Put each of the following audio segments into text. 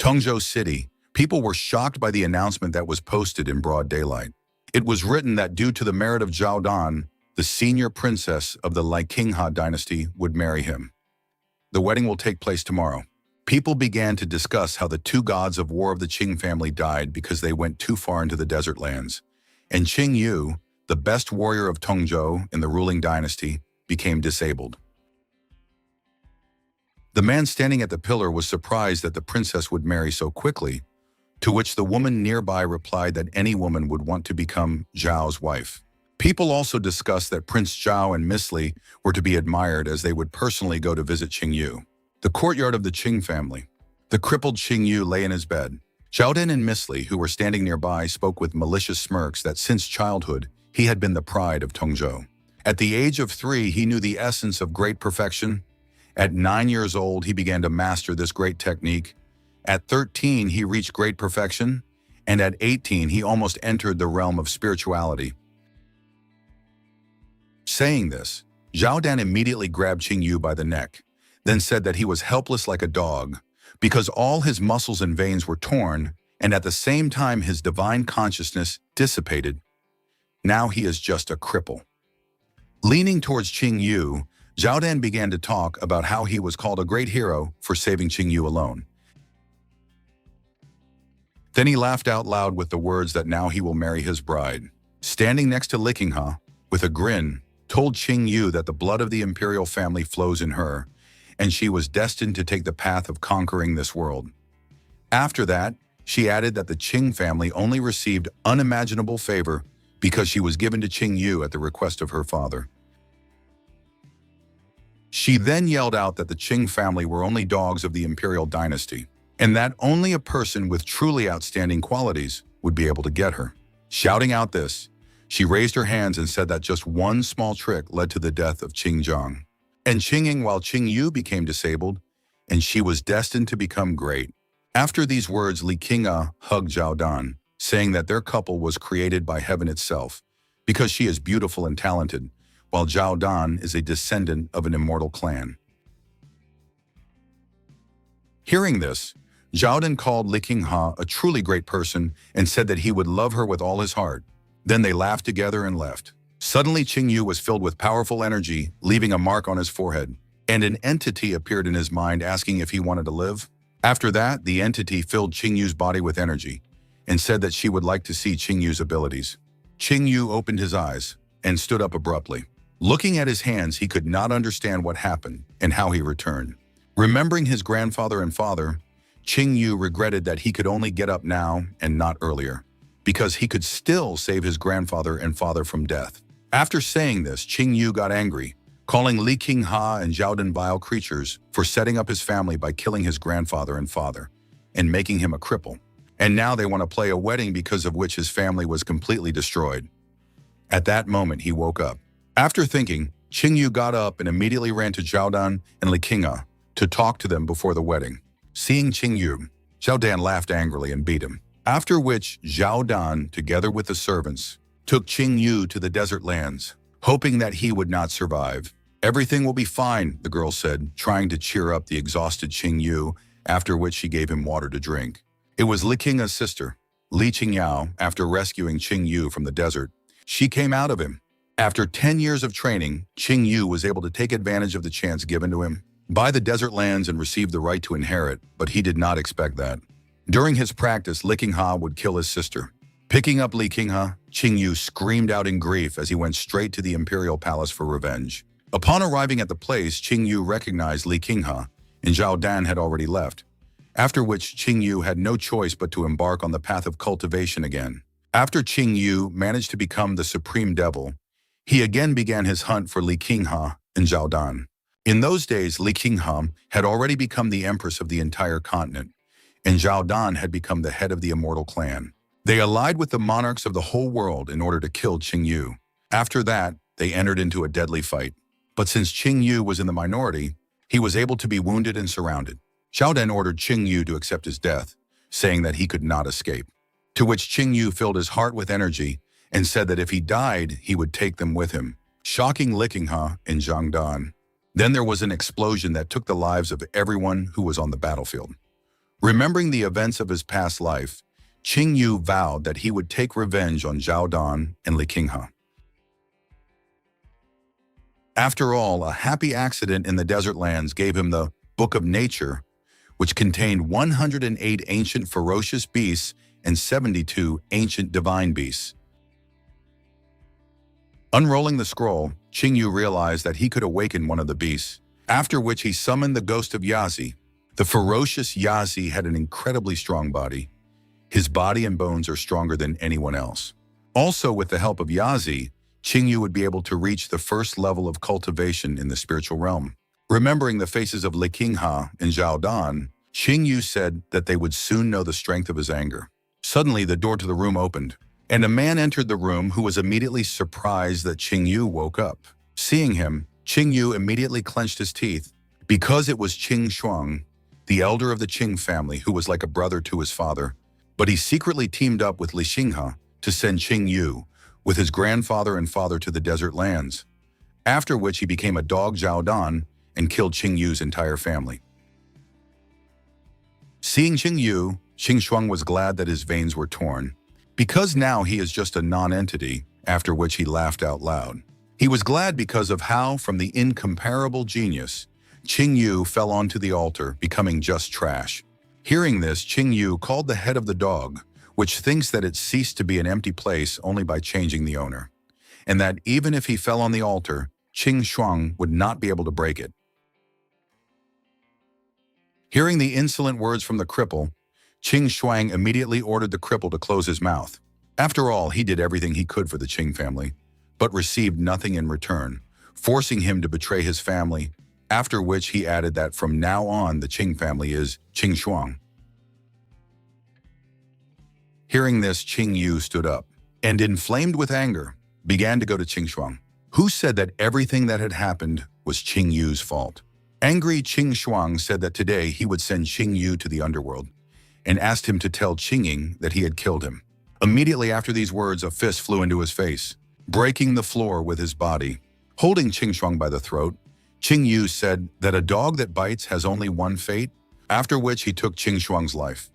Tongzhou City, people were shocked by the announcement that was posted in broad daylight. It was written that due to the merit of Zhao Dan, the senior princess of the Qingha dynasty would marry him. The wedding will take place tomorrow. People began to discuss how the two gods of war of the Qing family died because they went too far into the desert lands. And Qing Yu, the best warrior of Tongzhou in the ruling dynasty, became disabled. The man standing at the pillar was surprised that the princess would marry so quickly, to which the woman nearby replied that any woman would want to become Zhao's wife. People also discussed that Prince Zhao and Miss Li were to be admired as they would personally go to visit Qing Yu. The courtyard of the Qing family. The crippled Qing Yu lay in his bed. Zhao Dan and Miss Li, who were standing nearby, spoke with malicious smirks that since childhood, he had been the pride of Tongzhou. At the age of 3, he knew the essence of great perfection. At 9 years old, he began to master this great technique. At 13, he reached great perfection, and at 18, he almost entered the realm of spirituality. Saying this, Zhao Dan immediately grabbed Qing Yu by the neck, then said that he was helpless like a dog, because all his muscles and veins were torn, and at the same time his divine consciousness dissipated. Now he is just a cripple. Leaning towards Qing Yu, Zhao Dan began to talk about how he was called a great hero for saving Qing Yu alone. Then he laughed out loud with the words that now he will marry his bride. Standing next to Qingha, with a grin, told Qing Yu that the blood of the imperial family flows in her, and she was destined to take the path of conquering this world. After that, she added that the Qing family only received unimaginable favor because she was given to Qing Yu at the request of her father. She then yelled out that the Qing family were only dogs of the imperial dynasty, and that only a person with truly outstanding qualities would be able to get her. Shouting out this, she raised her hands and said that just one small trick led to the death of Qing Zhang and Qinging while Qing Yu became disabled, and she was destined to become great. After these words, Qingha hugged Zhao Dan, saying that their couple was created by heaven itself, because she is beautiful and talented, while Zhao Dan is a descendant of an immortal clan. Hearing this, Zhao Dan called Qingha a truly great person and said that he would love her with all his heart. Then they laughed together and left. Suddenly, Qing Yu was filled with powerful energy, leaving a mark on his forehead, and an entity appeared in his mind asking if he wanted to live. After that, the entity filled Qing Yu's body with energy and said that she would like to see Qing Yu's abilities. Qing Yu opened his eyes and stood up abruptly. Looking at his hands, he could not understand what happened and how he returned. Remembering his grandfather and father, Qing Yu regretted that he could only get up now and not earlier, because he could still save his grandfather and father from death. After saying this, Qing Yu got angry, calling Qingha and Zhao Dan vile creatures for setting up his family by killing his grandfather and father and making him a cripple. And now they want to play a wedding because of which his family was completely destroyed. At that moment, he woke up. After thinking, Qing Yu got up and immediately ran to Zhao Dan and Qingha to talk to them before the wedding. Seeing Qing Yu, Zhao Dan laughed angrily and beat him. After which, Zhao Dan, together with the servants, took Qing Yu to the desert lands, hoping that he would not survive. "Everything will be fine," the girl said, trying to cheer up the exhausted Qing Yu, after which she gave him water to drink. It was Qingha's sister, Li Qingyao, after rescuing Qing Yu from the desert. She came out of him. After 10 years of training, Qing Yu was able to take advantage of the chance given to him, buy the desert lands and receive the right to inherit, but he did not expect that. During his practice, Qingha would kill his sister. Picking up Qingha, Qing Yu screamed out in grief as he went straight to the imperial palace for revenge. Upon arriving at the place, Qing Yu recognized Qingha, and Zhao Dan had already left, after which Qing Yu had no choice but to embark on the path of cultivation again. After Qing Yu managed to become the supreme devil, he again began his hunt for Qingha and Zhao Dan. In those days, Qingha had already become the empress of the entire continent, and Zhao Dan had become the head of the immortal clan. They allied with the monarchs of the whole world in order to kill Qing Yu. After that, they entered into a deadly fight. But since Qing Yu was in the minority, he was able to be wounded and surrounded. Zhao Dan ordered Qing Yu to accept his death, saying that he could not escape. To which Qing Yu filled his heart with energy and said that if he died, he would take them with him, shocking Qingha and Zhang Dan. Then there was an explosion that took the lives of everyone who was on the battlefield. Remembering the events of his past life, Qing Yu vowed that he would take revenge on Zhao Dan and Li Qinghe. After all, a happy accident in the desert lands gave him the Book of Nature, which contained 108 ancient ferocious beasts and 72 ancient divine beasts. Unrolling the scroll, Qing Yu realized that he could awaken one of the beasts, after which he summoned the ghost of Yazi. The ferocious Yazi had an incredibly strong body. His body and bones are stronger than anyone else. Also, with the help of Yazi, Qing Yu would be able to reach the first level of cultivation in the spiritual realm. Remembering the faces of Li Qinghe and Zhao Dan, Qing Yu said that they would soon know the strength of his anger. Suddenly, the door to the room opened, and a man entered the room who was immediately surprised that Qing Yu woke up. Seeing him, Qing Yu immediately clenched his teeth, because it was Qing Shuang, the elder of the Qing family, who was like a brother to his father. But he secretly teamed up with Li Qinghe to send Qing Yu with his grandfather and father to the desert lands, after which he became a dog Zhao Dan and killed Qing Yu's entire family. Seeing Qing Yu, Qing Shuang was glad that his veins were torn, because now he is just a non-entity, after which he laughed out loud. He was glad because of how, from the incomparable genius, Qing Yu fell onto the altar, becoming just trash. Hearing this, Qing Yu called the head of the dog, which thinks that it ceased to be an empty place only by changing the owner, and that even if he fell on the altar, Qing Shuang would not be able to break it. Hearing the insolent words from the cripple, Qing Shuang immediately ordered the cripple to close his mouth. After all, he did everything he could for the Qing family, but received nothing in return, forcing him to betray his family, after which he added that from now on the Qing family is Qing Shuang. Hearing this, Qing Yu stood up, and inflamed with anger, began to go to Qing Shuang, who said that everything that had happened was Qing Yu's fault. Angry, Qing Shuang said that today he would send Qing Yu to the underworld, and asked him to tell Qing Ying that he had killed him. Immediately after these words, a fist flew into his face, breaking the floor with his body. Holding Qing Shuang by the throat, Qing Yu said that a dog that bites has only one fate, after which he took Qing Shuang's life.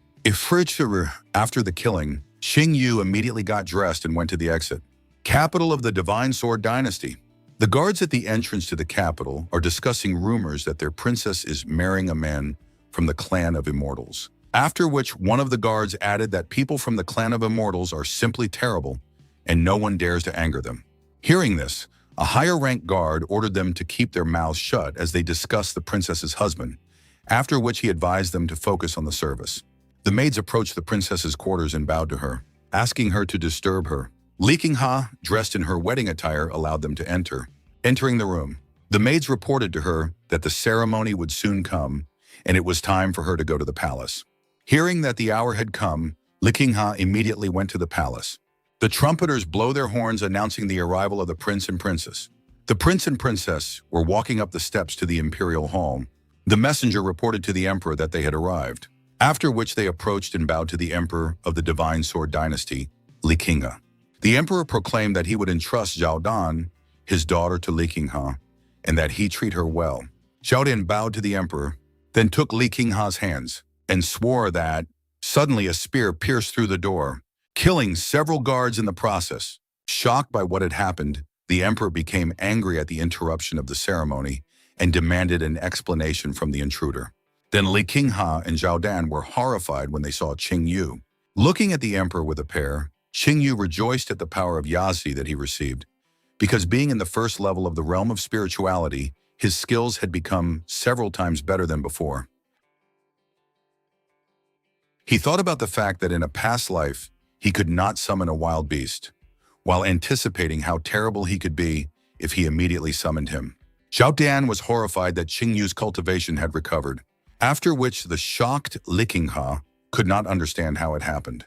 After the killing, Qing Yu immediately got dressed and went to the exit. Capital of the Divine Sword Dynasty. The guards at the entrance to the capital are discussing rumors that their princess is marrying a man from the clan of immortals. After which one of the guards added that people from the clan of immortals are simply terrible and no one dares to anger them. Hearing this, a higher-ranked guard ordered them to keep their mouths shut as they discussed the princess's husband, after which he advised them to focus on the service. The maids approached the princess's quarters and bowed to her, asking her to disturb her. Li Qinghe, dressed in her wedding attire, allowed them to enter. Entering the room, the maids reported to her that the ceremony would soon come, and it was time for her to go to the palace. Hearing that the hour had come, Li Qinghe immediately went to the palace. The trumpeters blow their horns announcing the arrival of the prince and princess. The prince and princess were walking up the steps to the imperial hall. The messenger reported to the emperor that they had arrived, after which they approached and bowed to the emperor of the Divine Sword Dynasty, Li Qinghe. The emperor proclaimed that he would entrust Zhao Dan, his daughter, to Li Qinghe, and that he treat her well. Zhao Dan bowed to the emperor, then took Li Qinghe's hands, and swore that suddenly a spear pierced through the door, killing several guards in the process. Shocked by what had happened, the emperor became angry at the interruption of the ceremony and demanded an explanation from the intruder. Then Li Qinghe and Zhao Dan were horrified when they saw Qing Yu. Looking at the emperor with a pair, Qing Yu rejoiced at the power of Yazi that he received, because being in the first level of the realm of spirituality, his skills had become several times better than before. He thought about the fact that in a past life, he could not summon a wild beast, while anticipating how terrible he could be if he immediately summoned him. Zhao Dan was horrified that Qing Yu's cultivation had recovered, after which the shocked Li Qinghe could not understand how it happened,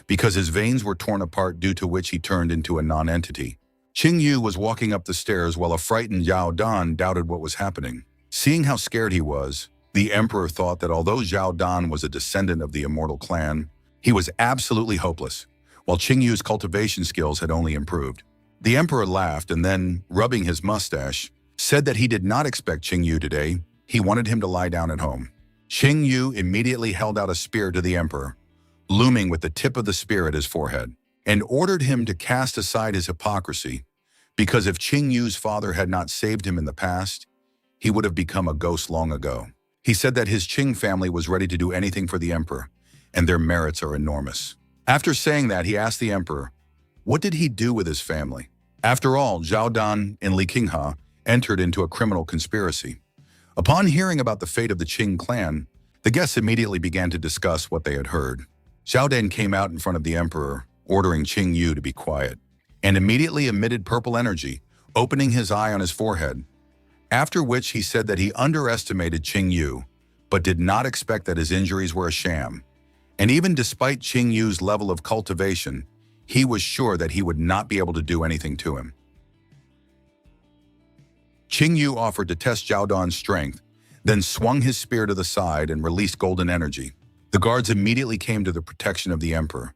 because his veins were torn apart, due to which he turned into a non-entity. Qing Yu was walking up the stairs while a frightened Zhao Dan doubted what was happening. Seeing how scared he was, the emperor thought that although Zhao Dan was a descendant of the immortal clan, he was absolutely hopeless, while Qing Yu's cultivation skills had only improved. The emperor laughed and then, rubbing his mustache, said that he did not expect Qing Yu today. He wanted him to lie down at home. Qing Yu immediately held out a spear to the emperor, looming with the tip of the spear at his forehead, and ordered him to cast aside his hypocrisy, because if Qing Yu's father had not saved him in the past, he would have become a ghost long ago. He said that his Qing family was ready to do anything for the emperor, and their merits are enormous. After saying that, he asked the emperor, what did he do with his family? After all, Zhao Dan and Li Qinghe entered into a criminal conspiracy. Upon hearing about the fate of the Qing clan, the guests immediately began to discuss what they had heard. Zhao Dan came out in front of the emperor, ordering Qing Yu to be quiet, and immediately emitted purple energy, opening his eye on his forehead, after which he said that he underestimated Qing Yu, but did not expect that his injuries were a sham. And even despite Qing Yu's level of cultivation, he was sure that he would not be able to do anything to him. Qing Yu offered to test Zhao Dan's strength, then swung his spear to the side and released golden energy. The guards immediately came to the protection of the emperor.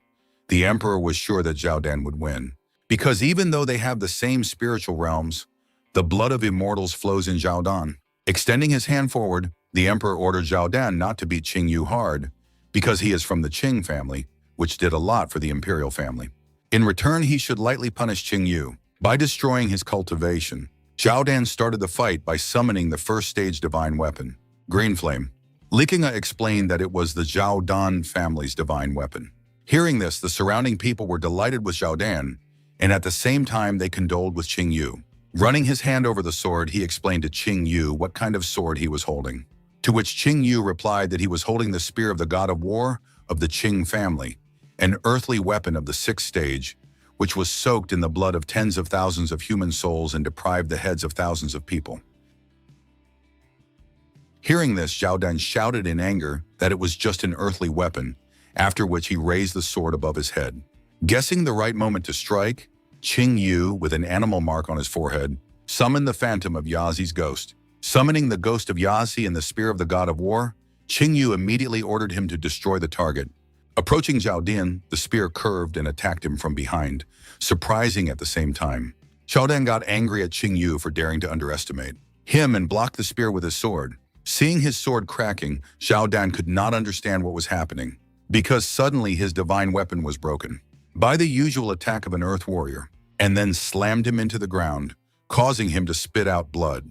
The emperor was sure that Zhao Dan would win, because even though they have the same spiritual realms, the blood of immortals flows in Zhao Dan. Extending his hand forward, the emperor ordered Zhao Dan not to beat Qing Yu hard, because he is from the Qing family, which did a lot for the imperial family. In return, he should lightly punish Qing Yu by destroying his cultivation. Zhao Dan started the fight by summoning the first stage divine weapon, Green Flame. Li Qinghe explained that it was the Zhao Dan family's divine weapon. Hearing this, the surrounding people were delighted with Zhao Dan, and at the same time they condoled with Qing Yu. Running his hand over the sword, he explained to Qing Yu what kind of sword he was holding, to which Qing Yu replied that he was holding the spear of the god of war of the Qing family, an earthly weapon of the sixth stage, which was soaked in the blood of tens of thousands of human souls and deprived the heads of thousands of people. Hearing this, Zhao Dan shouted in anger that it was just an earthly weapon, after which he raised the sword above his head. Guessing the right moment to strike, Qing Yu, with an animal mark on his forehead, summoned the phantom of Yazi's ghost. Summoning the ghost of Yazi and the spear of the god of war, Qing Yu immediately ordered him to destroy the target. Approaching Zhao Dan, the spear curved and attacked him from behind, surprising at the same time. Zhao Dan got angry at Qing Yu for daring to underestimate him and blocked the spear with his sword. Seeing his sword cracking, Zhao Dan could not understand what was happening, because suddenly his divine weapon was broken by the usual attack of an earth warrior, and then slammed him into the ground, causing him to spit out blood.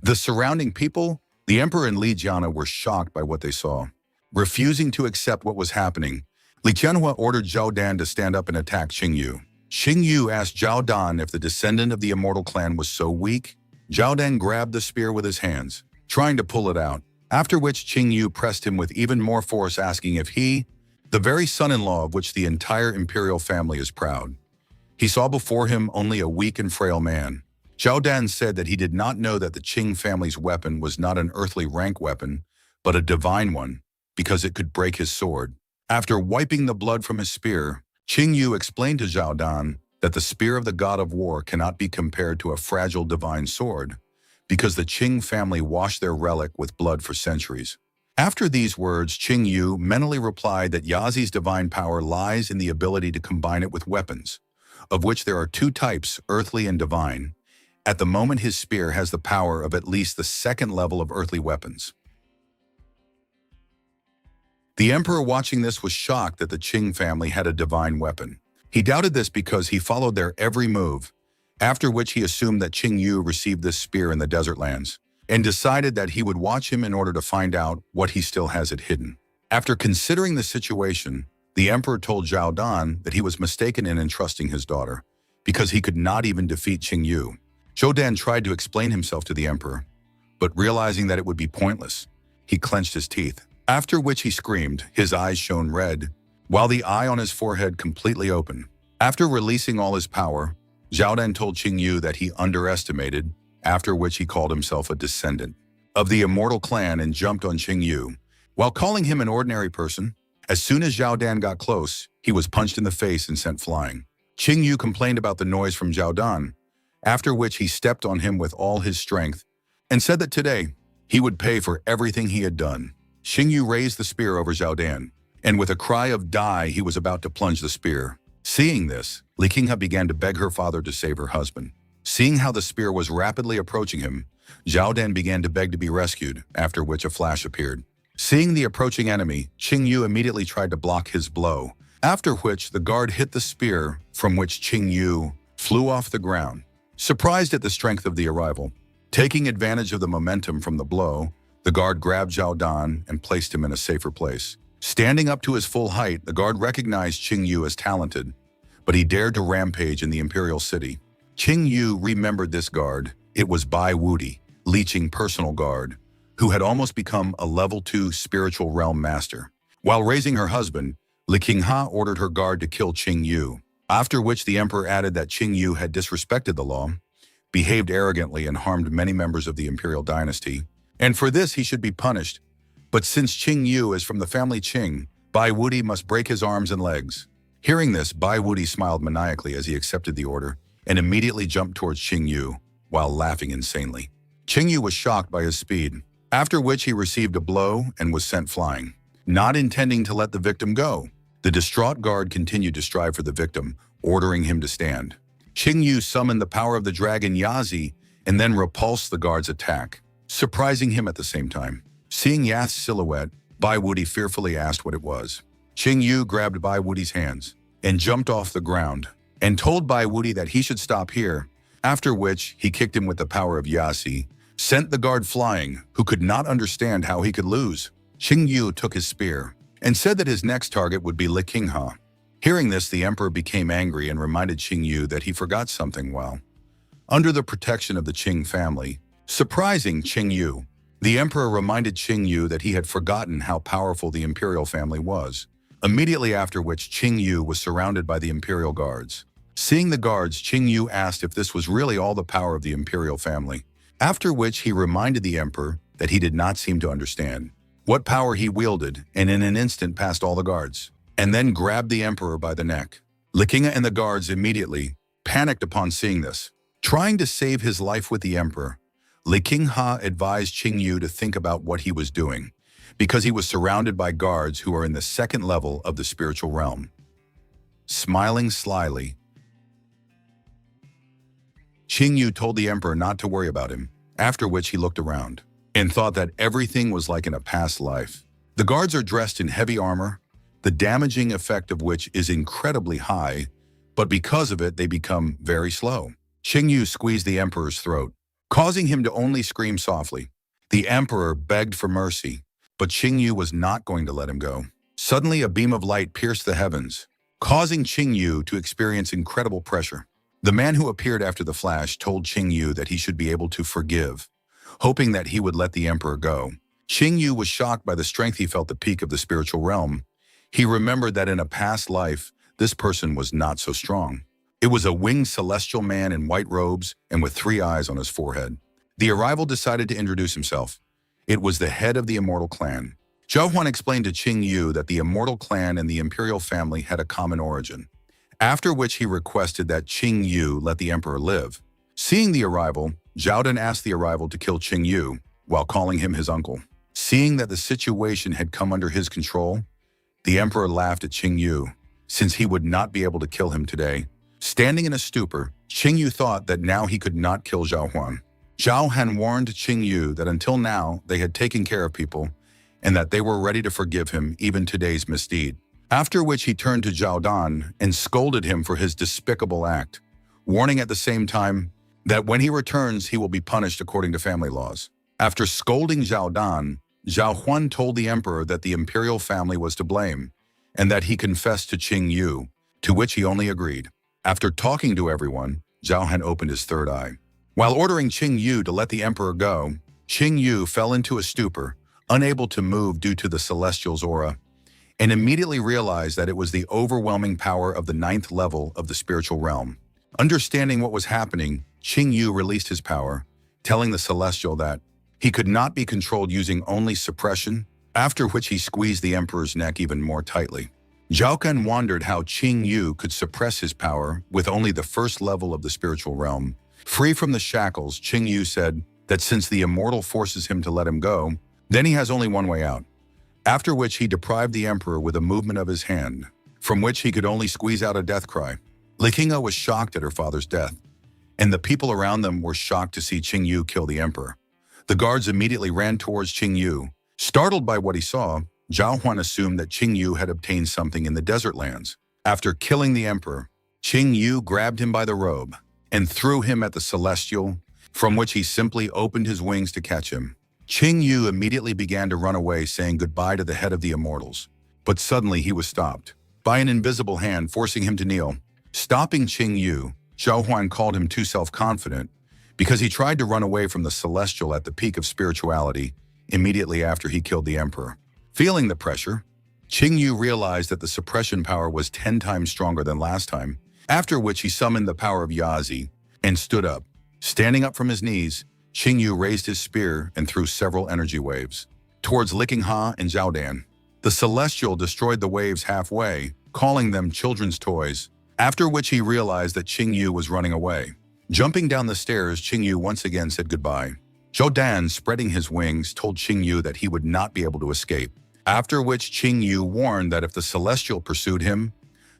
The surrounding people, the emperor and Li Jianhe, were shocked by what they saw. Refusing to accept what was happening, Li Jianhe ordered Zhao Dan to stand up and attack Qing Yu. Qing Yu asked Zhao Dan if the descendant of the immortal clan was so weak. Zhao Dan grabbed the spear with his hands, trying to pull it out, after which Qing Yu pressed him with even more force, asking if he, the very son-in-law of which the entire imperial family is proud. He saw before him only a weak and frail man. Zhao Dan said that he did not know that the Qing family's weapon was not an earthly rank weapon, but a divine one, because it could break his sword. After wiping the blood from his spear, Qing Yu explained to Zhao Dan that the spear of the god of war cannot be compared to a fragile divine sword, because the Qing family washed their relic with blood for centuries. After these words, Qing Yu mentally replied that Yazi's divine power lies in the ability to combine it with weapons, of which there are two types, earthly and divine. At the moment, his spear has the power of at least the second level of earthly weapons. The emperor watching this was shocked that the Qing family had a divine weapon. He doubted this because he followed their every move, after which he assumed that Qing Yu received this spear in the desert lands, and decided that he would watch him in order to find out what he still has it hidden. After considering the situation, the emperor told Zhao Dan that he was mistaken in entrusting his daughter, because he could not even defeat Qing Yu. Zhao Dan tried to explain himself to the emperor, but realizing that it would be pointless, he clenched his teeth, after which he screamed. His eyes shone red, while the eye on his forehead completely opened. After releasing all his power, Zhao Dan told Qing Yu that he underestimated, after which he called himself a descendant of the immortal clan and jumped on Qing Yu. While calling him an ordinary person, as soon as Zhao Dan got close, he was punched in the face and sent flying. Qing Yu complained about the noise from Zhao Dan, after which he stepped on him with all his strength and said that today he would pay for everything he had done. Qing Yu raised the spear over Zhao Dan, and with a cry of "Die," he was about to plunge the spear. Seeing this, Li Qinghe began to beg her father to save her husband. Seeing how the spear was rapidly approaching him, Zhao Dan began to beg to be rescued, after which a flash appeared. Seeing the approaching enemy, Qing Yu immediately tried to block his blow, after which the guard hit the spear, from which Qing Yu flew off the ground. Surprised at the strength of the arrival, taking advantage of the momentum from the blow, the guard grabbed Zhao Dan and placed him in a safer place. Standing up to his full height, the guard recognized Qing Yu as talented, but he dared to rampage in the imperial city. Qing Yu remembered this guard. It was Bai Wuti, Li Qing personal guard, who had almost become a level 2 spiritual realm master. While raising her husband, Li Qinghe ordered her guard to kill Qing Yu, after which the emperor added that Qing Yu had disrespected the law, behaved arrogantly, and harmed many members of the imperial dynasty, and for this he should be punished. But since Qing Yu is from the family Qing, Bai Wuti must break his arms and legs. Hearing this, Bai Wuti smiled maniacally as he accepted the order and immediately jumped towards Qing Yu while laughing insanely. Qing Yu was shocked by his speed, after which he received a blow and was sent flying, not intending to let the victim go. The distraught guard continued to strive for the victim, ordering him to stand. Qing Yu summoned the power of the dragon Yazi and then repulsed the guard's attack, surprising him at the same time. Seeing Yath's silhouette, Bai Wuti fearfully asked what it was. Qing Yu grabbed Bai Wuti's hands and jumped off the ground and told Bai Wuti that he should stop here, after which he kicked him with the power of Yazi, sent the guard flying, who could not understand how he could lose. Qing Yu took his spear and said that his next target would be Li Qinghe. Hearing this, the emperor became angry and reminded Qing Yu that he forgot something while under the protection of the Qing family. Surprising Qing Yu, the emperor reminded Qing Yu that he had forgotten how powerful the imperial family was, immediately after which Qing Yu was surrounded by the imperial guards. Seeing the guards, Qing Yu asked if this was really all the power of the imperial family, after which he reminded the emperor that he did not seem to understand what power he wielded, and in an instant passed all the guards, and then grabbed the emperor by the neck. Li Qinghe and the guards immediately panicked upon seeing this. Trying to save his life with the emperor, Li Qinghe advised Qing Yu to think about what he was doing, because he was surrounded by guards who are in the second level of the spiritual realm. Smiling slyly, Qing Yu told the emperor not to worry about him, after which he looked around and thought that everything was like in a past life. The guards are dressed in heavy armor, the damaging effect of which is incredibly high, but because of it they become very slow. Qing Yu squeezed the emperor's throat, causing him to only scream softly. The emperor begged for mercy, but Qing Yu was not going to let him go. Suddenly a beam of light pierced the heavens, causing Qing Yu to experience incredible pressure. The man who appeared after the flash told Qing Yu that he should be able to forgive, hoping that he would let the emperor go. Qing Yu was shocked by the strength he felt at the peak of the spiritual realm. He remembered that in a past life, this person was not so strong. It was a winged celestial man in white robes and with 3 eyes on his forehead. The arrival decided to introduce himself. It was the head of the immortal clan. Zhao Huan explained to Qing Yu that the immortal clan and the imperial family had a common origin, after which he requested that Qing Yu let the emperor live. Seeing the arrival, Zhao Dan asked the arrival to kill Qing Yu, while calling him his uncle. Seeing that the situation had come under his control, the emperor laughed at Qing Yu, since he would not be able to kill him today. Standing in a stupor, Qing Yu thought that now he could not kill Zhao Huan. Zhao Han warned Qing Yu that until now they had taken care of people, and that they were ready to forgive him even today's misdeed. After which he turned to Zhao Dan and scolded him for his despicable act, warning at the same time that when he returns he will be punished according to family laws. After scolding Zhao Dan, Zhao Huan told the emperor that the imperial family was to blame, and that he confessed to Qing Yu, to which he only agreed. After talking to everyone, Zhao Han opened his third eye. While ordering Qing Yu to let the emperor go, Qing Yu fell into a stupor, unable to move due to the celestial's aura, and immediately realized that it was the overwhelming power of the 9th level of the spiritual realm. Understanding what was happening, Qing Yu released his power, telling the celestial that he could not be controlled using only suppression, after which he squeezed the emperor's neck even more tightly. Zhao Kun wondered how Qing Yu could suppress his power with only the 1st level of the spiritual realm. Free from the shackles, Qing Yu said that since the immortal forces him to let him go, then he has only one way out. After which he deprived the emperor with a movement of his hand, from which he could only squeeze out a death cry. Li Qinghe was shocked at her father's death, and the people around them were shocked to see Qing Yu kill the emperor. The guards immediately ran towards Qing Yu, Startled by what he saw, Zhao Huan assumed that Qing Yu had obtained something in the desert lands. After killing the emperor, Qing Yu grabbed him by the robe and threw him at the celestial, from which he simply opened his wings to catch him. Qing Yu immediately began to run away, saying goodbye to the head of the immortals. But suddenly he was stopped by an invisible hand, forcing him to kneel. Stopping Qing Yu, Zhao Huan called him too self-confident because he tried to run away from the celestial at the peak of spirituality immediately after he killed the emperor. Feeling the pressure, Qing Yu realized that the suppression power was 10 times stronger than last time, after which he summoned the power of Yazi and stood up. Standing up from his knees, Qing Yu raised his spear and threw several energy waves towards Licking Ha and Zhao Dan. The celestial destroyed the waves halfway, calling them children's toys, after which he realized that Qing Yu was running away. Jumping down the stairs, Qing Yu once again said goodbye. Zhao Dan, spreading his wings, told Qing Yu that he would not be able to escape, after which Qing Yu warned that if the celestial pursued him,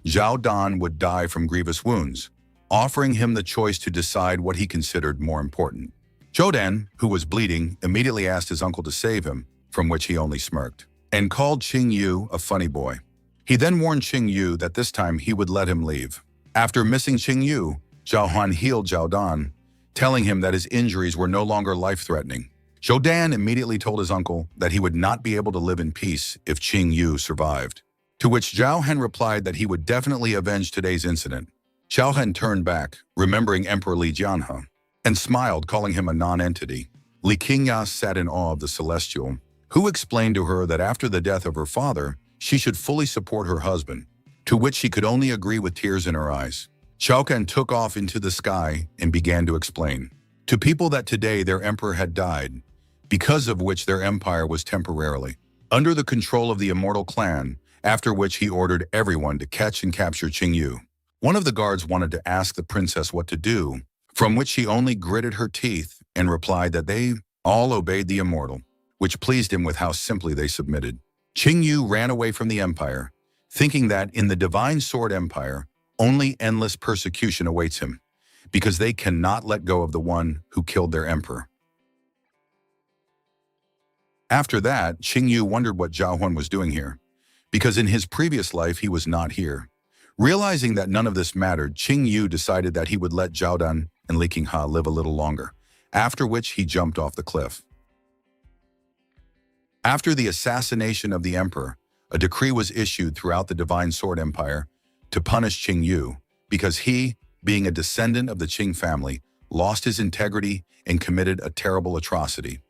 Zhao Dan would die from grievous wounds, offering him the choice to decide what he considered more important. Zhao Dan, who was bleeding, immediately asked his uncle to save him, from which he only smirked, and called Qing Yu a funny boy. He then warned Qing Yu that this time he would let him leave. After missing Qing Yu, Zhao Huan healed Zhao Dan, telling him that his injuries were no longer life-threatening. Zhao Dan immediately told his uncle that he would not be able to live in peace if Qing Yu survived, to which Zhao Han replied that he would definitely avenge today's incident. Zhao Han turned back, remembering Emperor Li Jianhe, and smiled, calling him a non-entity. Li Qingya sat in awe of the celestial, who explained to her that after the death of her father, she should fully support her husband, to which she could only agree with tears in her eyes. Zhao Kan took off into the sky and began to explain to people that today their emperor had died, because of which their empire was temporarily under the control of the immortal clan, after which he ordered everyone to catch and capture Qing Yu. One of the guards wanted to ask the princess what to do, from which she only gritted her teeth and replied that they all obeyed the immortal, which pleased him with how simply they submitted. Qing Yu ran away from the empire, thinking that in the Divine Sword Empire, only endless persecution awaits him, because they cannot let go of the one who killed their emperor. After that, Qing Yu wondered what Zhao Huan was doing here, because in his previous life he was not here. Realizing that none of this mattered, Qing Yu decided that he would let Zhao Dan and Li Qingha live a little longer, after which he jumped off the cliff. After the assassination of the emperor, a decree was issued throughout the Divine Sword Empire to punish Qing Yu because he, being a descendant of the Qing family, lost his integrity and committed a terrible atrocity.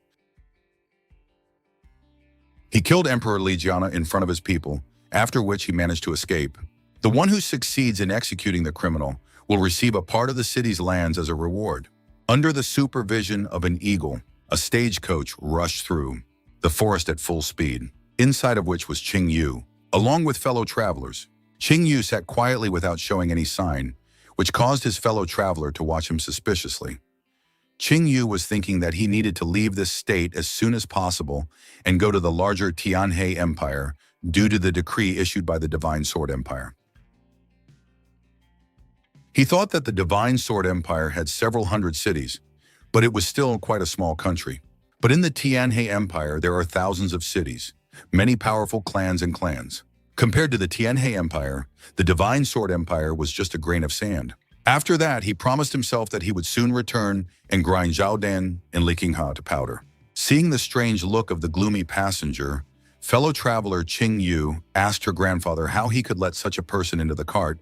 He killed Emperor Li Jianhe in front of his people, after which he managed to escape. The one who succeeds in executing the criminal will receive a part of the city's lands as a reward. Under the supervision of an eagle, a stagecoach rushed through the forest at full speed, inside of which was Qing Yu, along with fellow travelers. Qing Yu sat quietly without showing any sign, which caused his fellow traveler to watch him suspiciously. Qing Yu was thinking that he needed to leave this state as soon as possible and go to the larger Tianhe Empire due to the decree issued by the Divine Sword Empire. He thought that the Divine Sword Empire had several hundred cities, but it was still quite a small country. But in the Tianhe Empire, there are thousands of cities, many powerful clans and clans. Compared to the Tianhe Empire, the Divine Sword Empire was just a grain of sand. After that, he promised himself that he would soon return and grind Zhao Dan and Li Qingha to powder. Seeing the strange look of the gloomy passenger, fellow traveler Qing Yu asked her grandfather how he could let such a person into the cart,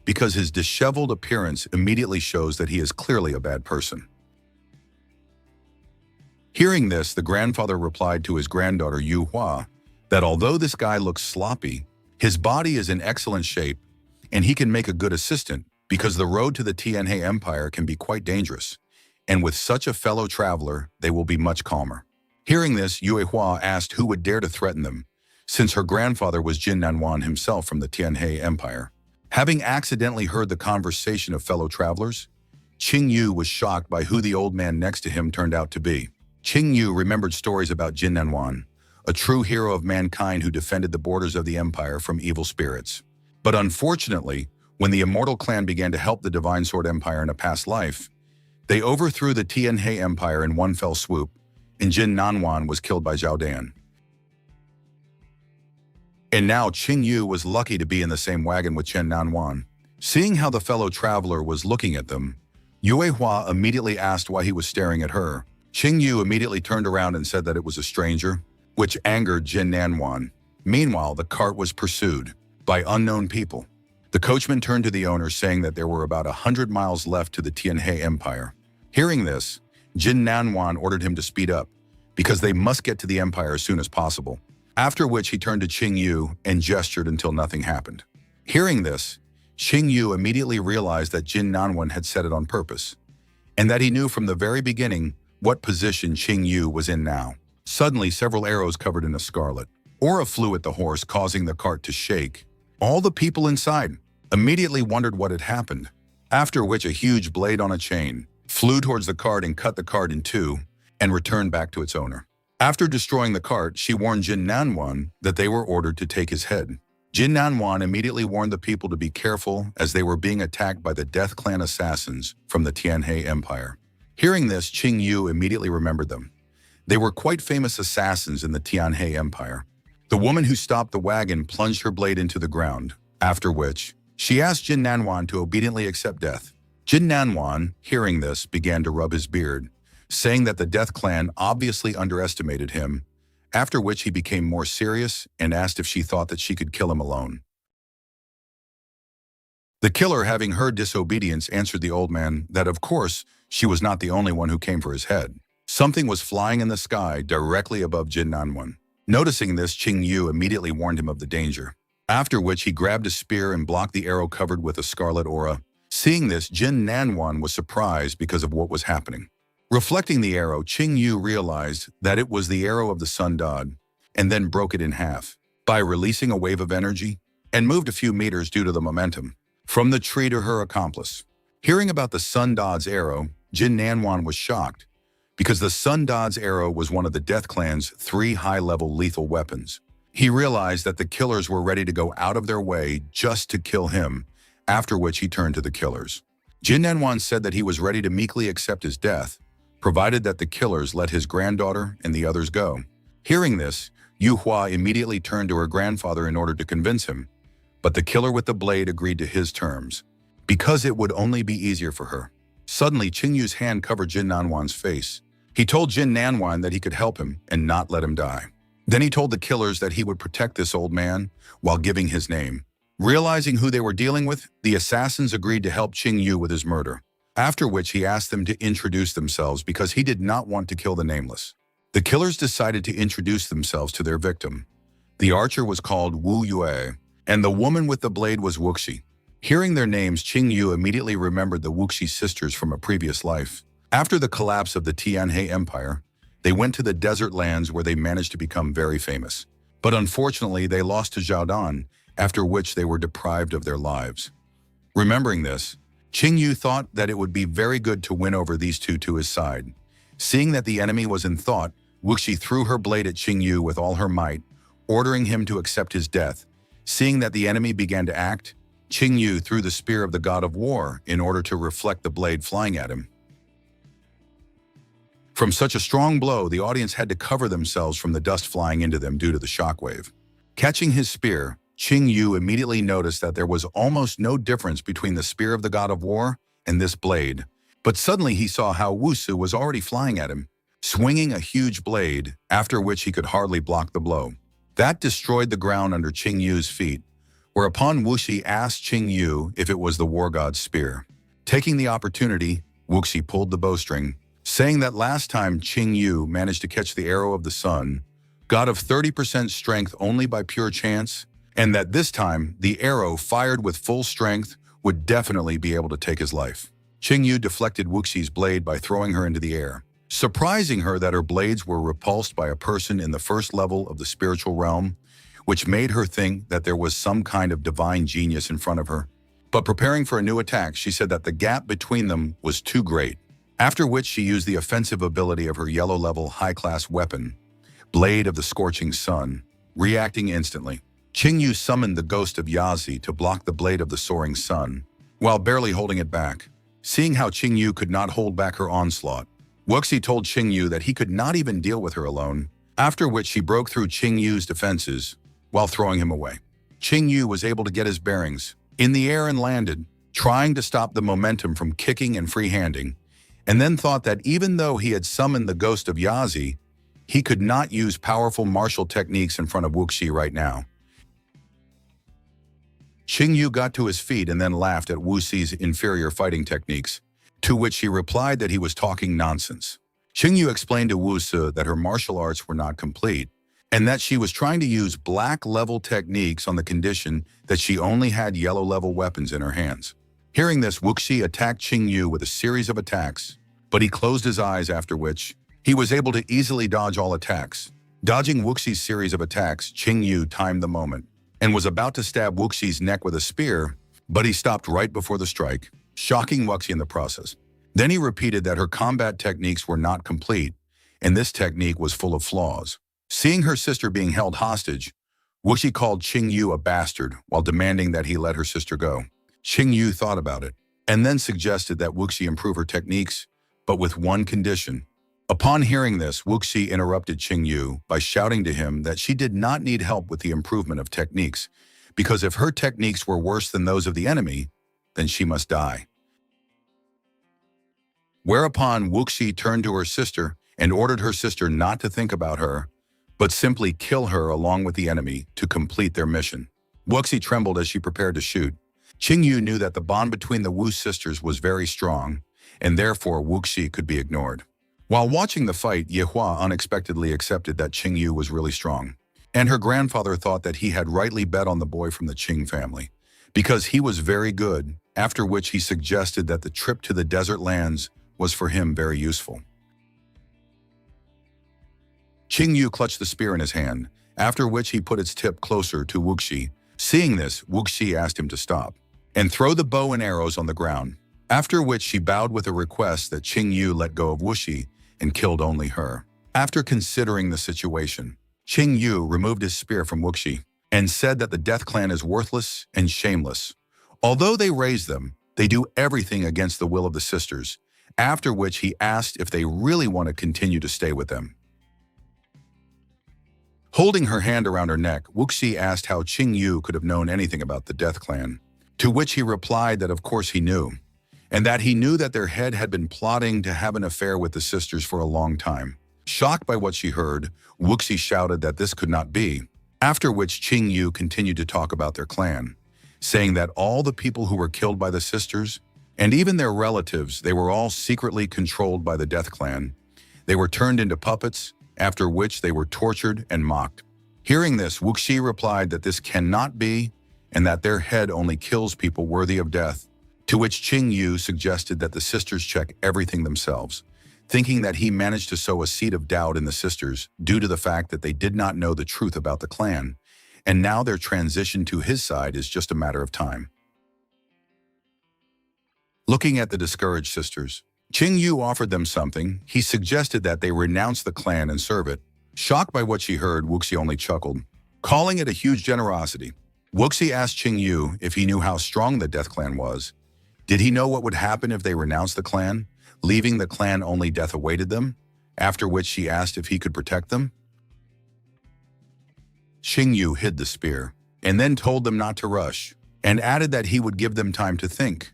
because his disheveled appearance immediately shows that he is clearly a bad person. Hearing this, the grandfather replied to his granddaughter Yu Hua that although this guy looks sloppy, his body is in excellent shape, and he can make a good assistant because the road to the Tianhe Empire can be quite dangerous, and with such a fellow traveler, they will be much calmer. Hearing this, Yue Hua asked who would dare to threaten them, since her grandfather was Jin Nanwan himself from the Tianhe Empire. Having accidentally heard the conversation of fellow travelers, Qing Yu was shocked by who the old man next to him turned out to be. Qing Yu remembered stories about Jin Nanwan, a true hero of mankind who defended the borders of the empire from evil spirits. But unfortunately, when the Immortal Clan began to help the Divine Sword Empire in a past life, they overthrew the Tianhe Empire in one fell swoop, and Jin Nanwan was killed by Zhao Dan. And now Qing Yu was lucky to be in the same wagon with Chen Nanwan. Seeing how the fellow traveler was looking at them, Yue Hua immediately asked why he was staring at her. Qing Yu immediately turned around and said that it was a stranger, which angered Jin Nanwan. Meanwhile, the cart was pursued by unknown people. The coachman turned to the owner saying that there were about 100 miles left to the Tianhe Empire. Hearing this, Jin Nanwan ordered him to speed up, because they must get to the empire as soon as possible. After which he turned to Qing Yu and gestured until nothing happened. Hearing this, Qing Yu immediately realized that Jin Nanwan had said it on purpose, and that he knew from the very beginning what position Qing Yu was in now. Suddenly, several arrows covered in a scarlet aura flew at the horse, causing the cart to shake. All the people inside immediately wondered what had happened, after which a huge blade on a chain flew towards the cart and cut the cart in two and returned back to its owner. After destroying the cart, she warned Jin Nanwan that they were ordered to take his head. Jin Nanwan immediately warned the people to be careful as they were being attacked by the Death Clan assassins from the Tianhe Empire. Hearing this, Qing Yu immediately remembered them. They were quite famous assassins in the Tianhe Empire. The woman who stopped the wagon plunged her blade into the ground, after which she asked Jin Nanwan to obediently accept death. Jin Nanwan, hearing this, began to rub his beard, saying that the Death Clan obviously underestimated him, after which he became more serious and asked if she thought that she could kill him alone. The killer, having heard disobedience, answered the old man that of course she was not the only one who came for his head. Something was flying in the sky directly above Jin Nanwan. Noticing this, Qing Yu immediately warned him of the danger, after which he grabbed a spear and blocked the arrow covered with a scarlet aura. Seeing this, Jin Nanwan was surprised because of what was happening. Reflecting the arrow, Qing Yu realized that it was the arrow of the sun god, and then broke it in half by releasing a wave of energy and moved a few meters due to the momentum from the tree to her accomplice. Hearing about the sun god's arrow, Jin Nanwan was shocked, because the Sun God's arrow was one of the Death Clan's 3 high-level lethal weapons. He realized that the killers were ready to go out of their way just to kill him, after which he turned to the killers. Jin Nanwan said that he was ready to meekly accept his death, provided that the killers let his granddaughter and the others go. Hearing this, Yu Hua immediately turned to her grandfather in order to convince him, but the killer with the blade agreed to his terms, because it would only be easier for her. Suddenly, Qing Yu's hand covered Jin Nanwan's face. He told Jin Nanwan that he could help him and not let him die. Then he told the killers that he would protect this old man while giving his name. Realizing who they were dealing with, the assassins agreed to help Qing Yu with his murder, after which he asked them to introduce themselves because he did not want to kill the nameless. The killers decided to introduce themselves to their victim. The archer was called Wu Yue, and the woman with the blade was Wuxi. Hearing their names, Qing Yu immediately remembered the Wuxi sisters from a previous life. After the collapse of the Tianhe Empire, they went to the desert lands where they managed to become very famous. But unfortunately, they lost to Zhaodan, after which they were deprived of their lives. Remembering this, Qing Yu thought that it would be very good to win over these two to his side. Seeing that the enemy was in thought, Wuxi threw her blade at Qing Yu with all her might, ordering him to accept his death. Seeing that the enemy began to act, Qing Yu threw the spear of the god of war in order to reflect the blade flying at him. From such a strong blow, the audience had to cover themselves from the dust flying into them due to the shockwave. Catching his spear, Qing Yu immediately noticed that there was almost no difference between the spear of the god of war and this blade. But suddenly he saw how Wusu was already flying at him, swinging a huge blade, after which he could hardly block the blow. That destroyed the ground under Qing Yu's feet, whereupon Wuxi asked Qing Yu if it was the war god's spear. Taking the opportunity, Wuxi pulled the bowstring, saying that last time Qing Yu managed to catch the arrow of the sun, god of 30% strength only by pure chance, and that this time the arrow fired with full strength would definitely be able to take his life. Qing Yu deflected Wuxi's blade by throwing her into the air, surprising her that her blades were repulsed by a person in the first level of the spiritual realm, which made her think that there was some kind of divine genius in front of her. But preparing for a new attack, she said that the gap between them was too great, after which she used the offensive ability of her yellow-level high-class weapon, Blade of the Scorching Sun, reacting instantly. Qing Yu summoned the ghost of Yazi to block the blade of the soaring sun, while barely holding it back. Seeing how Qing Yu could not hold back her onslaught, Wuxi told Qing Yu that he could not even deal with her alone, after which she broke through Qing Yu's defenses, while throwing him away. Qing Yu was able to get his bearings in the air and landed, trying to stop the momentum from kicking and free-handing, and then thought that even though he had summoned the ghost of Yazi, he could not use powerful martial techniques in front of Wuxi right now. Qing Yu got to his feet and then laughed at Wuxi's inferior fighting techniques, to which he replied that he was talking nonsense. Qing Yu explained to Wuxi that her martial arts were not complete, and that she was trying to use black-level techniques on the condition that she only had yellow-level weapons in her hands. Hearing this, Wuxi attacked Qing Yu with a series of attacks, but he closed his eyes, after which he was able to easily dodge all attacks. Dodging Wuxi's series of attacks, Qing Yu timed the moment and was about to stab Wuxi's neck with a spear, but he stopped right before the strike, shocking Wuxi in the process. Then he repeated that her combat techniques were not complete, and this technique was full of flaws. Seeing her sister being held hostage, Wuxi called Qing Yu a bastard while demanding that he let her sister go. Qing Yu thought about it, and then suggested that Wuxi improve her techniques, but with one condition. Upon hearing this, Wuxi interrupted Qing Yu by shouting to him that she did not need help with the improvement of techniques, because if her techniques were worse than those of the enemy, then she must die. Whereupon Wuxi turned to her sister and ordered her sister not to think about her, but simply kill her along with the enemy to complete their mission. Wuxi trembled as she prepared to shoot. Qing Yu knew that the bond between the Wu sisters was very strong, and therefore Wuxi could be ignored. While watching the fight, Yehua unexpectedly accepted that Qing Yu was really strong, and her grandfather thought that he had rightly bet on the boy from the Qing family, because he was very good, after which he suggested that the trip to the desert lands was for him very useful. Qing Yu clutched the spear in his hand, after which he put its tip closer to Wuxi. Seeing this, Wuxi asked him to stop and throw the bow and arrows on the ground, after which she bowed with a request that Qing Yu let go of Wuxi and killed only her. After considering the situation, Qing Yu removed his spear from Wuxi and said that the Death Clan is worthless and shameless. Although they raise them, they do everything against the will of the sisters, after which he asked if they really want to continue to stay with them. Holding her hand around her neck, Wuxi asked how Qing Yu could have known anything about the Death Clan, to which he replied that of course he knew, and that he knew that their head had been plotting to have an affair with the sisters for a long time. Shocked by what she heard, Wuxi shouted that this could not be, after which Qing Yu continued to talk about their clan, saying that all the people who were killed by the sisters, and even their relatives, they were all secretly controlled by the Death Clan. They were turned into puppets, after which they were tortured and mocked. Hearing this, Wuxi replied that this cannot be, and that their head only kills people worthy of death, to which Qing Yu suggested that the sisters check everything themselves, thinking that he managed to sow a seed of doubt in the sisters due to the fact that they did not know the truth about the clan, and now their transition to his side is just a matter of time. Looking at the discouraged sisters, Qing Yu offered them something. He suggested that they renounce the clan and serve it. Shocked by what she heard, Wuxi only chuckled, calling it a huge generosity. Wuxi asked Qing Yu if he knew how strong the Death Clan was. Did he know what would happen if they renounced the clan, leaving the clan only death awaited them? After which she asked if he could protect them. Qing Yu hid the spear, and then told them not to rush, and added that he would give them time to think.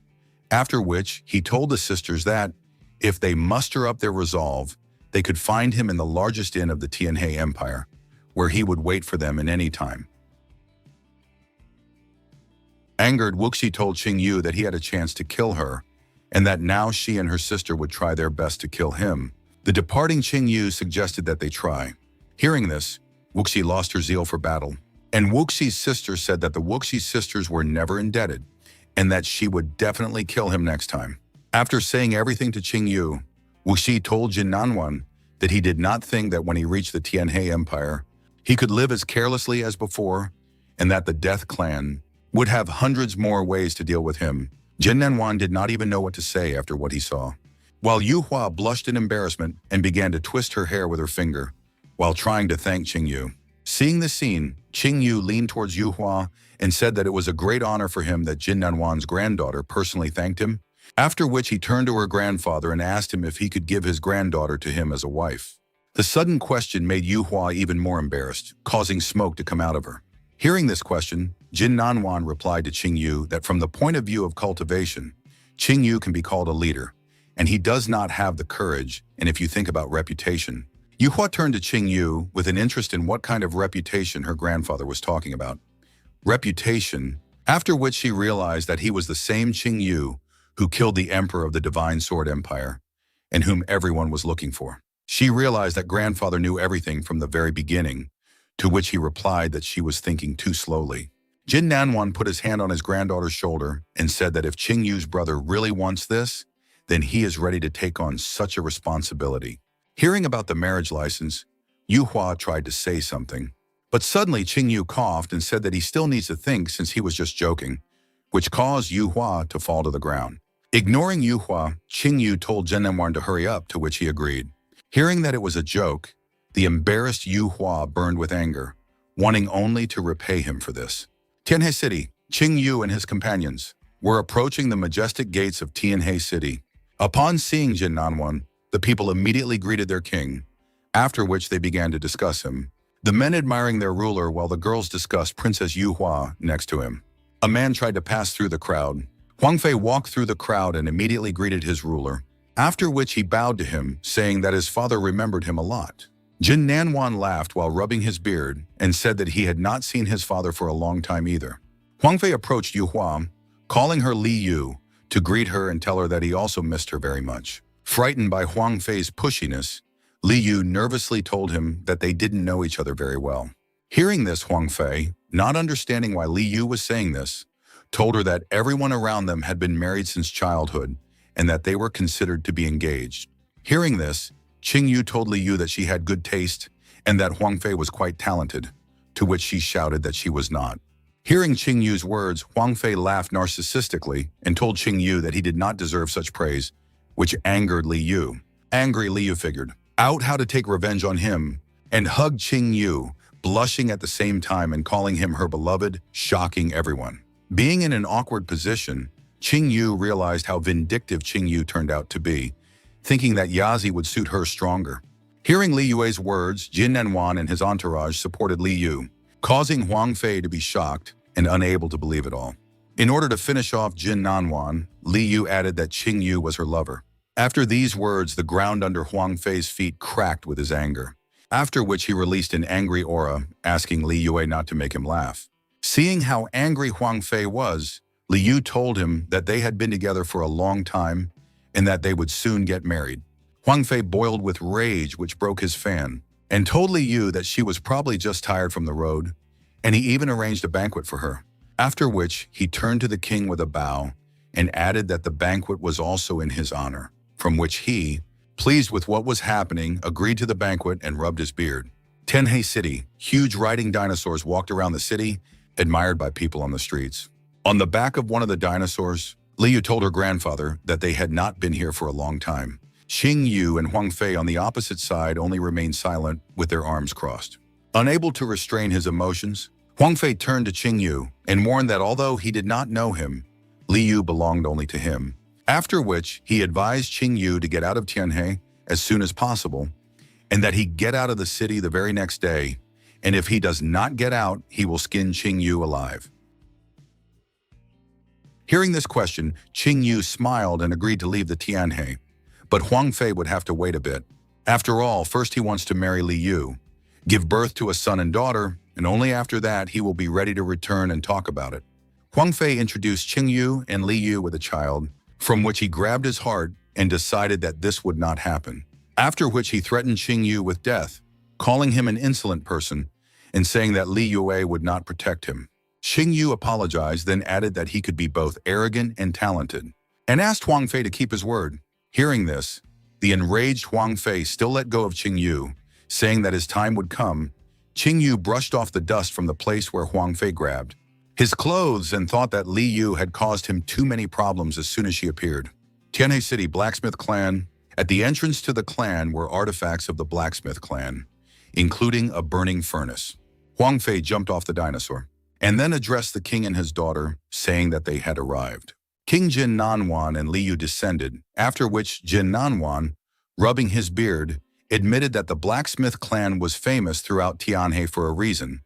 After which, he told the sisters that, if they muster up their resolve, they could find him in the largest inn of the Tianhe Empire, where he would wait for them in any time. Angered, Wuxi told Qing Yu that he had a chance to kill her, and that now she and her sister would try their best to kill him. The departing Qing Yu suggested that they try. Hearing this, Wuxi lost her zeal for battle, and Wuxi's sister said that the Wuxi sisters were never indebted, and that she would definitely kill him next time. After saying everything to Qing Yu, Wuxi told Jin Nanwan that he did not think that when he reached the Tianhe Empire, he could live as carelessly as before, and that the Death Clan would have hundreds more ways to deal with him. Jin Nanwan did not even know what to say after what he saw, while Yuhua blushed in embarrassment and began to twist her hair with her finger, while trying to thank Qing Yu. Seeing the scene, Qing Yu leaned towards Yuhua and said that it was a great honor for him that Jin Nanwan's granddaughter personally thanked him, after which he turned to her grandfather and asked him if he could give his granddaughter to him as a wife. The sudden question made Yuhua even more embarrassed, causing smoke to come out of her. Hearing this question, Jin Nanwan replied to Qing Yu that from the point of view of cultivation, Qing Yu can be called a leader, and he does not have the courage, and if you think about reputation. Yu Hua turned to Qing Yu with an interest in what kind of reputation her grandfather was talking about. Reputation, after which she realized that he was the same Qing Yu who killed the emperor of the Divine Sword Empire, and whom everyone was looking for. She realized that grandfather knew everything from the very beginning, to which he replied that she was thinking too slowly. Jin Nanwan put his hand on his granddaughter's shoulder and said that if Qing Yu's brother really wants this, then he is ready to take on such a responsibility. Hearing about the marriage license, Yu Hua tried to say something, but suddenly Qing Yu coughed and said that he still needs to think since he was just joking, which caused Yu Hua to fall to the ground. Ignoring Yu Hua, Qing Yu told Jin Nanwan to hurry up, to which he agreed. Hearing that it was a joke, the embarrassed Yu Hua burned with anger, wanting only to repay him for this. Tianhe City, Qing Yu and his companions were approaching the majestic gates of Tianhe City. Upon seeing Jin Nanwan, the people immediately greeted their king, after which they began to discuss him, the men admiring their ruler while the girls discussed Princess Yu Hua next to him. A man tried to pass through the crowd. Huang Fei walked through the crowd and immediately greeted his ruler, after which he bowed to him, saying that his father remembered him a lot. Jin Nanwan laughed while rubbing his beard and said that he had not seen his father for a long time either. Huang Fei approached Yu Hua, calling her Li Yu, to greet her and tell her that he also missed her very much. Frightened by Huang Fei's pushiness, Li Yu nervously told him that they didn't know each other very well. Hearing this, Huang Fei, not understanding why Li Yu was saying this, told her that everyone around them had been married since childhood and that they were considered to be engaged. Hearing this, Qing Yu told Li Yu that she had good taste and that Huang Fei was quite talented, to which she shouted that she was not. Hearing Qing Yu's words, Huang Fei laughed narcissistically and told Qing Yu that he did not deserve such praise, which angered Li Yu. Angry, Li Yu figured out how to take revenge on him and hugged Qing Yu, blushing at the same time and calling him her beloved, shocking everyone. Being in an awkward position, Qing Yu realized how vindictive Qing Yu turned out to be, thinking that Yazi would suit her stronger. Hearing Li Yue's words, Jin Nanwan and his entourage supported Li Yu, causing Huang Fei to be shocked and unable to believe it all. In order to finish off Jin Nanwan, Li Yu added that Qing Yu was her lover. After these words, the ground under Huang Fei's feet cracked with his anger, after which he released an angry aura, asking Li Yue not to make him laugh. Seeing how angry Huang Fei was, Li Yu told him that they had been together for a long time and that they would soon get married. Huang Fei boiled with rage, which broke his fan, and told Li Yu that she was probably just tired from the road, and he even arranged a banquet for her. After which, he turned to the king with a bow and added that the banquet was also in his honor, from which he, pleased with what was happening, agreed to the banquet and rubbed his beard. Tianhe City, huge riding dinosaurs walked around the city, admired by people on the streets. On the back of one of the dinosaurs, Li Yu told her grandfather that they had not been here for a long time. Qing Yu and Huang Fei on the opposite side only remained silent with their arms crossed. Unable to restrain his emotions, Huang Fei turned to Qing Yu and warned that although he did not know him, Li Yu belonged only to him. After which, he advised Qing Yu to get out of Tianhe as soon as possible, and that he get out of the city the very next day, and if he does not get out, he will skin Qing Yu alive. Hearing this question, Qing Yu smiled and agreed to leave the Tianhe, but Huang Fei would have to wait a bit. After all, first he wants to marry Li Yu, give birth to a son and daughter, and only after that he will be ready to return and talk about it. Huang Fei introduced Qing Yu and Li Yu with a child, from which he grabbed his heart and decided that this would not happen. After which he threatened Qing Yu with death, calling him an insolent person and saying that Li Yue would not protect him. Qing Yu apologized, then added that he could be both arrogant and talented, and asked Huang Fei to keep his word. Hearing this, the enraged Huang Fei still let go of Qing Yu, saying that his time would come. Qing Yu brushed off the dust from the place where Huang Fei grabbed his clothes and thought that Li Yu had caused him too many problems as soon as she appeared. Tianhe City Blacksmith Clan. At the entrance to the clan were artifacts of the Blacksmith Clan, including a burning furnace. Huang Fei jumped off the dinosaur and then addressed the king and his daughter, saying that they had arrived. King Jin Nanwan and Li Yu descended, after which Jin Nanwan, rubbing his beard, admitted that the Blacksmith Clan was famous throughout Tianhe for a reason,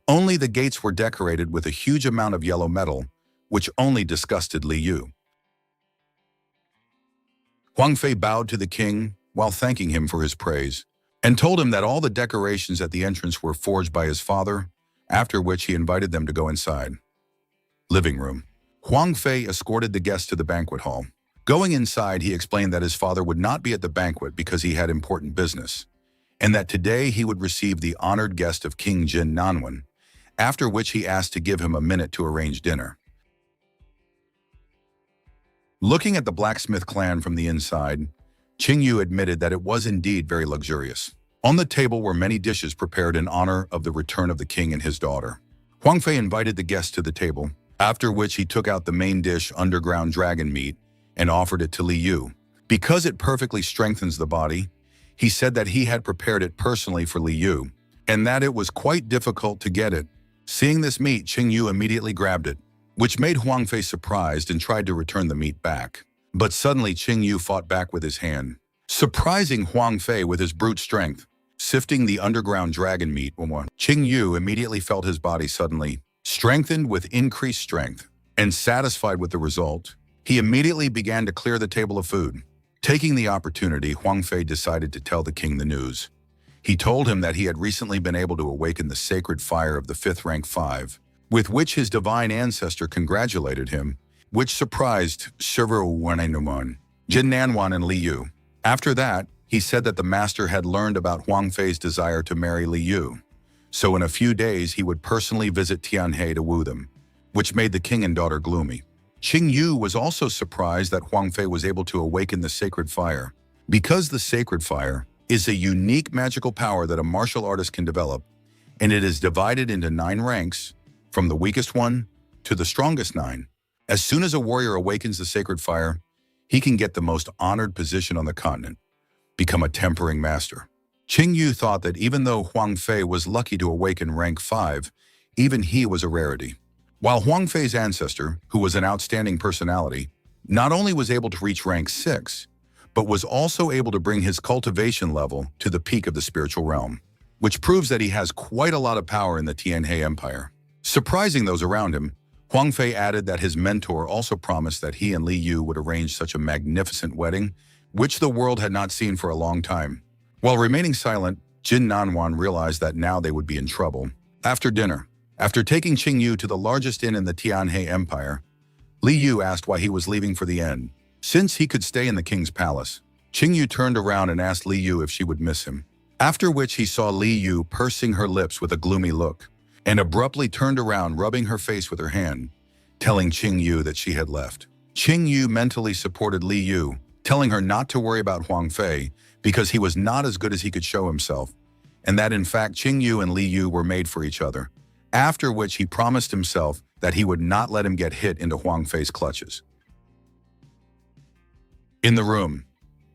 Only the gates were decorated with a huge amount of yellow metal, which only disgusted Li Yu. Huang Fei bowed to the king while thanking him for his praise, and told him that all the decorations at the entrance were forged by his father, after which he invited them to go inside. Living room. Huang Fei escorted the guests to the banquet hall. Going inside, he explained that his father would not be at the banquet because he had important business, and that today he would receive the honored guest of King Jin Nanwan, after which he asked to give him a minute to arrange dinner. Looking at the blacksmith clan from the inside, Qing Yu admitted that it was indeed very luxurious. On the table were many dishes prepared in honor of the return of the king and his daughter. Huang Fei invited the guests to the table, after which he took out the main dish, underground dragon meat, and offered it to Li Yu. Because it perfectly strengthens the body, he said that he had prepared it personally for Li Yu, and that it was quite difficult to get it. Seeing this meat, Qing Yu immediately grabbed it, which made Huang Fei surprised and tried to return the meat back. But suddenly Qing Yu fought back with his hand, surprising Huang Fei with his brute strength. Sifting the underground dragon meat, Qing Yu immediately felt his body suddenly strengthened with increased strength, and satisfied with the result, he immediately began to clear the table of food. Taking the opportunity, Huang Fei decided to tell the king the news. He told him that he had recently been able to awaken the sacred fire of the 5th rank 5, with which his divine ancestor congratulated him, which surprised Jin Nanwan and Li Yu. After that, he said that the master had learned about Huang Fei's desire to marry Li Yu, so in a few days he would personally visit Tianhe to woo them, which made the king and daughter gloomy. Qing Yu was also surprised that Huang Fei was able to awaken the sacred fire, because the sacred fire is a unique magical power that a martial artist can develop, and it is divided into 9 ranks, from the weakest one to the strongest 9. As soon as a warrior awakens the sacred fire, he can get the most honored position on the continent, become a tempering master. Qing Yu thought that even though Huang Fei was lucky to awaken rank 5, even he was a rarity. While Huang Fei's ancestor, who was an outstanding personality, not only was able to reach rank 6, but was also able to bring his cultivation level to the peak of the spiritual realm, which proves that he has quite a lot of power in the Tianhe Empire. Surprising those around him, Huang Fei added that his mentor also promised that he and Li Yu would arrange such a magnificent wedding, which the world had not seen for a long time. While remaining silent, Jin Nanwan realized that now they would be in trouble. After dinner, after taking Qing Yu to the largest inn in the Tianhe Empire, Li Yu asked why he was leaving for the inn. Since he could stay in the king's palace, Qing Yu turned around and asked Li Yu if she would miss him, after which he saw Li Yu pursing her lips with a gloomy look, and abruptly turned around, rubbing her face with her hand, telling Qing Yu that she had left. Qing Yu mentally supported Li Yu, telling her not to worry about Huang Fei because he was not as good as he could show himself, and that in fact Qing Yu and Li Yu were made for each other, after which he promised himself that he would not let him get hit into Huang Fei's clutches. In the room,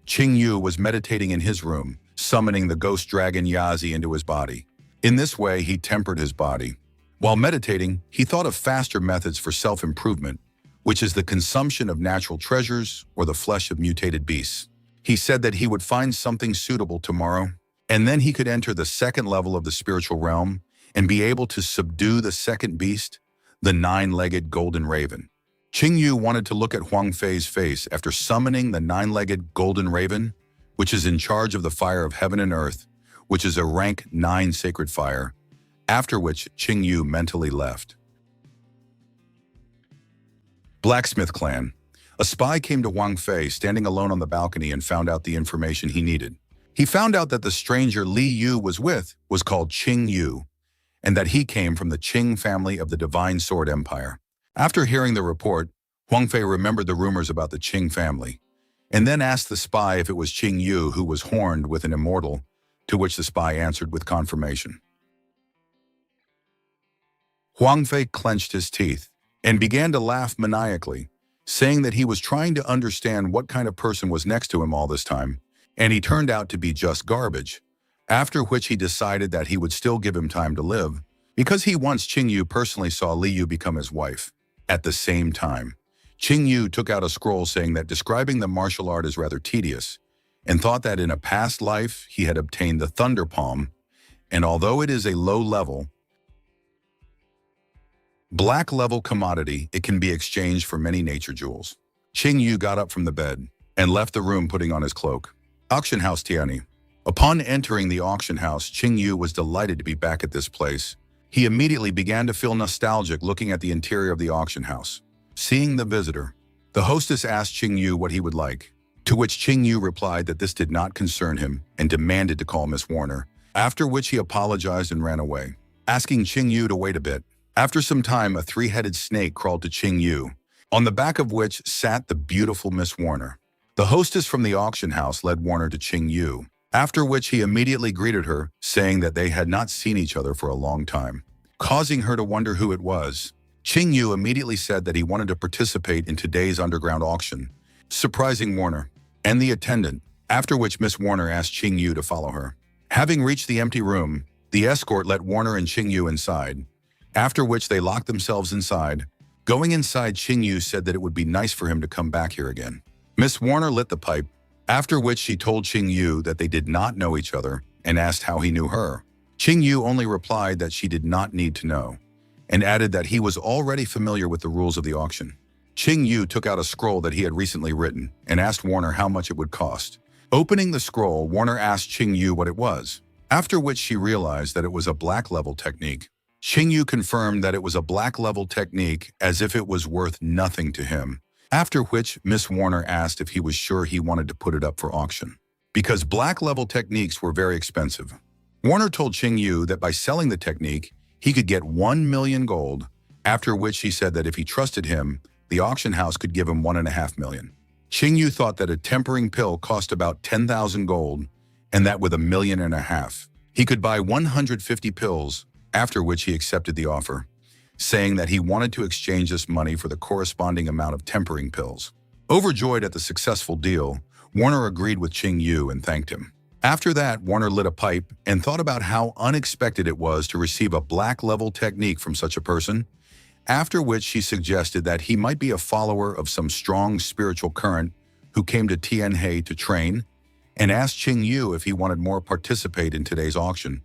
Qing Yu was meditating in his room, summoning the ghost dragon Yazi into his body. In this way, he tempered his body. While meditating, he thought of faster methods for self-improvement, which is the consumption of natural treasures or the flesh of mutated beasts. He said that he would find something suitable tomorrow, and then he could enter the 2nd level of the spiritual realm and be able to subdue the 2nd beast, the 9-legged golden raven. Qing Yu wanted to look at Huang Fei's face after summoning the 9-legged golden raven, which is in charge of the fire of heaven and earth, which is a rank 9 sacred fire, after which Qing Yu mentally left. Blacksmith clan. A spy came to Huang Fei standing alone on the balcony and found out the information he needed. He found out that the stranger Li Yu was with was called Qing Yu, and that he came from the Qing family of the Divine Sword Empire. After hearing the report, Huang Fei remembered the rumors about the Qing family, and then asked the spy if it was Qing Yu who was horned with an immortal, to which the spy answered with confirmation. Huang Fei clenched his teeth and began to laugh maniacally, saying that he was trying to understand what kind of person was next to him all this time, and he turned out to be just garbage, after which he decided that he would still give him time to live, because he once Qing Yu personally saw Li Yu become his wife. At the same time, Qing Yu took out a scroll saying that describing the martial art is rather tedious, and thought that in a past life he had obtained the Thunder Palm, and although it is a low level, Black level commodity, it can be exchanged for many nature jewels. Qing Yu got up from the bed and left the room putting on his cloak. Auction House Tiani. Upon entering the auction house, Qing Yu was delighted to be back at this place. He immediately began to feel nostalgic looking at the interior of the auction house. Seeing the visitor, the hostess asked Qing Yu what he would like, to which Qing Yu replied that this did not concern him and demanded to call Miss Warner, after which he apologized and ran away, asking Qing Yu to wait a bit. After some time, a three-headed snake crawled to Qing Yu, on the back of which sat the beautiful Miss Warner. The hostess from the auction house led Warner to Qing Yu, after which he immediately greeted her, saying that they had not seen each other for a long time, causing her to wonder who it was. Qing Yu immediately said that he wanted to participate in today's underground auction, surprising Warner and the attendant, after which Miss Warner asked Qing Yu to follow her. Having reached the empty room, the escort let Warner and Qing Yu inside, after which they locked themselves inside. Going inside, Qing Yu said that it would be nice for him to come back here again. Miss Warner lit the pipe, after which she told Qing Yu that they did not know each other and asked how he knew her. Qing Yu only replied that she did not need to know, and added that he was already familiar with the rules of the auction. Qing Yu took out a scroll that he had recently written and asked Warner how much it would cost. Opening the scroll, Warner asked Qing Yu what it was, after which she realized that it was a black level technique. Qing Yu confirmed that it was a black level technique as if it was worth nothing to him, after which Miss Warner asked if he was sure he wanted to put it up for auction, because black level techniques were very expensive. Warner told Qing Yu that by selling the technique, he could get 1 million gold, after which he said that if he trusted him, the auction house could give him 1.5 million. Qing Yu thought that a tempering pill cost about 10,000 gold, and that with 1.5 million, he could buy 150 pills, after which he accepted the offer, saying that he wanted to exchange this money for the corresponding amount of tempering pills. Overjoyed at the successful deal, Warner agreed with Qing Yu and thanked him. After that, Warner lit a pipe and thought about how unexpected it was to receive a black-level technique from such a person, after which she suggested that he might be a follower of some strong spiritual current who came to Tianhe to train, and asked Qing Yu if he wanted more participate in today's auction,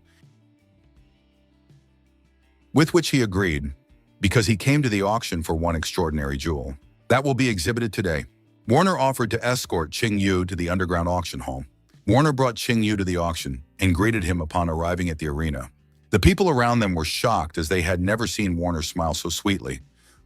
with which he agreed, because he came to the auction for one extraordinary jewel that will be exhibited today. Warner offered to escort Qing Yu to the underground auction hall. Warner brought Qing Yu to the auction and greeted him upon arriving at the arena. The people around them were shocked as they had never seen Warner smile so sweetly,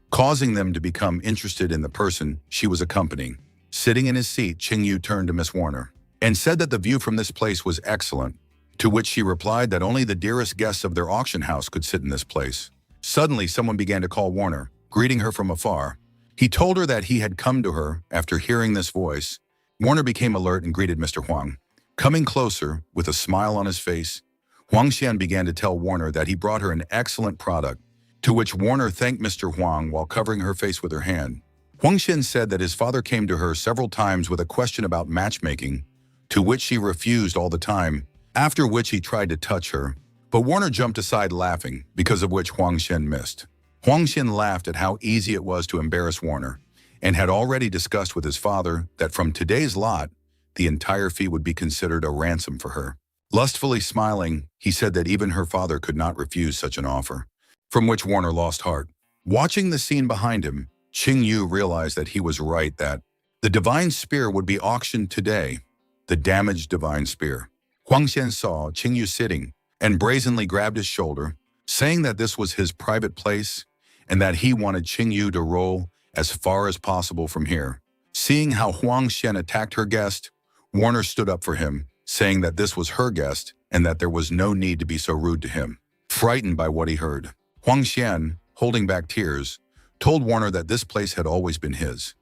causing them to become interested in the person she was accompanying. Sitting in his seat, Qing Yu turned to Miss Warner and said that the view from this place was excellent, to which she replied that only the dearest guests of their auction house could sit in this place. Suddenly, someone began to call Warner, greeting her from afar. He told her that he had come to her after hearing this voice. Warner became alert and greeted Mr. Huang. Coming closer, with a smile on his face, Huang Xian began to tell Warner that he brought her an excellent product, to which Warner thanked Mr. Huang while covering her face with her hand. Huang Xian said that his father came to her several times with a question about matchmaking, to which she refused all the time, after which he tried to touch her, but Warner jumped aside laughing, because of which Huang Xian missed. Huang Xian laughed at how easy it was to embarrass Warner, and had already discussed with his father that from today's lot, the entire fee would be considered a ransom for her. Lustfully smiling, he said that even her father could not refuse such an offer, from which Warner lost heart. Watching the scene behind him, Qing Yu realized that he was right, that the divine spear would be auctioned today, the damaged divine spear. Huang Xian saw Qing Yu sitting and brazenly grabbed his shoulder, saying that this was his private place and that he wanted Qing Yu to roll as far as possible from here. Seeing how Huang Xian attacked her guest, Warner stood up for him, saying that this was her guest and that there was no need to be so rude to him. Frightened by what he heard, Huang Xian, holding back tears, told Warner that this place had always been his,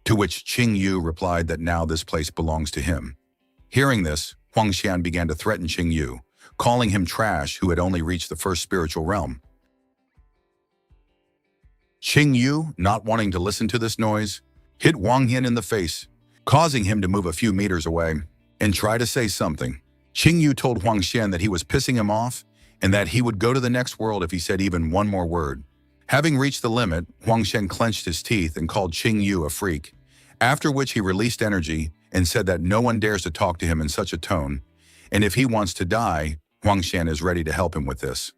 to which Qing Yu replied that now this place belongs to him. Hearing this, Huang Xian began to threaten Qing Yu, calling him trash who had only reached the first spiritual realm. Qing Yu, not wanting to listen to this noise, hit Wang Yin in the face, causing him to move a few meters away and try to say something. Qing Yu told Huang Xian that he was pissing him off and that he would go to the next world if he said even one more word. Having reached the limit, Huang Xian clenched his teeth and called Qing Yu a freak, after which he released energy and said that no one dares to talk to him in such a tone, and if he wants to die, Huang Xian is ready to help him with this.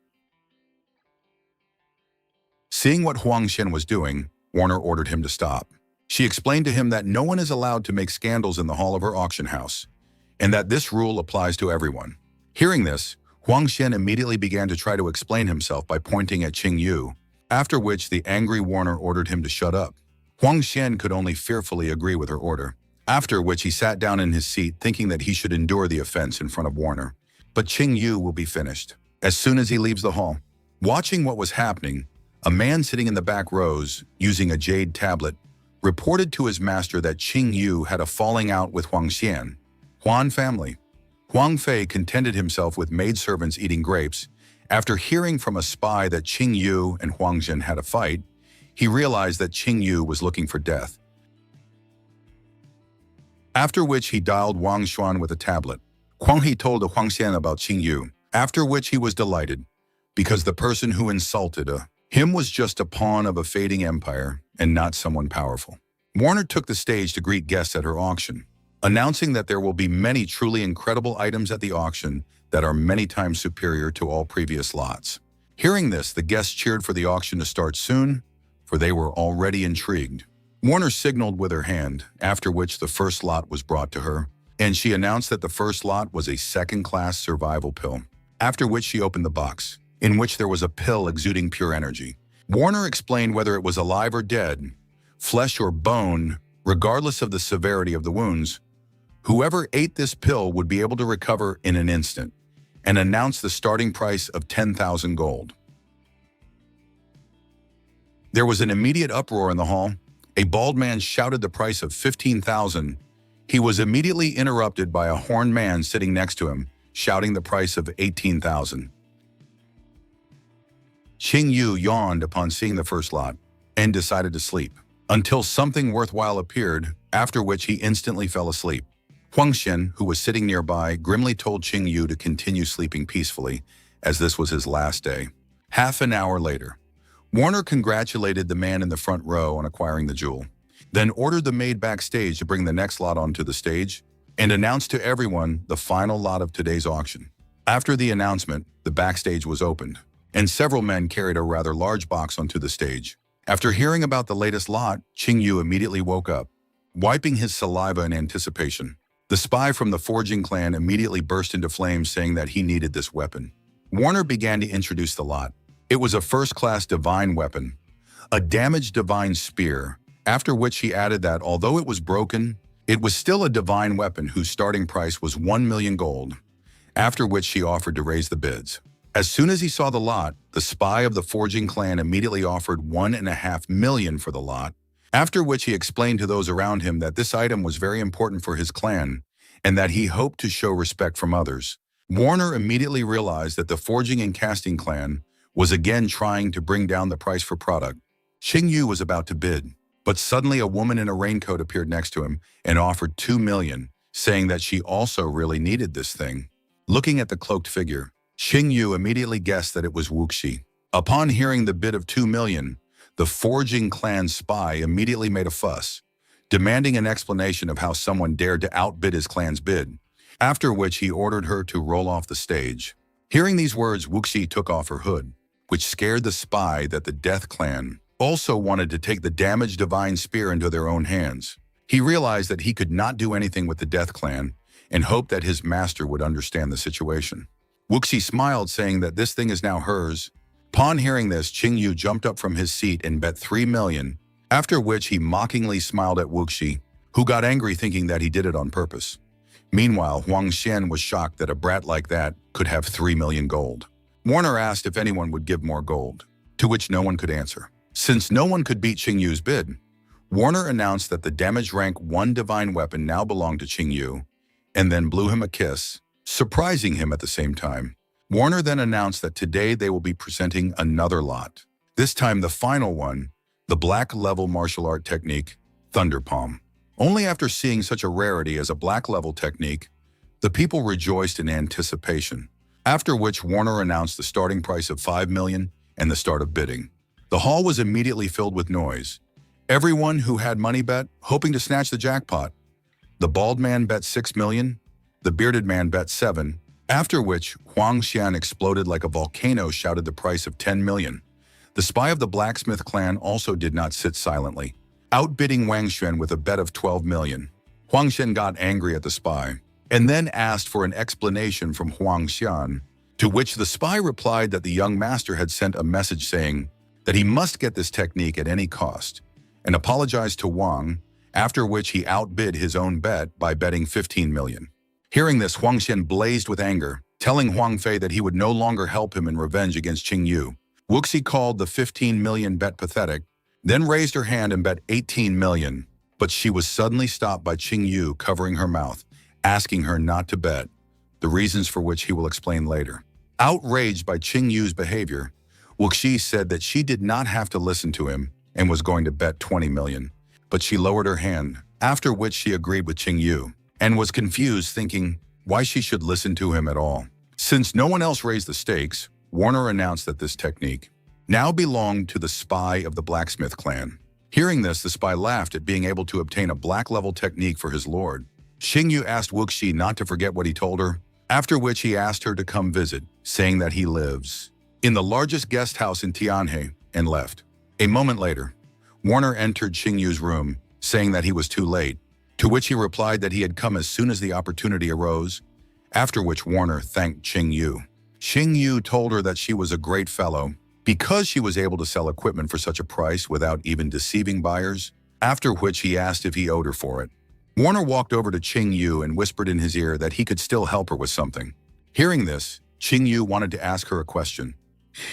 Seeing what Huang Xian was doing, Warner ordered him to stop. She explained to him that no one is allowed to make scandals in the hall of her auction house, and that this rule applies to everyone. Hearing this, Huang Xian immediately began to try to explain himself by pointing at Qing Yu, after which the angry Warner ordered him to shut up. Huang Xian could only fearfully agree with her order, after which he sat down in his seat thinking that he should endure the offense in front of Warner. But Qing Yu will be finished as soon as he leaves the hall. Watching what was happening, a man sitting in the back rows, using a jade tablet, reported to his master that Qing Yu had a falling out with Huang Xian. Huan family. Huang Fei contented himself with maidservants eating grapes. After hearing from a spy that Qing Yu and Huang Xian had a fight, he realized that Qing Yu was looking for death. After which he dialed Wang Xuan with a tablet. Huang He told Huang Xian about Qing Yu, after which he was delighted, because the person who insulted him was just a pawn of a fading empire and not someone powerful. Warner took the stage to greet guests at her auction, announcing that there will be many truly incredible items at the auction that are many times superior to all previous lots. Hearing this, the guests cheered for the auction to start soon, for they were already intrigued. Warner signaled with her hand, after which the first lot was brought to her, and she announced that the first lot was a second-class survival pill, after which she opened the box, in which there was a pill exuding pure energy. Warner explained whether it was alive or dead, flesh or bone, regardless of the severity of the wounds, whoever ate this pill would be able to recover in an instant, and announced the starting price of 10,000 gold. There was an immediate uproar in the hall. A bald man shouted the price of 15,000. He was immediately interrupted by a horned man sitting next to him, shouting the price of 18,000. Qing Yu yawned upon seeing the first lot and decided to sleep, until something worthwhile appeared, after which he instantly fell asleep. Huang Xian, who was sitting nearby, grimly told Qing Yu to continue sleeping peacefully, as this was his last day. Half an hour later, Warner congratulated the man in the front row on acquiring the jewel, then ordered the maid backstage to bring the next lot onto the stage, and announced to everyone the final lot of today's auction. After the announcement, the backstage was opened, and several men carried a rather large box onto the stage. After hearing about the latest lot, Qing Yu immediately woke up, wiping his saliva in anticipation. The spy from the forging clan immediately burst into flames, saying that he needed this weapon. Warner began to introduce the lot. It was a first-class divine weapon, a damaged divine spear, after which he added that although it was broken, it was still a divine weapon whose starting price was 1 million gold, after which he offered to raise the bids. As soon as he saw the lot, the spy of the forging clan immediately offered 1.5 million for the lot, after which he explained to those around him that this item was very important for his clan and that he hoped to show respect from others. Warner immediately realized that the forging and casting clan was again trying to bring down the price for product. Qing Yu was about to bid, but suddenly a woman in a raincoat appeared next to him and offered 2 million, saying that she also really needed this thing. Looking at the cloaked figure, Qing Yu immediately guessed that it was Wuxi. Upon hearing the bid of 2 million, the forging clan spy immediately made a fuss, demanding an explanation of how someone dared to outbid his clan's bid, after which he ordered her to roll off the stage. Hearing these words, Wuxi took off her hood, which scared the spy that the Death Clan also wanted to take the damaged divine spear into their own hands. He realized that he could not do anything with the Death Clan and hoped that his master would understand the situation. Wuxi smiled, saying that this thing is now hers. Upon hearing this, Qing Yu jumped up from his seat and bet 3 million, after which he mockingly smiled at Wuxi, who got angry thinking that he did it on purpose. Meanwhile, Huang Xian was shocked that a brat like that could have 3 million gold. Warner asked if anyone would give more gold, to which no one could answer. Since no one could beat Qing Yu's bid, Warner announced that the damage rank 1 divine weapon now belonged to Qing Yu, and then blew him a kiss, surprising him at the same time. Warner then announced that today they will be presenting another lot. This time the final one, the black level martial art technique, Thunder Palm. Only after seeing such a rarity as a black level technique, the people rejoiced in anticipation, after which Warner announced the starting price of 5 million and the start of bidding. The hall was immediately filled with noise. Everyone who had money bet, hoping to snatch the jackpot. The bald man bet 6 million, the bearded man bet 7, after which Huang Xian exploded like a volcano, shouted the price of 10 million. The spy of the blacksmith clan also did not sit silently, outbidding Wang Xuan with a bet of 12 million. Huang Xian got angry at the spy and then asked for an explanation from Huang Xian, to which the spy replied that the young master had sent a message saying that he must get this technique at any cost, and apologized to Wang, after which he outbid his own bet by betting 15 million. Hearing this, Huang Xian blazed with anger, telling Huang Fei that he would no longer help him in revenge against Qing Yu. Wuxi called the 15 million bet pathetic, then raised her hand and bet 18 million, but she was suddenly stopped by Qing Yu covering her mouth, asking her not to bet, the reasons for which he will explain later. Outraged by Qing Yu's behavior, Wuxi said that she did not have to listen to him and was going to bet 20 million, but she lowered her hand, after which she agreed with Qing Yu, and was confused, thinking why she should listen to him at all. Since no one else raised the stakes, Warner announced that this technique now belonged to the spy of the blacksmith clan. Hearing this, the spy laughed at being able to obtain a black-level technique for his lord. Qing Yu asked Wuxi not to forget what he told her, after which he asked her to come visit, saying that he lives in the largest guest house in Tianhe, and left. A moment later, Warner entered Qing Yu's room, saying that he was too late, to which he replied that he had come as soon as the opportunity arose, after which Warner thanked Qing Yu. Qing Yu told her that she was a great fellow because she was able to sell equipment for such a price without even deceiving buyers, after which he asked if he owed her for it. Warner walked over to Qing Yu and whispered in his ear that he could still help her with something. Hearing this, Qing Yu wanted to ask her a question.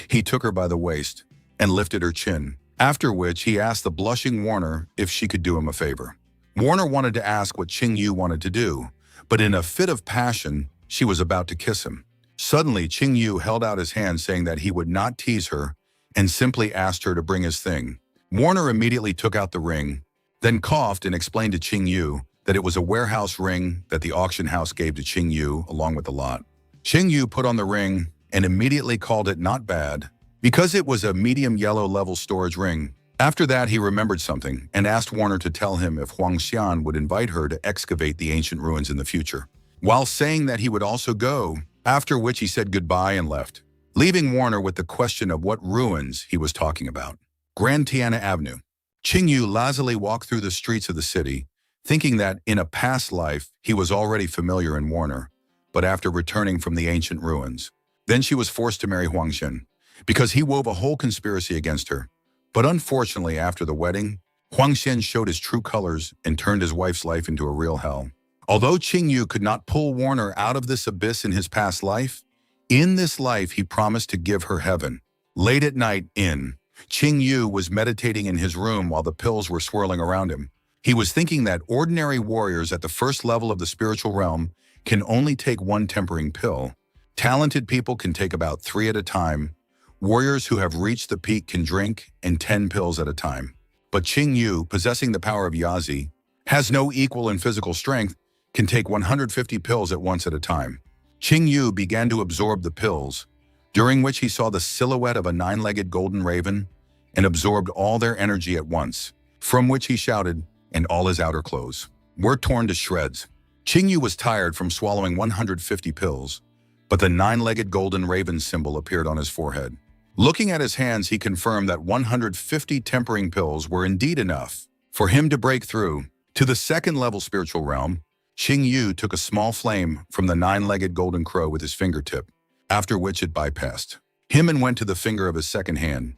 He took her by the waist and lifted her chin, after which he asked the blushing Warner if she could do him a favor. Warner wanted to ask what Qing Yu wanted to do, but in a fit of passion, she was about to kiss him. Suddenly, Qing Yu held out his hand saying that he would not tease her and simply asked her to bring his thing. Warner immediately took out the ring, then coughed and explained to Qing Yu that it was a warehouse ring that the auction house gave to Qing Yu along with the lot. Qing Yu put on the ring and immediately called it not bad because it was a medium yellow level storage ring. After that, he remembered something and asked Warner to tell him if Huang Xian would invite her to excavate the ancient ruins in the future, while saying that he would also go, after which he said goodbye and left, leaving Warner with the question of what ruins he was talking about. Grand Tiana Avenue. Qing Yu lazily walked through the streets of the city, thinking that in a past life he was already familiar in Warner, but after returning from the ancient ruins. Then she was forced to marry Huang Xian, because he wove a whole conspiracy against her. But unfortunately, after the wedding, Huang Xian showed his true colors and turned his wife's life into a real hell. Although Qing Yu could not pull Warner out of this abyss in his past life, in this life he promised to give her heaven. Late at night, Qing Yu was meditating in his room while the pills were swirling around him. He was thinking that ordinary warriors at the first level of the spiritual realm can only take one tempering pill. Talented people can take about 3 at a time. Warriors who have reached the peak can drink 10 pills at a time. But Qing Yu, possessing the power of Yazi, has no equal in physical strength, can take 150 pills at once at a time. Qing Yu began to absorb the pills, during which he saw the silhouette of a 9-legged golden raven and absorbed all their energy at once, from which he shouted, and all his outer clothes were torn to shreds. Qing Yu was tired from swallowing 150 pills, but the 9-legged golden raven symbol appeared on his forehead. Looking at his hands, he confirmed that 150 tempering pills were indeed enough for him to break through to the second-level spiritual realm. Qing Yu took a small flame from the 9-legged golden crow with his fingertip, after which it bypassed him and went to the finger of his second hand.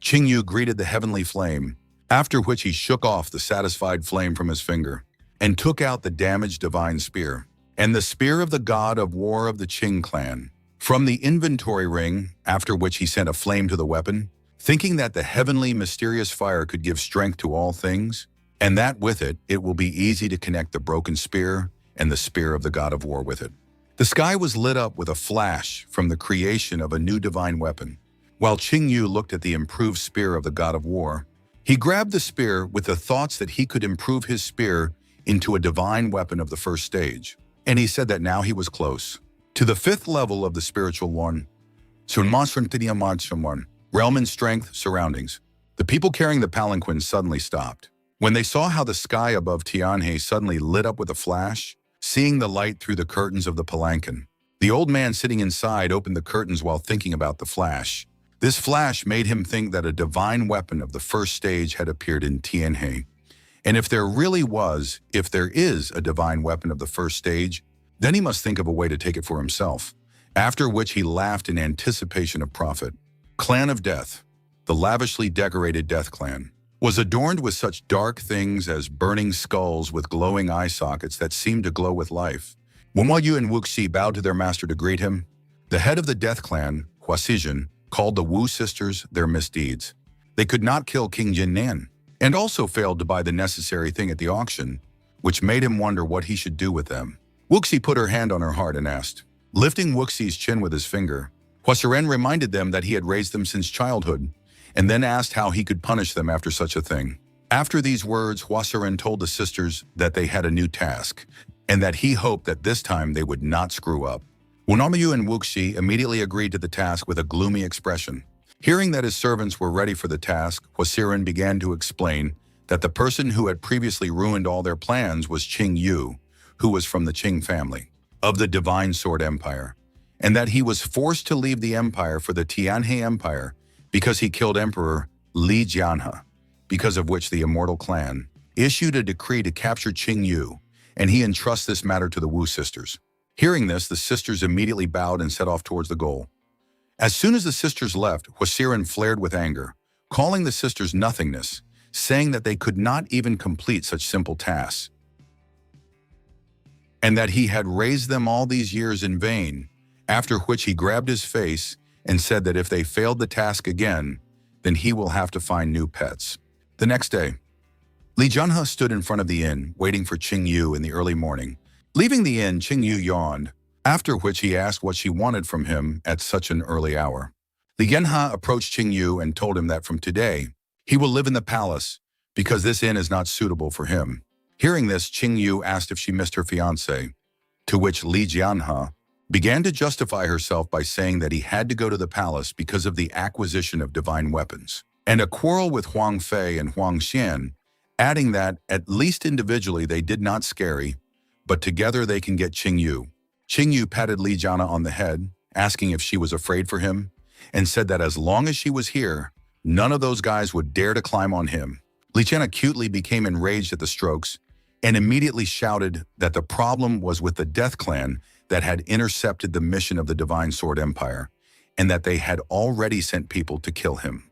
Qing Yu greeted the heavenly flame, after which he shook off the satisfied flame from his finger and took out the damaged divine spear and the spear of the god of war of the Qing clan from the inventory ring, after which he sent a flame to the weapon, thinking that the heavenly mysterious fire could give strength to all things, and that with it, it will be easy to connect the broken spear and the spear of the god of war with it. The sky was lit up with a flash from the creation of a new divine weapon. While Qing Yu looked at the improved spear of the god of war, he grabbed the spear with the thoughts that he could improve his spear into a divine weapon of the first stage, and he said that now he was close to the 5th level of the spiritual one. Realm in strength, surroundings. The people carrying the palanquin suddenly stopped. When they saw how the sky above Tianhe suddenly lit up with a flash, seeing the light through the curtains of the palanquin, the old man sitting inside opened the curtains while thinking about the flash, This flash made him think that a divine weapon of the first stage had appeared in Tianhe. And if there is a divine weapon of the first stage, then he must think of a way to take it for himself. After which he laughed in anticipation of profit. Clan of Death, the lavishly decorated Death Clan, was adorned with such dark things as burning skulls with glowing eye sockets that seemed to glow with life. When Hua Yu and Wuxi bowed to their master to greet him, the head of the Death Clan, Hua Xijin, called the Wu sisters their misdeeds. They could not kill King Jinnan, and also failed to buy the necessary thing at the auction, which made him wonder what he should do with them. Wuxi put her hand on her heart and asked, lifting Wuxi's chin with his finger, Hua Xiren reminded them that he had raised them since childhood, and then asked how he could punish them after such a thing. After these words, Hua Xiren told the sisters that they had a new task, and that he hoped that this time they would not screw up. Wunomayu and Wuxi immediately agreed to the task with a gloomy expression. Hearing that his servants were ready for the task, Hua Xiren began to explain that the person who had previously ruined all their plans was Qing Yu, who was from the Qing family of the Divine Sword Empire, and that he was forced to leave the empire for the Tianhe Empire because he killed Emperor Li Jianhe, because of which the Immortal Clan issued a decree to capture Qing Yu, and he entrusts this matter to the Wu sisters. Hearing this, the sisters immediately bowed and set off towards the goal. As soon as the sisters left, Hua Xiren flared with anger, calling the sisters nothingness, saying that they could not even complete such simple tasks, and that he had raised them all these years in vain, after which he grabbed his face and said that if they failed the task again, then he will have to find new pets. The next day, Li Jianhe stood in front of the inn, waiting for Qing Yu in the early morning. Leaving the inn, Qing Yu yawned, after which he asked what she wanted from him at such an early hour. Li Jianhe approached Qing Yu and told him that from today, he will live in the palace because this inn is not suitable for him. Hearing this, Qing Yu asked if she missed her fiancé, to which Li Jianhe began to justify herself by saying that he had to go to the palace because of the acquisition of divine weapons, and a quarrel with Huang Fei and Huang Xian, adding that, at least individually, they did not scary, but together they can get Qing Yu. Qing Yu patted Li Jianhe on the head, asking if she was afraid for him, and said that as long as she was here, none of those guys would dare to climb on him. Li Jianhe acutely became enraged at the strokes, and immediately shouted that the problem was with the Death Clan that had intercepted the mission of the Divine Sword Empire, and that they had already sent people to kill him.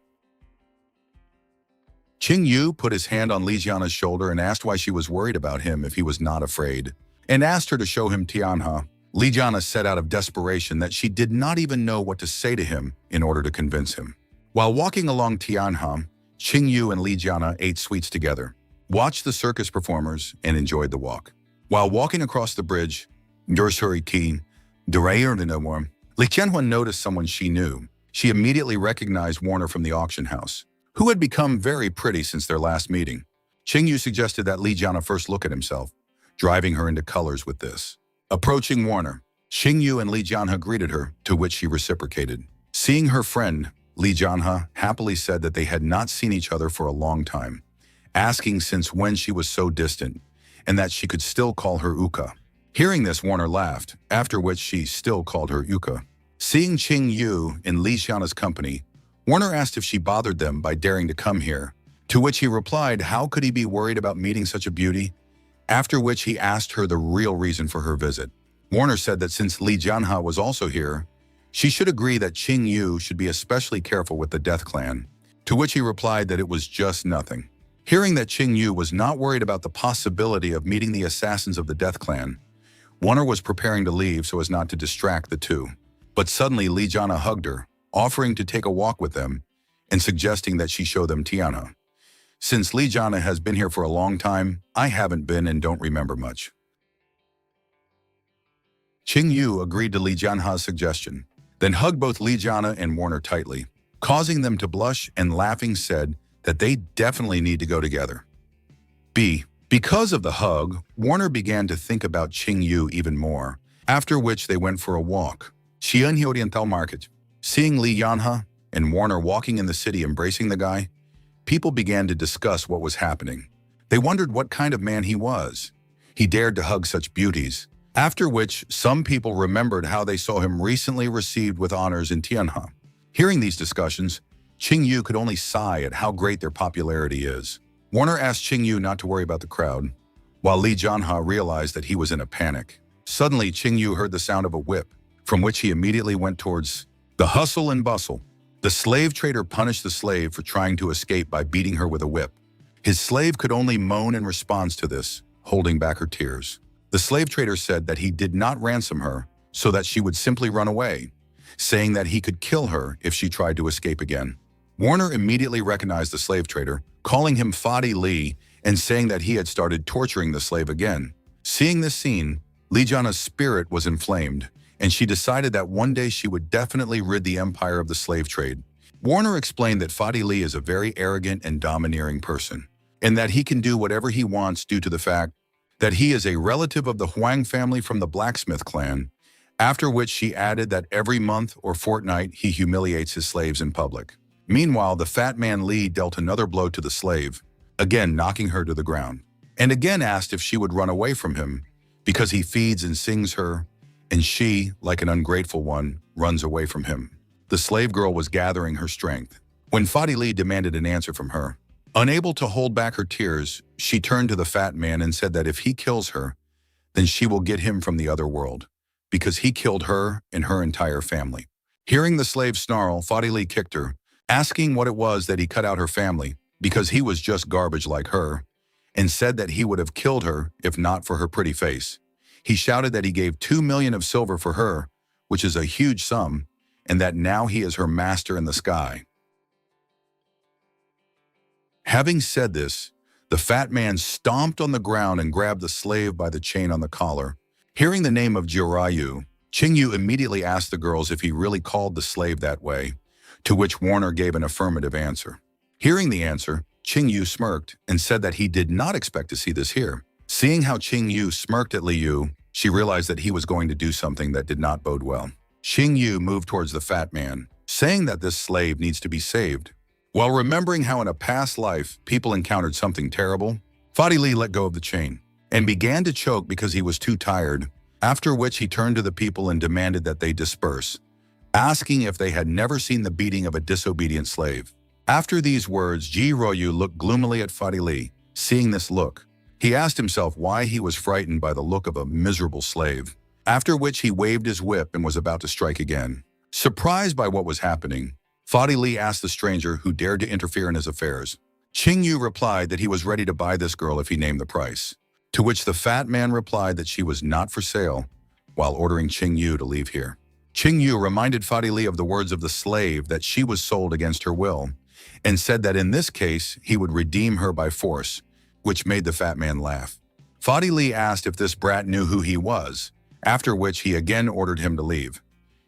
Qing Yu put his hand on Li Jianhe's shoulder and asked why she was worried about him if he was not afraid, and asked her to show him Tianhe. Li Jianhe said out of desperation that she did not even know what to say to him in order to convince him. While walking along Tianhe, Qing Yu and Li Jianhe ate sweets together, watched the circus performers, and enjoyed the walk. While walking across the bridge, Li Jianhe noticed someone she knew. She immediately recognized Warner from the auction house, who had become very pretty since their last meeting. Qing Yu suggested that Li Jianhe first look at himself, driving her into colors with this. Approaching Warner, Qing Yu and Li Jianhe greeted her, to which she reciprocated. Seeing her friend, Li Jianhe happily said that they had not seen each other for a long time, asking since when she was so distant, and that she could still call her Uka. Hearing this, Warner laughed, after which she still called her Uka. Seeing Qing Yu in Li Jianhe's company, Warner asked if she bothered them by daring to come here, to which he replied how could he be worried about meeting such a beauty, after which he asked her the real reason for her visit. Warner said that since Li Jianhe was also here, she should agree that Qing Yu should be especially careful with the Death Clan, to which he replied that it was just nothing. Hearing that Qing Yu was not worried about the possibility of meeting the assassins of the Death Clan, Warner was preparing to leave so as not to distract the two. But suddenly Li Jianhe hugged her, offering to take a walk with them and suggesting that she show them Tianhe. Since Li Jianhe has been here for a long time, I haven't been and don't remember much. Qing Yu agreed to Li Jianhe's suggestion, then hugged both Li Jianhe and Warner tightly, causing them to blush and laughing said that they definitely need to go together. Because of the hug, Warner began to think about Qing Yu even more, after which they went for a walk. Xianhe Oriental Market. Seeing Li Jianhe and Warner walking in the city embracing the guy, people began to discuss what was happening. They wondered what kind of man he was. He dared to hug such beauties, after which some people remembered how they saw him recently received with honors in Tianhe. Hearing these discussions, Qing Yu could only sigh at how great their popularity is. Warner asked Qing Yu not to worry about the crowd, while Li Jianhe realized that he was in a panic. Suddenly, Qing Yu heard the sound of a whip, from which he immediately went towards the hustle and bustle. The slave trader punished the slave for trying to escape by beating her with a whip. His slave could only moan in response to this, holding back her tears. The slave trader said that he did not ransom her so that she would simply run away, saying that he could kill her if she tried to escape again. Warner immediately recognized the slave trader, calling him Fadi Li and saying that he had started torturing the slave again. Seeing this scene, Li Jianhe's spirit was inflamed, and she decided that one day she would definitely rid the empire of the slave trade. Warner explained that Fadi Li is a very arrogant and domineering person, and that he can do whatever he wants due to the fact that he is a relative of the Huang family from the blacksmith clan, after which she added that every month or fortnight he humiliates his slaves in public. Meanwhile, the fat man Li dealt another blow to the slave, again knocking her to the ground, and again asked if she would run away from him, because he feeds and sings her, and she, like an ungrateful one, runs away from him. The slave girl was gathering her strength when Fadi Li demanded an answer from her. Unable to hold back her tears, she turned to the fat man and said that if he kills her, then she will get him from the other world, because he killed her and her entire family. Hearing the slave snarl, Fadi Li kicked her, asking what it was that he cut out her family, because he was just garbage like her, and said that he would have killed her if not for her pretty face. He shouted that he gave 2 million of silver for her, which is a huge sum, and that now he is her master in the sky. Having said this, the fat man stomped on the ground and grabbed the slave by the chain on the collar. Hearing the name of Jirayu, Qing Yu immediately asked the girls if he really called the slave that way, to which Warner gave an affirmative answer. Hearing the answer, Qing Yu smirked and said that he did not expect to see this here. Seeing how Qing Yu smirked at Li Yu, she realized that he was going to do something that did not bode well. Qing Yu moved towards the fat man, saying that this slave needs to be saved. While remembering how in a past life people encountered something terrible, Fadi Li let go of the chain and began to choke because he was too tired, after which he turned to the people and demanded that they disperse, asking if they had never seen the beating of a disobedient slave. After these words, Jirayu looked gloomily at Fadi Li. Seeing this look, he asked himself why he was frightened by the look of a miserable slave, after which he waved his whip and was about to strike again. Surprised by what was happening, Fadi Li asked the stranger who dared to interfere in his affairs. Qing Yu replied that he was ready to buy this girl if he named the price, to which the fat man replied that she was not for sale, while ordering Qing Yu to leave here. Qing Yu reminded Fadi Li of the words of the slave that she was sold against her will, and said that in this case he would redeem her by force, which made the fat man laugh. Fadi Li asked if this brat knew who he was, after which he again ordered him to leave.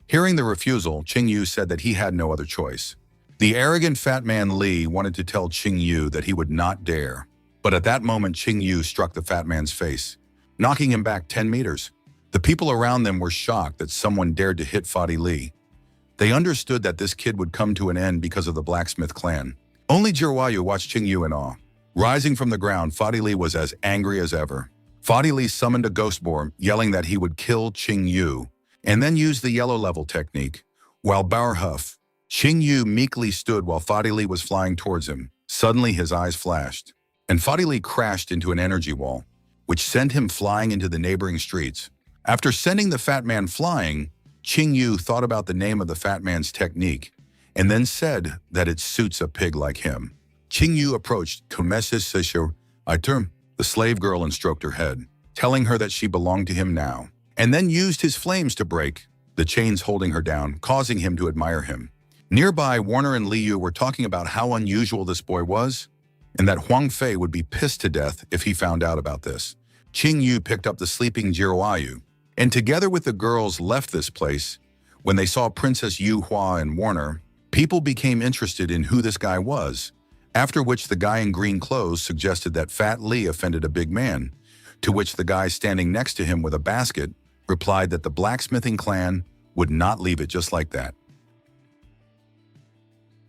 Hearing the refusal, Qing Yu said that he had no other choice. The arrogant fat man Li wanted to tell Qing Yu that he would not dare, but at that moment Qing Yu struck the fat man's face, knocking him back 10 meters. The people around them were shocked that someone dared to hit Fadi Li. They understood that this kid would come to an end because of the blacksmith clan. Only Jirayu watched Qing Yu in awe. Rising from the ground, Fadi Li was as angry as ever. Fadi Li summoned a ghost boar, yelling that he would kill Qing Yu, and then used the yellow level technique. While Bauer huffed, Qing Yu meekly stood while Fadi Li was flying towards him. Suddenly his eyes flashed, and Fadi Li crashed into an energy wall, which sent him flying into the neighboring streets. After sending the fat man flying, Qing Yu thought about the name of the fat man's technique, and then said that it suits a pig like him. Qing Yu approached the slave girl, and stroked her head, telling her that she belonged to him now, and then used his flames to break the chains holding her down, causing him to admire him. Nearby, Warner and Li Yu were talking about how unusual this boy was, and that Huang Fei would be pissed to death if he found out about this. Qing Yu picked up the sleeping Jirayu, and together with the girls left this place. When they saw Princess Yu Hua and Warner, people became interested in who this guy was, after which the guy in green clothes suggested that Fat Li offended a big man, to which the guy standing next to him with a basket replied that the blacksmithing clan would not leave it just like that.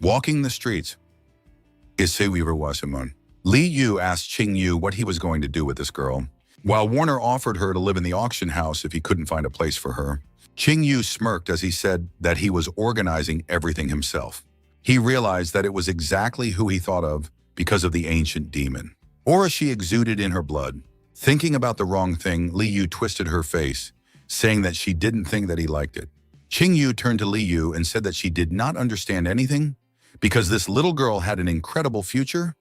Walking the streets, Li Yu asked Qing Yu what he was going to do with this girl. While Warner offered her to live in the auction house if he couldn't find a place for her, Qing Yu smirked as he said that he was organizing everything himself. He realized that it was exactly who he thought of because of the ancient demon. Aura she exuded in her blood. Thinking about the wrong thing, Li Yu twisted her face, saying that she didn't think that he liked it. Qing Yu turned to Li Yu and said that she did not understand anything because this little girl had an incredible future,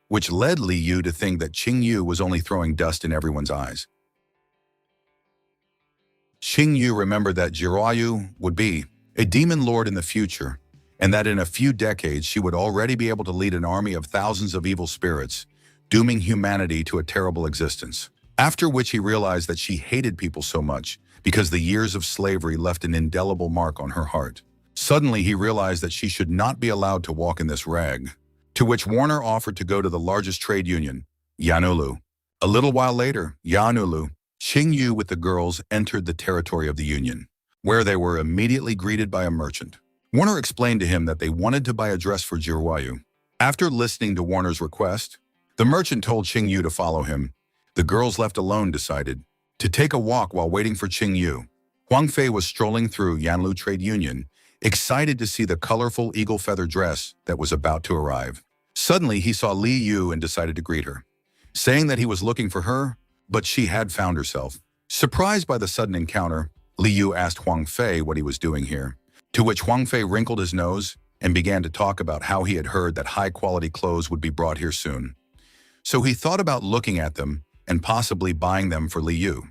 which led Li Yu to think that Qing Yu was only throwing dust in everyone's eyes. Qing Yu remembered that Jiruoyu would be a demon lord in the future, and that in a few decades she would already be able to lead an army of thousands of evil spirits, dooming humanity to a terrible existence. After which he realized that she hated people so much because the years of slavery left an indelible mark on her heart. Suddenly he realized that she should not be allowed to walk in this rag, to which Warner offered to go to the largest trade union, Yanulu. A little while later, Yanulu, Qing Yu with the girls entered the territory of the union, where they were immediately greeted by a merchant. Warner explained to him that they wanted to buy a dress for Jiruoyu. After listening to Warner's request, the merchant told Qing Yu to follow him. The girls left alone decided to take a walk while waiting for Qing Yu. Huang Fei was strolling through Yanlu Trade Union, excited to see the colorful eagle feather dress that was about to arrive. Suddenly, he saw Li Yu and decided to greet her, saying that he was looking for her, but she had found herself. Surprised by the sudden encounter, Li Yu asked Huang Fei what he was doing here, to which Huang Fei wrinkled his nose and began to talk about how he had heard that high-quality clothes would be brought here soon. So he thought about looking at them and possibly buying them for Li Yu.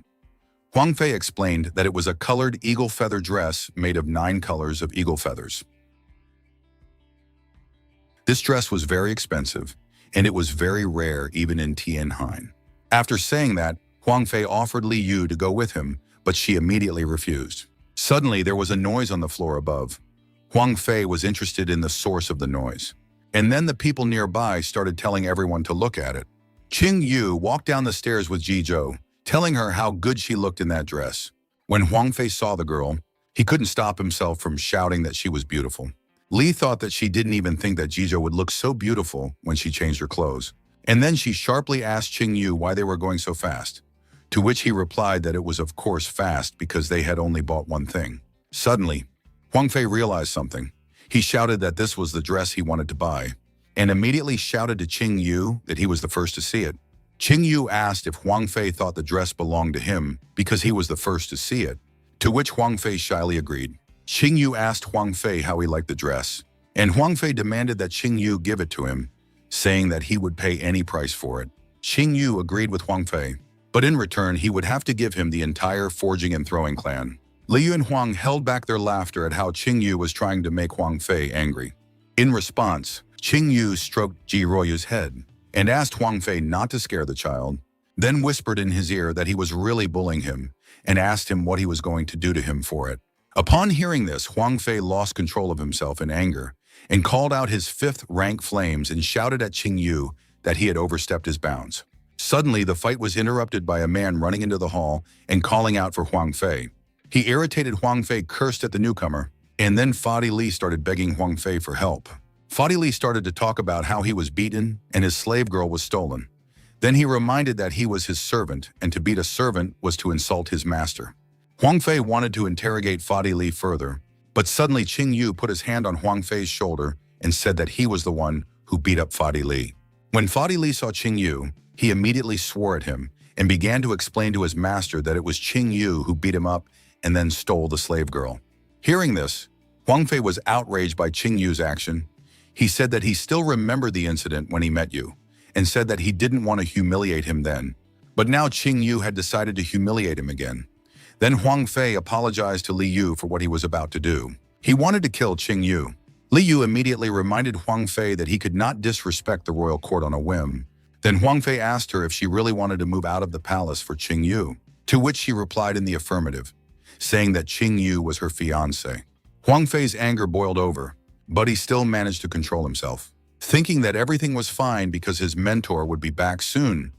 Huang Fei explained that it was a colored eagle feather dress made of 9 colors of eagle feathers. This dress was very expensive, and it was very rare even in Tianhain. After saying that, Huang Fei offered Li Yu to go with him, but she immediately refused. Suddenly, there was a noise on the floor above. Huang Fei was interested in the source of the noise. And then the people nearby started telling everyone to look at it. Qing Yu walked down the stairs with Ji Zhou, telling her how good she looked in that dress. When Huang Fei saw the girl, he couldn't stop himself from shouting that she was beautiful. Li thought that she didn't even think that Ji Zhou would look so beautiful when she changed her clothes. And then she sharply asked Qing Yu why they were going so fast, to which he replied that it was of course fast because they had only bought one thing. Suddenly, Huang Fei realized something. He shouted that this was the dress he wanted to buy, and immediately shouted to Qing Yu that he was the first to see it. Qing Yu asked if Huang Fei thought the dress belonged to him because he was the first to see it, to which Huang Fei shyly agreed. Qing Yu asked Huang Fei how he liked the dress, and Huang Fei demanded that Qing Yu give it to him, saying that he would pay any price for it. Qing Yu agreed with Huang Fei, but in return he would have to give him the entire forging and throwing clan. Li Yu and Huang held back their laughter at how Qing Yu was trying to make Huang Fei angry. In response, Qing Yu stroked Jiruoyu's head and asked Huang Fei not to scare the child, then whispered in his ear that he was really bullying him and asked him what he was going to do to him for it. Upon hearing this, Huang Fei lost control of himself in anger and called out his 5th rank flames and shouted at Qing Yu that he had overstepped his bounds. Suddenly, the fight was interrupted by a man running into the hall and calling out for Huang Fei. He irritated Huang Fei, cursed at the newcomer, and then Fadi Li started begging Huang Fei for help. Fadi Li started to talk about how he was beaten and his slave girl was stolen. Then he reminded that he was his servant, and to beat a servant was to insult his master. Huang Fei wanted to interrogate Fadi Li further, but suddenly Qing Yu put his hand on Huang Fei's shoulder and said that he was the one who beat up Fadi Li. When Fadi Li saw Qing Yu, he immediately swore at him and began to explain to his master that it was Qing Yu who beat him up and then stole the slave girl. Hearing this, Huang Fei was outraged by Qing Yu's action. He said that he still remembered the incident when he met Yu, and said that he didn't want to humiliate him then. But now Qing Yu had decided to humiliate him again. Then Huang Fei apologized to Li Yu for what he was about to do. He wanted to kill Qing Yu. Li Yu immediately reminded Huang Fei that he could not disrespect the royal court on a whim. Then Huang Fei asked her if she really wanted to move out of the palace for Qing Yu, to which she replied in the affirmative, saying that Qing Yu was her fiancé. Huang Fei's anger boiled over, but he still managed to control himself, thinking that everything was fine because his mentor would be back soon,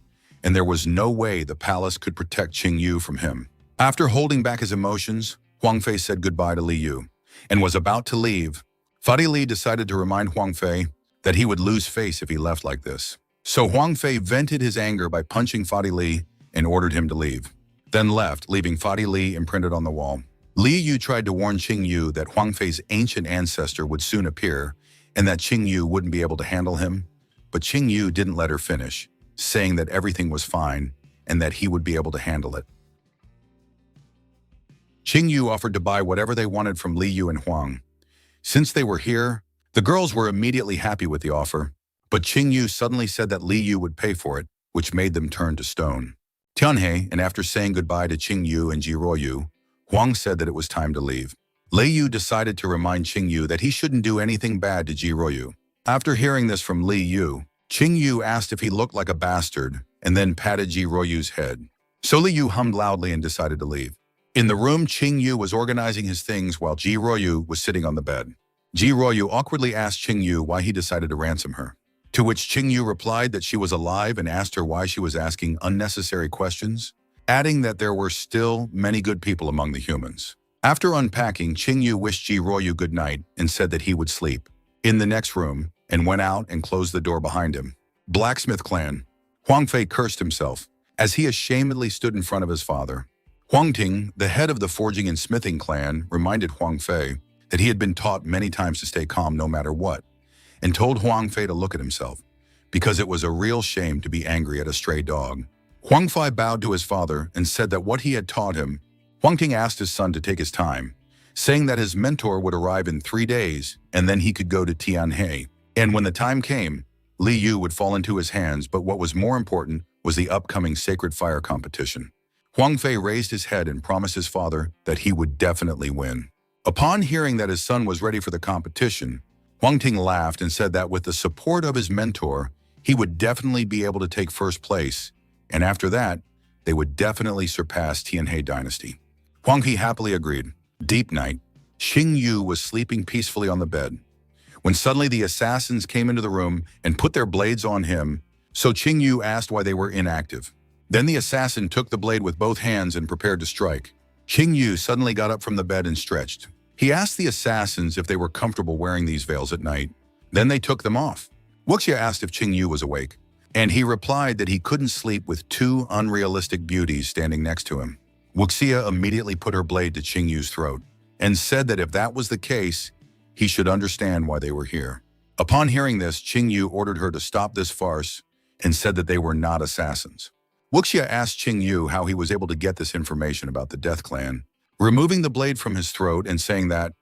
and there was no way the palace could protect Qing Yu from him. After holding back his emotions, Huang Fei said goodbye to Li Yu and was about to leave. Fadi Li decided to remind Huang Fei that he would lose face if he left like this. So Huang Fei vented his anger by punching Fadi Li and ordered him to leave, then left, leaving Fadi Li imprinted on the wall. Li Yu tried to warn Qing Yu that Huang Fei's ancient ancestor would soon appear and that Qing Yu wouldn't be able to handle him, but Qing Yu didn't let her finish, saying that everything was fine and that he would be able to handle it. Qing Yu offered to buy whatever they wanted from Li Yu and Huang. Since they were here, the girls were immediately happy with the offer, but Qing Yu suddenly said that Li Yu would pay for it, which made them turn to stone. Tianhe, and after saying goodbye to Qing Yu and Ji Ruoyu, Huang said that it was time to leave. Li Yu decided to remind Qing Yu that he shouldn't do anything bad to Ji Ruoyu. After hearing this from Li Yu, Qing Yu asked if he looked like a bastard and then patted Ji Ruoyu's head. So Li Yu hummed loudly and decided to leave. In the room, Qing Yu was organizing his things while Ji Ruoyu was sitting on the bed. Ji Ruoyu awkwardly asked Qing Yu why he decided to ransom her, to which Qing Yu replied that she was alive and asked her why she was asking unnecessary questions, adding that there were still many good people among the humans. After unpacking, Qing Yu wished Ji Ruoyu good night and said that he would sleep in the next room and went out and closed the door behind him. Blacksmith clan. Huang Fei cursed himself as he ashamedly stood in front of his father. Huang Ting, the head of the forging and smithing clan, reminded Huang Fei that he had been taught many times to stay calm no matter what, and told Huang Fei to look at himself, because it was a real shame to be angry at a stray dog. Huang Fei bowed to his father and said that what he had taught him. Huang Ting asked his son to take his time, saying that his mentor would arrive in 3 days and then he could go to Tianhe. And when the time came, Li Yu would fall into his hands, but what was more important was the upcoming Sacred Fire competition. Huang Fei raised his head and promised his father that he would definitely win. Upon hearing that his son was ready for the competition, Huang Ting laughed and said that with the support of his mentor, he would definitely be able to take first place, and after that, they would definitely surpass Tianhe dynasty. Huang He happily agreed. Deep night. Qing Yu was sleeping peacefully on the bed, when suddenly the assassins came into the room and put their blades on him, so Qing Yu asked why they were inactive. Then the assassin took the blade with both hands and prepared to strike. Qing Yu suddenly got up from the bed and stretched. He asked the assassins if they were comfortable wearing these veils at night. Then they took them off. Wuxia asked if Qing Yu was awake, and he replied that he couldn't sleep with 2 unrealistic beauties standing next to him. Wuxia immediately put her blade to Qing Yu's throat and said that if that was the case, he should understand why they were here. Upon hearing this, Qing Yu ordered her to stop this farce and said that they were not assassins. Wuxia asked Qing Yu how he was able to get this information about the Death Clan, removing the blade from his throat and saying that,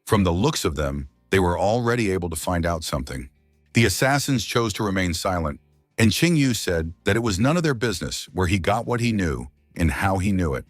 from the looks of them, they were already able to find out something. The assassins chose to remain silent, and Qing Yu said that it was none of their business where he got what he knew and how he knew it,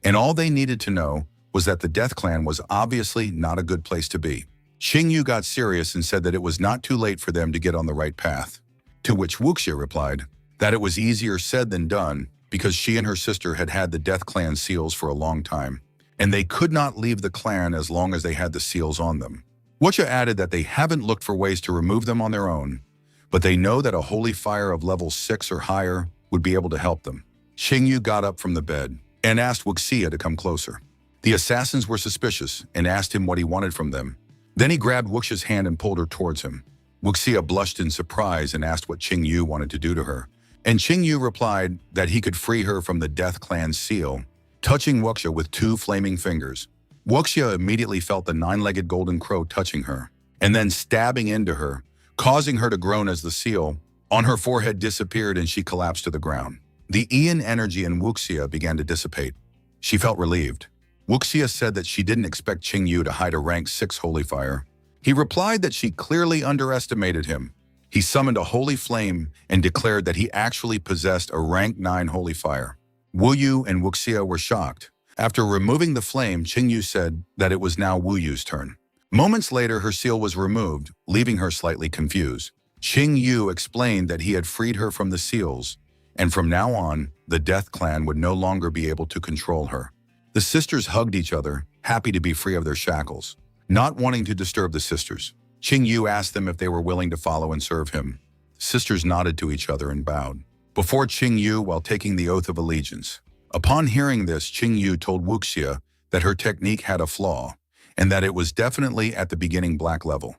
and all they needed to know was that the Death Clan was obviously not a good place to be. Qing Yu got serious and said that it was not too late for them to get on the right path, to which Wuxia replied that it was easier said than done because she and her sister had had the Death Clan seals for a long time, and they could not leave the clan as long as they had the seals on them. Wuxia added that they haven't looked for ways to remove them on their own, but they know that a holy fire of level 6 or higher would be able to help them. Qing Yu got up from the bed and asked Wuxia to come closer. The assassins were suspicious and asked him what he wanted from them. Then he grabbed Wuxia's hand and pulled her towards him. Wuxia blushed in surprise and asked what Qing Yu wanted to do to her, and Qing Yu replied that he could free her from the Death Clan's seal, touching Wuxia with 2 flaming fingers. Wuxia immediately felt the 9-legged golden crow touching her, and then stabbing into her, causing her to groan as the seal on her forehead disappeared and she collapsed to the ground. The Ian energy in Wuxia began to dissipate. She felt relieved. Wuxia said that she didn't expect Qing Yu to hide a rank 6 holy fire. He replied that she clearly underestimated him. He summoned a holy flame and declared that he actually possessed a rank 9 holy fire. Wu Yu and Wuxia were shocked. After removing the flame, Qing Yu said that it was now Wu Yu's turn. Moments later, her seal was removed, leaving her slightly confused. Qing Yu explained that he had freed her from the seals, and from now on, the Death Clan would no longer be able to control her. The sisters hugged each other, happy to be free of their shackles. Not wanting to disturb the sisters, Qing Yu asked them if they were willing to follow and serve him. The sisters nodded to each other and bowed before Qing Yu while taking the oath of allegiance. Upon hearing this, Qing Yu told Wuxia that her technique had a flaw and that it was definitely at the beginning black level,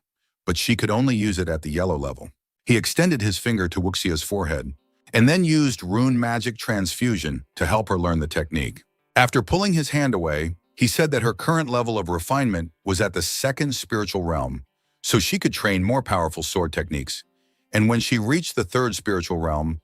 but she could only use it at the yellow level. He extended his finger to Wuxia's forehead and then used rune magic transfusion to help her learn the technique. After pulling his hand away, He said that her current level of refinement was at the second spiritual realm, so she could train more powerful sword techniques. And when she reached the third spiritual realm,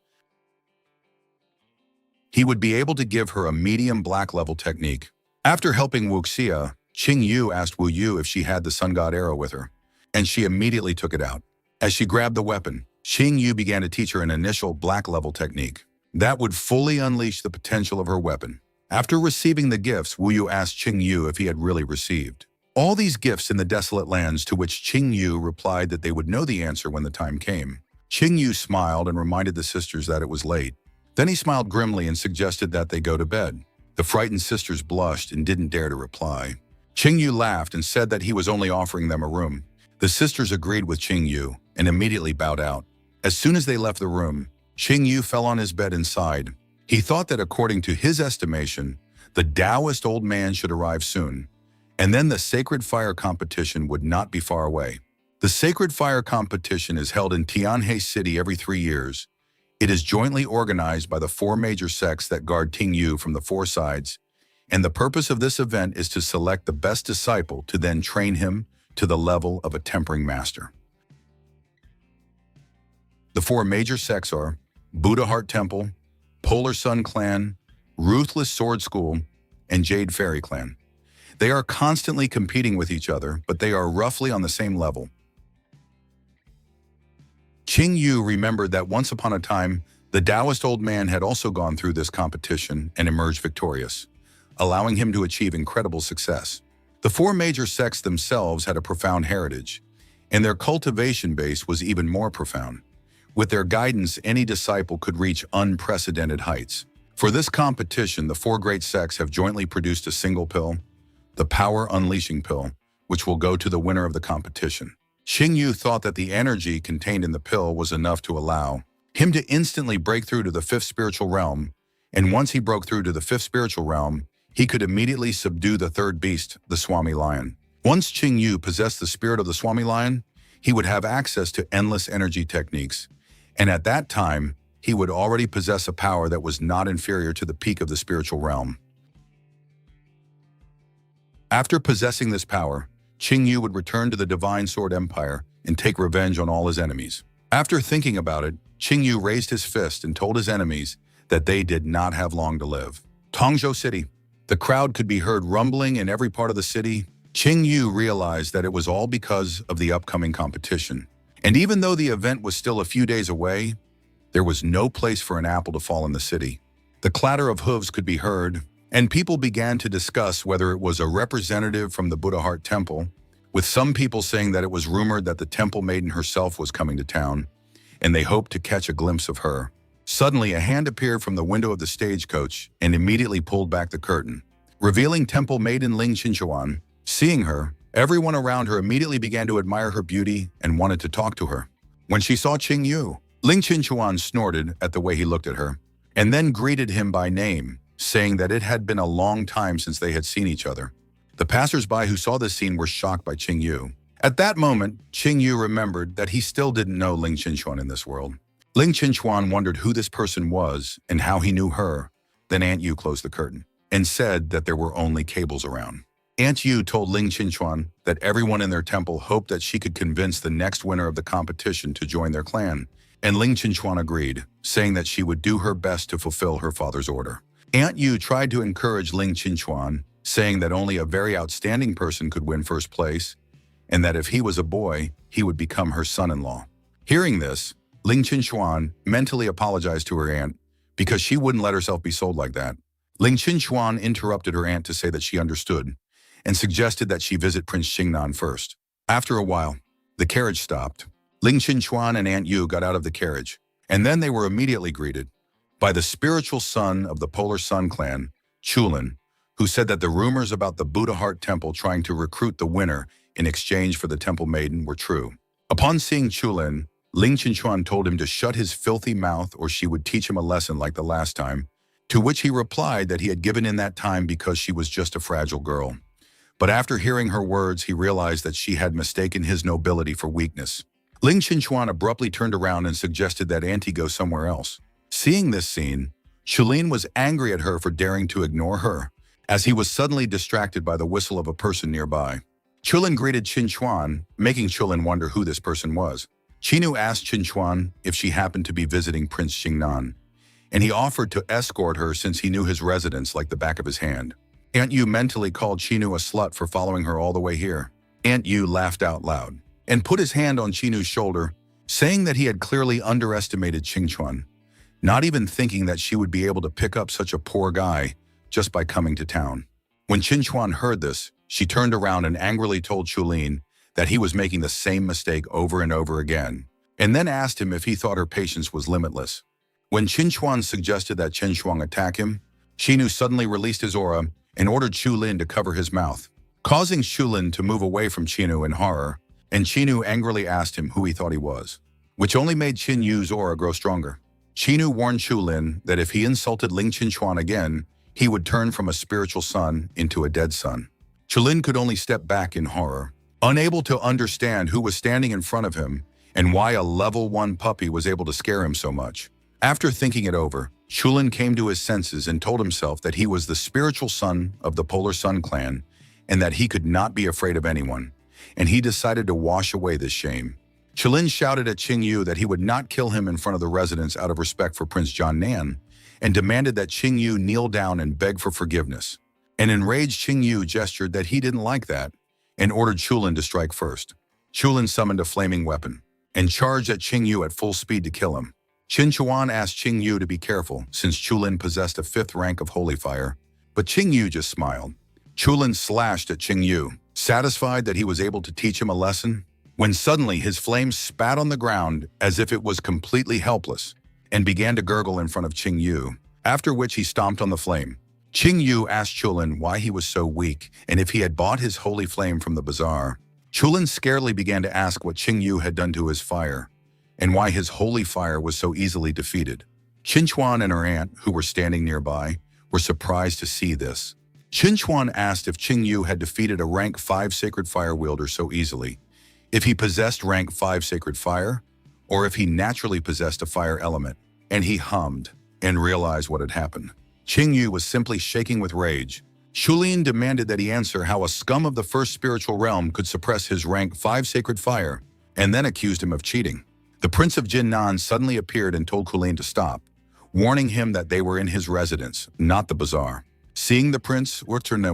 he would be able to give her a medium black level technique. After helping Wuxia, Qing Yu asked Wu Yu if she had the sun god arrow with her, and she immediately took it out. As she grabbed the weapon, Qing Yu began to teach her an initial black level technique that would fully unleash the potential of her weapon. After receiving the gifts, Wu Yu asked Qing Yu if he had really received all these gifts in the desolate lands, to which Qing Yu replied that they would know the answer when the time came. Qing Yu smiled and reminded the sisters that it was late. Then he smiled grimly and suggested that they go to bed. The frightened sisters blushed and didn't dare to reply. Qing Yu laughed and said that he was only offering them a room. The sisters agreed with Qing Yu and immediately bowed out. As soon as they left the room, Qing Yu fell on his bed inside. He thought that according to his estimation, the Taoist old man should arrive soon, and then the sacred fire competition would not be far away. The sacred fire competition is held in Tianhe City every 3 years. It is jointly organized by the 4 major sects that guard Tingyu from the 4 sides, and the purpose of this event is to select the best disciple to then train him to the level of a tempering master. The 4 major sects are Buddha Heart Temple, Polar Sun Clan, Ruthless Sword School, and Jade Fairy Clan. They are constantly competing with each other, but they are roughly on the same level. Qing Yu remembered that once upon a time, the Taoist old man had also gone through this competition and emerged victorious, allowing him to achieve incredible success. The 4 major sects themselves had a profound heritage, and their cultivation base was even more profound. With their guidance, any disciple could reach unprecedented heights. For this competition, the 4 great sects have jointly produced a single pill, the Power Unleashing Pill, which will go to the winner of the competition. Qing Yu thought that the energy contained in the pill was enough to allow him to instantly break through to the 5th spiritual realm, and once he broke through to the 5th spiritual realm, he could immediately subdue the 3rd beast, the Swami Lion. Once Qing Yu possessed the spirit of the Swami Lion, he would have access to endless energy techniques, and at that time, he would already possess a power that was not inferior to the peak of the spiritual realm. After possessing this power, Qing Yu would return to the Divine Sword Empire and take revenge on all his enemies. After thinking about it, Qing Yu raised his fist and told his enemies that they did not have long to live. Tongzhou City. The crowd could be heard rumbling in every part of the city. Qing Yu realized that it was all because of the upcoming competition. And even though the event was still a few days away, there was no place for an apple to fall in the city. The clatter of hooves could be heard, and people began to discuss whether it was a representative from the Buddha Heart Temple, with some people saying that it was rumored that the temple maiden herself was coming to town, and they hoped to catch a glimpse of her. Suddenly, a hand appeared from the window of the stagecoach and immediately pulled back the curtain, revealing temple maiden Ling Qinchuan. Seeing her, everyone around her immediately began to admire her beauty and wanted to talk to her. When she saw Qing Yu, Ling Qinchuan snorted at the way he looked at her, and then greeted him by name, saying that it had been a long time since they had seen each other. The passers-by who saw this scene were shocked by Qing Yu. At that moment, Qing Yu remembered that he still didn't know Ling Qinchuan in this world. Ling Qinchuan wondered who this person was and how he knew her. Then Aunt Yu closed the curtain and said that there were only cables around. Aunt Yu told Ling Qinchuan that everyone in their temple hoped that she could convince the next winner of the competition to join their clan, and Ling Qinchuan agreed, saying that she would do her best to fulfill her father's order. Aunt Yu tried to encourage Ling Qinchuan, saying that only a very outstanding person could win first place, and that if he was a boy, he would become her son-in-law. Hearing this, Ling Qinchuan mentally apologized to her aunt because she wouldn't let herself be sold like that. Ling Qinchuan interrupted her aunt to say that she understood and suggested that she visit Prince Xingnan first. After a while, the carriage stopped. Ling Qinchuan and Aunt Yu got out of the carriage, and then they were immediately greeted by the spiritual son of the Polar Sun Clan, Chulin, who said that the rumors about the Buddha Heart Temple trying to recruit the winner in exchange for the temple maiden were true. Upon seeing Chulin, Ling Qinchuan told him to shut his filthy mouth or she would teach him a lesson like the last time, to which he replied that he had given in that time because she was just a fragile girl. But after hearing her words, he realized that she had mistaken his nobility for weakness. Ling Qinchuan abruptly turned around and suggested that Auntie go somewhere else. Seeing this scene, Chulin was angry at her for daring to ignore her, as he was suddenly distracted by the whistle of a person nearby. Chulin greeted Qin Chuan, making Chulin wonder who this person was. Chinu asked Qin Chuan if she happened to be visiting Prince Xingnan, and he offered to escort her since he knew his residence like the back of his hand. Aunt Yu mentally called Chinu a slut for following her all the way here. Aunt Yu laughed out loud and put his hand on Chinu's shoulder, saying that he had clearly underestimated Qin Chuan, not even thinking that she would be able to pick up such a poor guy just by coming to town. When Qin Chuan heard this, she turned around and angrily told Chulin that he was making the same mistake over and over again, and then asked him if he thought her patience was limitless. When Qin Chuan suggested that Qin Shuang attack him, Chinu suddenly released his aura and ordered Chulin to cover his mouth, causing Chulin to move away from Chinu in horror, and Chinu angrily asked him who he thought he was, which only made Qin Yu's aura grow stronger. Chinu warned Chulin that if he insulted Ling Qinchuan again, he would turn from a spiritual son into a dead son. Chulin could only step back in horror, unable to understand who was standing in front of him and why a level 1 puppy was able to scare him so much. After thinking it over, Chulin came to his senses and told himself that he was the spiritual son of the Polar Sun clan and that he could not be afraid of anyone, and he decided to wash away this shame. Chulin shouted at Qing Yu that he would not kill him in front of the residents out of respect for Prince John Nan, and demanded that Qing Yu kneel down and beg for forgiveness. An enraged Qing Yu gestured that he didn't like that and ordered Chulin to strike first. Chulin summoned a flaming weapon and charged at Qing Yu at full speed to kill him. Qin Chuan asked Qing Yu to be careful since Chulin possessed a 5th rank of holy fire, but Qing Yu just smiled. Chulin slashed at Qing Yu, satisfied that he was able to teach him a lesson, when suddenly his flame spat on the ground as if it was completely helpless and began to gurgle in front of Qing Yu, after which he stomped on the flame. Qing Yu asked Chulin why he was so weak and if he had bought his holy flame from the bazaar. Chulin scaredly began to ask what Qing Yu had done to his fire and why his holy fire was so easily defeated. Qin Chuan and her aunt, who were standing nearby, were surprised to see this. Qin Chuan asked if Qing Yu had defeated a rank 5 sacred fire wielder so easily, if he possessed rank 5 sacred fire, or if he naturally possessed a fire element, and he hummed and realized what had happened. Qing Yu was simply shaking with rage. Chulin demanded that he answer how a scum of the first spiritual realm could suppress his rank 5 sacred fire, and then accused him of cheating. The Prince of Jinnan suddenly appeared and told Chulin to stop, warning him that they were in his residence, not the bazaar. Seeing the prince, Chulin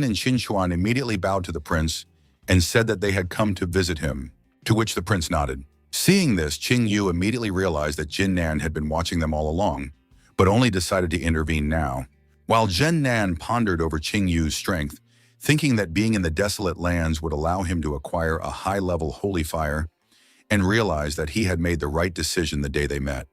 and Qin Chuan immediately bowed to the prince and said that they had come to visit him, to which the prince nodded. Seeing this, Qing Yu immediately realized that Jin Nan had been watching them all along, but only decided to intervene now. While Jin Nan pondered over Qing Yu's strength, thinking that being in the desolate lands would allow him to acquire a high-level holy fire, and realized that he had made the right decision the day they met.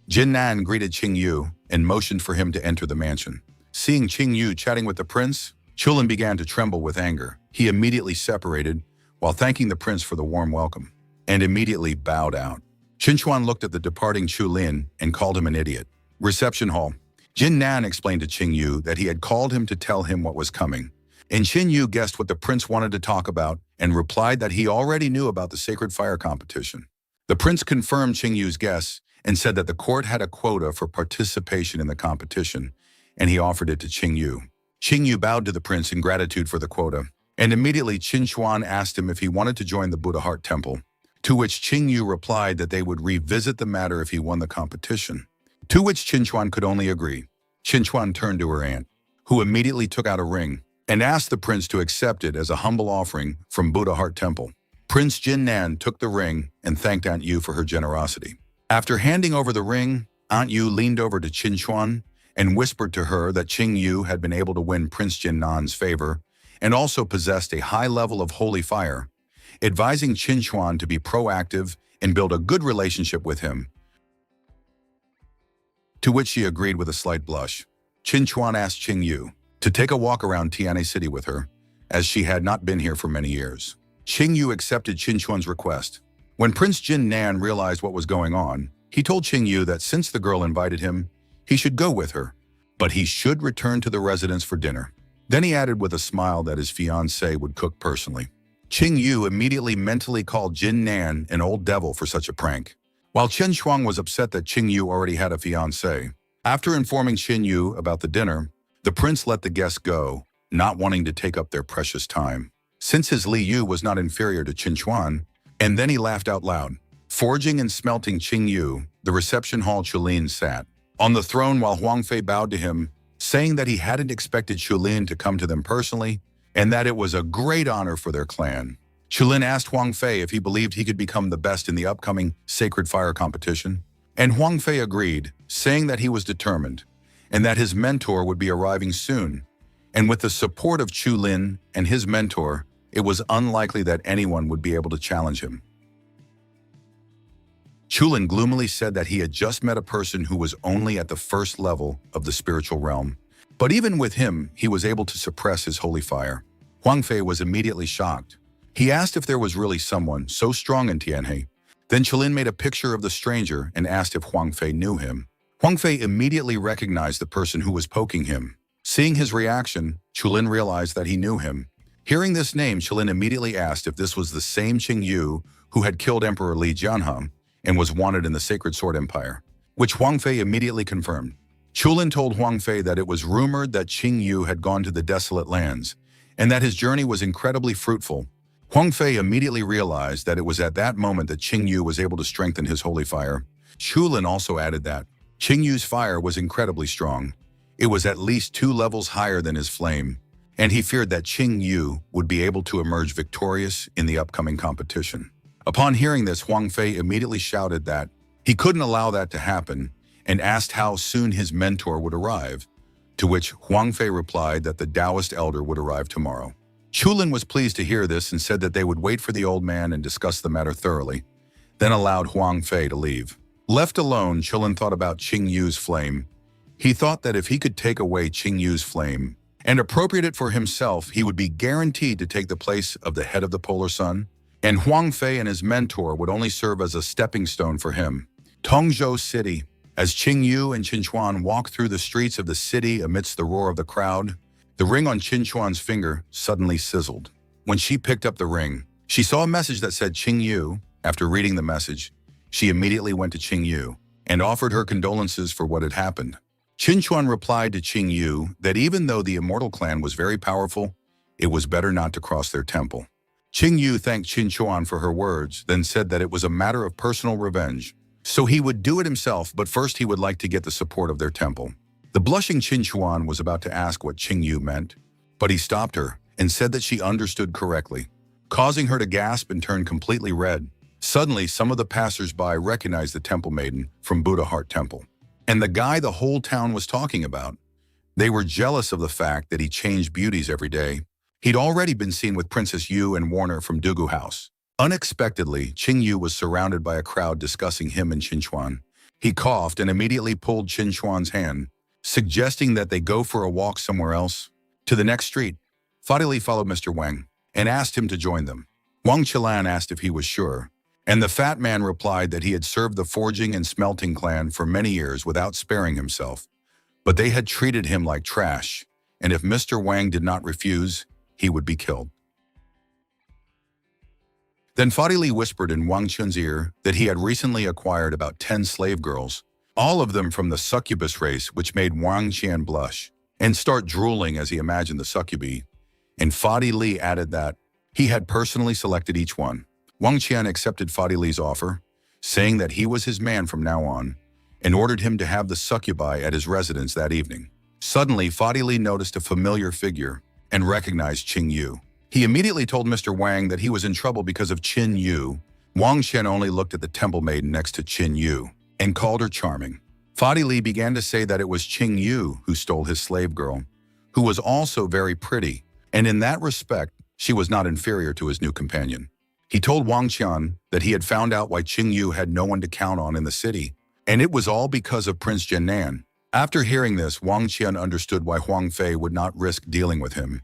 Jin Nan greeted Qing Yu and motioned for him to enter the mansion. Seeing Qing Yu chatting with the prince, Chulin began to tremble with anger. He immediately separated, while thanking the prince for the warm welcome, and immediately bowed out. Qin Chuan looked at the departing Chulin and called him an idiot. Reception hall. Jin Nan explained to Qing Yu that he had called him to tell him what was coming, and Qing Yu guessed what the prince wanted to talk about and replied that he already knew about the sacred fire competition. The prince confirmed Qing Yu's guess and said that the court had a quota for participation in the competition, and he offered it to Qing Yu. Qing Yu bowed to the prince in gratitude for the quota, and immediately Qin Chuan asked him if he wanted to join the Buddha Heart Temple, to which Qing Yu replied that they would revisit the matter if he won the competition, to which Qin Chuan could only agree. Qin Chuan turned to her aunt, who immediately took out a ring and asked the prince to accept it as a humble offering from Buddha Heart Temple. Prince Jin Nan took the ring and thanked Aunt Yu for her generosity. After handing over the ring, Aunt Yu leaned over to Qin Chuan and whispered to her that Qing Yu had been able to win Prince Jin Nan's favor and also possessed a high level of holy fire, advising Qin Chuan to be proactive and build a good relationship with him, to which she agreed with a slight blush. Qin Chuan asked Qing Yu to take a walk around Tianhe City with her, as she had not been here for many years. Qing Yu accepted Qin Chuan's request. When Prince Jin Nan realized what was going on, he told Qing Yu that since the girl invited him, he should go with her, but he should return to the residence for dinner. Then he added with a smile that his fiancée would cook personally. Qing Yu immediately mentally called Jin Nan an old devil for such a prank. While Chen Shuang was upset that Qing Yu already had a fiancée, after informing Qin Yu about the dinner, the prince let the guests go, not wanting to take up their precious time. Since his Li Yu was not inferior to Qin Chuan, and then he laughed out loud. Forging and smelting Qing Yu, the reception hall Chulin sat on the throne while Huang Fei bowed to him, saying that he hadn't expected Chulin to come to them personally, and that it was a great honor for their clan. Chulin asked Huang Fei if he believed he could become the best in the upcoming Sacred Fire competition, and Huang Fei agreed, saying that he was determined, and that his mentor would be arriving soon. And with the support of Chulin and his mentor, it was unlikely that anyone would be able to challenge him. Chulin gloomily said that he had just met a person who was only at the first level of the spiritual realm. But even with him, he was able to suppress his holy fire. Huang Fei was immediately shocked. He asked if there was really someone so strong in Tianhe. Then Chulin made a picture of the stranger and asked if Huang Fei knew him. Huang Fei immediately recognized the person who was poking him. Seeing his reaction, Chulin realized that he knew him. Hearing this name, Chulin immediately asked if this was the same Qing Yu who had killed Emperor Li Jianheng and was wanted in the Sacred Sword Empire, which Huang Fei immediately confirmed. Chulin told Huang Fei that it was rumored that Qing Yu had gone to the desolate lands and that his journey was incredibly fruitful. Huang Fei immediately realized that it was at that moment that Qing Yu was able to strengthen his holy fire. Chulin also added that Qing Yu's fire was incredibly strong. It was at least 2 levels higher than his flame, and he feared that Qing Yu would be able to emerge victorious in the upcoming competition. Upon hearing this, Huang Fei immediately shouted that he couldn't allow that to happen and asked how soon his mentor would arrive, to which Huang Fei replied that the Taoist elder would arrive tomorrow. Chulin was pleased to hear this and said that they would wait for the old man and discuss the matter thoroughly, then allowed Huang Fei to leave. Left alone, Chulin thought about Qing Yu's flame. He thought that if he could take away Qing Yu's flame and appropriate it for himself, he would be guaranteed to take the place of the head of the Polar Sun, and Huang Fei and his mentor would only serve as a stepping stone for him. Tongzhou City. As Qing Yu and Qin Chuan walked through the streets of the city amidst the roar of the crowd, the ring on Qin Chuan's finger suddenly sizzled. When she picked up the ring, she saw a message that said Qing Yu. After reading the message, she immediately went to Qing Yu and offered her condolences for what had happened. Qin Chuan replied to Qing Yu that even though the immortal clan was very powerful, it was better not to cross their temple. Qing Yu thanked Qin Chuan for her words, then said that it was a matter of personal revenge, so he would do it himself, but first he would like to get the support of their temple. The blushing Qin Chuan was about to ask what Qing Yu meant, but he stopped her and said that she understood correctly, causing her to gasp and turn completely red. Suddenly, some of the passers-by recognized the temple maiden from Buddha Heart Temple, and the guy the whole town was talking about. They were jealous of the fact that he changed beauties every day. He'd already been seen with Princess Yu and Warner from Dugu House. Unexpectedly, Qing Yu was surrounded by a crowd discussing him and Qin Chuan. He coughed and immediately pulled Qin Chuan's hand, suggesting that they go for a walk somewhere else. To the next street, Fadili followed Mr. Wang and asked him to join them. Wang Qilan asked if he was sure, and the fat man replied that he had served the forging and smelting clan for many years without sparing himself, but they had treated him like trash, and if Mr. Wang did not refuse, he would be killed. Then Fadili whispered in Wang Chun's ear that he had recently acquired about 10 slave girls, all of them from the succubus race, which made Wang Qian blush and start drooling as he imagined the succubi, and Fadili added that he had personally selected each one. Wang Qian accepted Fadili's offer, saying that he was his man from now on, and ordered him to have the succubi at his residence that evening. Suddenly, Fadili noticed a familiar figure and recognized Qing Yu. He immediately told Mr. Wang that he was in trouble because of Qin Yu. Wang Qian only looked at the temple maiden next to Qin Yu and called her charming. Fadili began to say that it was Qing Yu who stole his slave girl, who was also very pretty, and in that respect, she was not inferior to his new companion. He told Wang Qian that he had found out why Qing Yu had no one to count on in the city, and it was all because of Prince Jiannan. After hearing this, Wang Qian understood why Huang Fei would not risk dealing with him,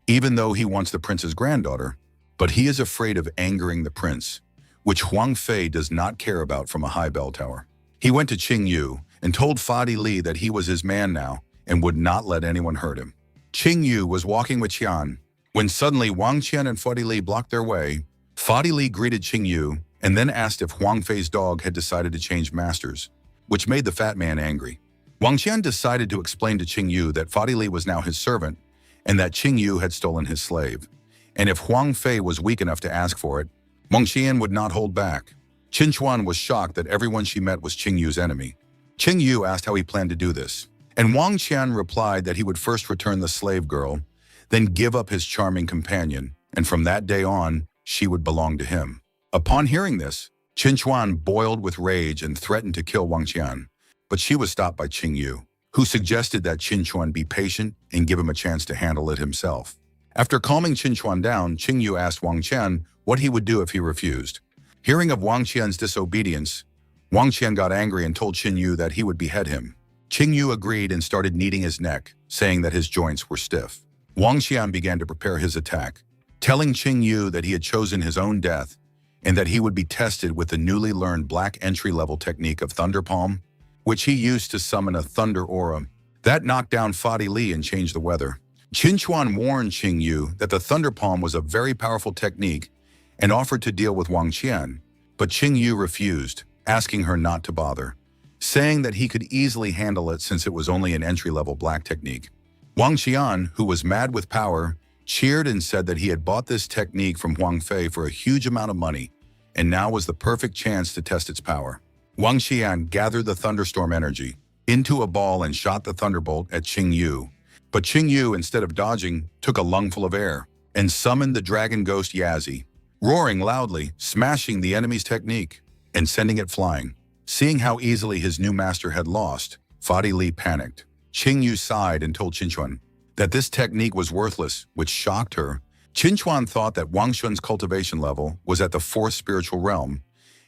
even though he wants the prince's granddaughter, but he is afraid of angering the prince, which Huang Fei does not care about from a high bell tower. He went to Qing Yu and told Fadili that he was his man now and would not let anyone hurt him. Qing Yu was walking with Qian when suddenly Wang Qian and Fadili blocked their way. Fadili greeted Qing Yu and then asked if Huang Fei's dog had decided to change masters, which made the fat man angry. Wang Qian decided to explain to Qing Yu that Fadi Li was now his servant and that Qing Yu had stolen his slave. And if Huang Fei was weak enough to ask for it, Wang Qian would not hold back. Qin Chuan was shocked that everyone she met was Qing Yu's enemy. Qing Yu asked how he planned to do this, and Wang Qian replied that he would first return the slave girl, then give up his charming companion, and from that day on, she would belong to him. Upon hearing this, Qin Chuan boiled with rage and threatened to kill Wang Qian, but she was stopped by Qing Yu, who suggested that Qin Chuan be patient and give him a chance to handle it himself. After calming Qin Chuan down, Qing Yu asked Wang Qian what he would do if he refused. Hearing of Wang Qian's disobedience, Wang Qian got angry and told Qin Yu that he would behead him. Qing Yu agreed and started kneading his neck, saying that his joints were stiff. Wang Qian began to prepare his attack, telling Qing Yu that he had chosen his own death and that he would be tested with the newly learned black entry-level technique of Thunder Palm, which he used to summon a thunder aura. That knocked down Fadi Li and changed the weather. Qin Chuan warned Qing Yu that the Thunder Palm was a very powerful technique and offered to deal with Wang Qian, but Qing Yu refused, asking her not to bother, saying that he could easily handle it since it was only an entry-level black technique. Wang Qian, who was mad with power, cheered and said that he had bought this technique from Huang Fei for a huge amount of money, and now was the perfect chance to test its power. Wang Qian gathered the thunderstorm energy into a ball and shot the thunderbolt at Qing Yu. But Qing Yu, instead of dodging, took a lungful of air and summoned the dragon ghost Yazi, roaring loudly, smashing the enemy's technique and sending it flying. Seeing how easily his new master had lost, Fadi Li panicked. Qing Yu sighed and told Qin Chuan that this technique was worthless, which shocked her. Qin Chuan thought that Wang Shun's cultivation level was at the 4th spiritual realm,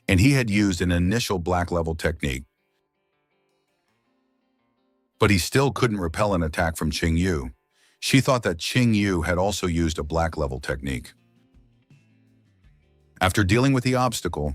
and he had used an initial black level technique. But he still couldn't repel an attack from Qing Yu. She thought that Qing Yu had also used a black level technique. After dealing with the obstacle,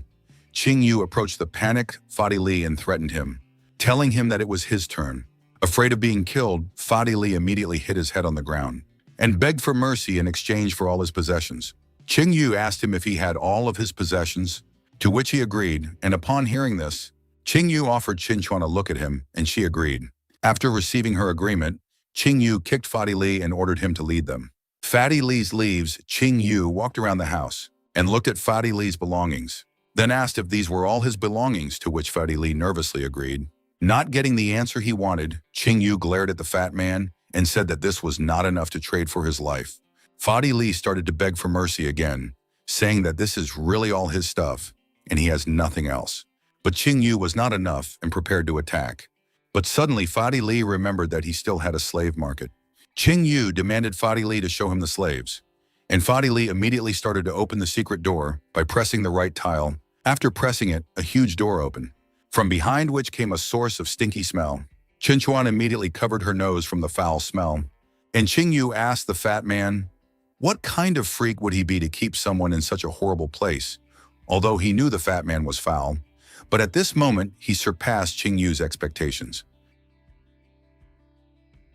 Qing Yu approached the panicked Fadi Li and threatened him, telling him that it was his turn. Afraid of being killed, Fadi Li immediately hit his head on the ground and begged for mercy in exchange for all his possessions. Qing Yu asked him if he had all of his possessions, to which he agreed, and upon hearing this, Qing Yu offered Qin Chuan a look at him, and she agreed. After receiving her agreement, Qing Yu kicked Fadi Li and ordered him to lead them. Fadi Li's leaves, Qing Yu walked around the house and looked at Fadi Li's belongings, then asked if these were all his belongings, to which Fadi Li nervously agreed. Not getting the answer he wanted, Qing Yu glared at the fat man and said that this was not enough to trade for his life. Fadi Li started to beg for mercy again, saying that this is really all his stuff and he has nothing else. But Qing Yu was not enough and prepared to attack. But suddenly Fadi Li remembered that he still had a slave market. Qing Yu demanded Fadi Li to show him the slaves, and Fadi Li immediately started to open the secret door by pressing the right tile. After pressing it, a huge door opened, from behind which came a source of stinky smell. Qin Chuan immediately covered her nose from the foul smell, and Qing Yu asked the fat man, what kind of freak would he be to keep someone in such a horrible place? Although he knew the fat man was foul, but at this moment, he surpassed Qing Yu's expectations.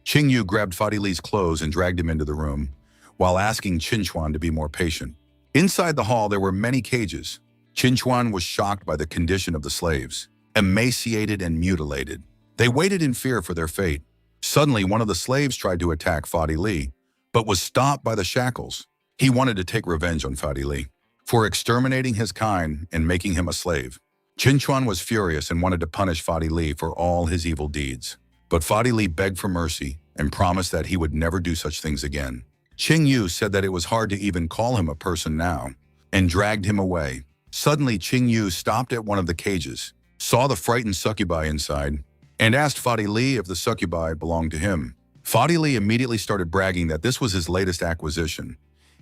Qing Yu grabbed Fadi Li's clothes and dragged him into the room, while asking Qin Chuan to be more patient. Inside the hall, there were many cages. Qin Chuan was shocked by the condition of the slaves, emaciated and mutilated. They waited in fear for their fate. Suddenly, one of the slaves tried to attack Fadi Li, but was stopped by the shackles. He wanted to take revenge on Fadi Li for exterminating his kind and making him a slave. Qin Chuan was furious and wanted to punish Fadi Li for all his evil deeds. But Fadi Li begged for mercy and promised that he would never do such things again. Qing Yu said that it was hard to even call him a person now, and dragged him away. Suddenly, Qing Yu stopped at one of the cages, saw the frightened succubi inside, and asked Fadi Li if the succubi belonged to him. Fadi Li immediately started bragging that this was his latest acquisition,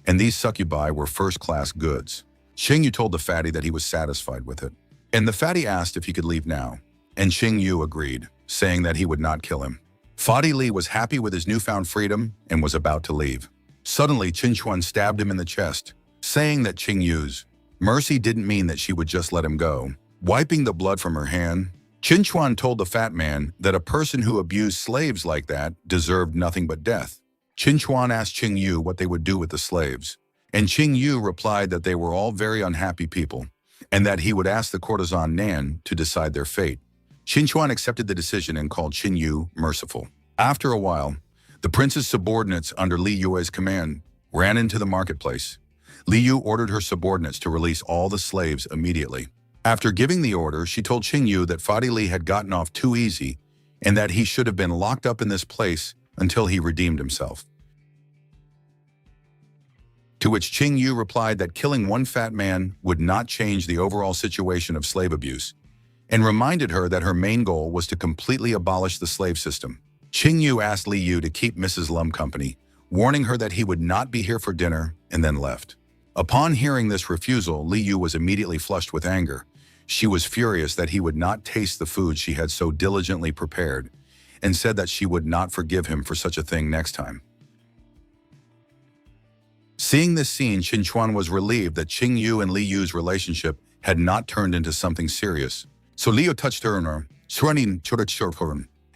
and these succubi were first-class goods. Qing Yu told the fatty that he was satisfied with it, and the fatty asked if he could leave now, and Qing Yu agreed, saying that he would not kill him. Fadi Li was happy with his newfound freedom and was about to leave. Suddenly, Qin Chuan stabbed him in the chest, saying that Qing Yu's mercy didn't mean that she would just let him go. Wiping the blood from her hand, Qin Chuan told the fat man that a person who abused slaves like that deserved nothing but death. Qin Chuan asked Qing Yu what they would do with the slaves, and Qing Yu replied that they were all very unhappy people, and that he would ask the courtesan Nan to decide their fate. Qin Chuan accepted the decision and called Qin Yu merciful. After a while, the prince's subordinates under Li Yue's command ran into the marketplace. Li Yu ordered her subordinates to release all the slaves immediately. After giving the order, she told Qing Yu that Fadi Li had gotten off too easy and that he should have been locked up in this place until he redeemed himself. To which Qing Yu replied that killing one fat man would not change the overall situation of slave abuse, and reminded her that her main goal was to completely abolish the slave system. Qing Yu asked Li Yu to keep Mrs. Lum company, warning her that he would not be here for dinner, and then left. Upon hearing this refusal, Li Yu was immediately flushed with anger. She was furious that he would not taste the food she had so diligently prepared, and said that she would not forgive him for such a thing next time. Seeing this scene, Qin Chuan was relieved that Qing Yu and Li Yu's relationship had not turned into something serious. So Li Yu touched her on her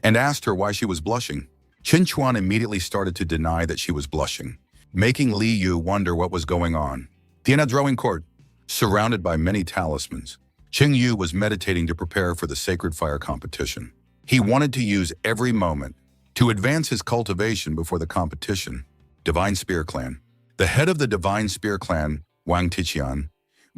and asked her why she was blushing. Qin Chuan immediately started to deny that she was blushing, making Li Yu wonder what was going on. In a drawing court, surrounded by many talismans, Qing Yu was meditating to prepare for the sacred fire competition. He wanted to use every moment to advance his cultivation before the competition. Divine Spear Clan. The head of the Divine Spear Clan, Wang Tiqian,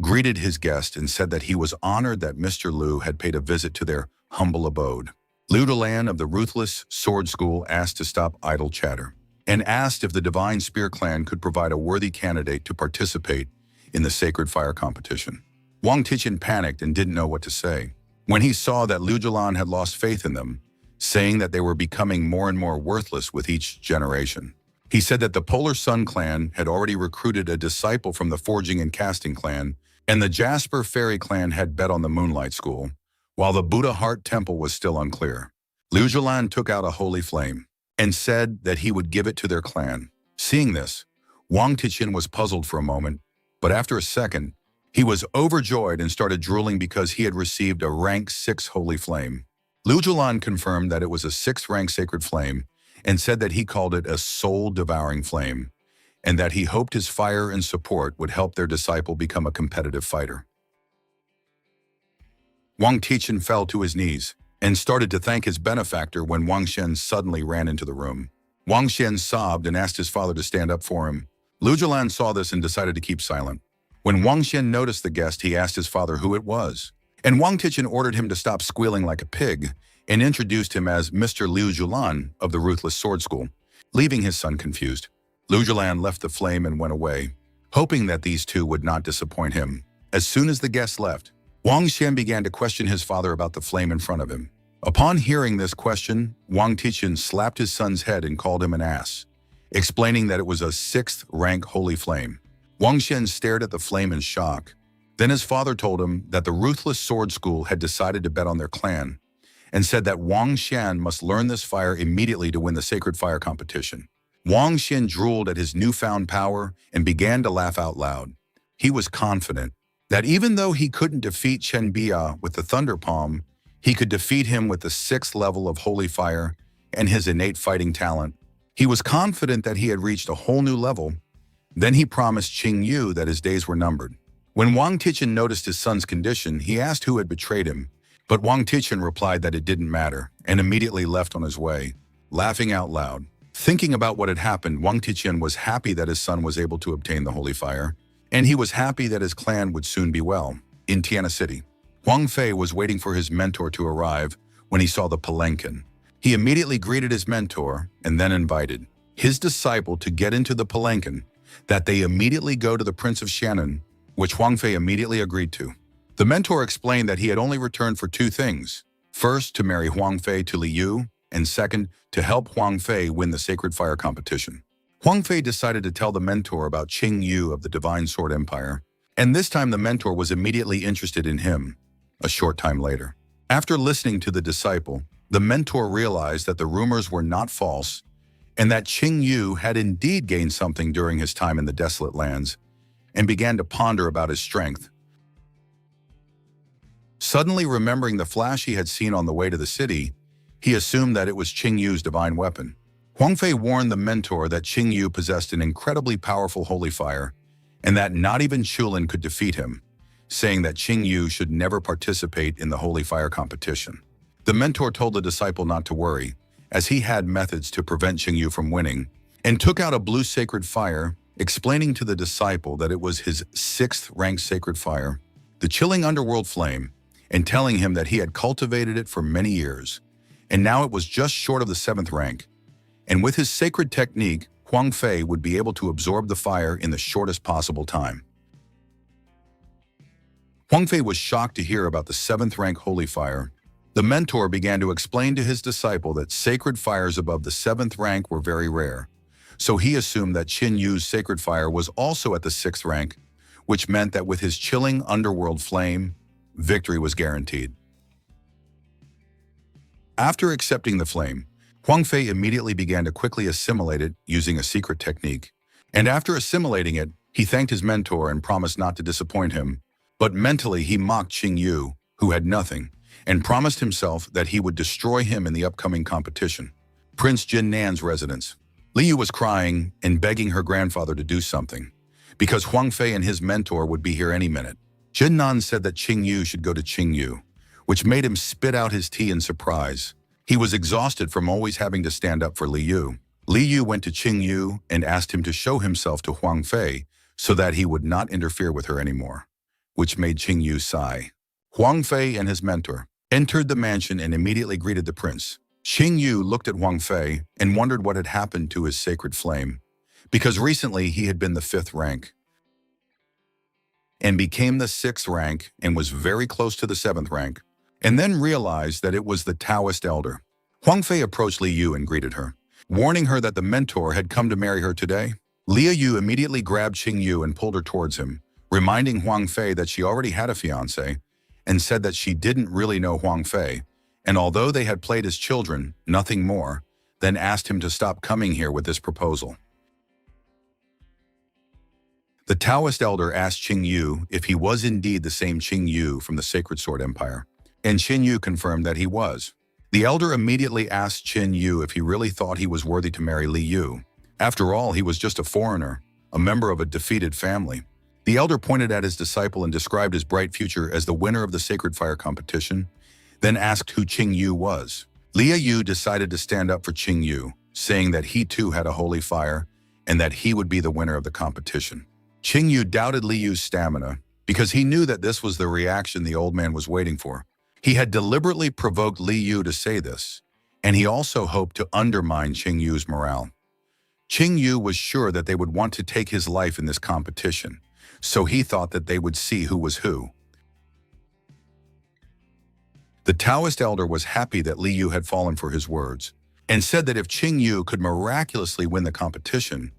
greeted his guest and said that he was honored that Mr. Liu had paid a visit to their humble abode. Liu Delan of the Ruthless Sword School asked to stop idle chatter and asked if the Divine Spear Clan could provide a worthy candidate to participate in the sacred fire competition. Wang Tiqian panicked and didn't know what to say when he saw that Liu Delan had lost faith in them, saying that they were becoming more and more worthless with each generation. He said that the Polar Sun clan had already recruited a disciple from the Forging and Casting clan, and the Jasper Fairy clan had bet on the Moonlight School, while the Buddha Heart Temple was still unclear. Liu Zhelan took out a holy flame and said that he would give it to their clan. Seeing this, Wang Tiqian was puzzled for a moment, but after a second, he was overjoyed and started drooling because he had received a rank 6 holy flame. Liu Zhelan confirmed that it was a 6th rank sacred flame and said that he called it a soul-devouring flame, and that he hoped his fire and support would help their disciple become a competitive fighter. Wang Tiqian fell to his knees and started to thank his benefactor when Wang Shen suddenly ran into the room. Wang Shen sobbed and asked his father to stand up for him. Liu Zhelan saw this and decided to keep silent. When Wang Shen noticed the guest, he asked his father who it was, and Wang Tiqian ordered him to stop squealing like a pig and introduced him as Mr. Liu Zhelan of the Ruthless Sword School, leaving his son confused. Liu Zhelan left the flame and went away, hoping that these two would not disappoint him. As soon as the guests left, Wang Shen began to question his father about the flame in front of him. Upon hearing this question, Wang Tiqian slapped his son's head and called him an ass, explaining that it was a 6th rank holy flame. Wang Shen stared at the flame in shock. Then his father told him that the Ruthless Sword School had decided to bet on their clan, and said that Wang Shen must learn this fire immediately to win the sacred fire competition. Wang Shen drooled at his newfound power and began to laugh out loud. He was confident that even though he couldn't defeat Chen Bia with the Thunder Palm, he could defeat him with the 6th level of holy fire and his innate fighting talent. He was confident that he had reached a whole new level. Then he promised Qing Yu that his days were numbered. When Wang Tiqian noticed his son's condition, he asked who had betrayed him, but Wang Tiqian replied that it didn't matter and immediately left on his way, laughing out loud. Thinking about what had happened, Wang Tiqian was happy that his son was able to obtain the holy fire, and he was happy that his clan would soon be well. In Tiana City, Huang Fei was waiting for his mentor to arrive when he saw the palanquin. He immediately greeted his mentor and then invited his disciple to get into the palanquin, that they immediately go to the Prince of Shannon, which Huang Fei immediately agreed to. The mentor explained that he had only returned for 2 things. First, to marry Huang Fei to Li Yu, and second, to help Huang Fei win the Sacred Fire competition. Huang Fei decided to tell the mentor about Qing Yu of the Divine Sword Empire, and this time the mentor was immediately interested in him. A short time later, after listening to the disciple, the mentor realized that the rumors were not false, and that Qing Yu had indeed gained something during his time in the desolate lands, and began to ponder about his strength. Suddenly remembering the flash he had seen on the way to the city, he assumed that it was Qing Yu's divine weapon. Huang Fei warned the mentor that Qing Yu possessed an incredibly powerful holy fire, and that not even Chulin could defeat him, saying that Qing Yu should never participate in the holy fire competition. The mentor told the disciple not to worry, as he had methods to prevent Qing Yu from winning, and took out a blue sacred fire, explaining to the disciple that it was his 6th rank sacred fire, the chilling underworld flame, and telling him that he had cultivated it for many years, and now it was just short of the 7th rank. And with his sacred technique, Huang Fei would be able to absorb the fire in the shortest possible time. Huang Fei was shocked to hear about the 7th rank holy fire. The mentor began to explain to his disciple that sacred fires above the 7th rank were very rare, so he assumed that Qin Yu's sacred fire was also at the 6th rank, which meant that with his chilling underworld flame, victory was guaranteed. After accepting the flame, Huang Fei immediately began to quickly assimilate it using a secret technique. And after assimilating it, he thanked his mentor and promised not to disappoint him. But mentally he mocked Qing Yu, who had nothing, and promised himself that he would destroy him in the upcoming competition. Prince Jin Nan's residence. Li Yu was crying and begging her grandfather to do something, because Huang Fei and his mentor would be here any minute. Jin Nan said that Qing Yu should go to Qing Yu, which made him spit out his tea in surprise. He was exhausted from always having to stand up for Li Yu. Li Yu went to Qing Yu and asked him to show himself to Huang Fei so that he would not interfere with her anymore, which made Qing Yu sigh. Huang Fei and his mentor entered the mansion and immediately greeted the prince. Qing Yu looked at Huang Fei and wondered what had happened to his sacred flame, because recently he had been the 5th rank and became the 6th rank and was very close to the 7th rank, and then realized that it was the Taoist elder. Huang Fei approached Li Yu and greeted her, warning her that the mentor had come to marry her today. Li Yu immediately grabbed Qing Yu and pulled her towards him, reminding Huang Fei that she already had a fiancé, and said that she didn't really know Huang Fei, and although they had played as children, nothing more, then asked him to stop coming here with this proposal. The Taoist elder asked Qing Yu if he was indeed the same Qing Yu from the Sacred Sword Empire, and Qin Yu confirmed that he was. The elder immediately asked Qin Yu if he really thought he was worthy to marry Li Yu. After all, he was just a foreigner, a member of a defeated family. The elder pointed at his disciple and described his bright future as the winner of the Sacred Fire competition, then asked who Qing Yu was. Li Yu decided to stand up for Qing Yu, saying that he too had a holy fire and that he would be the winner of the competition. Qing Yu doubted Li Yu's stamina because he knew that this was the reaction the old man was waiting for. He had deliberately provoked Li Yu to say this, and he also hoped to undermine Qing Yu's morale. Qing Yu was sure that they would want to take his life in this competition, so he thought that they would see who was who. The Taoist elder was happy that Li Yu had fallen for his words, and said that if Qing Yu could miraculously win the competition,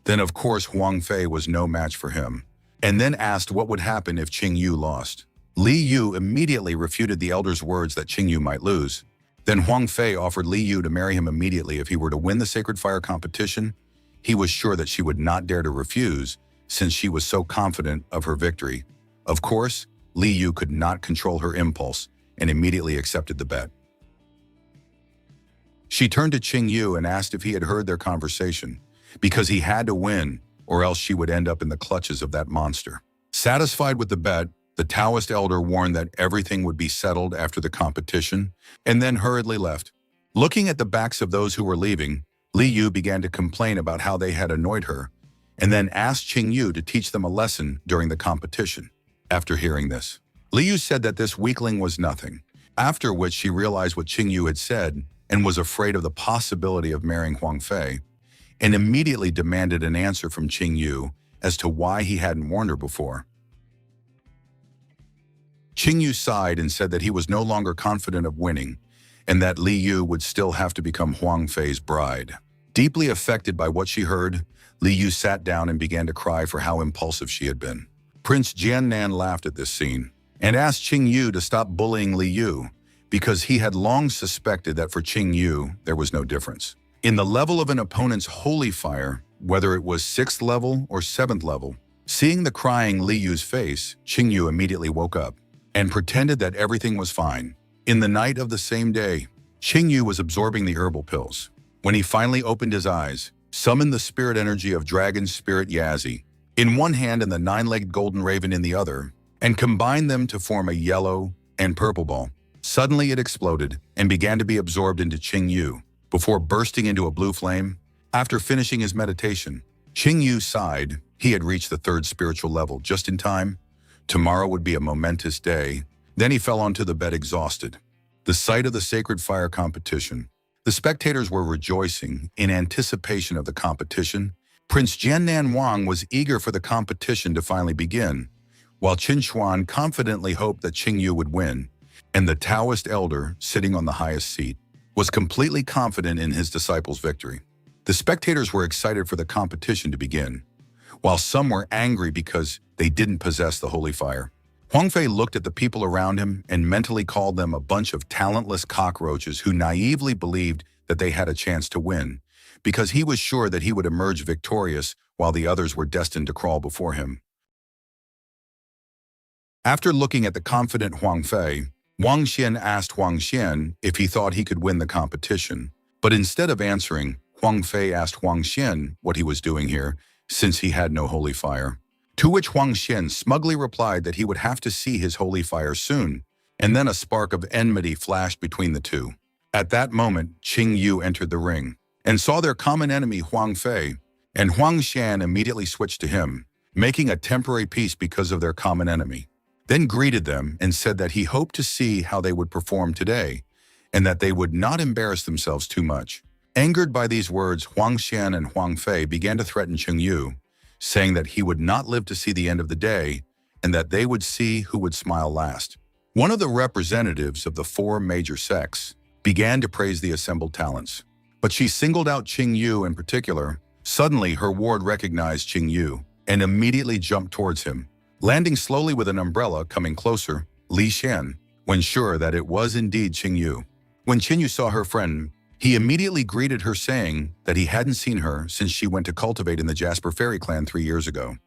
then of course Huang Fei was no match for him, and then asked what would happen if Qing Yu lost. Li Yu immediately refuted the elder's words that Qing Yu might lose. Then Huang Fei offered Li Yu to marry him immediately if he were to win the Sacred Fire competition. He was sure that she would not dare to refuse, since she was so confident of her victory. Of course, Li Yu could not control her impulse and immediately accepted the bet. She turned to Qing Yu and asked if he had heard their conversation, because he had to win, or else she would end up in the clutches of that monster. Satisfied with the bet, the Taoist elder warned that everything would be settled after the competition, and then hurriedly left. Looking at the backs of those who were leaving, Li Yu began to complain about how they had annoyed her, and then asked Qing Yu to teach them a lesson during the competition. After hearing this, Li Yu said that this weakling was nothing, after which she realized what Qing Yu had said and was afraid of the possibility of marrying Huang Fei, and immediately demanded an answer from Qing Yu as to why he hadn't warned her before. Qing Yu sighed and said that he was no longer confident of winning, and that Li Yu would still have to become Huang Fei's bride. Deeply affected by what she heard, Li Yu sat down and began to cry for how impulsive she had been. Prince Jiannan laughed at this scene and asked Qing Yu to stop bullying Li Yu, because he had long suspected that for Qing Yu there was no difference in the level of an opponent's holy fire, whether it was 6th level or 7th level. Seeing the crying Li Yu's face, Qing Yu immediately woke up and pretended that everything was fine. In the night of the same day, Qing Yu was absorbing the herbal pills. When he finally opened his eyes, summoned the spirit energy of dragon spirit Yazi in one hand and the 9-legged golden raven in the other, and combined them to form a yellow and purple ball. Suddenly it exploded and began to be absorbed into Qing Yu before bursting into a blue flame. After finishing his meditation, Qing Yu sighed. He had reached the third spiritual level just in time. Tomorrow would be a momentous day. Then he fell onto the bed exhausted. The sight of the sacred fire competition. The spectators were rejoicing in anticipation of the competition. Prince Jiannan Wang was eager for the competition to finally begin, while Qin Xuan confidently hoped that Qing Yu would win, and the Taoist elder, sitting on the highest seat, was completely confident in his disciples' victory. The spectators were excited for the competition to begin, while some were angry because they didn't possess the holy fire. Huang Fei looked at the people around him and mentally called them a bunch of talentless cockroaches who naively believed that they had a chance to win, because he was sure that he would emerge victorious while the others were destined to crawl before him. After looking at the confident Huang Fei, Wang Xian asked Huang Xian if he thought he could win the competition. But instead of answering, Huang Fei asked Huang Xian what he was doing here, since he had no holy fire. To which Huang Xian smugly replied that he would have to see his holy fire soon, and then a spark of enmity flashed between the two. At that moment, Qing Yu entered the ring and saw their common enemy Huang Fei, and Huang Xian immediately switched to him, making a temporary peace because of their common enemy. Then greeted them and said that he hoped to see how they would perform today, and that they would not embarrass themselves too much. Angered by these words, Huang Xian and Huang Fei began to threaten Qing Yu, saying that he would not live to see the end of the day, and that they would see who would smile last. One of the representatives of the four major sects began to praise the assembled talents, but she singled out Qing Yu in particular. Suddenly, her ward recognized Qing Yu and immediately jumped towards him, landing slowly with an umbrella. Coming closer, Li Xian, when sure that it was indeed Qing Yu. When Qing Yu saw her friend, he immediately greeted her, saying that he hadn't seen her since she went to cultivate in the Jasper Fairy clan 3 years ago.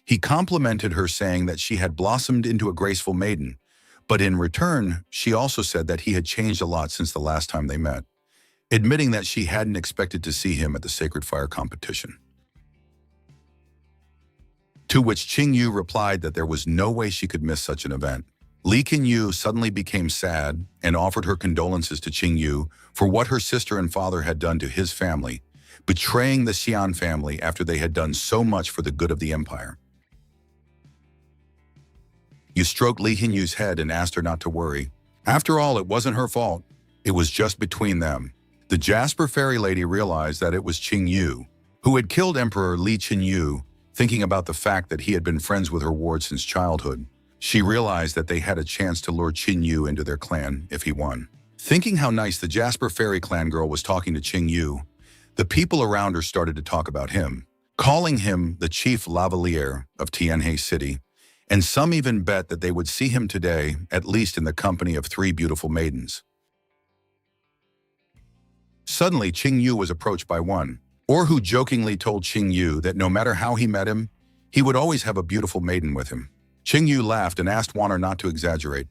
He complimented her, saying that she had blossomed into a graceful maiden, but in return, she also said that he had changed a lot since the last time they met, admitting that she hadn't expected to see him at the Sacred Fire competition. To which Qing Yu replied that there was no way she could miss such an event. Li Qinyu suddenly became sad and offered her condolences to Qing Yu for what her sister and father had done to his family, betraying the Xian family after they had done so much for the good of the empire. Yu stroked Li Qinyu's head and asked her not to worry. After all, it wasn't her fault. It was just between them. The Jasper Fairy Lady realized that it was Qing Yu who had killed Emperor Li Qinyu, thinking about the fact that he had been friends with her ward since childhood. She realized that they had a chance to lure Qing Yu into their clan if he won. Thinking how nice the Jasper Fairy clan girl was talking to Qing Yu, the people around her started to talk about him, calling him the chief lavalier of Tianhe City, and some even bet that they would see him today, at least in the company of 3 beautiful maidens. Suddenly, Qing Yu was approached by one, who jokingly told Qing Yu that no matter how he met him, he would always have a beautiful maiden with him. Qing Yu laughed and asked Wanner not to exaggerate.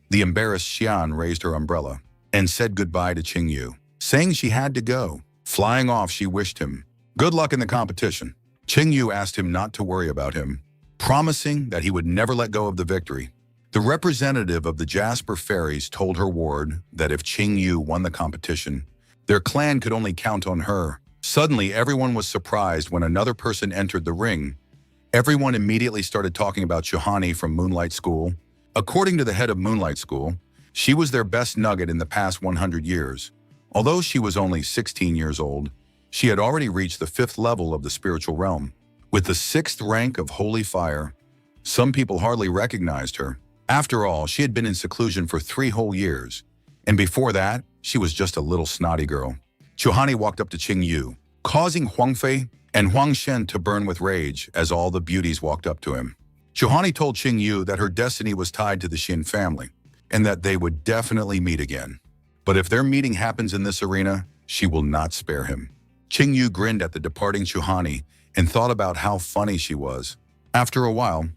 The embarrassed Xian raised her umbrella and said goodbye to Qing Yu, saying she had to go. Flying off, she wished him good luck in the competition. Qing Yu asked him not to worry about him, promising that he would never let go of the victory. The representative of the Jasper Fairies told her ward that if Qing Yu won the competition, their clan could only count on her. Suddenly, everyone was surprised when another person entered the ring. Everyone immediately started talking about Chuhani from Moonlight School. According to the head of Moonlight School, she was their best nugget in the past 100 years. Although she was only 16 years old, she had already reached the 5th level of the spiritual realm. With the 6th rank of Holy Fire, some people hardly recognized her. After all, she had been in seclusion for 3 whole years, and before that, she was just a little snotty girl. Chuhani walked up to Qing Yu, causing Huang Fei and Huang Shen to burn with rage as all the beauties walked up to him. Chuhani told Qing Yu that her destiny was tied to the Xin family, and that they would definitely meet again. But if their meeting happens in this arena, she will not spare him. Qing Yu grinned at the departing Chuhani and thought about how funny she was. After a while,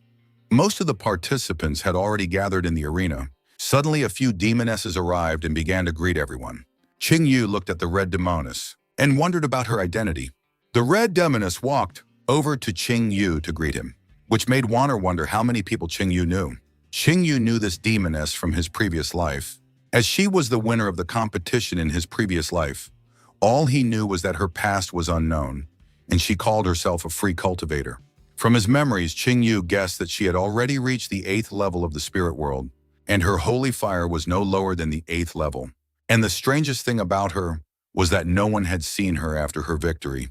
most of the participants had already gathered in the arena. Suddenly, a few demonesses arrived and began to greet everyone. Qing Yu looked at the Red Demoness and wondered about her identity. The Red Demoness walked over to Qing Yu to greet him, which made Wanner wonder how many people Qing Yu knew. Qing Yu knew this demoness from his previous life, as she was the winner of the competition in his previous life. All he knew was that her past was unknown, and she called herself a free cultivator. From his memories, Qing Yu guessed that she had already reached the 8th level of the spirit world, and her holy fire was no lower than the 8th level. And the strangest thing about her was that no one had seen her after her victory.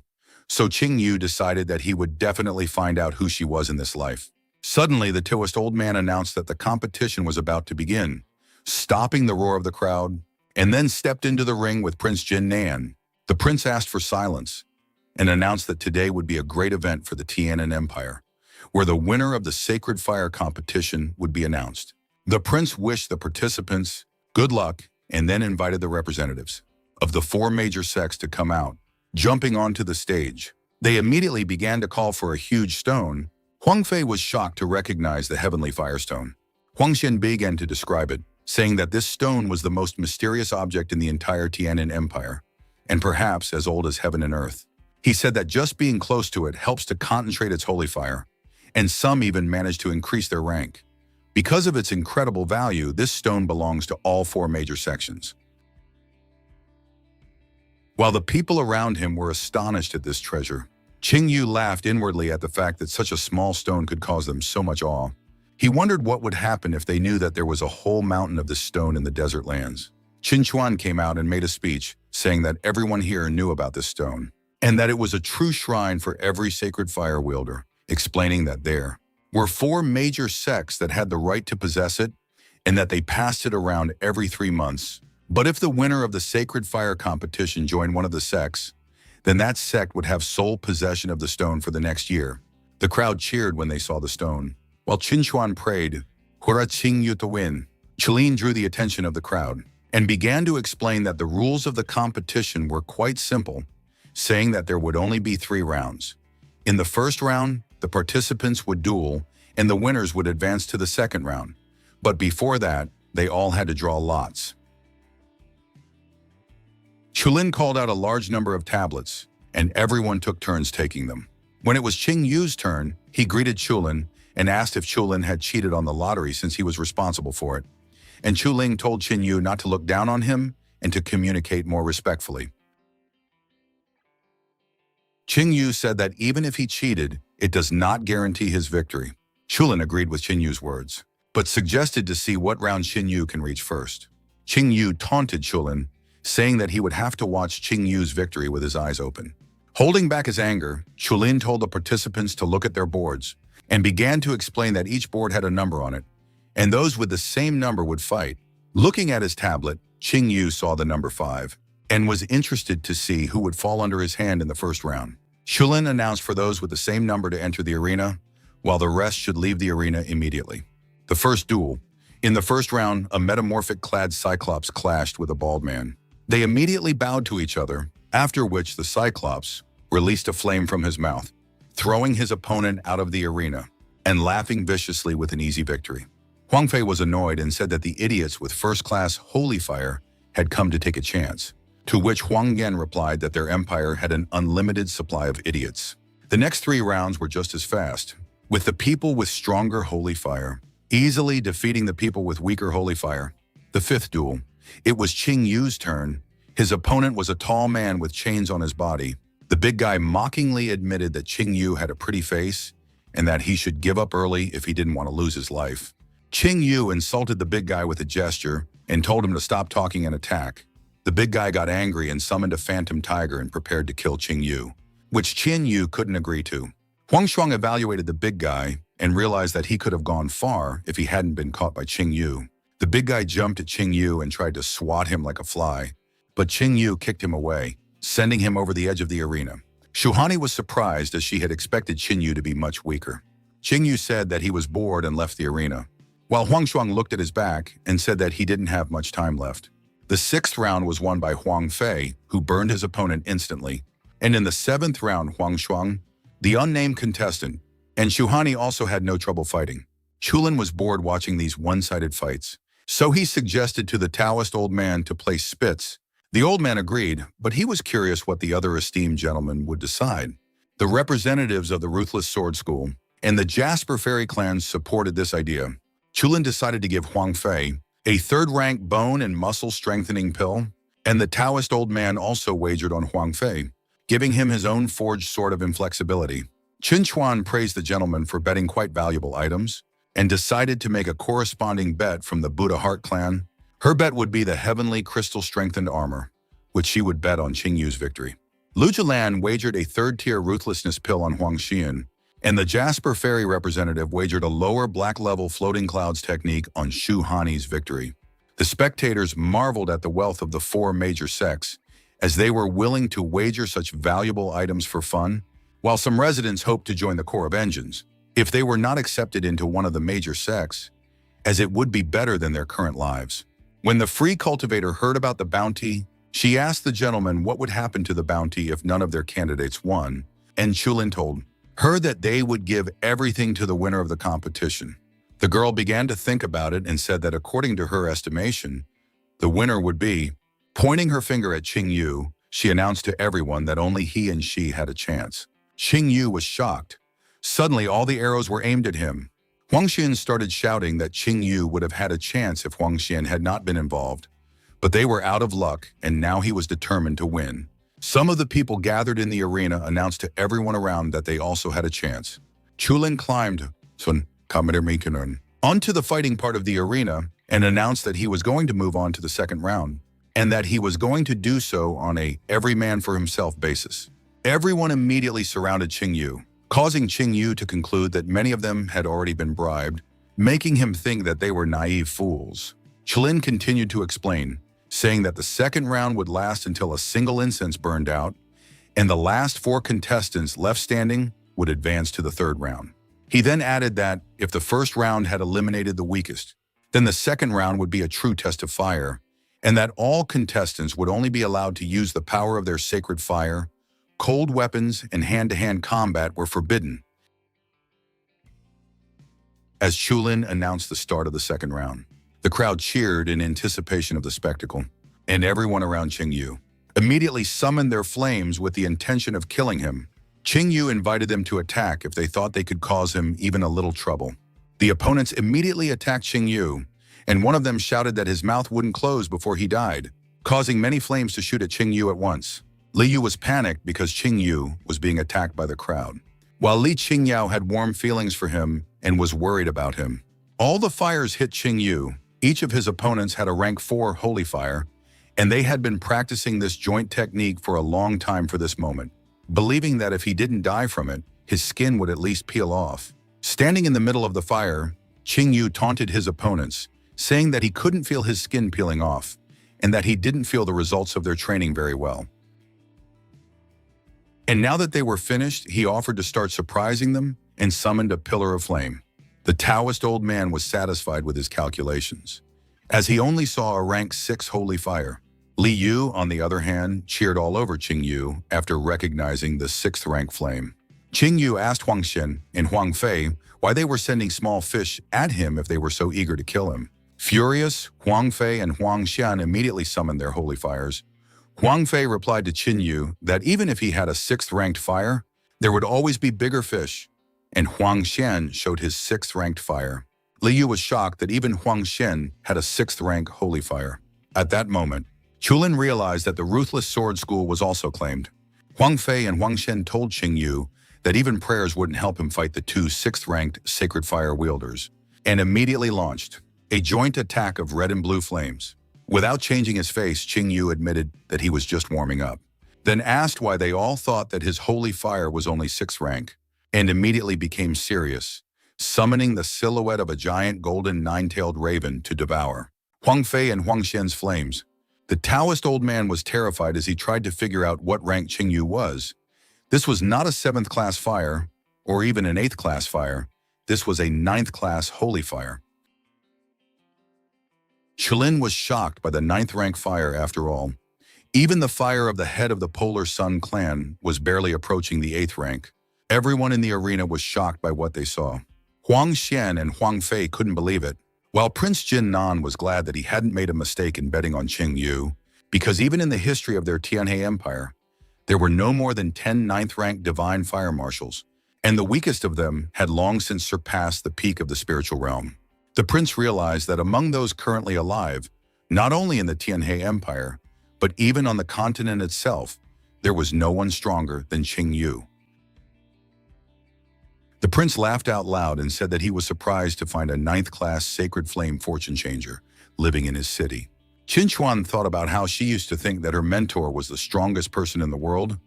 So Qing Yu decided that he would definitely find out who she was in this life. Suddenly, the Taoist old man announced that the competition was about to begin, stopping the roar of the crowd, and then stepped into the ring with Prince Jin Nan. The prince asked for silence and announced that today would be a great event for the Tianan Empire, where the winner of the Sacred Fire competition would be announced. The prince wished the participants good luck and then invited the representatives of the 4 major sects to come out. Jumping onto the stage, they immediately began to call for a huge stone. Huang Fei was shocked to recognize the heavenly firestone. Huang Xian began to describe it, saying that this stone was the most mysterious object in the entire Tianan Empire, and perhaps as old as heaven and earth. He said that just being close to it helps to concentrate its holy fire, and some even managed to increase their rank. Because of its incredible value, this stone belongs to all 4 major sections. While the people around him were astonished at this treasure, Qing Yu laughed inwardly at the fact that such a small stone could cause them so much awe. He wondered what would happen if they knew that there was a whole mountain of this stone in the desert lands. Qin Chuan came out and made a speech, saying that everyone here knew about this stone, and that it was a true shrine for every sacred fire wielder, explaining that there were 4 major sects that had the right to possess it, and that they passed it around every 3 months. But if the winner of the Sacred Fire competition joined one of the sects, then that sect would have sole possession of the stone for the next year. The crowd cheered when they saw the stone. While Qin Chuan prayed, Hura Qing Yu to win, Qilin drew the attention of the crowd and began to explain that the rules of the competition were quite simple, saying that there would only be 3 rounds. In the first round, the participants would duel, and the winners would advance to the second round. But before that, they all had to draw lots. Qilin called out a large number of tablets, and everyone took turns taking them. When it was Qing Yu's turn, he greeted Qilin and asked if Qilin had cheated on the lottery since he was responsible for it. And Qilin told Qin Yu not to look down on him and to communicate more respectfully. Qing Yu said that even if he cheated, it does not guarantee his victory. Qilin agreed with Qin Yu's words, but suggested to see what round Qin Yu can reach first. Qing Yu taunted Qilin, saying that he would have to watch Qing Yu's victory with his eyes open. Holding back his anger, Qilin told the participants to look at their boards and began to explain that each board had a number on it, and those with the same number would fight. Looking at his tablet, Qing Yu saw the number 5 and was interested to see who would fall under his hand in the first round. Qilin announced for those with the same number to enter the arena, while the rest should leave the arena immediately. The first duel. In the first round, a metamorphic-clad Cyclops clashed with a bald man. They immediately bowed to each other, after which the Cyclops released a flame from his mouth, throwing his opponent out of the arena and laughing viciously with an easy victory. Huang Fei was annoyed and said that the idiots with first-class holy fire had come to take a chance, to which Huang Yan replied that their empire had an unlimited supply of idiots. The next 3 rounds were just as fast, with the people with stronger holy fire easily defeating the people with weaker holy fire. The 5th duel. It was Qing Yu's turn. His opponent was a tall man with chains on his body. The big guy mockingly admitted that Qing Yu had a pretty face and that he should give up early if he didn't want to lose his life. Qing Yu insulted the big guy with a gesture and told him to stop talking and attack. The big guy got angry and summoned a phantom tiger and prepared to kill Qing Yu, which Qin Yu couldn't agree to. Huang Shuang evaluated the big guy and realized that he could have gone far if he hadn't been caught by Qing Yu. The big guy jumped at Qing Yu and tried to swat him like a fly, but Qing Yu kicked him away, sending him over the edge of the arena. Shuhani was surprised as she had expected Qin Yu to be much weaker. Qing Yu said that he was bored and left the arena, while Huang Shuang looked at his back and said that he didn't have much time left. The 6th round was won by Huang Fei, who burned his opponent instantly. And in the 7th round, Huang Shuang, the unnamed contestant, and Shuhani also had no trouble fighting. Qilin was bored watching these one-sided fights, so he suggested to the Taoist old man to play spits. The old man agreed, but he was curious what the other esteemed gentlemen would decide. The representatives of the Ruthless Sword School and the Jasper Fairy clans supported this idea. Chulin decided to give Huang Fei a third-rank bone and muscle strengthening pill, and the Taoist old man also wagered on Huang Fei, giving him his own forged sword of inflexibility. Qin Chuan praised the gentleman for betting quite valuable items and decided to make a corresponding bet from the Buddha Heart clan. Her bet would be the heavenly crystal-strengthened armor, which she would bet on Qingyu's victory. Lu Jilan wagered a third-tier ruthlessness pill on Huang Xian, and the Jasper Ferry representative wagered a lower black-level floating clouds technique on Shu Hani's victory. The spectators marveled at the wealth of the four major sects, as they were willing to wager such valuable items for fun, while some residents hoped to join the Corps of Engines, if they were not accepted into one of the major sects, as it would be better than their current lives. When the free cultivator heard about the bounty, she asked the gentleman what would happen to the bounty if none of their candidates won, and Chulin told her that they would give everything to the winner of the competition. The girl began to think about it and said that according to her estimation, the winner would be. Pointing her finger at Qingyu, she announced to everyone that only he and she had a chance. Qingyu was shocked. Suddenly, all the arrows were aimed at him. Huang Xian started shouting that Qingyu would have had a chance if Huang Xian had not been involved. But they were out of luck, and now he was determined to win. Some of the people gathered in the arena announced to everyone around that they also had a chance. Chulin climbed onto the fighting part of the arena and announced that he was going to move on to the second round, and that he was going to do so on a every-man-for-himself basis. Everyone immediately surrounded Qingyu, causing Qingyu to conclude that many of them had already been bribed, making him think that they were naive fools. Chulin continued to explain, saying that the second round would last until a single incense burned out, and the last four contestants left standing would advance to the third round. He then added that if the first round had eliminated the weakest, then the second round would be a true test of fire, and that all contestants would only be allowed to use the power of their sacred fire. Cold weapons and hand-to-hand combat were forbidden. As Chulin announced the start of the second round, the crowd cheered in anticipation of the spectacle, and everyone around Qingyu immediately summoned their flames with the intention of killing him. Qingyu invited them to attack if they thought they could cause him even a little trouble. The opponents immediately attacked Qingyu, and one of them shouted that his mouth wouldn't close before he died, causing many flames to shoot at Qingyu at once. Li Yu was panicked because Qingyu was being attacked by the crowd, while Li Qingyao had warm feelings for him and was worried about him. All the fires hit Qingyu. Each of his opponents had a rank 4 holy fire, and they had been practicing this joint technique for a long time for this moment, believing that if he didn't die from it, his skin would at least peel off. Standing in the middle of the fire, Qingyu taunted his opponents, saying that he couldn't feel his skin peeling off, and that he didn't feel the results of their training very well. And now that they were finished, he offered to start surprising them and summoned a pillar of flame. The Taoist old man was satisfied with his calculations, as he only saw a rank 6 holy fire. Li Yu, on the other hand, cheered all over Qingyu after recognizing the 6th rank flame. Qingyu asked Huang Xian and Huang Fei why they were sending small fish at him if they were so eager to kill him. Furious, Huang Fei and Huang Xian immediately summoned their holy fires. Huang Fei replied to Qingyu that even if he had a 6th ranked fire, there would always be bigger fish, and Huang Xian showed his 6th ranked fire. Li Yu was shocked that even Huang Xian had a 6th rank holy fire. At that moment, Chulin realized that the Ruthless Sword School was also claimed. Huang Fei and Huang Xian told Qingyu that even prayers wouldn't help him fight the 2 6th-ranked sacred fire wielders, and immediately launched a joint attack of red and blue flames. Without changing his face, Qingyu admitted that he was just warming up, then asked why they all thought that his holy fire was only 6th rank, and immediately became serious, summoning the silhouette of a giant golden 9-tailed raven to devour Huang Fei and Huang Xian's flames. The Taoist old man was terrified as he tried to figure out what rank Qingyu was. This was not a 7th class fire, or even an 8th class fire. This was a 9th class holy fire. Chulin was shocked by the 9th rank fire after all. Even the fire of the head of the Polar Sun clan was barely approaching the 8th rank. Everyone in the arena was shocked by what they saw. Huang Xian and Huang Fei couldn't believe it, while Prince Jin Nan was glad that he hadn't made a mistake in betting on Qingyu, because even in the history of their Tianhe Empire, there were no more than 10 9th-ranked divine fire marshals, and the weakest of them had long since surpassed the peak of the spiritual realm. The prince realized that among those currently alive, not only in the Tianhe Empire, but even on the continent itself, there was no one stronger than Qing Yu. The prince laughed out loud and said that he was surprised to find a ninth-class sacred flame fortune changer living in his city. Qin Chuan thought about how she used to think that her mentor was the strongest person in the world,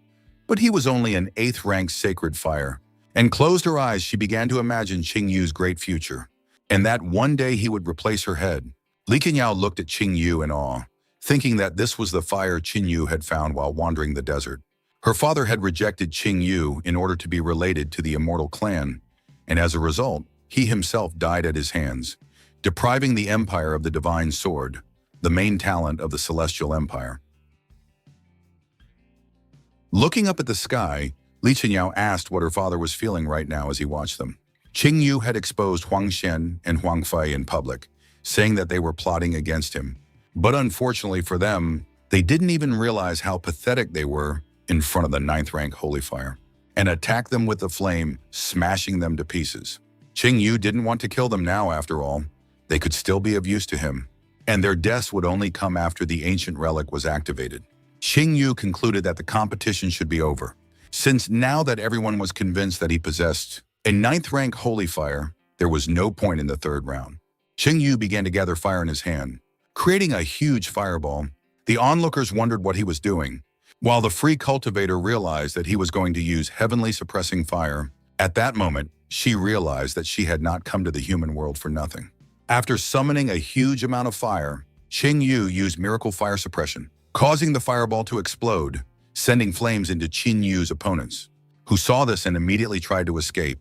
but he was only an 8th-rank sacred fire, and closed her eyes. She began to imagine Qing Yu's great future, and that one day he would replace her head. Li Qinyao looked at Qing Yu in awe, thinking that this was the fire Qing Yu had found while wandering the desert. Her father had rejected Qing Yu in order to be related to the immortal clan, and as a result, he himself died at his hands, depriving the empire of the divine sword, the main talent of the celestial empire. Looking up at the sky, Li Qinyao asked what her father was feeling right now as he watched them. Qing Yu had exposed Huang Xian and Huang Fei in public, saying that they were plotting against him. But unfortunately for them, they didn't even realize how pathetic they were in front of the 9th-rank holy fire, and attacked them with the flame, smashing them to pieces. Qing Yu didn't want to kill them now, after all. They could still be of use to him, and their deaths would only come after the ancient relic was activated. Qing Yu concluded that the competition should be over, since now that everyone was convinced that he possessed a 9th-rank holy fire, there was no point in the 3rd round. Qing Yu began to gather fire in his hand, creating a huge fireball. The onlookers wondered what he was doing, while the free cultivator realized that he was going to use heavenly suppressing fire. At that moment, she realized that she had not come to the human world for nothing. After summoning a huge amount of fire, Qing Yu used miracle fire suppression, causing the fireball to explode, sending flames into Qing Yu's opponents, who saw this and immediately tried to escape,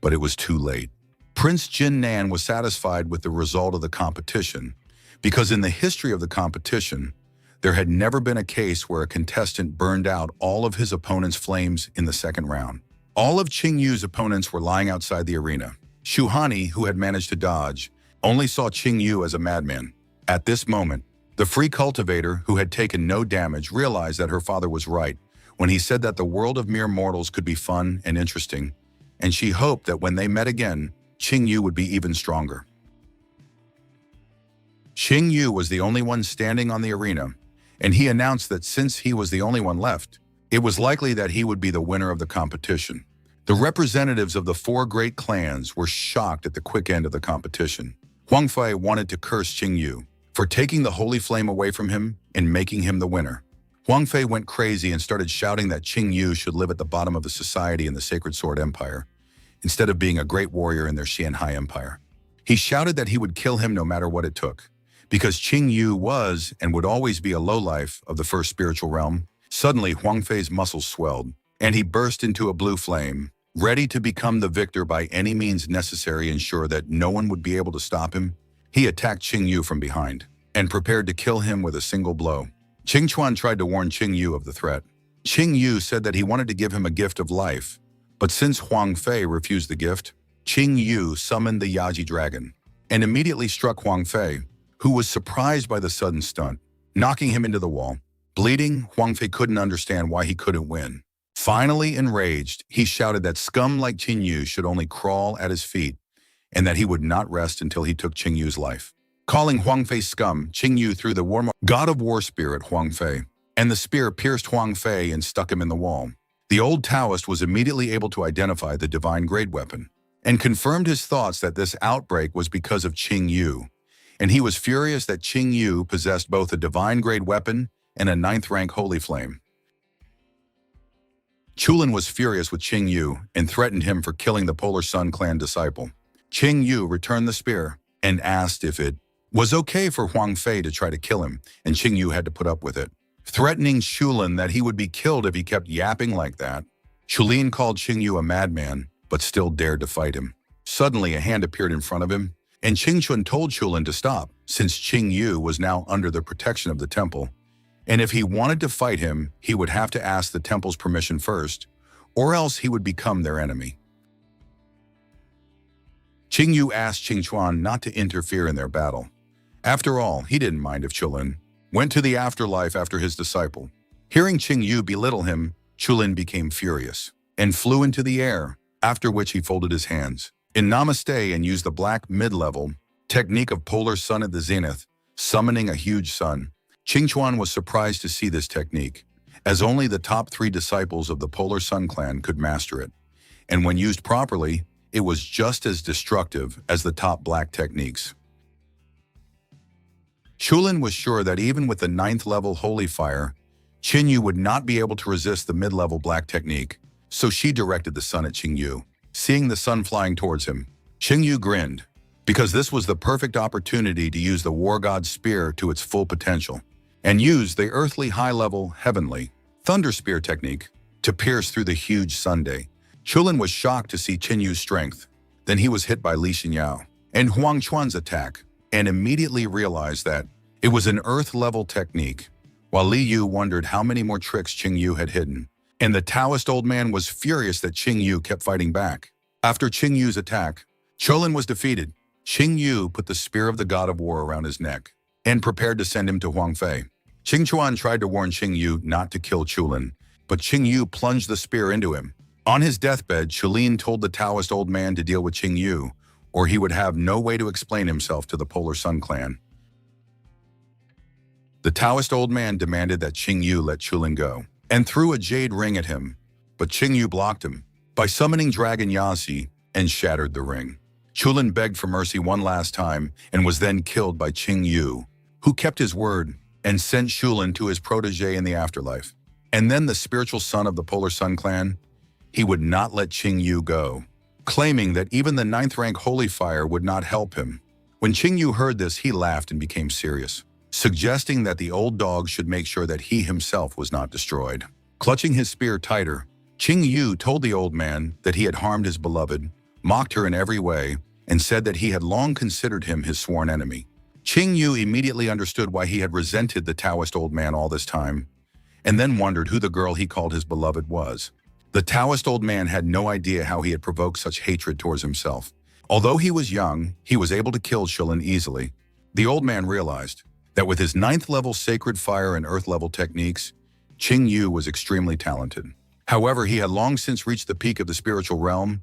but it was too late. Prince Jin Nan was satisfied with the result of the competition, because in the history of the competition, there had never been a case where a contestant burned out all of his opponent's flames in the 2nd round. All of Qing Yu's opponents were lying outside the arena. Shu Hani, who had managed to dodge, only saw Qing Yu as a madman. At this moment, the free cultivator, who had taken no damage, realized that her father was right when he said that the world of mere mortals could be fun and interesting, and she hoped that when they met again, Qing Yu would be even stronger. Qing Yu was the only one standing on the arena, and he announced that since he was the only one left, it was likely that he would be the winner of the competition. The representatives of the 4 great clans were shocked at the quick end of the competition. Huang Fei wanted to curse Qing Yu for taking the holy flame away from him and making him the winner. Huang Fei went crazy and started shouting that Qing Yu should live at the bottom of the society in the Sacred Sword Empire, instead of being a great warrior in their Xianhai Empire. He shouted that he would kill him no matter what it took, because Qing Yu was and would always be a lowlife of the first spiritual realm. Suddenly, Huang Fei's muscles swelled, and he burst into a blue flame, ready to become the victor by any means necessary, ensure that no one would be able to stop him. He attacked Qing Yu from behind and prepared to kill him with a single blow. Qing Chuan tried to warn Qing Yu of the threat. Qing Yu said that he wanted to give him a gift of life, but since Huang Fei refused the gift, Qing Yu summoned the Yaji dragon and immediately struck Huang Fei, who was surprised by the sudden stunt, knocking him into the wall. Bleeding, Huang Fei couldn't understand why he couldn't win. Finally enraged, he shouted that scum like Qing Yu should only crawl at his feet and that he would not rest until he took Qing Yu's life. Calling Huang Fei scum, Qing Yu threw the god of war spear at Huang Fei, and the spear pierced Huang Fei and stuck him in the wall. The old Taoist was immediately able to identify the divine grade weapon and confirmed his thoughts that this outbreak was because of Qing Yu, and he was furious that Qing Yu possessed both a divine grade weapon and a 9th rank holy flame. Chulin was furious with Qing Yu and threatened him for killing the Polar Sun clan disciple. Qing Yu returned the spear and asked if it was okay for Huang Fei to try to kill him, and Qing Yu had to put up with it, threatening Chulin that he would be killed if he kept yapping like that. Chulin called Qing Yu a madman, but still dared to fight him. Suddenly, a hand appeared in front of him, and Qing Chun told Chulin to stop, since Qing Yu was now under the protection of the temple, and if he wanted to fight him, he would have to ask the temple's permission first, or else he would become their enemy. Qing Yu asked Qing Chuan not to interfere in their battle. After all, he didn't mind if Chulin went to the afterlife after his disciple. Hearing Qing Yu belittle him, Chulin became furious and flew into the air, after which he folded his hands in Namaste and used the black mid-level technique of polar sun at the zenith, summoning a huge sun. Qingchuan was surprised to see this technique, as only the top 3 disciples of the Polar Sun clan could master it, and when used properly, it was just as destructive as the top black techniques. Shulin was sure that even with the 9th level Holy Fire, Qingyu would not be able to resist the mid-level black technique, so she directed the sun at Qingyu. Seeing the sun flying towards him, Qingyu grinned, because this was the perfect opportunity to use the War God's Spear to its full potential, and use the earthly high-level, heavenly, Thunder Spear technique to pierce through the huge Sunday. Shulin was shocked to see Qingyu's strength. Then he was hit by Li Xinyao and Huang Chuan's attack, and immediately realized that it was an earth-level technique, while Li Yu wondered how many more tricks Qingyu had hidden. And the Taoist old man was furious that Qingyu kept fighting back. After Qingyu's attack, Shulin was defeated. Qingyu put the spear of the god of war around his neck and prepared to send him to Huangfei. Qingchuan tried to warn Qingyu not to kill Shulin, but Qingyu plunged the spear into him. On his deathbed, Shulin told the Taoist old man to deal with Qingyu, or he would have no way to explain himself to the Polar Sun clan. The Taoist old man demanded that Qingyu let Shulin go, and threw a jade ring at him, but Qingyu blocked him by summoning Dragon Yazi and shattered the ring. Shulin begged for mercy one last time and was then killed by Qingyu, who kept his word and sent Shulin to his protege in the afterlife. And then the spiritual son of the Polar Sun clan, he would not let Qingyu go, claiming that even the 9th rank Holy Fire would not help him. When Qingyu heard this, he laughed and became serious, suggesting that the old dog should make sure that he himself was not destroyed. Clutching his spear tighter, Qingyu told the old man that he had harmed his beloved, mocked her in every way, and said that he had long considered him his sworn enemy. Qingyu immediately understood why he had resented the Taoist old man all this time, and then wondered who the girl he called his beloved was. The Taoist old man had no idea how he had provoked such hatred towards himself. Although he was young, he was able to kill Shulin easily. The old man realized that with his 9th level sacred fire and earth level techniques, Qingyu was extremely talented. However, he had long since reached the peak of the spiritual realm,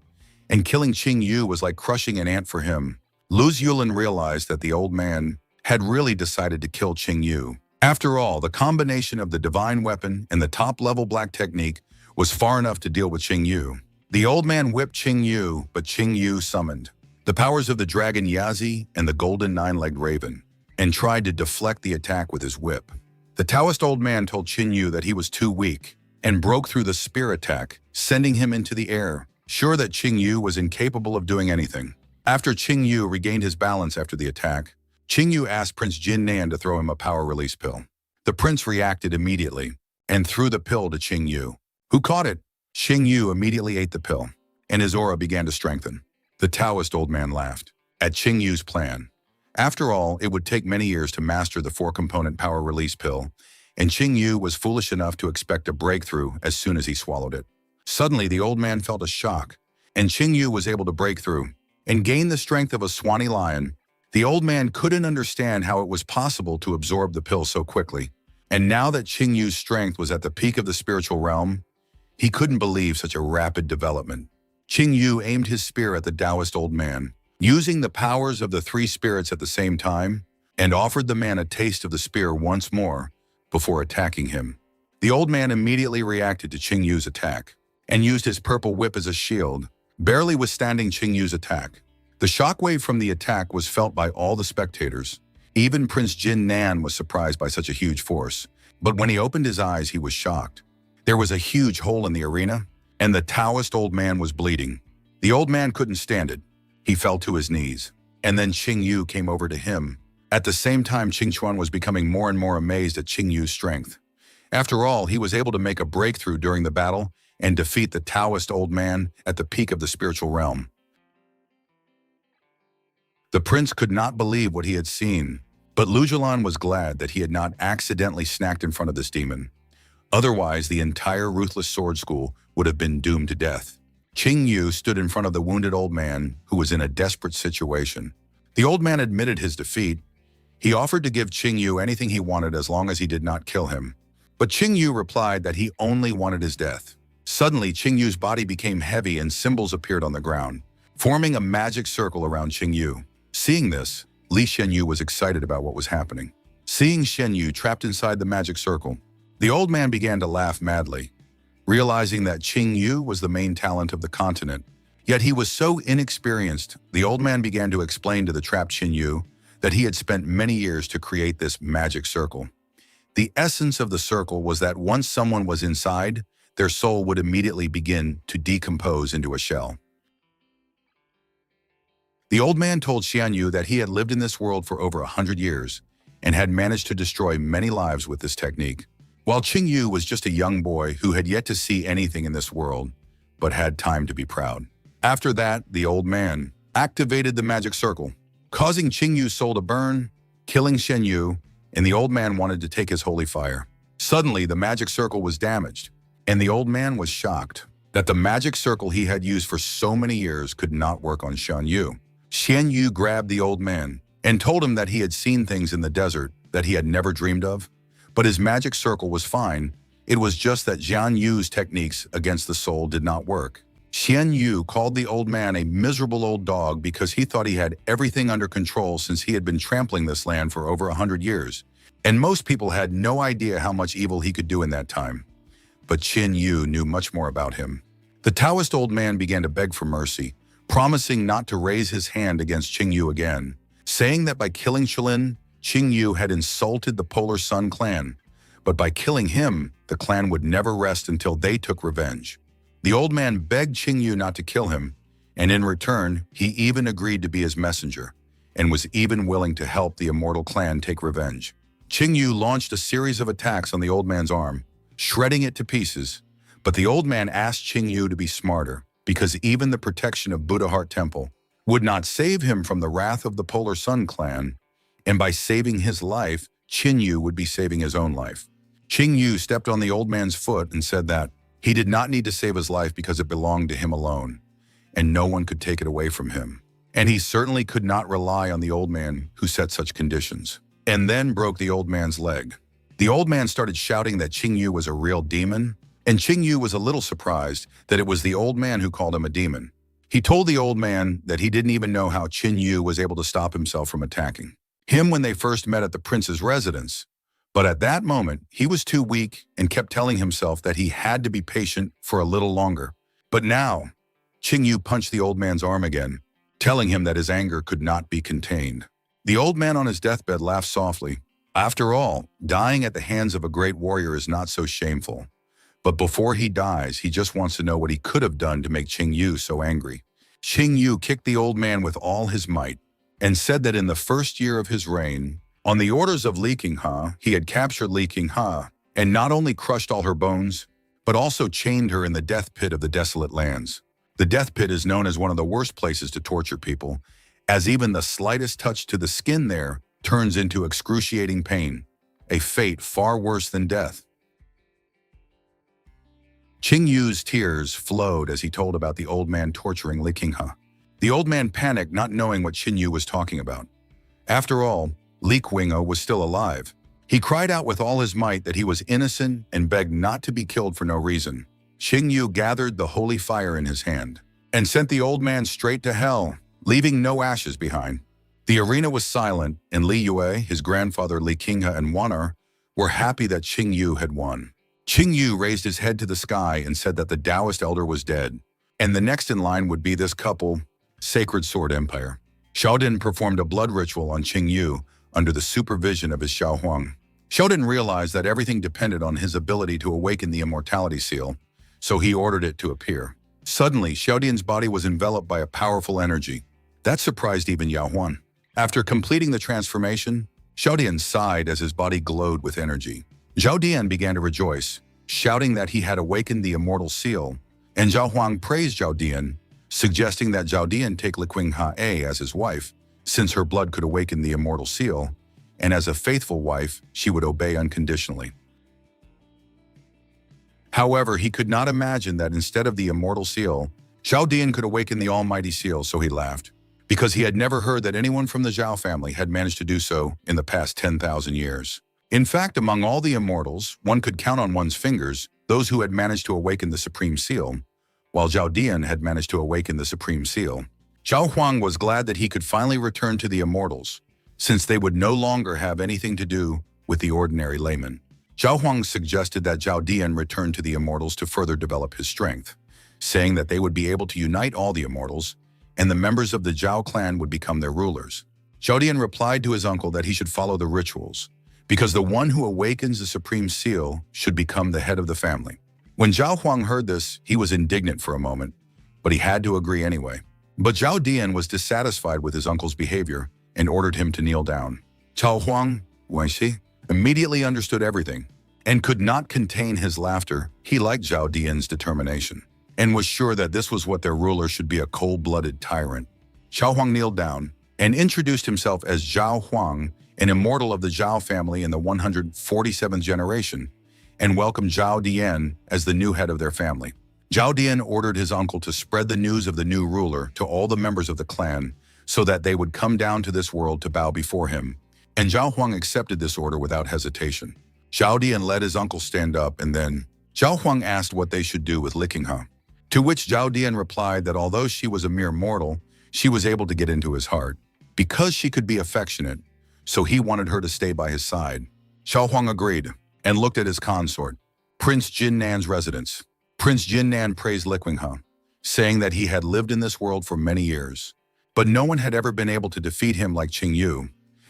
and killing Qingyu was like crushing an ant for him. Luz Yulin realized that the old man had really decided to kill Qingyu. After all, the combination of the divine weapon and the top-level black technique was far enough to deal with Qingyu. The old man whipped Qingyu, but Qingyu summoned the powers of the dragon Yazi and the golden 9-legged raven, and tried to deflect the attack with his whip. The Taoist old man told Qingyu that he was too weak, and broke through the spear attack, sending him into the air, sure that Qingyu was incapable of doing anything. After Qingyu regained his balance after the attack, Qingyu asked Prince Jin Nan to throw him a power release pill. The prince reacted immediately and threw the pill to Qingyu, who caught it. Qingyu immediately ate the pill, and his aura began to strengthen. The Taoist old man laughed at Qingyu's plan. After all, it would take many years to master the 4-component power release pill, and Qingyu was foolish enough to expect a breakthrough as soon as he swallowed it. Suddenly, the old man felt a shock, and Qingyu was able to break through and gain the strength of a Swanee lion. The old man couldn't understand how it was possible to absorb the pill so quickly, and now that Qingyu's strength was at the peak of the spiritual realm, he couldn't believe such a rapid development. Qingyu aimed his spear at the Taoist old man, using the powers of the 3 spirits at the same time, and offered the man a taste of the spear once more before attacking him. The old man immediately reacted to Qingyu's attack and used his purple whip as a shield, barely withstanding Qingyu's attack. The shockwave from the attack was felt by all the spectators. Even Prince Jin Nan was surprised by such a huge force, but when he opened his eyes, he was shocked. There was a huge hole in the arena, and the Taoist old man was bleeding. The old man couldn't stand it. He fell to his knees, and then Qingyu came over to him. At the same time, Qingchuan was becoming more and more amazed at Qingyu's strength. After all, he was able to make a breakthrough during the battle and defeat the Taoist old man at the peak of the spiritual realm. The prince could not believe what he had seen, but Lujulan was glad that he had not accidentally snacked in front of this demon. Otherwise, the entire ruthless sword school would have been doomed to death. Qingyu stood in front of the wounded old man who was in a desperate situation. The old man admitted his defeat. He offered to give Qingyu anything he wanted as long as he did not kill him. But Qingyu replied that he only wanted his death. Suddenly, Qingyu's body became heavy and symbols appeared on the ground, forming a magic circle around Qingyu. Seeing this, Li Shenyu was excited about what was happening. Seeing Shenyu trapped inside the magic circle, the old man began to laugh madly, realizing that Qing Yu was the main talent of the continent. Yet he was so inexperienced, the old man began to explain to the trapped Qing Yu that he had spent many years to create this magic circle. The essence of the circle was that once someone was inside, their soul would immediately begin to decompose into a shell. The old man told Xian Yu that he had lived in this world for over 100 years and had managed to destroy many lives with this technique, while Qing Yu was just a young boy who had yet to see anything in this world, but had time to be proud. After that, the old man activated the magic circle, causing Qing Yu's soul to burn, killing Shen Yu, and the old man wanted to take his holy fire. Suddenly, the magic circle was damaged, and the old man was shocked that the magic circle he had used for so many years could not work on Shen Yu. Shen Yu grabbed the old man and told him that he had seen things in the desert that he had never dreamed of, but his magic circle was fine. It was just that Jian Yu's techniques against the soul did not work. Xian Yu called the old man a miserable old dog because he thought he had everything under control since he had been trampling this land for over 100 years, and most people had no idea how much evil he could do in that time. But Qin Yu knew much more about him. The Taoist old man began to beg for mercy, promising not to raise his hand against Qing Yu again, saying that by killing Shilin, Qing Yu had insulted the Polar Sun clan, but by killing him, the clan would never rest until they took revenge. The old man begged Qing Yu not to kill him, and in return, he even agreed to be his messenger, and was even willing to help the immortal clan take revenge. Qing Yu launched a series of attacks on the old man's arm, shredding it to pieces, but the old man asked Qing Yu to be smarter, because even the protection of Buddha Heart Temple would not save him from the wrath of the Polar Sun clan, and by saving his life, Qin Yu would be saving his own life. Qing Yu stepped on the old man's foot and said that he did not need to save his life because it belonged to him alone, and no one could take it away from him. And he certainly could not rely on the old man who set such conditions, and then broke the old man's leg. The old man started shouting that Qing Yu was a real demon, and Qing Yu was a little surprised that it was the old man who called him a demon. He told the old man that he didn't even know how Qin Yu was able to stop himself from attacking him when they first met at the prince's residence. But at that moment, he was too weak and kept telling himself that he had to be patient for a little longer. But now, Qing Yu punched the old man's arm again, telling him that his anger could not be contained. The old man on his deathbed laughed softly. After all, dying at the hands of a great warrior is not so shameful. But before he dies, he just wants to know what he could have done to make Qing Yu so angry. Qing Yu kicked the old man with all his might and said that in the first year of his reign, on the orders of Li Qinghe, he had captured Li Qinghe and not only crushed all her bones, but also chained her in the death pit of the desolate lands. The death pit is known as one of the worst places to torture people, as even the slightest touch to the skin there turns into excruciating pain, a fate far worse than death. Qing Yu's tears flowed as he told about the old man torturing Li Qinghe. The old man panicked, not knowing what Qin Yu was talking about. After all, Li Qinghe was still alive. He cried out with all his might that he was innocent and begged not to be killed for no reason. Qing Yu gathered the holy fire in his hand and sent the old man straight to hell, leaving no ashes behind. The arena was silent, and Li Yue, his grandfather Li Qinghe, and Waner were happy that Qing Yu had won. Qing Yu raised his head to the sky and said that the Taoist elder was dead, and the next in line would be this couple, Sacred Sword Empire. Xiaodin performed a blood ritual on Qing Yu under the supervision of his Xiaohuang. Xiaodin realized that everything depended on his ability to awaken the immortality seal, so he ordered it to appear. Suddenly, Xiaodin's body was enveloped by a powerful energy. That surprised even Yao Huan. After completing the transformation, Xiaodian sighed as his body glowed with energy. Zhao Dian began to rejoice, shouting that he had awakened the immortal seal, and Zhao Huang praised Zhao Dian, suggesting that Zhao Dian take Li Qinghe as his wife, since her blood could awaken the immortal seal, and as a faithful wife, she would obey unconditionally. However, he could not imagine that instead of the immortal seal, Zhao Dian could awaken the almighty seal, so he laughed, because he had never heard that anyone from the Zhao family had managed to do so in the past 10,000 years. In fact, among all the immortals, one could count on one's fingers those who had managed to awaken the supreme seal, while Zhao Dian had managed to awaken the supreme seal. Zhao Huang was glad that he could finally return to the immortals, since they would no longer have anything to do with the ordinary layman. Zhao Huang suggested that Zhao Dian return to the immortals to further develop his strength, saying that they would be able to unite all the immortals, and the members of the Zhao clan would become their rulers. Zhao Dian replied to his uncle that he should follow the rituals, because the one who awakens the supreme seal should become the head of the family. When Zhao Huang heard this, he was indignant for a moment, but he had to agree anyway. But Zhao Dian was dissatisfied with his uncle's behavior and ordered him to kneel down. Zhao Huang, Wenxi, immediately understood everything and could not contain his laughter. He liked Zhao Dian's determination and was sure that this was what their ruler should be, a cold-blooded tyrant. Zhao Huang kneeled down and introduced himself as Zhao Huang, an immortal of the Zhao family in the 147th generation, and welcomed Zhao Dian as the new head of their family. Zhao Dian ordered his uncle to spread the news of the new ruler to all the members of the clan so that they would come down to this world to bow before him, and Zhao Huang accepted this order without hesitation. Zhao Dian let his uncle stand up, and then Zhao Huang asked what they should do with Liking He, to which Zhao Dian replied that although she was a mere mortal, she was able to get into his heart because she could be affectionate, so he wanted her to stay by his side. Zhao Huang agreed and looked at his consort, Prince Jin Nan's residence. Prince Jin Nan praised Liking He, saying that he had lived in this world for many years, but no one had ever been able to defeat him like Qing Yu,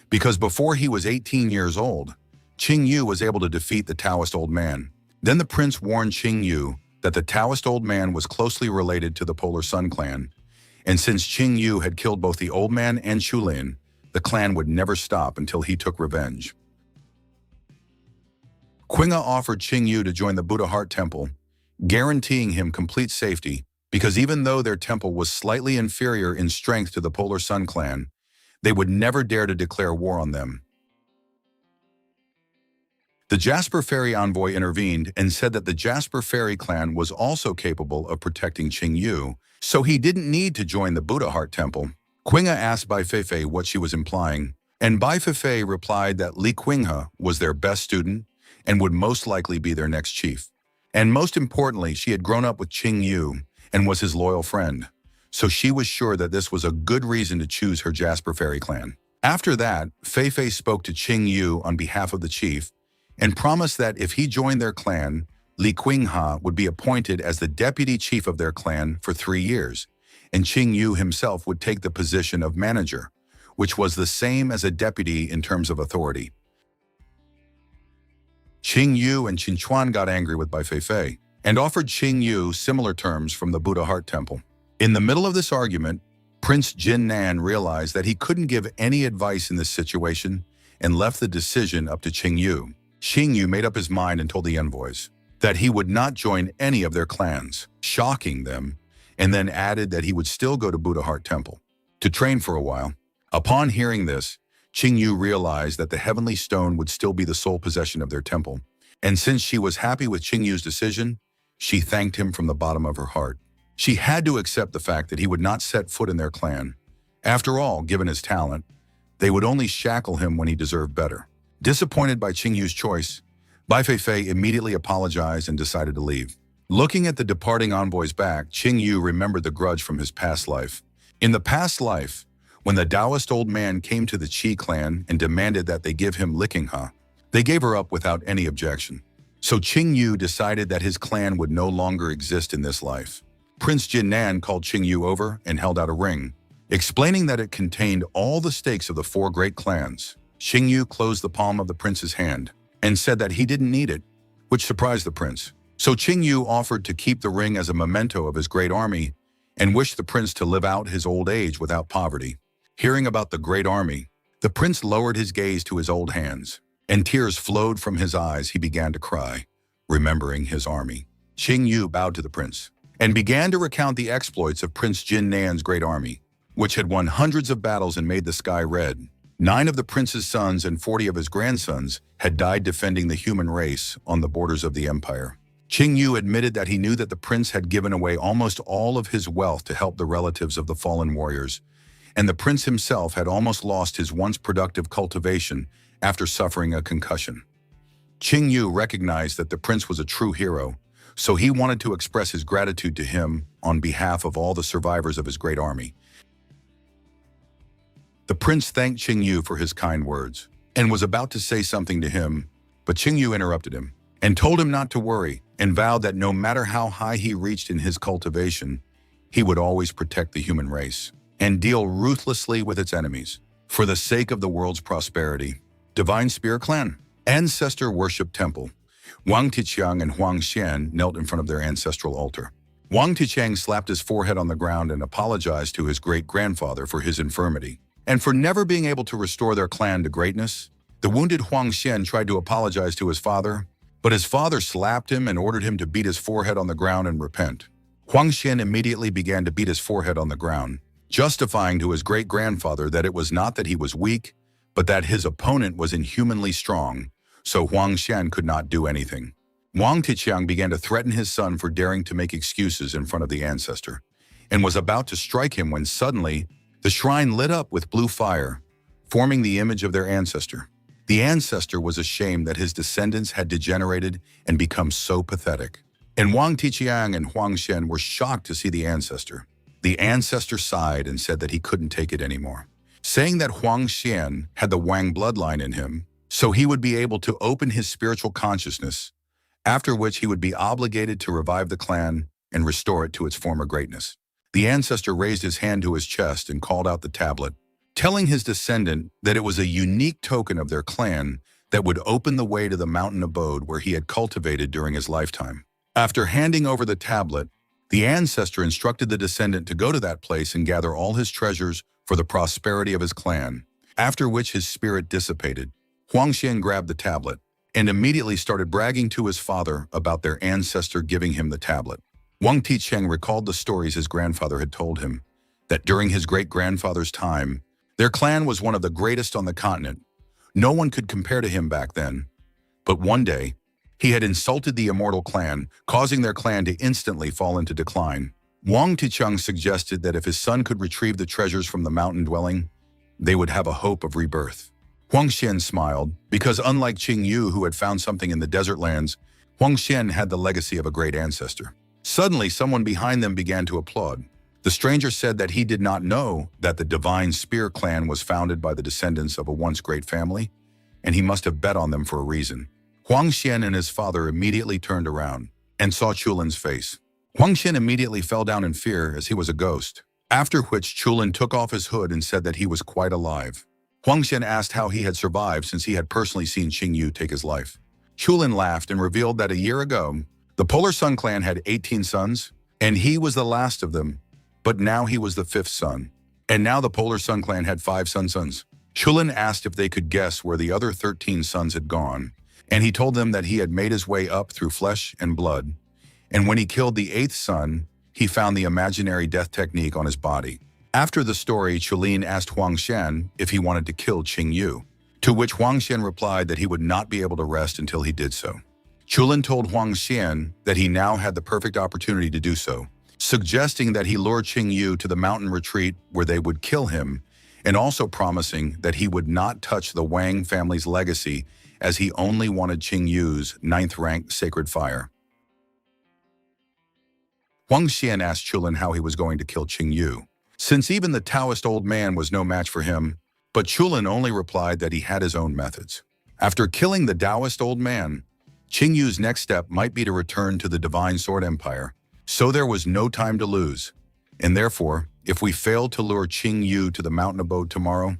because before he was 18 years old, Qing Yu was able to defeat the Taoist old man. Then the prince warned Qing Yu that the Taoist old man was closely related to the Polar Sun clan, and since Qing Yu had killed both the old man and Shulin, the clan would never stop until he took revenge. Qing He offered Qing Yu to join the Buddha Heart Temple, guaranteeing him complete safety, because even though their temple was slightly inferior in strength to the Polar Sun clan, they would never dare to declare war on them. The Jasper Fairy envoy intervened and said that the Jasper Fairy clan was also capable of protecting Qing Yu, so he didn't need to join the Buddha Heart Temple. Qing He asked Bai Feifei what she was implying, and Bai Feifei replied that Li Qinghe was their best student and would most likely be their next chief. And most importantly, she had grown up with Qing Yu and was his loyal friend, so she was sure that this was a good reason to choose her Jasper Fairy clan. After that, Feifei spoke to Qing Yu on behalf of the chief and promised that if he joined their clan, Li Qinghe would be appointed as the deputy chief of their clan for 3 years, and Qing Yu himself would take the position of manager, which was the same as a deputy in terms of authority. Qing Yu and Qin Chuan got angry with Bai Feifei and offered Qing Yu similar terms from the Buddha Heart Temple. In the middle of this argument, Prince Jin Nan realized that he couldn't give any advice in this situation and left the decision up to Qing Yu. Qing Yu made up his mind and told the envoys that he would not join any of their clans, shocking them, and then added that he would still go to Buddha Heart Temple to train for a while. Upon hearing this, Qing Yu realized that the heavenly stone would still be the sole possession of their temple, and since she was happy with Qing Yu's decision, she thanked him from the bottom of her heart. She had to accept the fact that he would not set foot in their clan. After all, given his talent, they would only shackle him when he deserved better. Disappointed by Qing Yu's choice, Bai Feifei immediately apologized and decided to leave. Looking at the departing envoy's back, Qing Yu remembered the grudge from his past life. In the past life, when the Taoist old man came to the Qi clan and demanded that they give him Liking He, they gave her up without any objection. So Qing Yu decided that his clan would no longer exist in this life. Prince Jin Nan called Qing Yu over and held out a ring, explaining that it contained all the stakes of the 4 great clans. Qing Yu closed the palm of the prince's hand and said that he didn't need it, which surprised the prince. So Qing Yu offered to keep the ring as a memento of his great army and wished the prince to live out his old age without poverty. Hearing about the great army, the prince lowered his gaze to his old hands, and tears flowed from his eyes. He began to cry, remembering his army. Qing Yu bowed to the prince and began to recount the exploits of Prince Jin Nan's great army, which had won hundreds of battles and made the sky red. 9 of the prince's sons and 40 of his grandsons had died defending the human race on the borders of the empire. Qing Yu admitted that he knew that the prince had given away almost all of his wealth to help the relatives of the fallen warriors, and the prince himself had almost lost his once productive cultivation after suffering a concussion. Qing Yu recognized that the prince was a true hero, so he wanted to express his gratitude to him on behalf of all the survivors of his great army. The prince thanked Qing Yu for his kind words and was about to say something to him, but Qing Yu interrupted him and told him not to worry and vowed that no matter how high he reached in his cultivation, he would always protect the human race and deal ruthlessly with its enemies for the sake of the world's prosperity. Divine Spear Clan Ancestor Worship Temple. Wang Tiqiang and Huang Xian knelt in front of their ancestral altar. Wang Tiqiang slapped his forehead on the ground and apologized to his great-grandfather for his infirmity and for never being able to restore their clan to greatness. The wounded Huang Xian tried to apologize to his father, but his father slapped him and ordered him to beat his forehead on the ground and repent. Huang Xian immediately began to beat his forehead on the ground, justifying to his great-grandfather that it was not that he was weak, but that his opponent was inhumanly strong, so Huang Xian could not do anything. Wang Tiqiang began to threaten his son for daring to make excuses in front of the ancestor, and was about to strike him when suddenly the shrine lit up with blue fire, forming the image of their ancestor. The ancestor was ashamed that his descendants had degenerated and become so pathetic. And Wang Tiqiang and Huang Xian were shocked to see the ancestor. The ancestor sighed and said that he couldn't take it anymore, saying that Huang Xian had the Wang bloodline in him, so he would be able to open his spiritual consciousness, after which he would be obligated to revive the clan and restore it to its former greatness. The ancestor raised his hand to his chest and called out the tablet, telling his descendant that it was a unique token of their clan that would open the way to the mountain abode where he had cultivated during his lifetime. After handing over the tablet, the ancestor instructed the descendant to go to that place and gather all his treasures for the prosperity of his clan, after which his spirit dissipated. Huang Xian grabbed the tablet and immediately started bragging to his father about their ancestor giving him the tablet. Wang Tiqiang recalled the stories his grandfather had told him, that during his great-grandfather's time, their clan was one of the greatest on the continent. No one could compare to him back then. But one day, he had insulted the immortal clan, causing their clan to instantly fall into decline. Wang Tiqiang suggested that if his son could retrieve the treasures from the mountain dwelling, they would have a hope of rebirth. Huang Xian smiled, because unlike Qing Yu, who had found something in the desert lands, Huang Xian had the legacy of a great ancestor. Suddenly, someone behind them began to applaud. The stranger said that he did not know that the Divine Spear Clan was founded by the descendants of a once great family, and he must have bet on them for a reason. Huang Xian and his father immediately turned around and saw Chulin's face. Huang Xian immediately fell down in fear as he was a ghost, after which Chulin took off his hood and said that he was quite alive. Huang Xian asked how he had survived since he had personally seen Qing Yu take his life. Chulin laughed and revealed that a year ago, the Polar Sun clan had 18 sons, and he was the last of them, but now he was the 5th son. And now the Polar Sun clan had 5 sons. Chulin asked if they could guess where the other 13 sons had gone, and he told them that he had made his way up through flesh and blood, and when he killed the 8th son, he found the imaginary death technique on his body. After the story, Chulin asked Huang Xian if he wanted to kill Qing Yu, to which Huang Xian replied that he would not be able to rest until he did so. Chulin told Huang Xian that he now had the perfect opportunity to do so, suggesting that he lure Qing Yu to the mountain retreat where they would kill him, and also promising that he would not touch the Wang family's legacy as he only wanted Qing Yu's 9th-rank sacred fire. Huang Xian asked Chulin how he was going to kill Qing Yu, since even the Taoist old man was no match for him, but Chulin only replied that he had his own methods. After killing the Taoist old man, Qing Yu's next step might be to return to the Divine Sword Empire, so there was no time to lose. And therefore, if we fail to lure Qing Yu to the mountain abode tomorrow,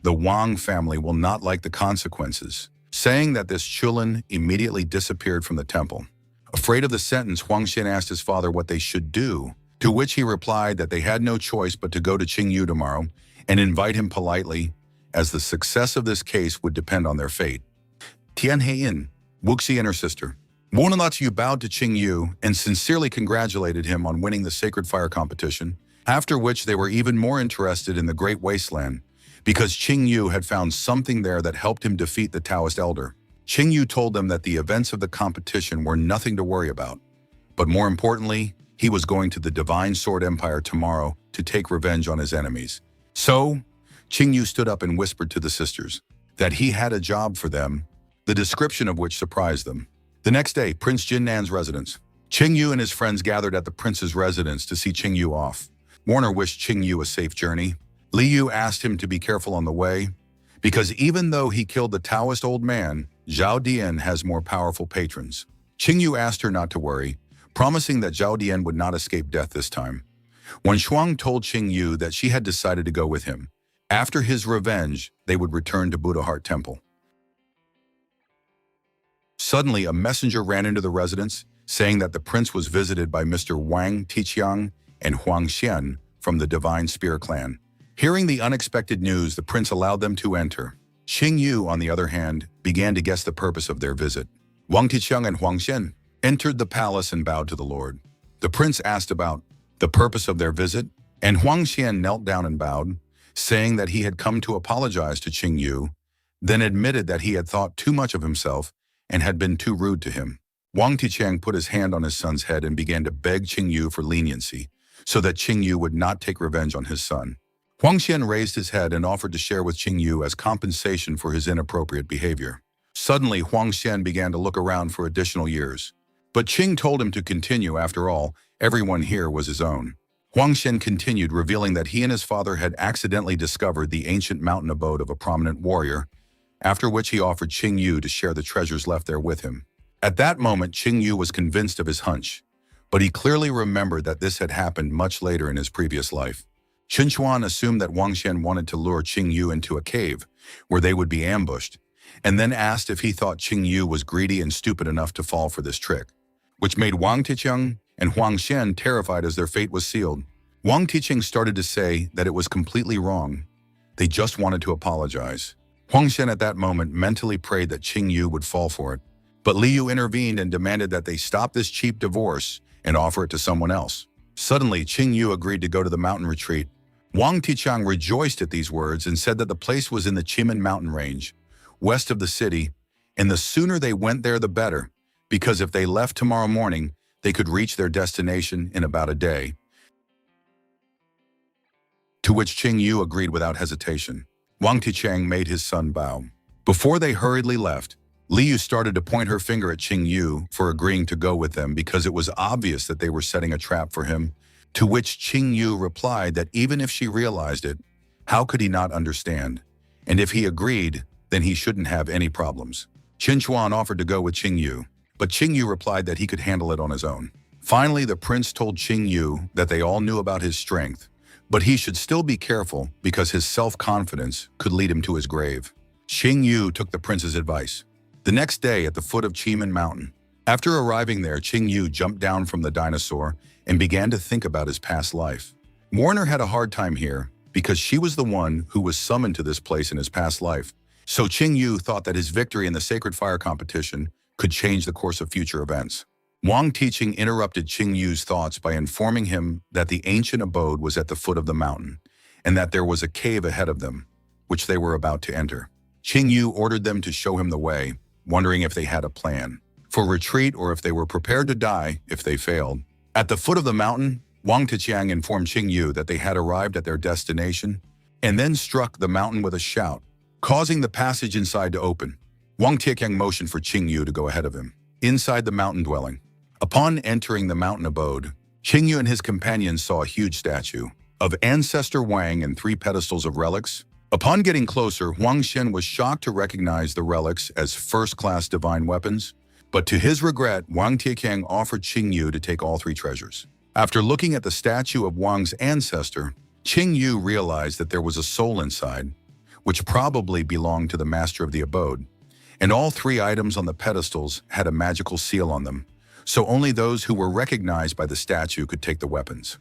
the Wang family will not like the consequences. Saying that this, Chulin immediately disappeared from the temple. Afraid of the sentence, Huang Xian asked his father what they should do, to which he replied that they had no choice but to go to Qing Yu tomorrow and invite him politely, as the success of this case would depend on their fate. Tian Heiyin, Wuxi and her sister. Wu bowed to Qing Yu and sincerely congratulated him on winning the Sacred Fire competition, after which they were even more interested in the Great Wasteland, because Qing Yu had found something there that helped him defeat the Taoist elder. Qing Yu told them that the events of the competition were nothing to worry about, but more importantly, he was going to the Divine Sword Empire tomorrow to take revenge on his enemies. So, Qing Yu stood up and whispered to the sisters that he had a job for them, the description of which surprised them. The next day, Prince Jinnan's residence. Qing Yu and his friends gathered at the prince's residence to see Qing Yu off. Warner wished Qing Yu a safe journey, Li Yu asked him to be careful on the way, because even though he killed the Taoist old man, Zhao Dian has more powerful patrons. Qing Yu asked her not to worry, promising that Zhao Dian would not escape death this time. When Shuang told Qing Yu that she had decided to go with him, after his revenge, they would return to Buddha Heart Temple. Suddenly, a messenger ran into the residence, saying that the prince was visited by Mr. Wang Tiqiang and Huang Xian from the Divine Spear clan. Hearing the unexpected news, the prince allowed them to enter. Qing Yu, on the other hand, began to guess the purpose of their visit. Wang Tiqiang and Huang Xian entered the palace and bowed to the Lord. The prince asked about the purpose of their visit, and Huang Xian knelt down and bowed, saying that he had come to apologize to Qing Yu, then admitted that he had thought too much of himself and had been too rude to him. Wang Tiqiang put his hand on his son's head and began to beg Qing Yu for leniency, so that Qing Yu would not take revenge on his son. Huang Xian raised his head and offered to share with Qing Yu as compensation for his inappropriate behavior. Suddenly, Huang Xian began to look around for additional years. But Qing told him to continue. After all, everyone here was his own. Huang Xian continued, revealing that he and his father had accidentally discovered the ancient mountain abode of a prominent warrior, after which he offered Qing Yu to share the treasures left there with him. At that moment, Qing Yu was convinced of his hunch, but he clearly remembered that this had happened much later in his previous life. Chen Chuan assumed that Wang Xian wanted to lure Qing Yu into a cave, where they would be ambushed, and then asked if he thought Qing Yu was greedy and stupid enough to fall for this trick, which made Wang Tiqiang and Huang Xian terrified as their fate was sealed. Wang Tiqiang started to say that it was completely wrong. They just wanted to apologize. Huang Xian at that moment mentally prayed that Qing Yu would fall for it, but Li Yu intervened and demanded that they stop this cheap divorce and offer it to someone else. Suddenly, Qing Yu agreed to go to the mountain retreat. Wang Tiqiang rejoiced at these words and said that the place was in the Qimen mountain range, west of the city, and the sooner they went there the better, because if they left tomorrow morning, they could reach their destination in about a day. To which Qing Yu agreed without hesitation. Wang Tiqiang made his son bow. Before they hurriedly left, Li Yu started to point her finger at Qing Yu for agreeing to go with them because it was obvious that they were setting a trap for him, to which Qing Yu replied that even if she realized it, how could he not understand? And if he agreed, then he shouldn't have any problems. Chen Chuan offered to go with Qing Yu, but Qing Yu replied that he could handle it on his own. Finally, the prince told Qing Yu that they all knew about his strength, but he should still be careful because his self-confidence could lead him to his grave. Qing Yu took the prince's advice. The next day, at the foot of Qimen Mountain, after arriving there, Qing Yu jumped down from the dinosaur and began to think about his past life. Warner had a hard time here because she was the one who was summoned to this place in his past life. So Qing Yu thought that his victory in the Sacred Fire competition could change the course of future events. Wang Tiqiang interrupted Qing Yu's thoughts by informing him that the ancient abode was at the foot of the mountain and that there was a cave ahead of them, which they were about to enter. Qing Yu ordered them to show him the way, wondering if they had a plan for retreat or if they were prepared to die if they failed. At the foot of the mountain, Wang Tiqiang informed Qing Yu that they had arrived at their destination and then struck the mountain with a shout, causing the passage inside to open. Wang Tiqiang motioned for Qing Yu to go ahead of him, inside the mountain dwelling. Upon entering the mountain abode, Qing Yu and his companions saw a huge statue of Ancestor Wang and 3 pedestals of relics. Upon getting closer, Huang Xian was shocked to recognize the relics as first-class divine weapons, but to his regret, Wang Tiqiang offered Qing Yu to take all 3 treasures. After looking at the statue of Wang's ancestor, Qing Yu realized that there was a soul inside, which probably belonged to the master of the abode, and all 3 items on the pedestals had a magical seal on them, so only those who were recognized by the statue could take the weapons.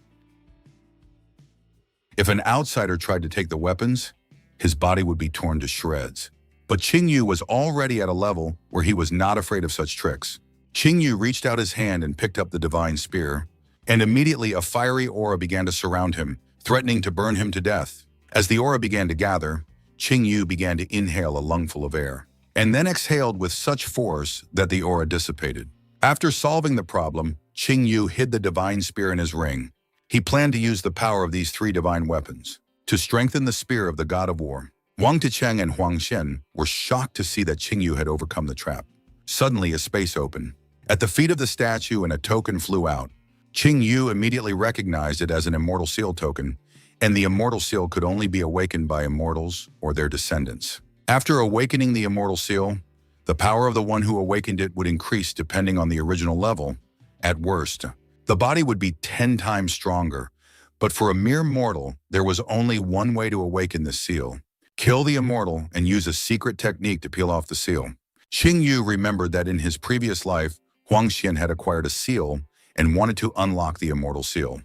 If an outsider tried to take the weapons, his body would be torn to shreds. But Qing Yu was already at a level where he was not afraid of such tricks. Qing Yu reached out his hand and picked up the divine spear, and immediately a fiery aura began to surround him, threatening to burn him to death. As the aura began to gather, Qing Yu began to inhale a lungful of air, and then exhaled with such force that the aura dissipated. After solving the problem, Qing Yu hid the divine spear in his ring. He planned to use the power of these 3 divine weapons to strengthen the spear of the god of war. Wang Tiqiang and Huang Xian were shocked to see that Qing Yu had overcome the trap. Suddenly, a space opened. At the feet of the statue, and a token flew out. Qing Yu immediately recognized it as an immortal seal token and the immortal seal could only be awakened by immortals or their descendants. After awakening the immortal seal, the power of the one who awakened it would increase depending on the original level. At worst, the body would be 10 times stronger, but for a mere mortal, there was only one way to awaken the seal. Kill the immortal and use a secret technique to peel off the seal. Qing Yu remembered that in his previous life, Huang Xian had acquired a seal and wanted to unlock the immortal seal.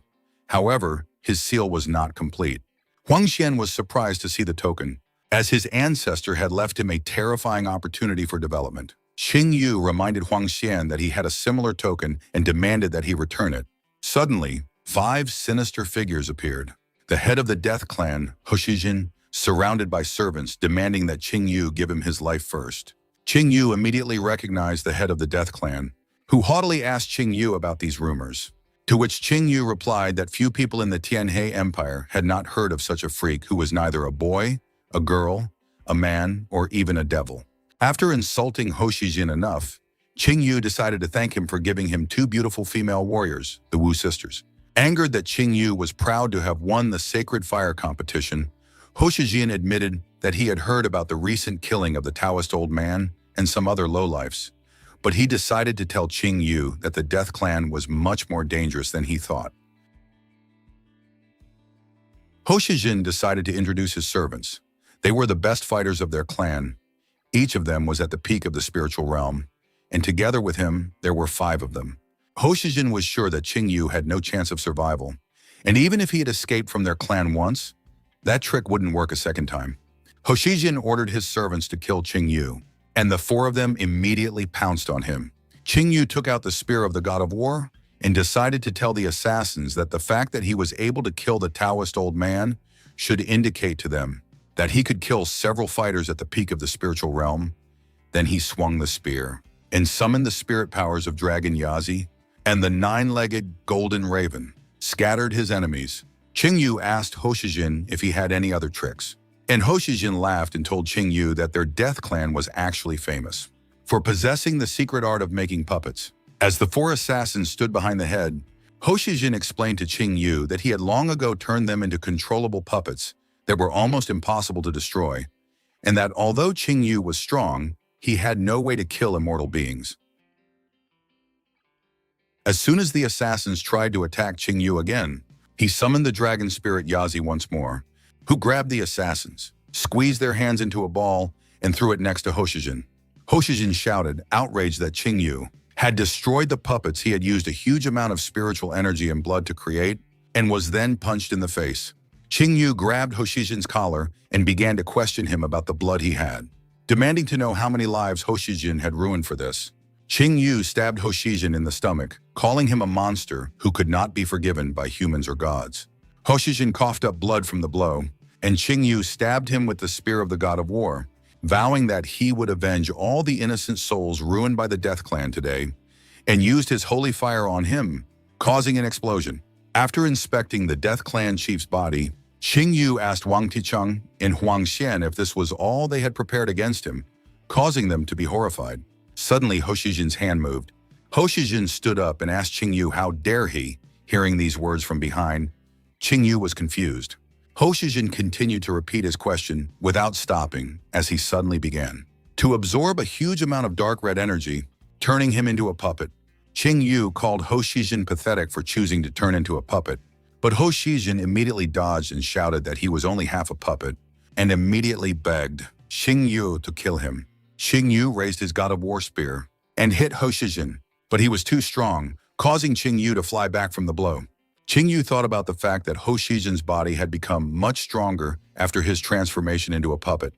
However, his seal was not complete. Huang Xian was surprised to see the token, as his ancestor had left him a terrifying opportunity for development. Qing Yu reminded Huang Xian that he had a similar token and demanded that he return it. Suddenly, 5 sinister figures appeared. The head of the death clan, Hoshijin, surrounded by servants demanding that Qing Yu give him his life first. Qing Yu immediately recognized the head of the death clan, who haughtily asked Qing Yu about these rumors, to which Qing Yu replied that few people in the Tianhe Empire had not heard of such a freak who was neither a boy, a girl, a man, or even a devil. After insulting Hoshijin enough, Qing Yu decided to thank him for giving him 2 beautiful female warriors, the Wu sisters. Angered that Qing Yu was proud to have won the sacred fire competition, Hoshijin admitted that he had heard about the recent killing of the Taoist old man and some other lowlifes, but he decided to tell Qing Yu that the Death Clan was much more dangerous than he thought. Hoshijin decided to introduce his servants. They were the best fighters of their clan. Each of them was at the peak of the spiritual realm, and together with him, there were 5 of them. Hoshijin was sure that Qing Yu had no chance of survival, and even if he had escaped from their clan once, that trick wouldn't work a second time. Hoshijin ordered his servants to kill Qing Yu, and the 4 of them immediately pounced on him. Qing Yu took out the spear of the god of war and decided to tell the assassins that the fact that he was able to kill the Taoist old man should indicate to them that he could kill several fighters at the peak of the spiritual realm. Then he swung the spear and summoned the spirit powers of Dragon Yazi and the 9-legged golden raven, scattered his enemies. Qing Yu asked Hoshijin if he had any other tricks, and Hoshijin laughed and told Qing Yu that their death clan was actually famous for possessing the secret art of making puppets. As the 4 assassins stood behind the head, Hoshijin explained to Qing Yu that he had long ago turned them into controllable puppets that were almost impossible to destroy, and that although Qing Yu was strong, he had no way to kill immortal beings. As soon as the assassins tried to attack Qing Yu again, he summoned the dragon spirit Yazi once more, who grabbed the assassins, squeezed their hands into a ball, and threw it next to Hoshijin. Hoshijin shouted, outraged that Qing Yu had destroyed the puppets he had used a huge amount of spiritual energy and blood to create, and was then punched in the face. Qing Yu grabbed Hoshijin's collar and began to question him about the blood he had, demanding to know how many lives Hoshijin had ruined for this. Qing Yu stabbed Hoshijin in the stomach, calling him a monster who could not be forgiven by humans or gods. Hoshijin coughed up blood from the blow, and Qing Yu stabbed him with the spear of the god of war, vowing that he would avenge all the innocent souls ruined by the Death Clan today, and used his holy fire on him, causing an explosion. After inspecting the Death Clan chief's body, Qing Yu asked Wang Ticheng and Huang Xian if this was all they had prepared against him, causing them to be horrified. Suddenly, Hoshijin's hand moved. Hoshijin stood up and asked Qing Yu how dare he. Hearing these words from behind, Qing Yu was confused. Hoshijin continued to repeat his question without stopping as he suddenly began to absorb a huge amount of dark red energy, turning him into a puppet. Qing Yu called Hoshijin pathetic for choosing to turn into a puppet, but Hoshijin immediately dodged and shouted that he was only half a puppet, and immediately begged Qing Yu to kill him. Qing Yu raised his god of war spear and hit Hoshijin, but he was too strong, causing Qing Yu to fly back from the blow. Qing Yu thought about the fact that Hoshijin's body had become much stronger after his transformation into a puppet,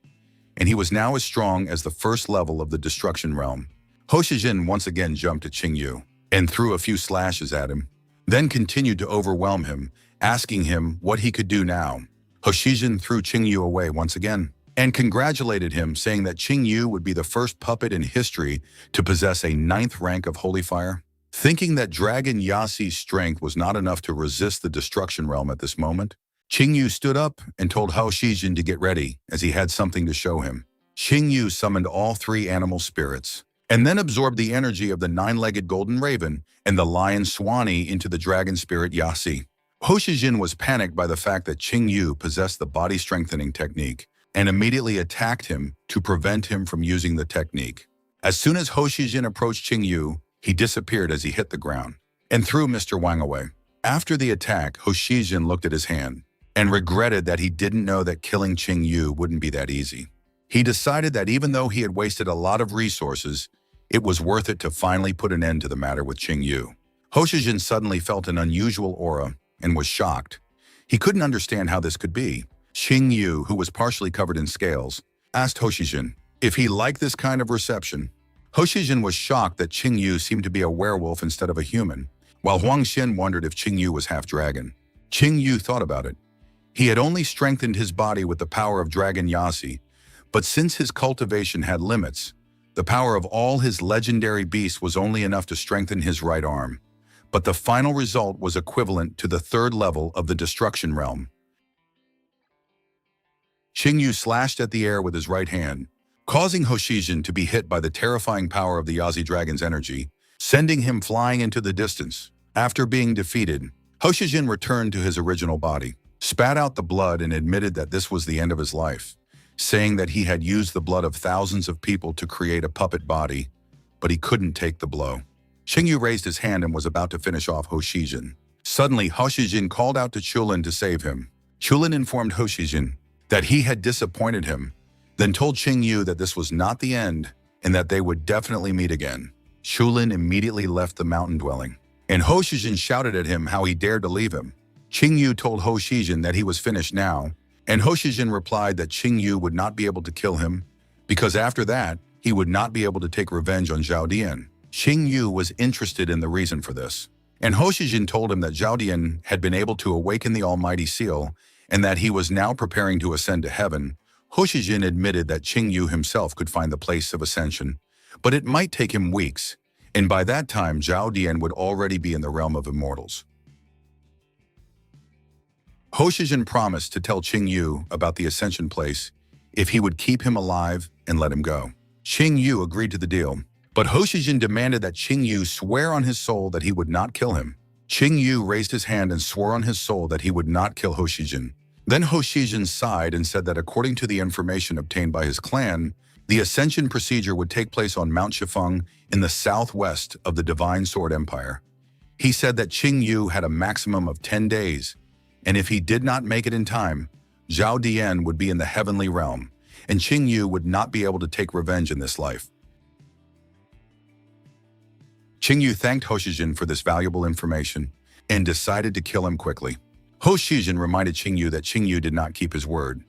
and he was now as strong as the first level of the destruction realm. Hoshijin once again jumped at Qing Yu and threw a few slashes at him, then continued to overwhelm him, asking him what he could do now. Hoshijin threw Qing Yu away once again and congratulated him, saying that Qing Yu would be the first puppet in history to possess a 9th rank of holy fire. Thinking that Dragon Yassi's strength was not enough to resist the destruction realm at this moment, Qing Yu stood up and told Hoshijin to get ready, as he had something to show him. Qing Yu summoned all 3 animal spirits, and then absorbed the energy of the 9-legged golden raven and the lion Swanee into the dragon spirit Yassi. Ho Shijin was panicked by the fact that Qing Yu possessed the body-strengthening technique and immediately attacked him to prevent him from using the technique. As soon as Ho Shijin approached Qing Yu, he disappeared as he hit the ground and threw Mr. Wang away. After the attack, Ho Shijin looked at his hand and regretted that he didn't know that killing Qing Yu wouldn't be that easy. He decided that even though he had wasted a lot of resources, it was worth it to finally put an end to the matter with Qing Yu. Ho Shijin suddenly felt an unusual aura and was shocked. He couldn't understand how this could be. Qing Yu, who was partially covered in scales, asked Ho Shijin if he liked this kind of reception. Ho Shijin was shocked that Qing Yu seemed to be a werewolf instead of a human, while Huang Xian wondered if Qing Yu was half dragon. Qing Yu thought about it. He had only strengthened his body with the power of Dragon Yasi, but since his cultivation had limits, the power of all his legendary beasts was only enough to strengthen his right arm. But the final result was equivalent to the third level of the destruction realm. Qing Yu slashed at the air with his right hand, causing Ho Shijin to be hit by the terrifying power of the Yazi dragon's energy, sending him flying into the distance. After being defeated, Ho Shijin returned to his original body, spat out the blood and admitted that this was the end of his life, saying that he had used the blood of thousands of people to create a puppet body, but he couldn't take the blow. Qing Yu raised his hand and was about to finish off Ho Shijin. Suddenly, Ho Shijin called out to Chulin to save him. Chulin informed Ho Shijin that he had disappointed him, then told Qing Yu that this was not the end and that they would definitely meet again. Chulin immediately left the mountain dwelling, and Ho Shijin shouted at him how he dared to leave him. Qing Yu told Ho Shijin that he was finished now, and Ho Shijin replied that Qing Yu would not be able to kill him because after that, he would not be able to take revenge on Zhao Dian. Qing Yu was interested in the reason for this, and Ho Shijin told him that Zhao Dian had been able to awaken the Almighty Seal and that he was now preparing to ascend to heaven. Ho Shijin admitted that Qing Yu himself could find the place of ascension, but it might take him weeks, and by that time Zhao Dian would already be in the realm of immortals. Ho Shijin promised to tell Qing Yu about the ascension place if he would keep him alive and let him go. Qing Yu agreed to the deal, but Ho Shijin demanded that Qing Yu swear on his soul that he would not kill him. Qing Yu raised his hand and swore on his soul that he would not kill Ho Shijin. Then Ho Shijin sighed and said that according to the information obtained by his clan, the ascension procedure would take place on Mount Shifeng in the southwest of the Divine Sword Empire. He said that Qing Yu had a maximum of 10 days, and if he did not make it in time, Zhao Dian would be in the heavenly realm, and Qing Yu would not be able to take revenge in this life. Qing Yu thanked Ho Shijin for this valuable information and decided to kill him quickly. Ho Shijin reminded Qing Yu that Qing Yu did not keep his word,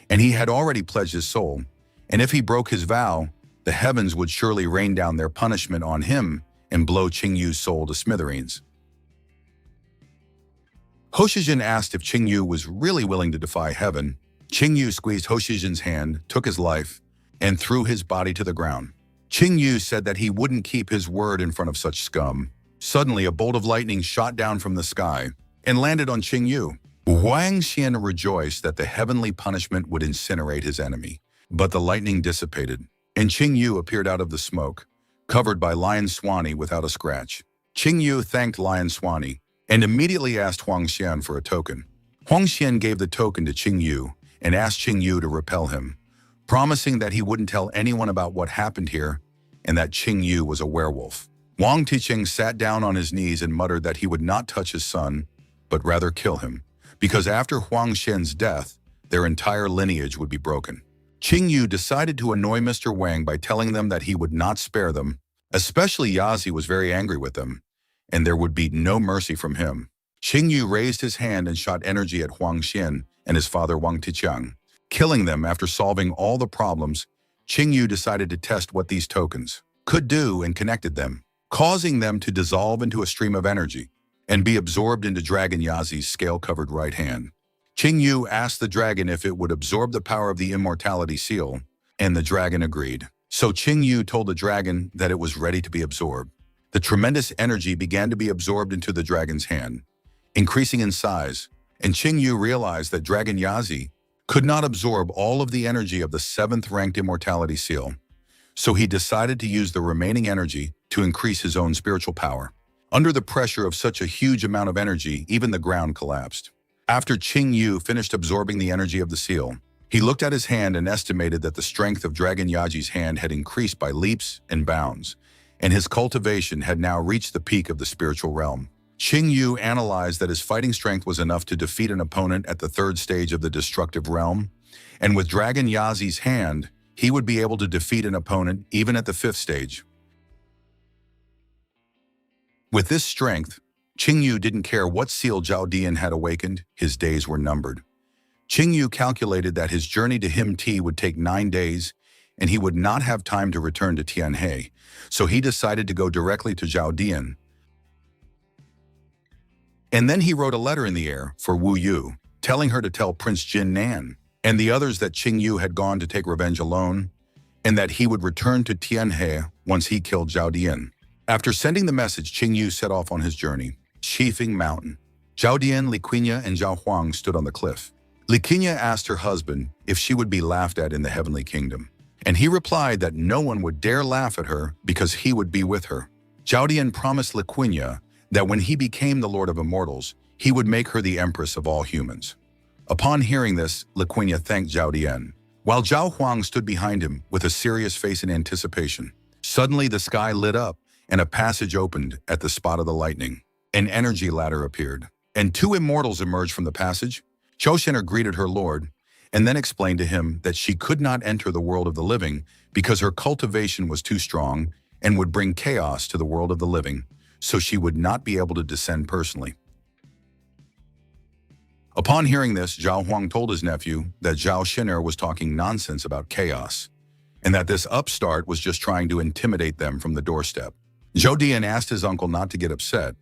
and he had already pledged his soul, and if he broke his vow, the heavens would surely rain down their punishment on him and blow Qing Yu's soul to smithereens. Ho Shijin asked if Qing Yu was really willing to defy heaven. Qing Yu squeezed Ho Shijin's hand, took his life, and threw his body to the ground. Qing Yu said that he wouldn't keep his word in front of such scum. Suddenly, a bolt of lightning shot down from the sky and landed on Qing Yu. Huang Xian rejoiced that the heavenly punishment would incinerate his enemy, but the lightning dissipated, and Qing Yu appeared out of the smoke, covered by Lion Swanee without a scratch. Qing Yu thanked Lion Swanee and immediately asked Huang Xian for a token. Huang Xian gave the token to Qing Yu and asked Qing Yu to repel him, promising that he wouldn't tell anyone about what happened here and that Qing Yu was a werewolf. Wang Tiqing sat down on his knees and muttered that he would not touch his son, but rather kill him, because after Huang Xian's death, their entire lineage would be broken. Qing Yu decided to annoy Mr. Wang by telling them that he would not spare them, especially Yazi was very angry with them, and there would be no mercy from him. Qing Yu raised his hand and shot energy at Huang Xian and his father Wang Tiqiang. Killing them after solving all the problems, Qing Yu decided to test what these tokens could do and connected them, causing them to dissolve into a stream of energy and be absorbed into Dragon Yazi's scale-covered right hand. Qing Yu asked the dragon if it would absorb the power of the immortality seal, and the dragon agreed. So Qing Yu told the dragon that it was ready to be absorbed. The tremendous energy began to be absorbed into the dragon's hand, increasing in size, and Qing Yu realized that Dragon Yazi could not absorb all of the energy of the 7th-ranked immortality seal, so he decided to use the remaining energy to increase his own spiritual power. Under the pressure of such a huge amount of energy, even the ground collapsed. After Qing Yu finished absorbing the energy of the seal, he looked at his hand and estimated that the strength of Dragon Yaji's hand had increased by leaps and bounds, and his cultivation had now reached the peak of the spiritual realm. Qing Yu analyzed that his fighting strength was enough to defeat an opponent at the third stage of the destructive realm, and with Dragon Yaji's hand, he would be able to defeat an opponent even at the fifth stage. With this strength, Qing Yu didn't care what seal Zhao Dian had awakened, his days were numbered. Qing Yu calculated that his journey to Him Ti would take 9 days, and he would not have time to return to Tianhe, so he decided to go directly to Zhao Dian. And then he wrote a letter in the air for Wu Yu, telling her to tell Prince Jin Nan and the others that Qing Yu had gone to take revenge alone, and that he would return to Tianhe once he killed Zhao Dian. After sending the message, Qing Yu set off on his journey. Chifeng Mountain. Zhao Dian, Li Qinya, and Zhao Huang stood on the cliff. Li Qinya asked her husband if she would be laughed at in the heavenly kingdom, and he replied that no one would dare laugh at her because he would be with her. Zhao Dian promised Li Qinya that when he became the Lord of Immortals, he would make her the Empress of all humans. Upon hearing this, Li Qinya thanked Zhao Dian, while Zhao Huang stood behind him with a serious face in anticipation. Suddenly the sky lit up, and a passage opened at the spot of the lightning. An energy ladder appeared, and 2 immortals emerged from the passage. Zhao Shen'er greeted her lord, and then explained to him that she could not enter the world of the living because her cultivation was too strong and would bring chaos to the world of the living, so she would not be able to descend personally. Upon hearing this, Zhao Huang told his nephew that Zhao Shen'er was talking nonsense about chaos, and that this upstart was just trying to intimidate them from the doorstep. Zhao Dian asked his uncle not to get upset,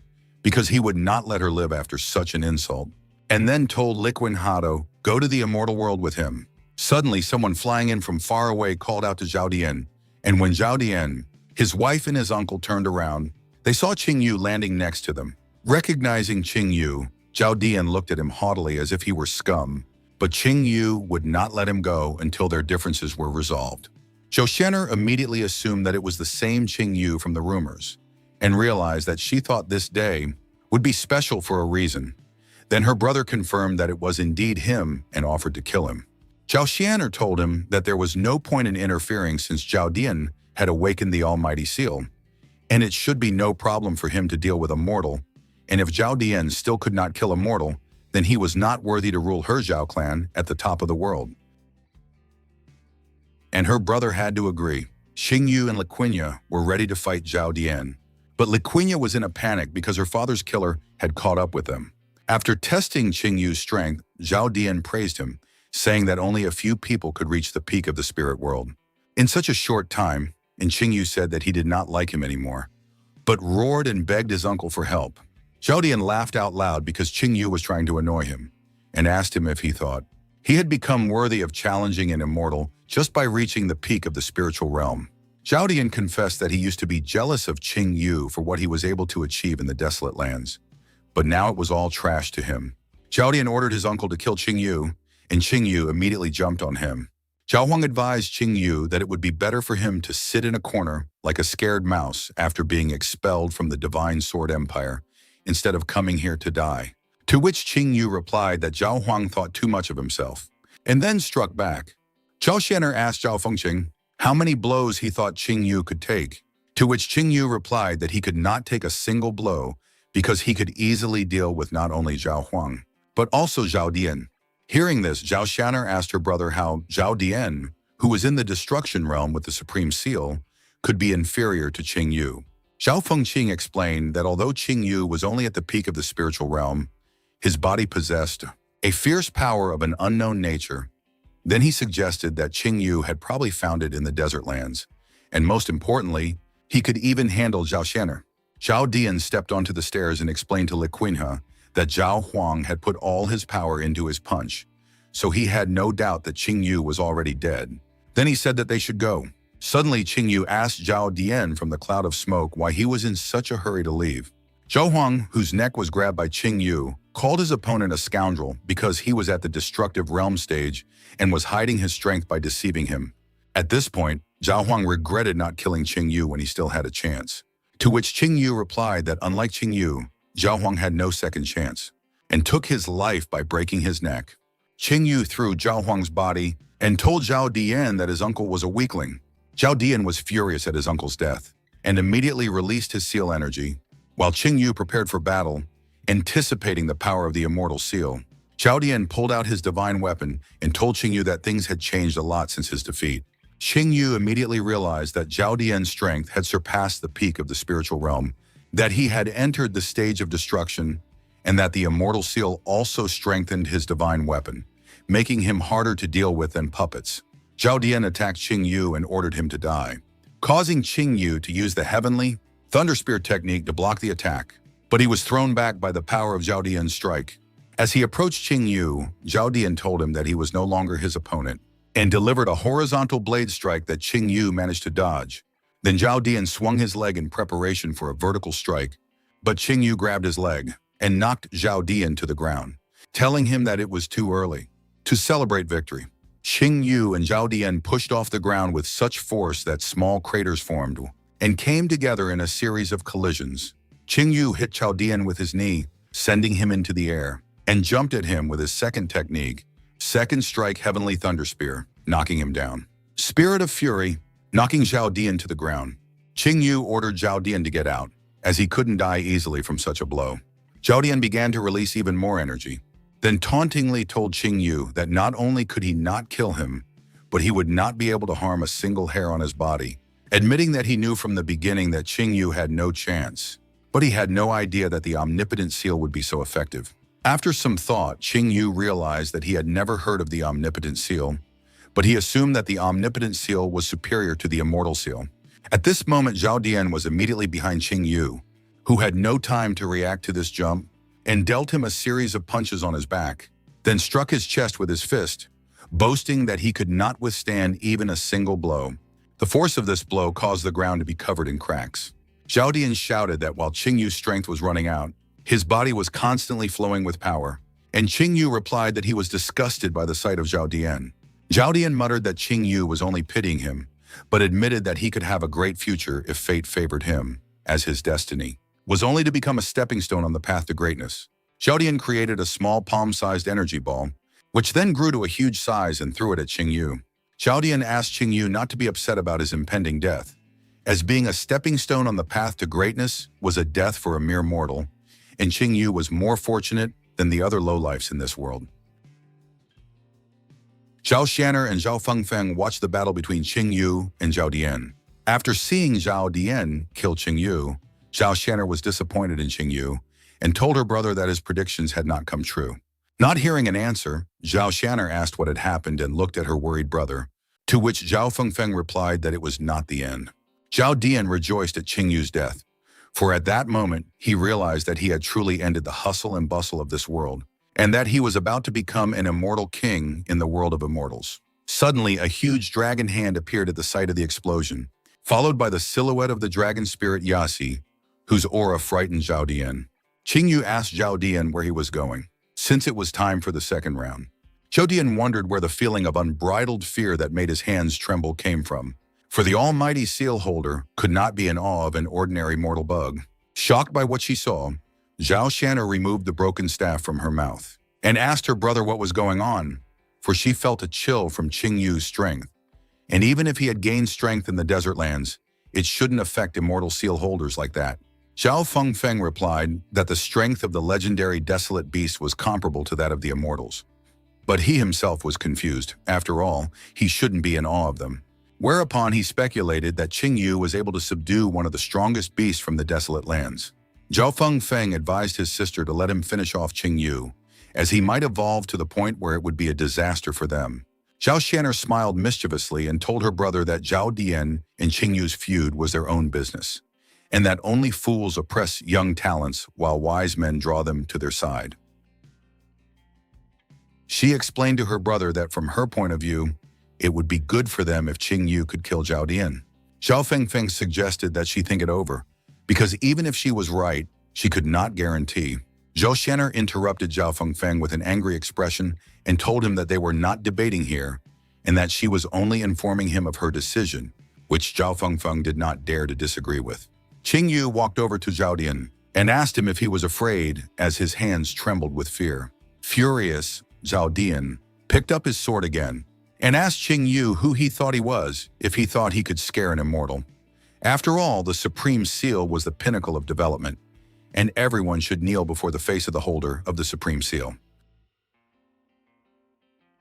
because he would not let her live after such an insult, and then told Li Qinhado go to the immortal world with him. Suddenly, someone flying in from far away called out to Zhao Dian, and when Zhao Dian, his wife and his uncle turned around, they saw Qing Yu landing next to them. Recognizing Qing Yu, Zhao Dian looked at him haughtily as if he were scum, but Qing Yu would not let him go until their differences were resolved. Zhao Shen'er immediately assumed that it was the same Qing Yu from the rumors, and realized that she thought this day would be special for a reason. Then her brother confirmed that it was indeed him and offered to kill him. Zhao Shen'er told him that there was no point in interfering since Zhao Dian had awakened the Almighty Seal, and it should be no problem for him to deal with a mortal, and if Zhao Dian still could not kill a mortal, then he was not worthy to rule her Zhao clan at the top of the world. And her brother had to agree. Qing Yu and Li Qinya were ready to fight Zhao Dian, but Li Qinya was in a panic because her father's killer had caught up with them. After testing Qing Yu's strength, Zhao Dian praised him, saying that only a few people could reach the peak of the spirit world in such a short time, and Qing Yu said that he did not like him anymore, but roared and begged his uncle for help. Zhao Dian laughed out loud because Qing Yu was trying to annoy him, and asked him if he thought he had become worthy of challenging an immortal just by reaching the peak of the spiritual realm. Zhao Dian confessed that he used to be jealous of Qing Yu for what he was able to achieve in the desolate lands, but now it was all trash to him. Zhao Dian ordered his uncle to kill Qing Yu, and Qing Yu immediately jumped on him. Zhao Huang advised Qing Yu that it would be better for him to sit in a corner like a scared mouse after being expelled from the Divine Sword Empire, instead of coming here to die. To which Qing Yu replied that Zhao Huang thought too much of himself, and then struck back. Zhao Shen'er asked Zhao Fengqing how many blows he thought Qing Yu could take, to which Qing Yu replied that he could not take a single blow because he could easily deal with not only Zhao Huang, but also Zhao Dian. Hearing this, Zhao Shen'er asked her brother how Zhao Dian, who was in the destruction realm with the Supreme Seal, could be inferior to Qing Yu. Zhao Fengqing explained that although Qing Yu was only at the peak of the spiritual realm, his body possessed a fierce power of an unknown nature. Then he suggested that Qing Yu had probably found it in the desert lands, and most importantly, he could even handle Zhao Shen'er. Zhao Dian stepped onto the stairs and explained to Li Qinya that Zhao Huang had put all his power into his punch, so he had no doubt that Qing Yu was already dead. Then he said that they should go. Suddenly, Qing Yu asked Zhao Dian from the cloud of smoke why he was in such a hurry to leave. Zhao Huang, whose neck was grabbed by Qing Yu, called his opponent a scoundrel because he was at the destructive realm stage and was hiding his strength by deceiving him. At this point, Zhao Huang regretted not killing Qing Yu when he still had a chance. To which Qing Yu replied that unlike Qing Yu, Zhao Huang had no second chance, and took his life by breaking his neck. Qing Yu threw Zhao Huang's body and told Zhao Dian that his uncle was a weakling. Zhao Dian was furious at his uncle's death and immediately released his seal energy, while Qing Yu prepared for battle, anticipating the power of the immortal seal. Zhao Dian pulled out his divine weapon and told Qing Yu that things had changed a lot since his defeat. Qing Yu immediately realized that Zhao Dian's strength had surpassed the peak of the spiritual realm, that he had entered the stage of destruction, and that the immortal seal also strengthened his divine weapon, making him harder to deal with than puppets. Zhao Dian attacked Qing Yu and ordered him to die, causing Qing Yu to use the heavenly Thunder Spear technique to block the attack, but he was thrown back by the power of Zhao Dian's strike. As he approached Qing Yu, Zhao Dian told him that he was no longer his opponent and delivered a horizontal blade strike that Qing Yu managed to dodge. Then Zhao Dian swung his leg in preparation for a vertical strike, but Qing Yu grabbed his leg and knocked Zhao Dian to the ground, telling him that it was too early. To celebrate victory, Qing Yu and Zhao Dian pushed off the ground with such force that small craters formed and came together in a series of collisions. Qing Yu hit Zhao Dian with his knee, sending him into the air, and jumped at him with his second technique, Second Strike Heavenly Thunder Spear, knocking him down. Spirit of Fury, knocking Zhao Dian to the ground. Qing Yu ordered Zhao Dian to get out, as he couldn't die easily from such a blow. Zhao Dian began to release even more energy, then tauntingly told Qing Yu that not only could he not kill him, but he would not be able to harm a single hair on his body, admitting that he knew from the beginning that Qing Yu had no chance, but he had no idea that the omnipotent seal would be so effective. After some thought, Qing Yu realized that he had never heard of the omnipotent seal, but he assumed that the omnipotent seal was superior to the immortal seal. At this moment, Zhao Dian was immediately behind Qing Yu, who had no time to react to this jump, and dealt him a series of punches on his back, then struck his chest with his fist, boasting that he could not withstand even a single blow. The force of this blow caused the ground to be covered in cracks. Zhao Dian shouted that while Qing Yu's strength was running out, his body was constantly flowing with power, and Qing Yu replied that he was disgusted by the sight of Zhao Dian. Zhao Dian muttered that Qing Yu was only pitying him, but admitted that he could have a great future if fate favored him, as his destiny was only to become a stepping stone on the path to greatness. Zhao Dian created a small palm-sized energy ball, which then grew to a huge size and threw it at Qing Yu. Zhao Dian asked Qing Yu not to be upset about his impending death, as being a stepping stone on the path to greatness was a death for a mere mortal, and Qing Yu was more fortunate than the other lowlifes in this world. Zhao Shanner and Zhao Fengfeng watched the battle between Qing Yu and Zhao Dian. After seeing Zhao Dian kill Qing Yu, Zhao Shanner was disappointed in Qing Yu and told her brother that his predictions had not come true. Not hearing an answer, Zhao Shanner asked what had happened and looked at her worried brother, to which Zhao Fengfeng replied that it was not the end. Zhao Dian rejoiced at Qing Yu's death, for at that moment he realized that he had truly ended the hustle and bustle of this world, and that he was about to become an immortal king in the world of immortals. Suddenly, a huge dragon hand appeared at the site of the explosion, followed by the silhouette of the dragon spirit Yasi, whose aura frightened Zhao Dian. Qing Yu asked Zhao Dian where he was going, since it was time for the second round. Zhao Dian wondered where the feeling of unbridled fear that made his hands tremble came from, for the almighty seal holder could not be in awe of an ordinary mortal bug. Shocked by what she saw, Zhao Shanner removed the broken staff from her mouth and asked her brother what was going on, for she felt a chill from Qing Yu's strength. And even if he had gained strength in the desert lands, it shouldn't affect immortal seal holders like that. Zhao Fengfeng replied that the strength of the legendary desolate beast was comparable to that of the immortals. But he himself was confused. After all, he shouldn't be in awe of them. Whereupon he speculated that Qing Yu was able to subdue one of the strongest beasts from the desolate lands. Zhao Fengfeng advised his sister to let him finish off Qing Yu, as he might evolve to the point where it would be a disaster for them. Zhao Shanner smiled mischievously and told her brother that Zhao Dian and Qing Yu's feud was their own business, and that only fools oppress young talents while wise men draw them to their side. She explained to her brother that from her point of view, it would be good for them if Qing Yu could kill Zhao Dian. Zhao Fengfeng suggested that she think it over, because even if she was right, she could not guarantee. Zhao Shanner interrupted Zhao Fengfeng with an angry expression and told him that they were not debating here, and that she was only informing him of her decision, which Zhao Fengfeng did not dare to disagree with. Qing Yu walked over to Zhao Dian and asked him if he was afraid as his hands trembled with fear. Furious, Zhao Dian picked up his sword again and asked Qing Yu who he thought he was if he thought he could scare an immortal. After all, the Supreme Seal was the pinnacle of development, and everyone should kneel before the face of the holder of the Supreme Seal.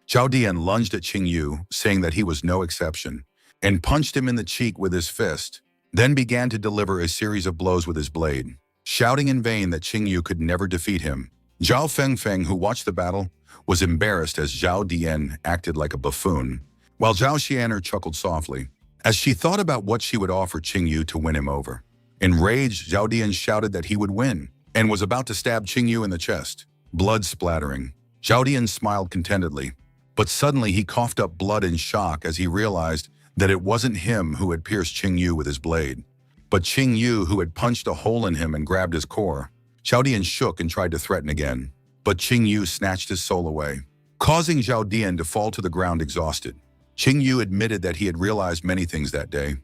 Zhao Dian lunged at Qing Yu, saying that he was no exception, and punched him in the cheek with his fist, then began to deliver a series of blows with his blade, shouting in vain that Qing Yu could never defeat him. Zhao Fengfeng, who watched the battle, was embarrassed as Zhao Dian acted like a buffoon, while Zhao Xianer chuckled softly, as she thought about what she would offer Qing Yu to win him over. Enraged, Zhao Dian shouted that he would win, and was about to stab Qing Yu in the chest, blood splattering. Zhao Dian smiled contentedly, but suddenly he coughed up blood in shock as he realized that it wasn't him who had pierced Qing Yu with his blade, but Qing Yu who had punched a hole in him and grabbed his core. Zhao Dian shook and tried to threaten again, but Qing Yu snatched his soul away, causing Zhao Dian to fall to the ground exhausted. Qing Yu admitted that he had realized many things that day.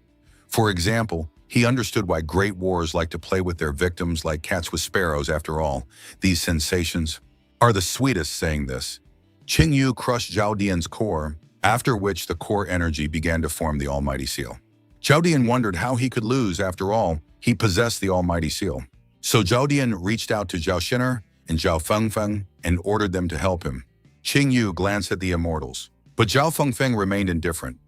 For example, he understood why great wars like to play with their victims like cats with sparrows. After all, these sensations are the sweetest. Saying this, Qing Yu crushed Zhao Dian's core, after which the core energy began to form the Almighty Seal. Zhao Dian wondered how he could lose. After all, he possessed the Almighty Seal. So Zhao Dian reached out to Zhao Xianer and Zhao Fengfeng and ordered them to help him. Qing Yu glanced at the immortals, but Zhao Fengfeng remained indifferent,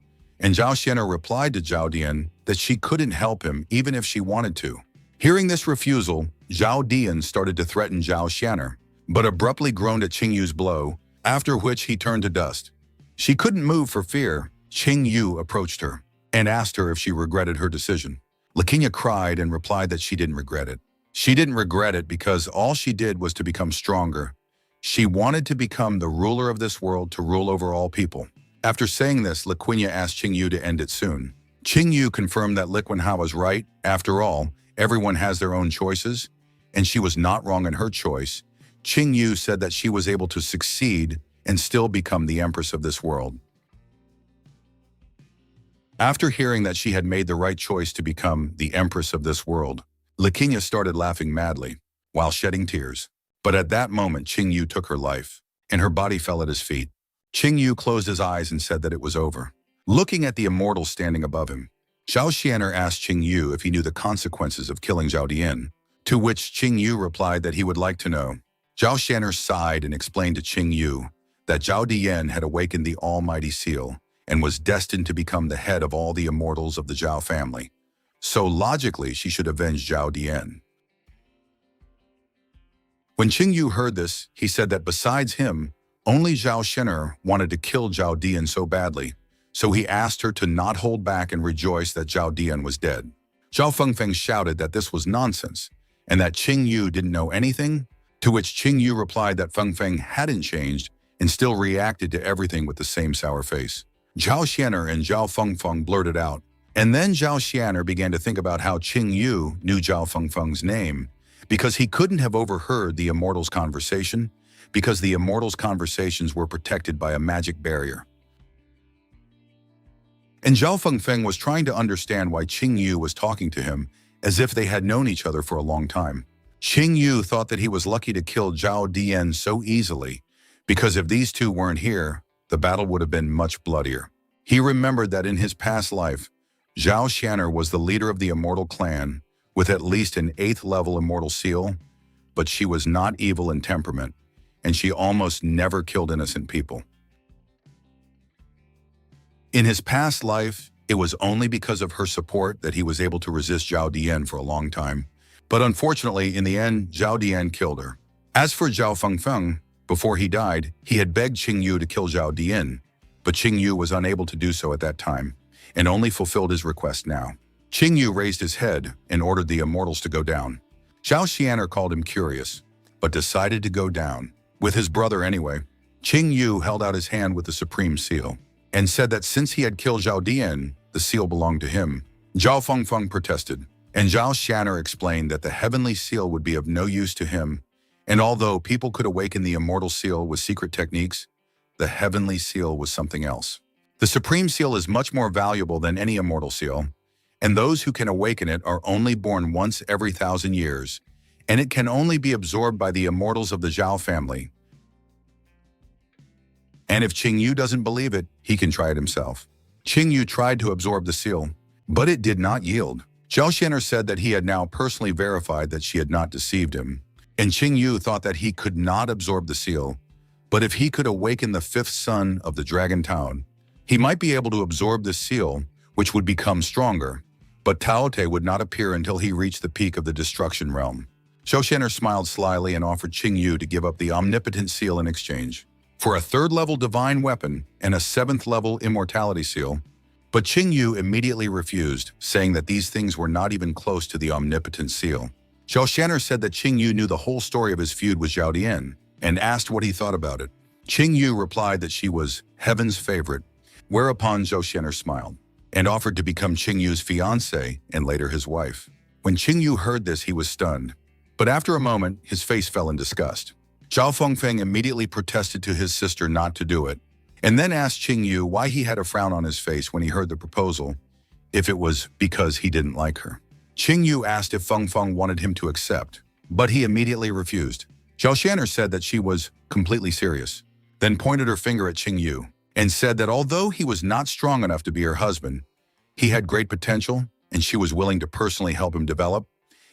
and Zhao Xianer replied to Zhao Dian that she couldn't help him even if she wanted to. Hearing this refusal, Zhao Dian started to threaten Zhao Xianer, but abruptly groaned at Qing Yu's blow, after which he turned to dust. She couldn't move for fear. Qing Yu approached her and asked her if she regretted her decision. Lakinya cried and replied that she didn't regret it. She didn't regret it because all she did was to become stronger. She wanted to become the ruler of this world, to rule over all people. After saying this, Laquinya asked Qing Yu to end it soon. Qing Yu confirmed that Liquinha was right. After all, everyone has their own choices, and she was not wrong in her choice. Qing Yu said that she was able to succeed and still become the empress of this world. After hearing that she had made the right choice to become the empress of this world, Lakinya started laughing madly, while shedding tears. But at that moment, Qing Yu took her life, and her body fell at his feet. Qing Yu closed his eyes and said that it was over. Looking at the immortal standing above him, Zhao Xianer asked Qing Yu if he knew the consequences of killing Zhao Dian, to which Qing Yu replied that he would like to know. Zhao Xianer sighed and explained to Qing Yu that Zhao Dian had awakened the Almighty Seal and was destined to become the head of all the immortals of the Zhao family. So logically, she should avenge Zhao Dian. When Qing Yu heard this, he said that besides him, only Zhao Xianer wanted to kill Zhao Dian so badly, so he asked her to not hold back and rejoice that Zhao Dian was dead. Zhao Fengfeng shouted that this was nonsense, and that Qing Yu didn't know anything, to which Qing Yu replied that Fengfeng hadn't changed and still reacted to everything with the same sour face. Zhao Xianer and Zhao Fengfeng blurted out, and then Zhao Xianer began to think about how Qing Yu knew Zhao Fengfeng's name, because he couldn't have overheard the immortals' conversation, because the immortals' conversations were protected by a magic barrier. And Zhao Fengfeng was trying to understand why Qing Yu was talking to him as if they had known each other for a long time. Qing Yu thought that he was lucky to kill Zhao Dian so easily, because if these two weren't here, the battle would have been much bloodier. He remembered that in his past life, Zhao Xianer was the leader of the immortal clan, with at least an 8th level immortal seal, but she was not evil in temperament, and she almost never killed innocent people. In his past life, it was only because of her support that he was able to resist Zhao Dian for a long time. But unfortunately, in the end, Zhao Dian killed her. As for Zhao Fengfeng, before he died, he had begged Qing Yu to kill Zhao Dian, but Qing Yu was unable to do so at that time, and only fulfilled his request now. Qing Yu raised his head and ordered the immortals to go down. Zhao Xianer called him curious, but decided to go down. With his brother anyway, Qing Yu held out his hand with the Supreme Seal, and said that since he had killed Zhao Dian, the seal belonged to him. Zhao Fengfeng protested, and Zhao Xianer explained that the heavenly seal would be of no use to him, and although people could awaken the immortal seal with secret techniques, the heavenly seal was something else. The Supreme Seal is much more valuable than any immortal seal, and those who can awaken it are only born once every 1,000 years, and it can only be absorbed by the immortals of the Zhao family. And if Qingyu doesn't believe it, he can try it himself. Qingyu tried to absorb the seal, but it did not yield. Zhao Xianer said that he had now personally verified that she had not deceived him, and Qingyu thought that he could not absorb the seal, but if he could awaken the fifth son of the Dragon Town, he might be able to absorb the seal, which would become stronger, but Tao Te would not appear until he reached the peak of the destruction realm. Zhao Xianer smiled slyly and offered Qingyu to give up the omnipotent seal in exchange for a third-level divine weapon and a seventh-level immortality seal, but Qingyu immediately refused, saying that these things were not even close to the omnipotent seal. Zhao Xianer said that Qingyu knew the whole story of his feud with Zhao Dian and asked what he thought about it. Qingyu replied that she was heaven's favorite, whereupon Zhao Xianer smiled and offered to become Qingyu's fiancée and later his wife. When Qingyu heard this, he was stunned, but after a moment, his face fell in disgust. Zhao Fengfeng immediately protested to his sister not to do it, and then asked Qingyu why he had a frown on his face when he heard the proposal, if it was because he didn't like her. Qingyu asked if Fengfeng wanted him to accept, but he immediately refused. Zhao Xianer said that she was completely serious, then pointed her finger at Qingyu and said that although he was not strong enough to be her husband, he had great potential and she was willing to personally help him develop,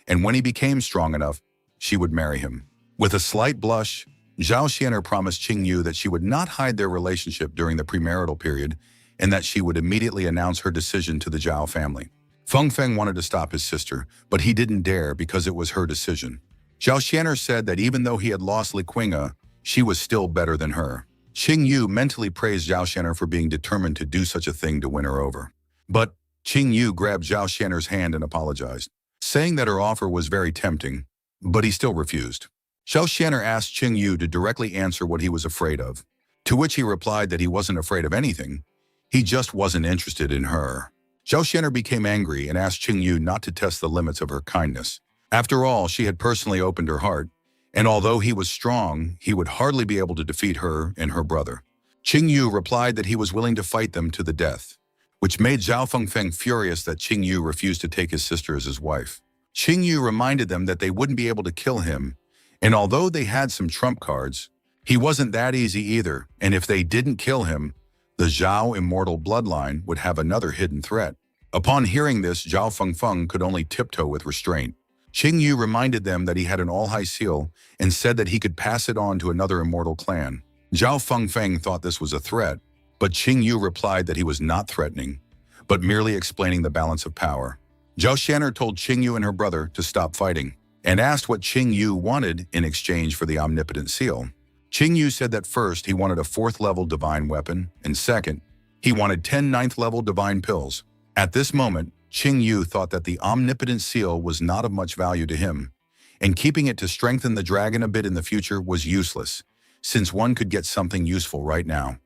and when he became strong enough, she would marry him. With a slight blush, Zhao Xianer promised Qingyu that she would not hide their relationship during the premarital period and that she would immediately announce her decision to the Zhao family. Fengfeng wanted to stop his sister, but he didn't dare because it was her decision. Zhao Xianer said that even though he had lost Li Qing'e, she was still better than her. Qingyu mentally praised Zhao Xianer for being determined to do such a thing to win her over. But Qingyu grabbed Zhao Xianer's hand and apologized, saying that her offer was very tempting, but he still refused. Zhao Xianer asked Qingyu to directly answer what he was afraid of, to which he replied that he wasn't afraid of anything, he just wasn't interested in her. Zhao Xianer became angry and asked Qingyu not to test the limits of her kindness. After all, she had personally opened her heart, and although he was strong, he would hardly be able to defeat her and her brother. Qingyu replied that he was willing to fight them to the death, which made Zhao Fengfeng furious that Qingyu refused to take his sister as his wife. Qingyu reminded them that they wouldn't be able to kill him, and although they had some trump cards, he wasn't that easy either, and if they didn't kill him, the Zhao immortal bloodline would have another hidden threat. Upon hearing this, Zhao Fengfeng could only tiptoe with restraint. Qingyu reminded them that he had an all-high seal and said that he could pass it on to another immortal clan. Zhao Fengfeng thought this was a threat, but Qingyu replied that he was not threatening, but merely explaining the balance of power. Zhao Xianer told Qingyu and her brother to stop fighting, and asked what Qingyu wanted in exchange for the omnipotent seal. Qingyu said that first he wanted a 4th-level divine weapon, and second, he wanted 10 9th-level divine pills. At this moment, Qingyu thought that the omnipotent seal was not of much value to him, and keeping it to strengthen the dragon a bit in the future was useless, since one could get something useful right now.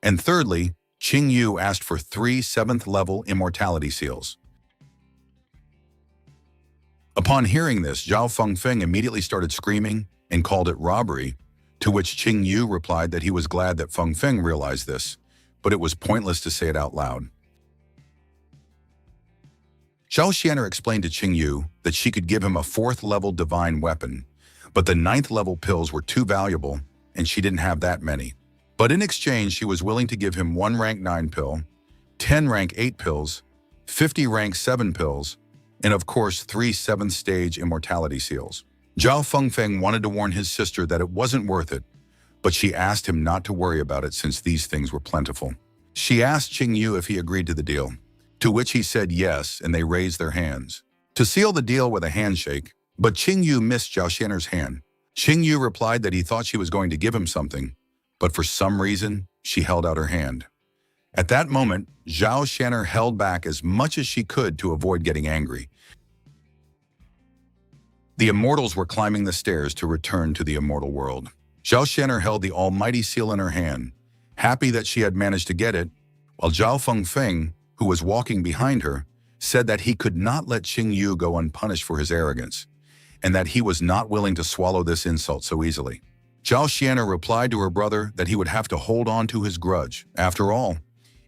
And thirdly, Qingyu asked for 3 7th-level immortality seals. Upon hearing this, Zhao Fengfeng immediately started screaming and called it robbery, to which Qingyu replied that he was glad that Fengfeng realized this, but it was pointless to say it out loud. Zhao Xianer explained to Qingyu that she could give him a 4th-level divine weapon, but the 9th-level pills were too valuable, and she didn't have that many. But in exchange, she was willing to give him 1 rank 9 pill, 10 rank 8 pills, 50 rank 7 pills, and of course 3 7th-stage immortality seals. Zhao Fengfeng wanted to warn his sister that it wasn't worth it, but she asked him not to worry about it since these things were plentiful. She asked Qingyu if he agreed to the deal, to which he said yes, and they raised their hands to seal the deal with a handshake, but Qingyu missed Zhao Xianer's hand. Qingyu replied that he thought she was going to give him something, but for some reason, she held out her hand. At that moment, Zhao Xianer held back as much as she could to avoid getting angry. The immortals were climbing the stairs to return to the immortal world. Zhao Xianer held the almighty seal in her hand, happy that she had managed to get it, while Zhao Fengfeng, who was walking behind her, said that he could not let Qingyu go unpunished for his arrogance, and that he was not willing to swallow this insult so easily. Zhao Xianer replied to her brother that he would have to hold on to his grudge. After all,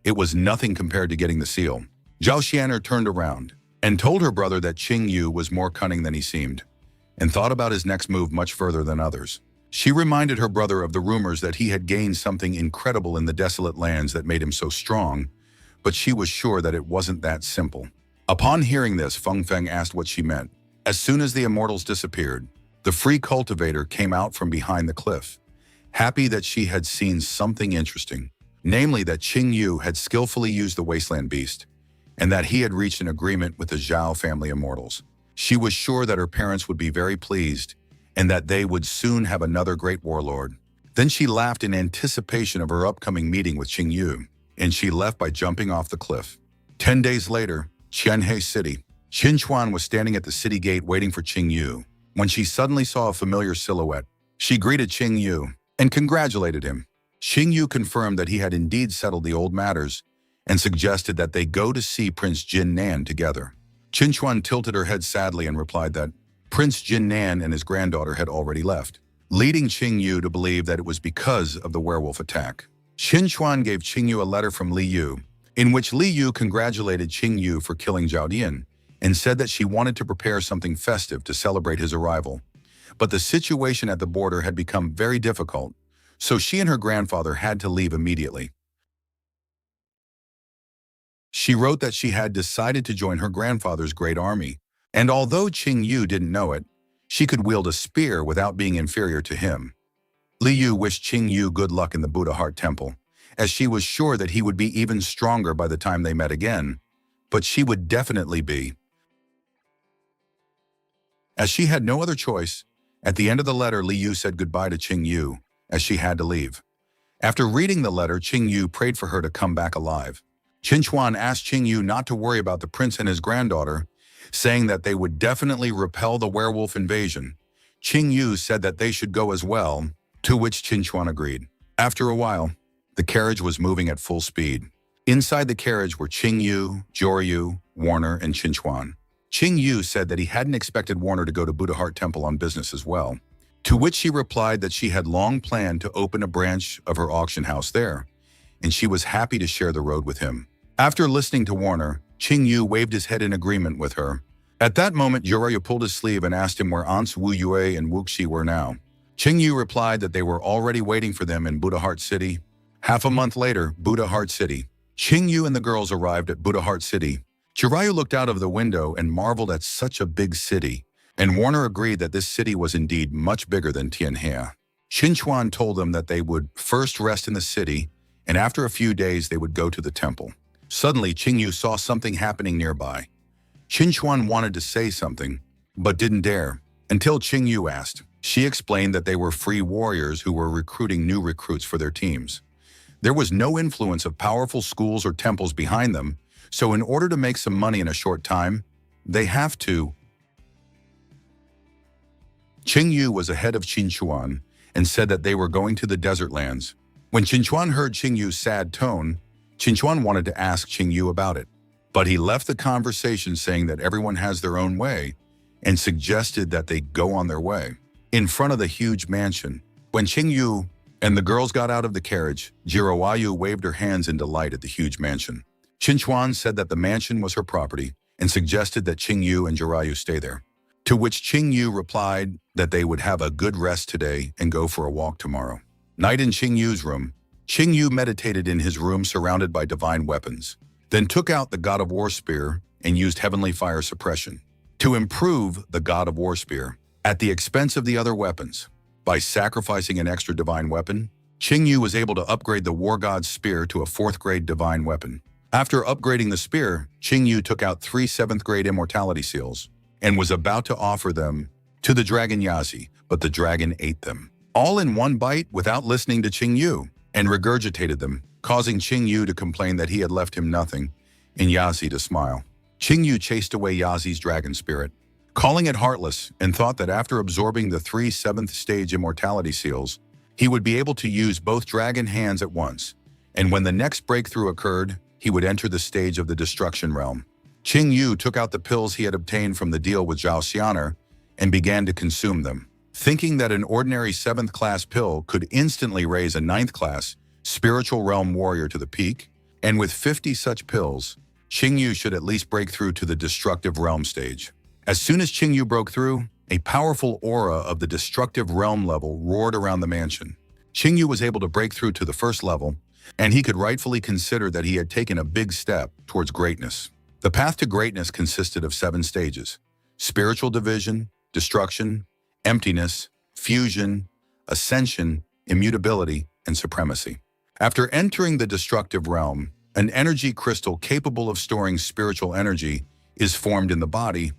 it was nothing compared to getting the seal. Zhao Xianer turned around and told her brother that Qing Yu was more cunning than he seemed, and thought about his next move much further than others. She reminded her brother of the rumors that he had gained something incredible in the desolate lands that made him so strong, but she was sure that it wasn't that simple. Upon hearing this, Feng Feng asked what she meant. As soon as the immortals disappeared, the free cultivator came out from behind the cliff, happy that she had seen something interesting, namely that Qing Yu had skillfully used the wasteland beast, and that he had reached an agreement with the Zhao family immortals. She was sure that her parents would be very pleased, and that they would soon have another great warlord. Then she laughed in anticipation of her upcoming meeting with Qing Yu, and she left by jumping off the cliff. 10 days later, Qianhe City. Qin Chuan was standing at the city gate waiting for Qing Yu, when she suddenly saw a familiar silhouette. She greeted Qing Yu and congratulated him. Qing Yu confirmed that he had indeed settled the old matters and suggested that they go to see Prince Jin Nan together. Qin Chuan tilted her head sadly and replied that Prince Jin Nan and his granddaughter had already left, leading Qing Yu to believe that it was because of the werewolf attack. Qin Chuan gave Qing Yu a letter from Li Yu, in which Li Yu congratulated Qing Yu for killing Zhao Dian and said that she wanted to prepare something festive to celebrate his arrival. But the situation at the border had become very difficult, so she and her grandfather had to leave immediately. She wrote that she had decided to join her grandfather's great army, and although Qing Yu didn't know it, she could wield a spear without being inferior to him. Li Yu wished Qing Yu good luck in the Buddha Heart Temple, as she was sure that he would be even stronger by the time they met again, but she would definitely be. As she had no other choice, at the end of the letter, Li Yu said goodbye to Qing Yu, as she had to leave. After reading the letter, Qing Yu prayed for her to come back alive. Qin Chuan asked Qing Yu not to worry about the prince and his granddaughter, saying that they would definitely repel the werewolf invasion. Qing Yu said that they should go as well, to which Qin Chuan agreed. After a while, the carriage was moving at full speed. Inside the carriage were Qing Yu, Joryu, Warner, and Qin Chuan. Qing Yu said that he hadn't expected Warner to go to Buddha Heart Temple on business as well, to which she replied that she had long planned to open a branch of her auction house there, and she was happy to share the road with him. After listening to Warner, Qing Yu waved his head in agreement with her. At that moment, Joryu pulled his sleeve and asked him where aunts Wu Yue and Wu Xi were now. Qing Yu replied that they were already waiting for them in Buddha Heart City. Half a month later, Buddha Heart City. Qing Yu and the girls arrived at Buddha Heart City. Joryu looked out of the window and marveled at such a big city, and Warner agreed that this city was indeed much bigger than Tianhe. Qin Chuan told them that they would first rest in the city, and after a few days they would go to the temple. Suddenly, Qing Yu saw something happening nearby. Qin Chuan wanted to say something, but didn't dare, until Qing Yu asked. She explained that they were free warriors who were recruiting new recruits for their teams. There was no influence of powerful schools or temples behind them, so in order to make some money in a short time, they have to. Qing Yu was ahead of Qin Chuan and said that they were going to the desert lands. When Qin Chuan heard Qing Yu's sad tone, Qin Chuan wanted to ask Qing Yu about it, but he left the conversation saying that everyone has their own way and suggested that they go on their way. In front of the huge mansion, when Qing Yu and the girls got out of the carriage, Jiraiya waved her hands in delight at the huge mansion. Qin Chuan said that the mansion was her property and suggested that Qing Yu and Jiraiya stay there, to which Qing Yu replied that they would have a good rest today and go for a walk tomorrow. Night in Qing Yu's room, Qing Yu meditated in his room surrounded by divine weapons, then took out the God of War spear and used heavenly fire suppression to improve the God of War spear at the expense of the other weapons. By sacrificing an extra divine weapon, Qing Yu was able to upgrade the War God's spear to a 4th grade divine weapon. After upgrading the spear, Qing Yu took out 3 7th grade immortality seals and was about to offer them to the dragon Yazi, but the dragon ate them, all in one bite without listening to Qing Yu, and regurgitated them, causing Qing Yu to complain that he had left him nothing, and Yazi to smile. Qing Yu chased away Yazi's dragon spirit, calling it heartless, and thought that after absorbing the 3 7th stage immortality seals, he would be able to use both dragon hands at once, and when the next breakthrough occurred, he would enter the stage of the destruction realm. Qing Yu took out the pills he had obtained from the deal with Zhao Xianer and began to consume them, thinking that an ordinary 7th class pill could instantly raise a 9th class spiritual realm warrior to the peak, and with 50 such pills, Qing Yu should at least break through to the destructive realm stage. As soon as Qing Yu broke through, a powerful aura of the destructive realm level roared around the mansion. Qing Yu was able to break through to the first level, and he could rightfully consider that he had taken a big step towards greatness. The path to greatness consisted of 7 stages: spiritual division, destruction, emptiness, fusion, ascension, immutability, and supremacy. After entering the destructive realm, an energy crystal capable of storing spiritual energy is formed in the body,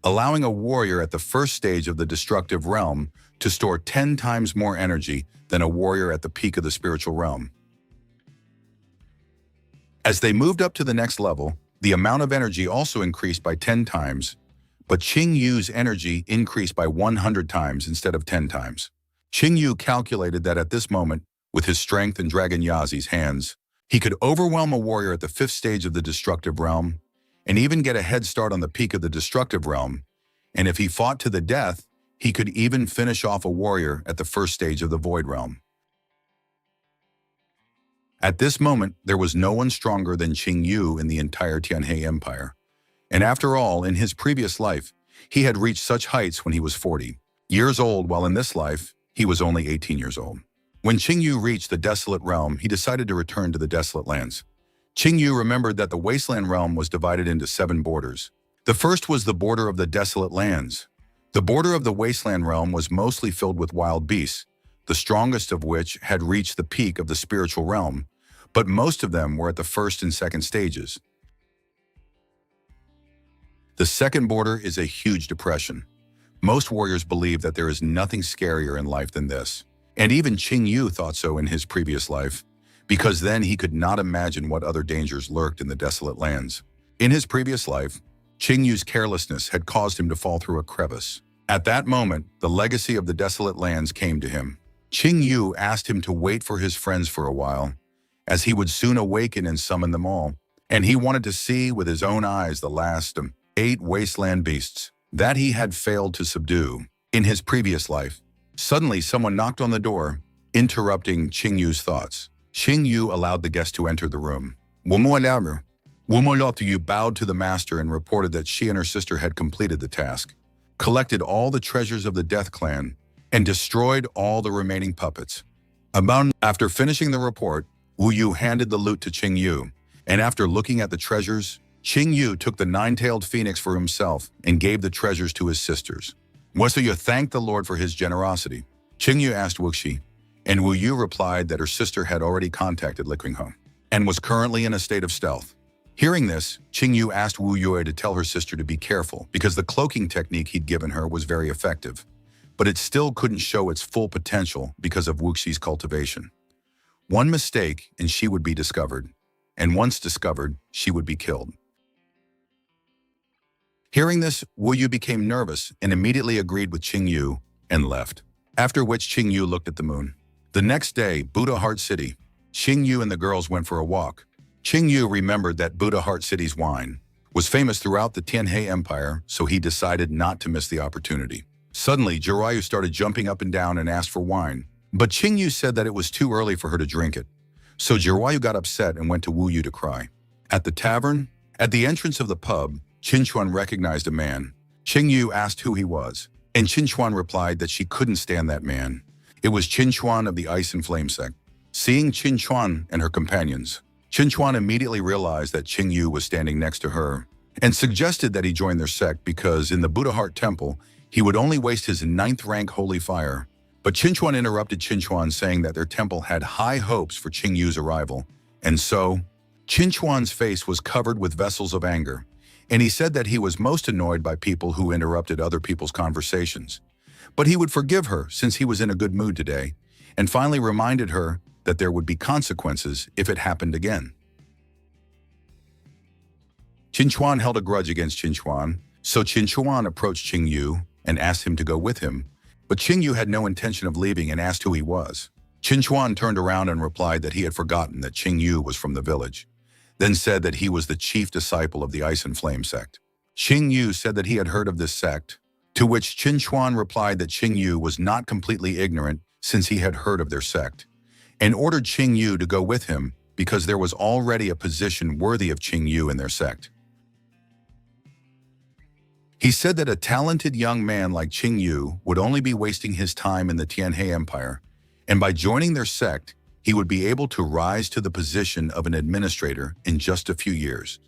allowing a warrior at the first stage of the destructive realm to store 10 times more energy than a warrior at the peak of the spiritual realm. As they moved up to the next level, the amount of energy also increased by 10 times, but Qing Yu's energy increased by 100 times instead of 10 times. Qing Yu calculated that at this moment, with his strength in Dragon Yazi's hands, he could overwhelm a warrior at the 5th stage of the destructive realm, and even get a head start on the peak of the destructive realm, and if he fought to the death, he could even finish off a warrior at the 1st stage of the void realm. At this moment, there was no one stronger than Qing Yu in the entire Tianhe Empire. And after all, in his previous life, he had reached such heights when he was 40 years old, while in this life, he was only 18 years old. When Qing Yu reached the desolate realm, he decided to return to the desolate lands. Qing Yu remembered that the wasteland realm was divided into 7 borders. The first was the border of the desolate lands. The border of the wasteland realm was mostly filled with wild beasts, the strongest of which had reached the peak of the spiritual realm, but most of them were at the 1st and 2nd stages. The second border is a huge depression. Most warriors believe that there is nothing scarier in life than this. And even Qing Yu thought so in his previous life, because then he could not imagine what other dangers lurked in the desolate lands. In his previous life, Qing Yu's carelessness had caused him to fall through a crevice. At that moment, the legacy of the desolate lands came to him. Qing Yu asked him to wait for his friends for a while, as he would soon awaken and summon them all, and he wanted to see with his own eyes the last 8 wasteland beasts that he had failed to subdue in his previous life. Suddenly, someone knocked on the door, interrupting Qing Yu's thoughts. Qing Yu allowed the guest to enter the room. Wu bowed to the master and reported that she and her sister had completed the task, collected all the treasures of the Death Clan, and destroyed all the remaining puppets. After finishing the report, Wu Yu handed the loot to Qing Yu, and after looking at the treasures, Qing Yu took the 9-tailed phoenix for himself and gave the treasures to his sisters. Wu Yu thanked the Lord for his generosity. Qing Yu asked Wuxi, and Wu Yu replied that her sister had already contacted Li Qinghe and was currently in a state of stealth. Hearing this, Qing Yu asked Wu Yue to tell her sister to be careful because the cloaking technique he'd given her was very effective, but it still couldn't show its full potential because of Wuxi's cultivation. One mistake and she would be discovered, and once discovered, she would be killed. Hearing this, Wu Yu became nervous and immediately agreed with Qing Yu and left, after which Qing Yu looked at the moon. The next day, Buddha Heart City, Qing Yu and the girls went for a walk. Qing Yu remembered that Buddha Heart City's wine was famous throughout the Tianhe Empire, so he decided not to miss the opportunity. Suddenly, Jiraiya started jumping up and down and asked for wine, but Qing Yu said that it was too early for her to drink it. So Jiraiya got upset and went to Wu Yu to cry. At the tavern, at the entrance of the pub, Qin Chuan recognized a man. Qing Yu asked who he was, and Qin Chuan replied that she couldn't stand that man. It was Qin Chuan of the Ice and Flame sect. Seeing Qin Chuan and her companions, Qin Chuan immediately realized that Qing Yu was standing next to her and suggested that he join their sect because in the Buddha Heart Temple, he would only waste his 9th rank holy fire. But Qin Chuan interrupted Qin Chuan, saying that their temple had high hopes for Qing Yu's arrival. And so, Qin Chuan's face was covered with vessels of anger, and he said that he was most annoyed by people who interrupted other people's conversations. But he would forgive her since he was in a good mood today, and finally reminded her that there would be consequences if it happened again. Qin Chuan held a grudge against Qin Chuan, so Qin Chuan approached Qing Yu and asked him to go with him, but Qing Yu had no intention of leaving and asked who he was. Qin Chuan turned around and replied that he had forgotten that Qing Yu was from the village, then said that he was the chief disciple of the Ice and Flame sect. Qing Yu said that he had heard of this sect, to which Qin Chuan replied that Qing Yu was not completely ignorant since he had heard of their sect, and ordered Qing Yu to go with him because there was already a position worthy of Qing Yu in their sect. He said that a talented young man like Qing Yu would only be wasting his time in the Tianhe Empire, and by joining their sect, he would be able to rise to the position of an administrator in just a few years.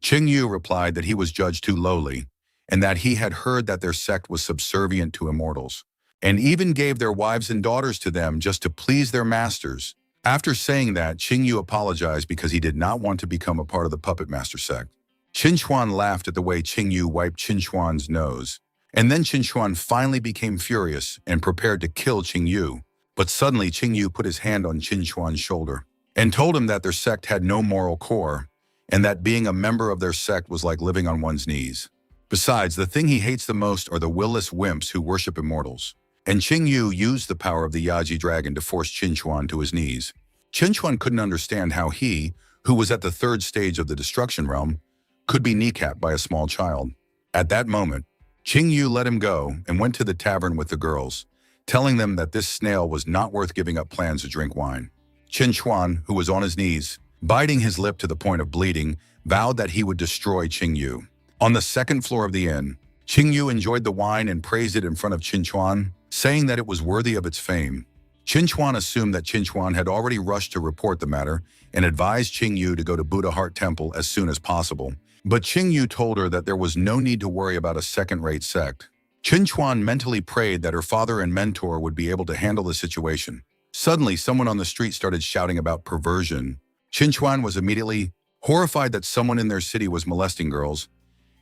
Qing Yu replied that he was judged too lowly, and that he had heard that their sect was subservient to immortals, and even gave their wives and daughters to them just to please their masters. After saying that, Qing Yu apologized because he did not want to become a part of the puppet master sect. Qin Chuan laughed at the way Qing Yu wiped Qin Chuan's nose, and then Qin Chuan finally became furious and prepared to kill Qing Yu. But suddenly Qing Yu put his hand on Qin Chuan's shoulder and told him that their sect had no moral core, and that being a member of their sect was like living on one's knees. Besides, the thing he hates the most are the willless wimps who worship immortals. And Qing Yu used the power of the Yaji dragon to force Qin Chuan to his knees. Qin Chuan couldn't understand how he, who was at the third stage of the destruction realm, could be kneecapped by a small child. At that moment, Qing Yu let him go and went to the tavern with the girls, telling them that this snail was not worth giving up plans to drink wine. Qin Chuan, who was on his knees, biting his lip to the point of bleeding, vowed that he would destroy Qing Yu. On the second floor of the inn, Qing Yu enjoyed the wine and praised it in front of Qin Chuan, saying that it was worthy of its fame. Qin Chuan assumed that Qin Chuan had already rushed to report the matter and advised Qing Yu to go to Buddha Heart Temple as soon as possible. But Qing Yu told her that there was no need to worry about a second-rate sect. Qin Chuan mentally prayed that her father and mentor would be able to handle the situation. Suddenly, someone on the street started shouting about perversion. Qin Chuan was immediately horrified that someone in their city was molesting girls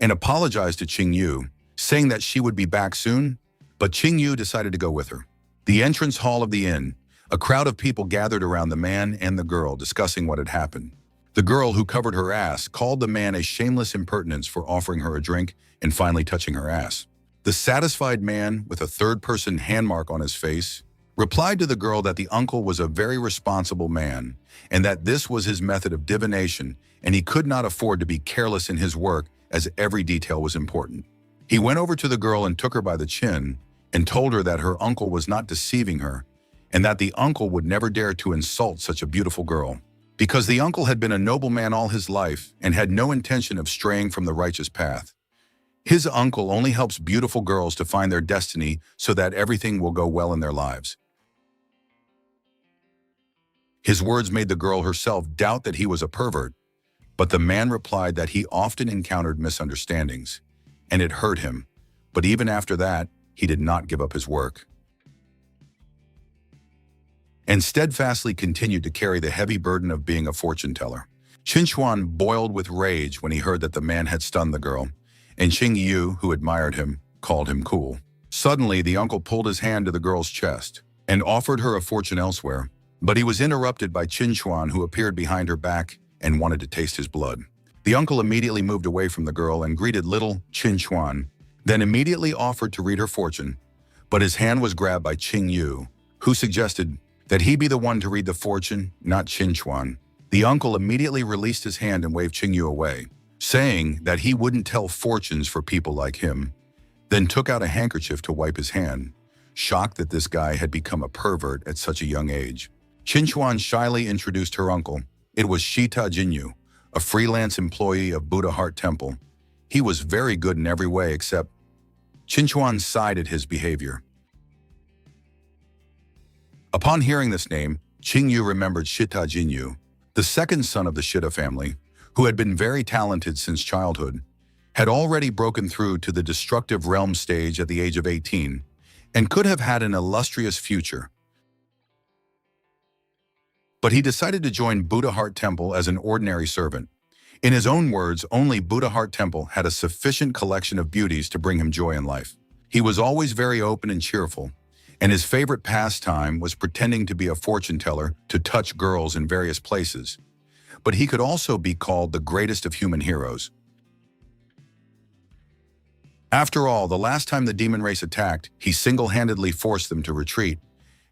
and apologized to Qing Yu, saying that she would be back soon, but Qing Yu decided to go with her. The entrance hall of the inn, a crowd of people gathered around the man and the girl discussing what had happened. The girl, who covered her ass, called the man a shameless impertinence for offering her a drink and finally touching her ass. The satisfied man, with a third-person hand mark on his face, replied to the girl that the uncle was a very responsible man and that this was his method of divination and he could not afford to be careless in his work as every detail was important. He went over to the girl and took her by the chin and told her that her uncle was not deceiving her and that the uncle would never dare to insult such a beautiful girl, because the uncle had been a noble man all his life and had no intention of straying from the righteous path. His uncle only helps beautiful girls to find their destiny so that everything will go well in their lives. His words made the girl herself doubt that he was a pervert, but the man replied that he often encountered misunderstandings, and it hurt him, but even after that, he did not give up his work and steadfastly continued to carry the heavy burden of being a fortune teller. Qin Chuan boiled with rage when he heard that the man had stunned the girl, and Qing Yu, who admired him, called him cool. Suddenly, the uncle pulled his hand to the girl's chest and offered her a fortune elsewhere, but he was interrupted by Qin Chuan, who appeared behind her back and wanted to taste his blood. The uncle immediately moved away from the girl and greeted little Qin Chuan, then immediately offered to read her fortune, but his hand was grabbed by Qing Yu, who suggested that he be the one to read the fortune, not Qin Chuan. The uncle immediately released his hand and waved Qing Yu away, saying that he wouldn't tell fortunes for people like him, then took out a handkerchief to wipe his hand, shocked that this guy had become a pervert at such a young age. Qin Chuan shyly introduced her uncle. It was Shita Jinyu, a freelance employee of Buddha Heart Temple. He was very good in every way except Qin Chuan sighed at his behavior. Upon hearing this name, Qing Yu remembered Shita Jinyu, the second son of the Shita family, who had been very talented since childhood, had already broken through to the destructive realm stage at the age of 18, and could have had an illustrious future. But he decided to join Buddha Heart Temple as an ordinary servant. In his own words, only Buddha Heart Temple had a sufficient collection of beauties to bring him joy in life. He was always very open and cheerful, and his favorite pastime was pretending to be a fortune teller to touch girls in various places. But he could also be called the greatest of human heroes. After all, the last time the demon race attacked, he single-handedly forced them to retreat,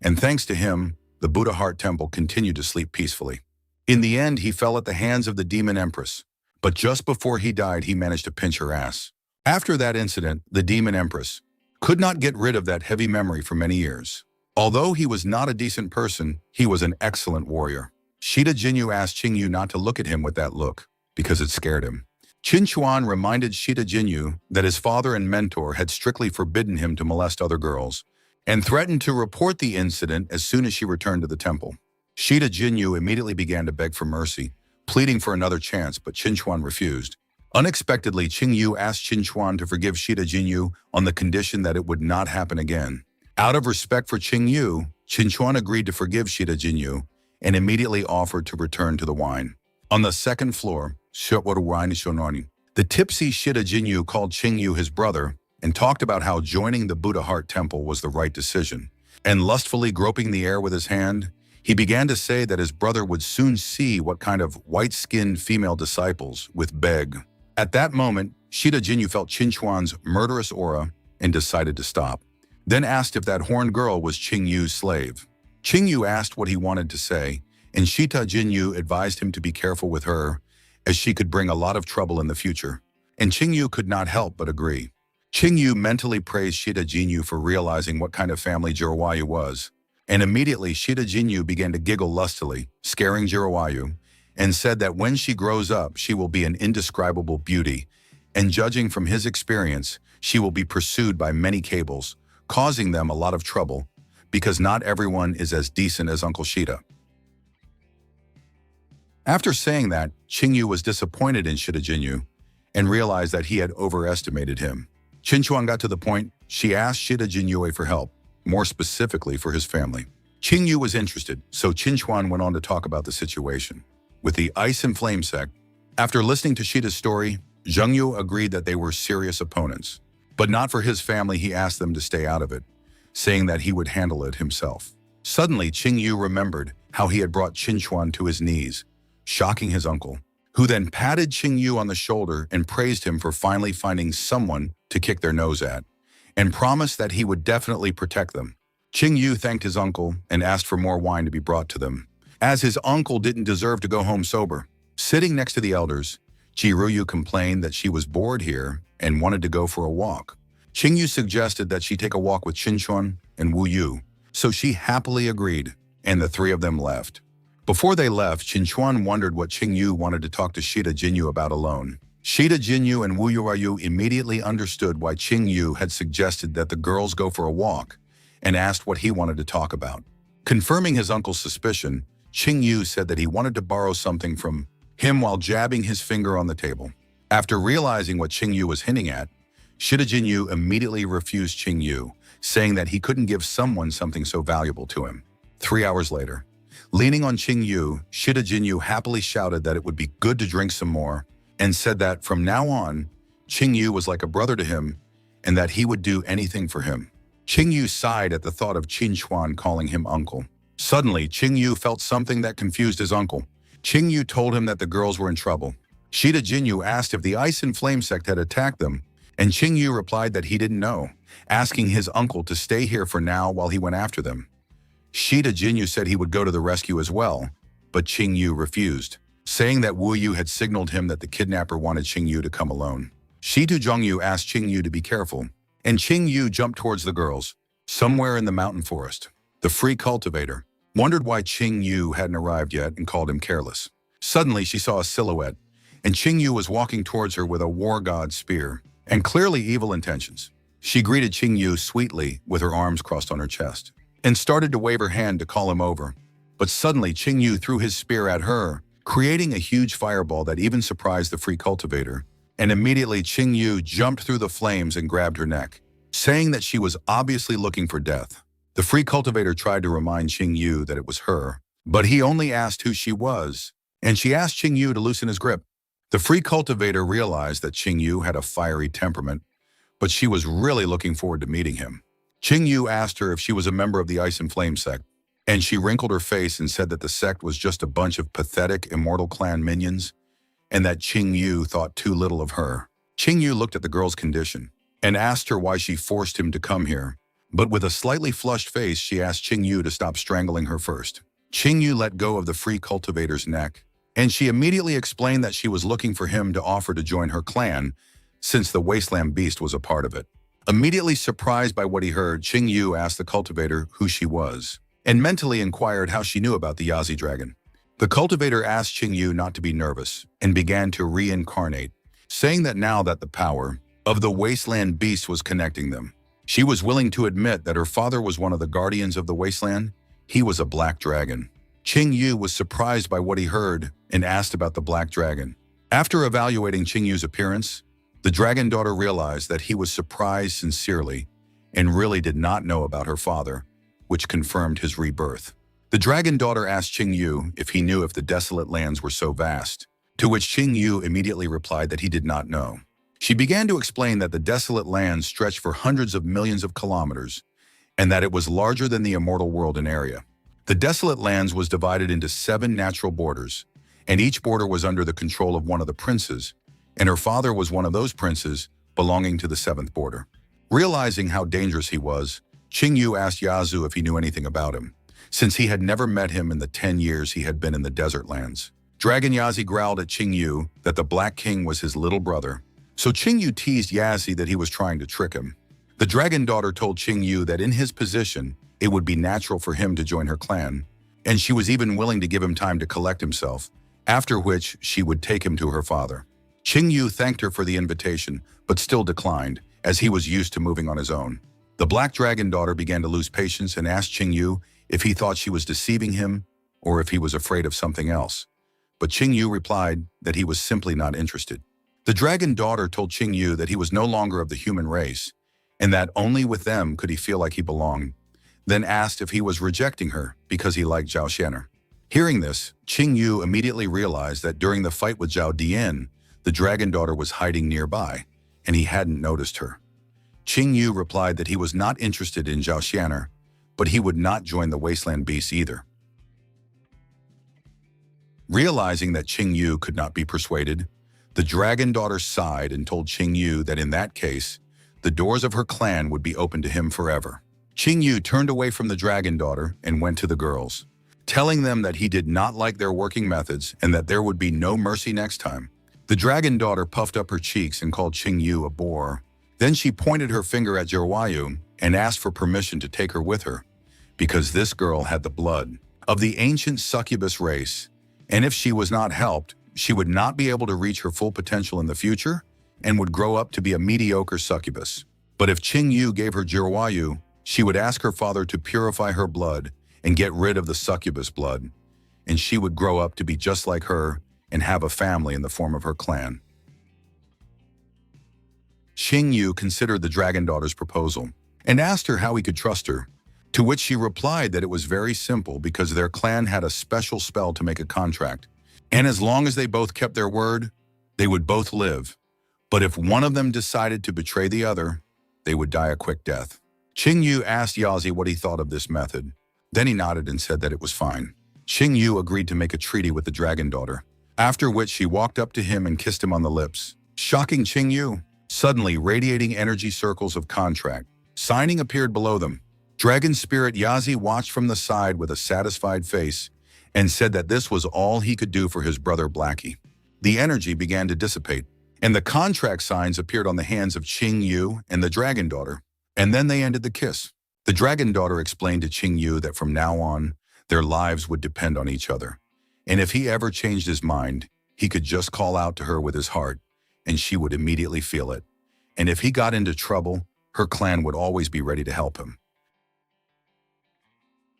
and thanks to him, the Buddha Heart Temple continued to sleep peacefully. In the end, he fell at the hands of the demon empress, but just before he died, he managed to pinch her ass. After that incident, the demon empress could not get rid of that heavy memory for many years. Although he was not a decent person, he was an excellent warrior. Shida Jinyu asked Qingyu not to look at him with that look, because it scared him. Qin Chuan reminded Shida Jinyu that his father and mentor had strictly forbidden him to molest other girls, and threatened to report the incident as soon as she returned to the temple. Shida Jinyu immediately began to beg for mercy, pleading for another chance, but Qin Chuan refused. Unexpectedly, Qingyu asked Qin Chuan to forgive Shida Jinyu on the condition that it would not happen again. Out of respect for Qingyu, Qin Chuan agreed to forgive Shida Jinyu and immediately offered to return to the wine. On the second floor, the tipsy Shida Jinyu called Qingyu his brother and talked about how joining the Buddha Heart Temple was the right decision. And lustfully groping the air with his hand, he began to say that his brother would soon see what kind of white-skinned female disciples with beg. At that moment, Shida Jinyu felt Qin Chuan's murderous aura and decided to stop. Then asked if that horned girl was Qingyu's slave. Qingyu asked what he wanted to say, and Shida Jinyu advised him to be careful with her, as she could bring a lot of trouble in the future. And Qingyu could not help but agree. Qingyu mentally praised Shida Jinyu for realizing what kind of family Jirawayu was, and immediately Shida Jinyu began to giggle lustily, scaring Jirawayu, and said that when she grows up, she will be an indescribable beauty, and judging from his experience, she will be pursued by many cables, causing them a lot of trouble, because not everyone is as decent as Uncle Shida. After saying that, Qingyu was disappointed in Shida Jinyu and realized that he had overestimated him. Qin Chuan got to the point. She asked Shida Jinyu for help, more specifically for his family. Qingyu was interested, so Qin Chuan went on to talk about the situation. With the Ice and Flame sect, after listening to Shida's story, Zheng Yu agreed that they were serious opponents. But not for his family, he asked them to stay out of it, saying that he would handle it himself. Suddenly, Qingyu remembered how he had brought Qin Chuan to his knees, shocking his uncle, who then patted Qingyu on the shoulder and praised him for finally finding someone to kick their nose at, and promised that he would definitely protect them. Qingyu thanked his uncle and asked for more wine to be brought to them, as his uncle didn't deserve to go home sober. Sitting next to the elders, Jiruyu complained that she was bored here and wanted to go for a walk. Qingyu suggested that she take a walk with Qin Chuan and Wu Yu, so she happily agreed, and the three of them left. Before they left, Qin Chuan wondered what Qingyu wanted to talk to Shida Jinyu about alone. Shida Jinyu and Wu Yu immediately understood why Qingyu had suggested that the girls go for a walk and asked what he wanted to talk about. Confirming his uncle's suspicion, Qingyu said that he wanted to borrow something from him while jabbing his finger on the table. After realizing what Qingyu was hinting at, Shida Jinyu immediately refused Qingyu, saying that he couldn't give someone something so valuable to him. 3 hours later, leaning on Qingyu, Shida Jinyu happily shouted that it would be good to drink some more, and said that from now on, Qingyu was like a brother to him, and that he would do anything for him. Qingyu sighed at the thought of Qin Chuan calling him uncle. Suddenly, Qingyu felt something that confused his uncle. Qingyu told him that the girls were in trouble. Shida Jinyu asked if the Ice and Flame sect had attacked them, and Qingyu replied that he didn't know, asking his uncle to stay here for now while he went after them. Shida Jinyu said he would go to the rescue as well, but Qingyu refused, saying that Wu Yu had signaled him that the kidnapper wanted Qingyu to come alone. Shitu Zhongyu asked Qingyu to be careful, and Qingyu jumped towards the girls. Somewhere in the mountain forest, the free cultivator wondered why Qingyu hadn't arrived yet and called him careless. Suddenly, she saw a silhouette, and Qingyu was walking towards her with a war god spear and clearly evil intentions. She greeted Qingyu sweetly with her arms crossed on her chest and started to wave her hand to call him over. But suddenly, Qingyu threw his spear at her, creating a huge fireball that even surprised the free cultivator. And immediately, Qingyu jumped through the flames and grabbed her neck, saying that she was obviously looking for death. The free cultivator tried to remind Qingyu that it was her, but he only asked who she was, and she asked Qingyu to loosen his grip. The free cultivator realized that Qingyu had a fiery temperament, but she was really looking forward to meeting him. Qingyu asked her if she was a member of the Ice and Flame sect, and she wrinkled her face and said that the sect was just a bunch of pathetic Immortal Clan minions, and that Qingyu thought too little of her. Qingyu looked at the girl's condition and asked her why she forced him to come here, but with a slightly flushed face, she asked Qingyu to stop strangling her first. Qingyu let go of the free cultivator's neck, and she immediately explained that she was looking for him to offer to join her clan, since the Wasteland Beast was a part of it. Immediately surprised by what he heard, Qing Yu asked the cultivator who she was, and mentally inquired how she knew about the Yazi dragon. The cultivator asked Qing Yu not to be nervous and began to reincarnate, saying that now that the power of the wasteland beast was connecting them, she was willing to admit that her father was one of the guardians of the wasteland. He was a black dragon. Qing Yu was surprised by what he heard and asked about the black dragon. After evaluating Qing Yu's appearance, the dragon daughter realized that he was surprised sincerely and really did not know about her father, which confirmed his rebirth. The dragon daughter asked Qing Yu if he knew if the desolate lands were so vast, to which Qing Yu immediately replied that he did not know. She began to explain that the desolate lands stretched for hundreds of millions of kilometers and that it was larger than the immortal world in area. The desolate lands was divided into 7 natural borders, and each border was under the control of one of the princes, and her father was one of those princes belonging to the 7th border. Realizing how dangerous he was, Qing Yu asked Yazu if he knew anything about him, since he had never met him in the 10 years he had been in the desert lands. Dragon Yazi growled at Qing Yu that the Black King was his little brother, so Qing Yu teased Yazi that he was trying to trick him. The dragon daughter told Qing Yu that in his position, it would be natural for him to join her clan, and she was even willing to give him time to collect himself, after which she would take him to her father. Qing Yu thanked her for the invitation, but still declined, as he was used to moving on his own. The black dragon daughter began to lose patience and asked Qing Yu if he thought she was deceiving him or if he was afraid of something else. But Qing Yu replied that he was simply not interested. The dragon daughter told Qing Yu that he was no longer of the human race, and that only with them could he feel like he belonged, then asked if he was rejecting her because he liked Zhao Xianer. Hearing this, Qing Yu immediately realized that during the fight with Zhao Dian, the dragon daughter was hiding nearby, and he hadn't noticed her. Qing Yu replied that he was not interested in Zhao Xianer, but he would not join the wasteland beasts either. Realizing that Qing Yu could not be persuaded, the dragon daughter sighed and told Qing Yu that in that case, the doors of her clan would be open to him forever. Qing Yu turned away from the dragon daughter and went to the girls, telling them that he did not like their working methods and that there would be no mercy next time. The dragon daughter puffed up her cheeks and called Qing Yu a bore. Then she pointed her finger at Jirwayu and asked for permission to take her with her, because this girl had the blood of the ancient succubus race, and if she was not helped, she would not be able to reach her full potential in the future and would grow up to be a mediocre succubus. But if Qing Yu gave her Jirwayu, she would ask her father to purify her blood and get rid of the succubus blood, and she would grow up to be just like her and have a family in the form of her clan. Qing Yu considered the dragon daughter's proposal and asked her how he could trust her, to which she replied that it was very simple because their clan had a special spell to make a contract, and as long as they both kept their word, they would both live. But if one of them decided to betray the other, they would die a quick death. Qing Yu asked Yazi what he thought of this method. Then he nodded and said that it was fine. Qing Yu agreed to make a treaty with the dragon daughter, after which she walked up to him and kissed him on the lips, shocking Qing Yu. Suddenly, radiating energy circles of contract signing appeared below them. Dragon spirit Yazi watched from the side with a satisfied face and said that this was all he could do for his brother Blackie. The energy began to dissipate, and the contract signs appeared on the hands of Qing Yu and the dragon daughter, and then they ended the kiss. The dragon daughter explained to Qing Yu that from now on, their lives would depend on each other, and if he ever changed his mind, he could just call out to her with his heart, and she would immediately feel it. And if he got into trouble, her clan would always be ready to help him.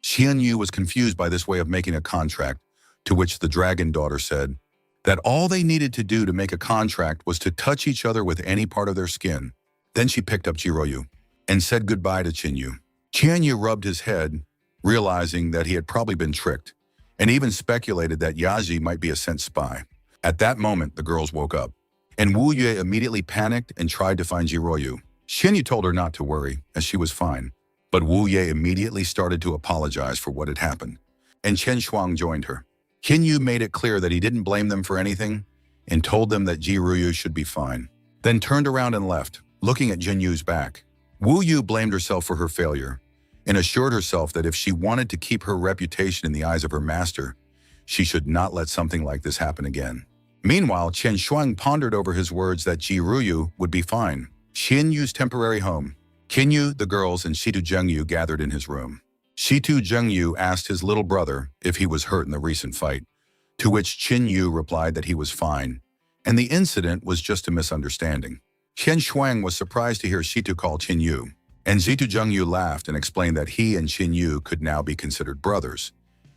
Xian Yu was confused by this way of making a contract, to which the dragon daughter said that all they needed to do to make a contract was to touch each other with any part of their skin. Then she picked up Jiroyu and said goodbye to Qin Yu. Qian Yu rubbed his head, realizing that he had probably been tricked, and even speculated that Yazi might be a sent spy. At that moment, the girls woke up, and Wu Yue immediately panicked and tried to find Jiroyu. Xian Yu told her not to worry, as she was fine. But Wu Ye immediately started to apologize for what had happened, and Chen Shuang joined her. Qin Yu made it clear that he didn't blame them for anything and told them that Ji Ruyu should be fine, then turned around and left, looking at Jin Yu's back. Wu Yu blamed herself for her failure and assured herself that if she wanted to keep her reputation in the eyes of her master, she should not let something like this happen again. Meanwhile, Chen Shuang pondered over his words that Ji Ruyu would be fine. Qin Yu's temporary home. Qin Yu, the girls, and Shitu Zhengyu gathered in his room. Shitu Zhengyu asked his little brother if he was hurt in the recent fight, to which Qin Yu replied that he was fine, and the incident was just a misunderstanding. Qian Shuang was surprised to hear Shitu call Qin Yu, and Shitu Zhengyu laughed and explained that he and Qin Yu could now be considered brothers,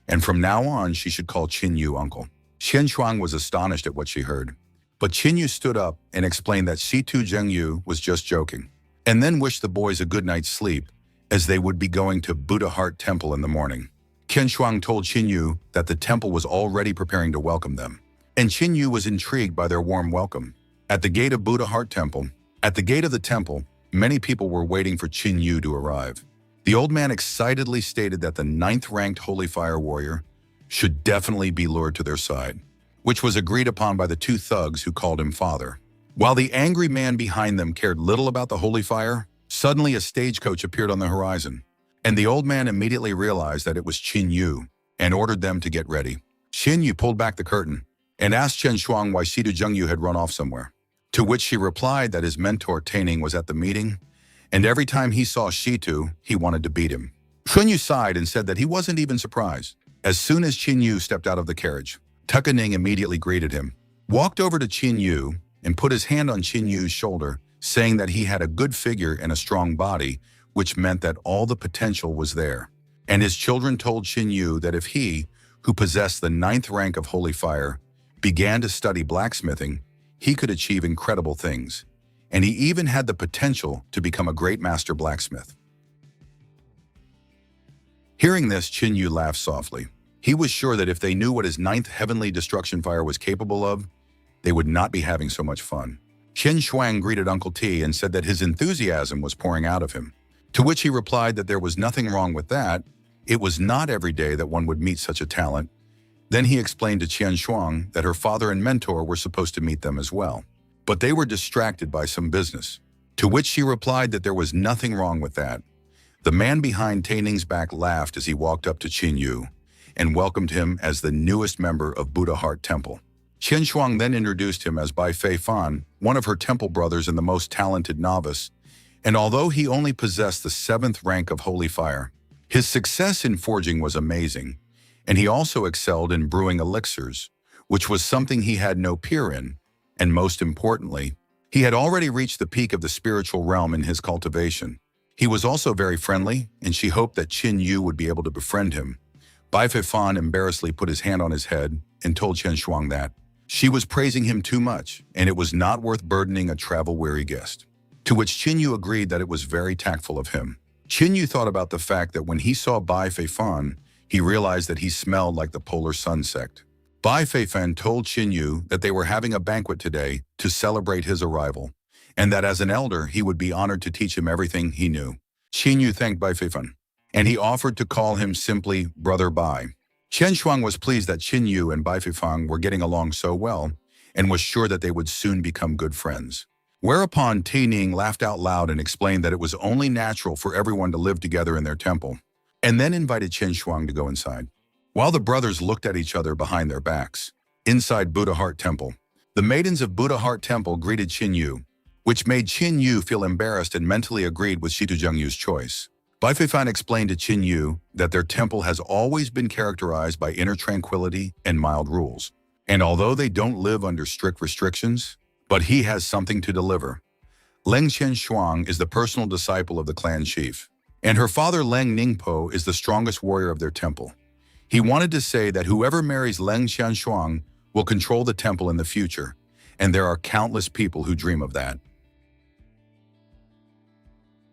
and from now on she should call Qin Yu uncle. Qian Shuang was astonished at what she heard, but Qin Yu stood up and explained that Shitu Zhengyu was just joking, and then wished the boys a good night's sleep, as they would be going to Buddha Heart Temple in the morning. Qian Shuang told Qin Yu that the temple was already preparing to welcome them, and Qin Yu was intrigued by their warm welcome. At the gate of Buddha Heart Temple, many people were waiting for Qin Yu to arrive. The old man excitedly stated that the 9th-ranked Holy Fire warrior should definitely be lured to their side, which was agreed upon by the 2 thugs who called him father. While the angry man behind them cared little about the Holy Fire, suddenly a stagecoach appeared on the horizon, and the old man immediately realized that it was Qin Yu and ordered them to get ready. Qin Yu pulled back the curtain and asked Chen Shuang why Shitu Zhengyu had run off somewhere, to which she replied that his mentor Taining was at the meeting, and every time he saw Shitu, he wanted to beat him. Qin Yu sighed and said that he wasn't even surprised. As soon as Qin Yu stepped out of the carriage, Tukaning immediately greeted him, walked over to Qin Yu, and put his hand on Qin Yu's shoulder, saying that he had a good figure and a strong body, which meant that all the potential was there. And his children told Qin Yu that if he, who possessed the 9th rank of Holy Fire, began to study blacksmithing, he could achieve incredible things, and he even had the potential to become a great master blacksmith. Hearing this, Qin Yu laughed softly. He was sure that if they knew what his 9th heavenly destruction fire was capable of, they would not be having so much fun. Qian Shuang greeted Uncle T and said that his enthusiasm was pouring out of him, to which he replied that there was nothing wrong with that. It was not every day that one would meet such a talent. Then he explained to Qian Shuang that her father and mentor were supposed to meet them as well, but they were distracted by some business, to which she replied that there was nothing wrong with that. The man behind Taining's back laughed as he walked up to Qin Yu and welcomed him as the newest member of Buddha Heart Temple. Qian Shuang then introduced him as Bai Fei Fan, one of her temple brothers and the most talented novice, and although he only possessed the 7th rank of Holy Fire, his success in forging was amazing, and he also excelled in brewing elixirs, which was something he had no peer in, and most importantly, he had already reached the peak of the spiritual realm in his cultivation. He was also very friendly, and she hoped that Qin Yu would be able to befriend him. Bai Fei Fan embarrassedly put his hand on his head and told Qian Shuang that she was praising him too much, and it was not worth burdening a travel-weary guest. To which Qin Yu agreed that it was very tactful of him. Qin Yu thought about the fact that when he saw Bai Fei Fan, he realized that he smelled like the polar sun sect. Bai Fei Fan told Qin Yu that they were having a banquet today to celebrate his arrival, and that as an elder, he would be honored to teach him everything he knew. Qin Yu thanked Bai Fei Fan, and he offered to call him simply Brother Bai. Qian Shuang was pleased that Qin Yu and Bai Fei Fan were getting along so well, and was sure that they would soon become good friends. Whereupon Taining laughed out loud and explained that it was only natural for everyone to live together in their temple, and then invited Qian Shuang to go inside. While the brothers looked at each other behind their backs, inside Buddha Heart Temple, the maidens of Buddha Heart Temple greeted Qin Yu, which made Qin Yu feel embarrassed and mentally agreed with Shitu Zhengyu's choice. Bai Fei Fan explained to Qin Yu that their temple has always been characterized by inner tranquility and mild rules, and although they don't live under strict restrictions, but he has something to deliver. Leng Qian Shuang is the personal disciple of the clan chief, and her father Leng Ningpo is the strongest warrior of their temple. He wanted to say that whoever marries Leng Qian Shuang will control the temple in the future, and there are countless people who dream of that.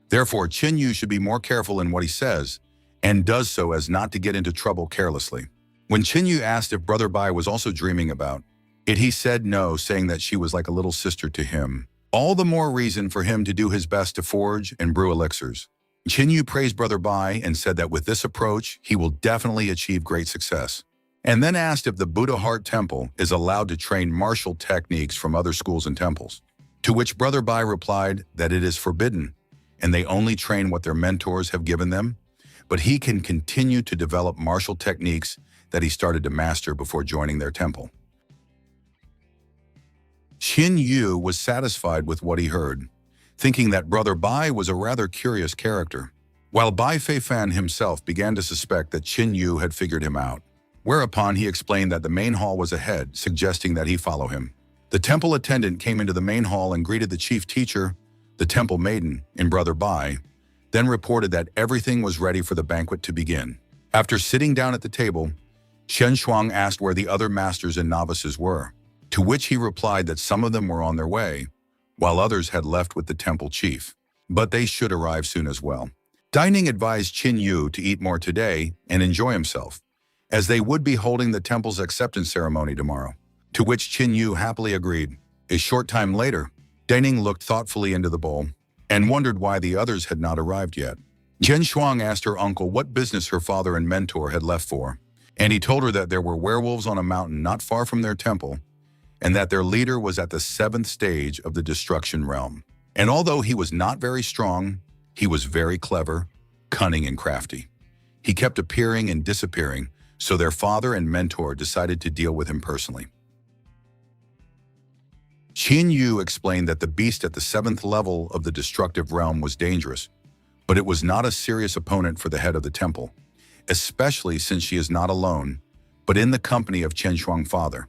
Therefore, Qin Yu should be more careful in what he says, and does so as not to get into trouble carelessly. When Qin Yu asked if Brother Bai was also dreaming about it, he said no, saying that she was like a little sister to him. All the more reason for him to do his best to forge and brew elixirs. Qin Yu praised Brother Bai and said that with this approach, he will definitely achieve great success, and then asked if the Buddha Heart Temple is allowed to train martial techniques from other schools and temples, to which Brother Bai replied that it is forbidden, and they only train what their mentors have given them, but he can continue to develop martial techniques that he started to master before joining their temple. Qin Yu was satisfied with what he heard, thinking that Brother Bai was a rather curious character, while Bai Feifan himself began to suspect that Qin Yu had figured him out. Whereupon he explained that the main hall was ahead, suggesting that he follow him. The temple attendant came into the main hall and greeted the chief teacher, the temple maiden, and Brother Bai, then reported that everything was ready for the banquet to begin. After sitting down at the table, Shen Shuang asked where the other masters and novices were, to which he replied that some of them were on their way, while others had left with the temple chief, but they should arrive soon as well. Dining advised Qin Yu to eat more today and enjoy himself, as they would be holding the temple's acceptance ceremony tomorrow, to which Qin Yu happily agreed. A short time later, Dining looked thoughtfully into the bowl and wondered why the others had not arrived yet. Jen Shuang asked her uncle what business her father and mentor had left for, and he told her that there were werewolves on a mountain not far from their temple, and that their leader was at the 7th stage of the destruction realm. And although he was not very strong, he was very clever, cunning, and crafty. He kept appearing and disappearing, so their father and mentor decided to deal with him personally. Qin Yu explained that the beast at the 7th level of the destructive realm was dangerous, but it was not a serious opponent for the head of the temple, especially since she is not alone, but in the company of Chen Shuang's father.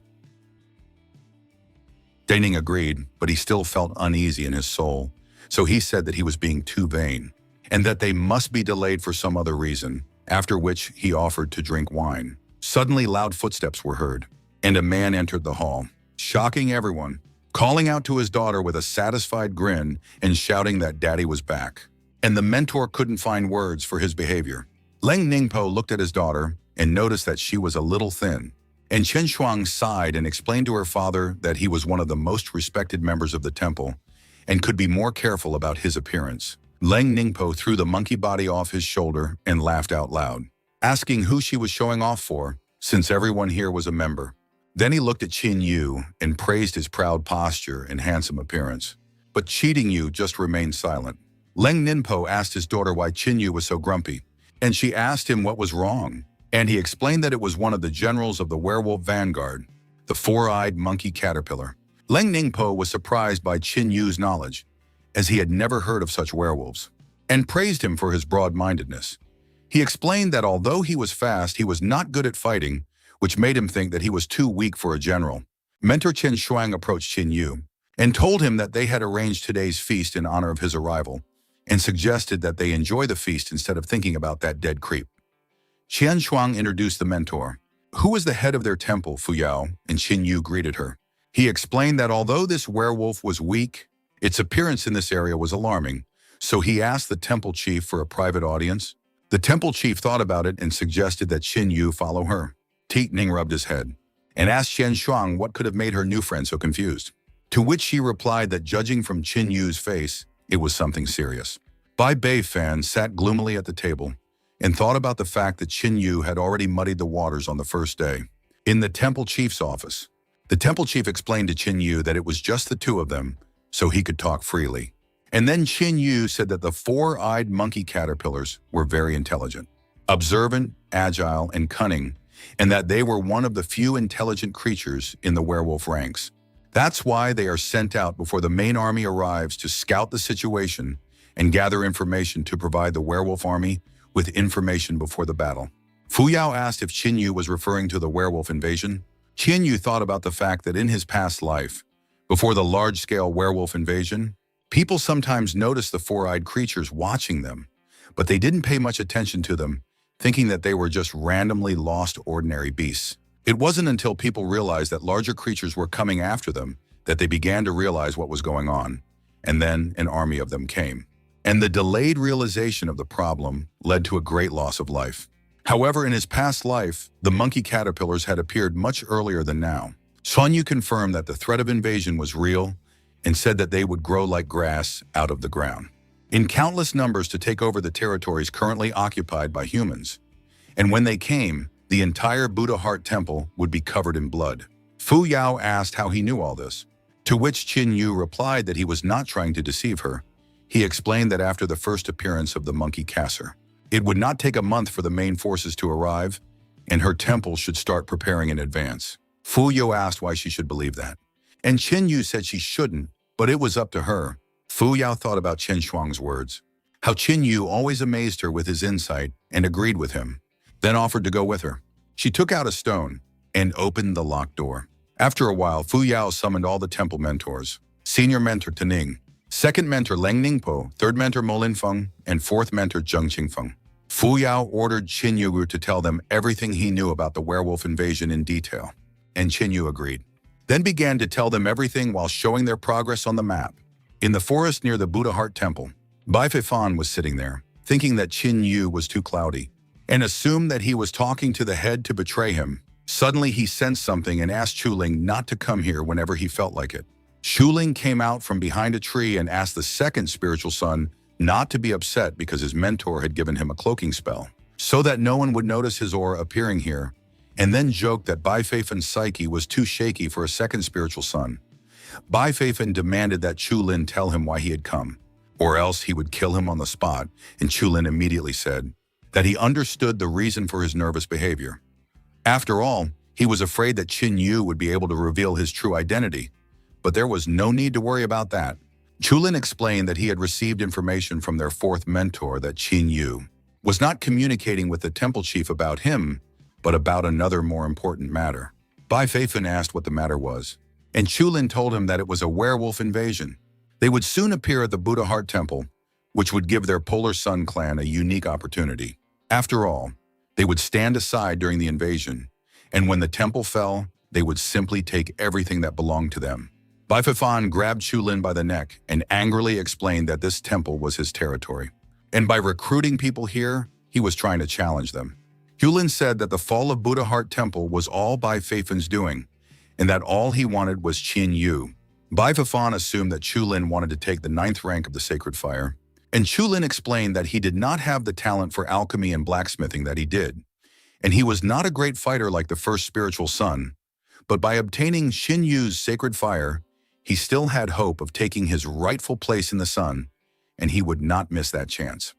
Daning agreed, but he still felt uneasy in his soul, so he said that he was being too vain, and that they must be delayed for some other reason, after which he offered to drink wine. Suddenly loud footsteps were heard, and a man entered the hall, shocking everyone, calling out to his daughter with a satisfied grin and shouting that Daddy was back. And the mentor couldn't find words for his behavior. Leng Ningpo looked at his daughter and noticed that she was a little thin, and Chen Shuang sighed and explained to her father that he was one of the most respected members of the temple and could be more careful about his appearance. Leng Ningpo threw the monkey body off his shoulder and laughed out loud, asking who she was showing off for, since everyone here was a member. Then he looked at Qin Yu and praised his proud posture and handsome appearance. But Cheating Yu just remained silent. Leng Ningpo asked his daughter why Qin Yu was so grumpy, and she asked him what was wrong, and he explained that it was one of the generals of the werewolf vanguard, the four-eyed monkey caterpillar. Leng Ningpo was surprised by Qin Yu's knowledge, as he had never heard of such werewolves, and praised him for his broad-mindedness. He explained that although he was fast, he was not good at fighting, which made him think that he was too weak for a general. Mentor Chen Shuang approached Qin Yu and told him that they had arranged today's feast in honor of his arrival, and suggested that they enjoy the feast instead of thinking about that dead creep. Qian Shuang introduced the mentor, who was the head of their temple, Fu Yao, and Qin Yu greeted her. He explained that although this werewolf was weak, its appearance in this area was alarming, so he asked the temple chief for a private audience. The temple chief thought about it and suggested that Qin Yu follow her. Teet Ning rubbed his head and asked Qian Shuang what could have made her new friend so confused, to which she replied that judging from Qin Yu's face, it was something serious. Bai Beifan sat gloomily at the table and thought about the fact that Qin Yu had already muddied the waters on the first day. In the temple chief's office, the temple chief explained to Qin Yu that it was just the two of them, so he could talk freely. And then Qin Yu said that the four-eyed monkey caterpillars were very intelligent, observant, agile, and cunning, and that they were one of the few intelligent creatures in the werewolf ranks. That's why they are sent out before the main army arrives to scout the situation and gather information to provide the werewolf army with information before the battle. Fu Yao asked if Qin Yu was referring to the werewolf invasion. Qin Yu thought about the fact that in his past life, before the large-scale werewolf invasion, people sometimes noticed the four-eyed creatures watching them, but they didn't pay much attention to them, thinking that they were just randomly lost ordinary beasts. It wasn't until people realized that larger creatures were coming after them that they began to realize what was going on, and then an army of them came. And the delayed realization of the problem led to a great loss of life. However, in his past life, the monkey caterpillars had appeared much earlier than now. Shan Yu confirmed that the threat of invasion was real and said that they would grow like grass out of the ground, in countless numbers to take over the territories currently occupied by humans. And when they came, the entire Buddha Heart Temple would be covered in blood. Fu Yao asked how he knew all this, to which Qin Yu replied that he was not trying to deceive her. He explained that after the first appearance of the monkey casser, it would not take a month for the main forces to arrive, and her temple should start preparing in advance. Fu Yao asked why she should believe that, and Qin Yu said she shouldn't, but it was up to her, Fu Yao thought about Chen Shuang's words, how Qin Yu always amazed her with his insight and agreed with him, then offered to go with her. She took out a stone and opened the locked door. After a while, Fu Yao summoned all the temple mentors. Senior mentor Taning, second mentor Leng Ningpo, third mentor Mo Linfeng, and fourth mentor Zheng Qingfeng. Fu Yao ordered Qin Yu to tell them everything he knew about the werewolf invasion in detail, and Qin Yu agreed. Then began to tell them everything while showing their progress on the map. In the forest near the Buddha Heart Temple, Bai Feifan was sitting there, thinking that Qin Yu was too cloudy, and assumed that he was talking to the head to betray him. Suddenly he sensed something and asked Chuling not to come here whenever he felt like it. Chuling came out from behind a tree and asked the second spiritual son not to be upset because his mentor had given him a cloaking spell, so that no one would notice his aura appearing here, and then joked that Bai Feifan's psyche was too shaky for a second spiritual son. Bai Feifan demanded that Chulin tell him why he had come, or else he would kill him on the spot, and Chulin immediately said that he understood the reason for his nervous behavior. After all, he was afraid that Qin Yu would be able to reveal his true identity, but there was no need to worry about that. Chulin explained that he had received information from their fourth mentor that Qin Yu was not communicating with the temple chief about him, but about another more important matter. Bai Feifan asked what the matter was, and Chulin told him that it was a werewolf invasion. They would soon appear at the Buddha Heart Temple, which would give their Polar Sun clan a unique opportunity. After all, they would stand aside during the invasion, and when the temple fell, they would simply take everything that belonged to them. Bai Feifan grabbed Chulin by the neck and angrily explained that this temple was his territory, and by recruiting people here, he was trying to challenge them. Chulin said that the fall of Buddha Heart Temple was all Bai Feifan's doing, and that all he wanted was Qin Yu. Bai Feifan assumed that Chulin wanted to take the 9th rank of the sacred fire, and Chulin explained that he did not have the talent for alchemy and blacksmithing that he did, and he was not a great fighter like the first spiritual son, but by obtaining Qin Yu's sacred fire, he still had hope of taking his rightful place in the sun, and he would not miss that chance.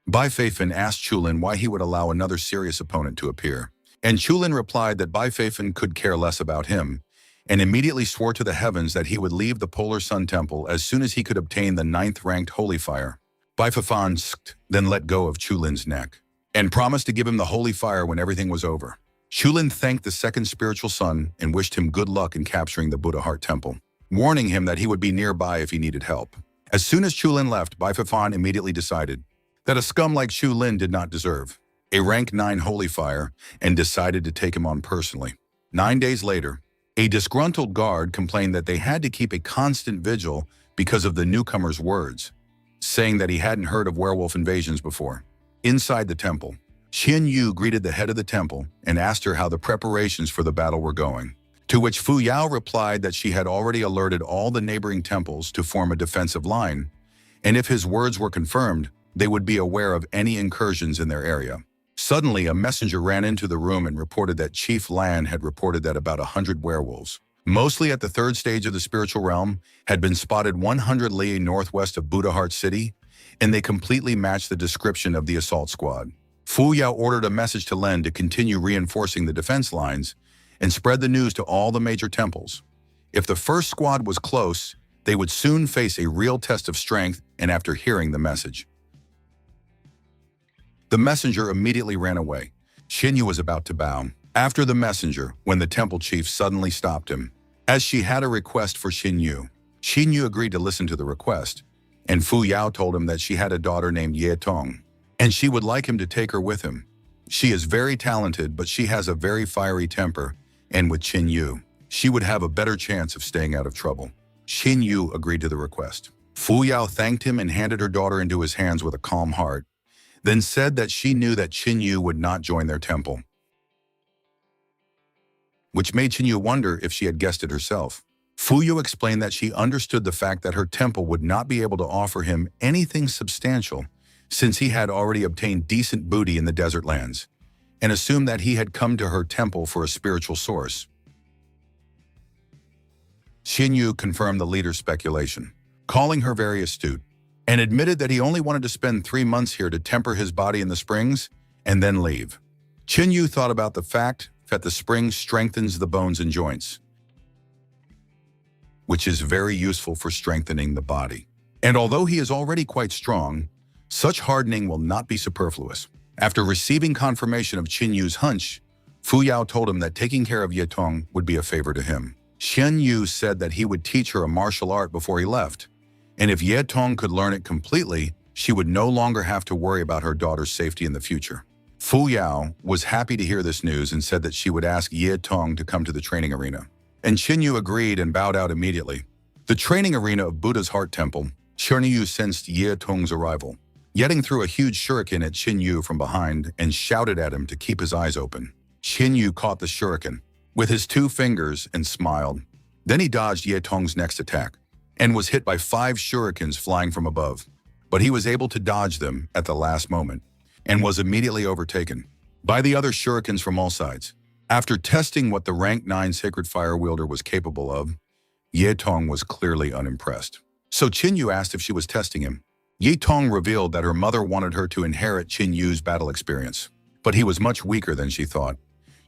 Bai Feifan asked Chulin why he would allow another serious opponent to appear, and Chulin replied that Bai Feifan could care less about him, and immediately swore to the heavens that he would leave the Polar Sun Temple as soon as he could obtain the 9th-ranked holy fire. Bai Feifan then let go of Chulin's neck, and promised to give him the holy fire when everything was over. Chulin thanked the second spiritual son and wished him good luck in capturing the Buddha Heart Temple, warning him that he would be nearby if he needed help. As soon as Chulin left, Bai Feifan immediately decided that a scum like Chulin did not deserve a rank 9 holy fire and decided to take him on personally. 9 days later, a disgruntled guard complained that they had to keep a constant vigil because of the newcomer's words, saying that he hadn't heard of werewolf invasions before. Inside the temple, Qin Yu greeted the head of the temple and asked her how the preparations for the battle were going, to which Fu Yao replied that she had already alerted all the neighboring temples to form a defensive line, and if his words were confirmed, they would be aware of any incursions in their area. Suddenly, a messenger ran into the room and reported that Chief Lan had reported that about 100 werewolves, mostly at the 3rd stage of the spiritual realm, had been spotted 100 li northwest of Buddha Heart City, and they completely matched the description of the assault squad. Fu Yao ordered a message to Len to continue reinforcing the defense lines and spread the news to all the major temples. If the first squad was close, they would soon face a real test of strength, and after hearing the message, the messenger immediately ran away. Qin Yu was about to bow after the messenger when the temple chief suddenly stopped him, as she had a request for Qin Yu. Qin Yu agreed to listen to the request, and Fu Yao told him that she had a daughter named Ye Tong, and she would like him to take her with him. She is very talented, but she has a very fiery temper, and with Qin Yu, she would have a better chance of staying out of trouble. Qin Yu agreed to the request. Fu Yao thanked him and handed her daughter into his hands with a calm heart, then said that she knew that Qin Yu would not join their temple, which made Qin Yu wonder if she had guessed it herself. Fu Yu explained that she understood the fact that her temple would not be able to offer him anything substantial since he had already obtained decent booty in the desert lands, and assumed that he had come to her temple for a spiritual source. Qin Yu confirmed the leader's speculation, calling her very astute, and admitted that he only wanted to spend 3 months here to temper his body in the springs and then leave. Qin Yu thought about the fact that the spring strengthens the bones and joints, which is very useful for strengthening the body. And although he is already quite strong, such hardening will not be superfluous. After receiving confirmation of Qin Yu's hunch, Fu Yao told him that taking care of Ye Tong would be a favor to him. Qin Yu said that he would teach her a martial art before he left, and if Ye Tong could learn it completely, she would no longer have to worry about her daughter's safety in the future. Fu Yao was happy to hear this news and said that she would ask Ye Tong to come to the training arena. And Qin Yu agreed and bowed out immediately. The training arena of Buddha's Heart Temple, Qin Yu sensed Ye Tong's arrival. Yetting threw a huge shuriken at Qin Yu from behind and shouted at him to keep his eyes open. Qin Yu caught the shuriken with his 2 fingers and smiled. Then he dodged Ye Tong's next attack and was hit by 5 shurikens flying from above. But he was able to dodge them at the last moment and was immediately overtaken by the other shurikens from all sides. After testing what the rank 9 sacred fire wielder was capable of, Ye Tong was clearly unimpressed. So Qin Yu asked if she was testing him. Ye Tong revealed that her mother wanted her to inherit Qin Yu's battle experience, but he was much weaker than she thought.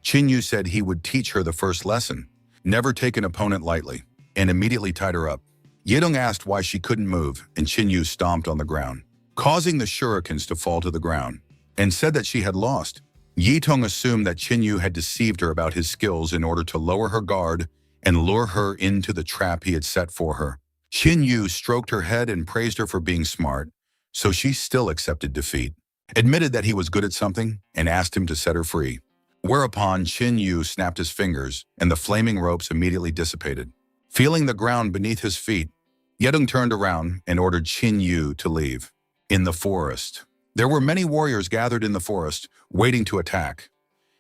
Qin Yu said he would teach her the first lesson, never take an opponent lightly, and immediately tied her up. Ye Tong asked why she couldn't move, and Qin Yu stomped on the ground, causing the shurikens to fall to the ground, and said that she had lost. Ye Tong assumed that Qin Yu had deceived her about his skills in order to lower her guard and lure her into the trap he had set for her. Qin Yu stroked her head and praised her for being smart, so she still accepted defeat, admitted that he was good at something, and asked him to set her free. Whereupon Qin Yu snapped his fingers, and the flaming ropes immediately dissipated. Feeling the ground beneath his feet, Ye Tong turned around and ordered Qin Yu to leave. In the forest, there were many warriors gathered in the forest, waiting to attack.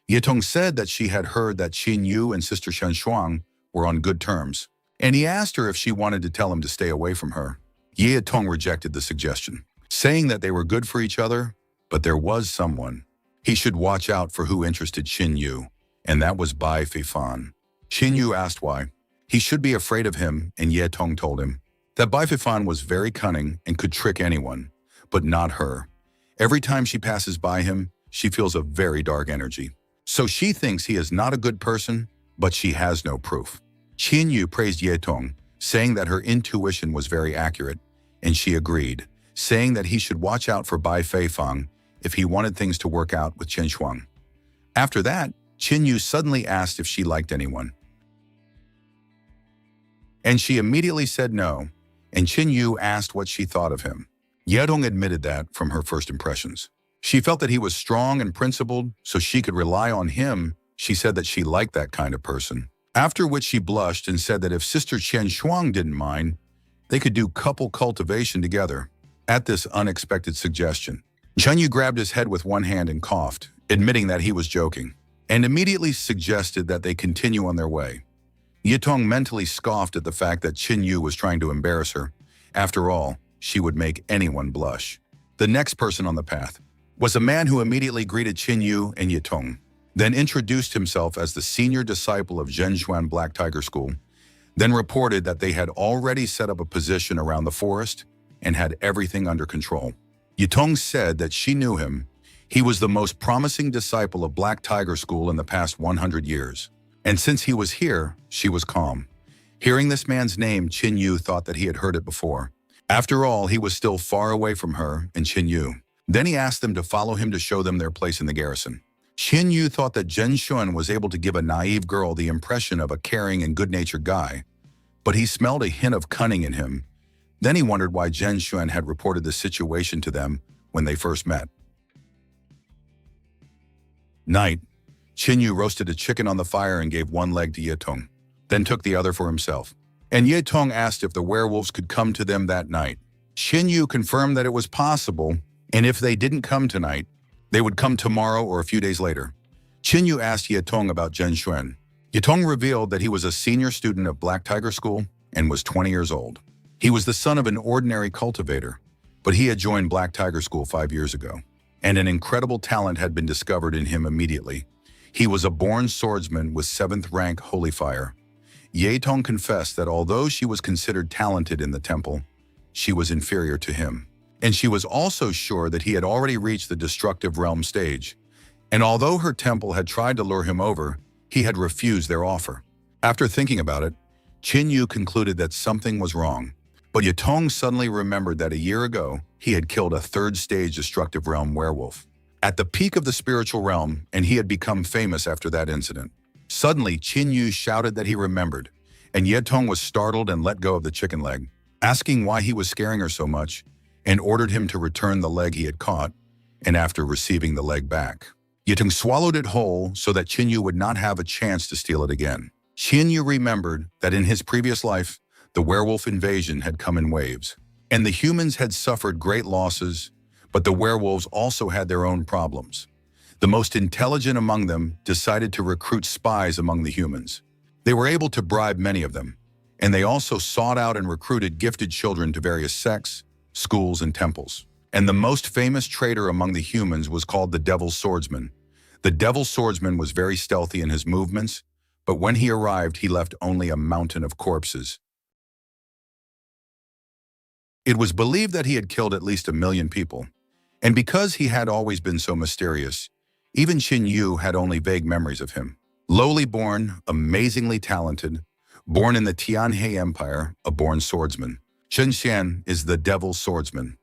Ye Tong said that she had heard that Qin Yu and Sister Shen Shuang were on good terms, and he asked her if she wanted to tell him to stay away from her. Ye Tong rejected the suggestion, saying that they were good for each other, but there was someone he should watch out for who interested Qin Yu, and that was Bai Feifan. Qin Yu asked why. He should be afraid of him, and Ye Tong told him that Bai Feifan was very cunning and could trick anyone, but not her. Every time she passes by him, she feels a very dark energy. So she thinks he is not a good person, but she has no proof. Qin Yu praised Ye Tong, saying that her intuition was very accurate, and she agreed, saying that he should watch out for Bai Feifang if he wanted things to work out with Chen Shuang. After that, Qin Yu suddenly asked if she liked anyone. And she immediately said no, and Qin Yu asked what she thought of him. Ye Tong admitted that from her first impressions. She felt that he was strong and principled, so she could rely on him. She said that she liked that kind of person. After which she blushed and said that if Sister Chen Shuang didn't mind, they could do couple cultivation together. At this unexpected suggestion, Chen Yu grabbed his head with one hand and coughed, admitting that he was joking, and immediately suggested that they continue on their way. Ye Tong mentally scoffed at the fact that Qin Yu was trying to embarrass her. After all, she would make anyone blush. The next person on the path was a man who immediately greeted Qin Yu and Ye Tong, then introduced himself as the senior disciple of Zhenzhuan Black Tiger School, then reported that they had already set up a position around the forest and had everything under control. Ye Tong said that she knew him. He was the most promising disciple of Black Tiger School in the past 100 years. And since he was here, she was calm. Hearing this man's name, Qin Yu thought that he had heard it before. After all, he was still far away from her and Qin Yu. Then he asked them to follow him to show them their place in the garrison. Qin Yu thought that Zhen Shun was able to give a naive girl the impression of a caring and good-natured guy, but he smelled a hint of cunning in him. Then he wondered why Zhen Shun had reported the situation to them when they first met. Night, Qin Yu roasted a chicken on the fire and gave one leg to Ye Tong, then took the other for himself. And Ye Tong asked if the werewolves could come to them that night. Qin Yu confirmed that it was possible, and if they didn't come tonight, they would come tomorrow or a few days later. Qin Yu asked Ye Tong about Zhen Shun. Ye Tong revealed that he was a senior student of Black Tiger School and was 20 years old. He was the son of an ordinary cultivator, but he had joined Black Tiger School 5 years ago, and an incredible talent had been discovered in him immediately. He was a born swordsman with 7th rank holy fire. Ye Tong confessed that although she was considered talented in the temple, she was inferior to him. And she was also sure that he had already reached the destructive realm stage. And although her temple had tried to lure him over, he had refused their offer. After thinking about it, Qin Yu concluded that something was wrong. But Yatong suddenly remembered that a year ago, he had killed a third-stage destructive realm werewolf. At the peak of the spiritual realm, and he had become famous after that incident. Suddenly, Qin Yu shouted that he remembered, and Yatong was startled and let go of the chicken leg, asking why he was scaring her so much, and ordered him to return the leg he had caught, and after receiving the leg back, Yatong swallowed it whole so that Qin Yu would not have a chance to steal it again. Qin Yu remembered that in his previous life, the werewolf invasion had come in waves, and the humans had suffered great losses, but the werewolves also had their own problems. The most intelligent among them decided to recruit spies among the humans. They were able to bribe many of them, and they also sought out and recruited gifted children to various sects, schools, and temples. And the most famous traitor among the humans was called the Devil's Swordsman. The Devil's Swordsman was very stealthy in his movements, but when he arrived, he left only a mountain of corpses. It was believed that he had killed at least 1 million people, and because he had always been so mysterious, even Qin Yu had only vague memories of him. Lowly born, amazingly talented, born in the Tianhe Empire, a born swordsman. Zhen Xian is the Devil's Swordsman.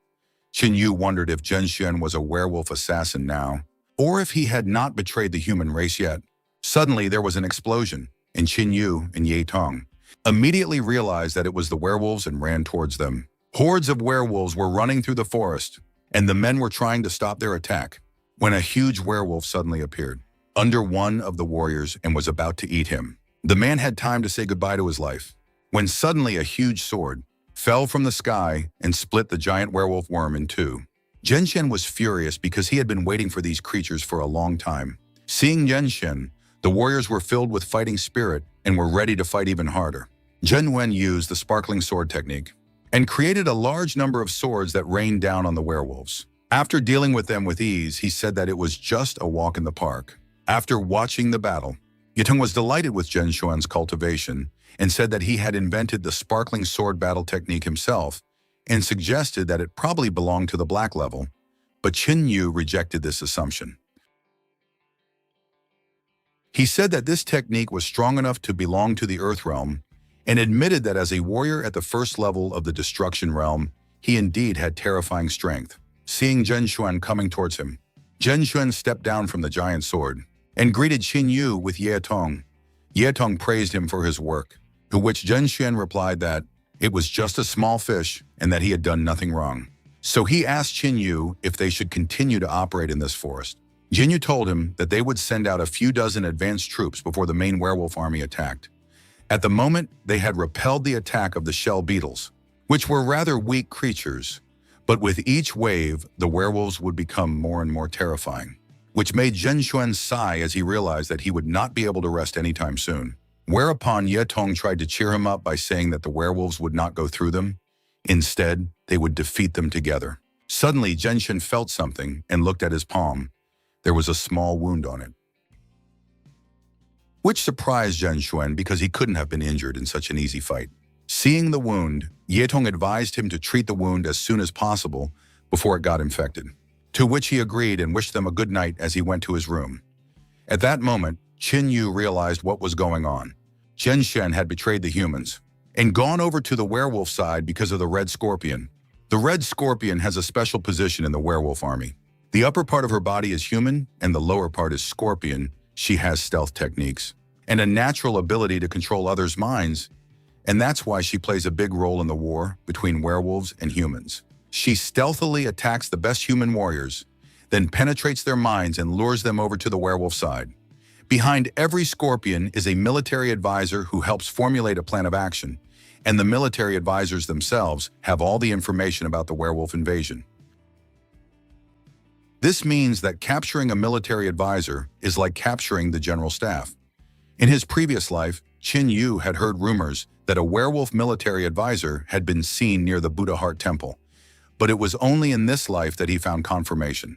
Qin Yu wondered if Zhen Xian was a werewolf assassin now, or if he had not betrayed the human race yet. Suddenly, there was an explosion, and Qin Yu and Ye Tong immediately realized that it was the werewolves and ran towards them. Hordes of werewolves were running through the forest, and the men were trying to stop their attack, when a huge werewolf suddenly appeared under one of the warriors and was about to eat him. The man had time to say goodbye to his life, when suddenly a huge sword fell from the sky and split the giant werewolf worm in two. Zhen Xian was furious because he had been waiting for these creatures for a long time. Seeing Zhen Xian, the warriors were filled with fighting spirit and were ready to fight even harder. Zhen Wen used the sparkling sword technique and created a large number of swords that rained down on the werewolves. After dealing with them with ease, he said that it was just a walk in the park. After watching the battle, Yatong was delighted with Zhen Xuan's cultivation and said that he had invented the sparkling sword battle technique himself and suggested that it probably belonged to the black level, but Qin Yu rejected this assumption. He said that this technique was strong enough to belong to the Earth realm and admitted that as a warrior at the first level of the destruction realm, he indeed had terrifying strength. Seeing Zhen Xuan coming towards him, Zhen Xuan stepped down from the giant sword and greeted Qin Yu with Ye Tong. Ye Tong praised him for his work, to which Zhen Xuan replied that it was just a small fish and that he had done nothing wrong. So he asked Qin Yu if they should continue to operate in this forest. Qin Yu told him that they would send out a few dozen advanced troops before the main werewolf army attacked. At the moment, they had repelled the attack of the shell beetles, which were rather weak creatures, but with each wave, the werewolves would become more and more terrifying, which made Zhen Xuan sigh as he realized that he would not be able to rest anytime soon. Whereupon Ye Tong tried to cheer him up by saying that the werewolves would not go through them. Instead, they would defeat them together. Suddenly, Zhen Xuan felt something and looked at his palm. There was a small wound on it, which surprised Zhen Xuan because he couldn't have been injured in such an easy fight. Seeing the wound, Ye Tong advised him to treat the wound as soon as possible before it got infected, to which he agreed and wished them a good night as he went to his room. At that moment, Qin Yu realized what was going on. Zhen Xian had betrayed the humans and gone over to the werewolf side because of the red scorpion. The red scorpion has a special position in the werewolf army. The upper part of her body is human and the lower part is scorpion. She has stealth techniques and a natural ability to control others' minds, and that's why she plays a big role in the war between werewolves and humans. She stealthily attacks the best human warriors, then penetrates their minds and lures them over to the werewolf side. Behind every scorpion is a military advisor who helps formulate a plan of action, and the military advisors themselves have all the information about the werewolf invasion. This means that capturing a military advisor is like capturing the general staff. In his previous life, Qin Yu had heard rumors that a werewolf military advisor had been seen near the Buddha Heart Temple, but it was only in this life that he found confirmation.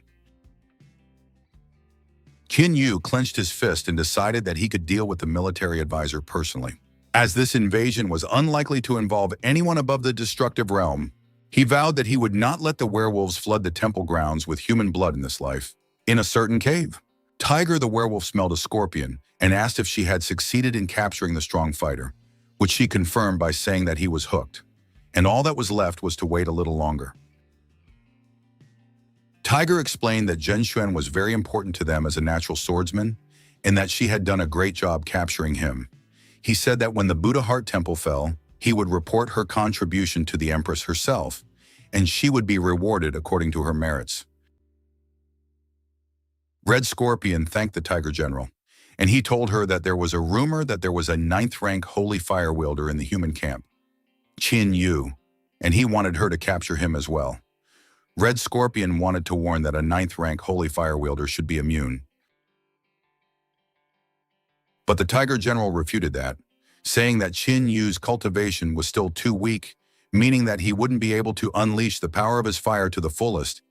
Qin Yu clenched his fist and decided that he could deal with the military advisor personally. As this invasion was unlikely to involve anyone above the destructive realm, he vowed that he would not let the werewolves flood the temple grounds with human blood in this life. In a certain cave, Tiger the werewolf smelled a scorpion and asked if she had succeeded in capturing the strong fighter, which she confirmed by saying that he was hooked, and all that was left was to wait a little longer. Tiger explained that Zhen Xuan was very important to them as a natural swordsman and that she had done a great job capturing him. He said that when the Buddha Heart Temple fell, he would report her contribution to the Empress herself, and she would be rewarded according to her merits. Red Scorpion thanked the Tiger General, and he told her that there was a rumor that there was a 9th-rank holy fire wielder in the human camp, Qin Yu, and he wanted her to capture him as well. Red Scorpion wanted to warn that a 9th-rank holy fire wielder should be immune. But the Tiger General refuted that, saying that Qin Yu's cultivation was still too weak, meaning that he wouldn't be able to unleash the power of his fire to the fullest,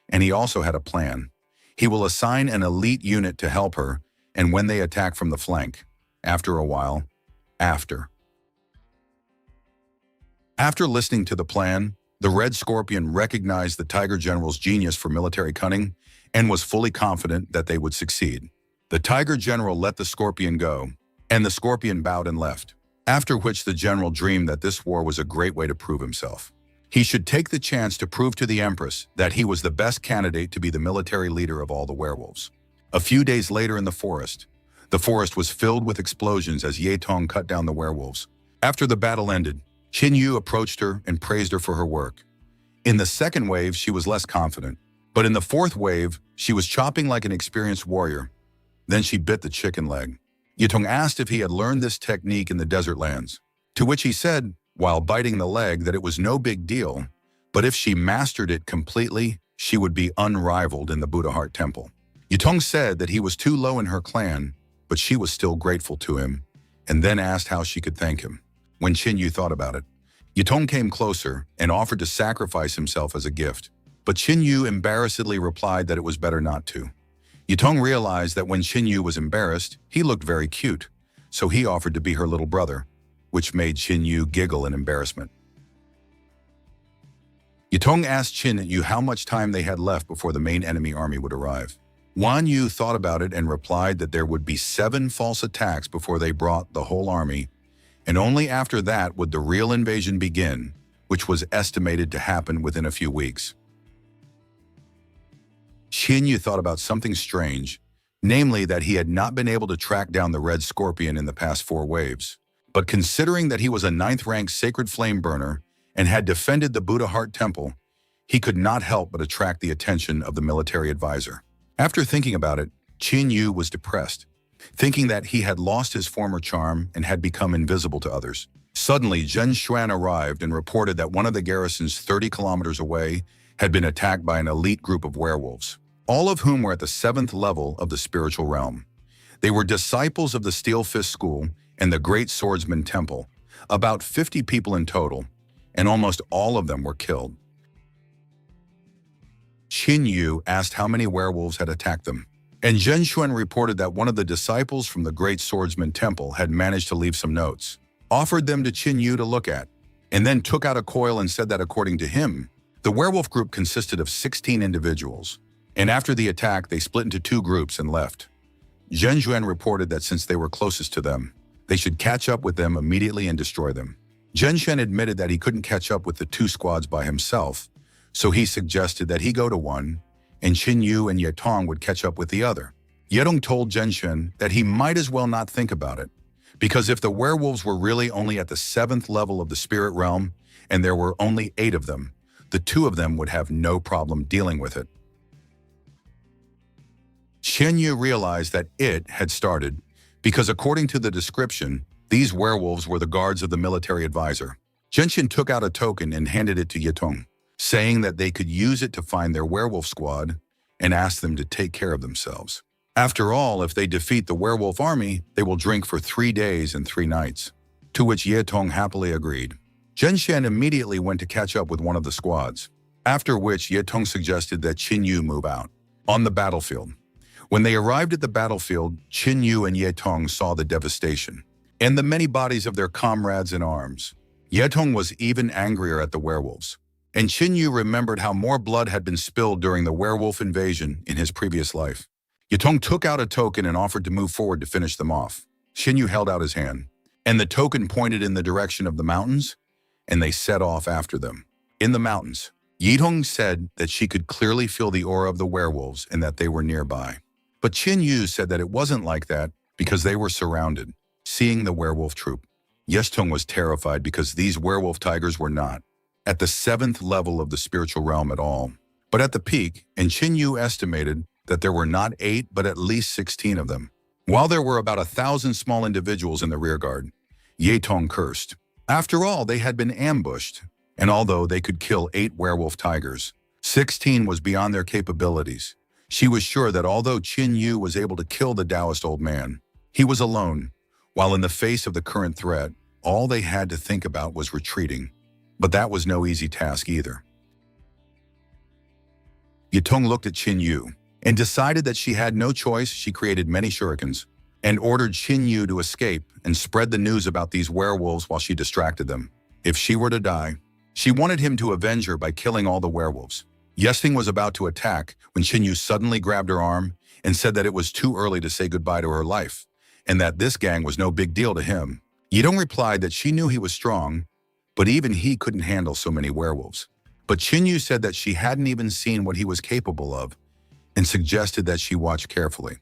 and he also had a plan. He will assign an elite unit to help her, and when they attack from the flank, after a while, After listening to the plan, the Red Scorpion recognized the Tiger General's genius for military cunning and was fully confident that they would succeed. The Tiger General let the Scorpion go, and the Scorpion bowed and left, after which the General dreamed that this war was a great way to prove himself. He should take the chance to prove to the Empress that he was the best candidate to be the military leader of all the werewolves. A few days later in the forest was filled with explosions as Ye Tong cut down the werewolves. After the battle ended, Qin Yu approached her and praised her for her work. In the second wave, she was less confident, but in the fourth wave, she was chopping like an experienced warrior. Then she bit the chicken leg. Ye Tong asked if he had learned this technique in the desert lands, to which he said, while biting the leg, that it was no big deal, but if she mastered it completely, she would be unrivaled in the Buddha Heart Temple. Ye Tong said that he was too low in her clan, but she was still grateful to him, and then asked how she could thank him. When Qin Yu thought about it, Ye Tong came closer and offered to sacrifice himself as a gift, but Qin Yu embarrassedly replied that it was better not to. Ye Tong realized that when Qin Yu was embarrassed, he looked very cute, so he offered to be her little brother, which made Qin Yu giggle in embarrassment. Ye Tong asked Qin Yu how much time they had left before the main enemy army would arrive. Wan Yu thought about it and replied that there would be 7 false attacks before they brought the whole army, and only after that would the real invasion begin, which was estimated to happen within a few weeks. Qin Yu thought about something strange, namely that he had not been able to track down the Red Scorpion in the past 4 waves. But considering that he was a 9th-rank sacred flame burner and had defended the Buddha Heart Temple, he could not help but attract the attention of the military advisor. After thinking about it, Qin Yu was depressed, thinking that he had lost his former charm and had become invisible to others. Suddenly, Zhen Xuan arrived and reported that one of the garrisons 30 kilometers away had been attacked by an elite group of werewolves, all of whom were at the 7th level of the spiritual realm. They were disciples of the Steel Fist School and the Great Swordsman Temple, about 50 people in total, and almost all of them were killed. Qin Yu asked how many werewolves had attacked them, and Zhen Xuan reported that one of the disciples from the Great Swordsman Temple had managed to leave some notes, offered them to Qin Yu to look at, and then took out a coil and said that according to him, the werewolf group consisted of 16 individuals, and after the attack they split into 2 groups and left. Zhen Xuan reported that since they were closest to them, they should catch up with them immediately and destroy them. Zhen Xuan admitted that he couldn't catch up with the 2 squads by himself, so he suggested that he go to one, and Qin Yu and Ye Tong would catch up with the other. Ye Tong told Zhen Xuan that he might as well not think about it, because if the werewolves were really only at the 7th level of the spirit realm, and there were only 8 of them, the 2 of them would have no problem dealing with it. Qin Yu realized that it had started, because according to the description, these werewolves were the guards of the military advisor. Zhen Xuan took out a token and handed it to Ye Tong, saying that they could use it to find their werewolf squad and ask them to take care of themselves. After all, if they defeat the werewolf army, they will drink for 3 days and 3 nights, to which Ye Tong happily agreed. Zhen Xuan immediately went to catch up with one of the squads, after which Ye Tong suggested that Qin Yu move out. On the battlefield. When they arrived at the battlefield, Qin Yu and Ye Tong saw the devastation and the many bodies of their comrades in arms. Ye Tong was even angrier at the werewolves, and Qin Yu remembered how more blood had been spilled during the werewolf invasion in his previous life. Ye Tong took out a token and offered to move forward to finish them off. Qin Yu held out his hand, And the token pointed in the direction of the mountains, and they set off after them. In the mountains, Yidong said that she could clearly feel the aura of the werewolves and that they were nearby. But Qin Yu said that it wasn't like that because they were surrounded, seeing the werewolf troop. Yestong was terrified because these werewolf tigers were not at the 7th level of the spiritual realm at all, but at the peak, and Qin Yu estimated that there were not 8 but at least 16 of them. While there were about 1,000 small individuals in the rearguard, Yetong cursed. After all, they had been ambushed, and although they could kill 8 werewolf tigers, 16 was beyond their capabilities. She was sure that although Qin Yu was able to kill the Taoist old man, he was alone, while in the face of the current threat, all they had to think about was retreating. But that was no easy task either. Yetong looked at Qin Yu and decided that she had no choice. She created many shurikens and ordered Qin Yu to escape and spread the news about these werewolves while she distracted them. If she were to die, she wanted him to avenge her by killing all the werewolves. Yesting was about to attack when Qin Yu suddenly grabbed her arm and said that it was too early to say goodbye to her life, and that this gang was no big deal to him. Yidong replied that she knew he was strong, but even he couldn't handle so many werewolves. But Qin Yu said that she hadn't even seen what he was capable of and suggested that she watch carefully.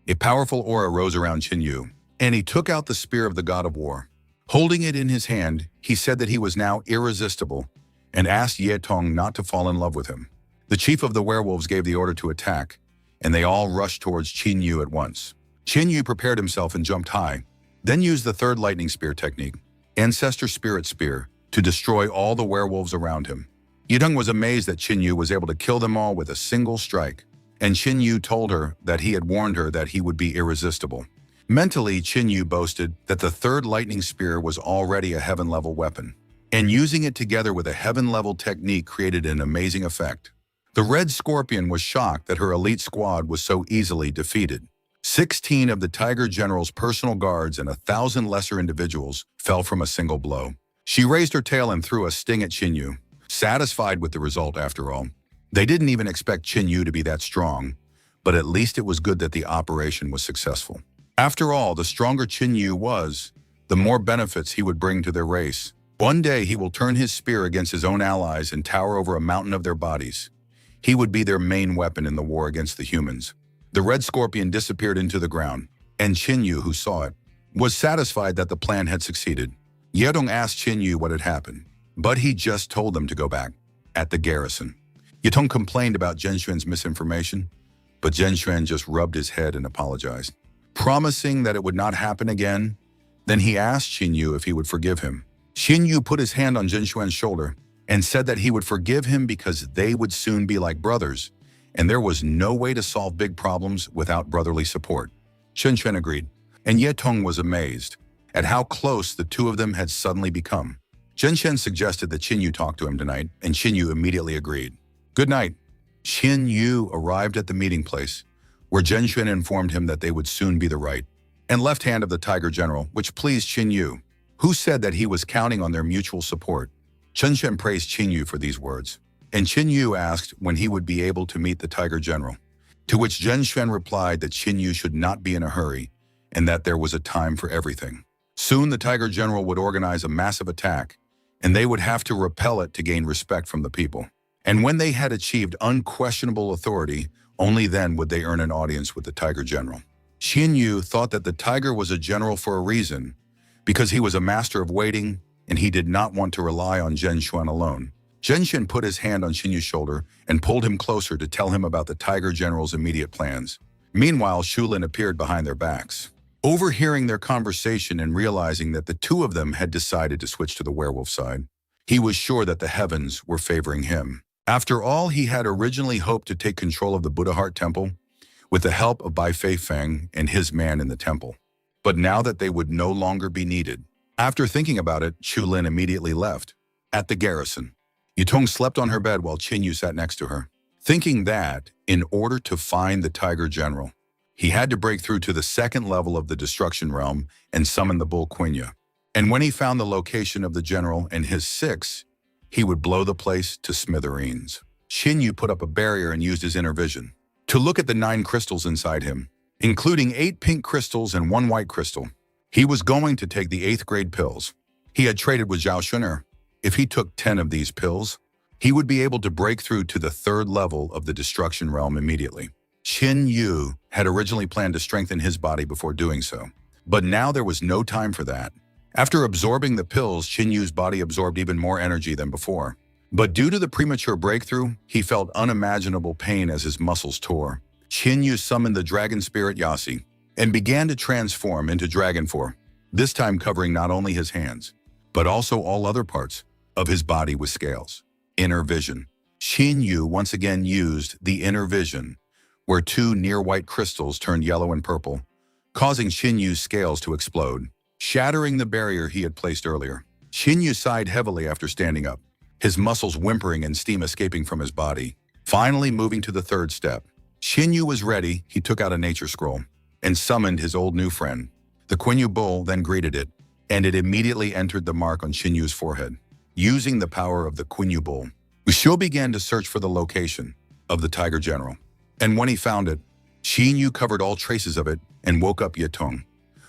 A powerful aura rose around Qin Yu, and he took out the spear of the god of war. Holding it in his hand, he said that he was now irresistible and asked Yetong not to fall in love with him. The chief of the werewolves gave the order to attack, and they all rushed towards Qin Yu at once. Qin Yu prepared himself and jumped high, then used the 3rd lightning spear technique, Ancestor Spirit Spear, to destroy all the werewolves around him. Yidong was amazed that Qin Yu was able to kill them all with a single strike, and Qin Yu told her that he had warned her that he would be irresistible. Mentally, Qin Yu boasted that the 3rd lightning spear was already a heaven-level weapon, and using it together with a heaven-level technique created an amazing effect. The Red Scorpion was shocked that her elite squad was so easily defeated. 16 of the Tiger General's personal guards and 1,000 lesser individuals fell from a single blow. She raised her tail and threw a sting at Qin Yu, satisfied with the result after all. They didn't even expect Qin Yu to be that strong, but at least it was good that the operation was successful. After all, the stronger Qin Yu was, the more benefits he would bring to their race. One day he will turn his spear against his own allies and tower over a mountain of their bodies. He would be their main weapon in the war against the humans. The Red Scorpion disappeared into the ground, and Qin Yu, who saw it, was satisfied that the plan had succeeded. Yedong asked Qin Yu what had happened, but he just told them to go back. At the garrison, Yetong complained about Zhen Xuan's misinformation, but Zhen Xuan just rubbed his head and apologized, promising that it would not happen again. Then he asked Qin Yu if he would forgive him. Qin Yu put his hand on Zhen Xuan's shoulder and said that he would forgive him because they would soon be like brothers, and there was no way to solve big problems without brotherly support. Zhen Xuan agreed, and Yetong was amazed at how close the two of them had suddenly become. Zhen Xuan suggested that Qin Yu talk to him tonight, and Qin Yu immediately agreed. Good night. Qin Yu arrived at the meeting place, where Zhen Xuan informed him that they would soon be the right and left hand of the Tiger General, which pleased Qin Yu, who said that he was counting on their mutual support. Zhen Xuan praised Qin Yu for these words, and Qin Yu asked when he would be able to meet the Tiger General, to which Zhen Xuan replied that Qin Yu should not be in a hurry and that there was a time for everything. Soon the Tiger General would organize a massive attack, and they would have to repel it to gain respect from the people. And when they had achieved unquestionable authority, only then would they earn an audience with the Tiger General. Qin Yu thought that the Tiger was a general for a reason, because he was a master of waiting, and he did not want to rely on Zhen Xuan alone. Zhen Xuan put his hand on Qin Yu's shoulder and pulled him closer to tell him about the Tiger General's immediate plans. Meanwhile, Shulin appeared behind their backs. Overhearing their conversation and realizing that the two of them had decided to switch to the werewolf side, he was sure that the heavens were favoring him. After all, he had originally hoped to take control of the Buddha Heart Temple with the help of Bai Fei Feng and his man in the temple. But now that they would no longer be needed. After thinking about it, Shulin immediately left. At the garrison, Yutong slept on her bed while Qin Yu sat next to her, thinking that, in order to find the Tiger General, he had to break through to the 2nd level of the Destruction Realm and summon the Bull Quinya. And when he found the location of the General and his 6, he would blow the place to smithereens. Qin Yu put up a barrier and used his inner vision to look at the 9 crystals inside him, including 8 pink crystals and 1 white crystal. He was going to take the 8th grade pills. He had traded with Zhao Shuner. If he took 10 of these pills, he would be able to break through to the 3rd level of the destruction realm immediately. Qin Yu had originally planned to strengthen his body before doing so, but now there was no time for that. After absorbing the pills, Qin Yu's body absorbed even more energy than before. But due to the premature breakthrough, he felt unimaginable pain as his muscles tore. Qin Yu summoned the dragon spirit Yasi and began to transform into dragon form, this time covering not only his hands, but also all other parts of his body with scales. Inner vision. Qin Yu once again used the inner vision, where 2 near-white crystals turned yellow and purple, causing Qin Yu's scales to explode, shattering the barrier he had placed earlier. Qin Yu sighed heavily after standing up, his muscles whimpering and steam escaping from his body. Finally moving to the 3rd step. Qin Yu was ready. He took out a nature scroll and summoned his old new friend. The Quinyu bull then greeted it, and it immediately entered the mark on Qin Yu's forehead. Using the power of the Quinyu bull, Wuxiu began to search for the location of the Tiger General. And when he found it, Qin Yu covered all traces of it and woke up Yetong.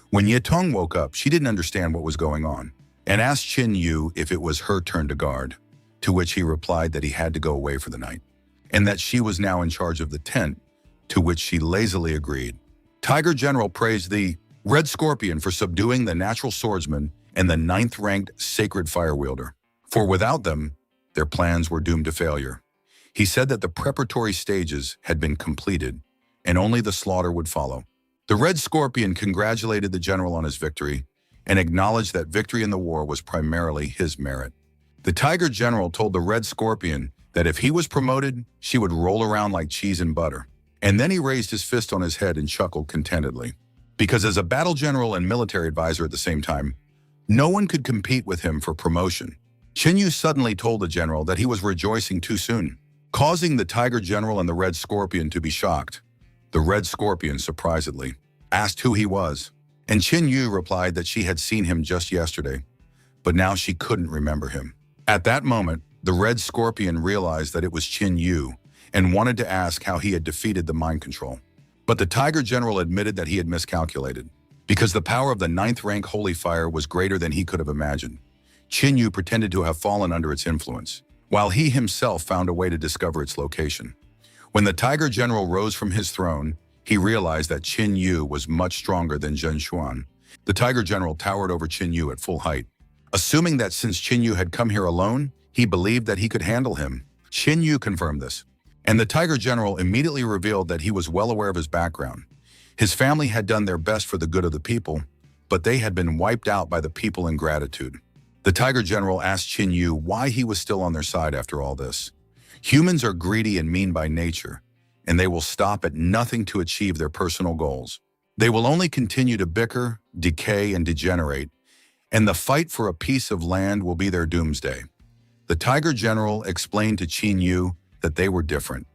When Yetong woke up, she didn't understand what was going on and asked Qin Yu if it was her turn to guard, to which he replied that he had to go away for the night, and that she was now in charge of the tent, to which she lazily agreed. Tiger General praised the Red Scorpion for subduing the natural swordsman and the 9th-ranked sacred fire wielder, for without them, their plans were doomed to failure. He said that the preparatory stages had been completed, and only the slaughter would follow. The Red Scorpion congratulated the general on his victory and acknowledged that victory in the war was primarily his merit. The Tiger General told the Red Scorpion that if he was promoted, she would roll around like cheese and butter. And then he raised his fist on his head and chuckled contentedly. Because as a battle general and military advisor at the same time, no one could compete with him for promotion. Qin Yu suddenly told the general that he was rejoicing too soon, causing the Tiger General and the Red Scorpion to be shocked. The Red Scorpion, surprisedly, asked who he was, and Qin Yu replied that she had seen him just yesterday, but now she couldn't remember him. At that moment, the Red Scorpion realized that it was Qin Yu and wanted to ask how he had defeated the mind control. But the Tiger General admitted that he had miscalculated, because the power of the 9th-rank holy fire was greater than he could have imagined. Qin Yu pretended to have fallen under its influence, while he himself found a way to discover its location. When the Tiger General rose from his throne, he realized that Qin Yu was much stronger than Zhen Xuan. The Tiger General towered over Qin Yu at full height. Assuming that since Qin Yu had come here alone, he believed that he could handle him. Qin Yu confirmed this, and the Tiger General immediately revealed that he was well aware of his background. His family had done their best for the good of the people, but they had been wiped out by the people in gratitude. The Tiger General asked Qin Yu why he was still on their side after all this. Humans are greedy and mean by nature, and they will stop at nothing to achieve their personal goals. They will only continue to bicker, decay, and degenerate, and the fight for a piece of land will be their doomsday. The Tiger General explained to Qin Yu that they were different,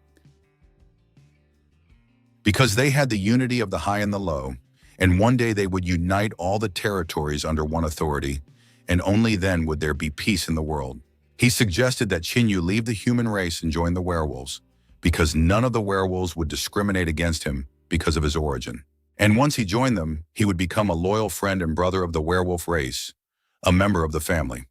because they had the unity of the high and the low, and one day they would unite all the territories under one authority, and only then would there be peace in the world. He suggested that Qin Yu leave the human race and join the werewolves, because none of the werewolves would discriminate against him because of his origin. And once he joined them, he would become a loyal friend and brother of the werewolf race, a member of the family.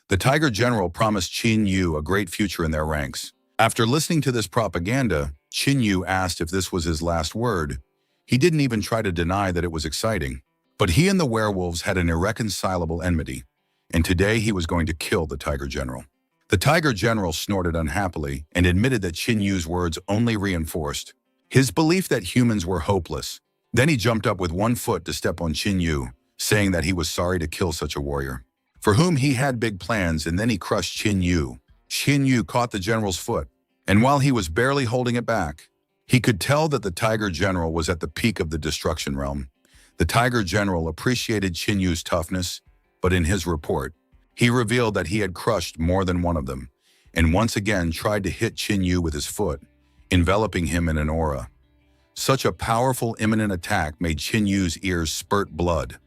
The Tiger General promised Qin Yu a great future in their ranks. After listening to this propaganda, Qin Yu asked if this was his last word. He didn't even try to deny that it was exciting. But he and the werewolves had an irreconcilable enmity, and today he was going to kill the Tiger General. The Tiger General snorted unhappily and admitted that Qin Yu's words only reinforced his belief that humans were hopeless. Then he jumped up with one foot to step on Qin Yu, saying that he was sorry to kill such a warrior, for whom he had big plans, and then he crushed Qin Yu. Qin Yu caught the general's foot, and while he was barely holding it back, he could tell that the Tiger General was at the peak of the destruction realm. The Tiger General appreciated Qin Yu's toughness, but in his report, he revealed that he had crushed more than one of them, and once again tried to hit Qin Yu with his foot, enveloping him in an aura. Such a powerful imminent attack made Qin Yu's ears spurt blood,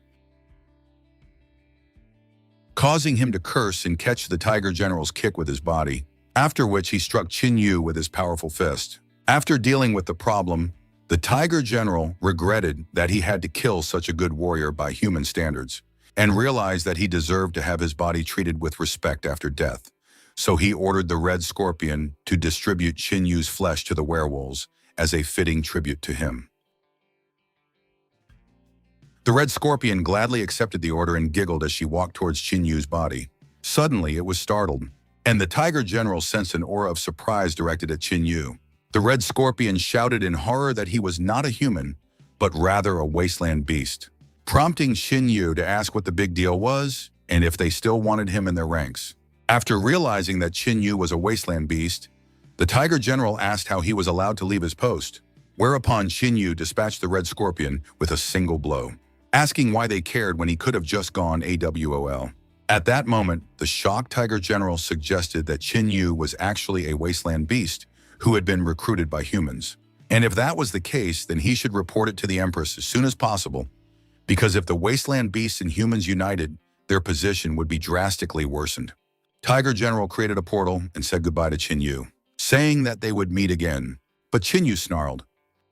causing him to curse and catch the Tiger General's kick with his body, after which he struck Qin Yu with his powerful fist. After dealing with the problem, The Tiger General regretted that he had to kill such a good warrior by human standards and realized that he deserved to have his body treated with respect after death. So he ordered the Red Scorpion to distribute Qin Yu's flesh to the werewolves as a fitting tribute to him. The Red Scorpion gladly accepted the order and giggled as she walked towards Qin Yu's body. Suddenly, it was startled, and the Tiger General sensed an aura of surprise directed at Qin Yu. The Red Scorpion shouted in horror that he was not a human, but rather a wasteland beast, prompting Qin Yu to ask what the big deal was and if they still wanted him in their ranks. After realizing that Qin Yu was a wasteland beast, the Tiger General asked how he was allowed to leave his post, whereupon Qin Yu dispatched the Red Scorpion with a single blow, asking why they cared when he could have just gone AWOL. At that moment, the shocked Tiger General suggested that Qin Yu was actually a wasteland beast who had been recruited by humans. And if that was the case, then he should report it to the Empress as soon as possible, because if the wasteland beasts and humans united, their position would be drastically worsened. Tiger General created a portal and said goodbye to Qin Yu, saying that they would meet again. But Qin Yu snarled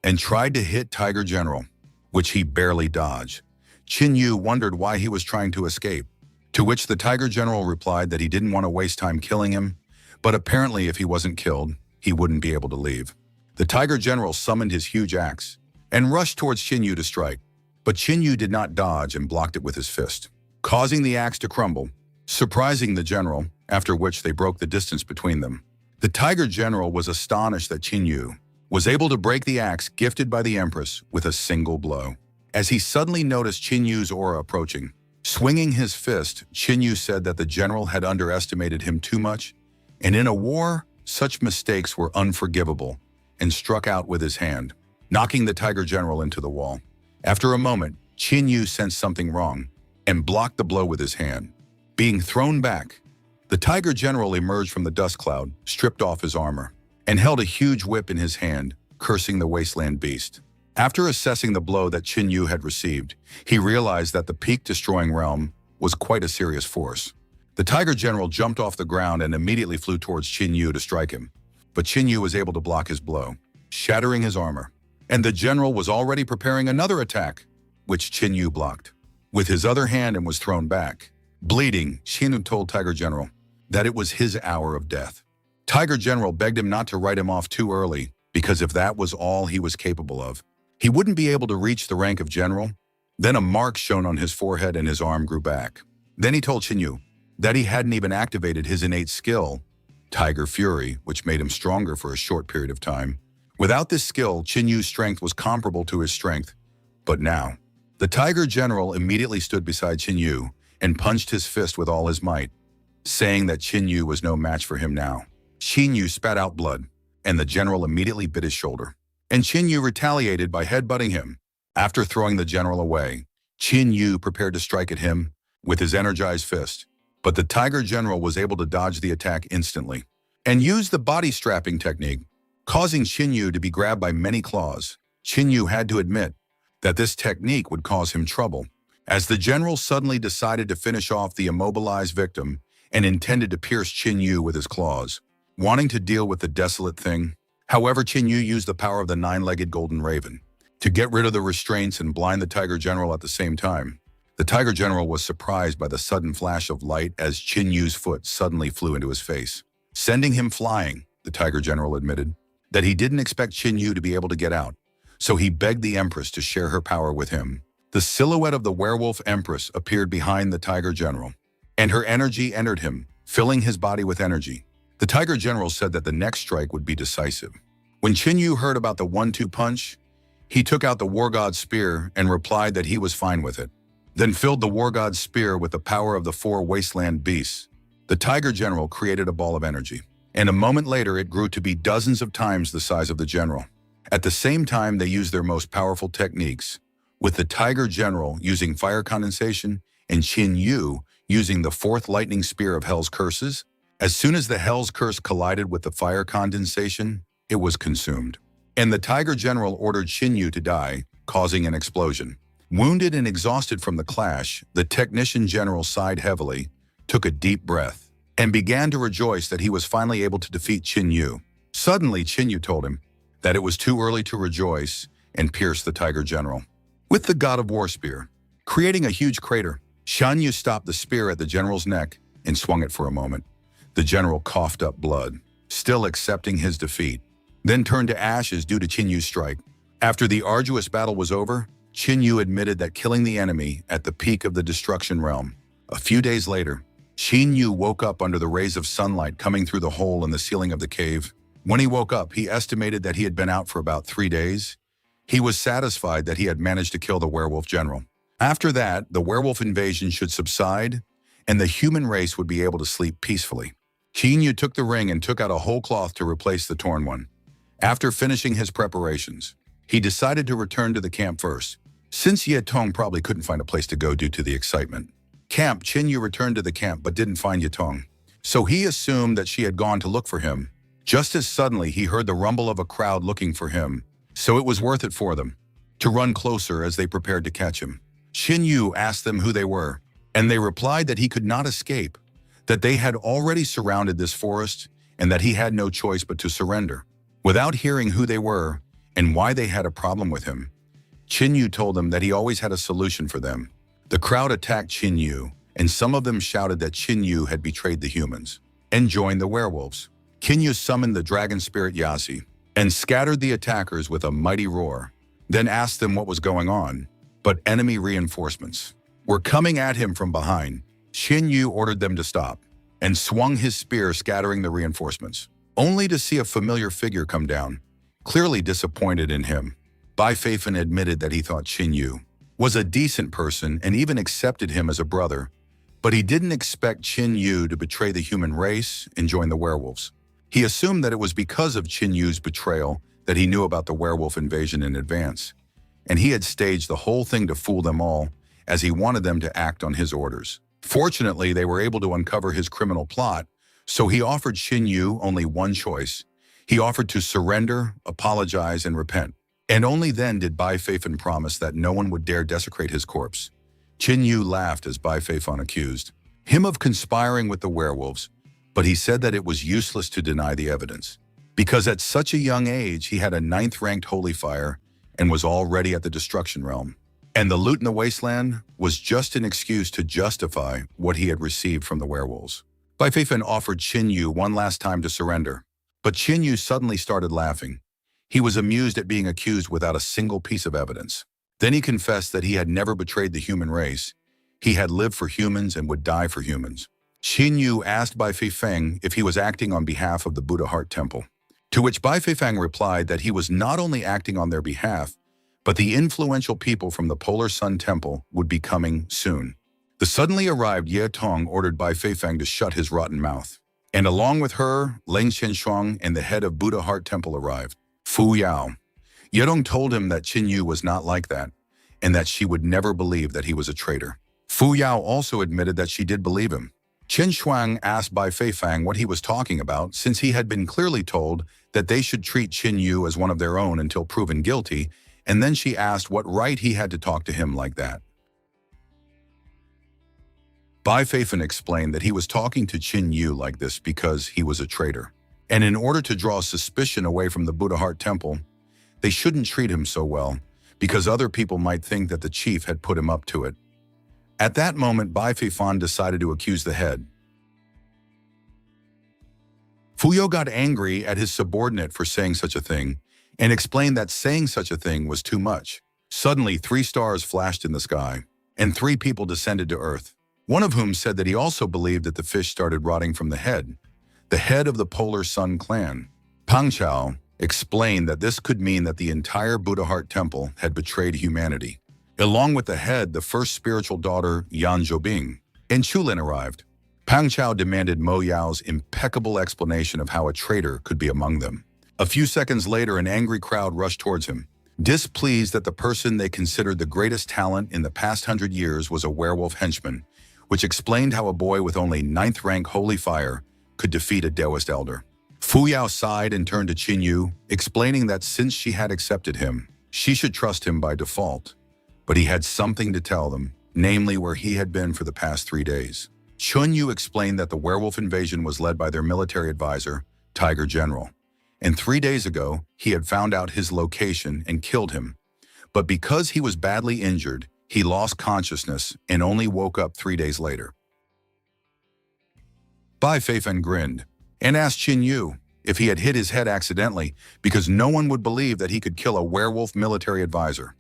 and tried to hit Tiger General, which he barely dodged. Qin Yu wondered why he was trying to escape, to which the Tiger General replied that he didn't want to waste time killing him, but apparently if he wasn't killed, he wouldn't be able to leave. The Tiger General summoned his huge axe and rushed towards Qin Yu to strike, but Qin Yu did not dodge and blocked it with his fist, causing the axe to crumble, surprising the general, after which they broke the distance between them. The Tiger General was astonished that Qin Yu was able to break the axe gifted by the Empress with a single blow. As he suddenly noticed Qin Yu's aura approaching, swinging his fist, Qin Yu said that the general had underestimated him too much, and in a war, such mistakes were unforgivable, and struck out with his hand, knocking the Tiger General into the wall. After a moment, Qin Yu sensed something wrong and blocked the blow with his hand. Being thrown back, the Tiger General emerged from the dust cloud, stripped off his armor, and held a huge whip in his hand, cursing the wasteland beast. After assessing the blow that Qin Yu had received, he realized that the peak-destroying realm was quite a serious force. The Tiger General jumped off the ground and immediately flew towards Qin Yu to strike him, but Qin Yu was able to block his blow, shattering his armor. And the general was already preparing another attack, which Qin Yu blocked with his other hand and was thrown back. Bleeding, Qin Yu told Tiger General that it was his hour of death. Tiger General begged him not to write him off too early, because if that was all he was capable of, he wouldn't be able to reach the rank of general. Then a mark shone on his forehead and his arm grew back. Then he told Qin Yu that he hadn't even activated his innate skill, Tiger Fury, which made him stronger for a short period of time. Without this skill, Qin Yu's strength was comparable to his strength. But now, the Tiger General immediately stood beside Qin Yu and punched his fist with all his might, saying that Qin Yu was no match for him now. Qin Yu spat out blood, and the general immediately bit his shoulder. And Qin Yu retaliated by headbutting him. After throwing the general away, Qin Yu prepared to strike at him with his energized fist. But the Tiger General was able to dodge the attack instantly and used the body strapping technique, causing Qin Yu to be grabbed by many claws. Qin Yu had to admit that this technique would cause him trouble, as the general suddenly decided to finish off the immobilized victim and intended to pierce Qin Yu with his claws, wanting to deal with the desolate thing. However, Qin Yu used the power of the nine-legged golden raven to get rid of the restraints and blind the Tiger General at the same time. The Tiger General was surprised by the sudden flash of light as Qin Yu's foot suddenly flew into his face, sending him flying. The Tiger General admitted that he didn't expect Qin Yu to be able to get out, so he begged the Empress to share her power with him. The silhouette of the werewolf Empress appeared behind the Tiger General, and her energy entered him, filling his body with energy. The Tiger General said that the next strike would be decisive. When Qin Yu heard about the 1-2 punch, he took out the War God's spear and replied that he was fine with it, then filled the War God's spear with the power of the 4 wasteland beasts. The Tiger General created a ball of energy, and a moment later it grew to be dozens of times the size of the general. At the same time, they used their most powerful techniques, with the Tiger General using fire condensation and Qin Yu using the 4th lightning spear of Hell's Curses. As soon as the Hell's Curse collided with the fire condensation, it was consumed. And the Tiger General ordered Qin Yu to die, causing an explosion. Wounded and exhausted from the clash, the Technician General sighed heavily, took a deep breath, and began to rejoice that he was finally able to defeat Qin Yu. Suddenly, Qin Yu told him that it was too early to rejoice and pierced the tiger general with the god of war spear, creating a huge crater. Shan Yu stopped the spear at the general's neck and swung it for a moment. The general coughed up blood, still accepting his defeat, then turned to ashes due to Qin Yu's strike. After the arduous battle was over, Qin Yu admitted that killing the enemy at the peak of the destruction realm. A few days later, Qin Yu woke up under the rays of sunlight coming through the hole in the ceiling of the cave. When he woke up, he estimated that he had been out for about 3 days. He was satisfied that he had managed to kill the werewolf general. After that, the werewolf invasion should subside, and the human race would be able to sleep peacefully. Qin Yu took the ring and took out a whole cloth to replace the torn one. After finishing his preparations, he decided to return to the camp first, since Ye Tong probably couldn't find a place to go due to the excitement. Qin Yu returned to the camp but didn't find Ye Tong, so he assumed that she had gone to look for him. Just as suddenly, he heard the rumble of a crowd looking for him, so it was worth it for them to run closer as they prepared to catch him. Qin Yu asked them who they were, and they replied that he could not escape, that they had already surrounded this forest, and that he had no choice but to surrender. Without hearing who they were and why they had a problem with him, Qin Yu told them that he always had a solution for them. The crowd attacked Qin Yu, and some of them shouted that Qin Yu had betrayed the humans and joined the werewolves. Qin Yu summoned the dragon spirit Yasi and scattered the attackers with a mighty roar, then asked them what was going on. But enemy reinforcements were coming at him from behind. Qin Yu ordered them to stop and swung his spear, scattering the reinforcements, only to see a familiar figure come down. Clearly disappointed in him, Bai Feifan admitted that he thought Qin Yu was a decent person and even accepted him as a brother, but he didn't expect Qin Yu to betray the human race and join the werewolves. He assumed that it was because of Qin Yu's betrayal that he knew about the werewolf invasion in advance, and he had staged the whole thing to fool them all, as he wanted them to act on his orders. Fortunately, they were able to uncover his criminal plot, so he offered Qin Yu only one choice. He offered to surrender, apologize, and repent. And only then did Bai Feifan promise that no one would dare desecrate his corpse. Qin Yu laughed as Bai Feifan accused him of conspiring with the werewolves, but he said that it was useless to deny the evidence, because at such a young age he had a 9th-ranked holy fire and was already at the destruction realm. And the loot in the wasteland was just an excuse to justify what he had received from the werewolves. Bai Feifan offered Qin Yu one last time to surrender, but Qin Yu suddenly started laughing. He was amused at being accused without a single piece of evidence. Then he confessed that he had never betrayed the human race. He had lived for humans and would die for humans. Qin Yu asked Bai Feifang if he was acting on behalf of the Buddha Heart Temple, to which Bai Feifang replied that he was not only acting on their behalf, but the influential people from the Polar Sun Temple would be coming soon. The suddenly arrived Ye Tong ordered Bai Feifang to shut his rotten mouth, and along with her, Leng Qianshuang and the head of Buddha Heart Temple arrived. Fu Yao. Ye Tong told him that Qin Yu was not like that, and that she would never believe that he was a traitor. Fu Yao also admitted that she did believe him. Chen Shuang asked Bai Feifang what he was talking about, since he had been clearly told that they should treat Qin Yu as one of their own until proven guilty, and then she asked what right he had to talk to him like that. Bai Feifan explained that he was talking to Qin Yu like this because he was a traitor, and in order to draw suspicion away from the Buddha Heart Temple, they shouldn't treat him so well, because other people might think that the chief had put him up to it. At that moment, Bai Feifan decided to accuse the head. Fu Yao got angry at his subordinate for saying such a thing, and explained that saying such a thing was too much. Suddenly, 3 stars flashed in the sky, and 3 people descended to earth, one of whom said that he also believed that the fish started rotting from the head of the Polar Sun clan. Pang Chao explained that this could mean that the entire Buddha Heart Temple had betrayed humanity. Along with the head, the first spiritual daughter, Yan Zhoubing, and Chulin arrived. Pang Chao demanded Mo Yao's impeccable explanation of how a traitor could be among them. A few seconds later, an angry crowd rushed towards him, displeased that the person they considered the greatest talent in the past 100 years was a werewolf henchman, which explained how a boy with only 9th-rank holy fire could defeat a Taoist elder. Fu Yao sighed and turned to Qin Yu, explaining that since she had accepted him, she should trust him by default. But he had something to tell them, namely where he had been for the past 3 days. Qin Yu explained that the werewolf invasion was led by their military advisor, Tiger General, and 3 days ago, he had found out his location and killed him. But because he was badly injured, he lost consciousness and only woke up 3 days later. Bai Feifan grinned and asked Qin Yu if he had hit his head accidentally because no one would believe that he could kill a werewolf military advisor.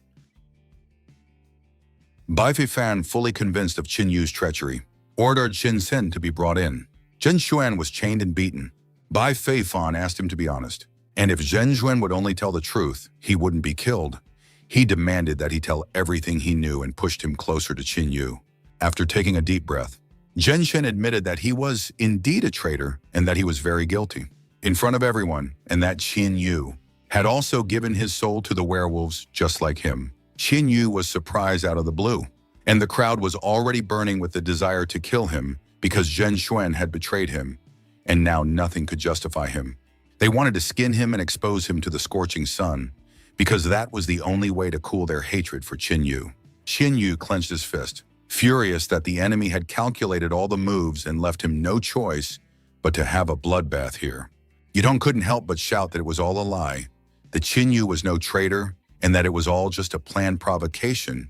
Bai Feifan, fully convinced of Qin Yu's treachery, ordered Qin Sen to be brought in. Zhen Xuan was chained and beaten. Bai Feifan asked him to be honest, and if Zhen Xuan would only tell the truth, he wouldn't be killed. He demanded that he tell everything he knew and pushed him closer to Qin Yu. After taking a deep breath, Zhen Xuan admitted that he was indeed a traitor and that he was very guilty, in front of everyone, and that Qin Yu had also given his soul to the werewolves just like him. Qin Yu was surprised out of the blue, and the crowd was already burning with the desire to kill him because Zhen Xuan had betrayed him, and now nothing could justify him. They wanted to skin him and expose him to the scorching sun, because that was the only way to cool their hatred for Qin Yu. Qin Yu clenched his fist, furious that the enemy had calculated all the moves and left him no choice but to have a bloodbath here. Yudong couldn't help but shout that it was all a lie, that Qin Yu was no traitor, and that it was all just a planned provocation.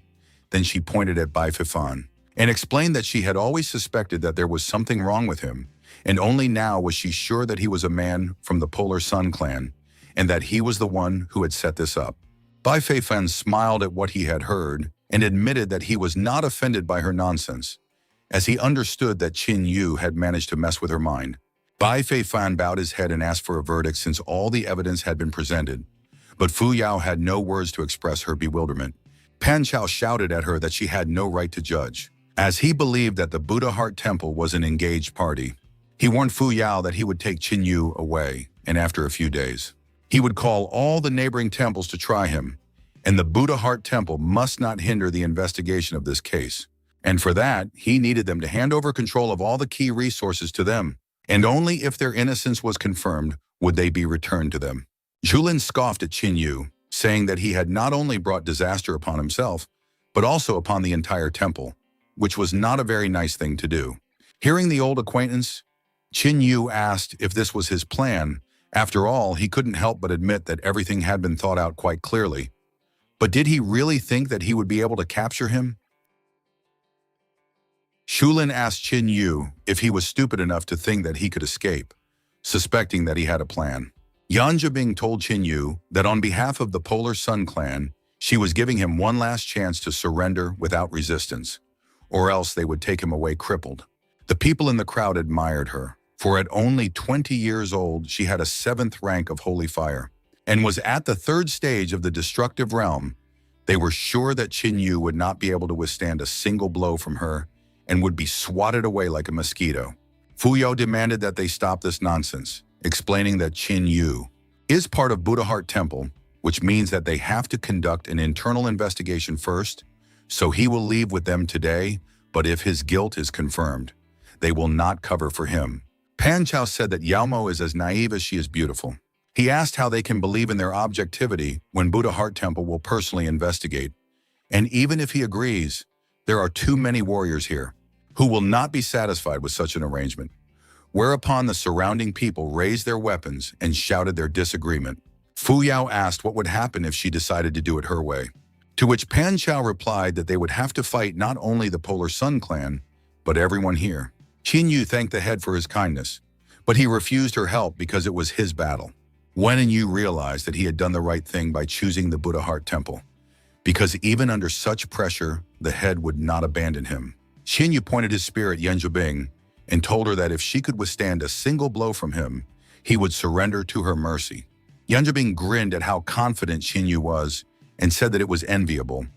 Then she pointed at Bai Feifan and explained that she had always suspected that there was something wrong with him, and only now was she sure that he was a man from the Polar Sun clan, and that he was the one who had set this up. Bai Feifan smiled at what he had heard and admitted that he was not offended by her nonsense, as he understood that Qin Yu had managed to mess with her mind. Bai Feifan bowed his head and asked for a verdict since all the evidence had been presented. But Fu Yao had no words to express her bewilderment. Pan Chao shouted at her that she had no right to judge, as he believed that the Buddha Heart Temple was an engaged party. He warned Fu Yao that he would take Qin Yu away, and after a few days, he would call all the neighboring temples to try him, and the Buddha Heart Temple must not hinder the investigation of this case. And for that, he needed them to hand over control of all the key resources to them, and only if their innocence was confirmed would they be returned to them. Zhulin scoffed at Qin Yu, saying that he had not only brought disaster upon himself, but also upon the entire temple, which was not a very nice thing to do. Hearing the old acquaintance, Qin Yu asked if this was his plan. After all, he couldn't help but admit that everything had been thought out quite clearly. But did he really think that he would be able to capture him? Zhulin asked Qin Yu if he was stupid enough to think that he could escape, suspecting that he had a plan. Yan Zhibing told Qin Yu that on behalf of the Polar Sun clan, she was giving him one last chance to surrender without resistance, or else they would take him away crippled. The people in the crowd admired her, for at only 20 years old, she had a 7th rank of holy fire, and was at the 3rd stage of the destructive realm. They were sure that Qin Yu would not be able to withstand a single blow from her, and would be swatted away like a mosquito. Fu Yao demanded that they stop this nonsense, explaining that Qin Yu is part of Buddha Heart Temple, which means that they have to conduct an internal investigation first, so he will leave with them today, but if his guilt is confirmed, they will not cover for him. Pan Chao said that Yao Mo is as naive as she is beautiful. He asked how they can believe in their objectivity when Buddha Heart Temple will personally investigate. And even if he agrees, there are too many warriors here who will not be satisfied with such an arrangement. Whereupon the surrounding people raised their weapons and shouted their disagreement. Fu Yao asked what would happen if she decided to do it her way, to which Pan Chao replied that they would have to fight not only the Polar Sun clan, but everyone here. Qin Yu thanked the head for his kindness, but he refused her help because it was his battle. Wen Yu realized that he had done the right thing by choosing the Buddha Heart Temple, because even under such pressure, the head would not abandon him. Qin Yu pointed his spear at Yan Zhibing and told her that if she could withstand a single blow from him, he would surrender to her mercy. Yan Zhibing grinned at how confident Qin Yu was and said that it was enviable,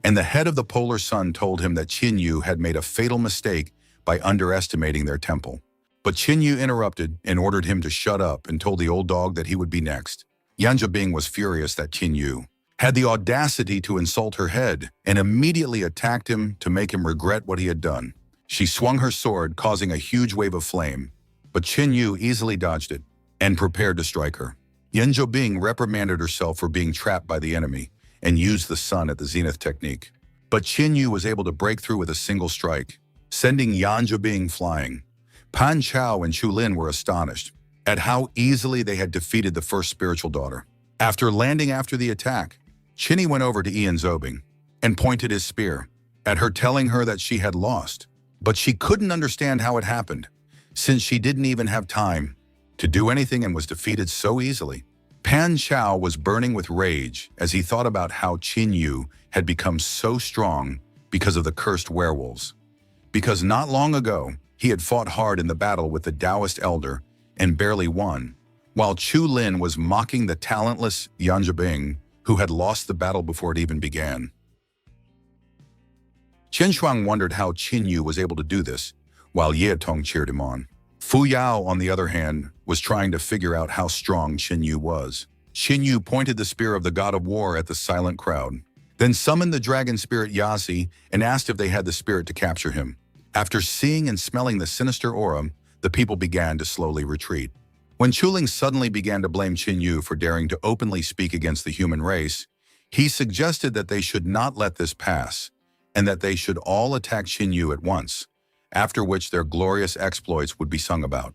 and the head of the Polar Sun told him that Qin Yu had made a fatal mistake by underestimating their temple. But Qin Yu interrupted and ordered him to shut up and told the old dog that he would be next. Yan Zhibing was furious that Qin Yu had the audacity to insult her head and immediately attacked him to make him regret what he had done. She swung her sword, causing a huge wave of flame, but Qin Yu easily dodged it and prepared to strike her. Yan Zhibing reprimanded herself for being trapped by the enemy and used the sun at the zenith technique. But Qin Yu was able to break through with a single strike, sending Yan Zhibing flying. Pan Chao and Chu Lin were astonished at how easily they had defeated the first spiritual daughter. After landing after the attack, Chinny went over to Ian Zobing and pointed his spear at her, telling her that she had lost. But she couldn't understand how it happened, since she didn't even have time to do anything and was defeated so easily. Pan Chao was burning with rage as he thought about how Qin Yu had become so strong because of the cursed werewolves. Because not long ago, he had fought hard in the battle with the Taoist elder and barely won, while Chu Lin was mocking the talentless Yan Zhibing, who had lost the battle before it even began. Chen Shuang wondered how Qin Yu was able to do this, while Ye Tong cheered him on. Fu Yao, on the other hand, was trying to figure out how strong Qin Yu was. Qin Yu pointed the spear of the god of war at the silent crowd, then summoned the dragon spirit Yasi and asked if they had the spirit to capture him. After seeing and smelling the sinister aura, the people began to slowly retreat. When Chuling suddenly began to blame Qin Yu for daring to openly speak against the human race, he suggested that they should not let this pass, and that they should all attack Qin Yu at once, after which their glorious exploits would be sung about.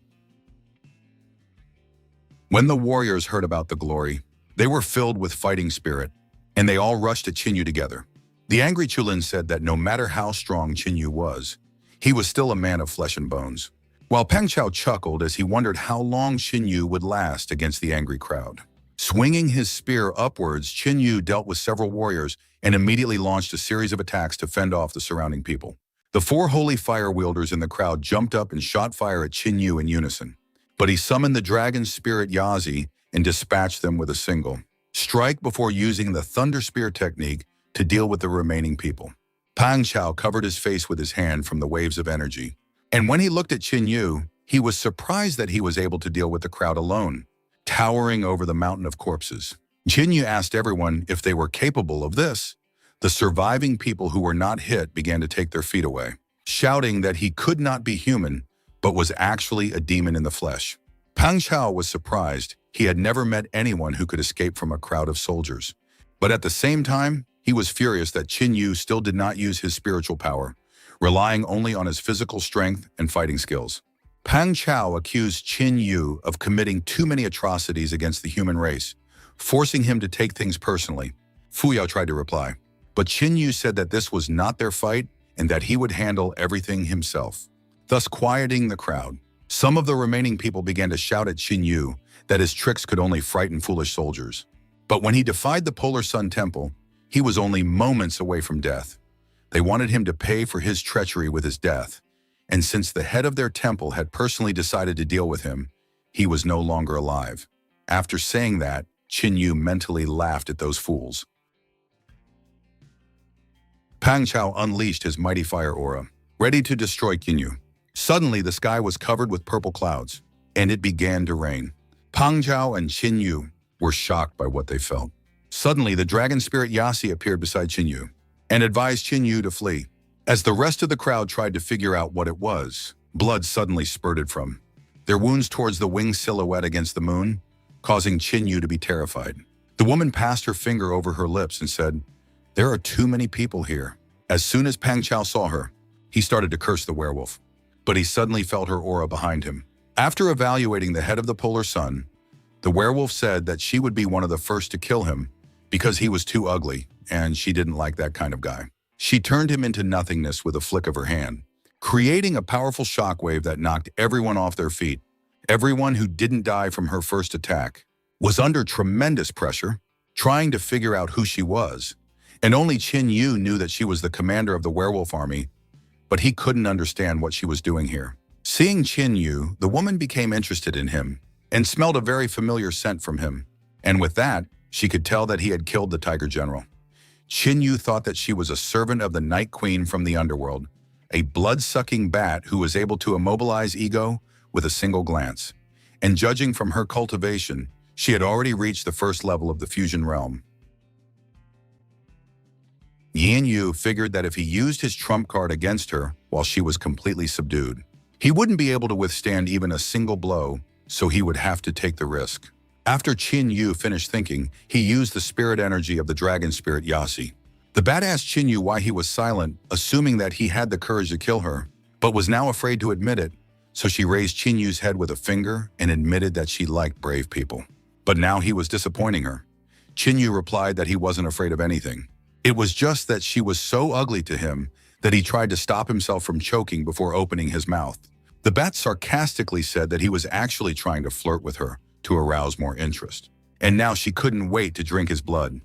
When the warriors heard about the glory, they were filled with fighting spirit, and they all rushed at Qin Yu together. The angry Chulin said that no matter how strong Qin Yu was, he was still a man of flesh and bones, while Peng Chao chuckled as he wondered how long Qin Yu would last against the angry crowd. Swinging his spear upwards, Qin Yu dealt with several warriors and immediately launched a series of attacks to fend off the surrounding people. The four holy fire wielders in the crowd jumped up and shot fire at Qin Yu in unison, but he summoned the dragon spirit Yazi and dispatched them with a single strike before using the thunder spear technique to deal with the remaining people. Pang Chao covered his face with his hand from the waves of energy, and when he looked at Qin Yu, he was surprised that he was able to deal with the crowd alone, towering over the mountain of corpses. Qin Yu asked everyone if they were capable of this. The surviving people who were not hit began to take their feet away, shouting that he could not be human, but was actually a demon in the flesh. Pang Chao was surprised. He had never met anyone who could escape from a crowd of soldiers. But at the same time, he was furious that Qin Yu still did not use his spiritual power, relying only on his physical strength and fighting skills. Pang Chao accused Qin Yu of committing too many atrocities against the human race, forcing him to take things personally. Fu Yao tried to reply, but Qin Yu said that this was not their fight and that he would handle everything himself, thus quieting the crowd. Some of the remaining people began to shout at Qin Yu that his tricks could only frighten foolish soldiers. But when he defied the Polar Sun Temple, he was only moments away from death. They wanted him to pay for his treachery with his death, and since the head of their temple had personally decided to deal with him, he was no longer alive. After saying that, Qin Yu mentally laughed at those fools. Pang Chao unleashed his mighty fire aura, ready to destroy Qin Yu. Suddenly, the sky was covered with purple clouds, and it began to rain. Pang Chao and Qin Yu were shocked by what they felt. Suddenly, the dragon spirit Yasi appeared beside Qin Yu and advised Qin Yu to flee. As the rest of the crowd tried to figure out what it was, blood suddenly spurted from their wounds towards the winged silhouette against the moon, causing Qin Yu to be terrified. The woman passed her finger over her lips and said, "There are too many people here." As soon as Pang Chao saw her, he started to curse the werewolf, but he suddenly felt her aura behind him. After evaluating the head of the Polar Sun, the werewolf said that she would be one of the first to kill him because he was too ugly, and she didn't like that kind of guy. She turned him into nothingness with a flick of her hand, creating a powerful shockwave that knocked everyone off their feet. Everyone who didn't die from her first attack was under tremendous pressure, trying to figure out who she was, and only Qin Yu knew that she was the commander of the werewolf army, but he couldn't understand what she was doing here. Seeing Qin Yu, the woman became interested in him and smelled a very familiar scent from him, and with that, she could tell that he had killed the Tiger General. Qin Yu thought that she was a servant of the Night Queen from the underworld, a blood-sucking bat who was able to immobilize ego with a single glance. And judging from her cultivation, she had already reached the first level of the fusion realm. Yin Yu figured that if he used his trump card against her while she was completely subdued, he wouldn't be able to withstand even a single blow, so he would have to take the risk. After Qin Yu finished thinking, he used the spirit energy of the dragon spirit Yasi. The bat asked Qin Yu why he was silent, assuming that he had the courage to kill her, but was now afraid to admit it, so she raised Qin Yu's head with a finger and admitted that she liked brave people. But now he was disappointing her. Yu replied that he wasn't afraid of anything. It was just that she was so ugly to him that he tried to stop himself from choking before opening his mouth. The bat sarcastically said that he was actually trying to flirt with her to arouse more interest. And now she couldn't wait to drink his blood.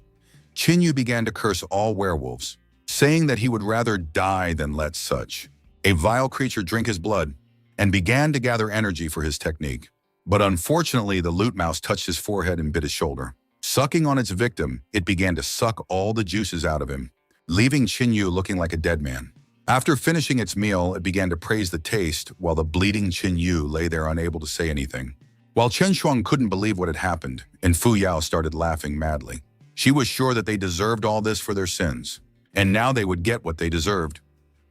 Yu began to curse all werewolves, saying that he would rather die than let such a vile creature drink his blood, and began to gather energy for his technique. But unfortunately, the loot mouse touched his forehead and bit his shoulder. Sucking on its victim, it began to suck all the juices out of him, leaving Yu looking like a dead man. After finishing its meal, it began to praise the taste while the bleeding Yu lay there unable to say anything. While Chen Shuang couldn't believe what had happened, and Fu Yao started laughing madly. She was sure that they deserved all this for their sins, and now they would get what they deserved.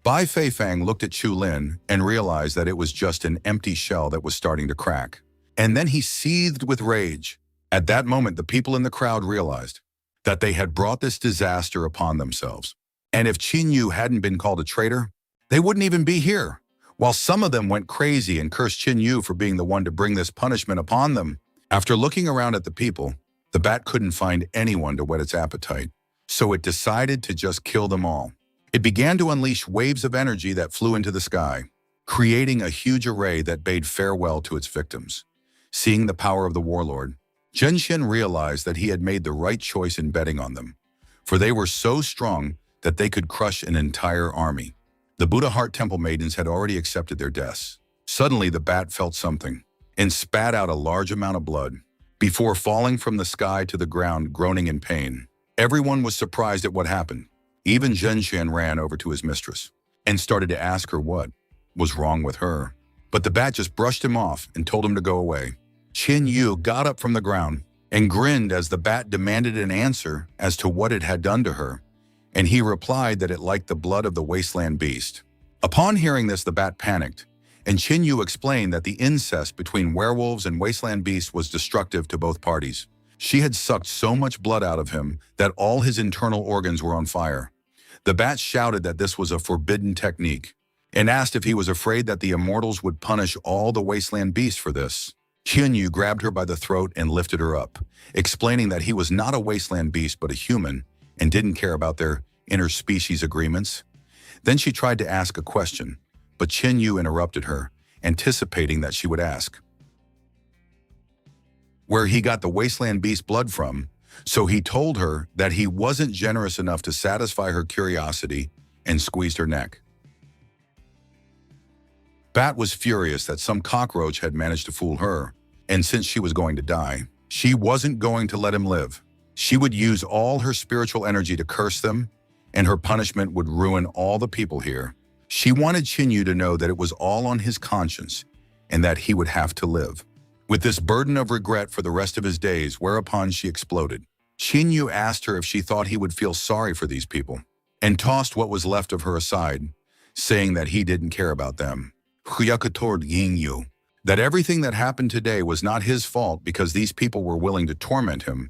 Bai Feifang looked at Chu Lin and realized that it was just an empty shell that was starting to crack. And then he seethed with rage. At that moment, the people in the crowd realized that they had brought this disaster upon themselves. And if Qin Yu hadn't been called a traitor, they wouldn't even be here. While some of them went crazy and cursed Qin Yu for being the one to bring this punishment upon them, after looking around at the people, the bat couldn't find anyone to whet its appetite. So it decided to just kill them all. It began to unleash waves of energy that flew into the sky, creating a huge array that bade farewell to its victims. Seeing the power of the warlord, Zhenshin realized that he had made the right choice in betting on them, for they were so strong that they could crush an entire army. The Buddha Heart Temple maidens had already accepted their deaths. Suddenly, the bat felt something and spat out a large amount of blood before falling from the sky to the ground, groaning in pain. Everyone was surprised at what happened. Even Zhenshin ran over to his mistress and started to ask her what was wrong with her. But the bat just brushed him off and told him to go away. Qin Yu got up from the ground and grinned as the bat demanded an answer as to what it had done to her, and he replied that it liked the blood of the wasteland beast. Upon hearing this, the bat panicked, and Qin Yu explained that the incest between werewolves and wasteland beasts was destructive to both parties. She had sucked so much blood out of him that all his internal organs were on fire. The bat shouted that this was a forbidden technique and asked if he was afraid that the immortals would punish all the wasteland beasts for this. Qin Yu grabbed her by the throat and lifted her up, explaining that he was not a wasteland beast but a human and didn't care about their interspecies agreements. Then she tried to ask a question, but Qin Yu interrupted her, anticipating that she would ask where he got the wasteland beast blood from, so he told her that he wasn't generous enough to satisfy her curiosity and squeezed her neck. Bat was furious that some cockroach had managed to fool her, and since she was going to die, she wasn't going to let him live. She would use all her spiritual energy to curse them, and her punishment would ruin all the people here. She wanted Qin Yu to know that it was all on his conscience and that he would have to live with this burden of regret for the rest of his days, whereupon she exploded. Qin Yu asked her if she thought he would feel sorry for these people, and tossed what was left of her aside, saying that he didn't care about them. Huyaka told Ying Yu that everything that happened today was not his fault because these people were willing to torment him,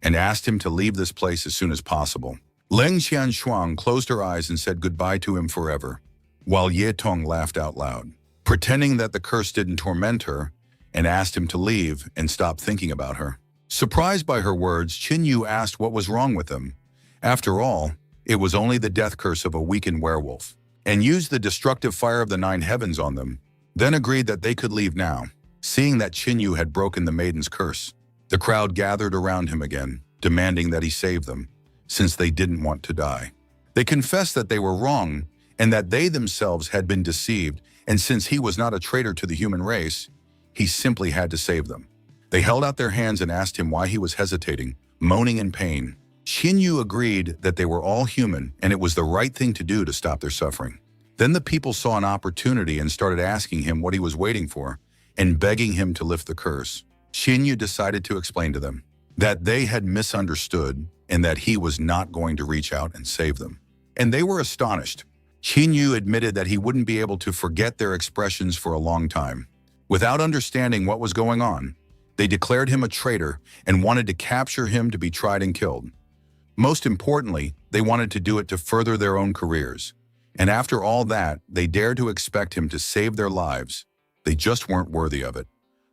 and asked him to leave this place as soon as possible. Leng Qianshuang closed her eyes and said goodbye to him forever, while Ye Tong laughed out loud, pretending that the curse didn't torment her, and asked him to leave and stop thinking about her. Surprised by her words, Qin Yu asked what was wrong with them. After all, it was only the death curse of a weakened werewolf, and used the destructive fire of the 9 heavens on them, then agreed that they could leave now. Seeing that Qin Yu had broken the maiden's curse, the crowd gathered around him again, demanding that he save them, since they didn't want to die. They confessed that they were wrong and that they themselves had been deceived, and since he was not a traitor to the human race, he simply had to save them. They held out their hands and asked him why he was hesitating, moaning in pain. Qin Yu agreed that they were all human and it was the right thing to do to stop their suffering. Then the people saw an opportunity and started asking him what he was waiting for and begging him to lift the curse. Qin Yu decided to explain to them that they had misunderstood and that he was not going to reach out and save them. And they were astonished. Qin Yu admitted that he wouldn't be able to forget their expressions for a long time. Without understanding what was going on, they declared him a traitor and wanted to capture him to be tried and killed. Most importantly, they wanted to do it to further their own careers. And after all that, they dared to expect him to save their lives. They just weren't worthy of it.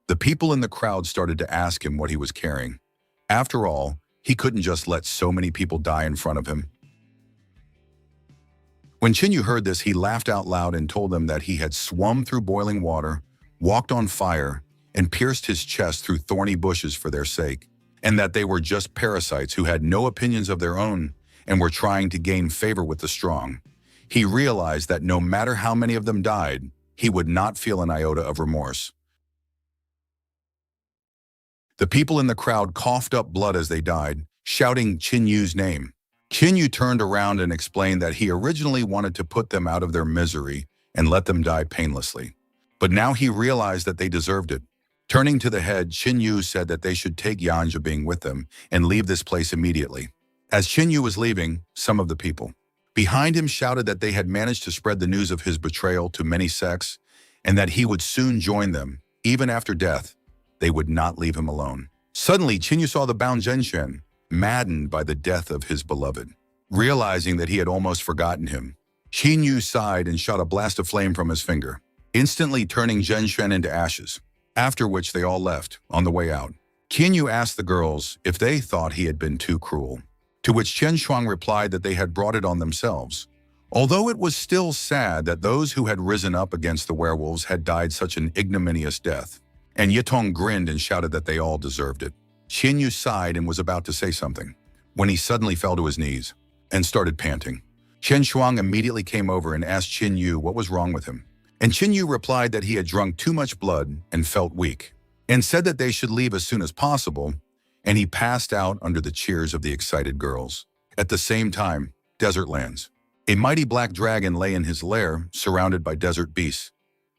The people in the crowd started to ask him what he was carrying. After all, He couldn't just let so many people die in front of him. When Chinyu heard this, he laughed out loud and told them that he had swum through boiling water, walked on fire, and pierced his chest through thorny bushes for their sake, and that they were just parasites who had no opinions of their own and were trying to gain favor with the strong. He realized that no matter how many of them died, he would not feel an iota of remorse. The people in the crowd coughed up blood as they died, shouting Chinyu's name. Chinyu turned around and explained that he originally wanted to put them out of their misery and let them die painlessly. But now he realized that they deserved it. Turning to the head, Chinyu said that they should take Yanja Bing with them and leave this place immediately. As Chinyu was leaving, some of the people behind him shouted that they had managed to spread the news of his betrayal to many sects and that he would soon join them. Even after death, they would not leave him alone. Suddenly, Chinyu saw the bound Zhenshen, maddened by the death of his beloved. Realizing that he had almost forgotten him, Chinyu sighed and shot a blast of flame from his finger, instantly turning Zhenshen into ashes, after which they all left. On the way out, Chinyu asked the girls if they thought he had been too cruel, to which Chen Shuang replied that they had brought it on themselves. Although it was still sad that those who had risen up against the werewolves had died such an ignominious death, and Yitong grinned and shouted that they all deserved it. Chinyu sighed and was about to say something, when he suddenly fell to his knees and started panting. Chen Shuang immediately came over and asked Chinyu what was wrong with him, and Chinyu replied that he had drunk too much blood and felt weak, and said that they should leave as soon as possible, and he passed out under the cheers of the excited girls. At the same time, desert lands. A mighty black dragon lay in his lair, surrounded by desert beasts.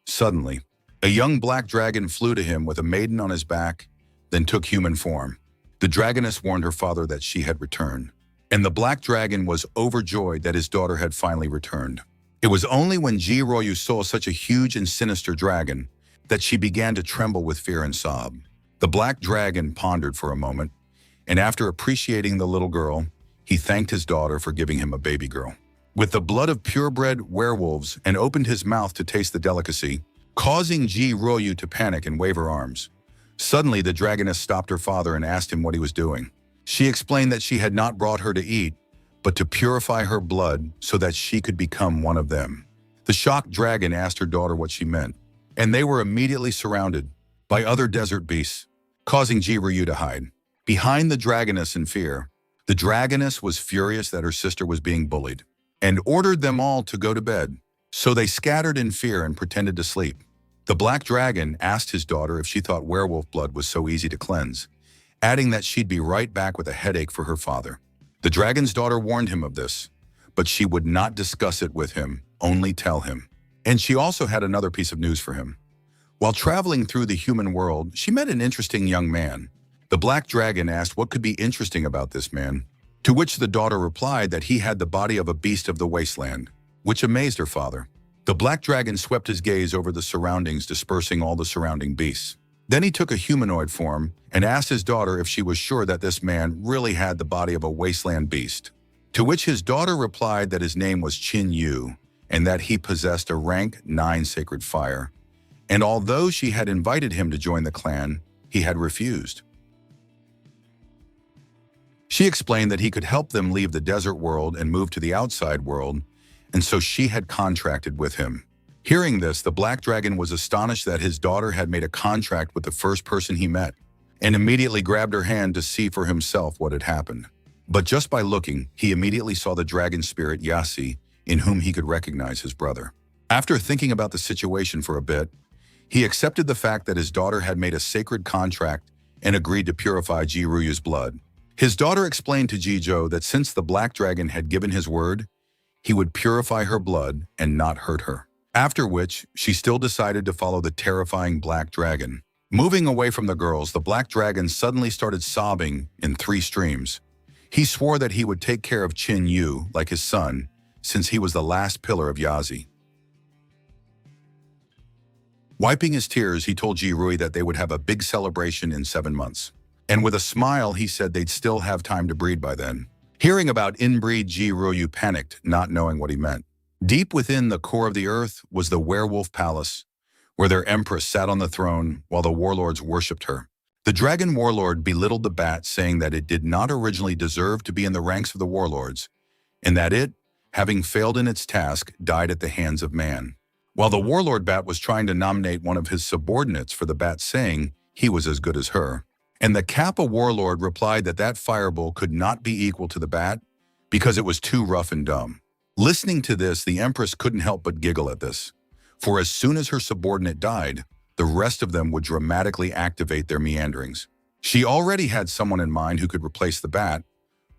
Suddenly, a young black dragon flew to him with a maiden on his back, then took human form. The dragoness warned her father that she had returned, and the black dragon was overjoyed that his daughter had finally returned. It was only when Ji Royu saw such a huge and sinister dragon that she began to tremble with fear and sob. The black dragon pondered for a moment, and after appreciating the little girl, he thanked his daughter for giving him a baby girl with the blood of purebred werewolves and opened his mouth to taste the delicacy, causing Ji Royu to panic and wave her arms. Suddenly, the dragoness stopped her father and asked him what he was doing. She explained that she had not brought her to eat, but to purify her blood so that she could become one of them. The shocked dragon asked her daughter what she meant, and they were immediately surrounded by other desert beasts, causing Ji Royu to hide behind the dragoness in fear. The dragoness was furious that her sister was being bullied and ordered them all to go to bed, so they scattered in fear and pretended to sleep. The black dragon asked his daughter if she thought werewolf blood was so easy to cleanse, adding that she'd be right back with a headache for her father. The dragon's daughter warned him of this, but she would not discuss it with him, only tell him. And she also had another piece of news for him. While traveling through the human world, she met an interesting young man. The black dragon asked what could be interesting about this man, to which the daughter replied that he had the body of a beast of the wasteland, which amazed her father. The black dragon swept his gaze over the surroundings, dispersing all the surrounding beasts. Then he took a humanoid form and asked his daughter if she was sure that this man really had the body of a wasteland beast, to which his daughter replied that his name was Chin Yu and that he possessed a rank 9 sacred fire. And although she had invited him to join the clan, he had refused. She explained that he could help them leave the desert world and move to the outside world, and so she had contracted with him. Hearing this, the black dragon was astonished that his daughter had made a contract with the first person he met, and immediately grabbed her hand to see for himself what had happened. But just by looking, he immediately saw the dragon spirit Yasi, in whom he could recognize his brother. After thinking about the situation for a bit, he accepted the fact that his daughter had made a sacred contract and agreed to purify Ji Ruyu's blood. His daughter explained to Jizhou that since the black dragon had given his word, he would purify her blood and not hurt her. After which, she still decided to follow the terrifying black dragon. Moving away from the girls, the black dragon suddenly started sobbing in 3 streams. He swore that he would take care of Chin Yu like his son, since he was the last pillar of Yazi. Wiping his tears, he told Ji Rui that they would have a big celebration in 7 months. And with a smile, he said they'd still have time to breed by then. Hearing about inbreed, Ji Rui panicked, not knowing what he meant. Deep within the core of the earth was the werewolf palace, where their empress sat on the throne while the warlords worshipped her. The dragon warlord belittled the bat, saying that it did not originally deserve to be in the ranks of the warlords, and that it, having failed in its task, died at the hands of man. While the warlord bat was trying to nominate one of his subordinates for the bat, saying he was as good as her. And the Kappa warlord replied that that fireball could not be equal to the bat because it was too rough and dumb. Listening to this, the Empress couldn't help but giggle at this, for as soon as her subordinate died, the rest of them would dramatically activate their meanderings. She already had someone in mind who could replace the bat,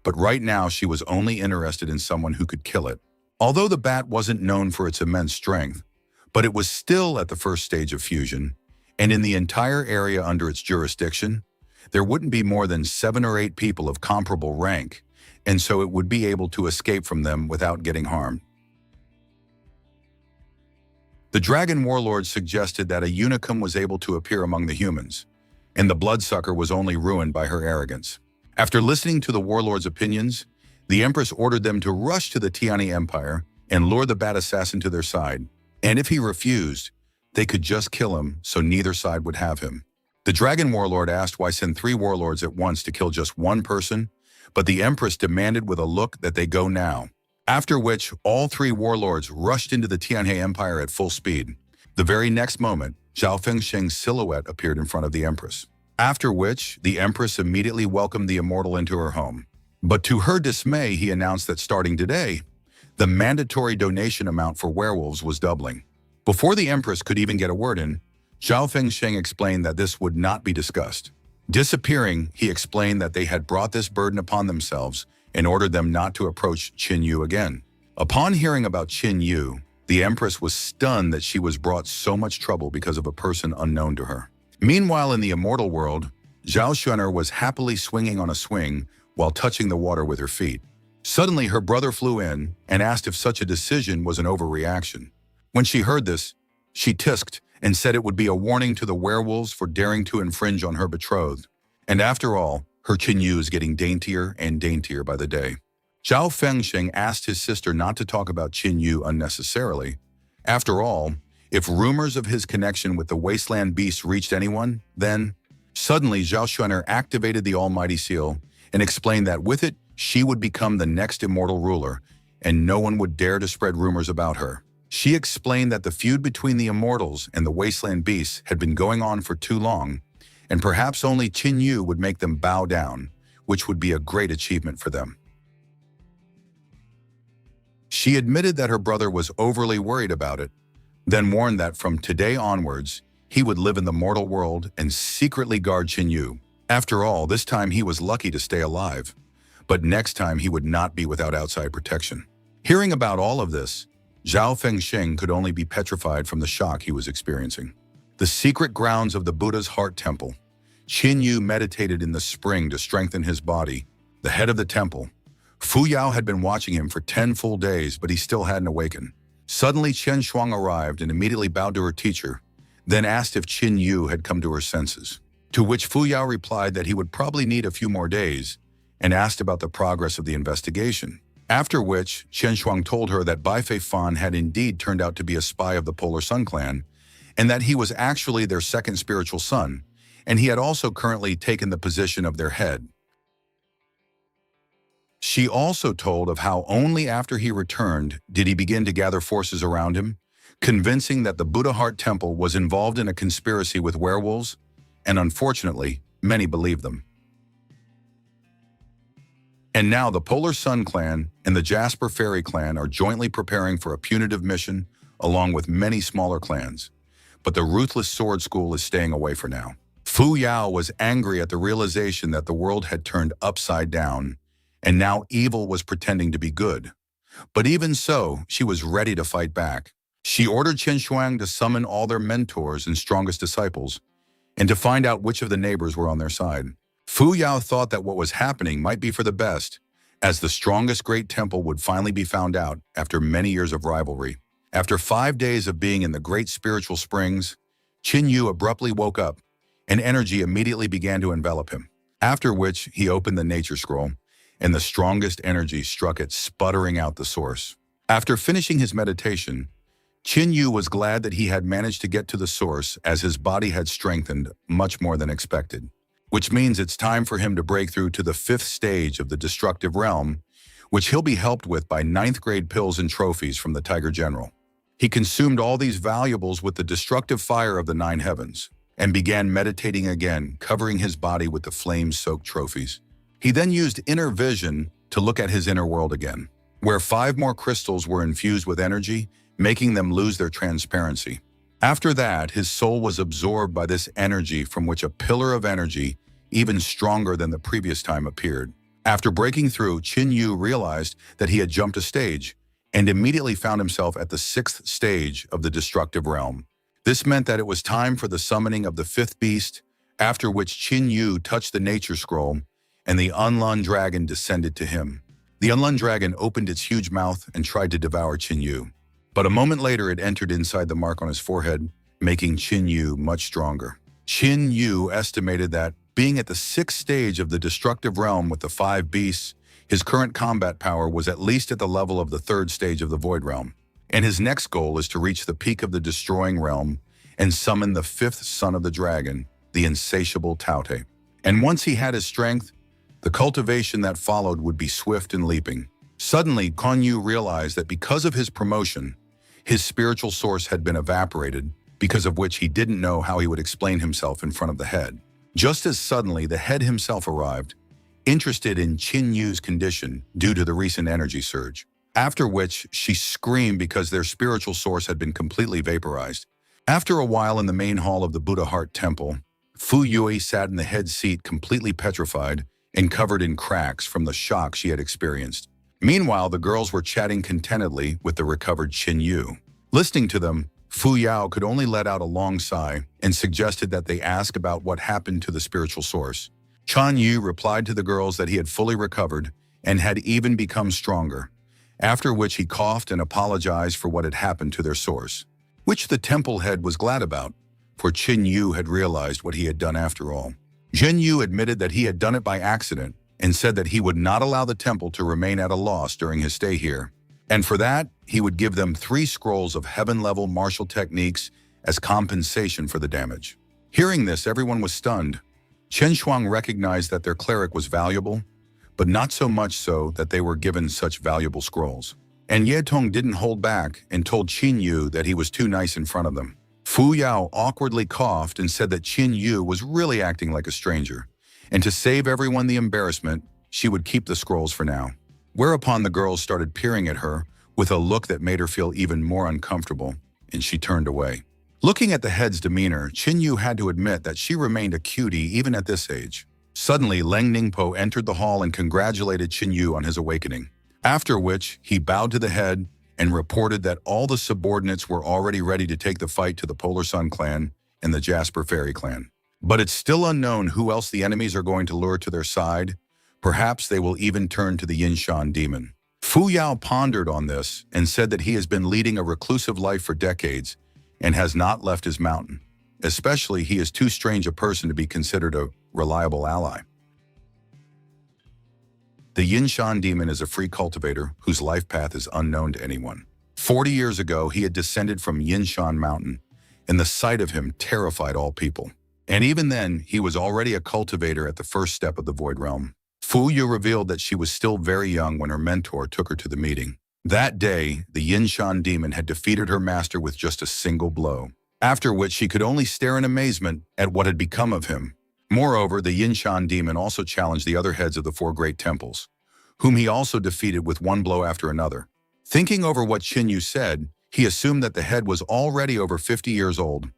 but right now she was only interested in someone who could kill it. Although the bat wasn't known for its immense strength, but it was still at the first stage of fusion, and in the entire area under its jurisdiction, there wouldn't be more than 7 or 8 people of comparable rank, and so it would be able to escape from them without getting harmed. The dragon warlord suggested that a unicum was able to appear among the humans, and the bloodsucker was only ruined by her arrogance. After listening to the warlord's opinions, the Empress ordered them to rush to the Tiani Empire and lure the bat assassin to their side, and if he refused, they could just kill him so neither side would have him. The dragon warlord asked why send 3 warlords at once to kill just one person, but the Empress demanded with a look that they go now. After which, all 3 warlords rushed into the Tianhe Empire at full speed. The very next moment, Zhao Fengsheng's silhouette appeared in front of the Empress. After which, the Empress immediately welcomed the immortal into her home. But to her dismay, he announced that starting today, the mandatory donation amount for werewolves was doubling. Before the Empress could even get a word in, Zhao Fengsheng explained that this would not be discussed. Disappearing, he explained that they had brought this burden upon themselves and ordered them not to approach Qin Yu again. Upon hearing about Qin Yu, the Empress was stunned that she was brought so much trouble because of a person unknown to her. Meanwhile, in the immortal world, Zhao Xuan'er was happily swinging on a swing while touching the water with her feet. Suddenly, her brother flew in and asked if such a decision was an overreaction. When she heard this, she tisked and said it would be a warning to the werewolves for daring to infringe on her betrothed. And after all, her Qin Yu is getting daintier and daintier by the day. Zhao Fengsheng asked his sister not to talk about Qin Yu unnecessarily. After all, if rumors of his connection with the wasteland beast reached anyone, then suddenly Zhao Xuan'er activated the Almighty Seal and explained that with it, she would become the next immortal ruler, and no one would dare to spread rumors about her. She explained that the feud between the immortals and the wasteland beasts had been going on for too long, and perhaps only Qin Yu would make them bow down, which would be a great achievement for them. She admitted that her brother was overly worried about it, then warned that from today onwards, he would live in the mortal world and secretly guard Qin Yu. After all, this time he was lucky to stay alive, but next time he would not be without outside protection. Hearing about all of this, Zhao Fengsheng could only be petrified from the shock he was experiencing. The secret grounds of the Buddha's heart temple. Qin Yu meditated in the spring to strengthen his body, the head of the temple. Fu Yao had been watching him for 10 full days, but he still hadn't awakened. Suddenly, Chen Shuang arrived and immediately bowed to her teacher, then asked if Qin Yu had come to her senses. To which Fu Yao replied that he would probably need a few more days, and asked about the progress of the investigation. After which, Chen Shuang told her that Bai Fei Fan had indeed turned out to be a spy of the Polar Sun clan, and that he was actually their second spiritual son, and he had also currently taken the position of their head. She also told of how only after he returned did he begin to gather forces around him, convincing that the Buddha Heart Temple was involved in a conspiracy with werewolves, and unfortunately, many believed them. And now the Polar Sun clan and the Jasper Fairy clan are jointly preparing for a punitive mission along with many smaller clans. But the Ruthless Sword School is staying away for now. Fu Yao was angry at the realization that the world had turned upside down, and now evil was pretending to be good. But even so, she was ready to fight back. She ordered Chen Shuang to summon all their mentors and strongest disciples, and to find out which of the neighbors were on their side. Fu Yao thought that what was happening might be for the best, as the strongest great temple would finally be found out after many years of rivalry. After 5 days of being in the great spiritual springs, Qin Yu abruptly woke up, and energy immediately began to envelop him. After which, he opened the nature scroll, and the strongest energy struck it, sputtering out the source. After finishing his meditation, Qin Yu was glad that he had managed to get to the source, as his body had strengthened much more than expected. which means it's time for him to break through to the 5th stage of the destructive realm, which he'll be helped with by 9th grade pills and trophies from the Tiger General. He consumed all these valuables with the destructive fire of the 9 heavens and began meditating again, covering his body with the flame-soaked trophies. He then used inner vision to look at his inner world again, where 5 more crystals were infused with energy, making them lose their transparency. After that, his soul was absorbed by this energy from which a pillar of energy, even stronger than the previous time, appeared. After breaking through, Qin Yu realized that he had jumped a stage and immediately found himself at the 6th stage of the destructive realm. This meant that it was time for the summoning of the 5th beast, after which Qin Yu touched the nature scroll and the Unlun dragon descended to him. The Unlun dragon opened its huge mouth and tried to devour Qin Yu. But a moment later, it entered inside the mark on his forehead, making Qin Yu much stronger. Qin Yu estimated that, being at the 6th stage of the destructive realm with the 5 beasts, his current combat power was at least at the level of the 3rd stage of the Void Realm. And his next goal is to reach the peak of the destroying realm and summon the 5th son of the dragon, the insatiable Taote. And once he had his strength, the cultivation that followed would be swift and leaping. Suddenly, Qin Yu realized that because of his promotion, his spiritual source had been evaporated, because of which he didn't know how he would explain himself in front of the head. Just as suddenly, the head himself arrived, interested in Qin Yu's condition due to the recent energy surge, after which she screamed because their spiritual source had been completely vaporized. After a while in the main hall of the Buddha Heart Temple, Fu Yui sat in the head seat completely petrified and covered in cracks from the shock she had experienced. Meanwhile, the girls were chatting contentedly with the recovered Qin Yu. Listening to them, Fu Yao could only let out a long sigh and suggested that they ask about what happened to the spiritual source. Qin Yu replied to the girls that he had fully recovered and had even become stronger, after which he coughed and apologized for what had happened to their source, which the temple head was glad about, for Qin Yu had realized what he had done after all. Qin Yu admitted that he had done it by accident and said that he would not allow the temple to remain at a loss during his stay here, and for that, he would give them 3 scrolls of heaven-level martial techniques as compensation for the damage. Hearing this, everyone was stunned. Chen Shuang recognized that their cleric was valuable, but not so much so that they were given such valuable scrolls. And Ye Tong didn't hold back and told Qin Yu that he was too nice in front of them. Fu Yao awkwardly coughed and said that Qin Yu was really acting like a stranger, and to save everyone the embarrassment, she would keep the scrolls for now. Whereupon the girls started peering at her with a look that made her feel even more uncomfortable, and she turned away. Looking at the head's demeanor, Qin Yu had to admit that she remained a cutie even at this age. Suddenly, Leng Ningpo entered the hall and congratulated Qin Yu on his awakening, after which he bowed to the head and reported that all the subordinates were already ready to take the fight to the Polar Sun clan and the Jasper Fairy clan. But it's still unknown who else the enemies are going to lure to their side. Perhaps they will even turn to the Yinshan demon. Fu Yao pondered on this and said that he has been leading a reclusive life for decades and has not left his mountain. Especially, he is too strange a person to be considered a reliable ally. The Yinshan demon is a free cultivator whose life path is unknown to anyone. 40 years ago, he had descended from Yinshan Mountain, and the sight of him terrified all people. And even then, he was already a cultivator at the first step of the Void Realm. Fu Yu revealed that she was still very young when her mentor took her to the meeting. That day, the Yinshan demon had defeated her master with just a single blow, after which she could only stare in amazement at what had become of him. Moreover, the Yinshan demon also challenged the other heads of the 4 great temples, whom he also defeated with one blow after another. Thinking over what Qin Yu said, he assumed that the head was already over 50 years old,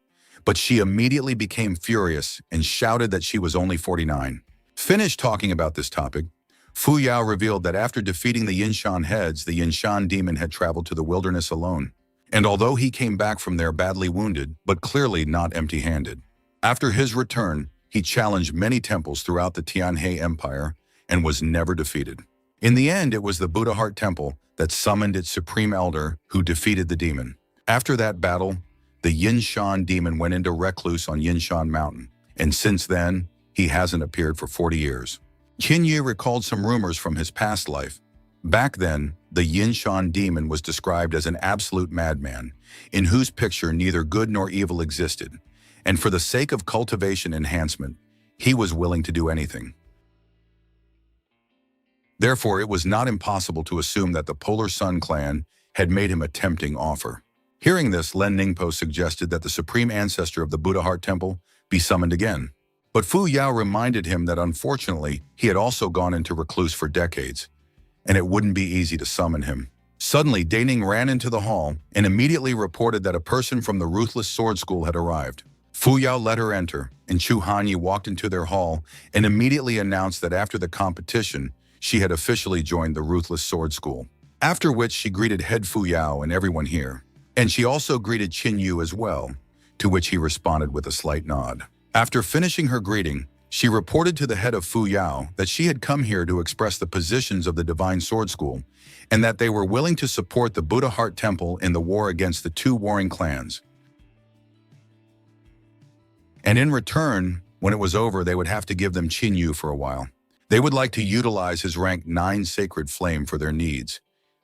but she immediately became furious and shouted that she was only 49. Finished talking about this topic, Fu Yao revealed that after defeating the Yinshan heads, the Yinshan demon had traveled to the wilderness alone. And although he came back from there badly wounded, but clearly not empty-handed. After his return, he challenged many temples throughout the Tianhe Empire and was never defeated. In the end, it was the Buddha Heart Temple that summoned its supreme elder who defeated the demon. After that battle, the Yinshan demon went into recluse on Yinshan Mountain, and since then, he hasn't appeared for 40 years. Qin Yu recalled some rumors from his past life. Back then, the Yinshan demon was described as an absolute madman, in whose picture neither good nor evil existed, and for the sake of cultivation enhancement, he was willing to do anything. Therefore, it was not impossible to assume that the Polar Sun clan had made him a tempting offer. Hearing this, Len Ningpo suggested that the supreme ancestor of the Buddha Heart Temple be summoned again. But Fu Yao reminded him that unfortunately, he had also gone into recluse for decades, and it wouldn't be easy to summon him. Suddenly, Daning ran into the hall and immediately reported that a person from the Ruthless Sword School had arrived. Fu Yao let her enter, and Chu Hanyi walked into their hall and immediately announced that after the competition, she had officially joined the Ruthless Sword School. After which she greeted head Fu Yao and everyone here. And she also greeted Qin Yu as well, to which he responded with a slight nod. After finishing her greeting, she reported to the head of Fu Yao that she had come here to express the positions of the Divine Sword School and that they were willing to support the Buddha Heart Temple in the war against the two warring clans. And in return, when it was over, they would have to give them Qin Yu for a while. They would like to utilize his rank 9 sacred flame for their needs,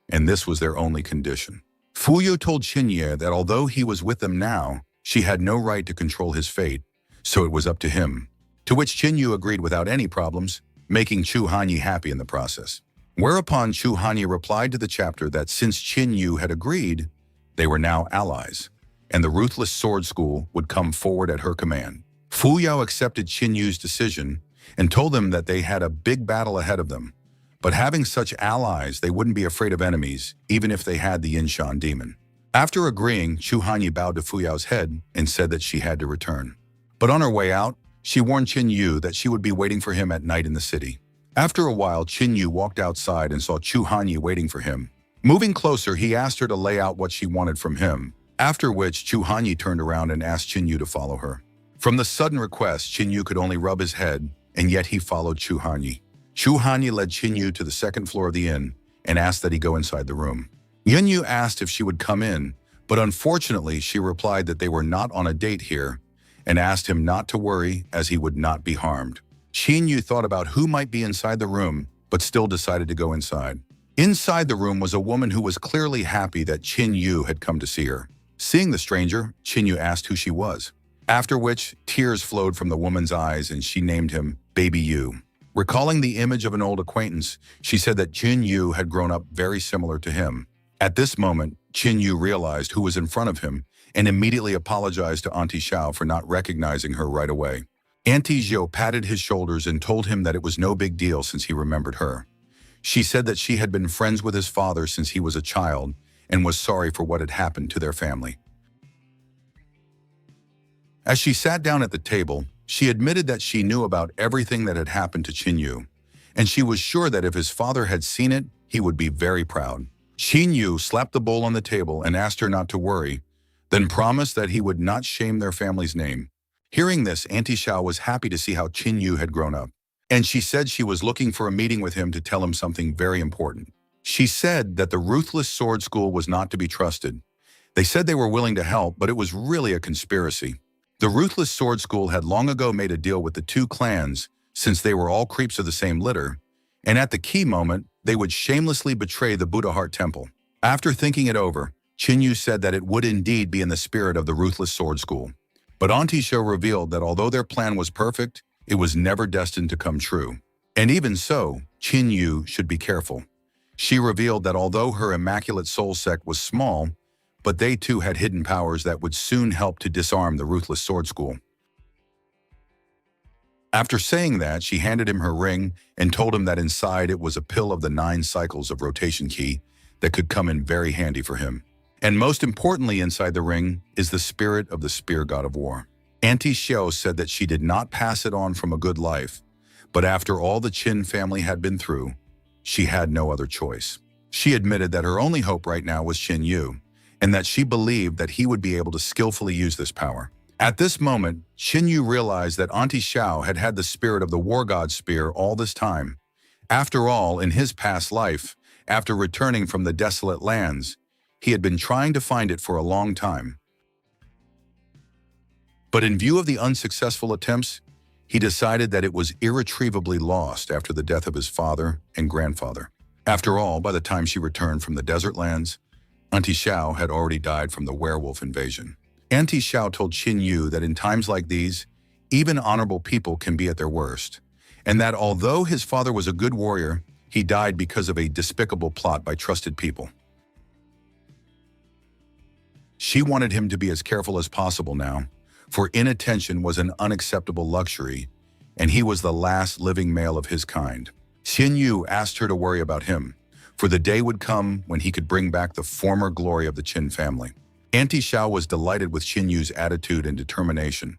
and this was their only condition. Fu Yu told Qin Ye that although he was with them now, she had no right to control his fate, so it was up to him. To which Qin Yu agreed without any problems, making Chu Hanyi happy in the process. Whereupon Chu Hanyi replied to the chapter that since Qin Yu had agreed, they were now allies, and the Ruthless Sword School would come forward at her command. Fu Yao accepted Qin Yu's decision and told them that they had a big battle ahead of them, but having such allies, they wouldn't be afraid of enemies, even if they had the Yinshan demon. After agreeing, Chu Hanyi bowed to Fu Yao's head and said that she had to return. But on her way out, she warned Qin Yu that she would be waiting for him at night in the city. After a while, Qin Yu walked outside and saw Chu Hanyi waiting for him. Moving closer, he asked her to lay out what she wanted from him, after which Chu Hanyi turned around and asked Qin Yu to follow her. From the sudden request, Qin Yu could only rub his head, and yet he followed Chu Hanyi. Chu Hanyi led Qin Yu to the second floor of the inn and asked that he go inside the room. Yin Yu asked if she would come in, but unfortunately she replied that they were not on a date here and asked him not to worry as he would not be harmed. Qin Yu thought about who might be inside the room, but still decided to go inside. Inside the room was a woman who was clearly happy that Qin Yu had come to see her. Seeing the stranger, Qin Yu asked who she was, after which tears flowed from the woman's eyes and she named him Baby Yu. Recalling the image of an old acquaintance, she said that Qin Yu had grown up very similar to him. At this moment, Qin Yu realized who was in front of him and immediately apologized to Auntie Xiao for not recognizing her right away. Auntie Zhou patted his shoulders and told him that it was no big deal since he remembered her. She said that she had been friends with his father since he was a child and was sorry for what had happened to their family. As she sat down at the table, she admitted that she knew about everything that had happened to Qin Yu, and she was sure that if his father had seen it, he would be very proud. Qin Yu slapped the bowl on the table and asked her not to worry, then promised that he would not shame their family's name. Hearing this, Auntie Xiao was happy to see how Qin Yu had grown up, and she said she was looking for a meeting with him to tell him something very important. She said that the Ruthless Sword School was not to be trusted. They said they were willing to help, but it was really a conspiracy. The Ruthless Sword School had long ago made a deal with the two clans, since they were all creeps of the same litter, and at the key moment, they would shamelessly betray the Buddha Heart Temple. After thinking it over, Qin Yu said that it would indeed be in the spirit of the Ruthless Sword School. But Auntie Xiao revealed that although their plan was perfect, it was never destined to come true. And even so, Qin Yu should be careful. She revealed that although her Immaculate Soul sect was small, but they too had hidden powers that would soon help to disarm the Ruthless Sword School. After saying that, she handed him her ring and told him that inside it was a pill of the 9 cycles of rotation key that could come in very handy for him. And most importantly inside the ring is the spirit of the spear god of war. Auntie Xiao said that she did not pass it on from a good life, but after all the Qin family had been through, she had no other choice. She admitted that her only hope right now was Qin Yu, and that she believed that he would be able to skillfully use this power. At this moment, Qin Yu realized that Auntie Xiao had had the spirit of the war god spear all this time. After all, in his past life, after returning from the desolate lands, he had been trying to find it for a long time. But in view of the unsuccessful attempts, he decided that it was irretrievably lost after the death of his father and grandfather. After all, by the time she returned from the desert lands, Auntie Xiao had already died from the werewolf invasion. Auntie Xiao told Qin Yu that in times like these, even honorable people can be at their worst, and that although his father was a good warrior, he died because of a despicable plot by trusted people. She wanted him to be as careful as possible now, for inattention was an unacceptable luxury, and he was the last living male of his kind. Xin Yu asked her to worry about him, for the day would come when he could bring back the former glory of the Qin family. Auntie Xiao was delighted with Xin Yu's attitude and determination,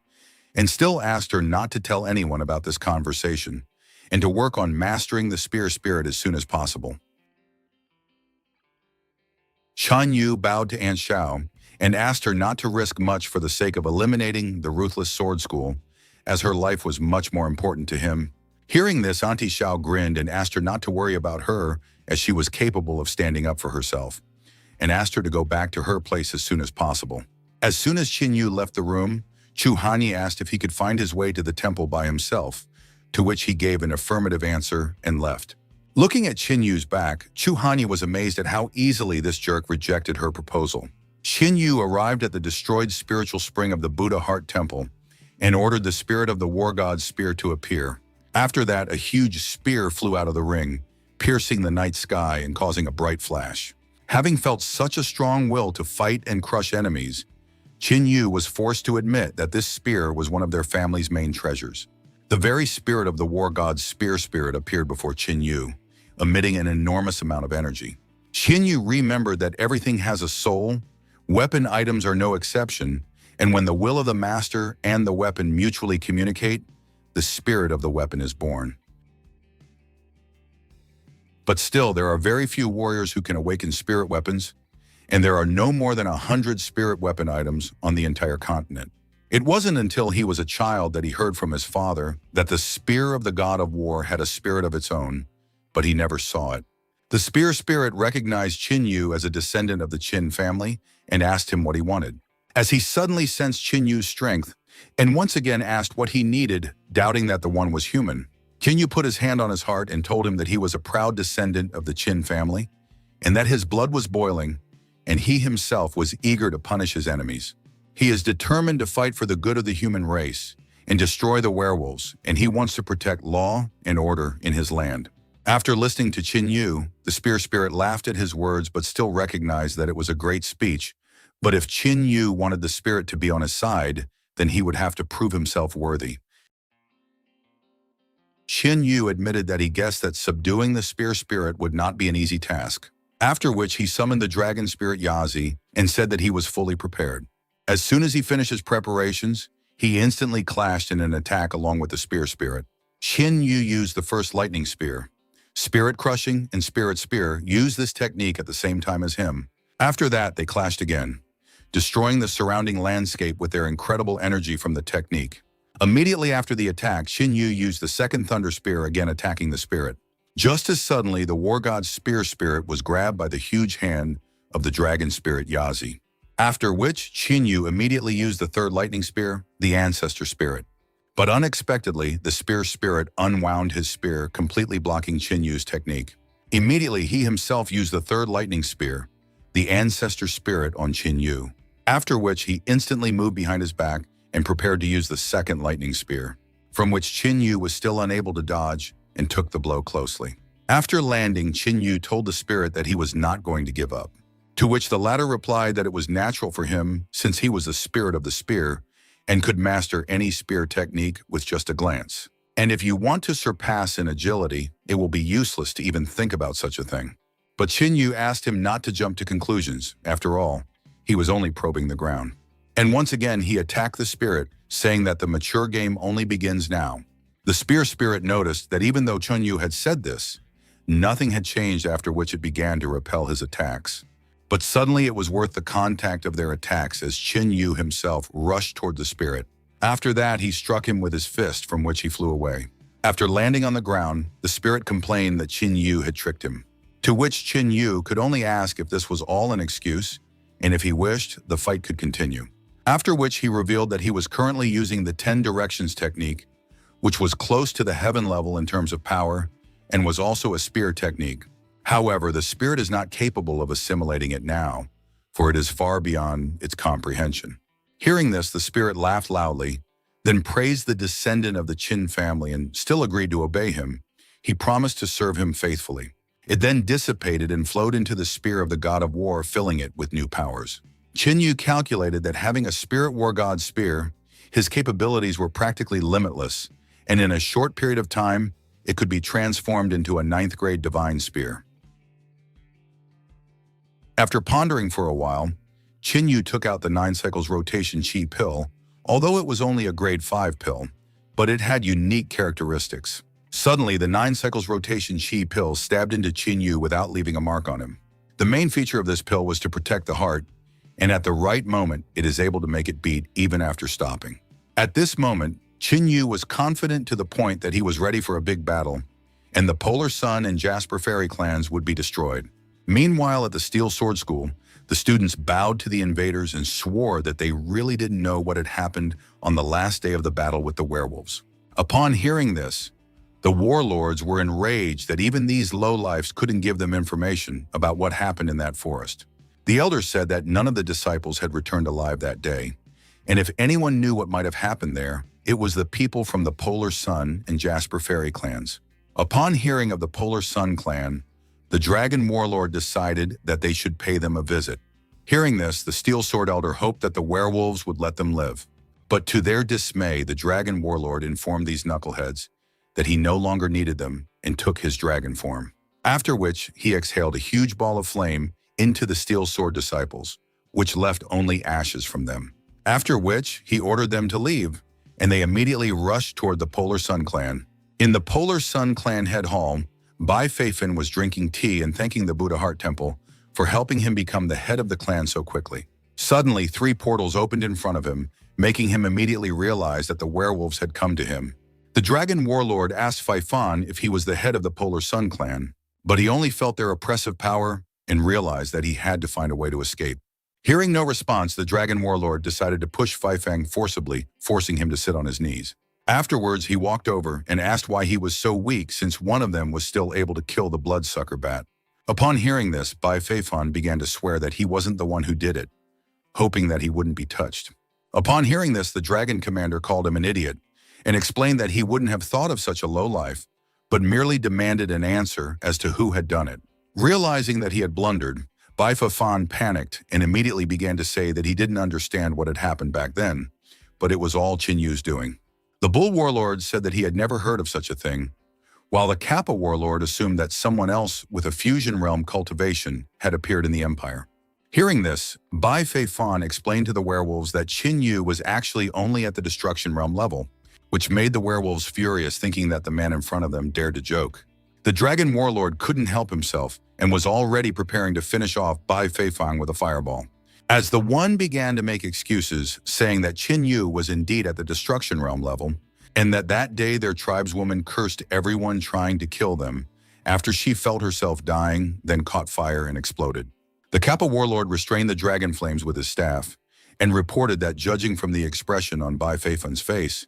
and still asked her not to tell anyone about this conversation, and to work on mastering the spear spirit as soon as possible. Shan Yu bowed to Aunt Xiao and asked her not to risk much for the sake of eliminating the ruthless sword school, as her life was much more important to him. Hearing this, Auntie Xiao grinned and asked her not to worry about her, as she was capable of standing up for herself, and asked her to go back to her place as soon as possible. As soon as Qin Yu left the room, Chu Hanyi asked if he could find his way to the temple by himself, to which he gave an affirmative answer and left. Looking at Qin Yu's back, Chu Hanyi was amazed at how easily this jerk rejected her proposal. Qin Yu arrived at the destroyed spiritual spring of the Buddha Heart Temple and ordered the spirit of the war god's spear to appear. After that, a huge spear flew out of the ring, piercing the night sky and causing a bright flash. Having felt such a strong will to fight and crush enemies, Qin Yu was forced to admit that this spear was one of their family's main treasures. The very spirit of the war god's spear spirit appeared before Qin Yu, emitting an enormous amount of energy. Qin Yu remembered that everything has a soul, weapon items are no exception, and when the will of the master and the weapon mutually communicate, the spirit of the weapon is born. But still, there are very few warriors who can awaken spirit weapons, and there are no more than 100 spirit weapon items on the entire continent. It wasn't until he was a child that he heard from his father that the spear of the god of war had a spirit of its own, but he never saw it. The spear spirit recognized Qin Yu as a descendant of the Qin family and asked him what he wanted. As he suddenly sensed Qin Yu's strength and once again asked what he needed, doubting that the one was human, Qin Yu put his hand on his heart and told him that he was a proud descendant of the Qin family and that his blood was boiling, and he himself was eager to punish his enemies. He is determined to fight for the good of the human race and destroy the werewolves, and he wants to protect law and order in his land. After listening to Qin Yu, the spear spirit laughed at his words but still recognized that it was a great speech. But if Qin Yu wanted the spirit to be on his side, then he would have to prove himself worthy. Qin Yu admitted that he guessed that subduing the spear spirit would not be an easy task, after which he summoned the dragon spirit Yazi and said that he was fully prepared. As soon as he finished his preparations, he instantly clashed in an attack along with the spear spirit. Qin Yu used the first lightning spear. Spirit Crushing and Spirit Spear used this technique at the same time as him. After that, they clashed again, destroying the surrounding landscape with their incredible energy from the technique. Immediately after the attack, Qin Yu used the second Thunder Spear, again attacking the spirit. Just as suddenly, the war god's spear spirit was grabbed by the huge hand of the dragon spirit Yazi. After which, Qin Yu immediately used the third lightning spear, the ancestor spirit. But unexpectedly, the spear spirit unwound his spear, completely blocking Qin Yu's technique. Immediately, he himself used the third lightning spear, the ancestor spirit, on Qin Yu, after which he instantly moved behind his back and prepared to use the second lightning spear, from which Qin Yu was still unable to dodge and took the blow closely. After landing, Qin Yu told the spirit that he was not going to give up, to which the latter replied that it was natural for him since he was the spirit of the spear and could master any spear technique with just a glance. And if you want to surpass in agility, it will be useless to even think about such a thing. But Qin Yu asked him not to jump to conclusions. After all, he was only probing the ground. And once again, he attacked the spirit, saying that the mature game only begins now. The spear spirit noticed that even though Qin Yu had said this, nothing had changed, after which it began to repel his attacks. But suddenly it was worth the contact of their attacks as Qin Yu himself rushed toward the spirit. After that, he struck him with his fist, from which he flew away. After landing on the ground, the spirit complained that Qin Yu had tricked him, to which Qin Yu could only ask if this was all an excuse, and if he wished, the fight could continue. After which he revealed that he was currently using the 10 directions technique, which was close to the heaven level in terms of power, and was also a spear technique. However, the spirit is not capable of assimilating it now, for it is far beyond its comprehension. Hearing this, the spirit laughed loudly, then praised the descendant of the Qin family and still agreed to obey him, he promised to serve him faithfully. It then dissipated and flowed into the spear of the god of war, filling it with new powers. Qin Yu calculated that having a spirit war god spear, his capabilities were practically limitless, and in a short period of time, it could be transformed into a 9th-grade divine spear. After pondering for a while, Qin Yu took out the 9 cycles rotation chi pill, although it was only a grade 5 pill, but it had unique characteristics. Suddenly, the 9 cycles rotation chi pill stabbed into Qin Yu without leaving a mark on him. The main feature of this pill was to protect the heart, and at the right moment, it is able to make it beat even after stopping. At this moment, Qin Yu was confident to the point that he was ready for a big battle, and the Polar Sun and Jasper Fairy clans would be destroyed. Meanwhile, at the Steel Sword School, the students bowed to the invaders and swore that they really didn't know what had happened on the last day of the battle with the werewolves. Upon hearing this, the warlords were enraged that even these lowlifes couldn't give them information about what happened in that forest. The elders said that none of the disciples had returned alive that day, and if anyone knew what might have happened there, it was the people from the Polar Sun and Jasper Fairy clans. Upon hearing of the Polar Sun clan, the Dragon Warlord decided that they should pay them a visit. Hearing this, the Steel Sword Elder hoped that the werewolves would let them live. But to their dismay, the Dragon Warlord informed these knuckleheads that he no longer needed them and took his dragon form. After which, he exhaled a huge ball of flame into the Steel Sword disciples, which left only ashes from them. After which, he ordered them to leave, and they immediately rushed toward the Polar Sun clan. In the Polar Sun clan head hall, Bai Feifan was drinking tea and thanking the Buddha Heart Temple for helping him become the head of the clan so quickly. Suddenly, 3 portals opened in front of him, making him immediately realize that the werewolves had come to him. The Dragon Warlord asked Feifan if he was the head of the Polar Sun clan, but he only felt their oppressive power and realized that he had to find a way to escape. Hearing no response, the Dragon Warlord decided to push Feifan forcibly, forcing him to sit on his knees. Afterwards, he walked over and asked why he was so weak since one of them was still able to kill the bloodsucker bat. Upon hearing this, Bai Feifan began to swear that he wasn't the one who did it, hoping that he wouldn't be touched. Upon hearing this, the Dragon Commander called him an idiot and explained that he wouldn't have thought of such a lowlife, but merely demanded an answer as to who had done it. Realizing that he had blundered, Bai Feifan panicked and immediately began to say that he didn't understand what had happened back then, but it was all Qin Yu's doing. The Bull Warlord said that he had never heard of such a thing, while the Kappa Warlord assumed that someone else with a fusion realm cultivation had appeared in the Empire. Hearing this, Bai Feifan explained to the werewolves that Qin Yu was actually only at the Destruction Realm level, which made the werewolves furious, thinking that the man in front of them dared to joke. The Dragon Warlord couldn't help himself and was already preparing to finish off Bai Feifan with a fireball. As the one began to make excuses, saying that Qin Yu was indeed at the Destruction Realm level, and that day their tribeswoman cursed everyone trying to kill them after she felt herself dying, then caught fire and exploded. The Kappa Warlord restrained the dragon flames with his staff and reported that, judging from the expression on Bai Feifan's face,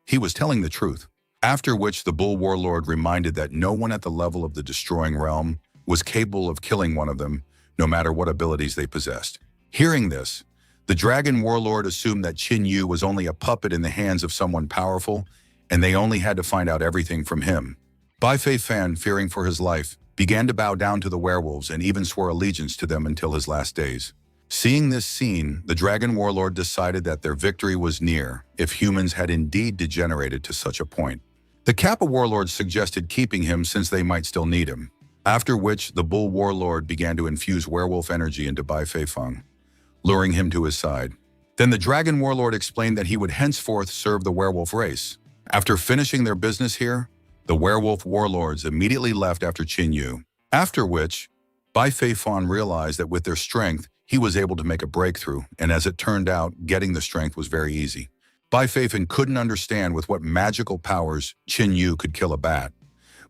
he was telling the truth. After which the Bull Warlord reminded that no one at the level of the Destroying Realm was capable of killing one of them, no matter what abilities they possessed. Hearing this, the Dragon Warlord assumed that Qin Yu was only a puppet in the hands of someone powerful, and they only had to find out everything from him. Bai Feifan, fearing for his life, began to bow down to the werewolves and even swore allegiance to them until his last days. Seeing this scene, the Dragon Warlord decided that their victory was near if humans had indeed degenerated to such a point. The Kappa Warlord suggested keeping him since they might still need him, after which the Bull Warlord began to infuse werewolf energy into Bai Feifan, luring him to his side. Then the Dragon Warlord explained that he would henceforth serve the werewolf race. After finishing their business here, the werewolf warlords immediately left after Qin Yu, after which Bai Feifan realized that with their strength, he was able to make a breakthrough, and as it turned out, getting the strength was very easy. Bai Feifan couldn't understand with what magical powers Qin Yu could kill a bat,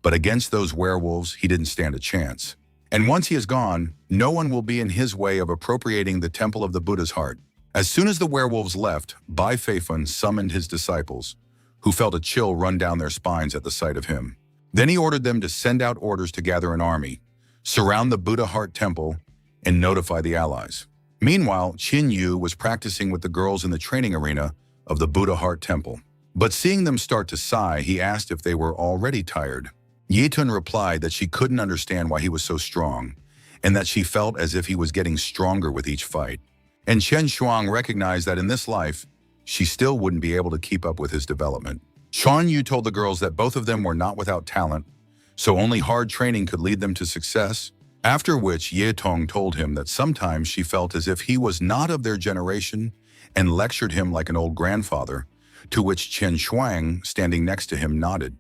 but against those werewolves, he didn't stand a chance. And once he is gone, no one will be in his way of appropriating the Temple of the Buddha's heart. As soon as the werewolves left, Bai Feifan summoned his disciples, who felt a chill run down their spines at the sight of him. Then he ordered them to send out orders to gather an army, surround the Buddha Heart Temple, and notify the allies. Meanwhile, Qin Yu was practicing with the girls in the training arena of the Buddha Heart Temple. But seeing them start to sigh, he asked if they were already tired. Yetun replied that she couldn't understand why he was so strong, and that she felt as if he was getting stronger with each fight. And Chen Shuang recognized that in this life, she still wouldn't be able to keep up with his development. Shan Yu told the girls that both of them were not without talent, so only hard training could lead them to success, after which Ye Tong told him that sometimes she felt as if he was not of their generation and lectured him like an old grandfather, to which Chen Shuang, standing next to him, nodded.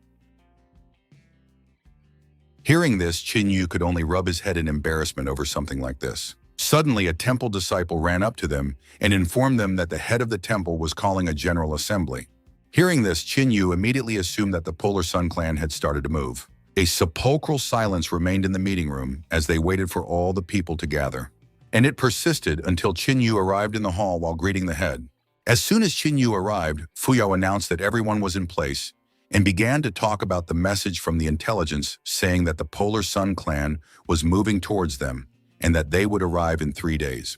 Hearing this, Qin Yu could only rub his head in embarrassment over something like this. Suddenly, a temple disciple ran up to them and informed them that the head of the temple was calling a general assembly. Hearing this, Qin Yu immediately assumed that the Polar Sun clan had started to move. A sepulchral silence remained in the meeting room as they waited for all the people to gather. And it persisted until Qin Yu arrived in the hall while greeting the head. As soon as Qin Yu arrived, Fuyao announced that everyone was in place and began to talk about the message from the intelligence saying that the Polar Sun clan was moving towards them and that they would arrive in 3 days.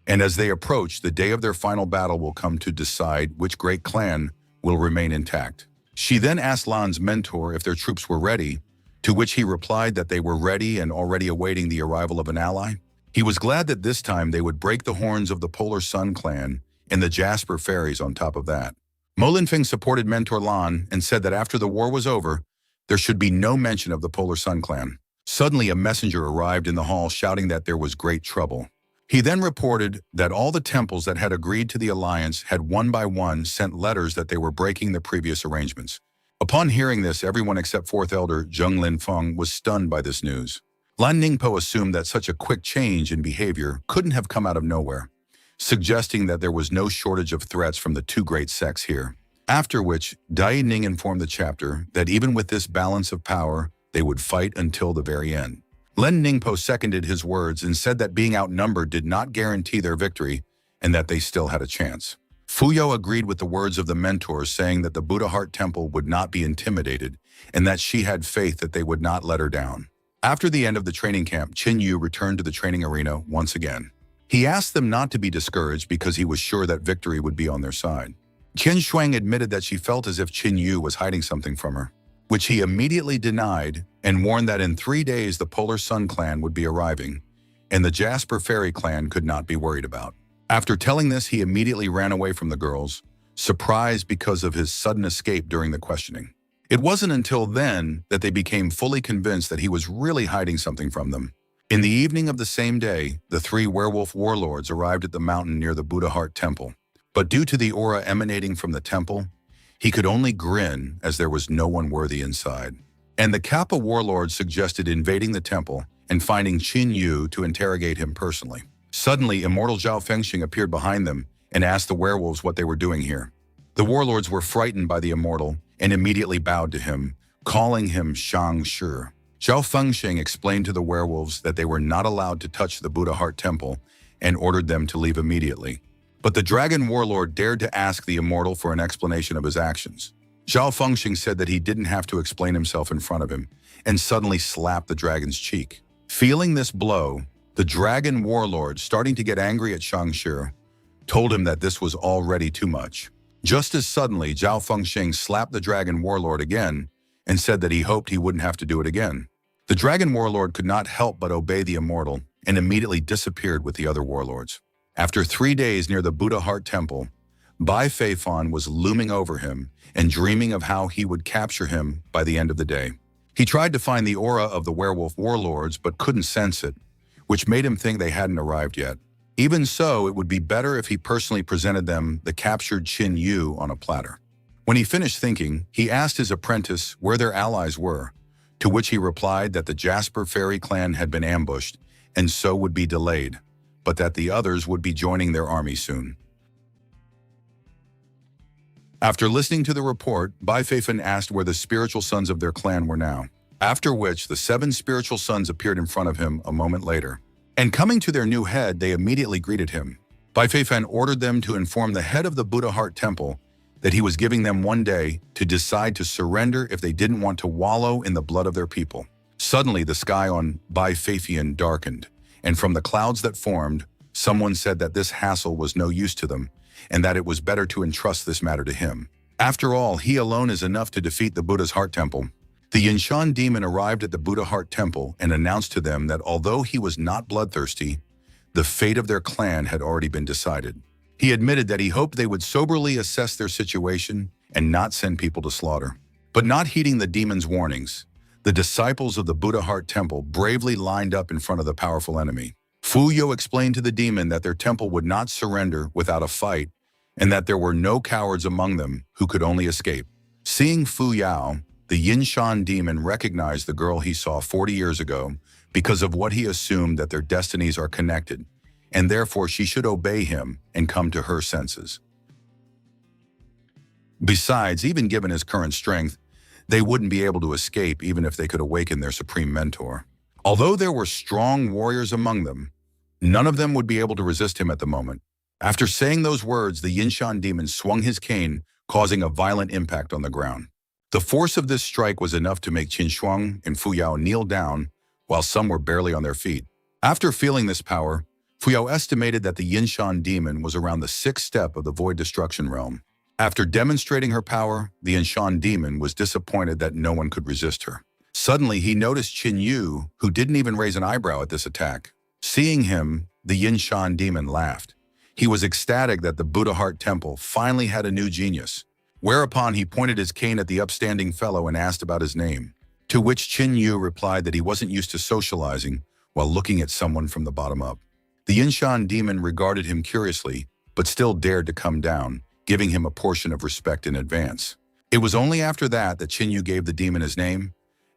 And as they approach, the day of their final battle will come to decide which great clan will remain intact. She then asked Lan's mentor if their troops were ready, to which he replied that they were ready and already awaiting the arrival of an ally. He was glad that this time they would break the horns of the Polar Sun clan and the Jasper fairies on top of that. Mo Linfeng supported mentor Lan and said that after the war was over, there should be no mention of the Polar Sun clan. Suddenly, a messenger arrived in the hall shouting that there was great trouble. He then reported that all the temples that had agreed to the alliance had one by one sent letters that they were breaking the previous arrangements. Upon hearing this, everyone except 4th Elder Zheng Linfeng was stunned by this news. Lan Ningpo assumed that such a quick change in behavior couldn't have come out of nowhere, suggesting that there was no shortage of threats from the two great sects here. After which, Dai Ning informed the chapter that even with this balance of power, they would fight until the very end. Len Ningpo seconded his words and said that being outnumbered did not guarantee their victory and that they still had a chance. Fuyao agreed with the words of the mentors, saying that the Buddha Heart Temple would not be intimidated and that she had faith that they would not let her down. After the end of the training camp, Qin Yu returned to the training arena once again. He asked them not to be discouraged because he was sure that victory would be on their side. Qian Shuang admitted that she felt as if Qin Yu was hiding something from her, which he immediately denied and warned that in 3 days the Polar Sun clan would be arriving, and the Jasper Fairy clan could not be worried about. After telling this, he immediately ran away from the girls, surprised because of his sudden escape during the questioning. It wasn't until then that they became fully convinced that he was really hiding something from them. In the evening of the same day, the 3 werewolf warlords arrived at the mountain near the Buddha Heart Temple. But due to the aura emanating from the temple, he could only grin as there was no one worthy inside. And the Kappa warlord suggested invading the temple and finding Qin Yu to interrogate him personally. Suddenly, immortal Zhao Fengxing appeared behind them and asked the werewolves what they were doing here. The warlords were frightened by the immortal and immediately bowed to him, calling him Shang Shi. Zhao Fengxing explained to the werewolves that they were not allowed to touch the Buddha Heart Temple and ordered them to leave immediately. But the dragon warlord dared to ask the immortal for an explanation of his actions. Zhao Fengxing said that he didn't have to explain himself in front of him, and suddenly slapped the dragon's cheek. Feeling this blow, the dragon warlord, starting to get angry at Shangshi, told him that this was already too much. Just as suddenly, Zhao Fengxing slapped the dragon warlord again and said that he hoped he wouldn't have to do it again. The dragon warlord could not help but obey the immortal and immediately disappeared with the other warlords. After 3 days near the Buddha Heart Temple, Bai Feifan was looming over him and dreaming of how he would capture him by the end of the day. He tried to find the aura of the werewolf warlords but couldn't sense it, which made him think they hadn't arrived yet. Even so, it would be better if he personally presented them the captured Qin Yu on a platter. When he finished thinking, he asked his apprentice where their allies were, to which he replied that the Jasper Fairy clan had been ambushed and so would be delayed, but that the others would be joining their army soon. After listening to the report, Bai Feifan asked where the spiritual sons of their clan were now, after which the 7 spiritual sons appeared in front of him a moment later. And coming to their new head, they immediately greeted him. Bai Feifan ordered them to inform the head of the Buddha Heart Temple that he was giving them 1 day to decide to surrender if they didn't want to wallow in the blood of their people. Suddenly, the sky on Bai Feifian darkened, and from the clouds that formed, someone said that this hassle was no use to them, and that it was better to entrust this matter to him. After all, he alone is enough to defeat the Buddha's Heart Temple. The Yinshan demon arrived at the Buddha Heart Temple and announced to them that although he was not bloodthirsty, the fate of their clan had already been decided. He admitted that he hoped they would soberly assess their situation and not send people to slaughter. But not heeding the demon's warnings, the disciples of the Buddha Heart Temple bravely lined up in front of the powerful enemy. Fu Yo explained to the demon that their temple would not surrender without a fight and that there were no cowards among them who could only escape. Seeing Fu Yao, the Yinshan demon recognized the girl he saw 40 years ago because of what he assumed that their destinies are connected, and therefore she should obey him and come to her senses. Besides, even given his current strength, they wouldn't be able to escape even if they could awaken their supreme mentor. Although there were strong warriors among them, none of them would be able to resist him at the moment. After saying those words, the Yinshan demon swung his cane, causing a violent impact on the ground. The force of this strike was enough to make Qin Shuang and Fu Yao kneel down, while some were barely on their feet. After feeling this power, Fu Yao estimated that the Yinshan demon was around the 6th step of the Void Destruction Realm. After demonstrating her power, the Yinshan demon was disappointed that no one could resist her. Suddenly, he noticed Qin Yu, who didn't even raise an eyebrow at this attack. Seeing him, the Yinshan demon laughed. He was ecstatic that the Buddha Heart Temple finally had a new genius, whereupon he pointed his cane at the upstanding fellow and asked about his name, to which Qin Yu replied that he wasn't used to socializing while looking at someone from the bottom up. The Yinshan demon regarded him curiously, but still dared to come down, giving him a portion of respect in advance. It was only after that Qin Yu gave the demon his name,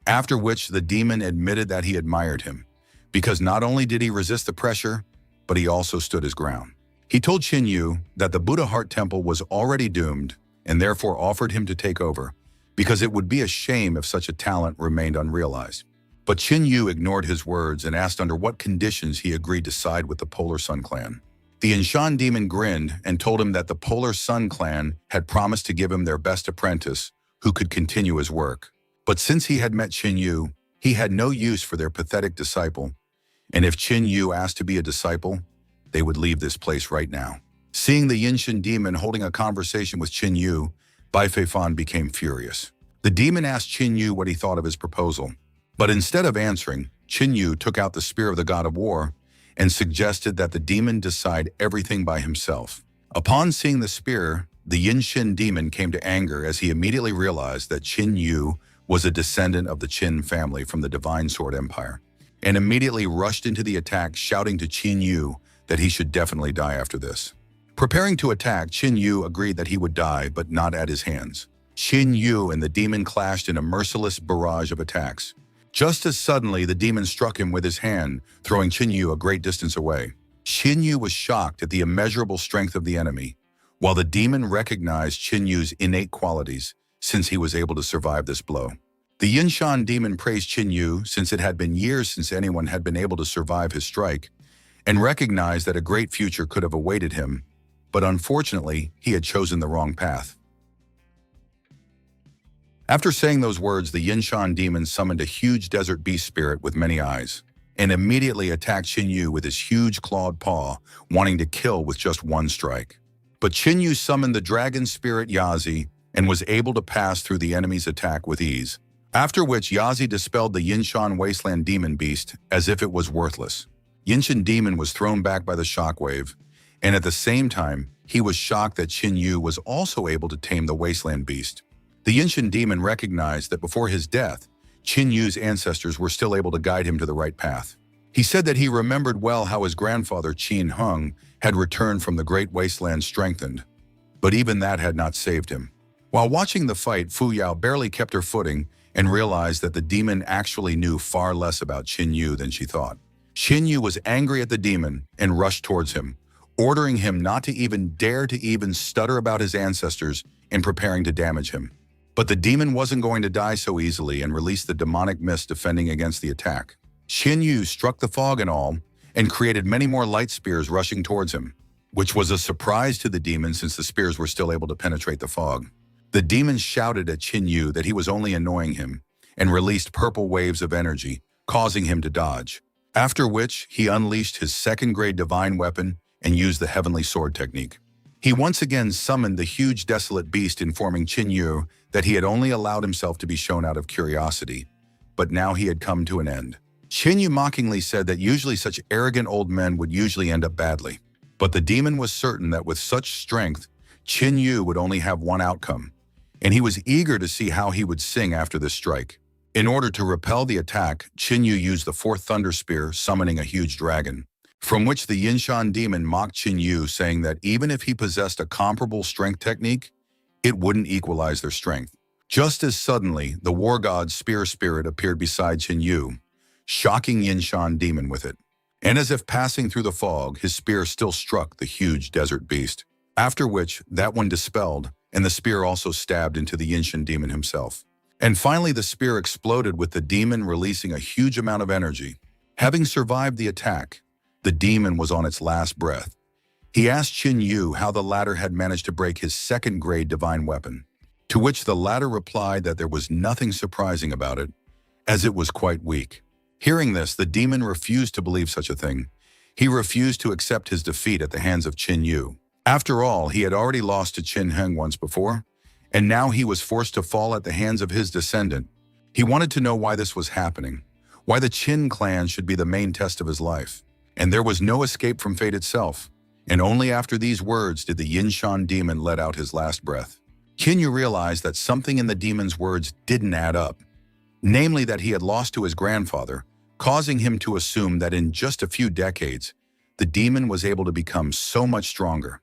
after which the demon admitted that he admired him, because not only did he resist the pressure, but he also stood his ground. He told Qin Yu that the Buddha Heart Temple was already doomed and therefore offered him to take over, because it would be a shame if such a talent remained unrealized. But Qin Yu ignored his words and asked under what conditions he agreed to side with the Polar Sun clan. The Yinshan demon grinned and told him that the Polar Sun clan had promised to give him their best apprentice who could continue his work. But since he had met Qin Yu, he had no use for their pathetic disciple, and if Qin Yu asked to be a disciple, they would leave this place right now. Seeing the Yinshan demon holding a conversation with Qin Yu, Bai Feifan became furious. The demon asked Qin Yu what he thought of his proposal, but instead of answering, Qin Yu took out the spear of the god of war and suggested that the demon decide everything by himself. Upon seeing the spear, the Yinshan demon came to anger as he immediately realized that Qin Yu was a descendant of the Qin family from the Divine Sword Empire, and immediately rushed into the attack, shouting to Qin Yu that he should definitely die after this. Preparing to attack, Qin Yu agreed that he would die, but not at his hands. Qin Yu and the demon clashed in a merciless barrage of attacks. Just as suddenly, the demon struck him with his hand, throwing Qin Yu a great distance away. Qin Yu was shocked at the immeasurable strength of the enemy, while the demon recognized Qin Yu's innate qualities, since he was able to survive this blow. The Yinshan demon praised Qin Yu since it had been years since anyone had been able to survive his strike, and recognized that a great future could have awaited him, but unfortunately, he had chosen the wrong path. After saying those words, the Yinshan demon summoned a huge desert beast spirit with many eyes, and immediately attacked Qin Yu with his huge clawed paw, wanting to kill with just one strike. But Qin Yu summoned the dragon spirit Yazi and was able to pass through the enemy's attack with ease, after which Yazi dispelled the Yinshan wasteland demon beast as if it was worthless. Yinshan demon was thrown back by the shockwave, and at the same time, he was shocked that Qin Yu was also able to tame the wasteland beast. The Yinshan demon recognized that before his death, Qin Yu's ancestors were still able to guide him to the right path. He said that he remembered well how his grandfather Qin Hung had returned from the great wasteland strengthened, but even that had not saved him. While watching the fight, Fu Yao barely kept her footing and realized that the demon actually knew far less about Qin Yu than she thought. Qin Yu was angry at the demon and rushed towards him, ordering him not to even dare to even stutter about his ancestors and preparing to damage him. But the demon wasn't going to die so easily and released the demonic mist defending against the attack. Qin Yu struck the fog and all, and created many more light spears rushing towards him, which was a surprise to the demon since the spears were still able to penetrate the fog. The demon shouted at Qin Yu that he was only annoying him and released purple waves of energy, causing him to dodge, after which he unleashed his second-grade divine weapon and used the heavenly sword technique. He once again summoned the huge desolate beast, informing Qin Yu that he had only allowed himself to be shown out of curiosity, but now he had come to an end. Qin Yu mockingly said that usually such arrogant old men would usually end up badly, but the demon was certain that with such strength, Qin Yu would only have one outcome, and he was eager to see how he would sing after this strike. In order to repel the attack, Qin Yu used the fourth thunder spear, summoning a huge dragon, from which the Yinshan demon mocked Qin Yu, saying that even if he possessed a comparable strength technique, it wouldn't equalize their strength. Just as suddenly, the war god's spear spirit appeared beside Qin Yu, shocking Yinshan demon with it. And as if passing through the fog, his spear still struck the huge desert beast. After which, that one dispelled, and the spear also stabbed into the Yinshan demon himself. And finally, the spear exploded with the demon releasing a huge amount of energy. Having survived the attack, the demon was on its last breath. He asked Qin Yu how the latter had managed to break his second-grade divine weapon, to which the latter replied that there was nothing surprising about it, as it was quite weak. Hearing this, the demon refused to believe such a thing. He refused to accept his defeat at the hands of Qin Yu. After all, he had already lost to Qin Heng once before, and now he was forced to fall at the hands of his descendant. He wanted to know why this was happening, why the Qin clan should be the main test of his life. And there was no escape from fate itself. And only after these words did the Yinshan demon let out his last breath. Qin Yu realized that something in the demon's words didn't add up, namely that he had lost to his grandfather, causing him to assume that in just a few decades, the demon was able to become so much stronger.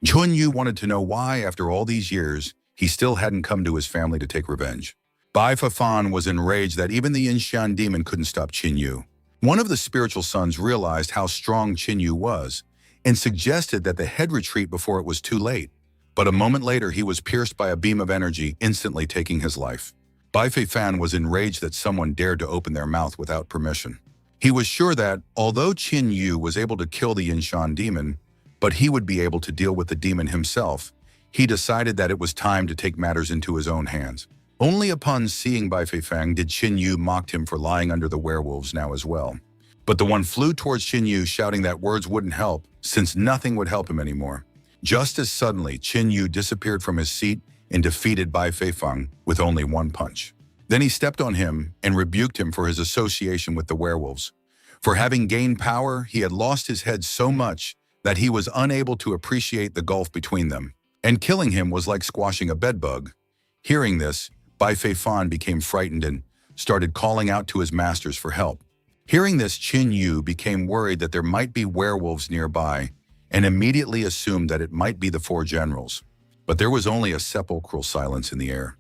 Qin Yu wanted to know why, after all these years, he still hadn't come to his family to take revenge. Bai Fafan was enraged that even the Yinshan demon couldn't stop Qin Yu. One of the spiritual sons realized how strong Qin Yu was and suggested that the head retreat before it was too late. But a moment later, he was pierced by a beam of energy, instantly taking his life. Bai Fafan was enraged that someone dared to open their mouth without permission. He was sure that, although Qin Yu was able to kill the Yinshan demon, but he would be able to deal with the demon himself, he decided that it was time to take matters into his own hands. Only upon seeing Bai Feifang did Qin Yu mock him for lying under the werewolves now as well. But the one flew towards Qin Yu, shouting that words wouldn't help, since nothing would help him anymore. Just as suddenly, Qin Yu disappeared from his seat and defeated Bai Feifang with only one punch. Then he stepped on him and rebuked him for his association with the werewolves. For having gained power, he had lost his head so much that he was unable to appreciate the gulf between them, and killing him was like squashing a bedbug. Hearing this, Bai Feifan became frightened and started calling out to his masters for help. Hearing this, Qin Yu became worried that there might be werewolves nearby and immediately assumed that it might be the four generals. But there was only a sepulchral silence in the air,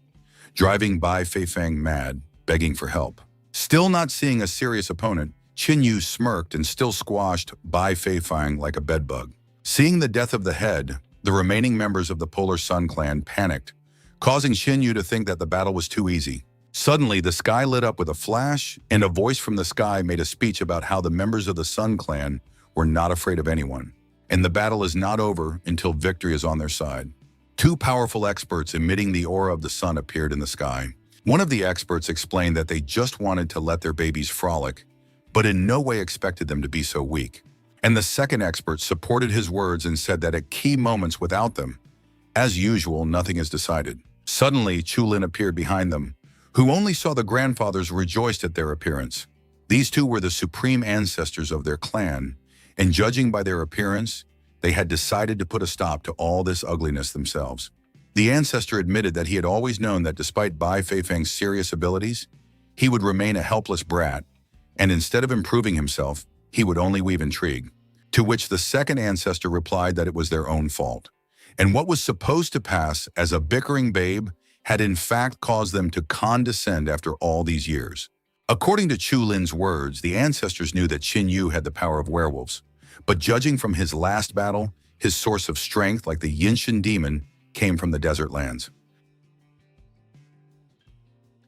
driving Bai Feifang mad, begging for help. Still not seeing a serious opponent, Qin Yu smirked and still squashed Bai Feifang like a bedbug. Seeing the death of the head, the remaining members of the Polar Sun clan panicked, causing Qin Yu to think that the battle was too easy. Suddenly, the sky lit up with a flash, and a voice from the sky made a speech about how the members of the Sun clan were not afraid of anyone, and the battle is not over until victory is on their side. Two powerful experts emitting the aura of the sun appeared in the sky. One of the experts explained that they just wanted to let their babies frolic, but in no way expected them to be so weak. And the second expert supported his words and said that at key moments without them, as usual, nothing is decided. Suddenly, Chulin appeared behind them, who only saw the grandfathers rejoiced at their appearance. These two were the supreme ancestors of their clan, and judging by their appearance, they had decided to put a stop to all this ugliness themselves. The ancestor admitted that he had always known that despite Bai Feifang's serious abilities, he would remain a helpless brat, and instead of improving himself, he would only weave intrigue. To which the second ancestor replied that it was their own fault, and what was supposed to pass as a bickering babe had in fact caused them to condescend after all these years. According to Chu Lin's words, the ancestors knew that Qin Yu had the power of werewolves, but judging from his last battle, his source of strength, like the Yinshan demon, came from the desert lands.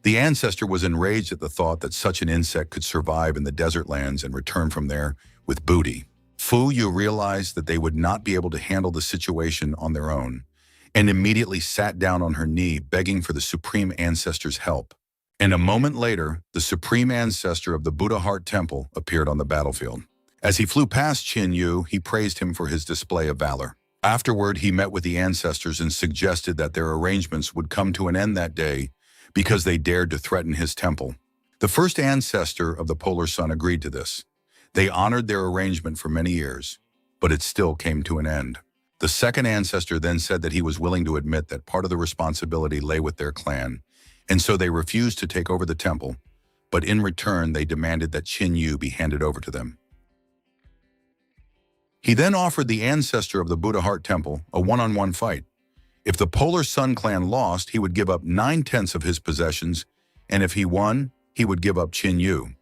The ancestor was enraged at the thought that such an insect could survive in the desert lands and return from there with booty. Fu Yu realized that they would not be able to handle the situation on their own, and immediately sat down on her knee, begging for the Supreme Ancestor's help. And a moment later, the Supreme Ancestor of the Buddha Heart Temple appeared on the battlefield. As he flew past Qin Yu, he praised him for his display of valor. Afterward, he met with the ancestors and suggested that their arrangements would come to an end that day because they dared to threaten his temple. The first ancestor of the polar sun agreed to this. They honored their arrangement for many years, but it still came to an end. The second ancestor then said that he was willing to admit that part of the responsibility lay with their clan, and so they refused to take over the temple, but in return they demanded that Qin Yu be handed over to them. He then offered the ancestor of the Buddha Heart Temple a one-on-one fight. If the Polar Sun clan lost, he would give up 9/10 of his possessions, and if he won, he would give up Qin Yu.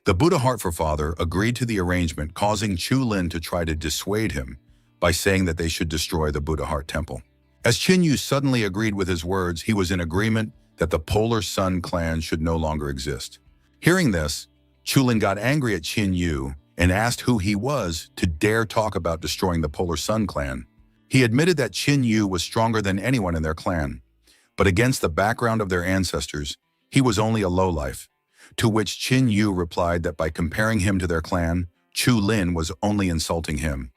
The Buddha Heart Forefather agreed to the arrangement, causing Chu Lin to try to dissuade him by saying that they should destroy the Buddha Heart Temple. As Qin Yu suddenly agreed with his words, he was in agreement that the Polar Sun clan should no longer exist. Hearing this, Chu Lin got angry at Qin Yu and asked who he was to dare talk about destroying the Polar Sun clan. He admitted that Qin Yu was stronger than anyone in their clan, but against the background of their ancestors, he was only a lowlife, to which Qin Yu replied that by comparing him to their clan, Chu Lin was only insulting him,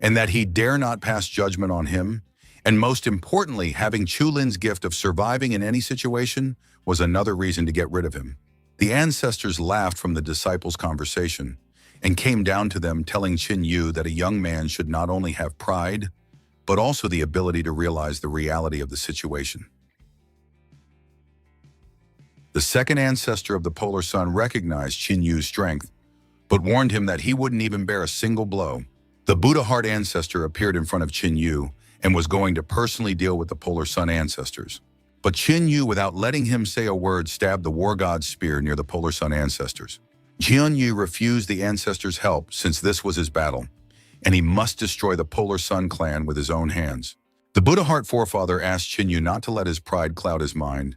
and that he dare not pass judgment on him, and most importantly, having Chu Lin's gift of surviving in any situation was another reason to get rid of him. The ancestors laughed from the disciples' conversation and came down to them telling Qin Yu that a young man should not only have pride, but also the ability to realize the reality of the situation. The second ancestor of the Polar Sun recognized Qin Yu's strength, but warned him that he wouldn't even bear a single blow. The Buddha Heart ancestor appeared in front of Qin Yu and was going to personally deal with the Polar Sun ancestors. But Qin Yu, without letting him say a word, stabbed the war god's spear near the Polar Sun ancestors. Qin Yu refused the ancestors' help since this was his battle, and he must destroy the Polar Sun clan with his own hands. The Buddha Heart Forefather asked Qin Yu not to let his pride cloud his mind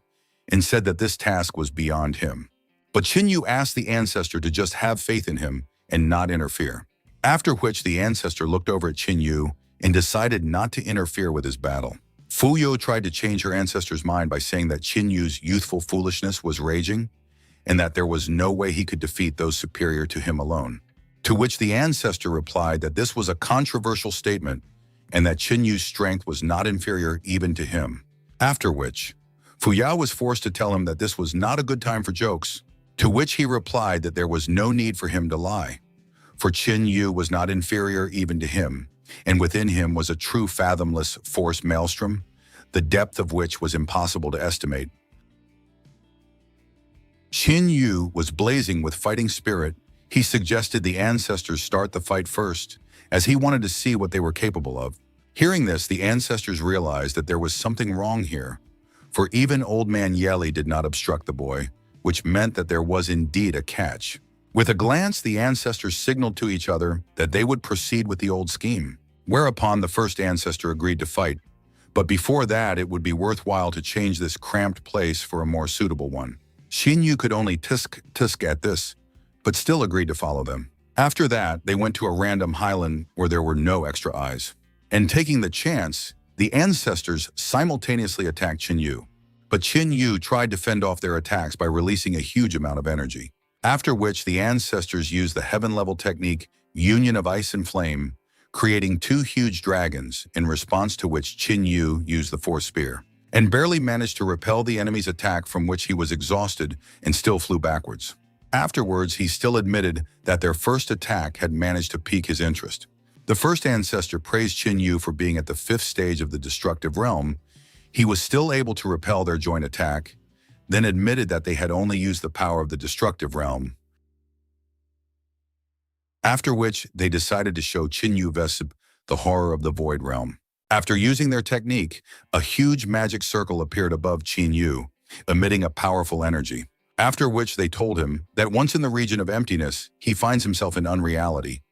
and said that this task was beyond him. But Qin Yu asked the ancestor to just have faith in him and not interfere. After which the ancestor looked over at Qin Yu and decided not to interfere with his battle. Fu Yo tried to change her ancestor's mind by saying that Qin Yu's youthful foolishness was raging and that there was no way he could defeat those superior to him alone. To which the ancestor replied that this was a controversial statement and that Qin Yu's strength was not inferior even to him. After which, Fu Yao was forced to tell him that this was not a good time for jokes, to which he replied that there was no need for him to lie, for Qin Yu was not inferior even to him, and within him was a true fathomless force maelstrom, the depth of which was impossible to estimate. Qin Yu was blazing with fighting spirit. He suggested the ancestors start the fight first, as he wanted to see what they were capable of. Hearing this, the ancestors realized that there was something wrong here, for even old man Yeli did not obstruct the boy, which meant that there was indeed a catch. With a glance, the ancestors signaled to each other that they would proceed with the old scheme, whereupon the first ancestor agreed to fight. But before that, it would be worthwhile to change this cramped place for a more suitable one. Qin Yu could only tisk at this, but still agreed to follow them. After that, they went to a random highland where there were no extra eyes. And taking the chance, the ancestors simultaneously attacked Qin Yu. But Qin Yu tried to fend off their attacks by releasing a huge amount of energy. After which, the ancestors used the heaven-level technique, Union of Ice and Flame, creating two huge dragons, in response to which Qin Yu used the force spear, and barely managed to repel the enemy's attack, from which he was exhausted and still flew backwards. Afterwards, he still admitted that their first attack had managed to pique his interest. The first ancestor praised Qin Yu for being at the 5th stage of the destructive realm. He was still able to repel their joint attack, then admitted that they had only used the power of the destructive realm. After which, they decided to show Qin Yu Vesib the horror of the void realm. After using their technique, a huge magic circle appeared above Qin Yu, emitting a powerful energy. After which they told him that once in the region of emptiness, he finds himself in unreality,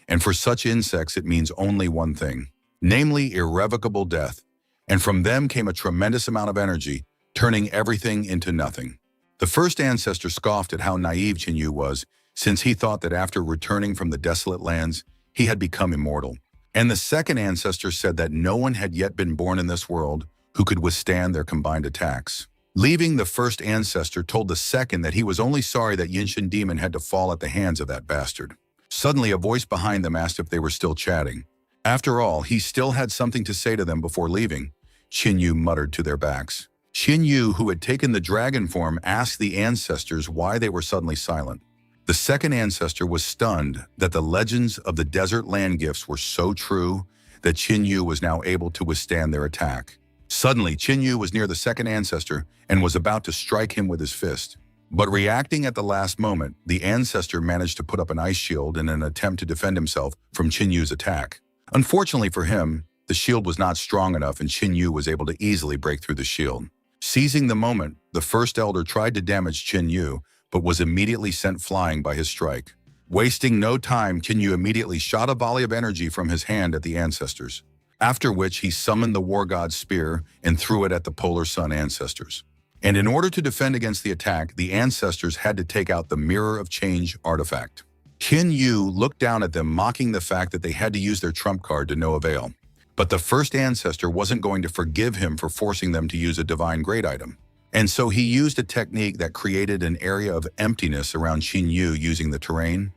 and for such insects it means only one thing, namely irrevocable death, and from them came a tremendous amount of energy, turning everything into nothing. The first ancestor scoffed at how naive Qin Yu was, since he thought that after returning from the desolate lands, he had become immortal. And the second ancestor said that no one had yet been born in this world who could withstand their combined attacks. Leaving, the first ancestor told the second that he was only sorry that Yinshin demon had to fall at the hands of that bastard. Suddenly, a voice behind them asked if they were still chatting. After all, he still had something to say to them before leaving, Qin muttered to their backs. Qin, who had taken the dragon form, asked the ancestors why they were suddenly silent. The second ancestor was stunned that the legends of the desert land gifts were so true that Qin was now able to withstand their attack. Suddenly, Qin was near the second ancestor and was about to strike him with his fist. But reacting at the last moment, the ancestor managed to put up an ice shield in an attempt to defend himself from Qin attack. Unfortunately for him, the shield was not strong enough and Qin was able to easily break through the shield. Seizing the moment, the first elder tried to damage Qin, but was immediately sent flying by his strike. Wasting no time, Qin immediately shot a volley of energy from his hand at the ancestors, after which he summoned the war god's spear and threw it at the polar sun ancestors. And in order to defend against the attack, the ancestors had to take out the Mirror of Change artifact. Qin looked down at them, mocking the fact that they had to use their trump card to no avail. But the first ancestor wasn't going to forgive him for forcing them to use a divine great item. And so he used a technique that created an area of emptiness around Qin using the terrain.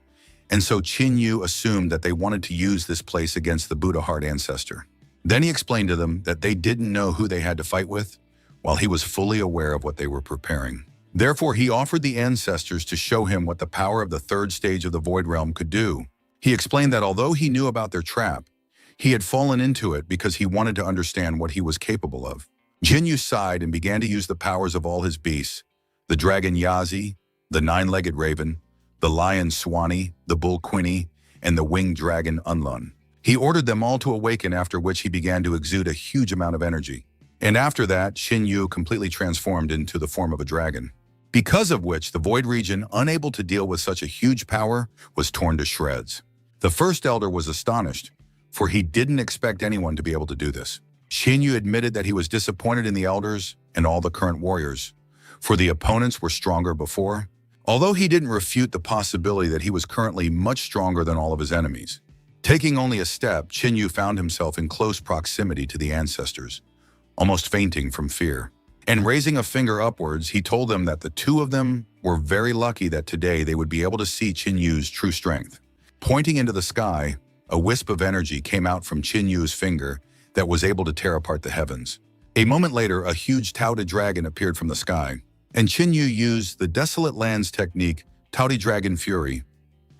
And so Qin assumed that they wanted to use this place against the Buddha Heart ancestor. Then he explained to them that they didn't know who they had to fight with, while he was fully aware of what they were preparing. Therefore, he offered the ancestors to show him what the power of the third stage of the Void Realm could do. He explained that although he knew about their trap, he had fallen into it because he wanted to understand what he was capable of. Qin sighed and began to use the powers of all his beasts, the dragon Yazi, the nine-legged raven, the lion Swanee, the bull Quinny, and the winged dragon Unlun. He ordered them all to awaken, after which he began to exude a huge amount of energy. And after that, Qin completely transformed into the form of a dragon. Because of which, the Void region, unable to deal with such a huge power, was torn to shreds. The first elder was astonished, for he didn't expect anyone to be able to do this. Qin admitted that he was disappointed in the elders and all the current warriors, for the opponents were stronger before, although he didn't refute the possibility that he was currently much stronger than all of his enemies. Taking only a step, Qin found himself in close proximity to the ancestors, almost fainting from fear. And raising a finger upwards, he told them that the two of them were very lucky that today they would be able to see Qin true strength. Pointing into the sky, a wisp of energy came out from Qin finger that was able to tear apart the heavens. A moment later, a huge touted dragon appeared from the sky, and Qin used the Desolate Lands technique, Touty Dragon Fury,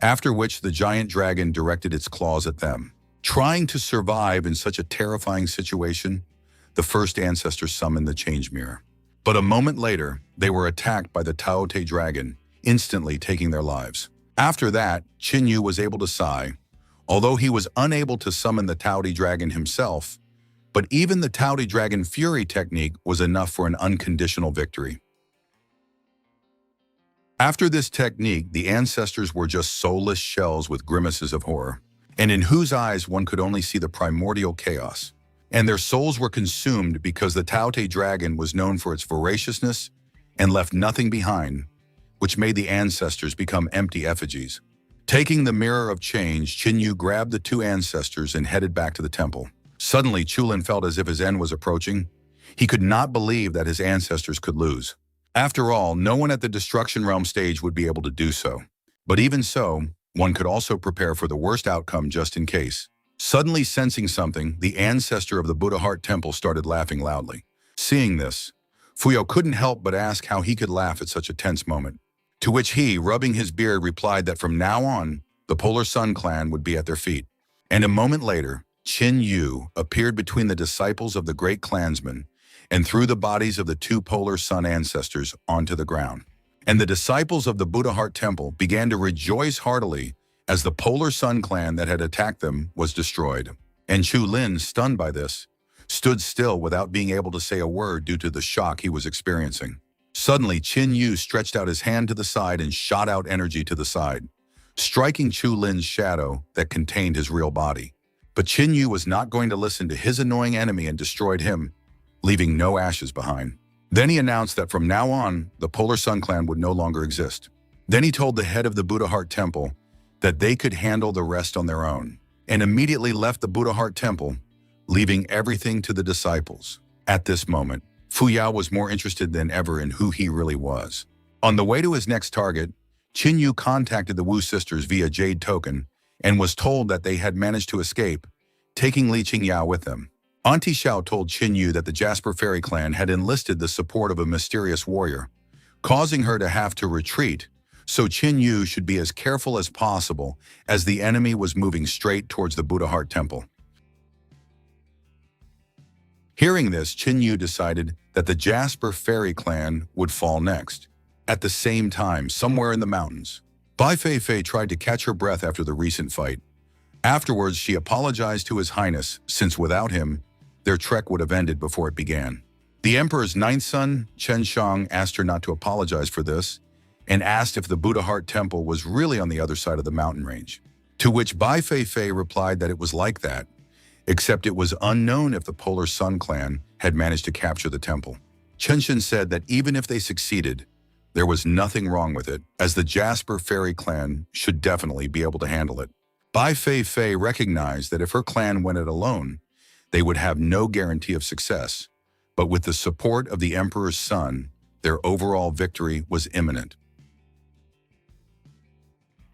after which the giant dragon directed its claws at them. Trying to survive in such a terrifying situation, the first ancestor summoned the Change Mirror. But a moment later, they were attacked by the Taote dragon, instantly taking their lives. After that, Qin was able to sigh, although he was unable to summon the Touty dragon himself, but even the Touty Dragon Fury technique was enough for an unconditional victory. After this technique, the ancestors were just soulless shells with grimaces of horror, and in whose eyes one could only see the primordial chaos. And their souls were consumed because the Taote dragon was known for its voraciousness and left nothing behind, which made the ancestors become empty effigies. Taking the Mirror of Change, Qin grabbed the two ancestors and headed back to the temple. Suddenly, Chulin felt as if his end was approaching. He could not believe that his ancestors could lose. After all, no one at the Destruction Realm stage would be able to do so. But even so, one could also prepare for the worst outcome just in case. Suddenly sensing something, the ancestor of the Buddha Heart Temple started laughing loudly. Seeing this, Fuyo couldn't help but ask how he could laugh at such a tense moment. To which he, rubbing his beard, replied that from now on, the Polar Sun clan would be at their feet. And a moment later, Qin appeared between the disciples of the great clansman and threw the bodies of the two Polar Sun ancestors onto the ground. And the disciples of the Buddha Heart Temple began to rejoice heartily as the Polar Sun clan that had attacked them was destroyed. And Chu Lin, stunned by this, stood still without being able to say a word due to the shock he was experiencing. Suddenly, Qin stretched out his hand to the side and shot out energy to the side, striking Chu Lin's shadow that contained his real body. But Qin was not going to listen to his annoying enemy and destroyed him, leaving no ashes behind. Then he announced that from now on, the Polar Sun clan would no longer exist. Then he told the head of the Buddha Heart Temple that they could handle the rest on their own, and immediately left the Buddha Heart Temple, leaving everything to the disciples. At this moment, Fu Yao was more interested than ever in who he really was. On the way to his next target, Qin Yu contacted the Wu sisters via Jade Token and was told that they had managed to escape, taking Li Qingyao with them. Auntie Xiao told Qin Yu that the Jasper Fairy clan had enlisted the support of a mysterious warrior, causing her to have to retreat, so Qin Yu should be as careful as possible as the enemy was moving straight towards the Buddha Heart Temple. Hearing this, Qin Yu decided that the Jasper Fairy clan would fall next. At the same time, somewhere in the mountains, Bai Fei tried to catch her breath after the recent fight. Afterwards, she apologized to His Highness, since without him, their trek would have ended before it began. The emperor's ninth son, Chen Shang, asked her not to apologize for this, and asked if the Buddha Heart Temple was really on the other side of the mountain range. To which Bai Fei replied that it was like that, except it was unknown if the Polar Sun clan had managed to capture the temple. Chen Shen said that even if they succeeded, there was nothing wrong with it, as the Jasper Fairy clan should definitely be able to handle it. Bai Fei recognized that if her clan went it alone, they would have no guarantee of success, but with the support of the emperor's son, their overall victory was imminent.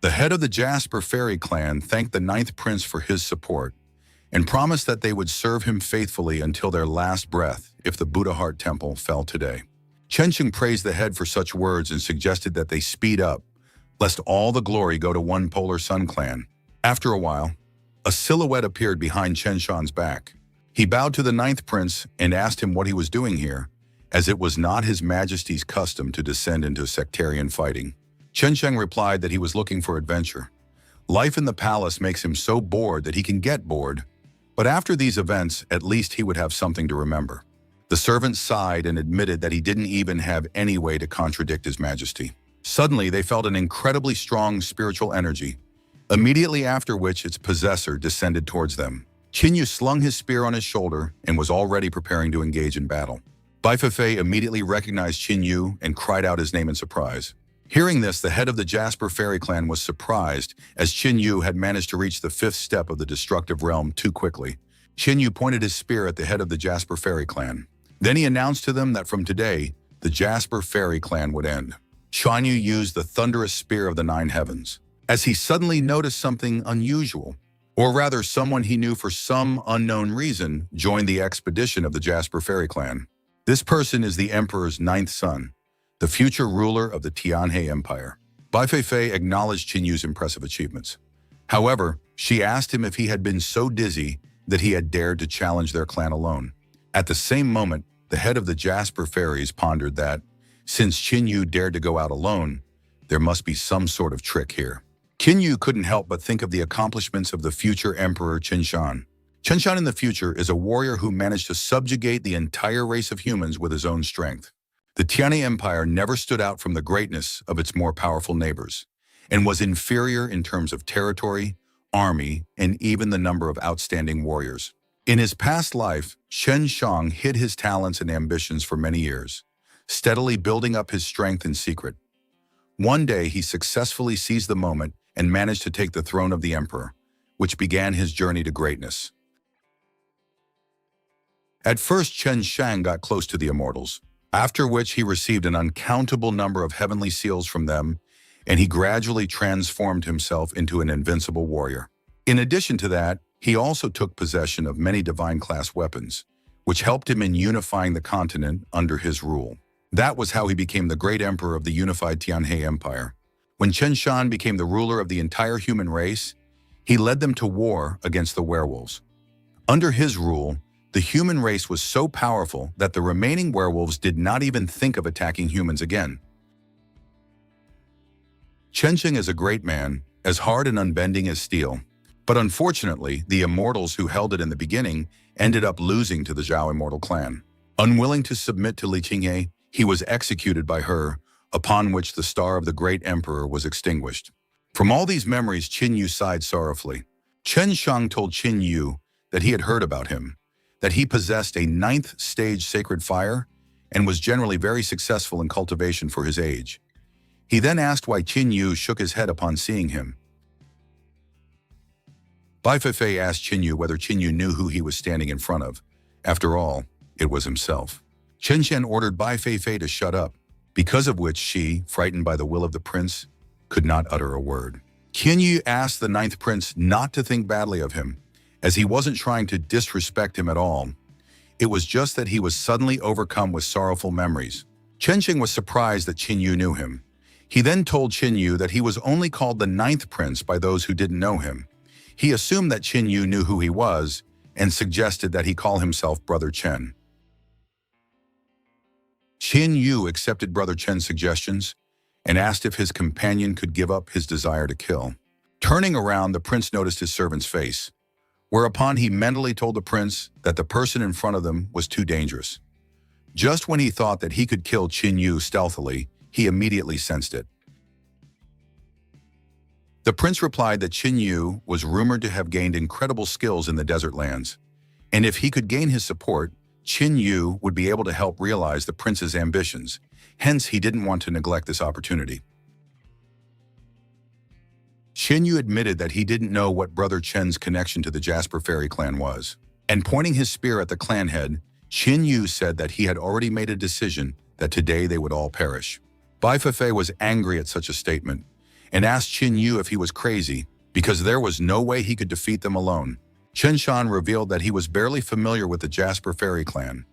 The head of the Jasper Fairy clan thanked the ninth prince for his support and promised that they would serve him faithfully until their last breath if the Buddha Heart Temple fell today. Chen Sheng praised the head for such words and suggested that they speed up, lest all the glory go to one Polar Sun clan. After a while, a silhouette appeared behind Chen Shan's back. He bowed to the ninth prince and asked him what he was doing here, as it was not His Majesty's custom to descend into sectarian fighting. Chen Sheng replied that he was looking for adventure. Life in the palace makes him so bored that he can get bored, but after these events, at least he would have something to remember. The servant sighed and admitted that he didn't even have any way to contradict His Majesty. Suddenly, they felt an incredibly strong spiritual energy, immediately after which its possessor descended towards them. Qin Yu slung his spear on his shoulder and was already preparing to engage in battle. Bai Fei immediately recognized Qin Yu and cried out his name in surprise. Hearing this, the head of the Jasper Fairy clan was surprised, as Qin Yu had managed to reach the fifth step of the destructive realm too quickly. Qin Yu pointed his spear at the head of the Jasper Fairy clan. Then he announced to them that from today, the Jasper Fairy clan would end. Shan Yu used the thunderous spear of the nine heavens, as he suddenly noticed something unusual, or rather someone he knew for some unknown reason joined the expedition of the Jasper Fairy clan. This person is the emperor's ninth son, the future ruler of the Tianhe Empire. Bai Fei acknowledged Qin Yu's impressive achievements. However, she asked him if he had been so dizzy that he had dared to challenge their clan alone. At the same moment, the head of the Jasper Fairies pondered that, since Qin Yu dared to go out alone, there must be some sort of trick here. Qin Yu couldn't help but think of the accomplishments of the future Emperor Chen Shan. Chen Shan in the future is a warrior who managed to subjugate the entire race of humans with his own strength. The Tianhe Empire never stood out from the greatness of its more powerful neighbors, and was inferior in terms of territory, army, and even the number of outstanding warriors. In his past life, Chen Shang hid his talents and ambitions for many years, steadily building up his strength in secret. One day, he successfully seized the moment and managed to take the throne of the emperor, which began his journey to greatness. At first, Chen Shang got close to the immortals, after which he received an uncountable number of heavenly seals from them, and he gradually transformed himself into an invincible warrior. In addition to that, he also took possession of many divine-class weapons, which helped him in unifying the continent under his rule. That was how he became the great emperor of the unified Tianhe Empire. When Chen Shan became the ruler of the entire human race, he led them to war against the werewolves. Under his rule, the human race was so powerful that the remaining werewolves did not even think of attacking humans again. Chen Sheng is a great man, as hard and unbending as steel. But unfortunately, the immortals who held it in the beginning ended up losing to the Zhao immortal clan. Unwilling to submit to Li Qinghe, he was executed by her, upon which the star of the great emperor was extinguished. From all these memories, Qin Yu sighed sorrowfully. Chen Shang told Qin Yu that he had heard about him, that he possessed a ninth stage sacred fire and was generally very successful in cultivation for his age. He then asked why Qin Yu shook his head upon seeing him. Bai Fei asked Qin Yu whether Qin Yu knew who he was standing in front of. After all, it was himself. Chen Shan ordered Bai Fei to shut up, because of which she, frightened by the will of the prince, could not utter a word. Qin Yu asked the ninth prince not to think badly of him, as he wasn't trying to disrespect him at all. It was just that he was suddenly overcome with sorrowful memories. Chen Xing was surprised that Qin Yu knew him. He then told Qin Yu that he was only called the ninth prince by those who didn't know him. He assumed that Qin Yu knew who he was and suggested that he call himself Brother Chen. Qin Yu accepted Brother Chen's suggestions and asked if his companion could give up his desire to kill. Turning around, the prince noticed his servant's face, whereupon he mentally told the prince that the person in front of them was too dangerous. Just when he thought that he could kill Qin Yu stealthily, he immediately sensed it. The prince replied that Qin Yu was rumored to have gained incredible skills in the desert lands, and if he could gain his support, Qin Yu would be able to help realize the prince's ambitions. Hence, he didn't want to neglect this opportunity. Qin Yu admitted that he didn't know what Brother Chen's connection to the Jasper Fairy clan was, and pointing his spear at the clan head, Qin Yu said that he had already made a decision that today they would all perish. Bai Fei was angry at such a statement and asked Qin Yu if he was crazy because there was no way he could defeat them alone. Chen Shan revealed that he was barely familiar with the Jasper Fairy clan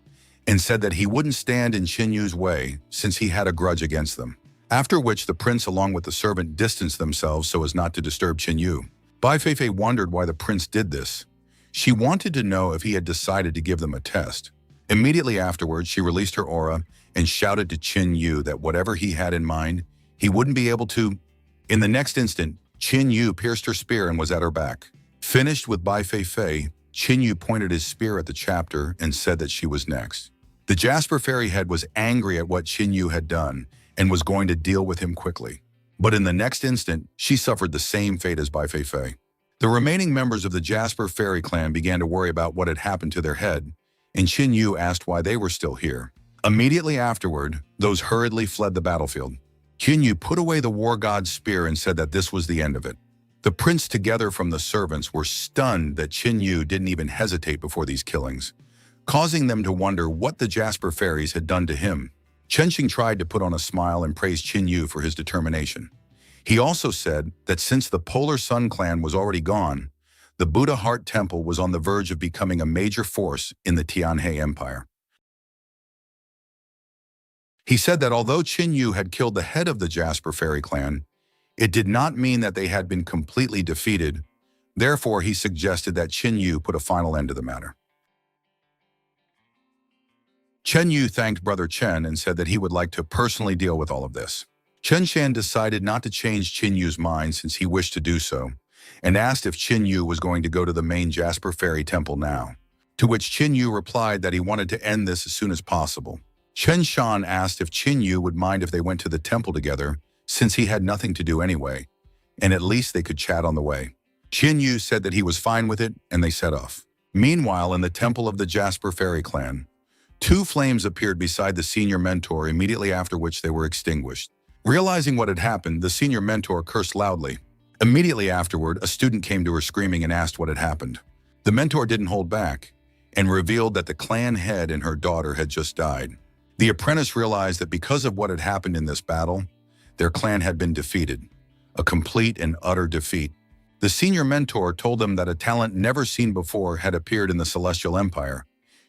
and said that he wouldn't stand in Qin Yu's way since he had a grudge against them. After which the prince along with the servant distanced themselves so as not to disturb Qin Yu. Bai Fei wondered why the prince did this. She wanted to know if he had decided to give them a test. Immediately afterwards, she released her aura and shouted to Qin Yu that whatever he had in mind, he wouldn't be able to. In the next instant, Qin Yu pierced her spear and was at her back. Finished with Bai Fei, Qin Yu pointed his spear at the chapter and said that she was next. The Jasper Fairy head was angry at what Qin Yu had done and was going to deal with him quickly. But in the next instant, she suffered the same fate as Bai Fei. The remaining members of the Jasper Fairy clan began to worry about what had happened to their head, and Qin Yu asked why they were still here. Immediately afterward, those hurriedly fled the battlefield. Qin Yu put away the war god's spear and said that this was the end of it. The prince, together from the servants, were stunned that Qin Yu didn't even hesitate before these killings, causing them to wonder what the Jasper Fairies had done to him. Chen Xing tried to put on a smile and praised Qin Yu for his determination. He also said that since the Polar Sun clan was already gone, the Buddha Heart Temple was on the verge of becoming a major force in the Tianhe Empire. He said that although Qin Yu had killed the head of the Jasper Fairy clan, it did not mean that they had been completely defeated. Therefore, he suggested that Qin Yu put a final end to the matter. Chen Yu thanked Brother Chen and said that he would like to personally deal with all of this. Chen Shan decided not to change Qin Yu's mind since he wished to do so, and asked if Qin Yu was going to go to the main Jasper Fairy Temple now, to which Qin Yu replied that he wanted to end this as soon as possible. Chen Shan asked if Qin Yu would mind if they went to the temple together, since he had nothing to do anyway, and at least they could chat on the way. Qin Yu said that he was fine with it, and they set off. Meanwhile, in the temple of the Jasper Fairy clan, two flames appeared beside the senior mentor, immediately after which they were extinguished. Realizing what had happened, the senior mentor cursed loudly. Immediately afterward, a student came to her screaming and asked what had happened. The mentor didn't hold back and revealed that the clan head and her daughter had just died. The apprentice realized that because of what had happened in this battle, their clan had been defeated, a complete and utter defeat. The senior mentor told them that a talent never seen before had appeared in the Celestial Empire,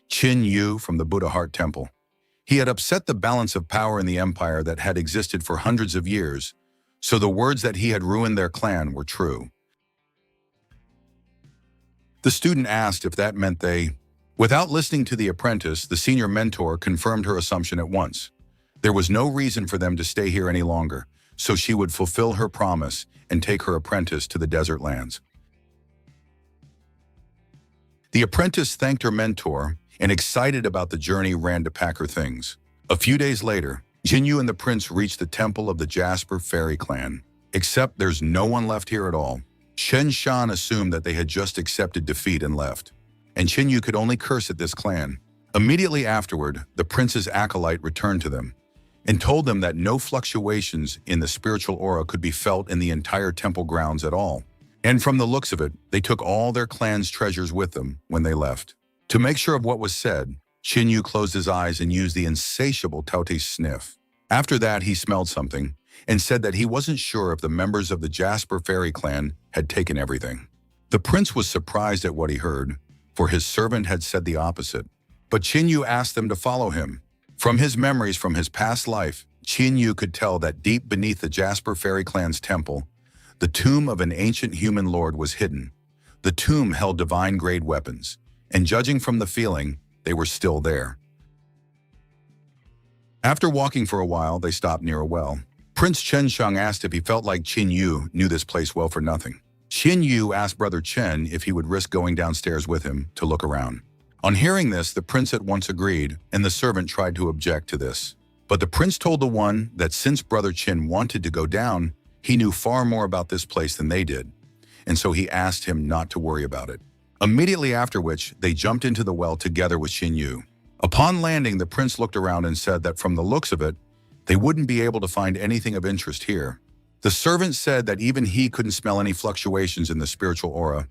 Qin Yu from the Buddha Heart Temple. He had upset the balance of power in the empire that had existed for hundreds of years, so the words that he had ruined their clan were true. The student asked if that meant they. Without listening to the apprentice, the senior mentor confirmed her assumption at once. There was no reason for them to stay here any longer, so she would fulfill her promise and take her apprentice to the desert lands. The apprentice thanked her mentor and, excited about the journey, ran to pack her things. A few days later, Qin Yu and the prince reached the temple of the Jasper Fairy clan. Except there's no one left here at all. Chen Shan assumed that they had just accepted defeat and left, and Qin Yu could only curse at this clan. Immediately afterward, the prince's acolyte returned to them and told them that no fluctuations in the spiritual aura could be felt in the entire temple grounds at all. And from the looks of it, they took all their clan's treasures with them when they left. To make sure of what was said, Qin Yu closed his eyes and used the insatiable Taote sniff. After that, he smelled something and said that he wasn't sure if the members of the Jasper fairy clan had taken everything. The prince was surprised at what he heard, for his servant had said the opposite. But Qin Yu asked them to follow him. From his memories from his past life, Qin Yu could tell that deep beneath the Jasper fairy clan's temple, the tomb of an ancient human lord was hidden. The tomb held divine-grade weapons, and judging from the feeling, they were still there. After walking for a while, they stopped near a well. Prince Chen Shang asked if he felt like Qin Yu knew this place well for nothing. Qin Yu asked Brother Chen if he would risk going downstairs with him to look around. On hearing this, the prince at once agreed, and the servant tried to object to this. But the prince told the one that since Brother Chen wanted to go down, he knew far more about this place than they did, and so he asked him not to worry about it. Immediately after which, they jumped into the well together with Qin Yu. Upon landing, the prince looked around and said that from the looks of it, they wouldn't be able to find anything of interest here. The servant said that even he couldn't smell any fluctuations in the spiritual aura,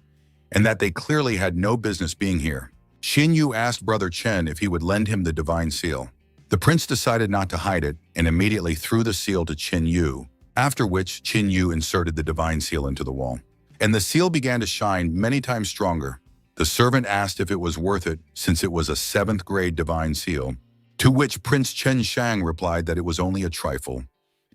and that they clearly had no business being here. Qin Yu asked Brother Chen if he would lend him the divine seal. The prince decided not to hide it and immediately threw the seal to Qin Yu, after which Qin Yu inserted the divine seal into the wall. And the seal began to shine many times stronger. The servant asked if it was worth it since it was a 7th grade divine seal, to which Prince Chen Shang replied that it was only a trifle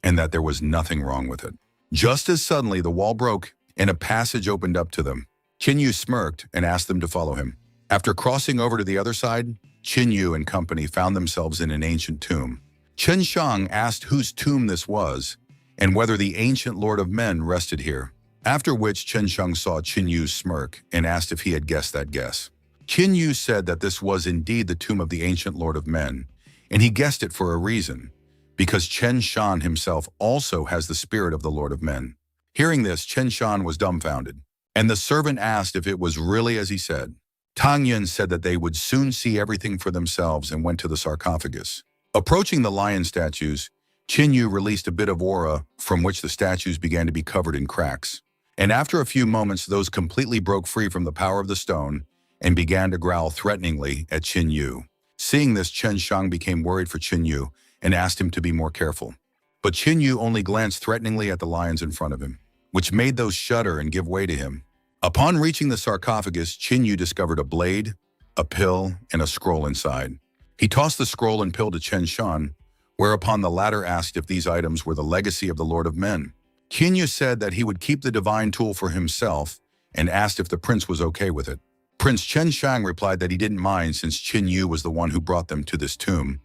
and that there was nothing wrong with it. Just as suddenly the wall broke and a passage opened up to them. Qin Yu smirked and asked them to follow him. After crossing over to the other side, Qin Yu and company found themselves in an ancient tomb. Chen Shang asked whose tomb this was and whether the ancient Lord of Men rested here. After which Chen Shang saw Qin Yu's smirk and asked if he had guessed that guess. Qin Yu said that this was indeed the tomb of the ancient Lord of Men, and he guessed it for a reason, because Chen Shan himself also has the spirit of the Lord of Men. Hearing this, Chen Shan was dumbfounded, and the servant asked if it was really as he said. Tang Yin said that they would soon see everything for themselves and went to the sarcophagus. Approaching the lion statues, Qin Yu released a bit of aura from which the statues began to be covered in cracks. And after a few moments, those completely broke free from the power of the stone and began to growl threateningly at Qin Yu. Seeing this, Chen Shang became worried for Qin Yu and asked him to be more careful. But Qin Yu only glanced threateningly at the lions in front of him, which made those shudder and give way to him. Upon reaching the sarcophagus, Qin Yu discovered a blade, a pill, and a scroll inside. He tossed the scroll and pill to Chen Shan, whereupon the latter asked if these items were the legacy of the Lord of Men. Qin Yu said that he would keep the divine tool for himself and asked if the prince was okay with it. Prince Chen Shang replied that he didn't mind since Qin Yu was the one who brought them to this tomb,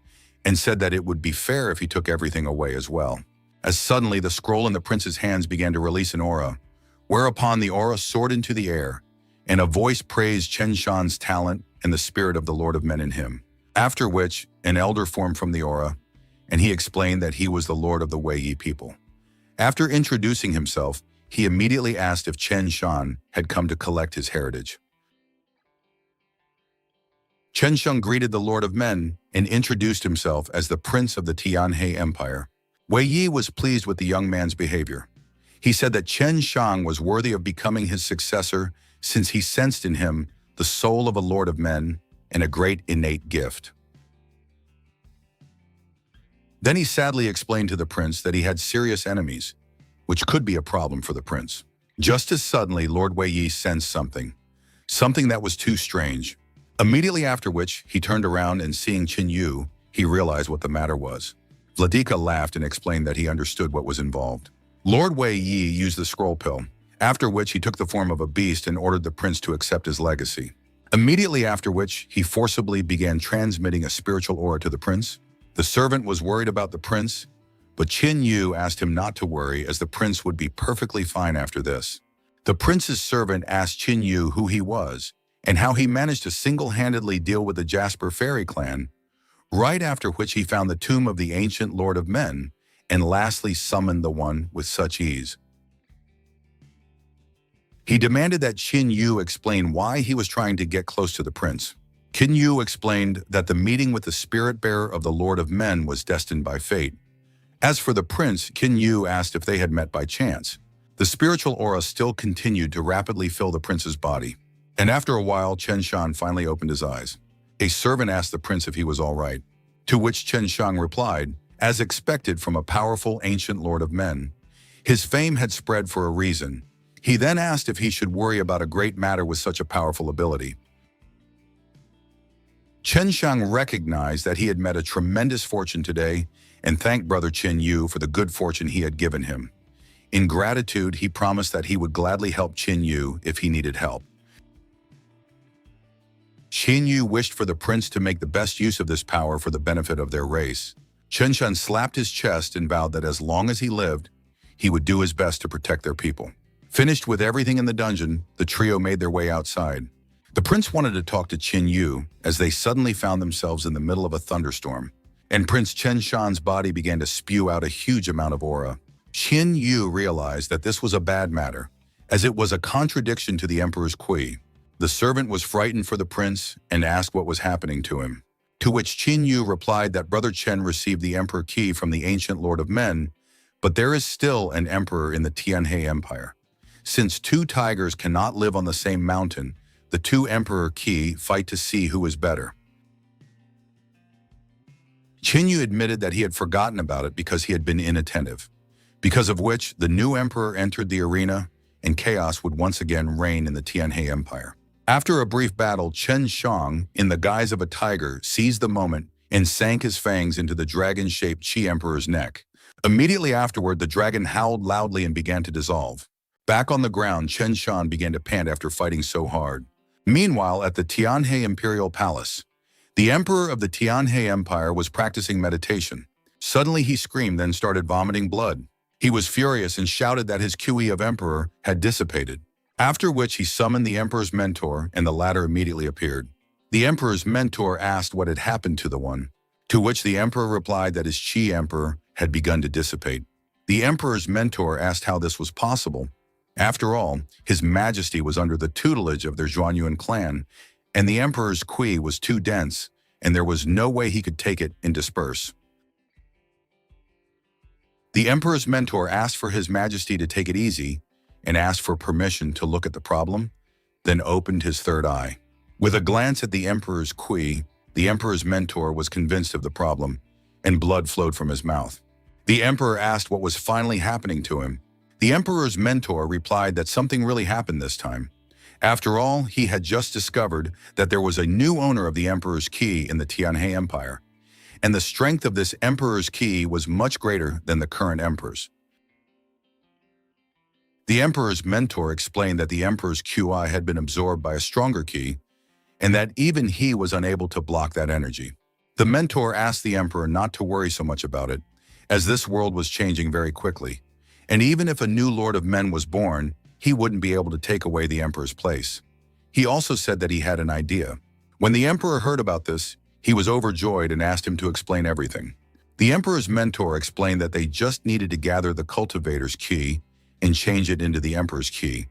and said that it would be fair if he took everything away as well. As suddenly the scroll in the prince's hands began to release an aura, whereupon the aura soared into the air, and a voice praised Chen Shan's talent and the spirit of the Lord of Men in him. After which, an elder formed from the aura, and he explained that he was the Lord of the Wei Yi people. After introducing himself, he immediately asked if Chen Shan had come to collect his heritage. Chen Shang greeted the Lord of Men and introduced himself as the Prince of the Tianhe Empire. Wei Yi was pleased with the young man's behavior. He said that Chen Shang was worthy of becoming his successor since he sensed in him the soul of a Lord of Men and a great innate gift. Then he sadly explained to the prince that he had serious enemies, which could be a problem for the prince. Just as suddenly, Lord Wei Yi sensed something that was too strange. Immediately after which, he turned around and seeing Qin Yu, he realized what the matter was. Vladika laughed and explained that he understood what was involved. Lord Wei Yi used the scroll pill, after which he took the form of a beast and ordered the prince to accept his legacy. Immediately after which, he forcibly began transmitting a spiritual aura to the prince. The servant was worried about the prince, but Qin Yu asked him not to worry as the prince would be perfectly fine after this. The prince's servant asked Qin Yu who he was and how he managed to single-handedly deal with the Jasper fairy clan, right after which he found the tomb of the ancient Lord of Men and lastly summoned the one with such ease. He demanded that Qin Yu explain why he was trying to get close to the prince. Qin Yu explained that the meeting with the spirit-bearer of the Lord of Men was destined by fate. As for the prince, Qin Yu asked if they had met by chance. The spiritual aura still continued to rapidly fill the prince's body, and after a while, Chen Shan finally opened his eyes. A servant asked the prince if he was all right, to which Chen Shang replied, as expected from a powerful ancient lord of men. His fame had spread for a reason. He then asked if he should worry about a great matter with such a powerful ability. Chen Shang recognized that he had met a tremendous fortune today and thanked brother Chen Yu for the good fortune he had given him. In gratitude, he promised that he would gladly help Chen Yu if he needed help. Chen Yu wished for the prince to make the best use of this power for the benefit of their race. Chen Shang slapped his chest and vowed that as long as he lived, he would do his best to protect their people. Finished with everything in the dungeon, the trio made their way outside. The prince wanted to talk to Chen Yu as they suddenly found themselves in the middle of a thunderstorm, and Prince Chen Shang's body began to spew out a huge amount of aura. Chen Yu realized that this was a bad matter, as it was a contradiction to the emperor's qui. The servant was frightened for the prince and asked what was happening to him, to which Chen Yu replied that brother Chen received the emperor key from the ancient lord of men, but there is still an emperor in the Tianhe Empire. Since two tigers cannot live on the same mountain, the two emperor key fight to see who is better. Chen Yu admitted that he had forgotten about it because he had been inattentive, because of which the new emperor entered the arena and chaos would once again reign in the Tianhe Empire. After a brief battle, Chen Shang, in the guise of a tiger, seized the moment and sank his fangs into the dragon-shaped Qi Emperor's neck. Immediately afterward, the dragon howled loudly and began to dissolve. Back on the ground, Chen Shang began to pant after fighting so hard. Meanwhile, at the Tianhe Imperial Palace, the emperor of the Tianhe Empire was practicing meditation. Suddenly he screamed, then started vomiting blood. He was furious and shouted that his QE of emperor had dissipated, after which he summoned the emperor's mentor and the latter immediately appeared. The emperor's mentor asked what had happened to the one, to which the emperor replied that his Qi emperor had begun to dissipate. The emperor's mentor asked how this was possible. After all, his majesty was under the tutelage of their Zhuanyuan clan, and the emperor's qui was too dense, and there was no way he could take it and disperse. The emperor's mentor asked for his majesty to take it easy and asked for permission to look at the problem, then opened his third eye. With a glance at the emperor's qui, the emperor's mentor was convinced of the problem, and blood flowed from his mouth. The emperor asked what was finally happening to him. The emperor's mentor replied that something really happened this time. After all, he had just discovered that there was a new owner of the emperor's key in the Tianhe Empire, and the strength of this emperor's key was much greater than the current emperor's. The emperor's mentor explained that the emperor's QI had been absorbed by a stronger key, and that even he was unable to block that energy. The mentor asked the emperor not to worry so much about it, as this world was changing very quickly, and even if a new lord of men was born, he wouldn't be able to take away the emperor's place. He also said that he had an idea. When the emperor heard about this, he was overjoyed and asked him to explain everything. The emperor's mentor explained that they just needed to gather the cultivator's key and change it into the emperor's key,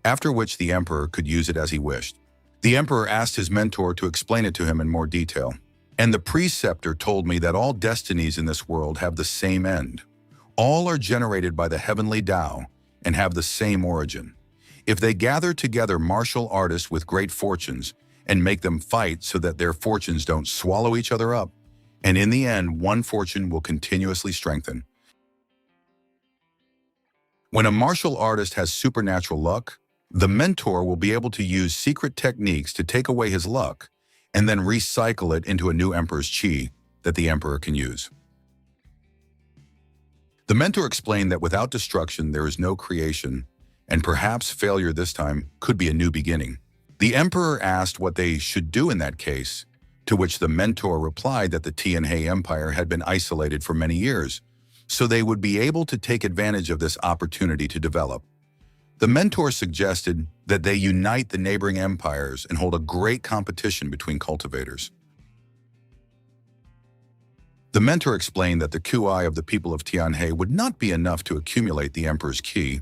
after which the emperor could use it as he wished. The emperor asked his mentor to explain it to him in more detail. And the preceptor told me that all destinies in this world have the same end. All are generated by the heavenly Tao and have the same origin. If they gather together martial artists with great fortunes and make them fight so that their fortunes don't swallow each other up, and in the end, one fortune will continuously strengthen. When a martial artist has supernatural luck, the mentor will be able to use secret techniques to take away his luck and then recycle it into a new emperor's qi that the emperor can use. The mentor explained that without destruction, there is no creation, and perhaps failure this time could be a new beginning. The emperor asked what they should do in that case, to which the mentor replied that the Tianhe Empire had been isolated for many years, so they would be able to take advantage of this opportunity to develop. The mentor suggested that they unite the neighboring empires and hold a great competition between cultivators. The mentor explained that the QI of the people of Tianhe would not be enough to accumulate the emperor's key,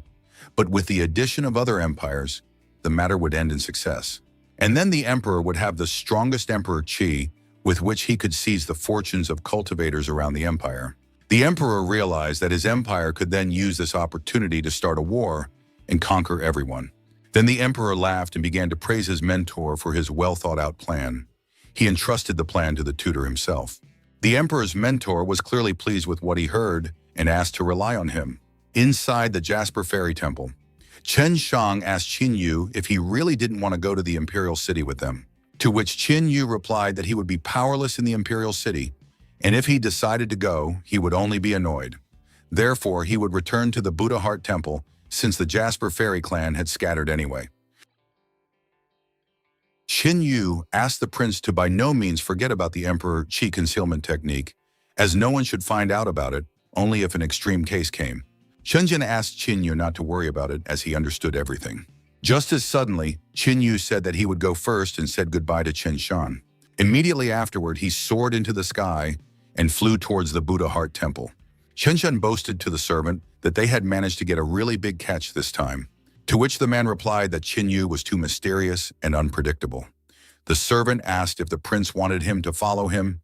but with the addition of other empires, the matter would end in success. And then the emperor would have the strongest emperor qi with which he could seize the fortunes of cultivators around the empire. The emperor realized that his empire could then use this opportunity to start a war and conquer everyone. Then the emperor laughed and began to praise his mentor for his well-thought-out plan. he entrusted the plan to the tutor himself. The emperor's mentor was clearly pleased with what he heard and asked to rely on him. Inside the Jasper Fairy Temple, Chen Shang asked Qin Yu if he really didn't want to go to the imperial city with them, to which Qin Yu replied that he would be powerless in the imperial city, and if he decided to go, he would only be annoyed. Therefore, he would return to the Buddha Heart Temple since the Jasper Fairy clan had scattered anyway. Qin Yu asked the prince to by no means forget about the emperor Qi concealment technique, as no one should find out about it, only if an extreme case came. Shenzhen asked Qin Yu not to worry about it as he understood everything. Just as suddenly, Qin Yu said that he would go first and said goodbye to Chen Shan. Immediately afterward, he soared into the sky and flew towards the Buddha Heart Temple. Chen Shan boasted to the servant that they had managed to get a really big catch this time, to which the man replied that Qin Yu was too mysterious and unpredictable. The servant asked if the prince wanted him to follow him.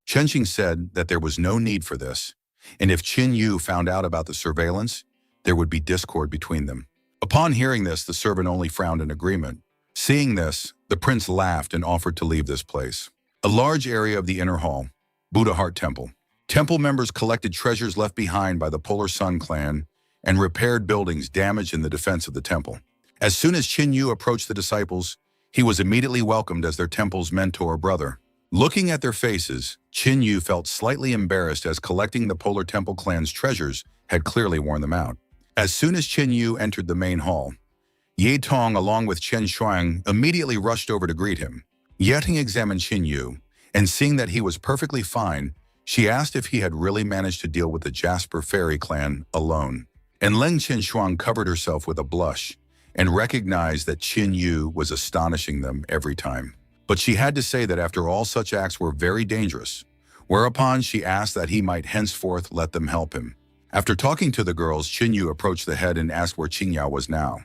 Chen Xing said that there was no need for this, and if Qin Yu found out about the surveillance, there would be discord between them. Upon hearing this, the servant only frowned in agreement. Seeing this, the prince laughed and offered to leave this place. A large area of the inner hall, Buddha Heart Temple. Temple members collected treasures left behind by the Polar Sun clan and repaired buildings damaged in the defense of the temple. As soon as Qin Yu approached the disciples, he was immediately welcomed as their temple's mentor brother. Looking at their faces, Qin Yu felt slightly embarrassed as collecting the Polar Temple clan's treasures had clearly worn them out. As soon as Qin Yu entered the main hall, Ye Tong along with Chen Shuang immediately rushed over to greet him. Ye Ting examined Qin Yu, and seeing that he was perfectly fine, she asked if he had really managed to deal with the Jasper Fairy clan alone. And Leng Chen Shuang covered herself with a blush and recognized that Qin Yu was astonishing them every time. But she had to say that after all such acts were very dangerous, whereupon she asked that he might henceforth let them help him. After talking to the girls, Qin Yu approached the head and asked where Qin Yao was now.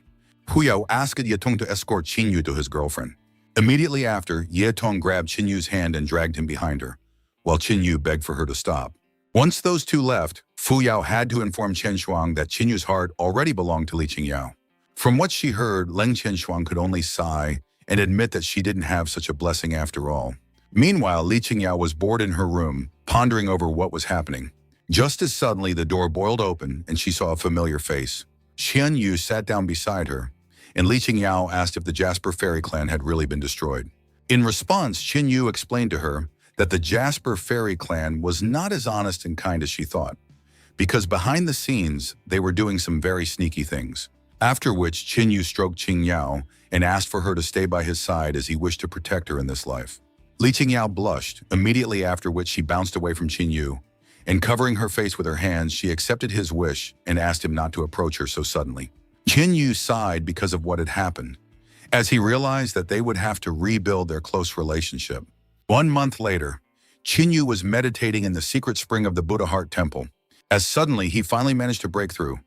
Hu Yao asked Ye Tong to escort Qin Yu to his girlfriend. Immediately after, Ye Tong grabbed Qin Yu's hand and dragged him behind her, while Qin Yu begged for her to stop. Once those two left, Fu Yao had to inform Chen Shuang that Qin Yu's heart already belonged to Li Qingyao. From what she heard, Leng Chen Shuang could only sigh and admit that she didn't have such a blessing after all. Meanwhile, Li Qingyao was bored in her room, pondering over what was happening. Just as suddenly, the door boiled open and she saw a familiar face. Xian Yu sat down beside her, and Li Qingyao asked if the Jasper Fairy clan had really been destroyed. In response, Qin Yu explained to her that the Jasper Fairy clan was not as honest and kind as she thought, because behind the scenes, they were doing some very sneaky things. After which, Qin Yu stroked Qing Yao and asked for her to stay by his side as he wished to protect her in this life. Li Qingyao blushed, immediately after which she bounced away from Qin Yu, and covering her face with her hands, she accepted his wish and asked him not to approach her so suddenly. Qin Yu sighed because of what had happened, as he realized that they would have to rebuild their close relationship. 1 month later, Qin Yu was meditating in the secret spring of the Buddha Heart Temple, as suddenly he finally managed to break through.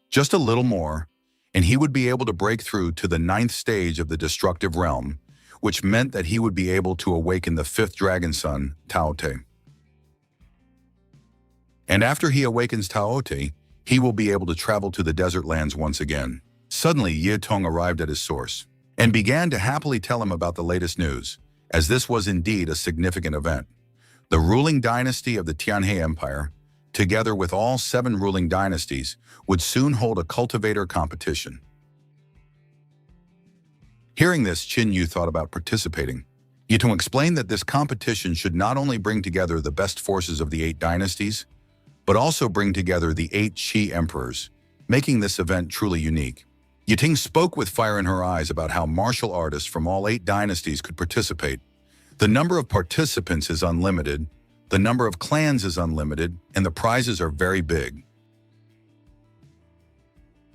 Just a little more, and he would be able to break through to the 9th stage of the destructive realm, which meant that he would be able to awaken the 5th dragon son, Taote. And after he awakens Taote, he will be able to travel to the desert lands once again. Suddenly, Ye Tong arrived at his source and began to happily tell him about the latest news, as this was indeed a significant event. The ruling dynasty of the Tianhe Empire, together with all 7 ruling dynasties, would soon hold a cultivator competition. Hearing this, Qin Yu thought about participating. Ye Tong explained that this competition should not only bring together the best forces of the 8 dynasties, but also bring together the 8 Qi emperors, making this event truly unique. Ye Ting spoke with fire in her eyes about how martial artists from all 8 dynasties could participate. The number of participants is unlimited, the number of clans is unlimited, and the prizes are very big.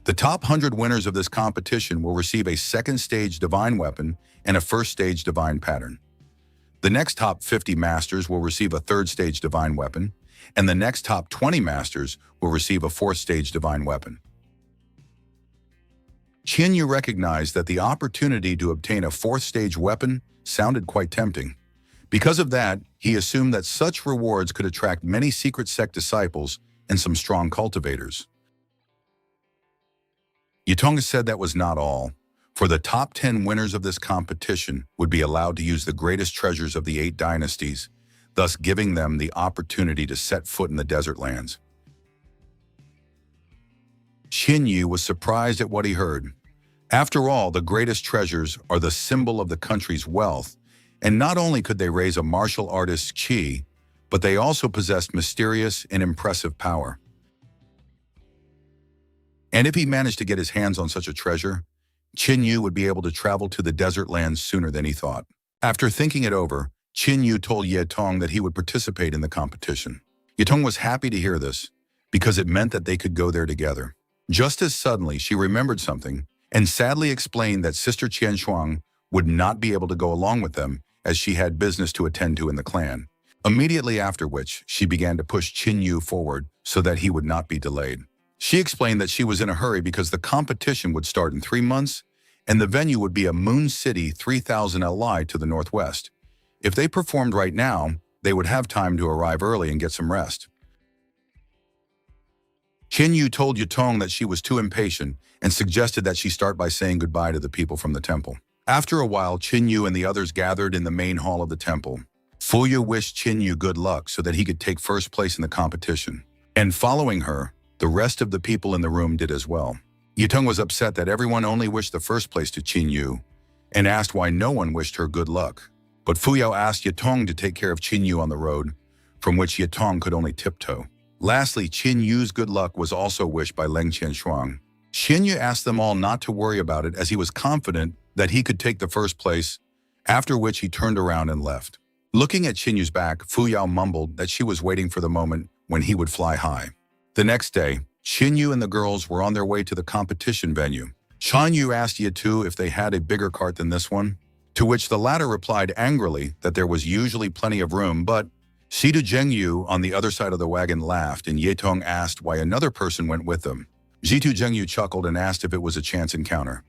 The top 100 winners of this competition will receive a 2nd stage divine weapon and a 1st stage divine pattern. The next top 50 masters will receive a 3rd stage divine weapon, and the next top 20 masters will receive a 4th stage divine weapon. Qin Yu recognized that the opportunity to obtain a 4th stage weapon sounded quite tempting. Because of that, he assumed that such rewards could attract many secret sect disciples and some strong cultivators. Ye Tong said that was not all. For the top 10 winners of this competition would be allowed to use the greatest treasures of the 8 dynasties, thus giving them the opportunity to set foot in the desert lands. Qin Yu was surprised at what he heard. After all, the greatest treasures are the symbol of the country's wealth, and not only could they raise a martial artist's qi, but they also possessed mysterious and impressive power. And if he managed to get his hands on such a treasure, Qin Yu would be able to travel to the desert lands sooner than he thought. After thinking it over, Qin Yu told Ye Tong that he would participate in the competition. Ye Tong was happy to hear this, because it meant that they could go there together. Just as suddenly, she remembered something, and sadly explained that Sister Qian Shuang would not be able to go along with them, as she had business to attend to in the clan. Immediately after which, she began to push Qin Yu forward so that he would not be delayed. She explained that she was in a hurry because the competition would start in 3 months, and the venue would be a Moon City 3000 Li to the northwest. If they performed right now, they would have time to arrive early and get some rest. Qin Yu told Yutong that she was too impatient and suggested that she start by saying goodbye to the people from the temple. After a while, Qin Yu and the others gathered in the main hall of the temple. Fu Yu wished Qin Yu good luck so that he could take first place in the competition. And following her, the rest of the people in the room did as well. Yutong was upset that everyone only wished the first place to Qin Yu and asked why no one wished her good luck. But Fu Yao asked Yutong to take care of Qin Yu on the road, from which Yutong could only tiptoe. Lastly, Qin Yu's good luck was also wished by Leng Qianshuang. Qin Yu asked them all not to worry about it as he was confident that he could take the first place, after which he turned around and left. Looking at Qin Yu's back, Fu Yao mumbled that she was waiting for the moment when he would fly high. The next day, Qin Yu and the girls were on their way to the competition venue. Shan Yu asked Ye Tu if they had a bigger cart than this one, to which the latter replied angrily that there was usually plenty of room, but Shitu Zhengyu on the other side of the wagon laughed, and Ye Tong asked why another person went with them. Shitu Zhengyu chuckled and asked if it was a chance encounter.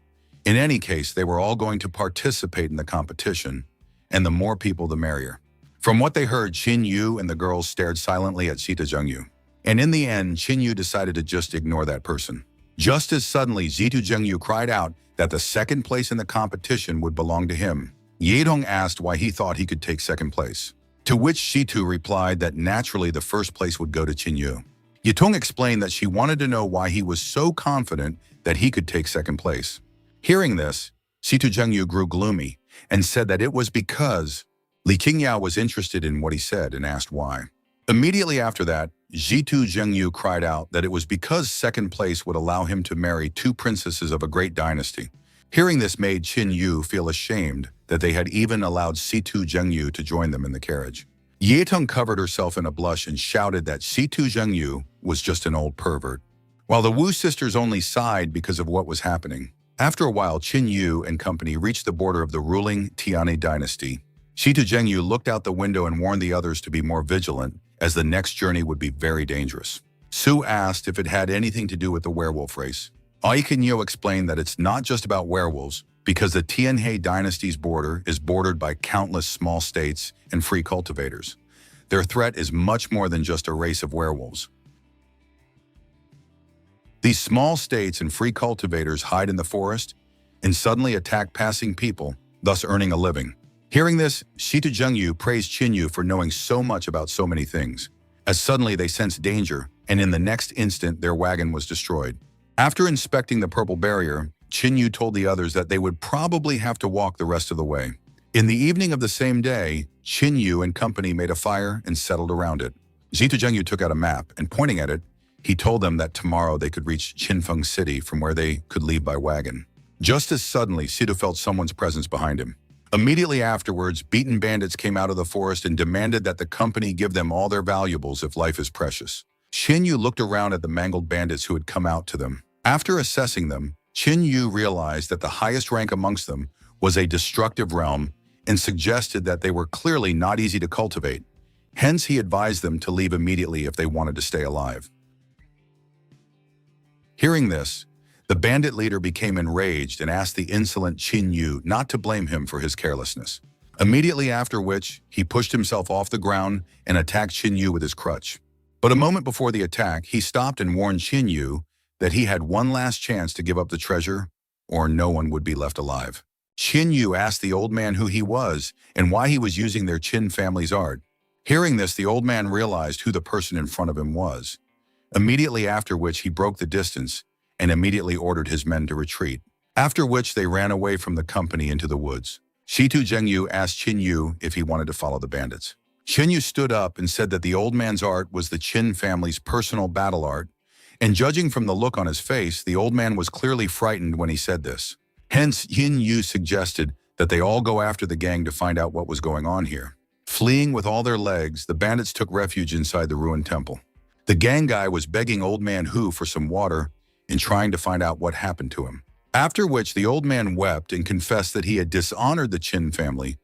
In any case, they were all going to participate in the competition, and the more people the merrier. From what they heard, Qin Yu and the girls stared silently at Shitu Zhengyu. And in the end, Qin Yu decided to just ignore that person. Just as suddenly, Shitu Zhengyu cried out that the second place in the competition would belong to him. Ye Tong asked why he thought he could take second place, to which Shitu replied that naturally the first place would go to Qin Yu. Ye Tong explained that she wanted to know why he was so confident that he could take second place. Hearing this, Shitu Zhengyu grew gloomy and said that it was because Li Qingyao was interested in what he said and asked why. Immediately after that, Shitu Zhengyu cried out that it was because second place would allow him to marry 2 princesses of a great dynasty. Hearing this made Qin Yu feel ashamed that they had even allowed Shitu Zhengyu to join them in the carriage. Ye Tong covered herself in a blush and shouted that Shitu Zhengyu was just an old pervert, while the Wu sisters only sighed because of what was happening. After a while, Qin Yu and company reached the border of the ruling Tianhe dynasty. Shitu Zhengyu looked out the window and warned the others to be more vigilant, as the next journey would be very dangerous. Su asked if it had anything to do with the werewolf race. Aikenyo explained that it's not just about werewolves, because the Tianhe dynasty's border is bordered by countless small states and free cultivators. Their threat is much more than just a race of werewolves. These small states and free cultivators hide in the forest and suddenly attack passing people, thus earning a living. Hearing this, Shitu Zhengyu praised Qin Yu for knowing so much about so many things, as suddenly they sensed danger, and in the next instant their wagon was destroyed. After inspecting the purple barrier, Qin Yu told the others that they would probably have to walk the rest of the way. In the evening of the same day, Qin Yu and company made a fire and settled around it. Shitu Zhengyu took out a map, and pointing at it, he told them that tomorrow they could reach Qinfeng City from where they could leave by wagon. Just as suddenly, Shitu felt someone's presence behind him. Immediately afterwards, beaten bandits came out of the forest and demanded that the company give them all their valuables if life is precious. Qin Yu looked around at the mangled bandits who had come out to them. After assessing them, Qin Yu realized that the highest rank amongst them was a destructive realm and suggested that they were clearly not easy to cultivate. Hence, he advised them to leave immediately if they wanted to stay alive. Hearing this, the bandit leader became enraged and asked the insolent Qin Yu not to blame him for his carelessness. Immediately after which, he pushed himself off the ground and attacked Qin Yu with his crutch. But a moment before the attack, he stopped and warned Qin Yu that he had one last chance to give up the treasure or no one would be left alive. Qin Yu asked the old man who he was and why he was using their Qin family's art. Hearing this, the old man realized who the person in front of him was, immediately after which he broke the distance and immediately ordered his men to retreat, after which they ran away from the company into the woods. Shitu Zhengyu asked Qin Yu if he wanted to follow the bandits. Qin Yu stood up and said that the old man's art was the Qin family's personal battle art, and judging from the look on his face, the old man was clearly frightened when he said this. Hence, Qin Yu suggested that they all go after the gang to find out what was going on here. Fleeing with all their legs, the bandits took refuge inside the ruined temple. The gang guy was begging old man Hu for some water and trying to find out what happened to him. After which, the old man wept and confessed that he had dishonored the Qin family,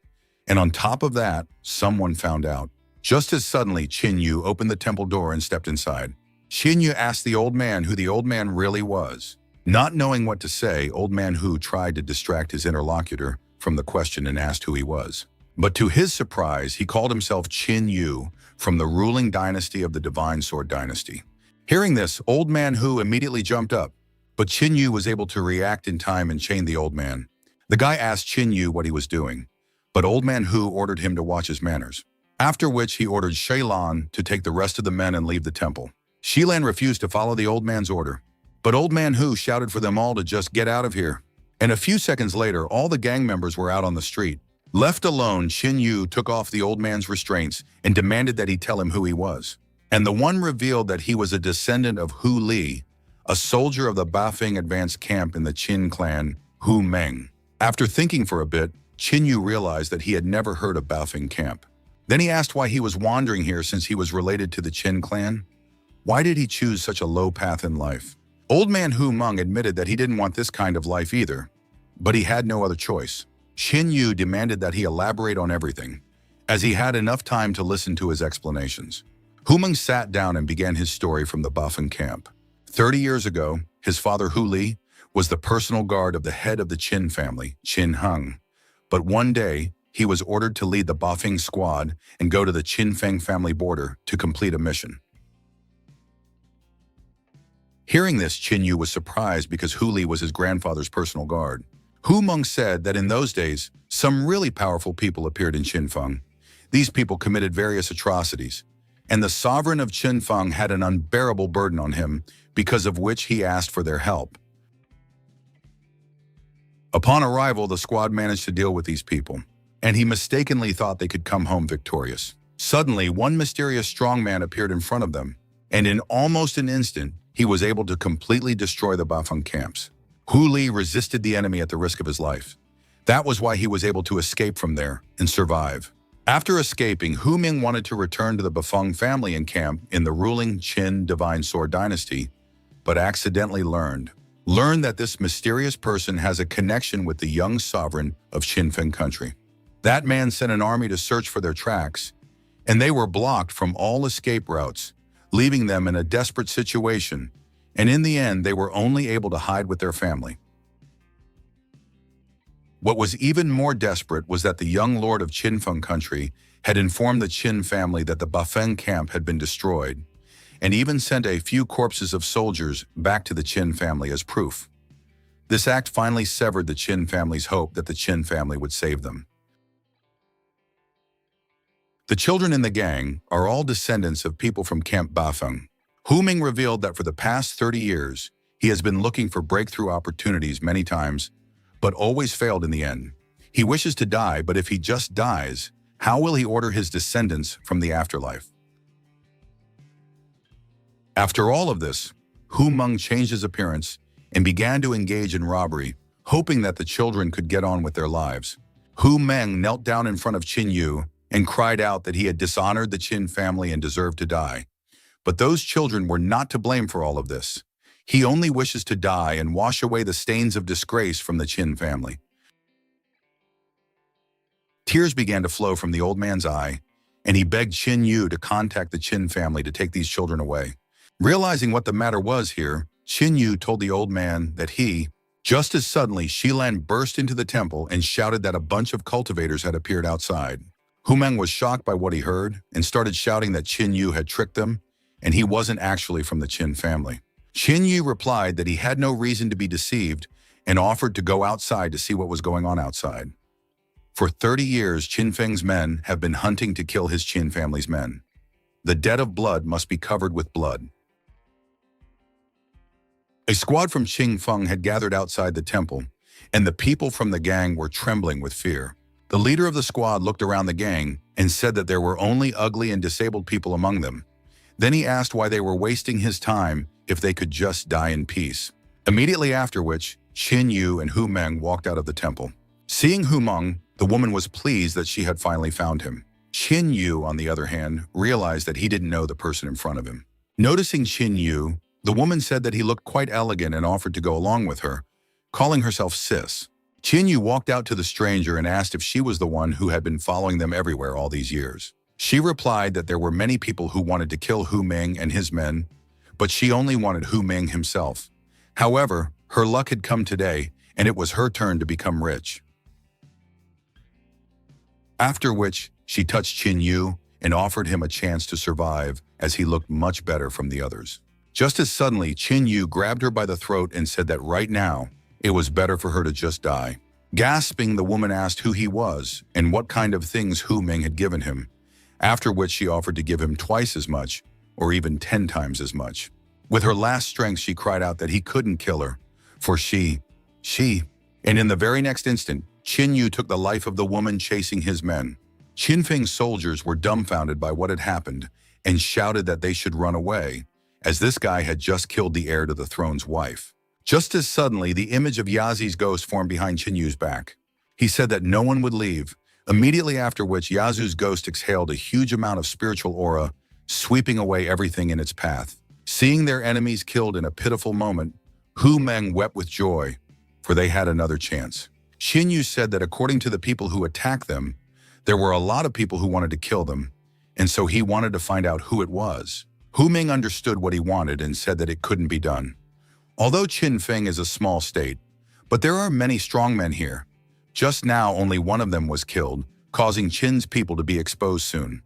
and on top of that, someone found out. Just as suddenly, Qin Yu opened the temple door and stepped inside. Qin Yu asked the old man who the old man really was. Not knowing what to say, old man Hu tried to distract his interlocutor from the question and asked who he was. But to his surprise, he called himself Qin Yu from the ruling dynasty of the Divine Sword Dynasty. Hearing this, old man Hu immediately jumped up, but Qin Yu was able to react in time and chain the old man. The guy asked Qin Yu what he was doing, but old man Hu ordered him to watch his manners, after which he ordered Shailan to take the rest of the men and leave the temple. Shilan refused to follow the old man's order, but old man Hu shouted for them all to just get out of here. And a few seconds later, all the gang members were out on the street. Left alone, Qin Yu took off the old man's restraints and demanded that he tell him who he was. And the one revealed that he was a descendant of Hu Li, a soldier of the Bafeng advanced camp in the Qin clan, Hu Meng. After thinking for a bit, Qin Yu realized that he had never heard of Bafeng camp. Then he asked why he was wandering here since he was related to the Qin clan. Why did he choose such a low path in life? Old man Hu Meng admitted that he didn't want this kind of life either, but he had no other choice. Qin Yu demanded that he elaborate on everything, as he had enough time to listen to his explanations. Hu Meng sat down and began his story from the Bafeng camp. 30 years ago, his father Hu Li was the personal guard of the head of the Qin family, Qin Heng. But one day, he was ordered to lead the Bafeng squad and go to the Qin Feng family border to complete a mission. Hearing this, Qin Yu was surprised because Hu Li was his grandfather's personal guard. Hu Meng said that in those days, some really powerful people appeared in Qinfeng. These people committed various atrocities, and the sovereign of Qinfeng had an unbearable burden on him, because of which he asked for their help. Upon arrival, the squad managed to deal with these people, and he mistakenly thought they could come home victorious. Suddenly, one mysterious strong man appeared in front of them, and in almost an instant, he was able to completely destroy the Bafeng camps. Hu Li resisted the enemy at the risk of his life. That was why he was able to escape from there and survive. After escaping, Hu Ming wanted to return to the Bafeng family and camp in the ruling Qin Divine Sword Dynasty, but accidentally learned that this mysterious person has a connection with the young sovereign of Qinfeng country. That man sent an army to search for their tracks, and they were blocked from all escape routes, leaving them in a desperate situation, and in the end, they were only able to hide with their family. What was even more desperate was that the young lord of Qinfeng country had informed the Qin family that the Bafeng camp had been destroyed, and even sent a few corpses of soldiers back to the Qin family as proof. This act finally severed the Qin family's hope that the Qin family would save them. The children in the gang are all descendants of people from Camp Bafeng. Hu Ming revealed that for the past 30 years, he has been looking for breakthrough opportunities many times, but always failed in the end. He wishes to die, but if he just dies, how will he order his descendants from the afterlife? After all of this, Hu Meng changed his appearance and began to engage in robbery, hoping that the children could get on with their lives. Hu Meng knelt down in front of Qin Yu and cried out that he had dishonored the Qin family and deserved to die. But those children were not to blame for all of this. He only wishes to die and wash away the stains of disgrace from the Qin family. Tears began to flow from the old man's eye, and he begged Qin Yu to contact the Qin family to take these children away. Realizing what the matter was here, Qin Yu told the old man that just as suddenly, Shilan burst into the temple and shouted that a bunch of cultivators had appeared outside. Hu Meng was shocked by what he heard and started shouting that Qin Yu had tricked them, and he wasn't actually from the Qin family. Qin Yu replied that he had no reason to be deceived and offered to go outside to see what was going on outside. For 30 years, Qin Feng's men have been hunting to kill his Qin family's men. The debt of blood must be covered with blood. A squad from Qing Feng had gathered outside the temple, and the people from the gang were trembling with fear. The leader of the squad looked around the gang and said that there were only ugly and disabled people among them. Then he asked why they were wasting his time if they could just die in peace. Immediately after which, Qin Yu and Hu Meng walked out of the temple. Seeing Hu Meng, the woman was pleased that she had finally found him. Qin Yu, on the other hand, realized that he didn't know the person in front of him. Noticing Qin Yu, the woman said that he looked quite elegant and offered to go along with her, calling herself Sis. Qin Yu walked out to the stranger and asked if she was the one who had been following them everywhere all these years. She replied that there were many people who wanted to kill Hu Meng and his men, but she only wanted Hu Meng himself. However, her luck had come today, and it was her turn to become rich. After which, she touched Qin Yu and offered him a chance to survive, as he looked much better from the others. Just as suddenly, Qin Yu grabbed her by the throat and said that right now, it was better for her to just die. Gasping, the woman asked who he was and what kind of things Hu Meng had given him, after which she offered to give him twice as much, or even 10 times as much. With her last strength, she cried out that he couldn't kill her, for she, and in the very next instant, Qin Yu took the life of the woman chasing his men. Qin Feng's soldiers were dumbfounded by what had happened and shouted that they should run away, as this guy had just killed the heir to the throne's wife. Just as suddenly, the image of Yazi's ghost formed behind Qin Yu's back. He said that no one would leave, immediately after which Yazu's ghost exhaled a huge amount of spiritual aura, sweeping away everything in its path. Seeing their enemies killed in a pitiful moment, Hu Meng wept with joy, for they had another chance. Qin Yu said that according to the people who attacked them, there were a lot of people who wanted to kill them, and so he wanted to find out who it was. Hu Meng understood what he wanted and said that it couldn't be done. Although Qin Feng is a small state, but there are many strong men here. Just now, only one of them was killed, causing Qin's people to be exposed soon.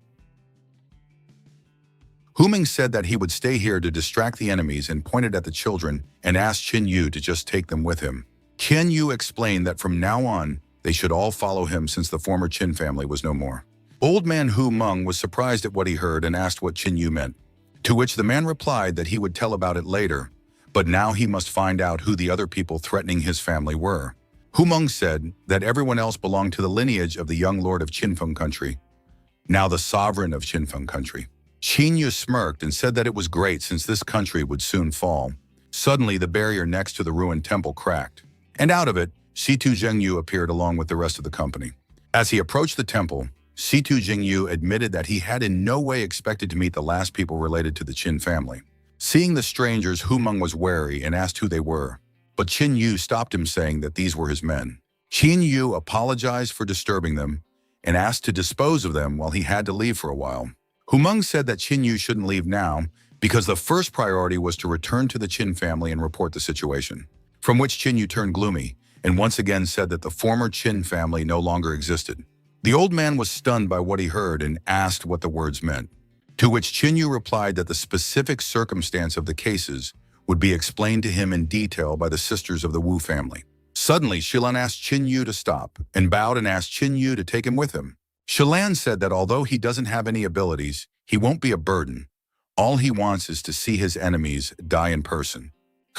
Hu Meng said that he would stay here to distract the enemies and pointed at the children and asked Qin Yu to just take them with him. Qin Yu explained that from now on, they should all follow him since the former Qin family was no more. Old man Hu Meng was surprised at what he heard and asked what Qin Yu meant, to which the man replied that he would tell about it later, but now he must find out who the other people threatening his family were. Hu Meng said that everyone else belonged to the lineage of the young lord of Qinfeng country, now the sovereign of Qinfeng country. Qin Yu smirked and said that it was great since this country would soon fall. Suddenly, the barrier next to the ruined temple cracked, and out of it, Situ Zhengyu appeared along with the rest of the company. As he approached the temple, Situ Zhengyu admitted that he had in no way expected to meet the last people related to the Qin family. Seeing the strangers, Hu Meng was wary and asked who they were, but Qin Yu stopped him, saying that these were his men. Qin Yu apologized for disturbing them and asked to dispose of them while he had to leave for a while. Hu Meng said that Qin Yu shouldn't leave now because the first priority was to return to the Qin family and report the situation, from which Qin Yu turned gloomy and once again said that the former Qin family no longer existed. The old man was stunned by what he heard and asked what the words meant, to which Qin Yu replied that the specific circumstance of the cases would be explained to him in detail by the sisters of the Wu family. Suddenly, Shilan asked Qin Yu to stop and bowed and asked Qin Yu to take him with him. Shilan said that although he doesn't have any abilities, he won't be a burden. All he wants is to see his enemies die in person.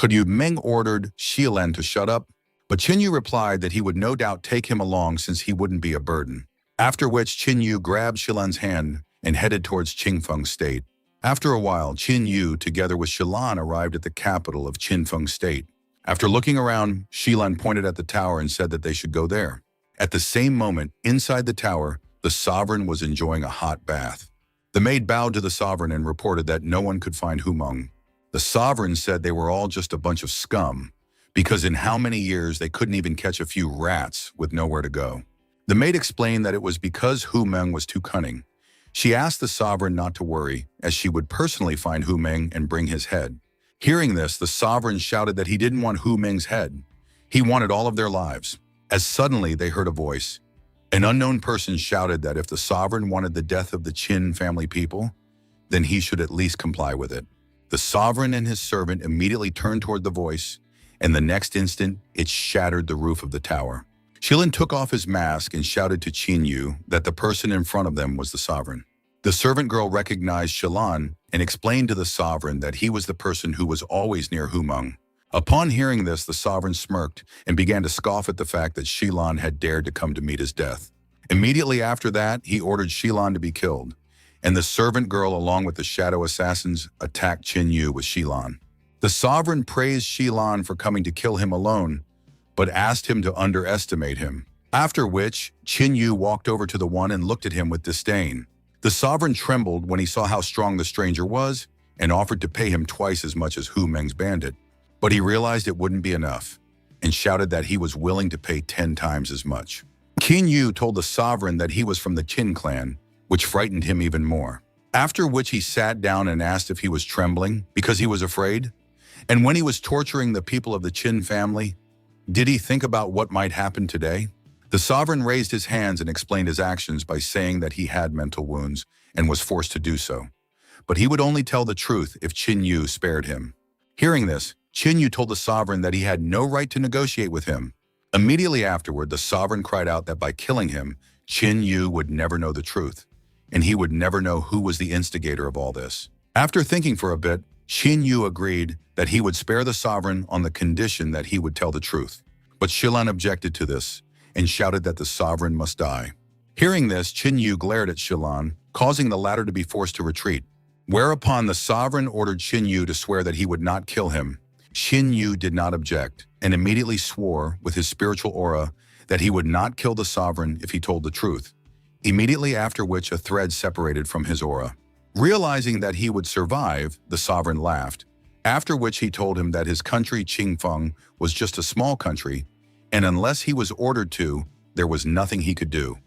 Yu Meng ordered Shilan to shut up, but Qin Yu replied that he would no doubt take him along since he wouldn't be a burden. After which, Qin Yu grabbed Shilan's hand and headed towards Qingfeng State. After a while, Qin Yu, together with Shilan, arrived at the capital of Qingfeng State. After looking around, Shilan pointed at the tower and said that they should go there. At the same moment, inside the tower, the sovereign was enjoying a hot bath. The maid bowed to the sovereign and reported that no one could find Hu Meng. The sovereign said they were all just a bunch of scum, because in how many years they couldn't even catch a few rats with nowhere to go. The maid explained that it was because Hu Meng was too cunning. She asked the sovereign not to worry, as she would personally find Hu Meng and bring his head. Hearing this, the sovereign shouted that he didn't want Hu Meng's head. He wanted all of their lives. As suddenly they heard a voice. An unknown person shouted that if the sovereign wanted the death of the Qin family people, then he should at least comply with it. The sovereign and his servant immediately turned toward the voice and the next instant, it shattered the roof of the tower. Shilin took off his mask and shouted to Qin Yu that the person in front of them was the sovereign. The servant girl recognized Shilan and explained to the sovereign that he was the person who was always near Humeng. Upon hearing this, the sovereign smirked and began to scoff at the fact that Shilan had dared to come to meet his death. Immediately after that, he ordered Shilan to be killed, and the servant girl along with the shadow assassins attacked Qin Yu with Shilan. The sovereign praised Shilan for coming to kill him alone, but asked him to underestimate him, after which Qin Yu walked over to the one and looked at him with disdain. The sovereign trembled when he saw how strong the stranger was and offered to pay him twice as much as Hu Meng's bandit. But he realized it wouldn't be enough and shouted that he was willing to pay 10 times as much. Qin Yu told the sovereign that he was from the Qin clan, which frightened him even more. After which he sat down and asked if he was trembling because he was afraid. And when he was torturing the people of the Qin family, did he think about what might happen today? The sovereign raised his hands and explained his actions by saying that he had mental wounds and was forced to do so. But he would only tell the truth if Qin Yu spared him. Hearing this, Qin Yu told the sovereign that he had no right to negotiate with him. Immediately afterward, the sovereign cried out that by killing him, Qin Yu would never know the truth, and he would never know who was the instigator of all this. After thinking for a bit, Qin Yu agreed that he would spare the sovereign on the condition that he would tell the truth. But Shilan objected to this and shouted that the sovereign must die. Hearing this, Qin Yu glared at Shilan, causing the latter to be forced to retreat. Whereupon the sovereign ordered Qin Yu to swear that he would not kill him. Qin Yu did not object and immediately swore with his spiritual aura that he would not kill the sovereign if he told the truth, immediately after which a thread separated from his aura. Realizing that he would survive, the sovereign laughed, after which he told him that his country Qingfeng was just a small country, and unless he was ordered to, there was nothing he could do.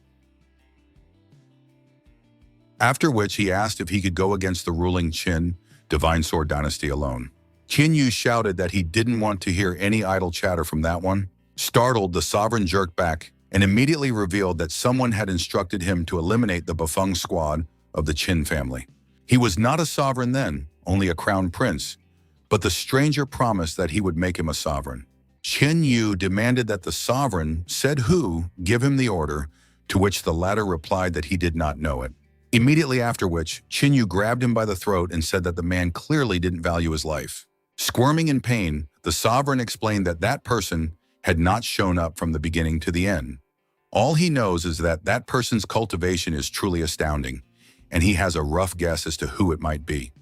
After which he asked if he could go against the ruling Qin Divine Sword Dynasty alone. Qin Yu shouted that he didn't want to hear any idle chatter from that one. Startled, the sovereign jerked back and immediately revealed that someone had instructed him to eliminate the Bafeng squad of the Qin family. He was not a sovereign then, only a crown prince, but the stranger promised that he would make him a sovereign. Qin Yu demanded that the sovereign said who give him the order, to which the latter replied that he did not know it. Immediately after which, Qin Yu grabbed him by the throat and said that the man clearly didn't value his life. Squirming in pain, the sovereign explained that that person had not shown up from the beginning to the end. All he knows is that that person's cultivation is truly astounding, and he has a rough guess as to who it might be.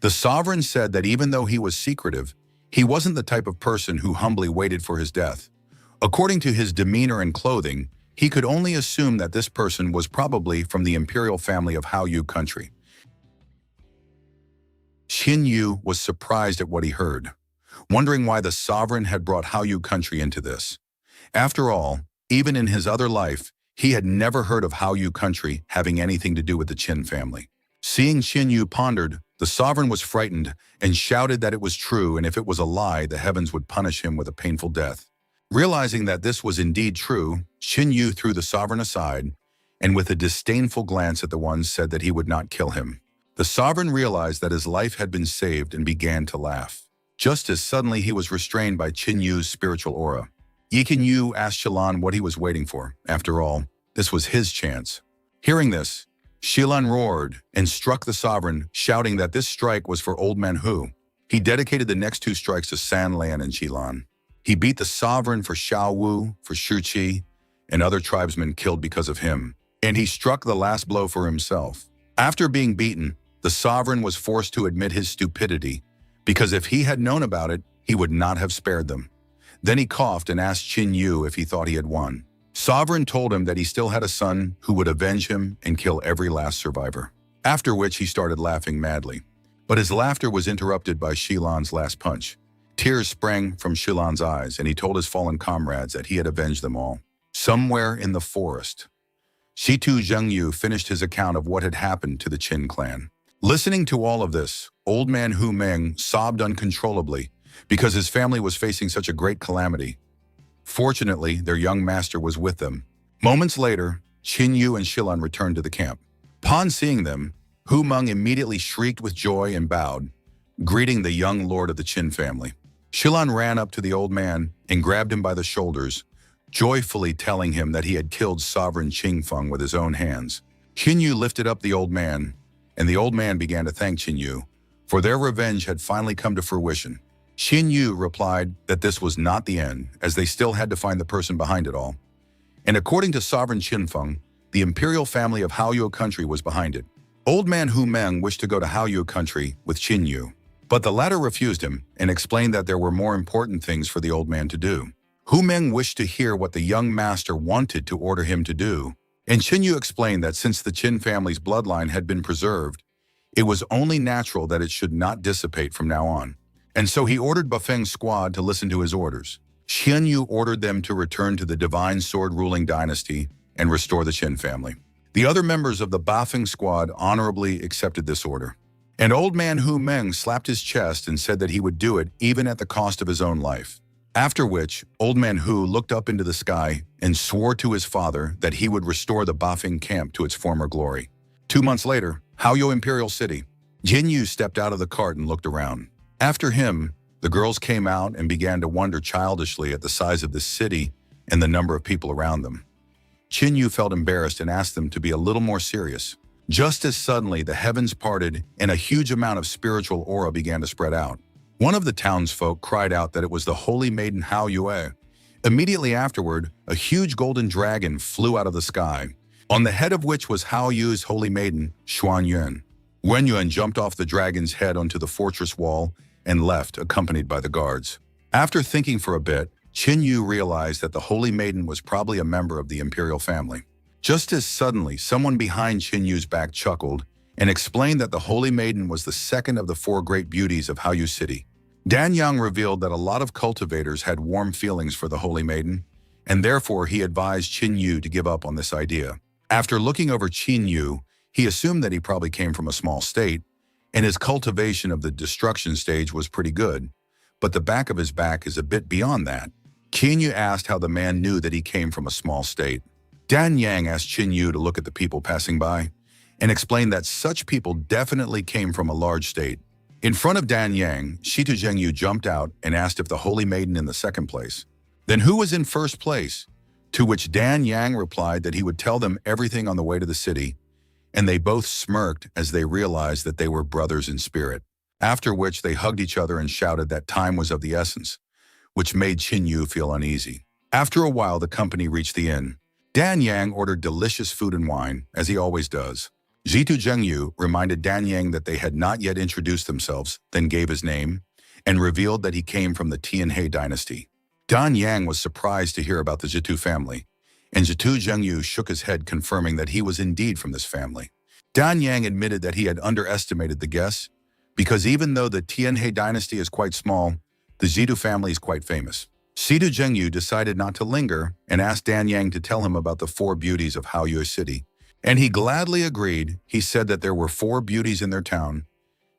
The sovereign said that even though he was secretive, he wasn't the type of person who humbly waited for his death. According to his demeanor and clothing, he could only assume that this person was probably from the imperial family of Haoyu country. Qin Yu was surprised at what he heard, wondering why the sovereign had brought Haoyu country into this. After all, even in his other life, he had never heard of Haoyu country having anything to do with the Qin family. Seeing Qin Yu pondered, the sovereign was frightened and shouted that it was true, and if it was a lie, the heavens would punish him with a painful death. Realizing that this was indeed true, Qin Yu threw the sovereign aside, and with a disdainful glance at the one said that he would not kill him. The sovereign realized that his life had been saved and began to laugh. Just as suddenly he was restrained by Qin Yu's spiritual aura. Qin Yu asked Shilan what he was waiting for. After all, this was his chance. Hearing this, Shilan roared and struck the sovereign, shouting that this strike was for old Manhwa. He dedicated the next 2 strikes to San Lan and Shilan. He beat the sovereign for Xiao Wu, for Shuqi, and other tribesmen killed because of him. And he struck the last blow for himself. After being beaten, the sovereign was forced to admit his stupidity, because if he had known about it, he would not have spared them. Then he coughed and asked Qin Yu if he thought he had won. Sovereign told him that he still had a son who would avenge him and kill every last survivor. After which he started laughing madly. But his laughter was interrupted by Shilan's last punch. Tears sprang from Shilan's eyes, and he told his fallen comrades that he had avenged them all. Somewhere in the forest, Shitu Zhengyu finished his account of what had happened to the Qin clan. Listening to all of this, old man Hu Meng sobbed uncontrollably because his family was facing such a great calamity. Fortunately, their young master was with them. Moments later, Qin Yu and Shilan returned to the camp. Upon seeing them, Hu Meng immediately shrieked with joy and bowed, greeting the young lord of the Qin family. Shilan ran up to the old man and grabbed him by the shoulders, joyfully telling him that he had killed sovereign Qingfeng with his own hands. Qinyu lifted up the old man, and the old man began to thank Qinyu, for their revenge had finally come to fruition. Qinyu replied that this was not the end, as they still had to find the person behind it all. And according to sovereign Qinfeng, the imperial family of Haoyuo country was behind it. Old man Hu Meng wished to go to Haoyuo country with Qinyu, but the latter refused him and explained that there were more important things for the old man to do. Hu Meng wished to hear what the young master wanted to order him to do, and Qinyu explained that since the Qin family's bloodline had been preserved, it was only natural that it should not dissipate from now on. And so he ordered Bafeng's squad to listen to his orders. Qinyu ordered them to return to the divine sword-ruling dynasty and restore the Qin family. The other members of the Bafeng squad honorably accepted this order. And old man Hu Meng slapped his chest and said that he would do it even at the cost of his own life. After which, old man Hu looked up into the sky and swore to his father that he would restore the Bafeng camp to its former glory. 2 months later, Haoyuo Imperial City. Jinyu stepped out of the cart and looked around. After him, the girls came out and began to wonder childishly at the size of the city and the number of people around them. Qinyu felt embarrassed and asked them to be a little more serious. Just as suddenly, the heavens parted and a huge amount of spiritual aura began to spread out. One of the townsfolk cried out that it was the holy maiden Haoyue. Immediately afterward, a huge golden dragon flew out of the sky, on the head of which was Haoyue's holy maiden, Xuanyuan. Wenyuan jumped off the dragon's head onto the fortress wall and left, accompanied by the guards. After thinking for a bit, Qinyu realized that the holy maiden was probably a member of the imperial family. Just as suddenly, someone behind Qinyu's back chuckled and explained that the holy maiden was the second of the 4 great beauties of Haoyuo City. Dan Yang revealed that a lot of cultivators had warm feelings for the holy maiden, and therefore he advised Qinyu to give up on this idea. After looking over Qinyu, he assumed that he probably came from a small state, and his cultivation of the destruction stage was pretty good, but the back of his back is a bit beyond that. Qinyu asked how the man knew that he came from a small state. Dan Yang asked Qinyu to look at the people passing by, and explained that such people definitely came from a large state. In front of Dan Yang, Shitu Zhengyu jumped out and asked if the holy maiden in the second place. Then who was in first place? To which Dan Yang replied that he would tell them everything on the way to the city, and they both smirked as they realized that they were brothers in spirit. After which they hugged each other and shouted that time was of the essence, which made Qinyu feel uneasy. After a while, the company reached the inn. Dan Yang ordered delicious food and wine, as he always does. Zitu Zhengyu reminded Dan Yang that they had not yet introduced themselves, then gave his name, and revealed that he came from the Tianhe dynasty. Dan Yang was surprised to hear about the Zitu family, and Zitu Zhengyu shook his head, confirming that he was indeed from this family. Dan Yang admitted that he had underestimated the guess, because even though the Tianhe dynasty is quite small, the Zitu family is quite famous. Zitu Zhengyu decided not to linger and asked Dan Yang to tell him about the 4 beauties of Haoyuo City. And he gladly agreed. He said that there were 4 beauties in their town,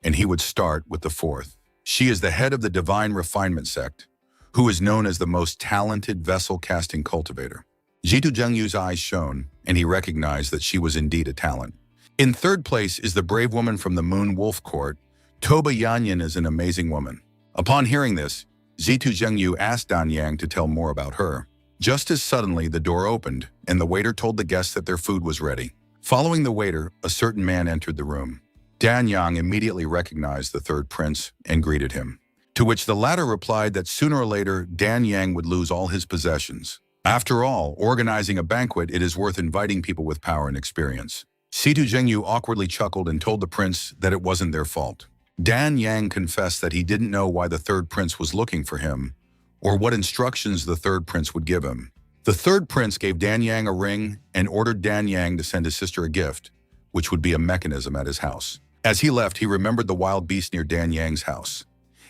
and he would start with the 4th. She is the head of the Divine Refinement sect, who is known as the most talented vessel-casting cultivator. Zitu Zhengyu's eyes shone, and he recognized that she was indeed a talent. In third place is the brave woman from the Moon Wolf Court. Toba Yanyan is an amazing woman. Upon hearing this, Zitu Zhengyu asked Dan Yang to tell more about her. Just as suddenly, the door opened, and the waiter told the guests that their food was ready. Following the waiter, a certain man entered the room. Dan Yang immediately recognized the third prince and greeted him, to which the latter replied that sooner or later, Dan Yang would lose all his possessions. After all, organizing a banquet, it is worth inviting people with power and experience. Zitu Zhengyu awkwardly chuckled and told the prince that it wasn't their fault. Dan Yang confessed that he didn't know why the third prince was looking for him, or what instructions the third prince would give him. The third prince gave Dan Yang a ring and ordered Dan Yang to send his sister a gift, which would be a mechanism at his house. As he left, he remembered the wild beast near Dan Yang's house,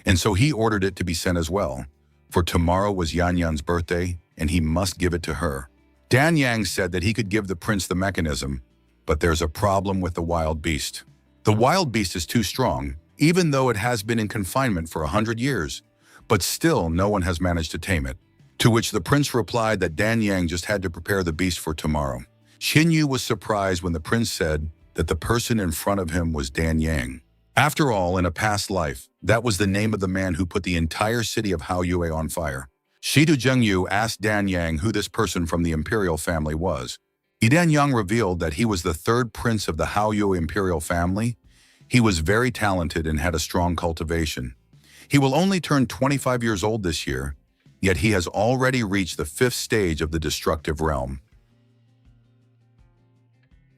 and so he ordered it to be sent as well, for tomorrow was Yan Yan's birthday, and he must give it to her. Dan Yang said that he could give the prince the mechanism, but there's a problem with the wild beast. The wild beast is too strong, even though it has been in confinement for 100 years, but still no one has managed to tame it. To which the prince replied that Dan Yang just had to prepare the beast for tomorrow. Qinyu was surprised when the prince said that the person in front of him was Dan Yang. After all, in a past life, that was the name of the man who put the entire city of Haoyue on fire. Shitu Zhengyu asked Dan Yang who this person from the imperial family was. Dan Yang revealed that he was the third prince of the Haoyue imperial family. He was very talented and had a strong cultivation. He will only turn 25 years old this year, yet he has already reached the 5th stage of the destructive realm.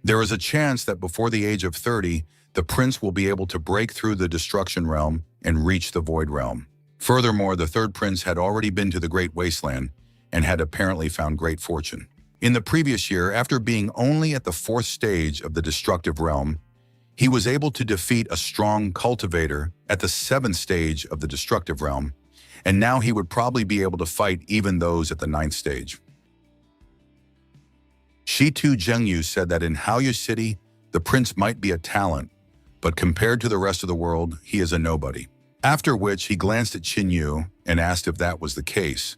There is a chance that before the age of 30, the prince will be able to break through the destruction realm and reach the void realm. Furthermore, the third prince had already been to the Great Wasteland and had apparently found great fortune. In the previous year, after being only at the 4th stage of the destructive realm, he was able to defeat a strong cultivator at the 7th stage of the destructive realm, and now he would probably be able to fight even those at the 9th stage. Shitu Zhengyu said that in Haoyu City, the prince might be a talent, but compared to the rest of the world, he is a nobody. After which, he glanced at Qin Yu and asked if that was the case,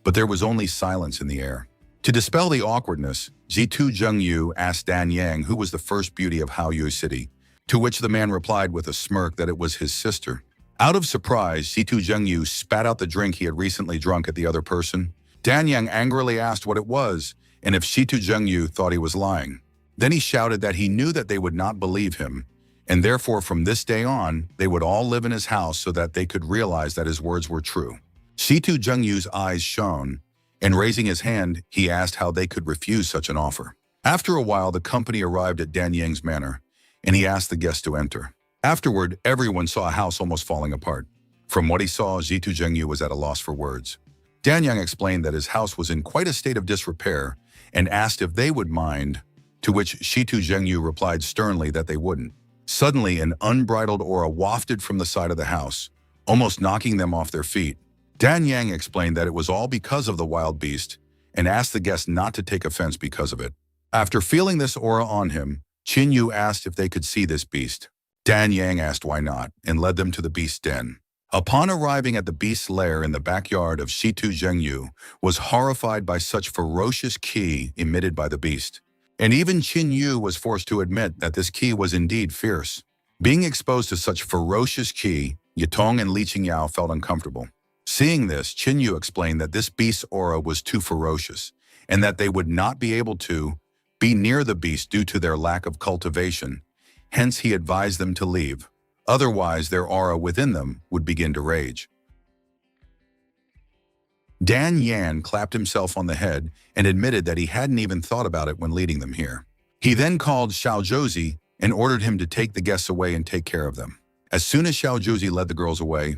but there was only silence in the air. To dispel the awkwardness, Shitu Zhengyu asked Dan Yang who was the first beauty of Haoyu City, to which the man replied with a smirk that it was his sister. Out of surprise, Shitu Zhengyu spat out the drink he had recently drunk at the other person. Dan Yang angrily asked what it was, and if Shitu Zhengyu thought he was lying. Then he shouted that he knew that they would not believe him, and therefore from this day on, they would all live in his house so that they could realize that his words were true. Shitu Zhengyu's eyes shone, and raising his hand, he asked how they could refuse such an offer. After a while, the company arrived at Dan Yang's manor, and he asked the guests to enter. Afterward, everyone saw a house almost falling apart. From what he saw, Shitu Zhengyu was at a loss for words. Dan Yang explained that his house was in quite a state of disrepair and asked if they would mind, to which Shitu Zhengyu replied sternly that they wouldn't. Suddenly, an unbridled aura wafted from the side of the house, almost knocking them off their feet. Dan Yang explained that it was all because of the wild beast and asked the guests not to take offense because of it. After feeling this aura on him, Qin Yu asked if they could see this beast. Dan Yang asked why not and led them to the beast's den. Upon arriving at the beast's lair in the backyard of Shitu Zhengyu, was horrified by such ferocious qi emitted by the beast. And even Qin Yu was forced to admit that this qi was indeed fierce. Being exposed to such ferocious qi, Yitong and Li Qingyao felt uncomfortable. Seeing this, Qin Yu explained that this beast's aura was too ferocious, and that they would not be able to be near the beast due to their lack of cultivation. Hence, he advised them to leave. Otherwise, their aura within them would begin to rage. Dan Yan clapped himself on the head and admitted that he hadn't even thought about it when leading them here. He then called Xiao Zhouzi and ordered him to take the guests away and take care of them. As soon as Xiao Zhouzi led the girls away,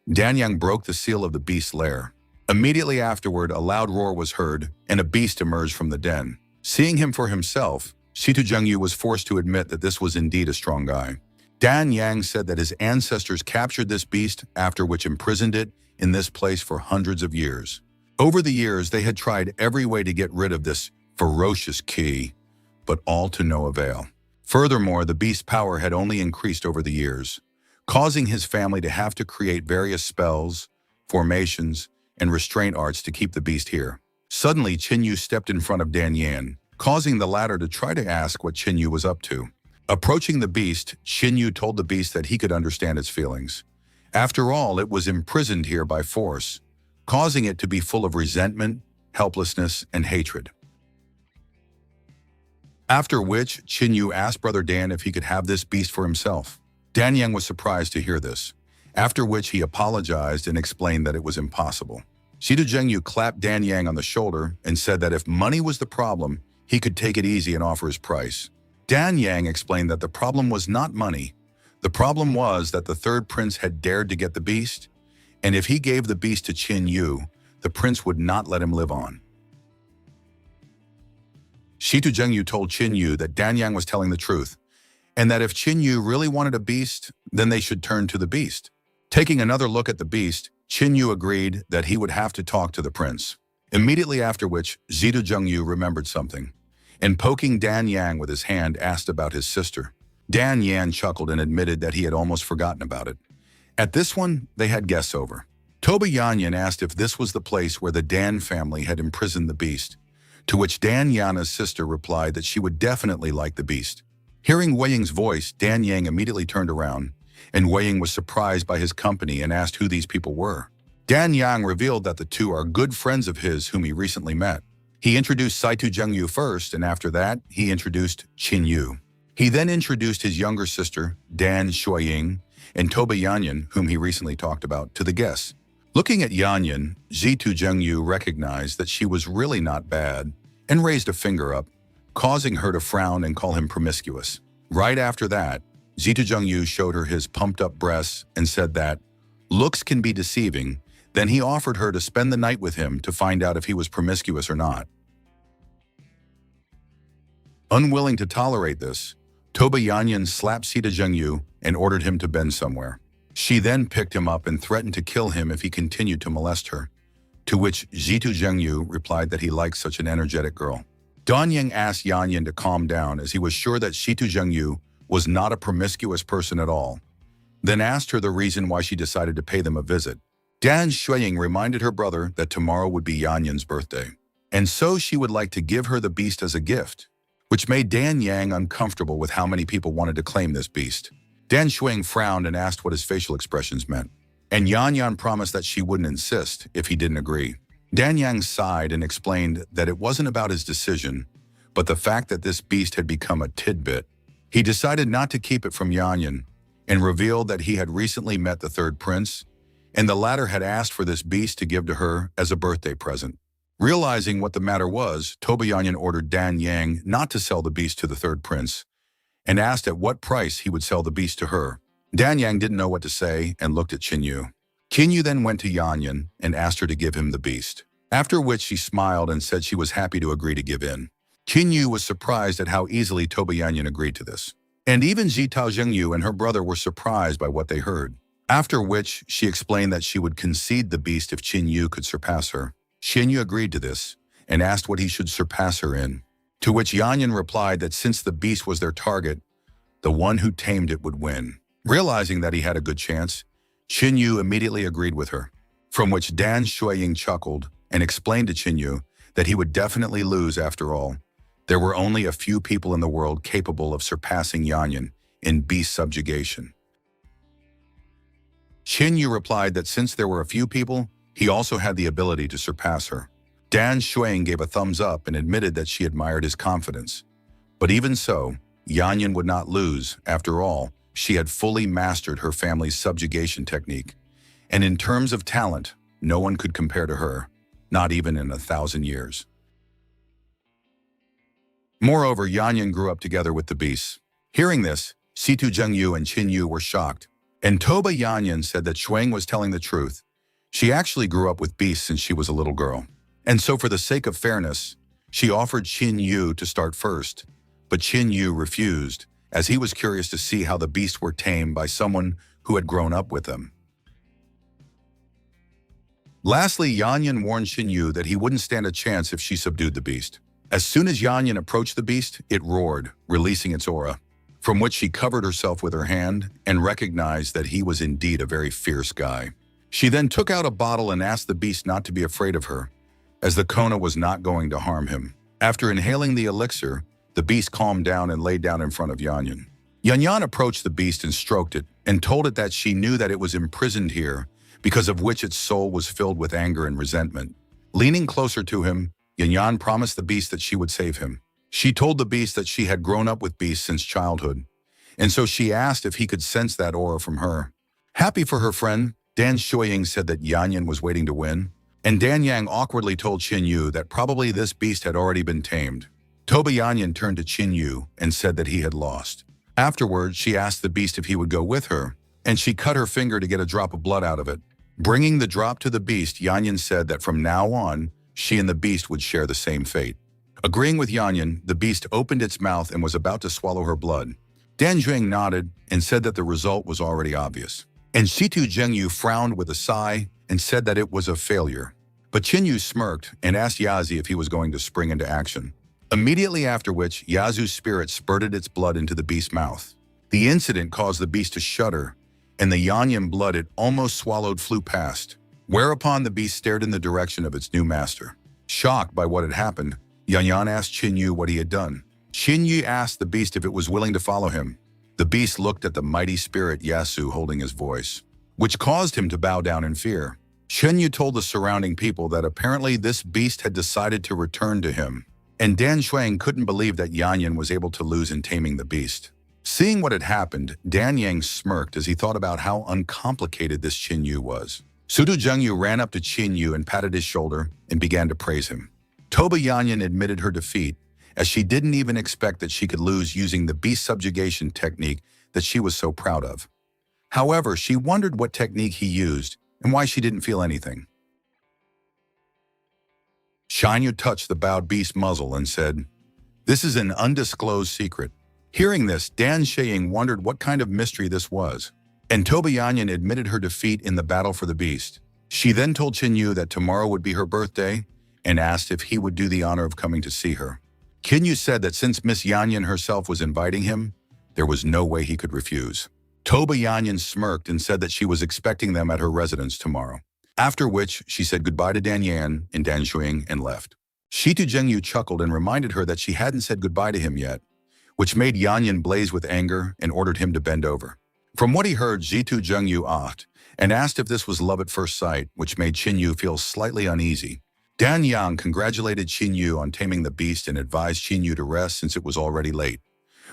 Dan Yang broke the seal of the beast's lair. Immediately afterward, a loud roar was heard, and a beast emerged from the den. Seeing him for himself, Shitu Zhengyu was forced to admit that this was indeed a strong guy. Dan Yang said that his ancestors captured this beast, after which imprisoned it in this place for hundreds of years. Over the years, they had tried every way to get rid of this ferocious qi, but all to no avail. Furthermore, the beast's power had only increased over the years, causing his family to have to create various spells, formations, and restraint arts to keep the beast here. Suddenly, Qin Yu stepped in front of Dan Yan, causing the latter to try to ask what Qin Yu was up to. Approaching the beast, Qin Yu told the beast that he could understand its feelings. After all, it was imprisoned here by force, causing it to be full of resentment, helplessness, and hatred. After which, Qin Yu asked Brother Dan if he could have this beast for himself. Dan Yang was surprised to hear this, after which he apologized and explained that it was impossible. Shitu Zhengyu clapped Dan Yang on the shoulder and said that if money was the problem, he could take it easy and offer his price. Dan Yang explained that the problem was not money. The problem was that the third prince had dared to get the beast, and if he gave the beast to Qin Yu, the prince would not let him live on. Shitu Zhengyu told Qin Yu that Dan Yang was telling the truth, and that if Qin Yu really wanted a beast, then they should turn to the beast. Taking another look at the beast, Qin Yu agreed that he would have to talk to the prince. Immediately after which, Shitu Zhengyu remembered something, and poking Dan Yang with his hand asked about his sister. Dan Yan chuckled and admitted that he had almost forgotten about it. At this one, they had guests over. Toba Yanyan asked if this was the place where the Dan family had imprisoned the beast, to which Dan Yana's sister replied that she would definitely like the beast. Hearing Wei Ying's voice, Dan Yang immediately turned around and Wei Ying was surprised by his company and asked who these people were. Dan Yang revealed that the two are good friends of his whom he recently met. He introduced Saitu Zhengyu first, and after that, he introduced Qin Yu. He then introduced his younger sister, Dan Shuiying, and Toba Yanyan, whom he recently talked about, to the guests. Looking at Yanyan, Zitu Zhengyu recognized that she was really not bad and raised a finger up, causing her to frown and call him promiscuous. Right after that, Zitu Zhengyu showed her his pumped-up breasts and said that looks can be deceiving. Then he offered her to spend the night with him to find out if he was promiscuous or not. Unwilling to tolerate this, Toba Yanyan slapped Sita Zhengyu and ordered him to bend somewhere. She then picked him up and threatened to kill him if he continued to molest her, to which Zitu Zhengyu replied that he liked such an energetic girl. Dan Yang asked Yanyan to calm down as he was sure that Zitu Zhengyu was not a promiscuous person at all, then asked her the reason why she decided to pay them a visit. Dan Shuiying reminded her brother that tomorrow would be Yanyan's birthday, and so she would like to give her the beast as a gift, which made Dan Yang uncomfortable with how many people wanted to claim this beast. Dan Shuiying frowned and asked what his facial expressions meant, and Yanyan promised that she wouldn't insist if he didn't agree. Dan Yang sighed and explained that it wasn't about his decision, but the fact that this beast had become a tidbit. He decided not to keep it from Yanyan and revealed that he had recently met the third prince, and the latter had asked for this beast to give to her as a birthday present. Realizing what the matter was, Toba Yanyan ordered Dan Yang not to sell the beast to the third prince and asked at what price he would sell the beast to her. Dan Yang didn't know what to say and looked at Qin Yu. Qin Yu then went to Yanyan and asked her to give him the beast, after which she smiled and said she was happy to agree to give in. Qin Yu was surprised at how easily Toba Yanyan agreed to this, and even Zitao Zhengyu and her brother were surprised by what they heard. After which, she explained that she would concede the beast if Qin Yu could surpass her. Qin Yu agreed to this and asked what he should surpass her in, to which Yanyan replied that since the beast was their target, the one who tamed it would win. Realizing that he had a good chance, Qin Yu immediately agreed with her, from which Dan Shuiying chuckled and explained to Qin Yu that he would definitely lose after all. There were only a few people in the world capable of surpassing Yanyan in beast subjugation. Qin Yu replied that since there were a few people, he also had the ability to surpass her. Dan Shuiying gave a thumbs up and admitted that she admired his confidence. But even so, Yanyan would not lose. After all, she had fully mastered her family's subjugation technique. And in terms of talent, no one could compare to her, not even in 1,000 years. Moreover, Yanyan grew up together with the beasts. Hearing this, Zitu Zhengyu and Qin Yu were shocked, and Toba Yanyan said that Shuang was telling the truth. She actually grew up with beasts since she was a little girl. And so for the sake of fairness, she offered Qin Yu to start first, but Qin Yu refused, as he was curious to see how the beasts were tamed by someone who had grown up with them. Lastly, Yanyan warned Qin Yu that he wouldn't stand a chance if she subdued the beast. As soon as Yanyan approached the beast, it roared, releasing its aura, from which she covered herself with her hand and recognized that he was indeed a very fierce guy. She then took out a bottle and asked the beast not to be afraid of her, as the Kona was not going to harm him. After inhaling the elixir, the beast calmed down and lay down in front of Yanyan. Yanyan approached the beast and stroked it, and told it that she knew that it was imprisoned here, because of which its soul was filled with anger and resentment. Leaning closer to him, Yanyan promised the beast that she would save him. She told the beast that she had grown up with beasts since childhood, and so she asked if he could sense that aura from her. Happy for her friend, Dan Shuiying said that Yanyan was waiting to win, and Dan Yang awkwardly told Qin Yu that probably this beast had already been tamed. Toba Yanyan turned to Qin Yu and said that he had lost. Afterwards, she asked the beast if he would go with her, and she cut her finger to get a drop of blood out of it. Bringing the drop to the beast, Yanyan said that from now on, she and the beast would share the same fate. Agreeing with Yanyan, the beast opened its mouth and was about to swallow her blood. Dan Zhuang nodded and said that the result was already obvious. And Zitu Zhengyu frowned with a sigh and said that it was a failure. But Qin Yu smirked and asked Yazi if he was going to spring into action. Immediately after which, Yazu's spirit spurted its blood into the beast's mouth. The incident caused the beast to shudder, and the Yanyan blood it almost swallowed flew past, whereupon the beast stared in the direction of its new master. Shocked by what had happened, Yanyan asked Qin Yu what he had done. Qin Yu asked the beast if it was willing to follow him, The beast looked at the mighty spirit Yasu holding his voice, which caused him to bow down in fear. Shen Yu told the surrounding people that apparently this beast had decided to return to him, and Dan Shuang couldn't believe that Yan Yan was able to lose in taming the beast. Seeing what had happened, Dan Yang smirked as he thought about how uncomplicated this Qin Yu was. Sudu Zhengyu ran up to Qin Yu and patted his shoulder and began to praise him. Toba Yanyan admitted her defeat, as she didn't even expect that she could lose using the beast subjugation technique that she was so proud of. However, she wondered what technique he used and why she didn't feel anything. Shanyu touched the bowed beast's muzzle and said, "This is an undisclosed secret." Hearing this, Dan Sheying wondered what kind of mystery this was, and Toba Yanyan admitted her defeat in the battle for the beast. She then told Qin Yu that tomorrow would be her birthday and asked if he would do the honor of coming to see her. Qin Yu said that since Miss Yanyan herself was inviting him, there was no way he could refuse. Toba Yanyan smirked and said that she was expecting them at her residence tomorrow, after which she said goodbye to Dan Yan and Dan Shuing and left. Shitu Zhengyu chuckled and reminded her that she hadn't said goodbye to him yet, which made Yanyan blaze with anger and ordered him to bend over. From what he heard, Shitu Zhengyu asked and asked if this was love at first sight, which made Qin Yu feel slightly uneasy. Dan Yang congratulated Qin Yu on taming the beast and advised Qin Yu to rest since it was already late,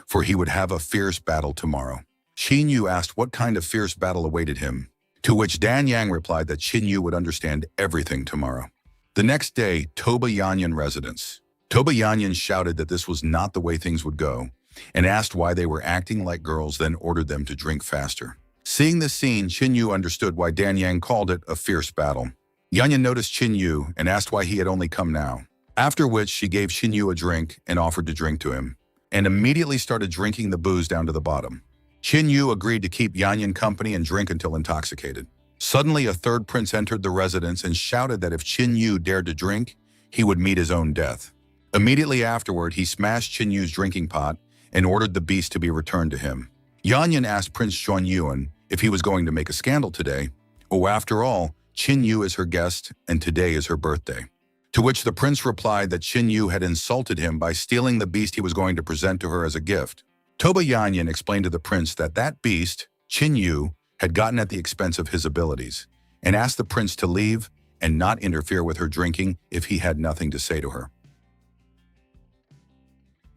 for he would have a fierce battle tomorrow. Qin Yu asked what kind of fierce battle awaited him, to which Dan Yang replied that Qin Yu would understand everything tomorrow. The next day, Toba Yanyan residence. Toba Yanyan shouted that this was not the way things would go, and asked why they were acting like girls, then ordered them to drink faster. Seeing this scene, Qin Yu understood why Dan Yang called it a fierce battle. Yanyan noticed Qin Yu and asked why he had only come now, after which she gave Qin Yu a drink and offered to drink to him, and immediately started drinking the booze down to the bottom. Qin Yu agreed to keep Yanyan company and drink until intoxicated. Suddenly, a third prince entered the residence and shouted that if Qin Yu dared to drink, he would meet his own death. Immediately afterward, he smashed Qin Yu's drinking pot and ordered the beast to be returned to him. Yanyan asked Prince Xuan Yuan if he was going to make a scandal today. Oh, after all, Qin Yu is her guest and today is her birthday. To which the prince replied that Qin Yu had insulted him by stealing the beast he was going to present to her as a gift. Toba Yanyan explained to the prince that that beast, Qin Yu, had gotten at the expense of his abilities, and asked the prince to leave and not interfere with her drinking if he had nothing to say to her.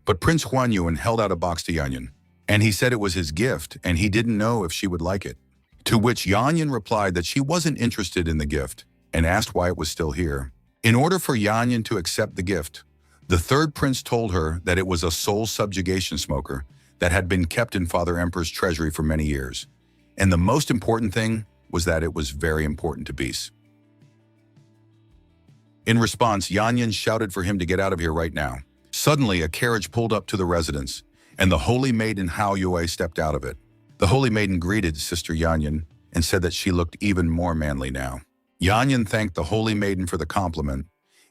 But Prince Huan Yuan held out a box to Yanyan, and he said it was his gift and he didn't know if she would like it. To which Yanyan replied that she wasn't interested in the gift and asked why it was still here. In order for Yanyan to accept the gift, the third prince told her that it was a soul subjugation smoker that had been kept in Father Emperor's treasury for many years. And the most important thing was that it was very important to beasts. In response, Yanyan shouted for him to get out of here right now. Suddenly, a carriage pulled up to the residence, and the holy maiden Hao Yue stepped out of it. The holy maiden greeted Sister Yanyan and said that she looked even more manly now. Yanyan thanked the holy maiden for the compliment,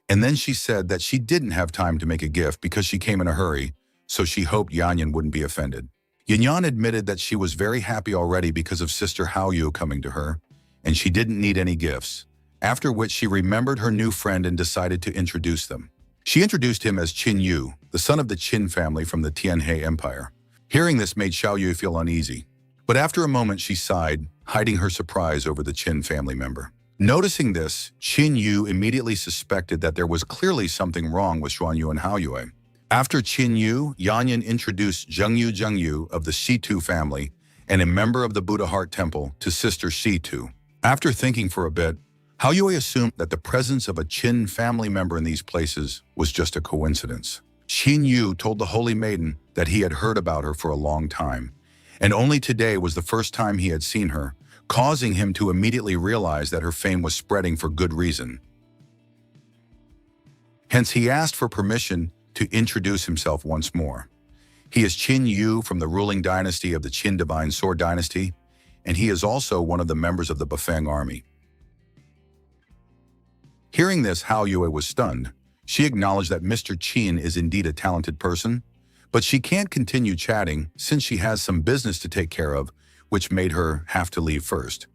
and then she said that she didn't have time to make a gift because she came in a hurry, so she hoped Yanyan wouldn't be offended. Yanyan admitted that she was very happy already because of Sister Hao Yu coming to her, and she didn't need any gifts, after which she remembered her new friend and decided to introduce them. She introduced him as Qin Yu, the son of the Qin family from the Tianhe Empire. Hearing this made Xiao Yu feel uneasy, but after a moment she sighed, hiding her surprise over the Qin family member. Noticing this, Qin Yu immediately suspected that there was clearly something wrong with Xuan Yu and Hao Yue. After Qin Yu, Yanyan introduced Zhengyu of the Shitu family and a member of the Buddha Heart Temple to Sister Shitu. After thinking for a bit, Hao Yue assumed that the presence of a Qin family member in these places was just a coincidence. Qin Yu told the Holy Maiden that he had heard about her for a long time, and only today was the first time he had seen her, causing him to immediately realize that her fame was spreading for good reason. Hence, he asked for permission to introduce himself once more. He is Qin Yu from the ruling dynasty of the Qin Divine Sword Dynasty, and he is also one of the members of the Bafeng army. Hearing this, Hao Yue was stunned. She acknowledged that Mr. Qin is indeed a talented person, but she can't continue chatting since she has some business to take care of, which made her have to leave first.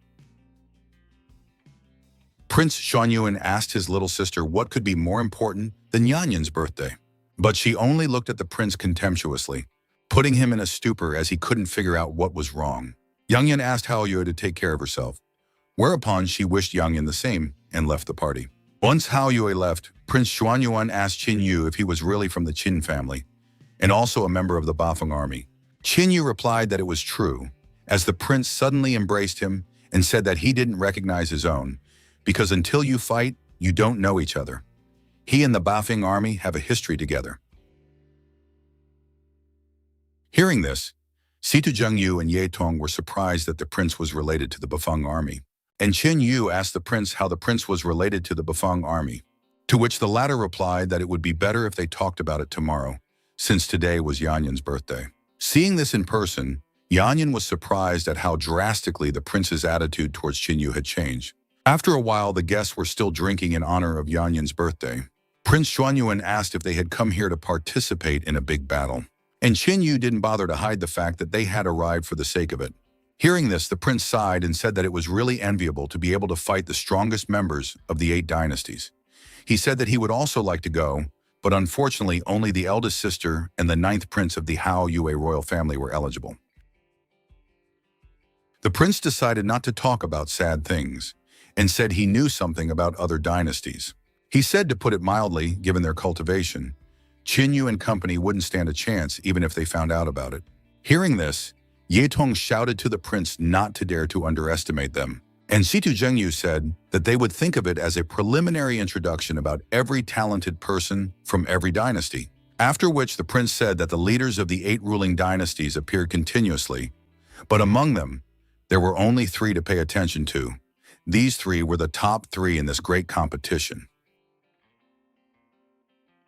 Prince Xuanyuan asked his little sister what could be more important than Yanyan's birthday, but she only looked at the prince contemptuously. putting him in a stupor as he couldn't figure out what was wrong. Yang Yan asked Hao Yue to take care of herself, whereupon she wished Yang Yan the same and left the party. Once Hao Yue left, Prince Xuanyuan asked Qin Yu if he was really from the Qin family, and also a member of the Bafeng army. Qin Yu replied that it was true, as the prince suddenly embraced him and said that he didn't recognize his own, because until you fight, you don't know each other. He and the Bafeng army have a history together. Hearing this, Situ Zhengyu and Ye Tong were surprised that the prince was related to the Bafeng army, and Qin Yu asked the prince how the prince was related to the Bafeng army, to which the latter replied that it would be better if they talked about it tomorrow, since today was Yanyan's birthday. Seeing this in person, Yanyan was surprised at how drastically the prince's attitude towards Qin Yu had changed. After a while, the guests were still drinking in honor of Yanyan's birthday. Prince Xuanyuan asked if they had come here to participate in a big battle, and Qin Yu didn't bother to hide the fact that they had arrived for the sake of it. Hearing this, the prince sighed and said that it was really enviable to be able to fight the strongest members of the 8 dynasties. He said that he would also like to go, but unfortunately only the eldest sister and the 9th prince of the Hao Yue royal family were eligible. The prince decided not to talk about sad things, and said he knew something about other dynasties. He said, to put it mildly, given their cultivation, Qin Yu and company wouldn't stand a chance even if they found out about it. Hearing this, Ye Tong shouted to the prince not to dare to underestimate them, and Situ Zhengyu said that they would think of it as a preliminary introduction about every talented person from every dynasty. After which the prince said that the leaders of the 8 ruling dynasties appeared continuously, but among them, there were only 3 to pay attention to. These 3 were the top 3 in this great competition.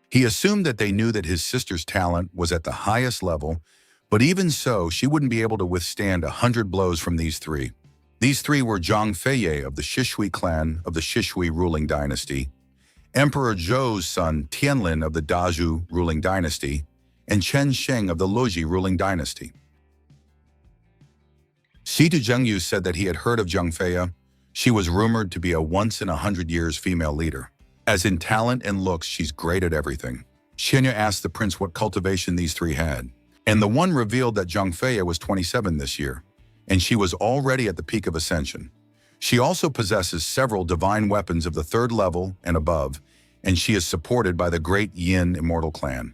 He assumed that they knew that his sister's talent was at the highest level, but even so, she wouldn't be able to withstand 100 blows from these 3. These 3 were Zhang Feiye of the Shishui clan of the Shishui ruling dynasty, Emperor Zhou's son Tianlin of the Dazhu ruling dynasty, and Chen Sheng of the Luoji ruling dynasty. Situ Zhengyu said that he had heard of Zhang Feiye. She was rumored to be a once-in-100 years female leader. As in talent and looks, she's great at everything. Xianya asked the prince what cultivation these 3 had, and the one revealed that Zhang Feiye was 27 this year, and she was already at the peak of ascension. She also possesses several divine weapons of the 3rd level and above, and she is supported by the great Yin immortal clan.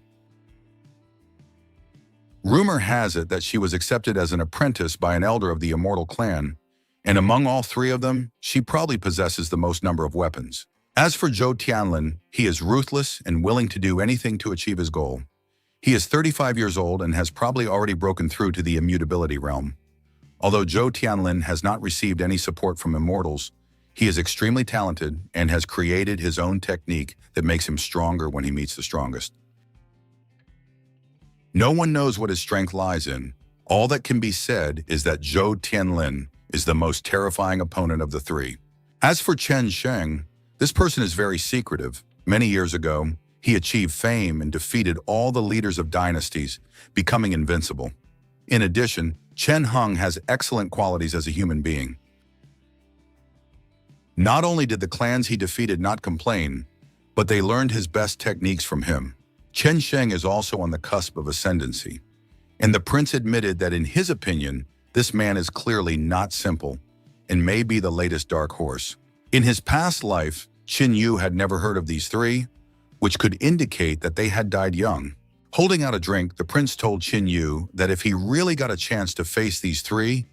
Rumor has it that she was accepted as an apprentice by an elder of the immortal clan, and among all 3 of them, she probably possesses the most number of weapons. As for Zhou Tianlin, he is ruthless and willing to do anything to achieve his goal. He is 35 years old and has probably already broken through to the immutability realm. Although Zhou Tianlin has not received any support from immortals, he is extremely talented and has created his own technique that makes him stronger when he meets the strongest. No one knows what his strength lies in. All that can be said is that Zhou Tianlin is the most terrifying opponent of the 3. As for Chen Sheng, this person is very secretive. Many years ago, he achieved fame and defeated all the leaders of dynasties, becoming invincible. In addition, Chen Heng has excellent qualities as a human being. Not only did the clans he defeated not complain, but they learned his best techniques from him. Chen Sheng is also on the cusp of ascendancy, and the prince admitted that in his opinion, this man is clearly not simple and may be the latest dark horse. In his past life, Qin Yu had never heard of these 3, which could indicate that they had died young. Holding out a drink, the prince told Qin Yu that if he really got a chance to face these 3,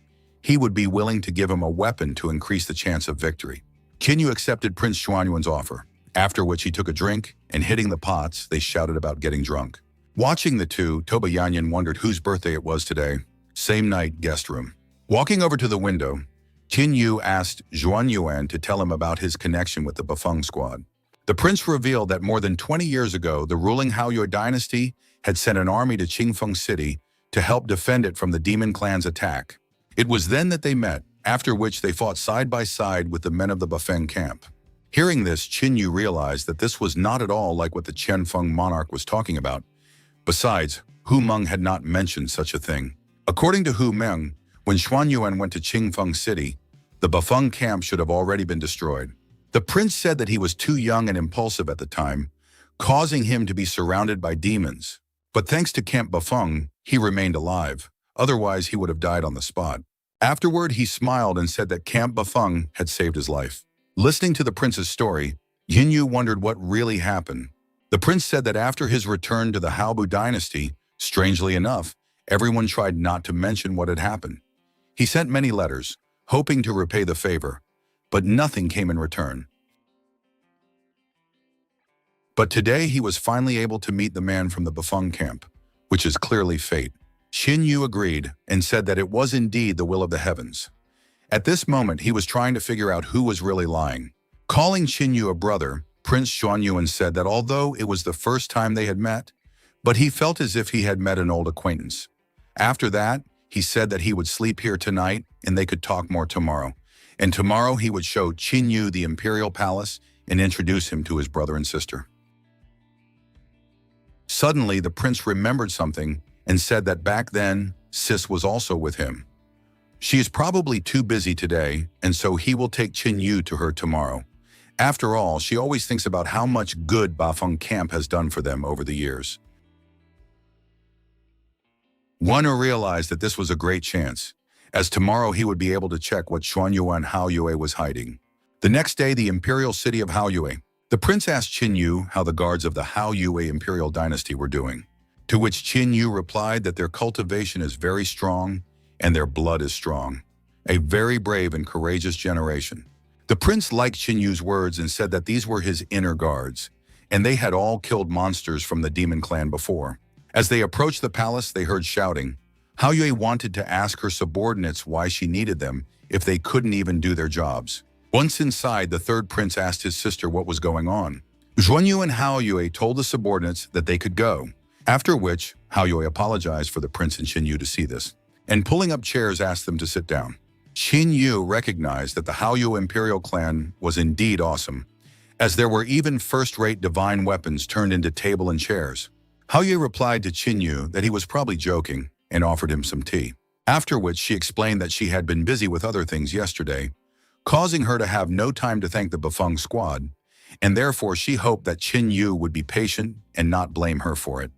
he would be willing to give him a weapon to increase the chance of victory. Qin Yu accepted Prince Xuanyuan's offer, after which he took a drink, and hitting the pots, they shouted about getting drunk. Watching the 2, Toba Yanyan wondered whose birthday it was today. Same night, guest room. Walking over to the window, Qin Yu asked Xuanyuan to tell him about his connection with the Bafeng squad. The prince revealed that more than 20 years ago, the ruling Haoyue dynasty had sent an army to Qingfeng City to help defend it from the demon clan's attack. It was then that they met, after which they fought side by side with the men of the Bafeng camp. Hearing this, Qin Yu realized that this was not at all like what the Qianfeng monarch was talking about. Besides, Hu Meng had not mentioned such a thing. According to Hu Meng, when Xuanyuan went to Qingfeng City, the Bafeng camp should have already been destroyed. The prince said that he was too young and impulsive at the time, causing him to be surrounded by demons. But thanks to Camp Bafeng, he remained alive. Otherwise, he would have died on the spot. Afterward, he smiled and said that Camp Bafeng had saved his life. Listening to the prince's story, Yinyu wondered what really happened. The prince said that after his return to the Haobu dynasty, strangely enough, everyone tried not to mention what had happened. He sent many letters, hoping to repay the favor, but nothing came in return. But today he was finally able to meet the man from the Bafeng camp, which is clearly fate. Xin Yu agreed and said that it was indeed the will of the heavens. At this moment, he was trying to figure out who was really lying. Calling Xin Yu a brother, Prince Xuanyuan said that although it was the first time they had met, but he felt as if he had met an old acquaintance. After that, he said that he would sleep here tonight and they could talk more tomorrow. And tomorrow he would show Qin Yu the imperial palace and introduce him to his brother and sister. Suddenly, the prince remembered something and said that back then, Sis was also with him. She is probably too busy today, and so he will take Qin Yu to her tomorrow. After all, she always thinks about how much good Bafeng Camp has done for them over the years. Wanu realized that this was a great chance, as tomorrow he would be able to check what Xuanyuan Haoyue was hiding. The next day, the imperial city of Haoyue. The prince asked Qin Yu how the guards of the Haoyue imperial dynasty were doing, to which Qin Yu replied that their cultivation is very strong and their blood is strong. A very brave and courageous generation. The prince liked Qin Yu's words and said that these were his inner guards, and they had all killed monsters from the demon clan before. As they approached the palace, they heard shouting. Haoyue wanted to ask her subordinates why she needed them if they couldn't even do their jobs. Once inside, the third prince asked his sister what was going on. Xuanyu and Haoyue told the subordinates that they could go, after which Haoyue apologized for the prince and Qin Yu to see this, and pulling up chairs asked them to sit down. Qin Yu recognized that the Haoyue imperial clan was indeed awesome, as there were even first-rate divine weapons turned into table and chairs. Haoyue replied to Qin Yu that he was probably joking and offered him some tea, after which she explained that she had been busy with other things yesterday, causing her to have no time to thank the Bafeng squad, and therefore she hoped that Qin Yu would be patient and not blame her for it.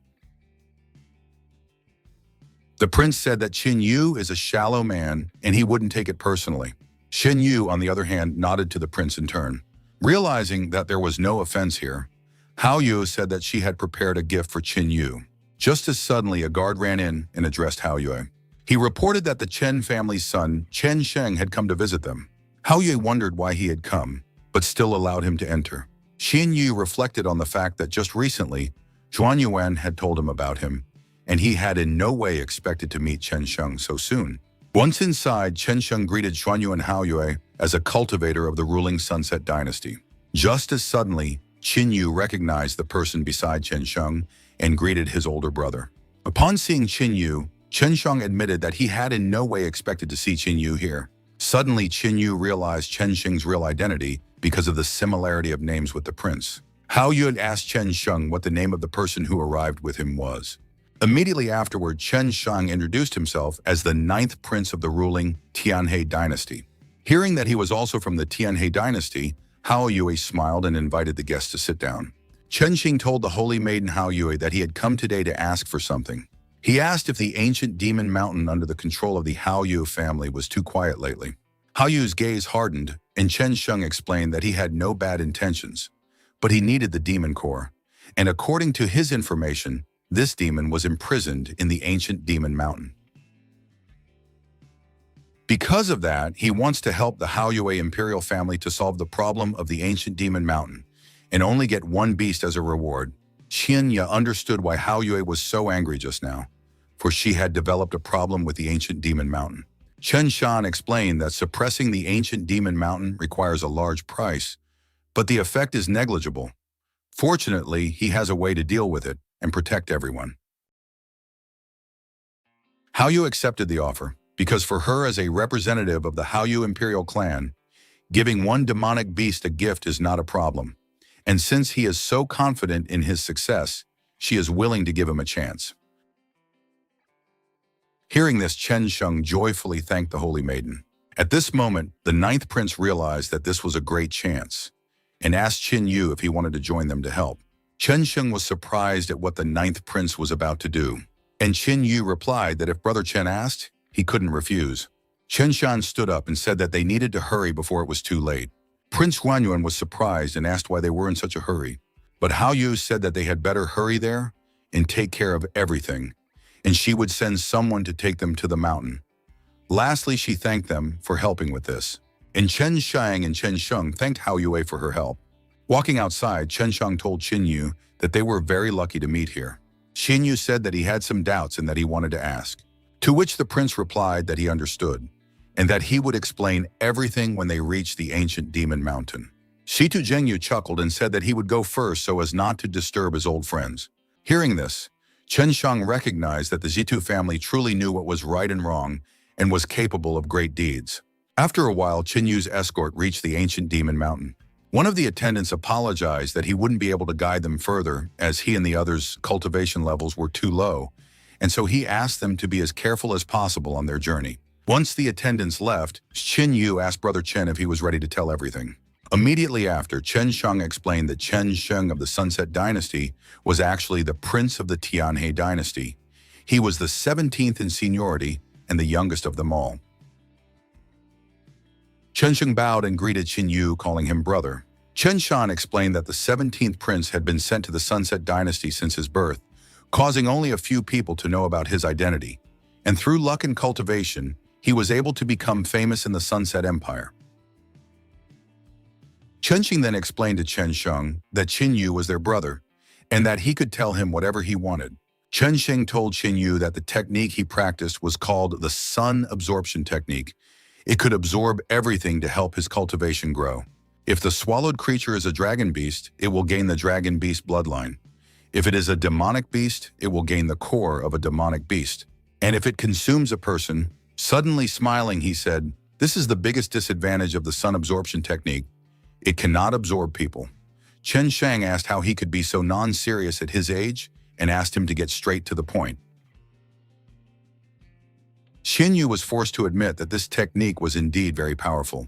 The prince said that Qin Yu is a shallow man and he wouldn't take it personally. Qin Yu, on the other hand, nodded to the prince in turn. Realizing that there was no offense here, Haoyue said that she had prepared a gift for Qin Yu. Just as suddenly, a guard ran in and addressed Haoyue. He reported that the Chen family's son, Chen Sheng, had come to visit them. Haoyue wondered why he had come, but still allowed him to enter. Qin Yu reflected on the fact that just recently, Xuanyuan had told him about him, and he had in no way expected to meet Chen Sheng so soon. Once inside, Chen Sheng greeted Xuanyuan Haoyue as a cultivator of the ruling Sunset Dynasty. Just as suddenly, Qin Yu recognized the person beside Chen Sheng and greeted his older brother. Upon seeing Qin Yu, Chen Sheng admitted that he had in no way expected to see Qin Yu here. Suddenly, Qin Yu realized Chen Sheng's real identity because of the similarity of names with the prince. Haoyue had asked Chen Sheng what the name of the person who arrived with him was. Immediately afterward, Chen Sheng introduced himself as the 9th prince of the ruling Tianhe dynasty. Hearing that he was also from the Tianhe dynasty, Haoyue smiled and invited the guests to sit down. Chen Xing told the holy maiden Haoyue that he had come today to ask for something. He asked if the ancient demon mountain under the control of the Haoyue family was too quiet lately. Haoyue's gaze hardened, and Chen Sheng explained that he had no bad intentions, but he needed the demon core, and according to his information, this demon was imprisoned in the ancient demon mountain. Because of that, he wants to help the Haoyue imperial family to solve the problem of the ancient demon mountain and only get one beast as a reward. Qianya understood why Haoyue was so angry just now, for she had developed a problem with the ancient demon mountain. Chen Shan explained that suppressing the ancient demon mountain requires a large price, but the effect is negligible. Fortunately, he has a way to deal with it and protect everyone. Haoyue accepted the offer, because for her as a representative of the Haoyue imperial clan, giving one demonic beast a gift is not a problem. And since he is so confident in his success, she is willing to give him a chance. Hearing this, Chen Sheng joyfully thanked the holy maiden. At this moment, the 9th prince realized that this was a great chance and asked Qin Yu if he wanted to join them to help. Chen Sheng was surprised at what the 9th prince was about to do, And Qin Yu replied that if Brother Chen asked, he couldn't refuse. Chen Shan stood up and said that they needed to hurry before it was too late. Prince Guanyuan was surprised and asked why they were in such a hurry. But Hao Yu said that they had better hurry there and take care of everything, and she would send someone to take them to the mountain. Lastly, she thanked them for helping with this. And Chen Shang and Chen Sheng thanked Hao Yue for her help. Walking outside, Chen Shang told Qin Yu that they were very lucky to meet here. Qin Yu said that he had some doubts and that he wanted to ask, to which the prince replied that he understood, and that he would explain everything when they reached the ancient demon mountain. Shitu Zhengyu chuckled and said that he would go first so as not to disturb his old friends. Hearing this, Chen Shang recognized that the Zitu family truly knew what was right and wrong and was capable of great deeds. After a while, Qin Yu's escort reached the ancient demon mountain. One of the attendants apologized that he wouldn't be able to guide them further as he and the others' cultivation levels were too low, and so he asked them to be as careful as possible on their journey. Once the attendants left, Qin Yu asked Brother Chen if he was ready to tell everything. Immediately after, Chen Shang explained that Chen Sheng of the Sunset Dynasty was actually the prince of the Tianhe dynasty. He was the 17th in seniority and the youngest of them all. Chen Sheng bowed and greeted Qin Yu, calling him brother. Chen Shan explained that the 17th prince had been sent to the Sunset Dynasty since his birth, causing only a few people to know about his identity. And through luck and cultivation, he was able to become famous in the Sunset Empire. Chen Xing then explained to Chen Sheng that Qin Yu was their brother, and that he could tell him whatever he wanted. Chen Xing told Qin Yu that the technique he practiced was called the sun absorption technique. It could absorb everything to help his cultivation grow. If the swallowed creature is a dragon beast, it will gain the dragon beast bloodline. If it is a demonic beast, it will gain the core of a demonic beast. And if it consumes a person, suddenly smiling, he said, "This is the biggest disadvantage of the sun absorption technique. It cannot absorb people." Chen Shang asked how he could be so non-serious at his age and asked him to get straight to the point. Qin Yu was forced to admit that this technique was indeed very powerful,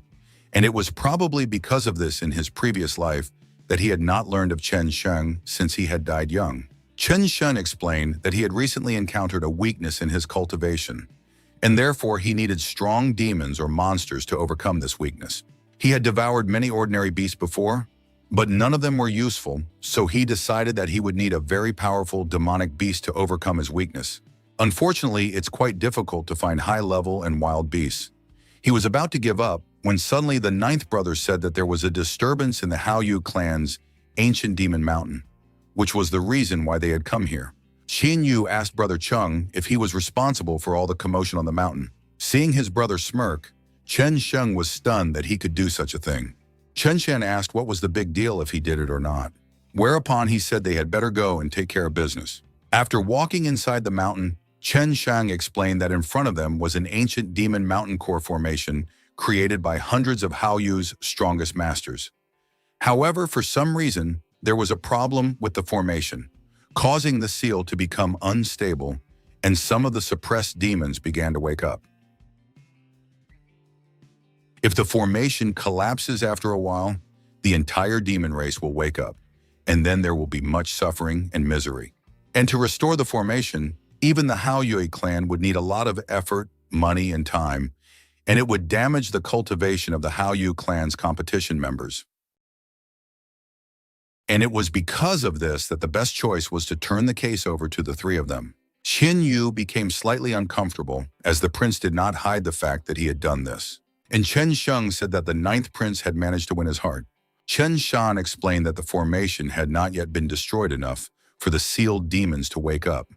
and it was probably because of this in his previous life that he had not learned of Chen Sheng since he had died young. Chen Shen explained that he had recently encountered a weakness in his cultivation, and therefore he needed strong demons or monsters to overcome this weakness. He had devoured many ordinary beasts before, but none of them were useful, so he decided that he would need a very powerful demonic beast to overcome his weakness. Unfortunately, it's quite difficult to find high-level and wild beasts. He was about to give up when suddenly the 9th brother said that there was a disturbance in the Hao Yu clan's ancient demon mountain, which was the reason why they had come here. Qin Yu asked Brother Cheng if he was responsible for all the commotion on the mountain. Seeing his brother smirk, Chen Sheng was stunned that he could do such a thing. Chen Shen asked what was the big deal if he did it or not, whereupon he said they had better go and take care of business. After walking inside the mountain, Chen Shang explained that in front of them was an ancient demon mountain core formation created by hundreds of Hao Yu's strongest masters. However, for some reason, there was a problem with the formation, causing the seal to become unstable, and some of the suppressed demons began to wake up. If the formation collapses after a while, the entire demon race will wake up, and then there will be much suffering and misery. And to restore the formation, even the Hao Yue clan would need a lot of effort, money, and time, and it would damage the cultivation of the Hao Yu clan's competition members. And it was because of this that the best choice was to turn the case over to the three of them. Qin Yu became slightly uncomfortable, as the prince did not hide the fact that he had done this. And Chen Sheng said that the 9th prince had managed to win his heart. Chen Shan explained that the formation had not yet been destroyed enough for the sealed demons to wake up,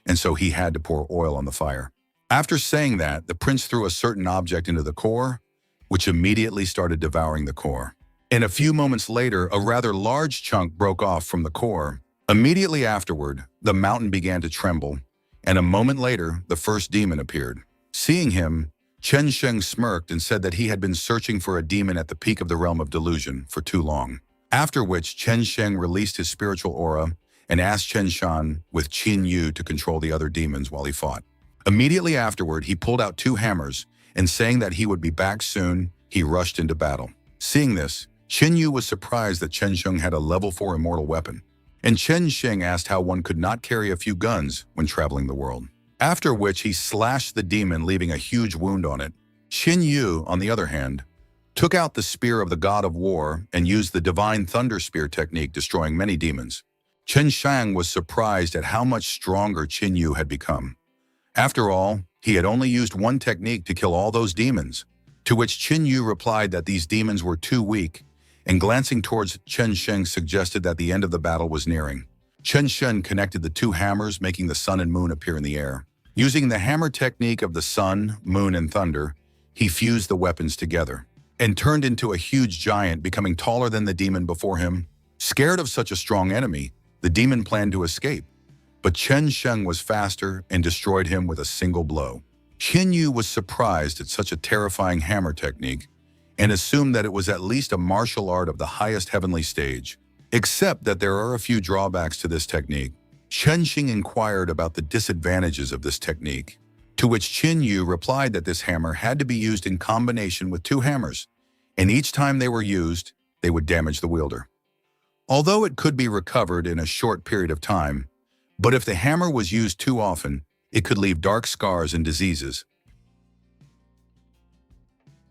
and so he had to pour oil on the fire. After saying that, the prince threw a certain object into the core, which immediately started devouring the core. And a few moments later, a rather large chunk broke off from the core. Immediately afterward, the mountain began to tremble, and a moment later, the first demon appeared. Seeing him, Chen Sheng smirked and said that he had been searching for a demon at the peak of the realm of delusion for too long. After which, Chen Sheng released his spiritual aura and asked Chen Shan with Qin Yu to control the other demons while he fought. Immediately afterward, he pulled out 2 hammers, and saying that he would be back soon, he rushed into battle. Seeing this, Qin Yu was surprised that Chen Sheng had a level 4 immortal weapon. and Chen Sheng asked how one could not carry a few guns when traveling the world. After which he slashed the demon, leaving a huge wound on it. Xin Yu, on the other hand, took out the spear of the god of war and used the divine thunder spear technique, destroying many demons. Chen Shang was surprised at how much stronger Qin Yu had become. After all, he had only used one technique to kill all those demons, to which Qin Yu replied that these demons were too weak, and glancing towards Chen Sheng suggested that the end of the battle was nearing. Chen Sheng connected the two hammers, making the sun and moon appear in the air. Using the hammer technique of the sun, moon, and thunder, he fused the weapons together and turned into a huge giant, becoming taller than the demon before him. Scared of such a strong enemy, the demon planned to escape, but Chen Sheng was faster and destroyed him with a single blow. Qin Yu was surprised at such a terrifying hammer technique and assumed that it was at least a martial art of the highest heavenly stage, except that there are a few drawbacks to this technique. Chen Xing inquired about the disadvantages of this technique, to which Qin Yu replied that this hammer had to be used in combination with two hammers, and each time they were used, they would damage the wielder. Although it could be recovered in a short period of time, but if the hammer was used too often, it could leave dark scars and diseases.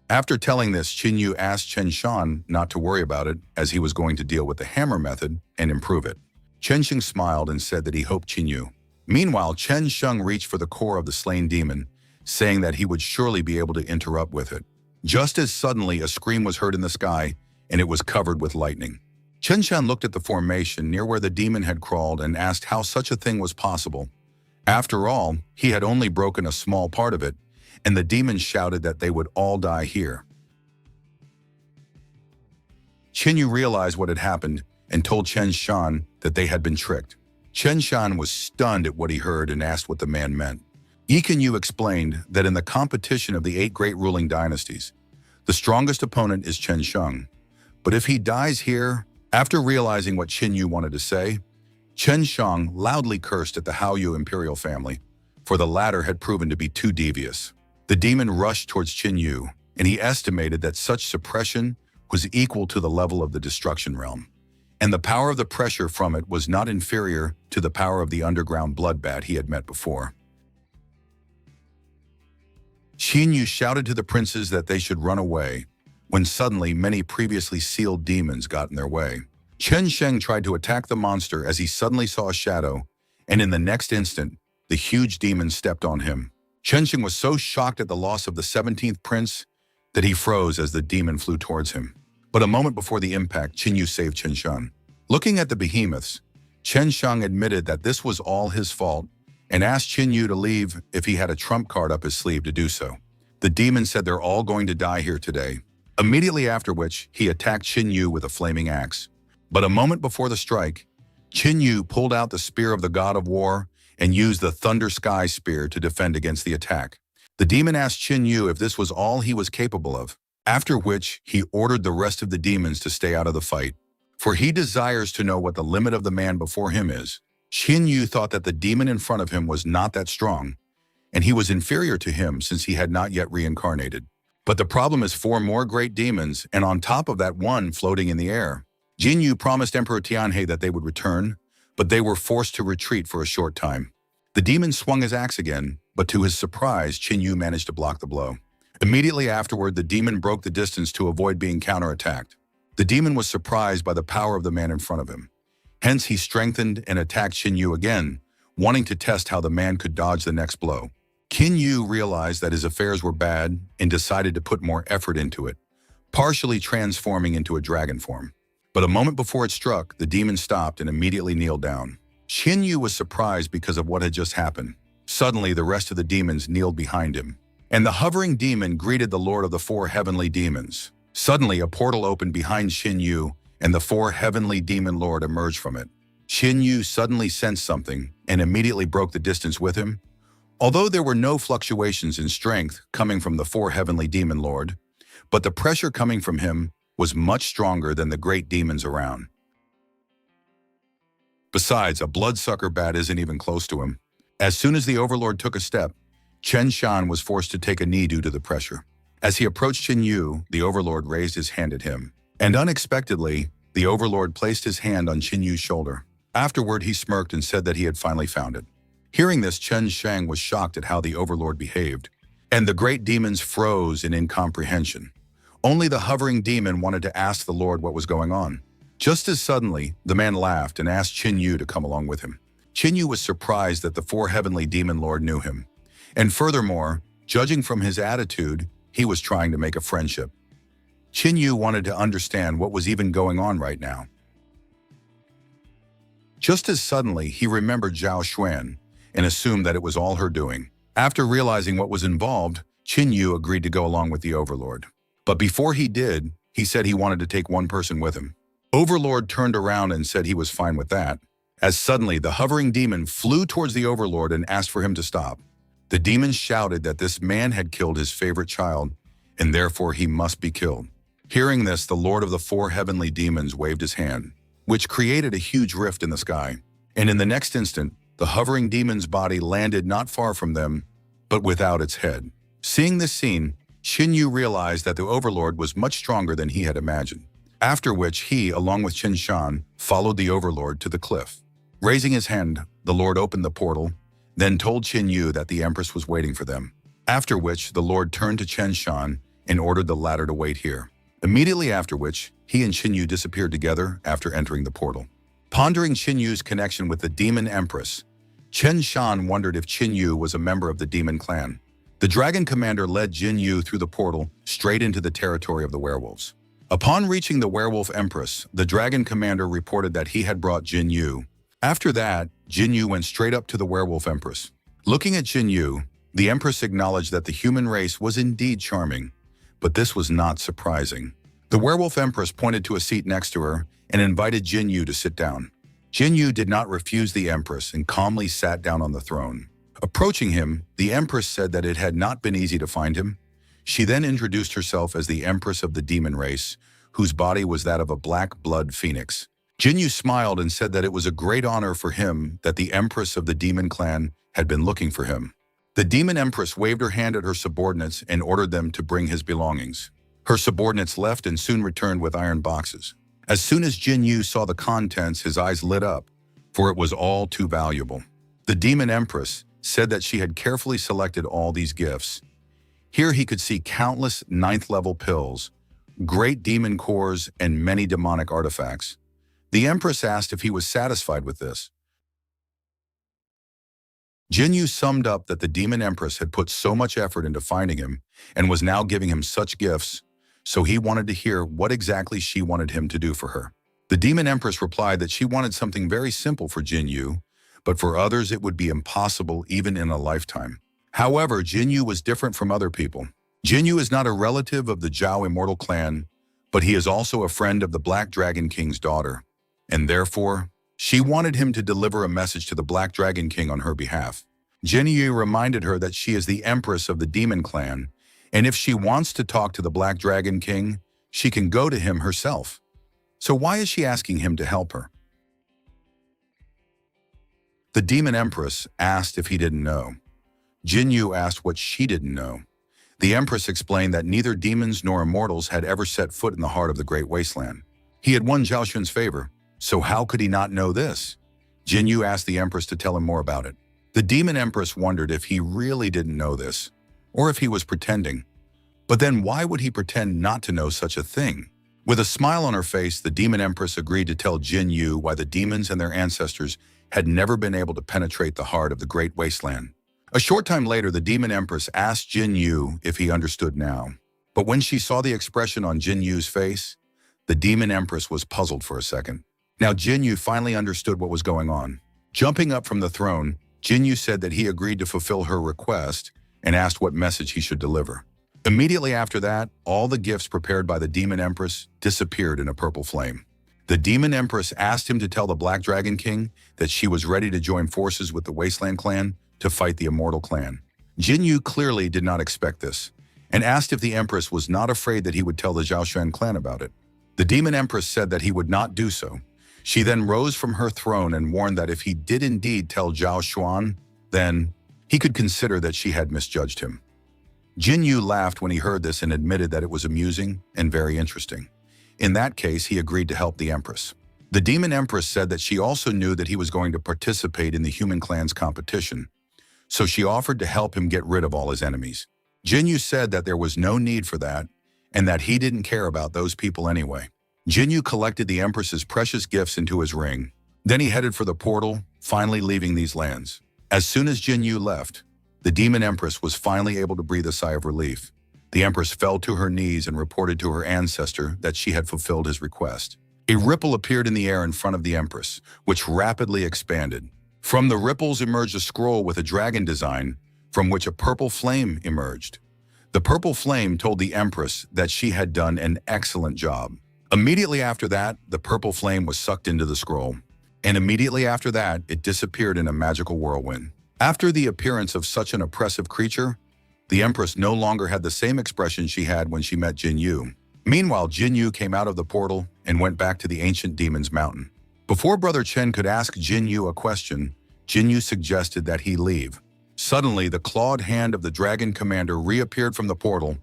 After telling this, Qin Yu asked Chen Shan not to worry about it, as he was going to deal with the hammer method and improve it. Chen Xing smiled and said that he hoped Qin Yu. Meanwhile, Chen Sheng reached for the core of the slain demon, saying that he would surely be able to interrupt with it. Just as suddenly, a scream was heard in the sky, and it was covered with lightning. Chen Shan looked at the formation near where the demon had crawled and asked how such a thing was possible. After all, he had only broken a small part of it, and the demon shouted that they would all die here. Qin Yu realized what had happened and told Chen Shan that they had been tricked. Chen Shan was stunned at what he heard and asked what the man meant. Qin Yu explained that in the competition of the 8 great ruling dynasties, the strongest opponent is Chen Sheng. But if he dies here, after realizing what Qin Yu wanted to say, Chen Shang loudly cursed at the Haoyu imperial family, for the latter had proven to be too devious. The demon rushed towards Qin Yu, and he estimated that such suppression was equal to the level of the destruction realm, and the power of the pressure from it was not inferior to the power of the underground bloodbath he had met before. Qin Yu shouted to the princes that they should run away, when suddenly many previously sealed demons got in their way. Chen Sheng tried to attack the monster as he suddenly saw a shadow, and in the next instant, the huge demon stepped on him. Chen Sheng was so shocked at the loss of the 17th prince that he froze as the demon flew towards him. But a moment before the impact, Qin Yu saved Chen Sheng. Looking at the behemoths, Chen Sheng admitted that this was all his fault and asked Qin Yu to leave if he had a trump card up his sleeve to do so. The demon said they're all going to die here today. Immediately after which, he attacked Qin Yu with a flaming axe. But a moment before the strike, Qin Yu pulled out the spear of the god of war and used the Thunder Sky Spear to defend against the attack. The demon asked Qin Yu if this was all he was capable of, after which he ordered the rest of the demons to stay out of the fight, for he desires to know what the limit of the man before him is. Qin Yu thought that the demon in front of him was not that strong, and he was inferior to him since he had not yet reincarnated. But the problem is 4 more great demons, and on top of that, 1 floating in the air. Jin Yu promised Emperor Tianhe that they would return, but they were forced to retreat for a short time. The demon swung his axe again, but to his surprise, Qin Yu managed to block the blow. Immediately afterward, the demon broke the distance to avoid being counterattacked. The demon was surprised by the power of the man in front of him. Hence, he strengthened and attacked Qin Yu again, wanting to test how the man could dodge the next blow. Qin Yu realized that his affairs were bad and decided to put more effort into it, partially transforming into a dragon form. But a moment before it struck, the demon stopped and immediately kneeled down. Qin Yu was surprised because of what had just happened. Suddenly, the rest of the demons kneeled behind him, and the hovering demon greeted the Lord of the 4 heavenly demons. Suddenly, a portal opened behind Qin Yu, and the 4 heavenly demon lord emerged from it. Qin Yu suddenly sensed something and immediately broke the distance with him. Although there were no fluctuations in strength coming from the 4 heavenly demon lord, but the pressure coming from him was much stronger than the great demons around. Besides, a bloodsucker bat isn't even close to him. As soon as the overlord took a step, Chen Shan was forced to take a knee due to the pressure. As he approached Qin Yu, the overlord raised his hand at him, and unexpectedly, the overlord placed his hand on Qin Yu's shoulder. Afterward, he smirked and said that he had finally found it. Hearing this, Chen Shang was shocked at how the overlord behaved, and the great demons froze in incomprehension. Only the hovering demon wanted to ask the Lord what was going on. Just as suddenly, the man laughed and asked Qin Yu to come along with him. Qin Yu was surprised that the four heavenly demon lord knew him. And furthermore, judging from his attitude, he was trying to make a friendship. Qin Yu wanted to understand what was even going on right now. Just as suddenly, he remembered Zhao Xuan and assumed that it was all her doing. After realizing what was involved, Qin Yu agreed to go along with the overlord. But before he did, he said he wanted to take one person with him. Overlord turned around and said he was fine with that, as suddenly the hovering demon flew towards the overlord and asked for him to stop. The demon shouted that this man had killed his favorite child, and therefore he must be killed. Hearing this, the lord of the four heavenly demons waved his hand, which created a huge rift in the sky. And in the next instant, the hovering demon's body landed not far from them, but without its head. Seeing this scene, Qin Yu realized that the overlord was much stronger than he had imagined. After which he, along with Qin Shan, followed the overlord to the cliff. Raising his hand, the lord opened the portal, then told Qin Yu that the empress was waiting for them. After which, the lord turned to Chen Shan and ordered the latter to wait here. Immediately after which, he and Qin Yu disappeared together after entering the portal. Pondering Qin Yu's connection with the demon empress, Chen Shan wondered if Qin Yu was a member of the demon clan. The dragon commander led Jin Yu through the portal straight into the territory of the werewolves. Upon reaching the werewolf empress, the dragon commander reported that he had brought Jin Yu. After that, Jin Yu went straight up to the werewolf empress. Looking at Jin Yu, the empress acknowledged that the human race was indeed charming, but this was not surprising. The werewolf empress pointed to a seat next to her and invited Jin Yu to sit down. Jin Yu did not refuse the empress and calmly sat down on the throne. Approaching him, the empress said that it had not been easy to find him. She then introduced herself as the empress of the demon race, whose body was that of a black blood phoenix. Jin Yu smiled and said that it was a great honor for him that the empress of the demon clan had been looking for him. The demon empress waved her hand at her subordinates and ordered them to bring his belongings. Her subordinates left and soon returned with iron boxes. As soon as Jin Yu saw the contents, his eyes lit up, for it was all too valuable. The demon empress said that she had carefully selected all these gifts. Here he could see countless ninth-level pills, great demon cores, and many demonic artifacts. The empress asked if he was satisfied with this. Jin Yu summed up that the demon empress had put so much effort into finding him and was now giving him such gifts, so he wanted to hear what exactly she wanted him to do for her. The demon empress replied that she wanted something very simple for Jin Yu, but for others it would be impossible even in a lifetime. However, Jin Yu was different from other people. Jin Yu is not a relative of the Zhao immortal clan, but he is also a friend of the Black Dragon King's daughter, and therefore, she wanted him to deliver a message to the Black Dragon King on her behalf. Jin Yu reminded her that she is the empress of the demon clan, and if she wants to talk to the Black Dragon King, she can go to him herself. So why is she asking him to help her? The demon empress asked if he didn't know. Jin Yu asked what she didn't know. The empress explained that neither demons nor immortals had ever set foot in the heart of the Great Wasteland. He had won Zhao Xun's favor, so how could he not know this? Jin Yu asked the empress to tell him more about it. The demon empress wondered if he really didn't know this, or if he was pretending. But then why would he pretend not to know such a thing? With a smile on her face, the demon empress agreed to tell Jin Yu why the demons and their ancestors had never been able to penetrate the heart of the Great Wasteland. A short time later, the demon empress asked Jin Yu if he understood now. But when she saw the expression on Jin Yu's face, the demon empress was puzzled for a second. Now Jin Yu finally understood what was going on. Jumping up from the throne, Jin Yu said that he agreed to fulfill her request and asked what message he should deliver. Immediately after that, all the gifts prepared by the demon empress disappeared in a purple flame. The demon empress asked him to tell the Black Dragon King that she was ready to join forces with the Wasteland clan to fight the immortal clan. Jin Yu clearly did not expect this, and asked if the empress was not afraid that he would tell the Zhao Xuan clan about it. The demon empress said that he would not do so. She then rose from her throne and warned that if he did indeed tell Zhao Xuan, then he could consider that she had misjudged him. Jin Yu laughed when he heard this and admitted that it was amusing and very interesting. In that case, he agreed to help the empress. The demon empress said that she also knew that he was going to participate in the human clan's competition, so she offered to help him get rid of all his enemies. Jinyu said that there was no need for that, and that he didn't care about those people anyway. Jinyu collected the empress's precious gifts into his ring. Then he headed for the portal, finally leaving these lands. As soon as Jinyu left, the demon empress was finally able to breathe a sigh of relief. The empress fell to her knees and reported to her ancestor that she had fulfilled his request. A ripple appeared in the air in front of the empress, which rapidly expanded. From the ripples emerged a scroll with a dragon design, from which a purple flame emerged. The purple flame told the empress that she had done an excellent job. Immediately after that, the purple flame was sucked into the scroll, and immediately after that, it disappeared in a magical whirlwind. After the appearance of such an oppressive creature, the empress no longer had the same expression she had when she met Jinyu. Meanwhile, Jinyu came out of the portal and went back to the ancient demon's mountain. Before Brother Chen could ask Jinyu a question, Jinyu suggested that he leave. Suddenly, the clawed hand of the dragon commander reappeared from the portal,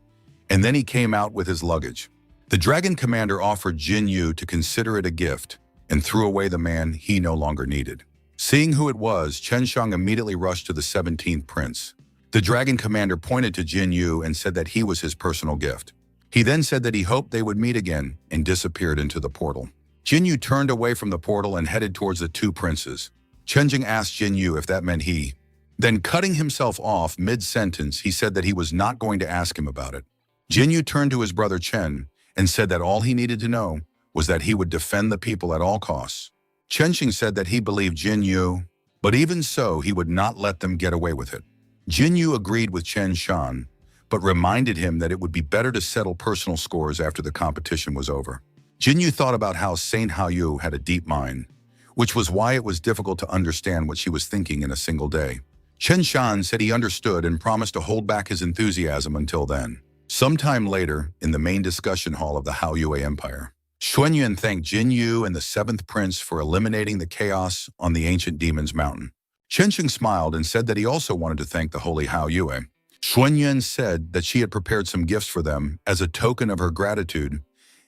and then he came out with his luggage. The dragon commander offered Jinyu to consider it a gift and threw away the man he no longer needed. Seeing who it was, Chen Shang immediately rushed to the 17th prince. The dragon commander pointed to Jinyu and said that he was his personal gift. He then said that he hoped they would meet again and disappeared into the portal. Jinyu turned away from the portal and headed towards the two princes. Chenjing asked Jinyu if that meant he. Then cutting himself off mid-sentence, he said that he was not going to ask him about it. Jinyu turned to his brother Chen and said that all he needed to know was that he would defend the people at all costs. Chenxing said that he believed Jinyu, but even so, he would not let them get away with it. Jinyu agreed with Chen Shan, but reminded him that it would be better to settle personal scores after the competition was over. Jinyu thought about how Saint Haoyu had a deep mind, which was why it was difficult to understand what she was thinking in a single day. Chen Shan said he understood and promised to hold back his enthusiasm until then. Sometime later, in the main discussion hall of the Haoyue Empire, Xuanyuan thanked Jinyu and the 7th prince for eliminating the chaos on the ancient demon's mountain. Chenxing smiled and said that he also wanted to thank the holy Haoyue. Xuanyuan said that she had prepared some gifts for them as a token of her gratitude,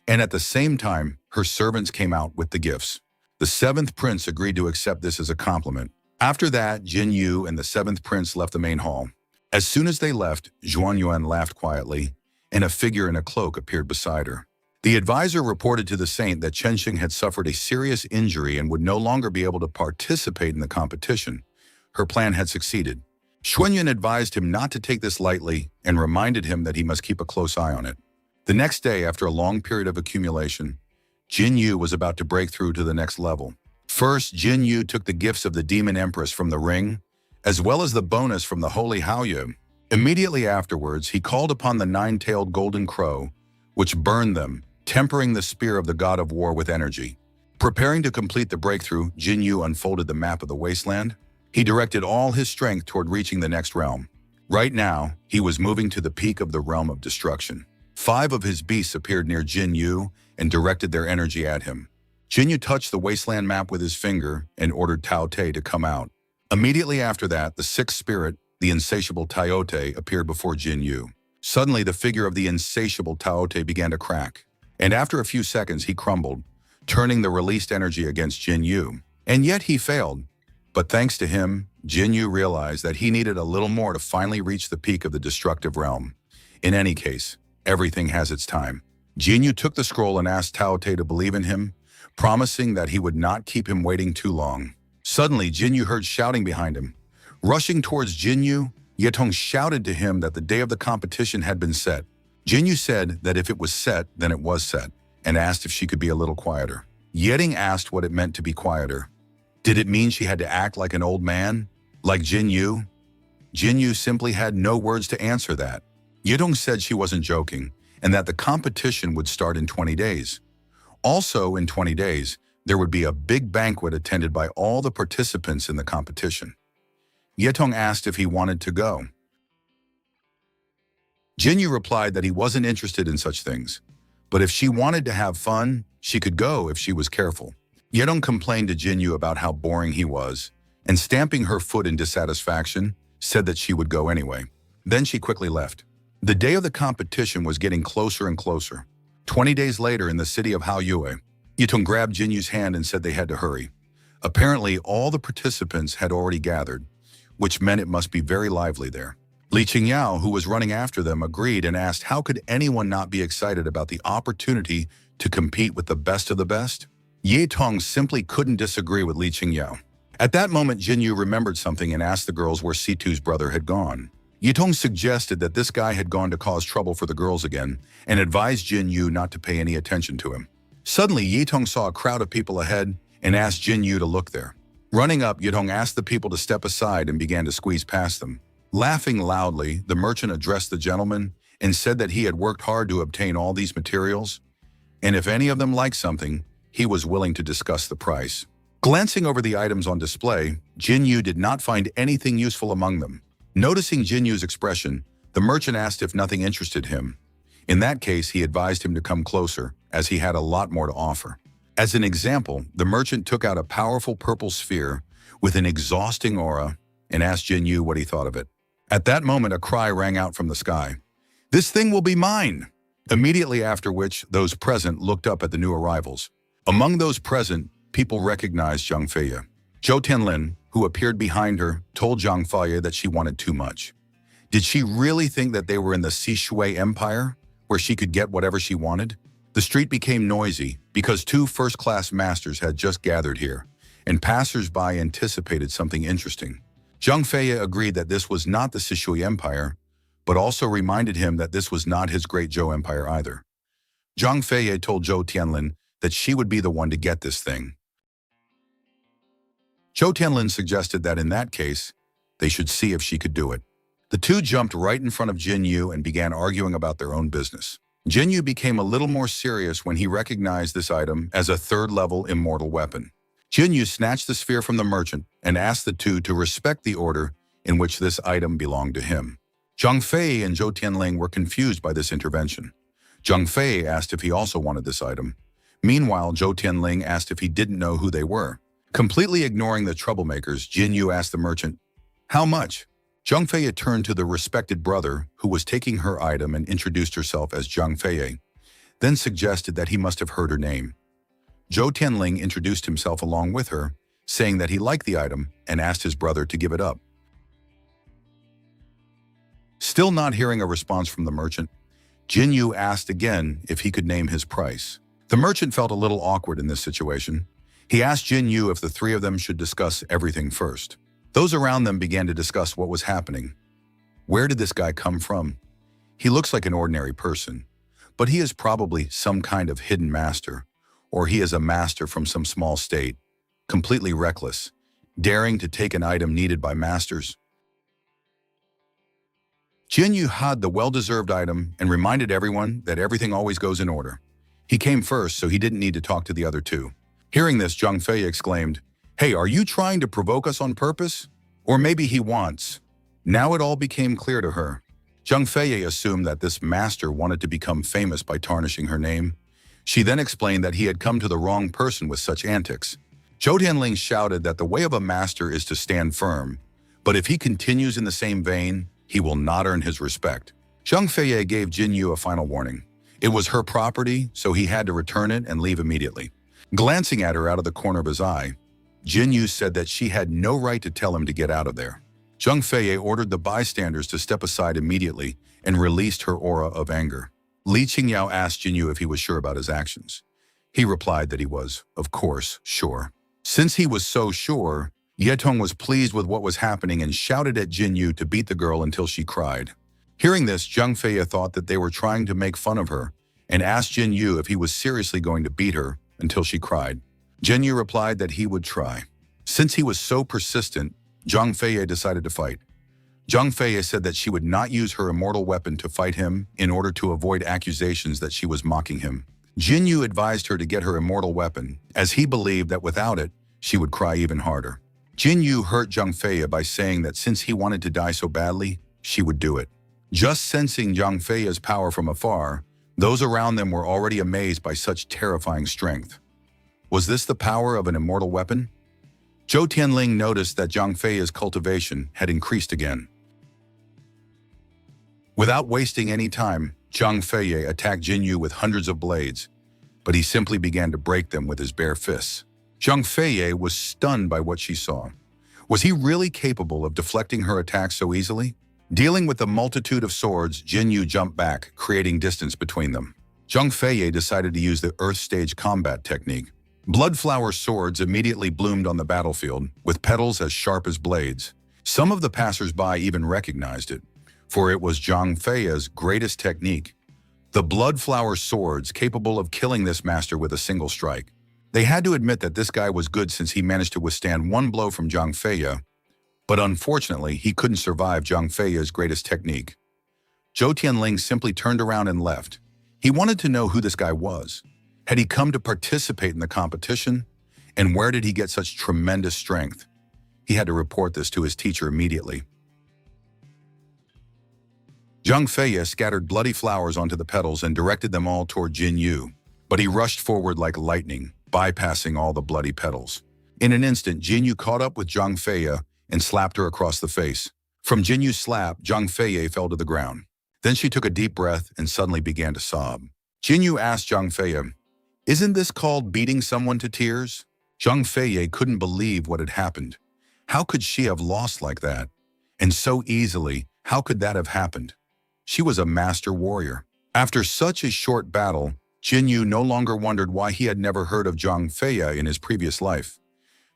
and at the same time, her servants came out with the gifts. The 7th prince agreed to accept this as a compliment. After that, Jinyu and the 7th prince left the main hall. As soon as they left, Xuanyuan laughed quietly, and a figure in a cloak appeared beside her. The advisor reported to the saint that Chenxing had suffered a serious injury and would no longer be able to participate in the competition. Her plan had succeeded. Xuanyuan advised him not to take this lightly and reminded him that he must keep a close eye on it. The next day, after a long period of accumulation, Jinyu was about to break through to the next level. First, Jinyu took the gifts of the demon empress from the ring, as well as the bonus from the holy Haoyu. Immediately afterwards, he called upon the 9-tailed golden crow, which burned them, tempering the spear of the god of war with energy. Preparing to complete the breakthrough, Jinyu unfolded the map of the wasteland. He directed all his strength toward reaching the next realm. Right now, he was moving to the peak of the realm of destruction. 5 of his beasts appeared near Jinyu and directed their energy at him. Jinyu touched the wasteland map with his finger and ordered Tao Te to come out. Immediately after that, the 6th spirit, the insatiable Tao Te, appeared before Jinyu. Suddenly, the figure of the insatiable Tao Te began to crack, and after a few seconds, he crumbled, turning the released energy against Jinyu. And yet he failed. But thanks to him, Jinyu realized that he needed a little more to finally reach the peak of the destructive realm. In any case, everything has its time. Jinyu took the scroll and asked Tao Te to believe in him, promising that he would not keep him waiting too long. Suddenly, Jinyu heard shouting behind him. Rushing towards Jinyu, Yetong shouted to him that the day of the competition had been set. Jinyu said that if it was set, then it was set, and asked if she could be a little quieter. Yeting asked what it meant to be quieter. Did it mean she had to act like an old man? Like Jinyu? Jinyu simply had no words to answer that. Yedong said she wasn't joking, and that the competition would start in 20 days. Also, in 20 days, there would be a big banquet attended by all the participants in the competition. Yetong asked if he wanted to go. Jinyu replied that he wasn't interested in such things, but if she wanted to have fun, she could go if she was careful. Yedong complained to Jinyu about how boring he was, and stamping her foot in dissatisfaction, said that she would go anyway. Then she quickly left. The day of the competition was getting closer and closer. 20 days later in the city of Haoyue, Yitong grabbed Jinyu's hand and said they had to hurry. Apparently, all the participants had already gathered, which meant it must be very lively there. Li Qingyao, who was running after them, agreed and asked how could anyone not be excited about the opportunity to compete with the best of the best? Ye Tong simply couldn't disagree with Li Qingyao. At that moment, Jinyu remembered something and asked the girls where Situ's brother had gone. Ye Tong suggested that this guy had gone to cause trouble for the girls again and advised Jinyu not to pay any attention to him. Suddenly, Ye Tong saw a crowd of people ahead and asked Jinyu to look there. Running up, Ye Tong asked the people to step aside and began to squeeze past them. Laughing loudly, the merchant addressed the gentleman and said that he had worked hard to obtain all these materials, and if any of them liked something, he was willing to discuss the price. Glancing over the items on display, Jinyu did not find anything useful among them. Noticing Jinyu's expression, the merchant asked if nothing interested him. In that case, he advised him to come closer, as he had a lot more to offer. As an example, the merchant took out a powerful purple sphere with an exhausting aura and asked Jinyu what he thought of it. At that moment, a cry rang out from the sky. "This thing will be mine!" Immediately after which, those present looked up at the new arrivals. Among those present, people recognized Zhang Feiye. Zhou Tianlin, who appeared behind her, told Zhang Feiye that she wanted too much. Did she really think that they were in the Sishui Empire, where she could get whatever she wanted? The street became noisy because two first-class masters had just gathered here, and passers-by anticipated something interesting. Zhang Feiye agreed that this was not the Sishui Empire, but also reminded him that this was not his great Zhou Empire either. Zhang Feiye told Zhou Tianlin that she would be the one to get this thing. Zhou Tianlin suggested that in that case, they should see if she could do it. The two jumped right in front of Jinyu and began arguing about their own business. Jinyu became a little more serious when he recognized this item as a third-level immortal weapon. Jinyu snatched the sphere from the merchant and asked the two to respect the order in which this item belonged to him. Zhang Fei and Zhou Tianling were confused by this intervention. Zhang Fei asked if he also wanted this item. Meanwhile, Zhou Tianling asked if he didn't know who they were. Completely ignoring the troublemakers, Jinyu asked the merchant, "How much?" Zhang Feiye turned to the respected brother who was taking her item and introduced herself as Zhang Feiye, then suggested that he must have heard her name. Zhou Tianling introduced himself along with her, saying that he liked the item and asked his brother to give it up. Still not hearing a response from the merchant, Jinyu asked again if he could name his price. The merchant felt a little awkward in this situation. He asked Jinyu if the three of them should discuss everything first. Those around them began to discuss what was happening. Where did this guy come from? He looks like an ordinary person, but he is probably some kind of hidden master, or he is a master from some small state, completely reckless, daring to take an item needed by masters. Jinyu had the well-deserved item and reminded everyone that everything always goes in order. He came first, so he didn't need to talk to the other two. Hearing this, Zhang Fei exclaimed, "Hey, are you trying to provoke us on purpose? Or maybe he wants." Now it all became clear to her. Zhang Fei assumed that this master wanted to become famous by tarnishing her name. She then explained that he had come to the wrong person with such antics. Zhou Tianling shouted that the way of a master is to stand firm, but if he continues in the same vein, he will not earn his respect. Zhang Fei gave Jinyu a final warning. It was her property, so he had to return it and leave immediately. Glancing at her out of the corner of his eye, Jinyu said that she had no right to tell him to get out of there. Zhang Fei ordered the bystanders to step aside immediately and released her aura of anger. Li Qingyao asked Jinyu if he was sure about his actions. He replied that he was, of course, sure. Since he was so sure, Yetong was pleased with what was happening and shouted at Jinyu to beat the girl until she cried. Hearing this, Zhang Fei thought that they were trying to make fun of her and asked Jinyu if he was seriously going to beat her until she cried. Jinyu replied that he would try. Since he was so persistent, Zhang Fei decided to fight. Zhang Fei said that she would not use her immortal weapon to fight him in order to avoid accusations that she was mocking him. Jinyu advised her to get her immortal weapon, as he believed that without it, she would cry even harder. Jinyu hurt Zhang Fei by saying that since he wanted to die so badly, she would do it. Just sensing Zhang Fei's power from afar, those around them were already amazed by such terrifying strength. Was this the power of an immortal weapon? Zhou Tianling noticed that Zhang Fei's cultivation had increased again. Without wasting any time, Zhang Fei attacked Jinyu with hundreds of blades. but he simply began to break them with his bare fists. Zhang Feiye was stunned by what she saw. Was he really capable of deflecting her attacks so easily? Dealing with the multitude of swords, Jin Yu jumped back, creating distance between them. Zhang Feiye decided to use the Earth Stage combat technique. Bloodflower swords immediately bloomed on the battlefield, with petals as sharp as blades. Some of the passers-by even recognized it, for it was Zhang Feiye's greatest technique. The bloodflower swords capable of killing this master with a single strike. They had to admit that this guy was good since he managed to withstand one blow from Zhang Feiye, but unfortunately, he couldn't survive Zhang Feiye's greatest technique. Zhou Tianling simply turned around and left. He wanted to know who this guy was. Had he come to participate in the competition? And where did he get such tremendous strength? He had to report this to his teacher immediately. Zhang Feiye scattered bloody flowers onto the petals and directed them all toward Jin Yu, but he rushed forward like lightning, bypassing all the bloody petals. In an instant, Jin Yu caught up with Zhang Feiye and slapped her across the face. From Jin Yu's slap, Zhang Feiye fell to the ground. Then she took a deep breath and suddenly began to sob. Jin Yu asked Zhang Feiye, "Isn't this called beating someone to tears?" Zhang Feiye couldn't believe what had happened. How could she have lost like that? And so easily, how could that have happened? She was a master warrior. After such a short battle, Jin Yu no longer wondered why he had never heard of Zhang Feiye in his previous life.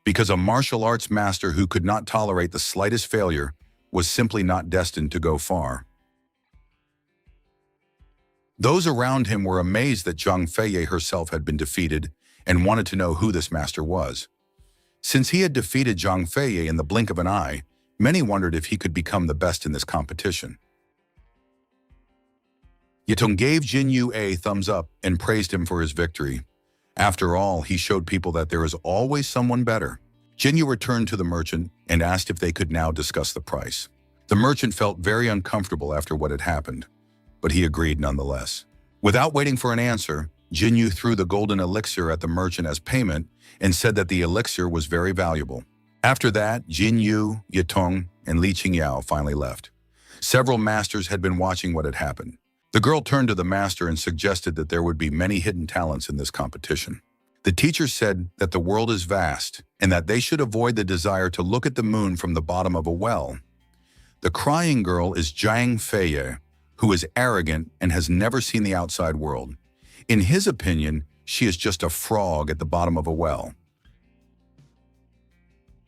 Because a martial arts master who could not tolerate the slightest failure was simply not destined to go far. Those around him were amazed that Zhang Feiye herself had been defeated and wanted to know who this master was. Since he had defeated Zhang Feiye in the blink of an eye, many wondered if he could become the best in this competition. Yatong gave Jin Yu a thumbs up and praised him for his victory. After all, he showed people that there is always someone better. Jin Yu returned to the merchant and asked if they could now discuss the price. The merchant felt very uncomfortable after what had happened, but he agreed nonetheless. Without waiting for an answer, Jin Yu threw the golden elixir at the merchant as payment and said that the elixir was very valuable. After that, Jin Yu, Yatong, and Li Qingyao finally left. Several masters had been watching what had happened. The girl turned to the master and suggested that there would be many hidden talents in this competition. The teacher said that the world is vast and that they should avoid the desire to look at the moon from the bottom of a well. The crying girl is Zhang Feiye, who is arrogant and has never seen the outside world. In his opinion, she is just a frog at the bottom of a well.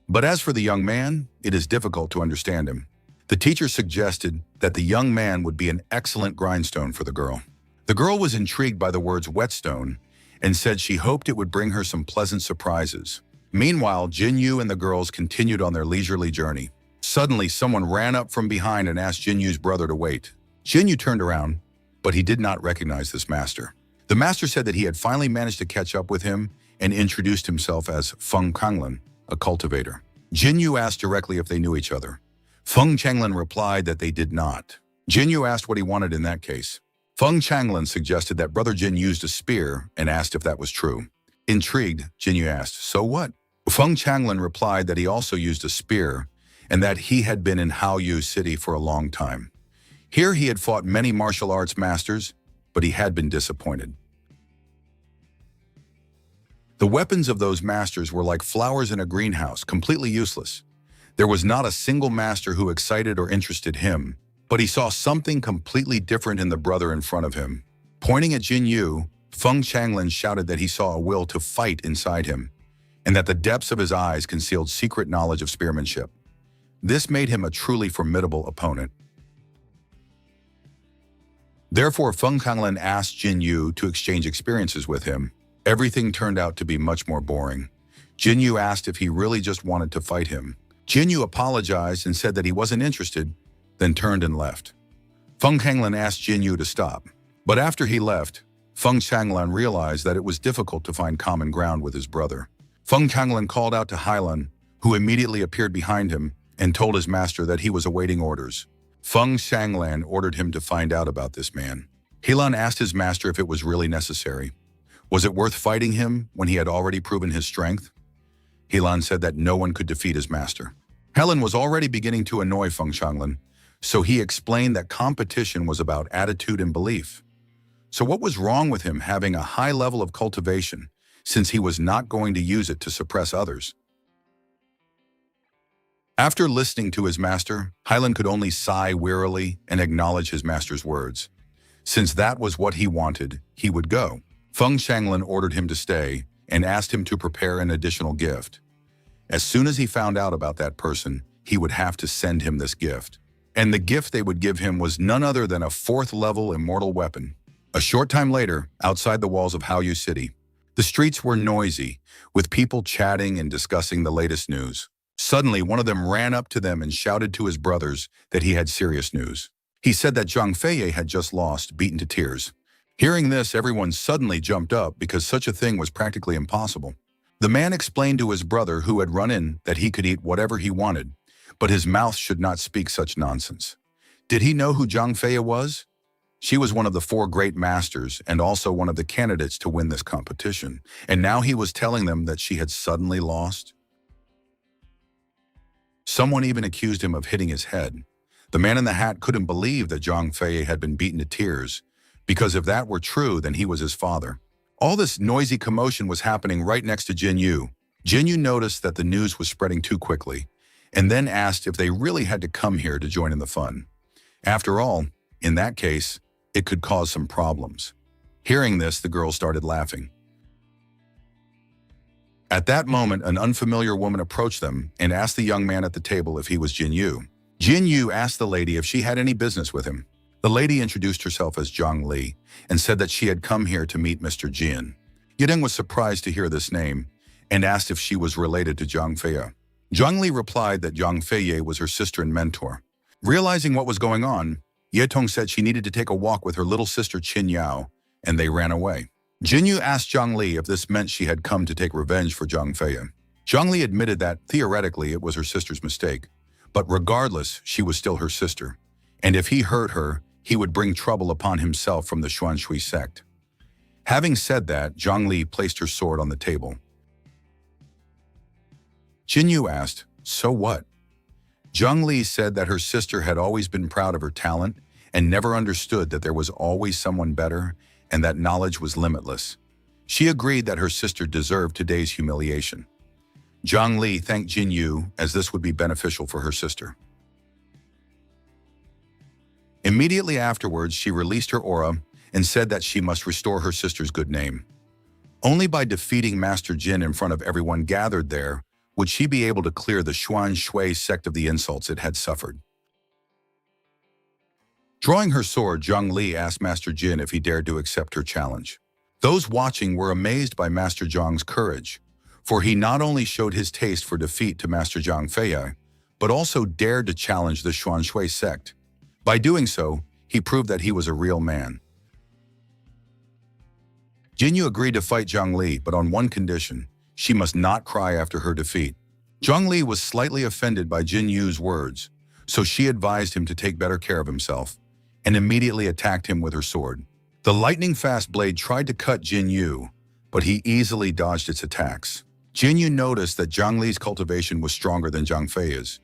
But as for the young man, it is difficult to understand him. The teacher suggested that the young man would be an excellent grindstone for the girl. The girl was intrigued by the words whetstone and said she hoped it would bring her some pleasant surprises. Meanwhile, Jin Yu and the girls continued on their leisurely journey. Suddenly, someone ran up from behind and asked Jin Yu's brother to wait. Jin Yu turned around, but he did not recognize this master. The master said that he had finally managed to catch up with him and introduced himself as Feng Changlin, a cultivator. Jin Yu asked directly if they knew each other. Feng Changlin replied that they did not. Jin Yu asked what he wanted in that case. Feng Changlin suggested that Brother Jin used a spear and asked if that was true. Intrigued, Jin Yu asked, "So what?" Feng Changlin replied that he also used a spear and that he had been in Haoyu City for a long time. Here he had fought many martial arts masters, but he had been disappointed. The weapons of those masters were like flowers in a greenhouse, completely useless. There was not a single master who excited or interested him, but he saw something completely different in the brother in front of him. Pointing at Jin Yu, Feng Changlin shouted that he saw a will to fight inside him, and that the depths of his eyes concealed secret knowledge of spearmanship. This made him a truly formidable opponent. Therefore, Feng Changlin asked Jin Yu to exchange experiences with him. Everything turned out to be much more boring. Jin Yu asked if he really just wanted to fight him. Jin Yu apologized and said that he wasn't interested, then turned and left. Feng Changlin asked Jin Yu to stop. But after he left, Feng Changlin realized that it was difficult to find common ground with his brother. Feng Changlin called out to Hailan, who immediately appeared behind him and told his master that he was awaiting orders. Feng Changlin ordered him to find out about this man. Hailan asked his master if it was really necessary. Was it worth fighting him when he had already proven his strength? Hailan said that no one could defeat his master. Helen was already beginning to annoy Feng Changlin, so he explained that competition was about attitude and belief. So what was wrong with him having a high level of cultivation, since he was not going to use it to suppress others? After listening to his master, Hylan could only sigh wearily and acknowledge his master's words. Since that was what he wanted, he would go. Feng Shanglin ordered him to stay and asked him to prepare an additional gift. As soon as he found out about that person, he would have to send him this gift. And the gift they would give him was none other than a 4th-level immortal weapon. A short time later, outside the walls of Haoyu City, the streets were noisy, with people chatting and discussing the latest news. Suddenly, one of them ran up to them and shouted to his brothers that he had serious news. He said that Zhang Feiye had just lost, beaten to tears. Hearing this, everyone suddenly jumped up because such a thing was practically impossible. The man explained to his brother who had run in that he could eat whatever he wanted, but his mouth should not speak such nonsense. Did he know who Zhang Feiye was? She was one of the 4 great masters and also one of the candidates to win this competition, and now he was telling them that she had suddenly lost. Someone even accused him of hitting his head. The man in the hat couldn't believe that Zhang Feiye had been beaten to tears, because if that were true, then he was his father. All this noisy commotion was happening right next to Jin Yu. Jin Yu noticed that the news was spreading too quickly, and then asked if they really had to come here to join in the fun. After all, in that case, it could cause some problems. Hearing this, the girl started laughing. At that moment, an unfamiliar woman approached them and asked the young man at the table if he was Jin Yu. Jin Yu asked the lady if she had any business with him. The lady introduced herself as Zhang Li and said that she had come here to meet Mr. Jin. Yideng was surprised to hear this name and asked if she was related to Zhang Feiye. Zhang Li replied that Zhang Feiye was her sister and mentor. Realizing what was going on, Yetong said she needed to take a walk with her little sister Qin Yao, and they ran away. Jin Yu asked Zhang Li if this meant she had come to take revenge for Zhang Feiye. Zhang Li admitted that, theoretically, it was her sister's mistake, but regardless, she was still her sister, and if he hurt her, he would bring trouble upon himself from the Xuanshui sect. Having said that, Zhang Li placed her sword on the table. Jin Yu asked, "So what?" Zhang Li said that her sister had always been proud of her talent and never understood that there was always someone better and that knowledge was limitless. She agreed that her sister deserved today's humiliation. Zhang Li thanked Jin Yu as this would be beneficial for her sister. Immediately afterwards, she released her aura and said that she must restore her sister's good name. Only by defeating Master Jin in front of everyone gathered there would she be able to clear the Xuanshui sect of the insults it had suffered. Drawing her sword, Zhang Li asked Master Jin if he dared to accept her challenge. Those watching were amazed by Master Zhang's courage, for he not only showed his taste for defeat to Master Zhang Feiye, but also dared to challenge the Xuanshui sect. By doing so, he proved that he was a real man. Jin Yu agreed to fight Zhang Li, but on one condition: she must not cry after her defeat. Zhang Li was slightly offended by Jin Yu's words, so she advised him to take better care of himself, and immediately attacked him with her sword. The lightning-fast blade tried to cut Jin Yu, but he easily dodged its attacks. Jin Yu noticed that Zhang Li's cultivation was stronger than Zhang Feiye's,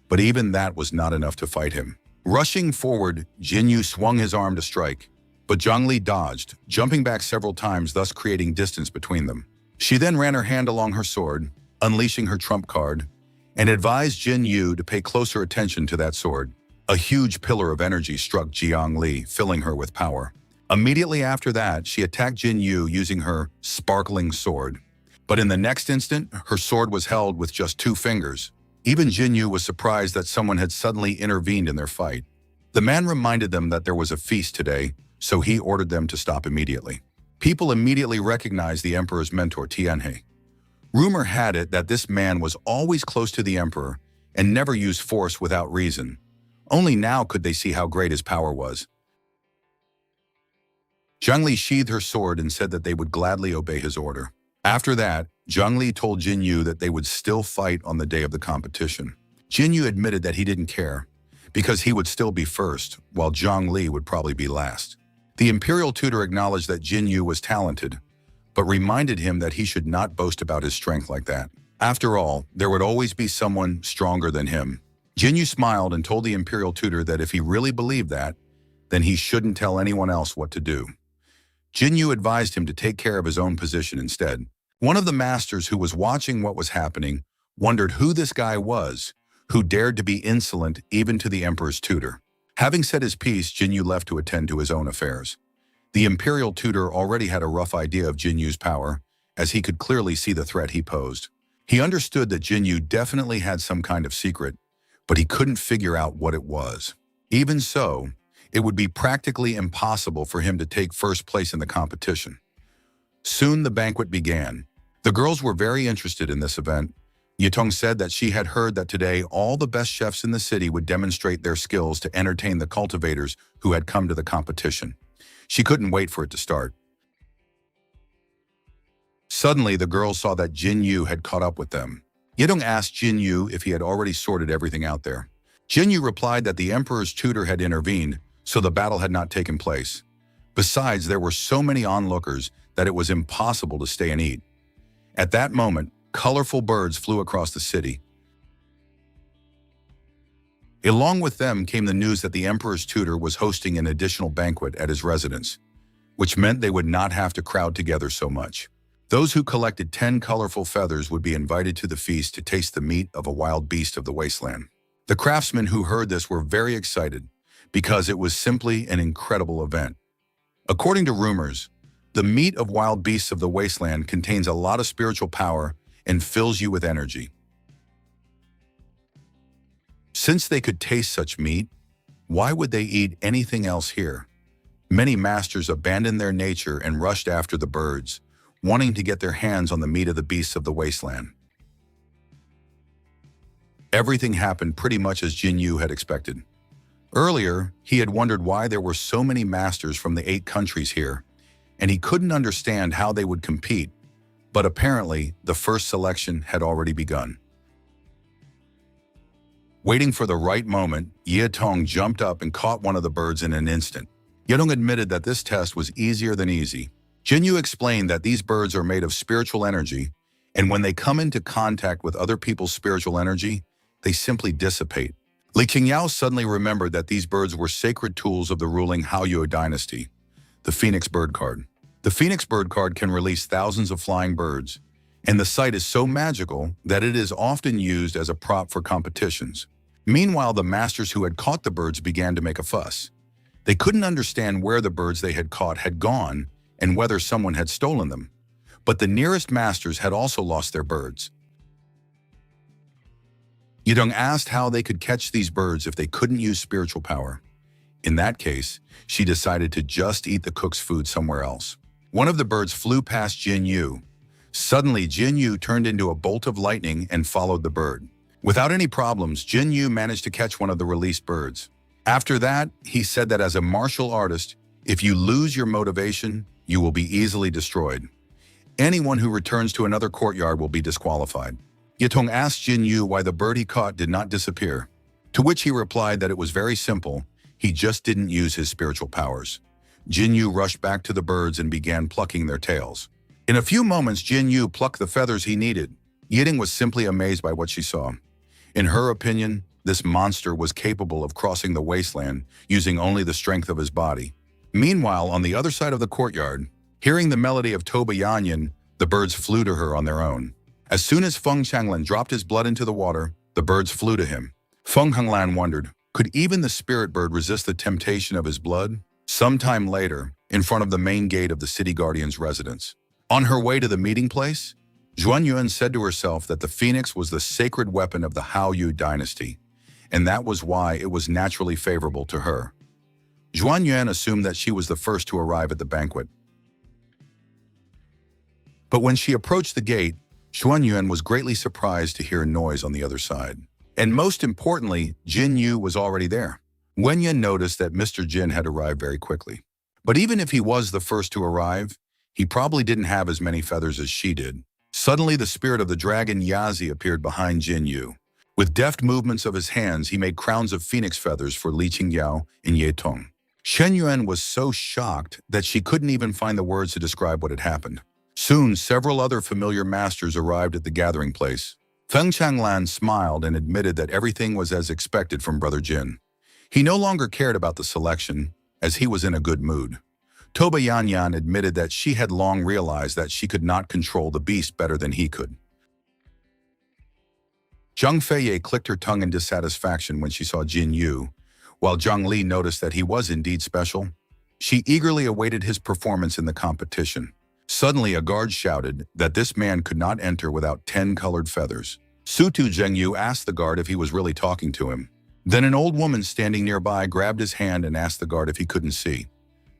but even that was not enough to fight him. Rushing forward, Jin Yu swung his arm to strike, but Zhang Li dodged, jumping back several times, thus creating distance between them. She then ran her hand along her sword, unleashing her trump card, and advised Jin Yu to pay closer attention to that sword. A huge pillar of energy struck Jiang Li, filling her with power. Immediately after that, she attacked Jin Yu using her sparkling sword. But in the next instant, her sword was held with just 2 fingers. Even Jin Yu was surprised that someone had suddenly intervened in their fight. The man reminded them that there was a feast today, so he ordered them to stop immediately. People immediately recognized the emperor's mentor, Tianhe. Rumor had it that this man was always close to the emperor and never used force without reason. Only now could they see how great his power was. Zhang Li sheathed her sword and said that they would gladly obey his order. After that, Zhang Li told Jin Yu that they would still fight on the day of the competition. Jin Yu admitted that he didn't care, because he would still be first, while Zhang Li would probably be last. The imperial tutor acknowledged that Jin Yu was talented, but reminded him that he should not boast about his strength like that. After all, there would always be someone stronger than him. Jin Yu smiled and told the imperial tutor that if he really believed that, then he shouldn't tell anyone else what to do. Jin Yu advised him to take care of his own position instead. One of the masters who was watching what was happening wondered who this guy was, who dared to be insolent even to the emperor's tutor. Having said his piece, Jin Yu left to attend to his own affairs. The imperial tutor already had a rough idea of Jin Yu's power, as he could clearly see the threat he posed. He understood that Jin Yu definitely had some kind of secret, but he couldn't figure out what it was. Even so, it would be practically impossible for him to take first place in the competition. Soon the banquet began. The girls were very interested in this event. Yitong said that she had heard that today all the best chefs in the city would demonstrate their skills to entertain the cultivators who had come to the competition. She couldn't wait for it to start. Suddenly, the girls saw that Jin Yu had caught up with them. Yitong asked Jin Yu if he had already sorted everything out there. Jin Yu replied that the emperor's tutor had intervened, so the battle had not taken place. Besides, there were so many onlookers that it was impossible to stay and eat. At that moment, colorful birds flew across the city. Along with them came the news that the emperor's tutor was hosting an additional banquet at his residence, which meant they would not have to crowd together so much. Those who collected 10 colorful feathers would be invited to the feast to taste the meat of a wild beast of the wasteland. The craftsmen who heard this were very excited because it was simply an incredible event. According to rumors, the meat of wild beasts of the wasteland contains a lot of spiritual power and fills you with energy. Since they could taste such meat, why would they eat anything else here? Many masters abandoned their nature and rushed after the birds, wanting to get their hands on the meat of the beasts of the wasteland. Everything happened pretty much as Jin Yu had expected. Earlier, he had wondered why there were so many masters from the 8 countries here, and he couldn't understand how they would compete, but apparently the first selection had already begun. Waiting for the right moment, Yitong jumped up and caught one of the birds in an instant. Yitong admitted that this test was easier than easy. Jin Yu explained that these birds are made of spiritual energy, and when they come into contact with other people's spiritual energy, they simply dissipate. Li Qingyao suddenly remembered that these birds were sacred tools of the ruling Haoyue dynasty, the Phoenix bird card. The Phoenix bird card can release thousands of flying birds, and the sight is so magical that it is often used as a prop for competitions. Meanwhile, the masters who had caught the birds began to make a fuss. They couldn't understand where the birds they had caught had gone and whether someone had stolen them. But the nearest masters had also lost their birds. Yidong asked how they could catch these birds if they couldn't use spiritual power. In that case, she decided to just eat the cook's food somewhere else. One of the birds flew past Jin Yu. Suddenly, Jin Yu turned into a bolt of lightning and followed the bird. Without any problems, Jin Yu managed to catch one of the released birds. After that, he said that as a martial artist, if you lose your motivation, you will be easily destroyed. Anyone who returns to another courtyard will be disqualified. Yitong asked Jin Yu why the bird he caught did not disappear, to which he replied that it was very simple, he just didn't use his spiritual powers. Jin Yu rushed back to the birds and began plucking their tails. In a few moments, Jin Yu plucked the feathers he needed. Yitong was simply amazed by what she saw. In her opinion, this monster was capable of crossing the wasteland using only the strength of his body. Meanwhile, on the other side of the courtyard, hearing the melody of Toba Yanyan, the birds flew to her on their own. As soon as Feng Changlan dropped his blood into the water, the birds flew to him. Feng Honglan wondered, could even the spirit bird resist the temptation of his blood? Sometime later, in front of the main gate of the city guardian's residence. On her way to the meeting place, Zhuan Yuan said to herself that the phoenix was the sacred weapon of the Haoyue dynasty, and that was why it was naturally favorable to her. Zhuan Yuan assumed that she was the first to arrive at the banquet. But when she approached the gate, Zhuan Yuan was greatly surprised to hear a noise on the other side. And most importantly, Jin Yu was already there. Wen Yan noticed that Mr. Jin had arrived very quickly. But even if he was the first to arrive, he probably didn't have as many feathers as she did. Suddenly, the spirit of the dragon Yazi appeared behind Jin Yu. With deft movements of his hands, he made crowns of phoenix feathers for Li Qingyao and Yitong. Shen Yuan was so shocked that she couldn't even find the words to describe what had happened. Soon, several other familiar masters arrived at the gathering place. Feng Changlan smiled and admitted that everything was as expected from Brother Jin. He no longer cared about the selection, as he was in a good mood. Toba Yanyan admitted that she had long realized that she could not control the beast better than he could. Zhang Feiye clicked her tongue in dissatisfaction when she saw Jin Yu, while Zhang Li noticed that he was indeed special. She eagerly awaited his performance in the competition. Suddenly, a guard shouted that this man could not enter without 10 colored feathers. Sutu Zhengyu asked the guard if he was really talking to him. Then an old woman standing nearby grabbed his hand and asked the guard if he couldn't see.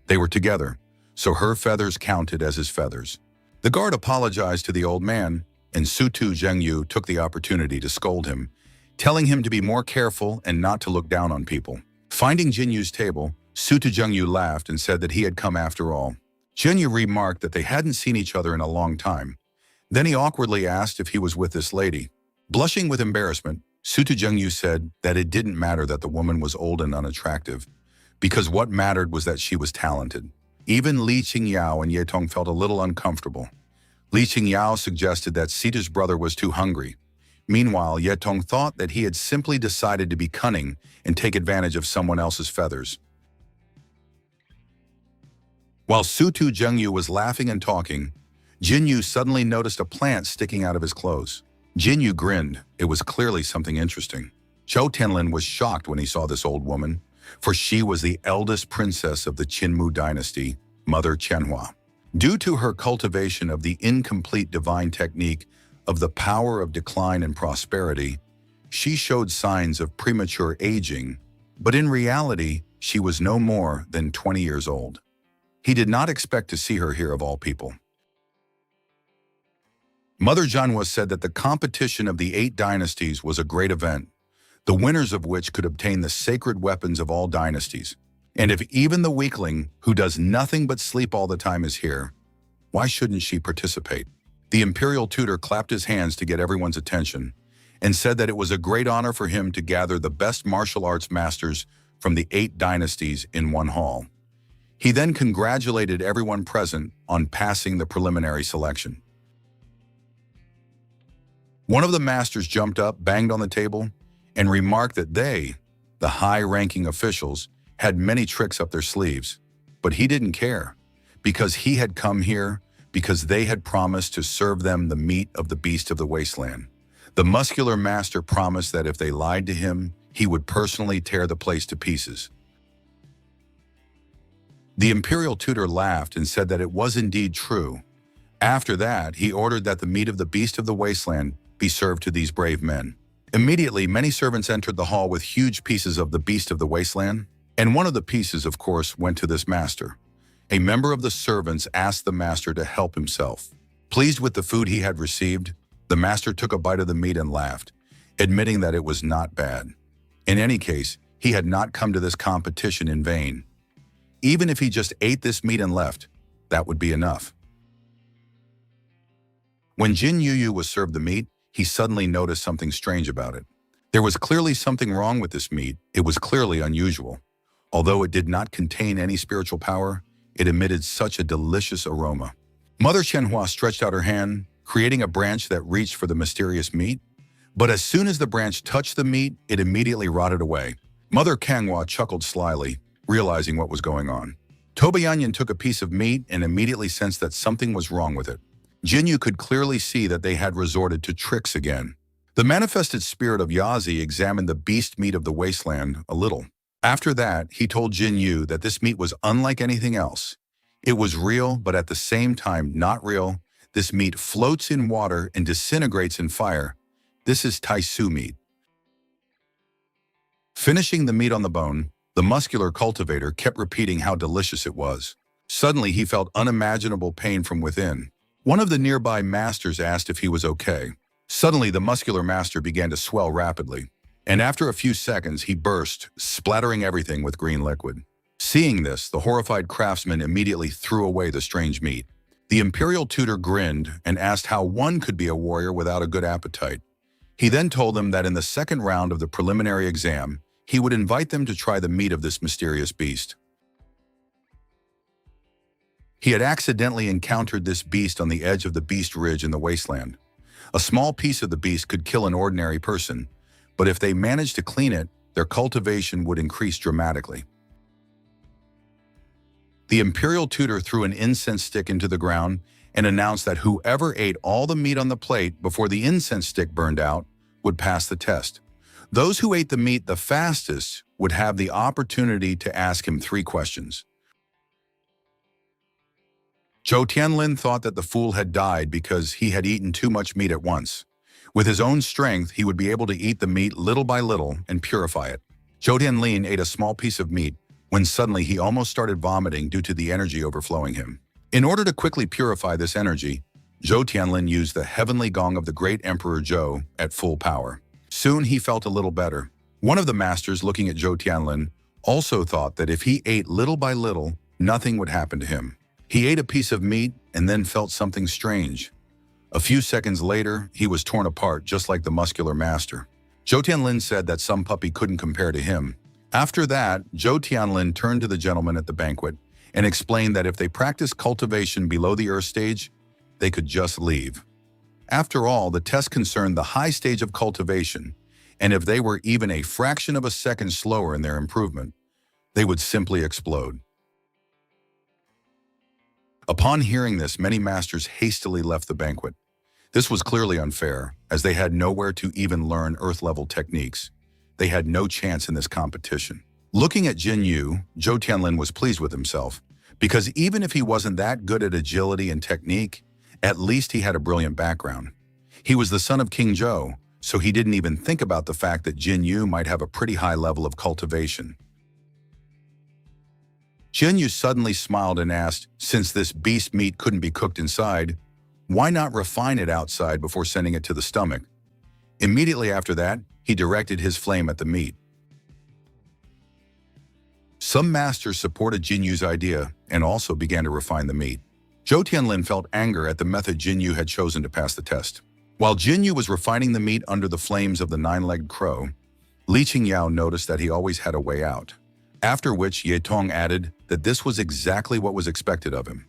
They were together, so her feathers counted as his feathers. The guard apologized to the old man, and Sutu Zhengyu took the opportunity to scold him, telling him to be more careful and not to look down on people. Finding Jinyu's table, Sutu Zhengyu laughed and said that he had come after all. Jinyu remarked that they hadn't seen each other in a long time. Then he awkwardly asked if he was with this lady. Blushing with embarrassment, Sutu Zhengyu said that it didn't matter that the woman was old and unattractive, because what mattered was that she was talented. Even Li Qingyao and Ye Tong felt a little uncomfortable. Li Qingyao suggested that Sita's brother was too hungry. Meanwhile, Ye Tong thought that he had simply decided to be cunning and take advantage of someone else's feathers. While Sutu Zhengyu was laughing and talking, Jinyu suddenly noticed a plant sticking out of his clothes. Jinyu grinned. It was clearly something interesting. Zhou Tianlin was shocked when he saw this old woman, for she was the eldest princess of the Qinmu dynasty, Mother Qianhua. Due to her cultivation of the incomplete divine technique of the power of decline and prosperity, she showed signs of premature aging, but in reality, she was no more than 20 years old. He did not expect to see her here of all people. Mother Jianhua said that the competition of the 8 dynasties was a great event, the winners of which could obtain the sacred weapons of all dynasties. And if even the weakling who does nothing but sleep all the time is here, why shouldn't she participate? The imperial tutor clapped his hands to get everyone's attention and said that it was a great honor for him to gather the best martial arts masters from the 8 dynasties in one hall. He then congratulated everyone present on passing the preliminary selection. One of the masters jumped up, banged on the table, and remarked that they, the high-ranking officials, had many tricks up their sleeves. But he didn't care, because he had come here because they had promised to serve them the meat of the beast of the wasteland. The muscular master promised that if they lied to him, he would personally tear the place to pieces. The imperial tutor laughed and said that it was indeed true. After that, he ordered that the meat of the beast of the wasteland be served to these brave men. Immediately, many servants entered the hall with huge pieces of the beast of the wasteland, and one of the pieces, of course, went to this master. A member of the servants asked the master to help himself. Pleased with the food he had received, the master took a bite of the meat and laughed, admitting that it was not bad. In any case, he had not come to this competition in vain. Even if he just ate this meat and left, that would be enough. When Jin Yu was served the meat, he suddenly noticed something strange about it. There was clearly something wrong with this meat. It was clearly unusual. Although it did not contain any spiritual power, it emitted such a delicious aroma. Mother Qianhua stretched out her hand, creating a branch that reached for the mysterious meat. But as soon as the branch touched the meat, it immediately rotted away. Mother Kangwa chuckled slyly, realizing what was going on. Toba Yanyan took a piece of meat and immediately sensed that something was wrong with it. Jinyu could clearly see that they had resorted to tricks again. The manifested spirit of Yazi examined the beast meat of the wasteland a little. After that, he told Jinyu that this meat was unlike anything else. It was real, but at the same time not real. This meat floats in water and disintegrates in fire. This is Taisu meat. Finishing the meat on the bone, the muscular cultivator kept repeating how delicious it was. Suddenly, he felt unimaginable pain from within. One of the nearby masters asked if he was okay. Suddenly, the muscular master began to swell rapidly, and after a few seconds, he burst, splattering everything with green liquid. Seeing this, the horrified craftsman immediately threw away the strange meat. The imperial tutor grinned and asked how one could be a warrior without a good appetite. He then told them that in the second round of the preliminary exam, he would invite them to try the meat of this mysterious beast. He had accidentally encountered this beast on the edge of the Beast Ridge in the wasteland. A small piece of the beast could kill an ordinary person, but if they managed to clean it, their cultivation would increase dramatically. The imperial tutor threw an incense stick into the ground and announced that whoever ate all the meat on the plate before the incense stick burned out would pass the test. Those who ate the meat the fastest would have the opportunity to ask him 3 questions. Zhou Tianlin thought that the fool had died because he had eaten too much meat at once. With his own strength, he would be able to eat the meat little by little and purify it. Zhou Tianlin ate a small piece of meat when suddenly he almost started vomiting due to the energy overflowing him. In order to quickly purify this energy, Zhou Tianlin used the heavenly gong of the great Emperor Zhou at full power. Soon he felt a little better. One of the masters looking at Zhou Tianlin also thought that if he ate little by little, nothing would happen to him. He ate a piece of meat and then felt something strange. A few seconds later, he was torn apart just like the muscular master. Zhou Tianlin said that some puppy couldn't compare to him. After that, Zhou Tianlin turned to the gentleman at the banquet and explained that if they practiced cultivation below the earth stage, they could just leave. After all, the test concerned the high stage of cultivation, and if they were even a fraction of a second slower in their improvement, they would simply explode. Upon hearing this, many masters hastily left the banquet. This was clearly unfair, as they had nowhere to even learn earth-level techniques. They had no chance in this competition. Looking at Jin Yu, Zhou Tianlin was pleased with himself, because even if he wasn't that good at agility and technique, at least he had a brilliant background. He was the son of King Zhou, so he didn't even think about the fact that Jin Yu might have a pretty high level of cultivation. Jin Yu suddenly smiled and asked, since this beast meat couldn't be cooked inside, why not refine it outside before sending it to the stomach? Immediately after that, he directed his flame at the meat. Some masters supported Jin Yu's idea and also began to refine the meat. Zhou Tianlin felt anger at the method Jin Yu had chosen to pass the test. While Jin Yu was refining the meat under the flames of the 9-legged crow, Li Qingyao noticed that he always had a way out, after which Ye Tong added that this was exactly what was expected of him.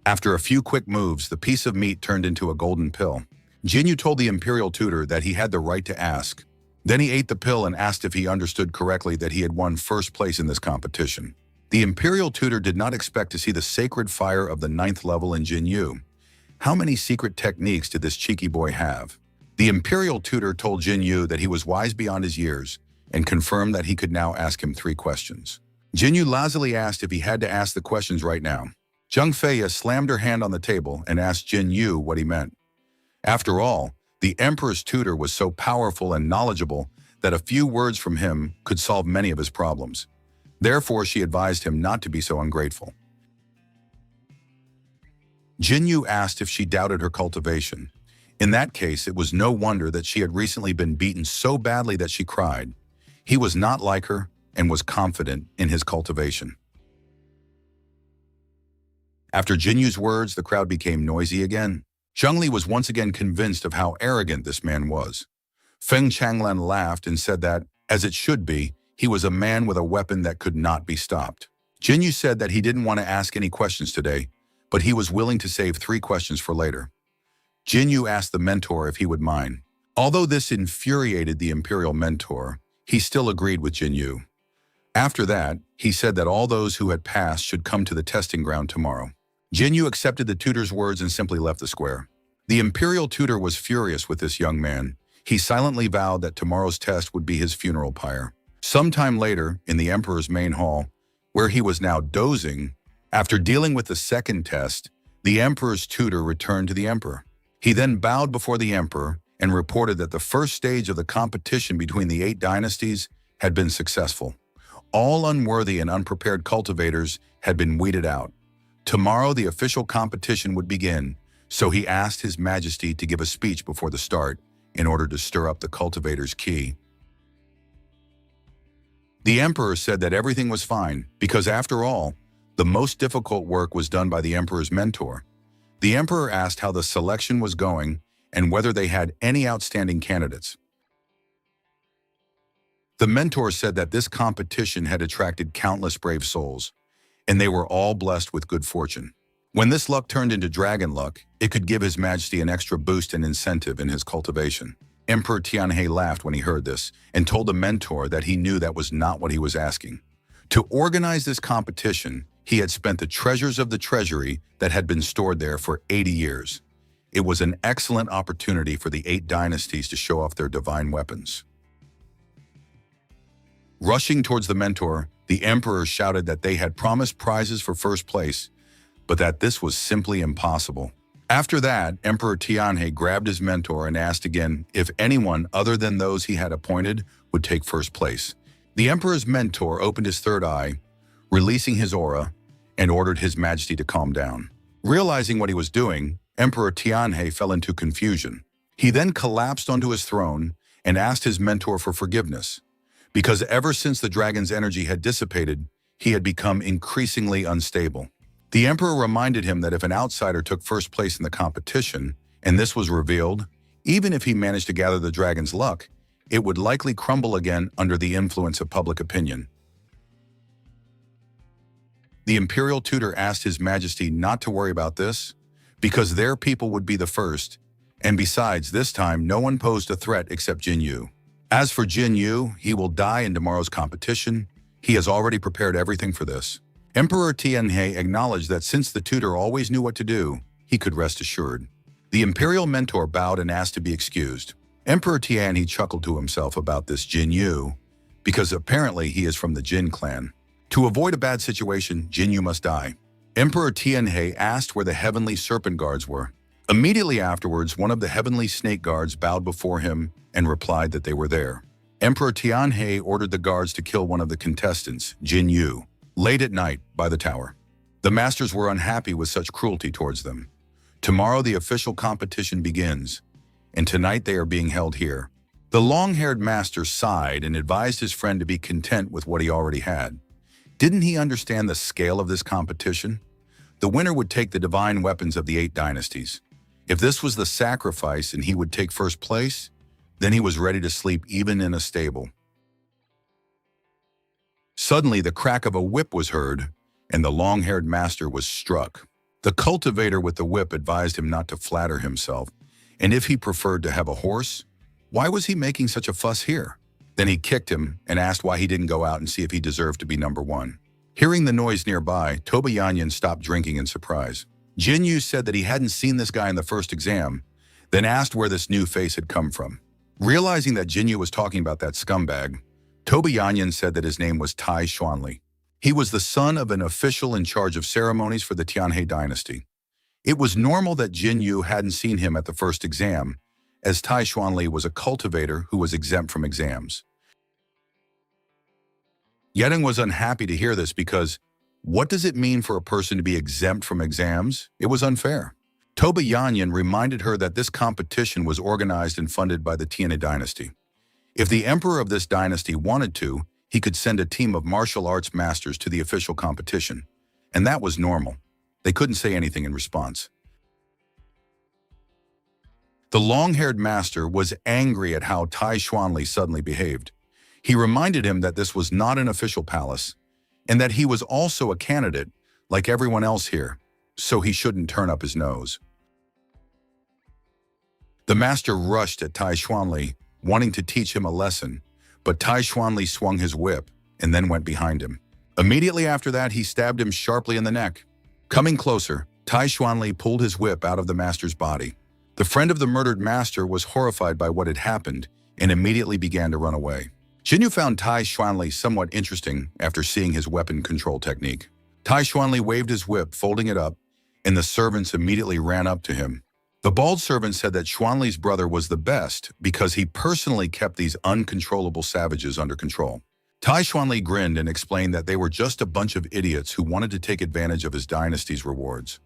After a few quick moves, the piece of meat turned into a golden pill. Jin Yu told the imperial tutor that he had the right to ask. Then he ate the pill and asked if he understood correctly that he had won first place in this competition. The imperial tutor did not expect to see the sacred fire of the 9th level in Jin Yu. How many secret techniques did this cheeky boy have? The imperial tutor told Jin Yu that he was wise beyond his years and confirmed that he could now ask him 3 questions. Jin Yu lazily asked if he had to ask the questions right now. Zheng Feiya slammed her hand on the table and asked Jin Yu what he meant. After all, the emperor's tutor was so powerful and knowledgeable that a few words from him could solve many of his problems. Therefore, she advised him not to be so ungrateful. Jin Yu asked if she doubted her cultivation. In that case, it was no wonder that she had recently been beaten so badly that she cried. He was not like her and was confident in his cultivation. After Jin Yu's words, the crowd became noisy again. Zheng Li was once again convinced of how arrogant this man was. Feng Changlan laughed and said that, as it should be, he was a man with a weapon that could not be stopped. Jin Yu said that he didn't want to ask any questions today, but he was willing to save 3 questions for later. Jin Yu asked the mentor if he would mind. Although this infuriated the imperial mentor, he still agreed with Jin Yu. After that, he said that all those who had passed should come to the testing ground tomorrow. Jin Yu accepted the tutor's words and simply left the square. The imperial tutor was furious with this young man. He silently vowed that tomorrow's test would be his funeral pyre. Sometime later, in the emperor's main hall, where he was now dozing, after dealing with the second test, the emperor's tutor returned to the emperor. He then bowed before the emperor and reported that the first stage of the competition between the 8 dynasties had been successful. All unworthy and unprepared cultivators had been weeded out. Tomorrow, the official competition would begin, so he asked His Majesty to give a speech before the start in order to stir up the cultivators' qi. The emperor said that everything was fine because, after all, the most difficult work was done by the emperor's mentor. The emperor asked how the selection was going and whether they had any outstanding candidates. The mentor said that this competition had attracted countless brave souls, and they were all blessed with good fortune. When this luck turned into dragon luck, it could give His Majesty an extra boost and incentive in his cultivation. Emperor Tianhe laughed when he heard this and told the mentor that he knew that was not what he was asking. To organize this competition, he had spent the treasures of the treasury that had been stored there for 80 years. It was an excellent opportunity for the 8 dynasties to show off their divine weapons. Rushing towards the mentor, the emperor shouted that they had promised prizes for first place, but that this was simply impossible. After that, Emperor Tianhe grabbed his mentor and asked again if anyone other than those he had appointed would take first place. The emperor's mentor opened his third eye, releasing his aura, and ordered His Majesty to calm down. Realizing what he was doing, Emperor Tianhe fell into confusion. He then collapsed onto his throne and asked his mentor for forgiveness, because ever since the dragon's energy had dissipated, he had become increasingly unstable. The emperor reminded him that if an outsider took first place in the competition, and this was revealed, even if he managed to gather the dragon's luck, it would likely crumble again under the influence of public opinion. The imperial tutor asked His Majesty not to worry about this, because their people would be the first, and besides, this time no one posed a threat except Jin Yu. As for Jin Yu, he will die in tomorrow's competition. He has already prepared everything for this. Emperor Tianhe acknowledged that since the tutor always knew what to do, he could rest assured. The imperial mentor bowed and asked to be excused. Emperor Tianhe chuckled to himself about this Jin Yu, because apparently he is from the Jin clan. To avoid a bad situation, Jin Yu must die. Emperor Tianhe asked where the heavenly serpent guards were. Immediately afterwards, one of the heavenly snake guards bowed before him and replied that they were there. Emperor Tianhe ordered the guards to kill one of the contestants, Jin Yu, late at night by the tower. The masters were unhappy with such cruelty towards them. Tomorrow the official competition begins, and tonight they are being held here. The long-haired master sighed and advised his friend to be content with what he already had. Didn't he understand the scale of this competition? The winner would take the divine weapons of the 8 dynasties. If this was the sacrifice and he would take first place, then he was ready to sleep even in a stable. Suddenly, the crack of a whip was heard, and the long-haired master was struck. The cultivator with the whip advised him not to flatter himself, and if he preferred to have a horse, why was he making such a fuss here? Then he kicked him and asked why he didn't go out and see if he deserved to be number 1. Hearing the noise nearby, Toba Yanyan stopped drinking in surprise. Jin Yu said that he hadn't seen this guy in the first exam, then asked where this new face had come from. Realizing that Jin Yu was talking about that scumbag, Toba Yanyan said that his name was Tai Xuanli. He was the son of an official in charge of ceremonies for the Tianhe dynasty. It was normal that Jin Yu hadn't seen him at the first exam, as Tai Xuanli was a cultivator who was exempt from exams. Yedeng was unhappy to hear this because, what does it mean for a person to be exempt from exams? It was unfair. Toba Yanyan reminded her that this competition was organized and funded by the Tianhe dynasty. If the emperor of this dynasty wanted to, he could send a team of martial arts masters to the official competition, and that was normal. They couldn't say anything in response. The long-haired master was angry at how Tai Xuanli suddenly behaved. He reminded him that this was not an official palace, and that he was also a candidate, like everyone else here, so he shouldn't turn up his nose. The master rushed at Tai Xuanli, wanting to teach him a lesson, but Tai Xuanli swung his whip and then went behind him. Immediately after that, he stabbed him sharply in the neck. Coming closer, Tai Xuanli pulled his whip out of the master's body. The friend of the murdered master was horrified by what had happened and immediately began to run away. Jin Yu found Tai Xuanli somewhat interesting after seeing his weapon control technique. Tai Xuanli waved his whip, folding it up, and the servants immediately ran up to him. The bald servant said that Xuanli's brother was the best because he personally kept these uncontrollable savages under control. Tai Xuanli grinned and explained that they were just a bunch of idiots who wanted to take advantage of his dynasty's rewards.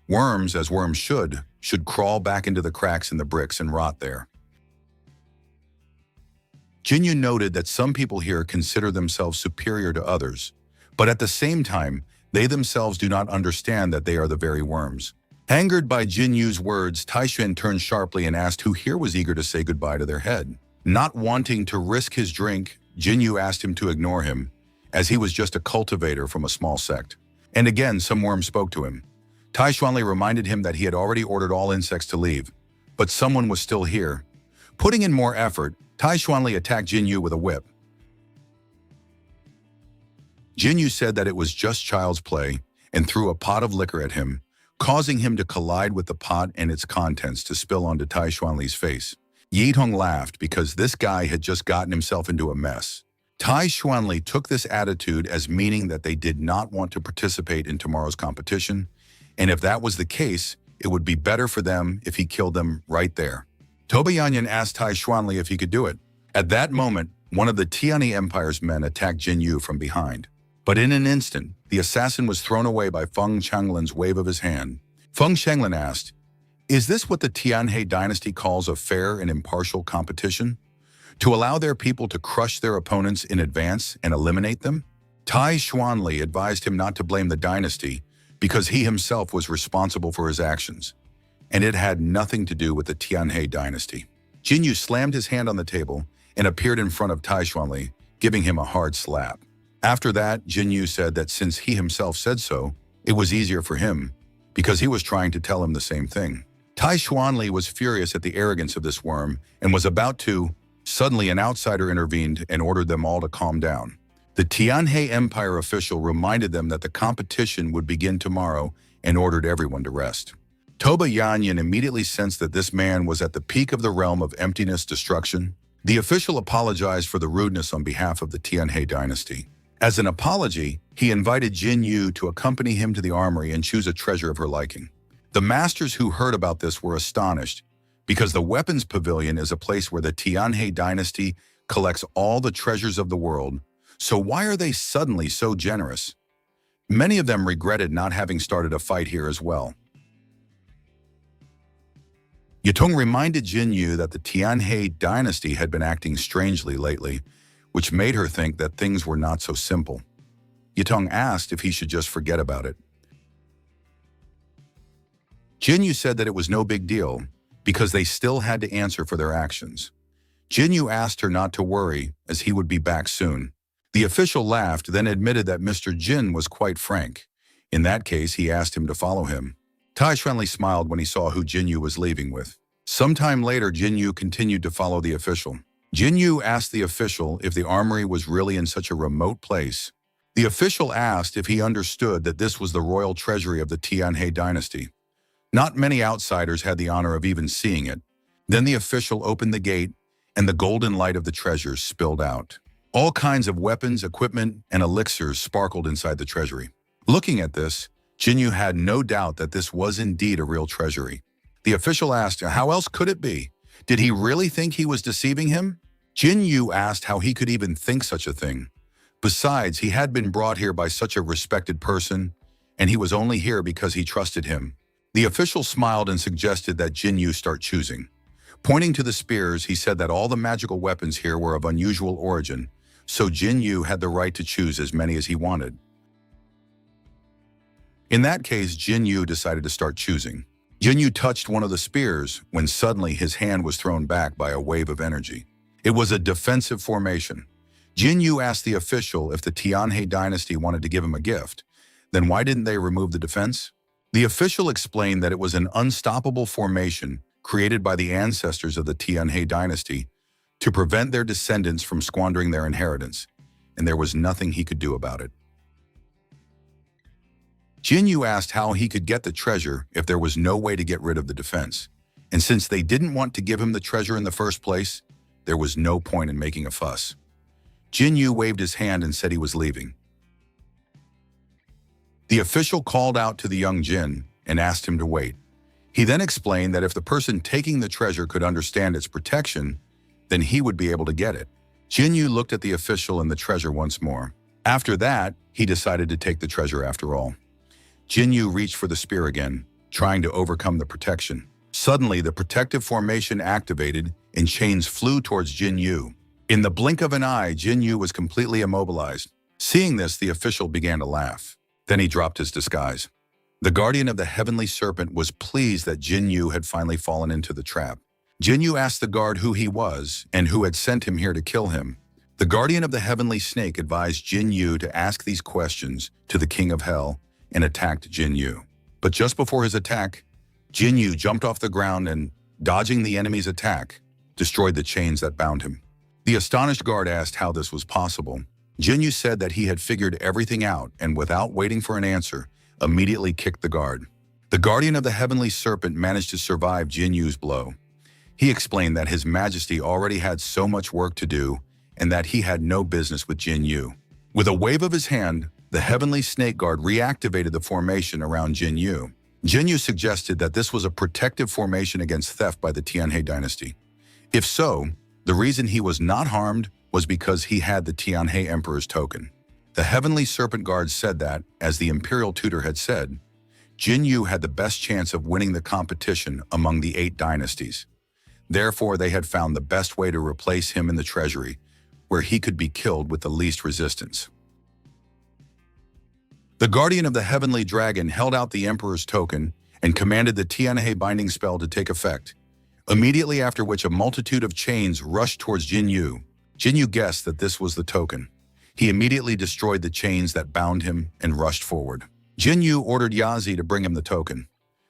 Worms, as worms should crawl back into the cracks in the bricks and rot there. Jin Yu noted that some people here consider themselves superior to others, but at the same time, they themselves do not understand that they are the very worms. Angered by Jin Yu's words, Tai Xuan turned sharply and asked who here was eager to say goodbye to their head. Not wanting to risk his drink, Jin Yu asked him to ignore him, as he was just a cultivator from a small sect. And again, some worm spoke to him. Tai Xuanli reminded him that he had already ordered all insects to leave, but someone was still here. Putting in more effort, Tai Xuanli attacked Jin Yu with a whip. Jin Yu said that it was just child's play and threw a pot of liquor at him, causing him to collide with the pot and its contents to spill onto Tai Xuanli's face. Yi Tong laughed because this guy had just gotten himself into a mess. Tai Xuanli took this attitude as meaning that they did not want to participate in tomorrow's competition, and if that was the case, it would be better for them if he killed them right there. Toba Yanyan asked Tai Xuanli if he could do it. At that moment, one of the Tiani Empire's men attacked Jin Yu from behind. But in an instant, the assassin was thrown away by Feng Changlin's wave of his hand. Feng Changlin asked, "Is this what the Tianhe dynasty calls a fair and impartial competition? To allow their people to crush their opponents in advance and eliminate them?" Tai Xuanli advised him not to blame the dynasty because he himself was responsible for his actions, and it had nothing to do with the Tianhe dynasty. Jin Yu slammed his hand on the table and appeared in front of Tai Xuanli, giving him a hard slap. After that, Jin Yu said that since he himself said so, it was easier for him, because he was trying to tell him the same thing. Tai Xuanli was furious at the arrogance of this worm and was about to. Suddenly, an outsider intervened and ordered them all to calm down. The Tianhe Empire official reminded them that the competition would begin tomorrow and ordered everyone to rest. Toba Yanyan immediately sensed that this man was at the peak of the realm of emptiness destruction. The official apologized for the rudeness on behalf of the Tianhe dynasty. As an apology, he invited Jin Yu to accompany him to the armory and choose a treasure of her liking. The masters who heard about this were astonished, because the weapons pavilion is a place where the Tianhe dynasty collects all the treasures of the world, so why are they suddenly so generous? Many of them regretted not having started a fight here as well. Yutong reminded Jin Yu that the Tianhe dynasty had been acting strangely lately, which made her think that things were not so simple. Yutong asked if he should just forget about it. Jin Yu said that it was no big deal, because they still had to answer for their actions. Jin Yu asked her not to worry, as he would be back soon. The official laughed, then admitted that Mr. Jin was quite frank. In that case, he asked him to follow him. Tai Xuanli smiled when he saw who Jin Yu was leaving with. Sometime later, Jin Yu continued to follow the official. Jin Yu asked the official if the armory was really in such a remote place. The official asked if he understood that this was the royal treasury of the Tianhe dynasty. Not many outsiders had the honor of even seeing it. Then the official opened the gate, and the golden light of the treasure spilled out. All kinds of weapons, equipment, and elixirs sparkled inside the treasury. Looking at this, Jin Yu had no doubt that this was indeed a real treasury. The official asked, how else could it be? Did he really think he was deceiving him? Jin Yu asked how he could even think such a thing. Besides, he had been brought here by such a respected person, and he was only here because he trusted him. The official smiled and suggested that Jin Yu start choosing. Pointing to the spears, he said that all the magical weapons here were of unusual origin, so Jin Yu had the right to choose as many as he wanted. In that case, Jin Yu decided to start choosing. Jin Yu touched one of the spears when suddenly his hand was thrown back by a wave of energy. It was a defensive formation. Jin Yu asked the official if the Tianhe dynasty wanted to give him a gift. Then why didn't they remove the defense? The official explained that it was an unstoppable formation created by the ancestors of the Tianhe dynasty to prevent their descendants from squandering their inheritance, and there was nothing he could do about it. Jin Yu asked how he could get the treasure if there was no way to get rid of the defense, and since they didn't want to give him the treasure in the first place, there was no point in making a fuss. Jin Yu waved his hand and said he was leaving. The official called out to the young Jin and asked him to wait. He then explained that if the person taking the treasure could understand its protection, then he would be able to get it. Jin Yu looked at the official and the treasure once more. After that, he decided to take the treasure after all. Jin Yu reached for the spear again, trying to overcome the protection. Suddenly, the protective formation activated and chains flew towards Jin Yu. In the blink of an eye, Jin Yu was completely immobilized. Seeing this, the official began to laugh. Then he dropped his disguise. The guardian of the heavenly serpent was pleased that Jin Yu had finally fallen into the trap. Jin Yu asked the guard who he was and who had sent him here to kill him. The guardian of the heavenly snake advised Jin Yu to ask these questions to the king of hell and attacked Jin Yu. But just before his attack, Jin Yu jumped off the ground and, dodging the enemy's attack, destroyed the chains that bound him. The astonished guard asked how this was possible. Jinyu said that he had figured everything out and without waiting for an answer, immediately kicked the guard. The guardian of the heavenly serpent managed to survive Jinyu's blow. He explained that His Majesty already had so much work to do and that he had no business with Jinyu. With a wave of his hand, the heavenly snake guard reactivated the formation around Jinyu. Jinyu suggested that this was a protective formation against theft by the Tianhe dynasty. If so, the reason he was not harmed was because he had the Tianhe Emperor's token. The heavenly serpent guard said that, as the imperial tutor had said, Jinyu had the best chance of winning the competition among the 8 dynasties. Therefore, they had found the best way to replace him in the treasury, where he could be killed with the least resistance. The guardian of the heavenly dragon held out the emperor's token and commanded the Tianhe binding spell to take effect, immediately after which a multitude of chains rushed towards Jinyu. Jinyu guessed that this was the token. He immediately destroyed the chains that bound him and rushed forward. Jinyu ordered Yazi to bring him the token.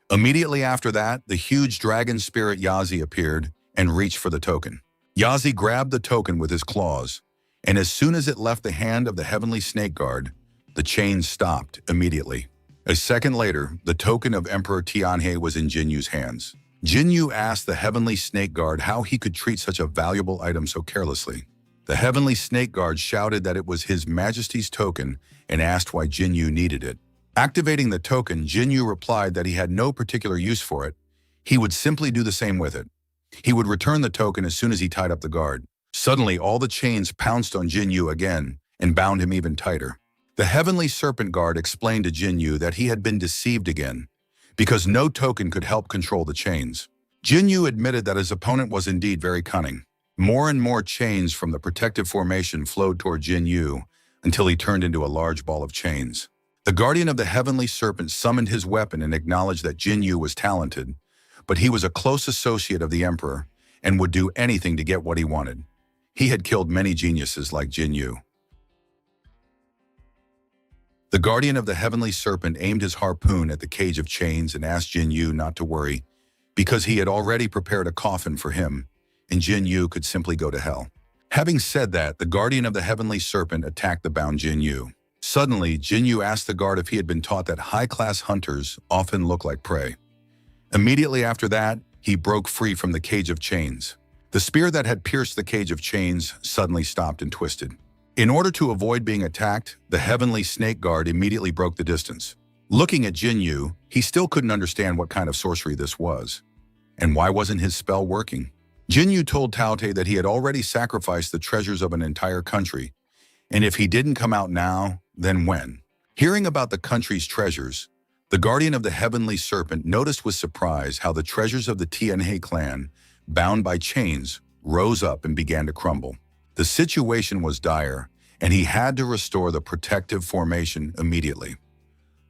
Immediately after that, the huge dragon spirit Yazi appeared and reached for the token. Yazi grabbed the token with his claws, and as soon as it left the hand of the heavenly snake guard, the chains stopped immediately. A second later, the token of Emperor Tianhe was in Jinyu's hands. Jinyu asked the heavenly snake guard how he could treat such a valuable item so carelessly. The heavenly snake guard shouted that it was His Majesty's token and asked why Jinyu needed it. Activating the token, Jinyu replied that he had no particular use for it. He would simply do the same with it. He would return the token as soon as he tied up the guard. Suddenly, all the chains pounced on Jinyu again and bound him even tighter. The heavenly serpent guard explained to Jinyu that he had been deceived again, because no token could help control the chains. Jinyu admitted that his opponent was indeed very cunning. More and more chains from the protective formation flowed toward Jinyu until he turned into a large ball of chains. The guardian of the heavenly serpent summoned his weapon and acknowledged that Jinyu was talented, but he was a close associate of the emperor and would do anything to get what he wanted. He had killed many geniuses like Jinyu. The guardian of the heavenly serpent aimed his harpoon at the cage of chains and asked Jinyu not to worry, because he had already prepared a coffin for him, and Jinyu could simply go to hell. Having said that, the guardian of the heavenly serpent attacked the bound Jinyu. Suddenly, Jinyu asked the guard if he had been taught that high-class hunters often look like prey. Immediately after that, he broke free from the cage of chains. The spear that had pierced the cage of chains suddenly stopped and twisted. In order to avoid being attacked, the heavenly snake guard immediately broke the distance. Looking at Jinyu, he still couldn't understand what kind of sorcery this was. And why wasn't his spell working? Jinyu told Taote that he had already sacrificed the treasures of an entire country, and if he didn't come out now, then when? Hearing about the country's treasures, the guardian of the heavenly serpent noticed with surprise how the treasures of the Tianhe clan, bound by chains, rose up and began to crumble. The situation was dire, and he had to restore the protective formation immediately.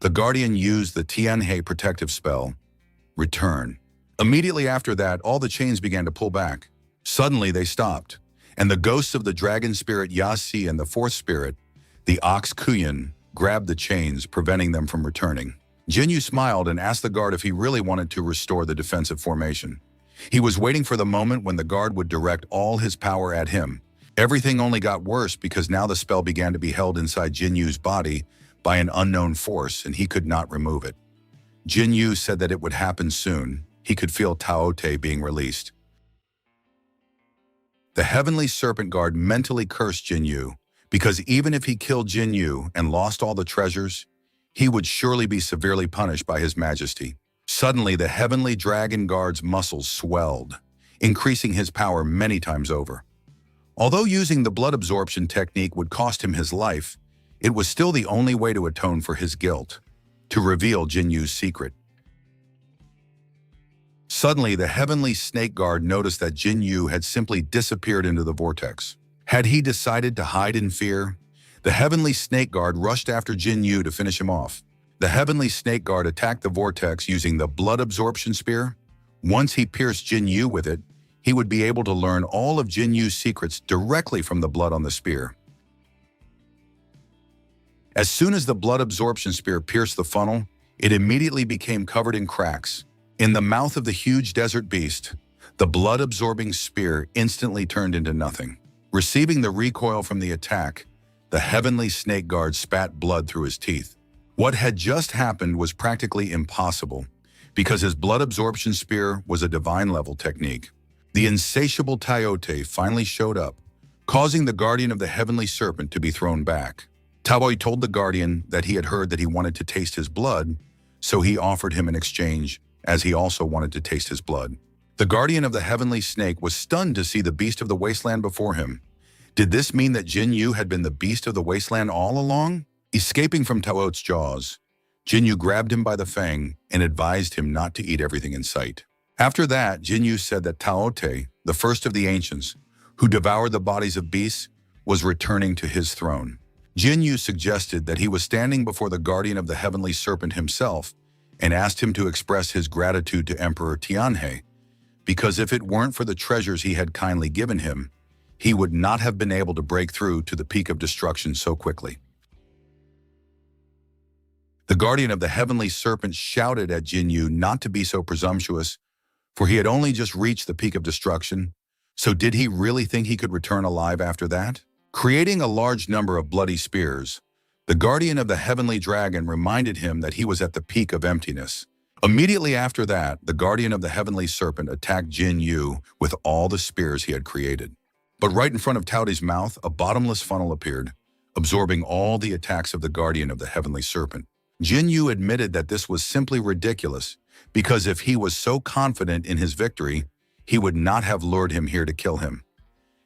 The guardian used the Tianhe protective spell, Return. Immediately after that, all the chains began to pull back. Suddenly, they stopped, and the ghosts of the dragon spirit Yasi and the fourth spirit, the ox Kuyan, grabbed the chains, preventing them from returning. Jinyu smiled and asked the guard if he really wanted to restore the defensive formation. He was waiting for the moment when the guard would direct all his power at him. Everything only got worse because now the spell began to be held inside Jinyu's body by an unknown force, and he could not remove it. Jinyu said that it would happen soon. He could feel Taote being released. The heavenly serpent guard mentally cursed Jinyu, because even if he killed Jinyu and lost all the treasures, he would surely be severely punished by His Majesty. Suddenly, the heavenly dragon guard's muscles swelled, increasing his power many times over. Although using the blood absorption technique would cost him his life, it was still the only way to atone for his guilt, to reveal Jinyu's secret. Suddenly, the heavenly snake guard noticed that Jinyu had simply disappeared into the vortex. Had he decided to hide in fear? The heavenly snake guard rushed after Jinyu to finish him off. The heavenly snake guard attacked the vortex using the blood absorption spear. Once he pierced Jinyu with it, he would be able to learn all of Jinyu's secrets directly from the blood on the spear. As soon as the blood absorption spear pierced the funnel, it immediately became covered in cracks. In the mouth of the huge desert beast, the blood-absorbing spear instantly turned into nothing. Receiving the recoil from the attack, The heavenly snake guard spat blood through his teeth. What had just happened was practically impossible, because his blood absorption spear was a divine-level technique. The insatiable Taote finally showed up, causing the guardian of the heavenly serpent to be thrown back. Taote told the guardian that he had heard that he wanted to taste his blood, so he offered him an exchange, as he also wanted to taste his blood. The guardian of the heavenly snake was stunned to see the beast of the wasteland before him. Did this mean that Jin Yu had been the beast of the wasteland all along? Escaping from Taote's jaws, Jin Yu grabbed him by the fang and advised him not to eat everything in sight. After that, Jin Yu said that Taote, the first of the ancients, who devoured the bodies of beasts, was returning to his throne. Jin Yu suggested that he was standing before the guardian of the heavenly serpent himself and asked him to express his gratitude to Emperor Tianhe, because if it weren't for the treasures he had kindly given him, he would not have been able to break through to the peak of destruction so quickly. The guardian of the heavenly serpent shouted at Jin Yu not to be so presumptuous, for he had only just reached the peak of destruction. So did he really think he could return alive after that? Creating a large number of bloody spears, the guardian of the heavenly dragon reminded him that he was at the peak of emptiness. Immediately after that, the guardian of the heavenly serpent attacked Jin Yu with all the spears he had created. But right in front of Taote's mouth, a bottomless funnel appeared, absorbing all the attacks of the guardian of the heavenly serpent. Jin Yu admitted that this was simply ridiculous, because if he was so confident in his victory, he would not have lured him here to kill him.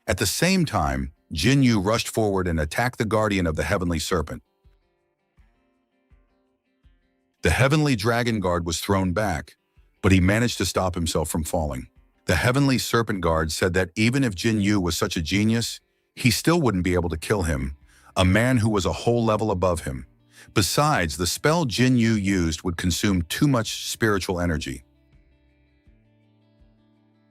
At the same time, Jin Yu rushed forward and attacked the guardian of the heavenly serpent. The heavenly dragon guard was thrown back, but he managed to stop himself from falling. The heavenly serpent guard said that even if Jin Yu was such a genius, he still wouldn't be able to kill him, a man who was a whole level above him. Besides, the spell Jin Yu used would consume too much spiritual energy.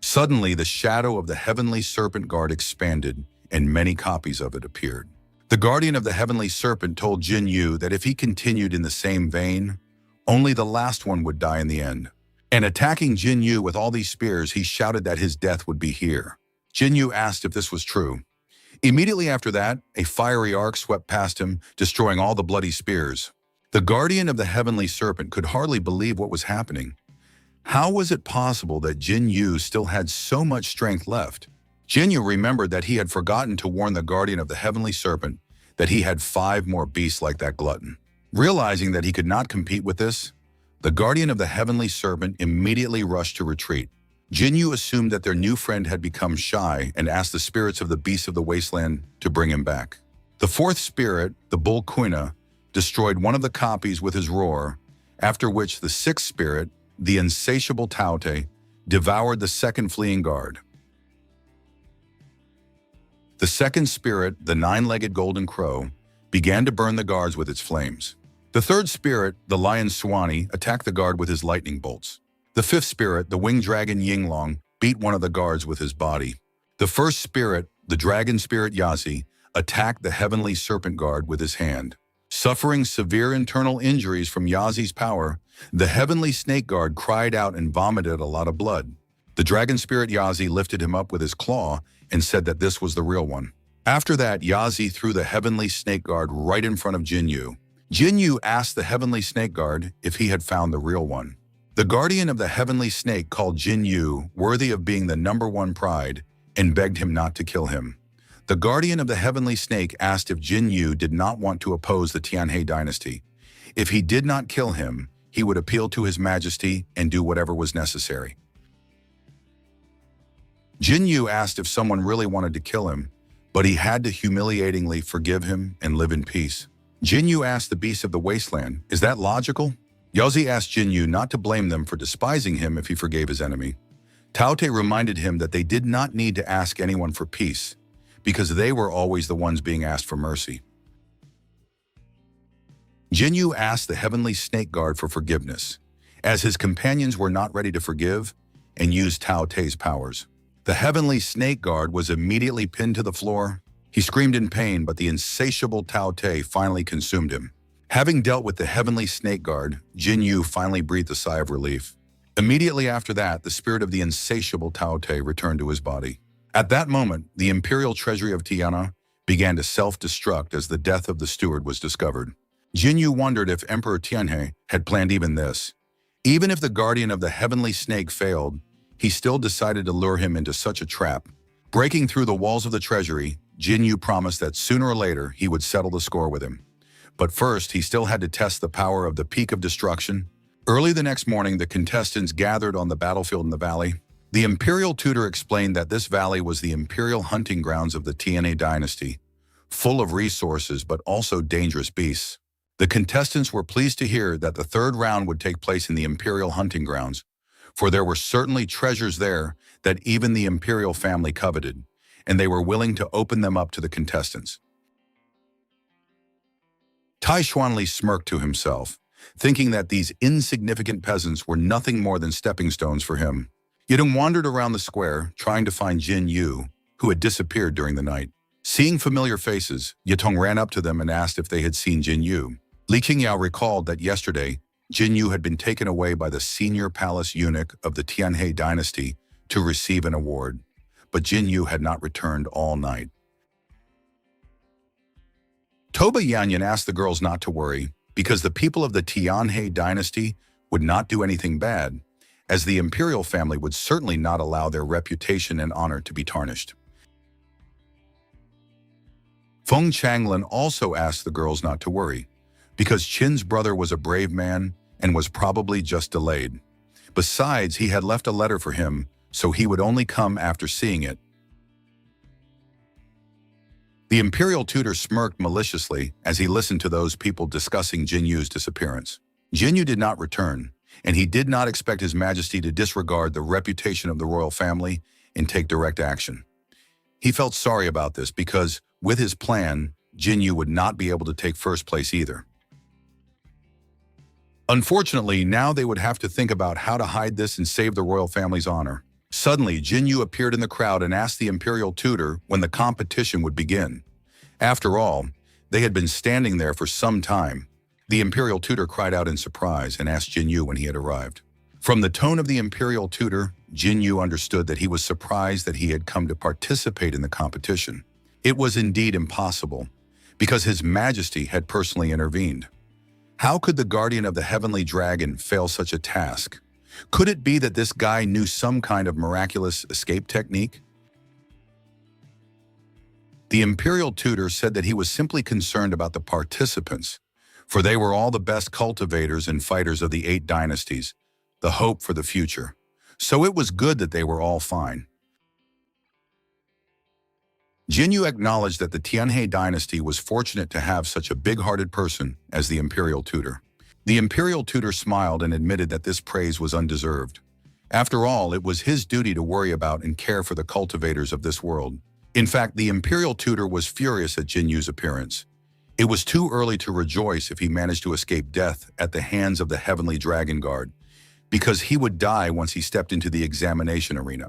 Suddenly, the shadow of the heavenly serpent guard expanded, and many copies of it appeared. The guardian of the heavenly serpent told Jin Yu that if he continued in the same vein, only the last one would die in the end. And attacking Jin Yu with all these spears, he shouted that his death would be here. Jin Yu asked if this was true. Immediately after that, a fiery arc swept past him, destroying all the bloody spears. The guardian of the heavenly serpent could hardly believe what was happening. How was it possible that Jin Yu still had so much strength left? Jin Yu remembered that he had forgotten to warn the guardian of the heavenly serpent that he had 5 more beasts like that glutton. Realizing that he could not compete with this, the guardian of the heavenly serpent immediately rushed to retreat. Jin Yu assumed that their new friend had become shy and asked the spirits of the beasts of the wasteland to bring him back. The 4th spirit, the bull Quina, destroyed one of the copies with his roar, after which the 6th spirit, the insatiable Taote, devoured the 2nd fleeing guard. The 2nd spirit, the 9-legged golden crow, began to burn the guards with its flames. The 3rd spirit, the lion Suani, attacked the guard with his lightning bolts. The 5th spirit, the winged dragon Yinglong, beat one of the guards with his body. The 1st spirit, the dragon spirit Yazi, attacked the heavenly serpent guard with his hand. Suffering severe internal injuries from Yazi's power, the heavenly snake guard cried out and vomited a lot of blood. The dragon spirit Yazi lifted him up with his claw and said that this was the real one. After that, Yazi threw the heavenly snake guard right in front of Jin Yu. Jin Yu asked the heavenly snake guard if he had found the real one. The guardian of the heavenly snake called Jin Yu worthy of being the #1 pride and begged him not to kill him. The guardian of the heavenly snake asked if Jin Yu did not want to oppose the Tianhe dynasty. If he did not kill him, he would appeal to his majesty and do whatever was necessary. Jin Yu asked if someone really wanted to kill him, but he had to humiliatingly forgive him and live in peace. Jin Yu asked the beasts of the wasteland, "Is that logical?" Yazi asked Jin Yu not to blame them for despising him if he forgave his enemy. Taote reminded him that they did not need to ask anyone for peace, because they were always the ones being asked for mercy. Jin Yu asked the heavenly snake guard for forgiveness, as his companions were not ready to forgive and used Taote's powers. The heavenly snake guard was immediately pinned to the floor. He screamed in pain, but the insatiable Taote finally consumed him. Having dealt with the heavenly snake guard, Jin Yu finally breathed a sigh of relief. Immediately after that, the spirit of the insatiable Taote returned to his body. At that moment, the imperial treasury of Tiana began to self-destruct as the death of the steward was discovered. Jinyu wondered if Emperor Tianhe had planned even this. Even if the guardian of the heavenly snake failed, he still decided to lure him into such a trap. Breaking through the walls of the treasury, Jinyu promised that sooner or later he would settle the score with him. But first, he still had to test the power of the Peak of Destruction. Early the next morning, the contestants gathered on the battlefield in the valley. The imperial tutor explained that this valley was the imperial hunting grounds of the Tianhe dynasty, full of resources but also dangerous beasts. The contestants were pleased to hear that the third round would take place in the imperial hunting grounds, for there were certainly treasures there that even the imperial family coveted, and they were willing to open them up to the contestants. Tai Xuanli smirked to himself, thinking that these insignificant peasants were nothing more than stepping stones for him. Yitong wandered around the square, trying to find Jin Yu, who had disappeared during the night. Seeing familiar faces, Yitong ran up to them and asked if they had seen Jin Yu. Li Qingyao recalled that yesterday, Jin Yu had been taken away by the senior palace eunuch of the Tianhe dynasty to receive an award, but Jin Yu had not returned all night. Toba Yanyan asked the girls not to worry, because the people of the Tianhe dynasty would not do anything bad, as the imperial family would certainly not allow their reputation and honor to be tarnished. Feng Changlin also asked the girls not to worry, because Qin's brother was a brave man and was probably just delayed. Besides, he had left a letter for him, so he would only come after seeing it. The imperial tutor smirked maliciously as he listened to those people discussing Jin Yu's disappearance. Jin Yu did not return, and he did not expect His Majesty to disregard the reputation of the royal family and take direct action. He felt sorry about this because, with his plan, Jin Yu would not be able to take first place either. Unfortunately, now they would have to think about how to hide this and save the royal family's honor. Suddenly, Jin Yu appeared in the crowd and asked the imperial tutor when the competition would begin. After all, they had been standing there for some time. The imperial tutor cried out in surprise and asked Jin Yu when he had arrived. From the tone of the imperial tutor, Jin Yu understood that he was surprised that he had come to participate in the competition. It was indeed impossible, because His Majesty had personally intervened. How could the guardian of the heavenly dragon fail such a task? Could it be that this guy knew some kind of miraculous escape technique? The imperial tutor said that he was simply concerned about the participants, for they were all the best cultivators and fighters of the 8 dynasties, the hope for the future. So it was good that they were all fine. Jin Yu acknowledged that the Tianhe dynasty was fortunate to have such a big-hearted person as the imperial tutor. The imperial tutor smiled and admitted that this praise was undeserved. After all, it was his duty to worry about and care for the cultivators of this world. In fact, the imperial tutor was furious at Jin Yu's appearance. It was too early to rejoice if he managed to escape death at the hands of the heavenly dragon guard, because he would die once he stepped into the examination arena.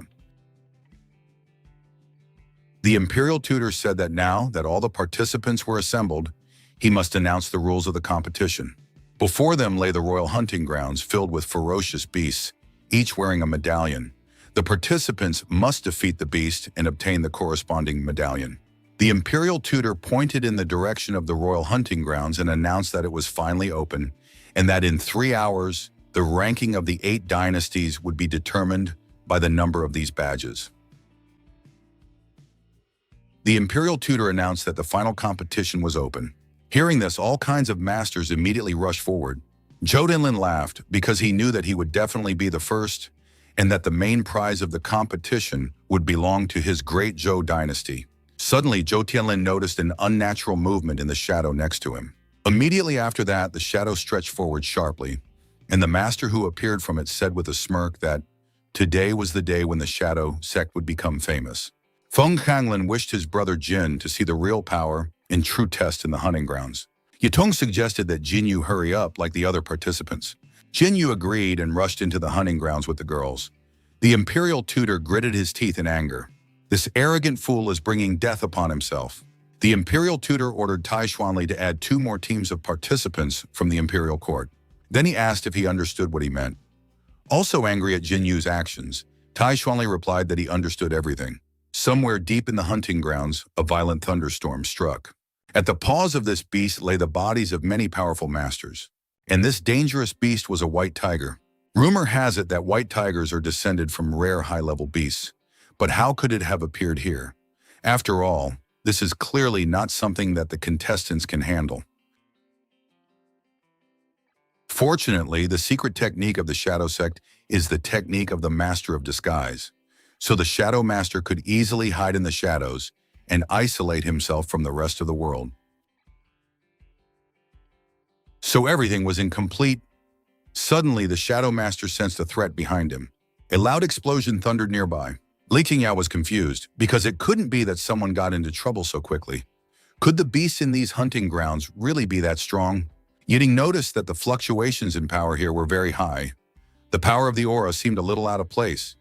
The imperial tutor said that now that all the participants were assembled, he must announce the rules of the competition. Before them lay the royal hunting grounds filled with ferocious beasts, each wearing a medallion. The participants must defeat the beast and obtain the corresponding medallion. The imperial tutor pointed in the direction of the royal hunting grounds and announced that it was finally open, and that in 3 hours, the ranking of the 8 dynasties would be determined by the number of these badges. The imperial tutor announced that the final competition was open. Hearing this, all kinds of masters immediately rushed forward. Zhou Tianlin laughed because he knew that he would definitely be the first and that the main prize of the competition would belong to his great Zhou dynasty. Suddenly, Zhou Tianlin noticed an unnatural movement in the shadow next to him. Immediately after that, the shadow stretched forward sharply, and the master who appeared from it said with a smirk that today was the day when the shadow sect would become famous. Feng Changlin wished his brother Jin to see the real power and true test in the hunting grounds. Yitong suggested that Jin Yu hurry up like the other participants. Jin Yu agreed and rushed into the hunting grounds with the girls. The imperial tutor gritted his teeth in anger. This arrogant fool is bringing death upon himself. The imperial tutor ordered Tai Xuanli to add 2 more teams of participants from the imperial court. Then he asked if he understood what he meant. Also angry at Jin Yu's actions, Tai Xuanli replied that he understood everything. Somewhere deep in the hunting grounds, a violent thunderstorm struck. At the paws of this beast lay the bodies of many powerful masters. And this dangerous beast was a white tiger. Rumor has it that white tigers are descended from rare high-level beasts. But how could it have appeared here? After all, this is clearly not something that the contestants can handle. Fortunately, the secret technique of the Shadow Sect is the technique of the Master of Disguise. So the Shadow Master could easily hide in the shadows and isolate himself from the rest of the world. So everything was incomplete. Suddenly, the Shadow Master sensed a threat behind him. A loud explosion thundered nearby. Li Qingyao was confused because it couldn't be that someone got into trouble so quickly. Could the beasts in these hunting grounds really be that strong? Yiding noticed that the fluctuations in power here were very high. The power of the aura seemed a little out of place.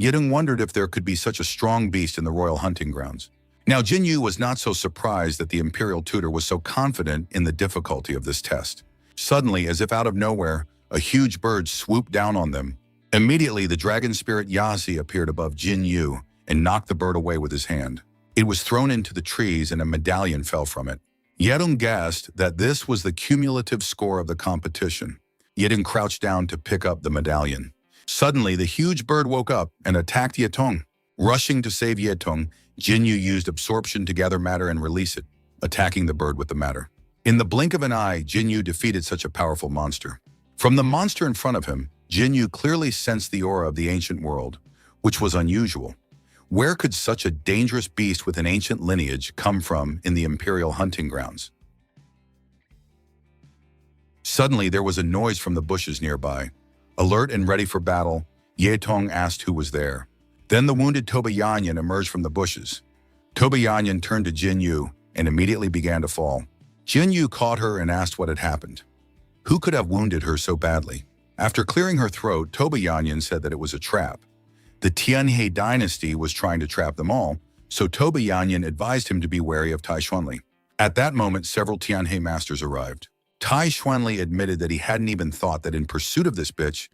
Yiding wondered if there could be such a strong beast in the royal hunting grounds. Now Jin Yu was not so surprised that the imperial tutor was so confident in the difficulty of this test. Suddenly, as if out of nowhere, a huge bird swooped down on them. Immediately, the dragon spirit Yazi appeared above Jin Yu and knocked the bird away with his hand. It was thrown into the trees and a medallion fell from it. Yedong guessed that this was the cumulative score of the competition. Yedong crouched down to pick up the medallion. Suddenly, the huge bird woke up and attacked Yetong. Rushing to save Yetong, Jin Yu used absorption to gather matter and release it, attacking the bird with the matter. In the blink of an eye, Jin Yu defeated such a powerful monster. From the monster in front of him, Jin Yu clearly sensed the aura of the ancient world, which was unusual. Where could such a dangerous beast with an ancient lineage come from in the imperial hunting grounds? Suddenly, there was a noise from the bushes nearby. Alert and ready for battle, Yetong asked who was there. Then the wounded Toba Yanyan emerged from the bushes. Toba Yanyan turned to Jin Yu and immediately began to fall. Jin Yu caught her and asked what had happened. Who could have wounded her so badly? After clearing her throat, Toba Yanyan said that it was a trap. The Tianhe dynasty was trying to trap them all, so Toba Yanyan advised him to be wary of Tai Xuanli. At that moment, several Tianhe masters arrived. Tai Xuanli admitted that he hadn't even thought that in pursuit of this bitch,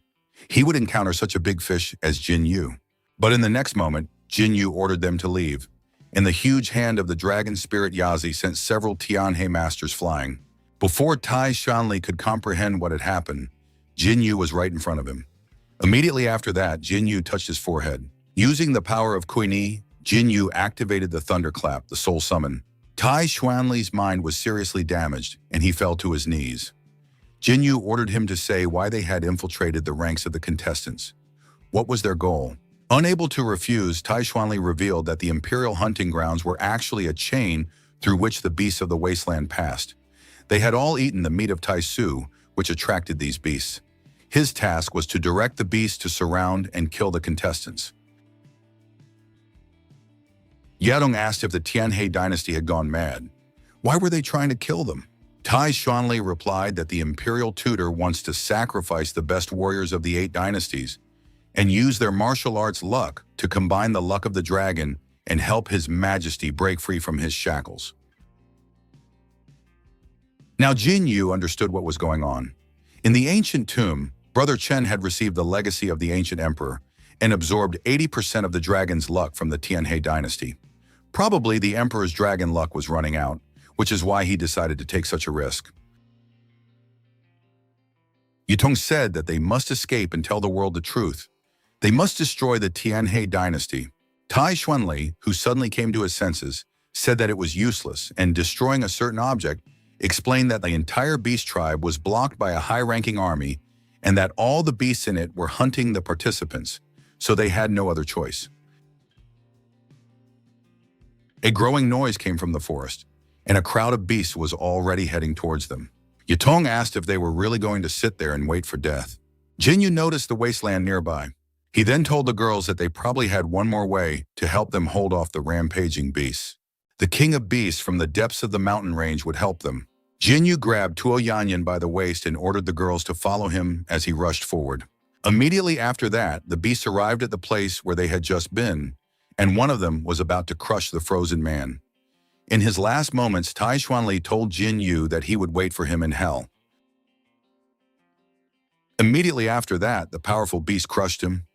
he would encounter such a big fish as Jin Yu. But in the next moment, Jin Yu ordered them to leave, and the huge hand of the dragon spirit Yazi sent several Tianhe masters flying. Before Tai Xuanli could comprehend what had happened, Jin Yu was right in front of him. Immediately after that, Jin Yu touched his forehead. Using the power of Kuini, Jin Yu activated the thunderclap, the soul summon. Tai Xuanli's mind was seriously damaged, and he fell to his knees. Jin Yu ordered him to say why they had infiltrated the ranks of the contestants. What was their goal? Unable to refuse, Tai Xuanli revealed that the imperial hunting grounds were actually a chain through which the beasts of the wasteland passed. They had all eaten the meat of Tai Su, which attracted these beasts. His task was to direct the beasts to surround and kill the contestants. Yadong asked if the Tianhe dynasty had gone mad. Why were they trying to kill them? Tai Xuanli replied that the imperial tutor wants to sacrifice the best warriors of the 8 dynasties and use their martial arts luck to combine the luck of the dragon and help His Majesty break free from his shackles. Now Jin Yu understood what was going on. In the ancient tomb, Brother Chen had received the legacy of the ancient emperor and absorbed 80% of the dragon's luck from the Tianhe dynasty. Probably the emperor's dragon luck was running out, which is why he decided to take such a risk. Yutong said that they must escape and tell the world the truth. They must destroy the Tianhe dynasty. Tai Xuanli, who suddenly came to his senses, said that it was useless, and destroying a certain object explained that the entire beast tribe was blocked by a high-ranking army and that all the beasts in it were hunting the participants, so they had no other choice. A growing noise came from the forest, and a crowd of beasts was already heading towards them. Yutong asked if they were really going to sit there and wait for death. Jin Yu noticed the wasteland nearby. He then told the girls that they probably had one more way to help them hold off the rampaging beasts. The king of beasts from the depths of the mountain range would help them. Jin Yu grabbed Tuo Yanyan by the waist and ordered the girls to follow him as he rushed forward. Immediately after that, the beasts arrived at the place where they had just been, and one of them was about to crush the frozen man. In his last moments, Tai Xuanli told Jin Yu that he would wait for him in hell. Immediately after that, the powerful beast crushed him,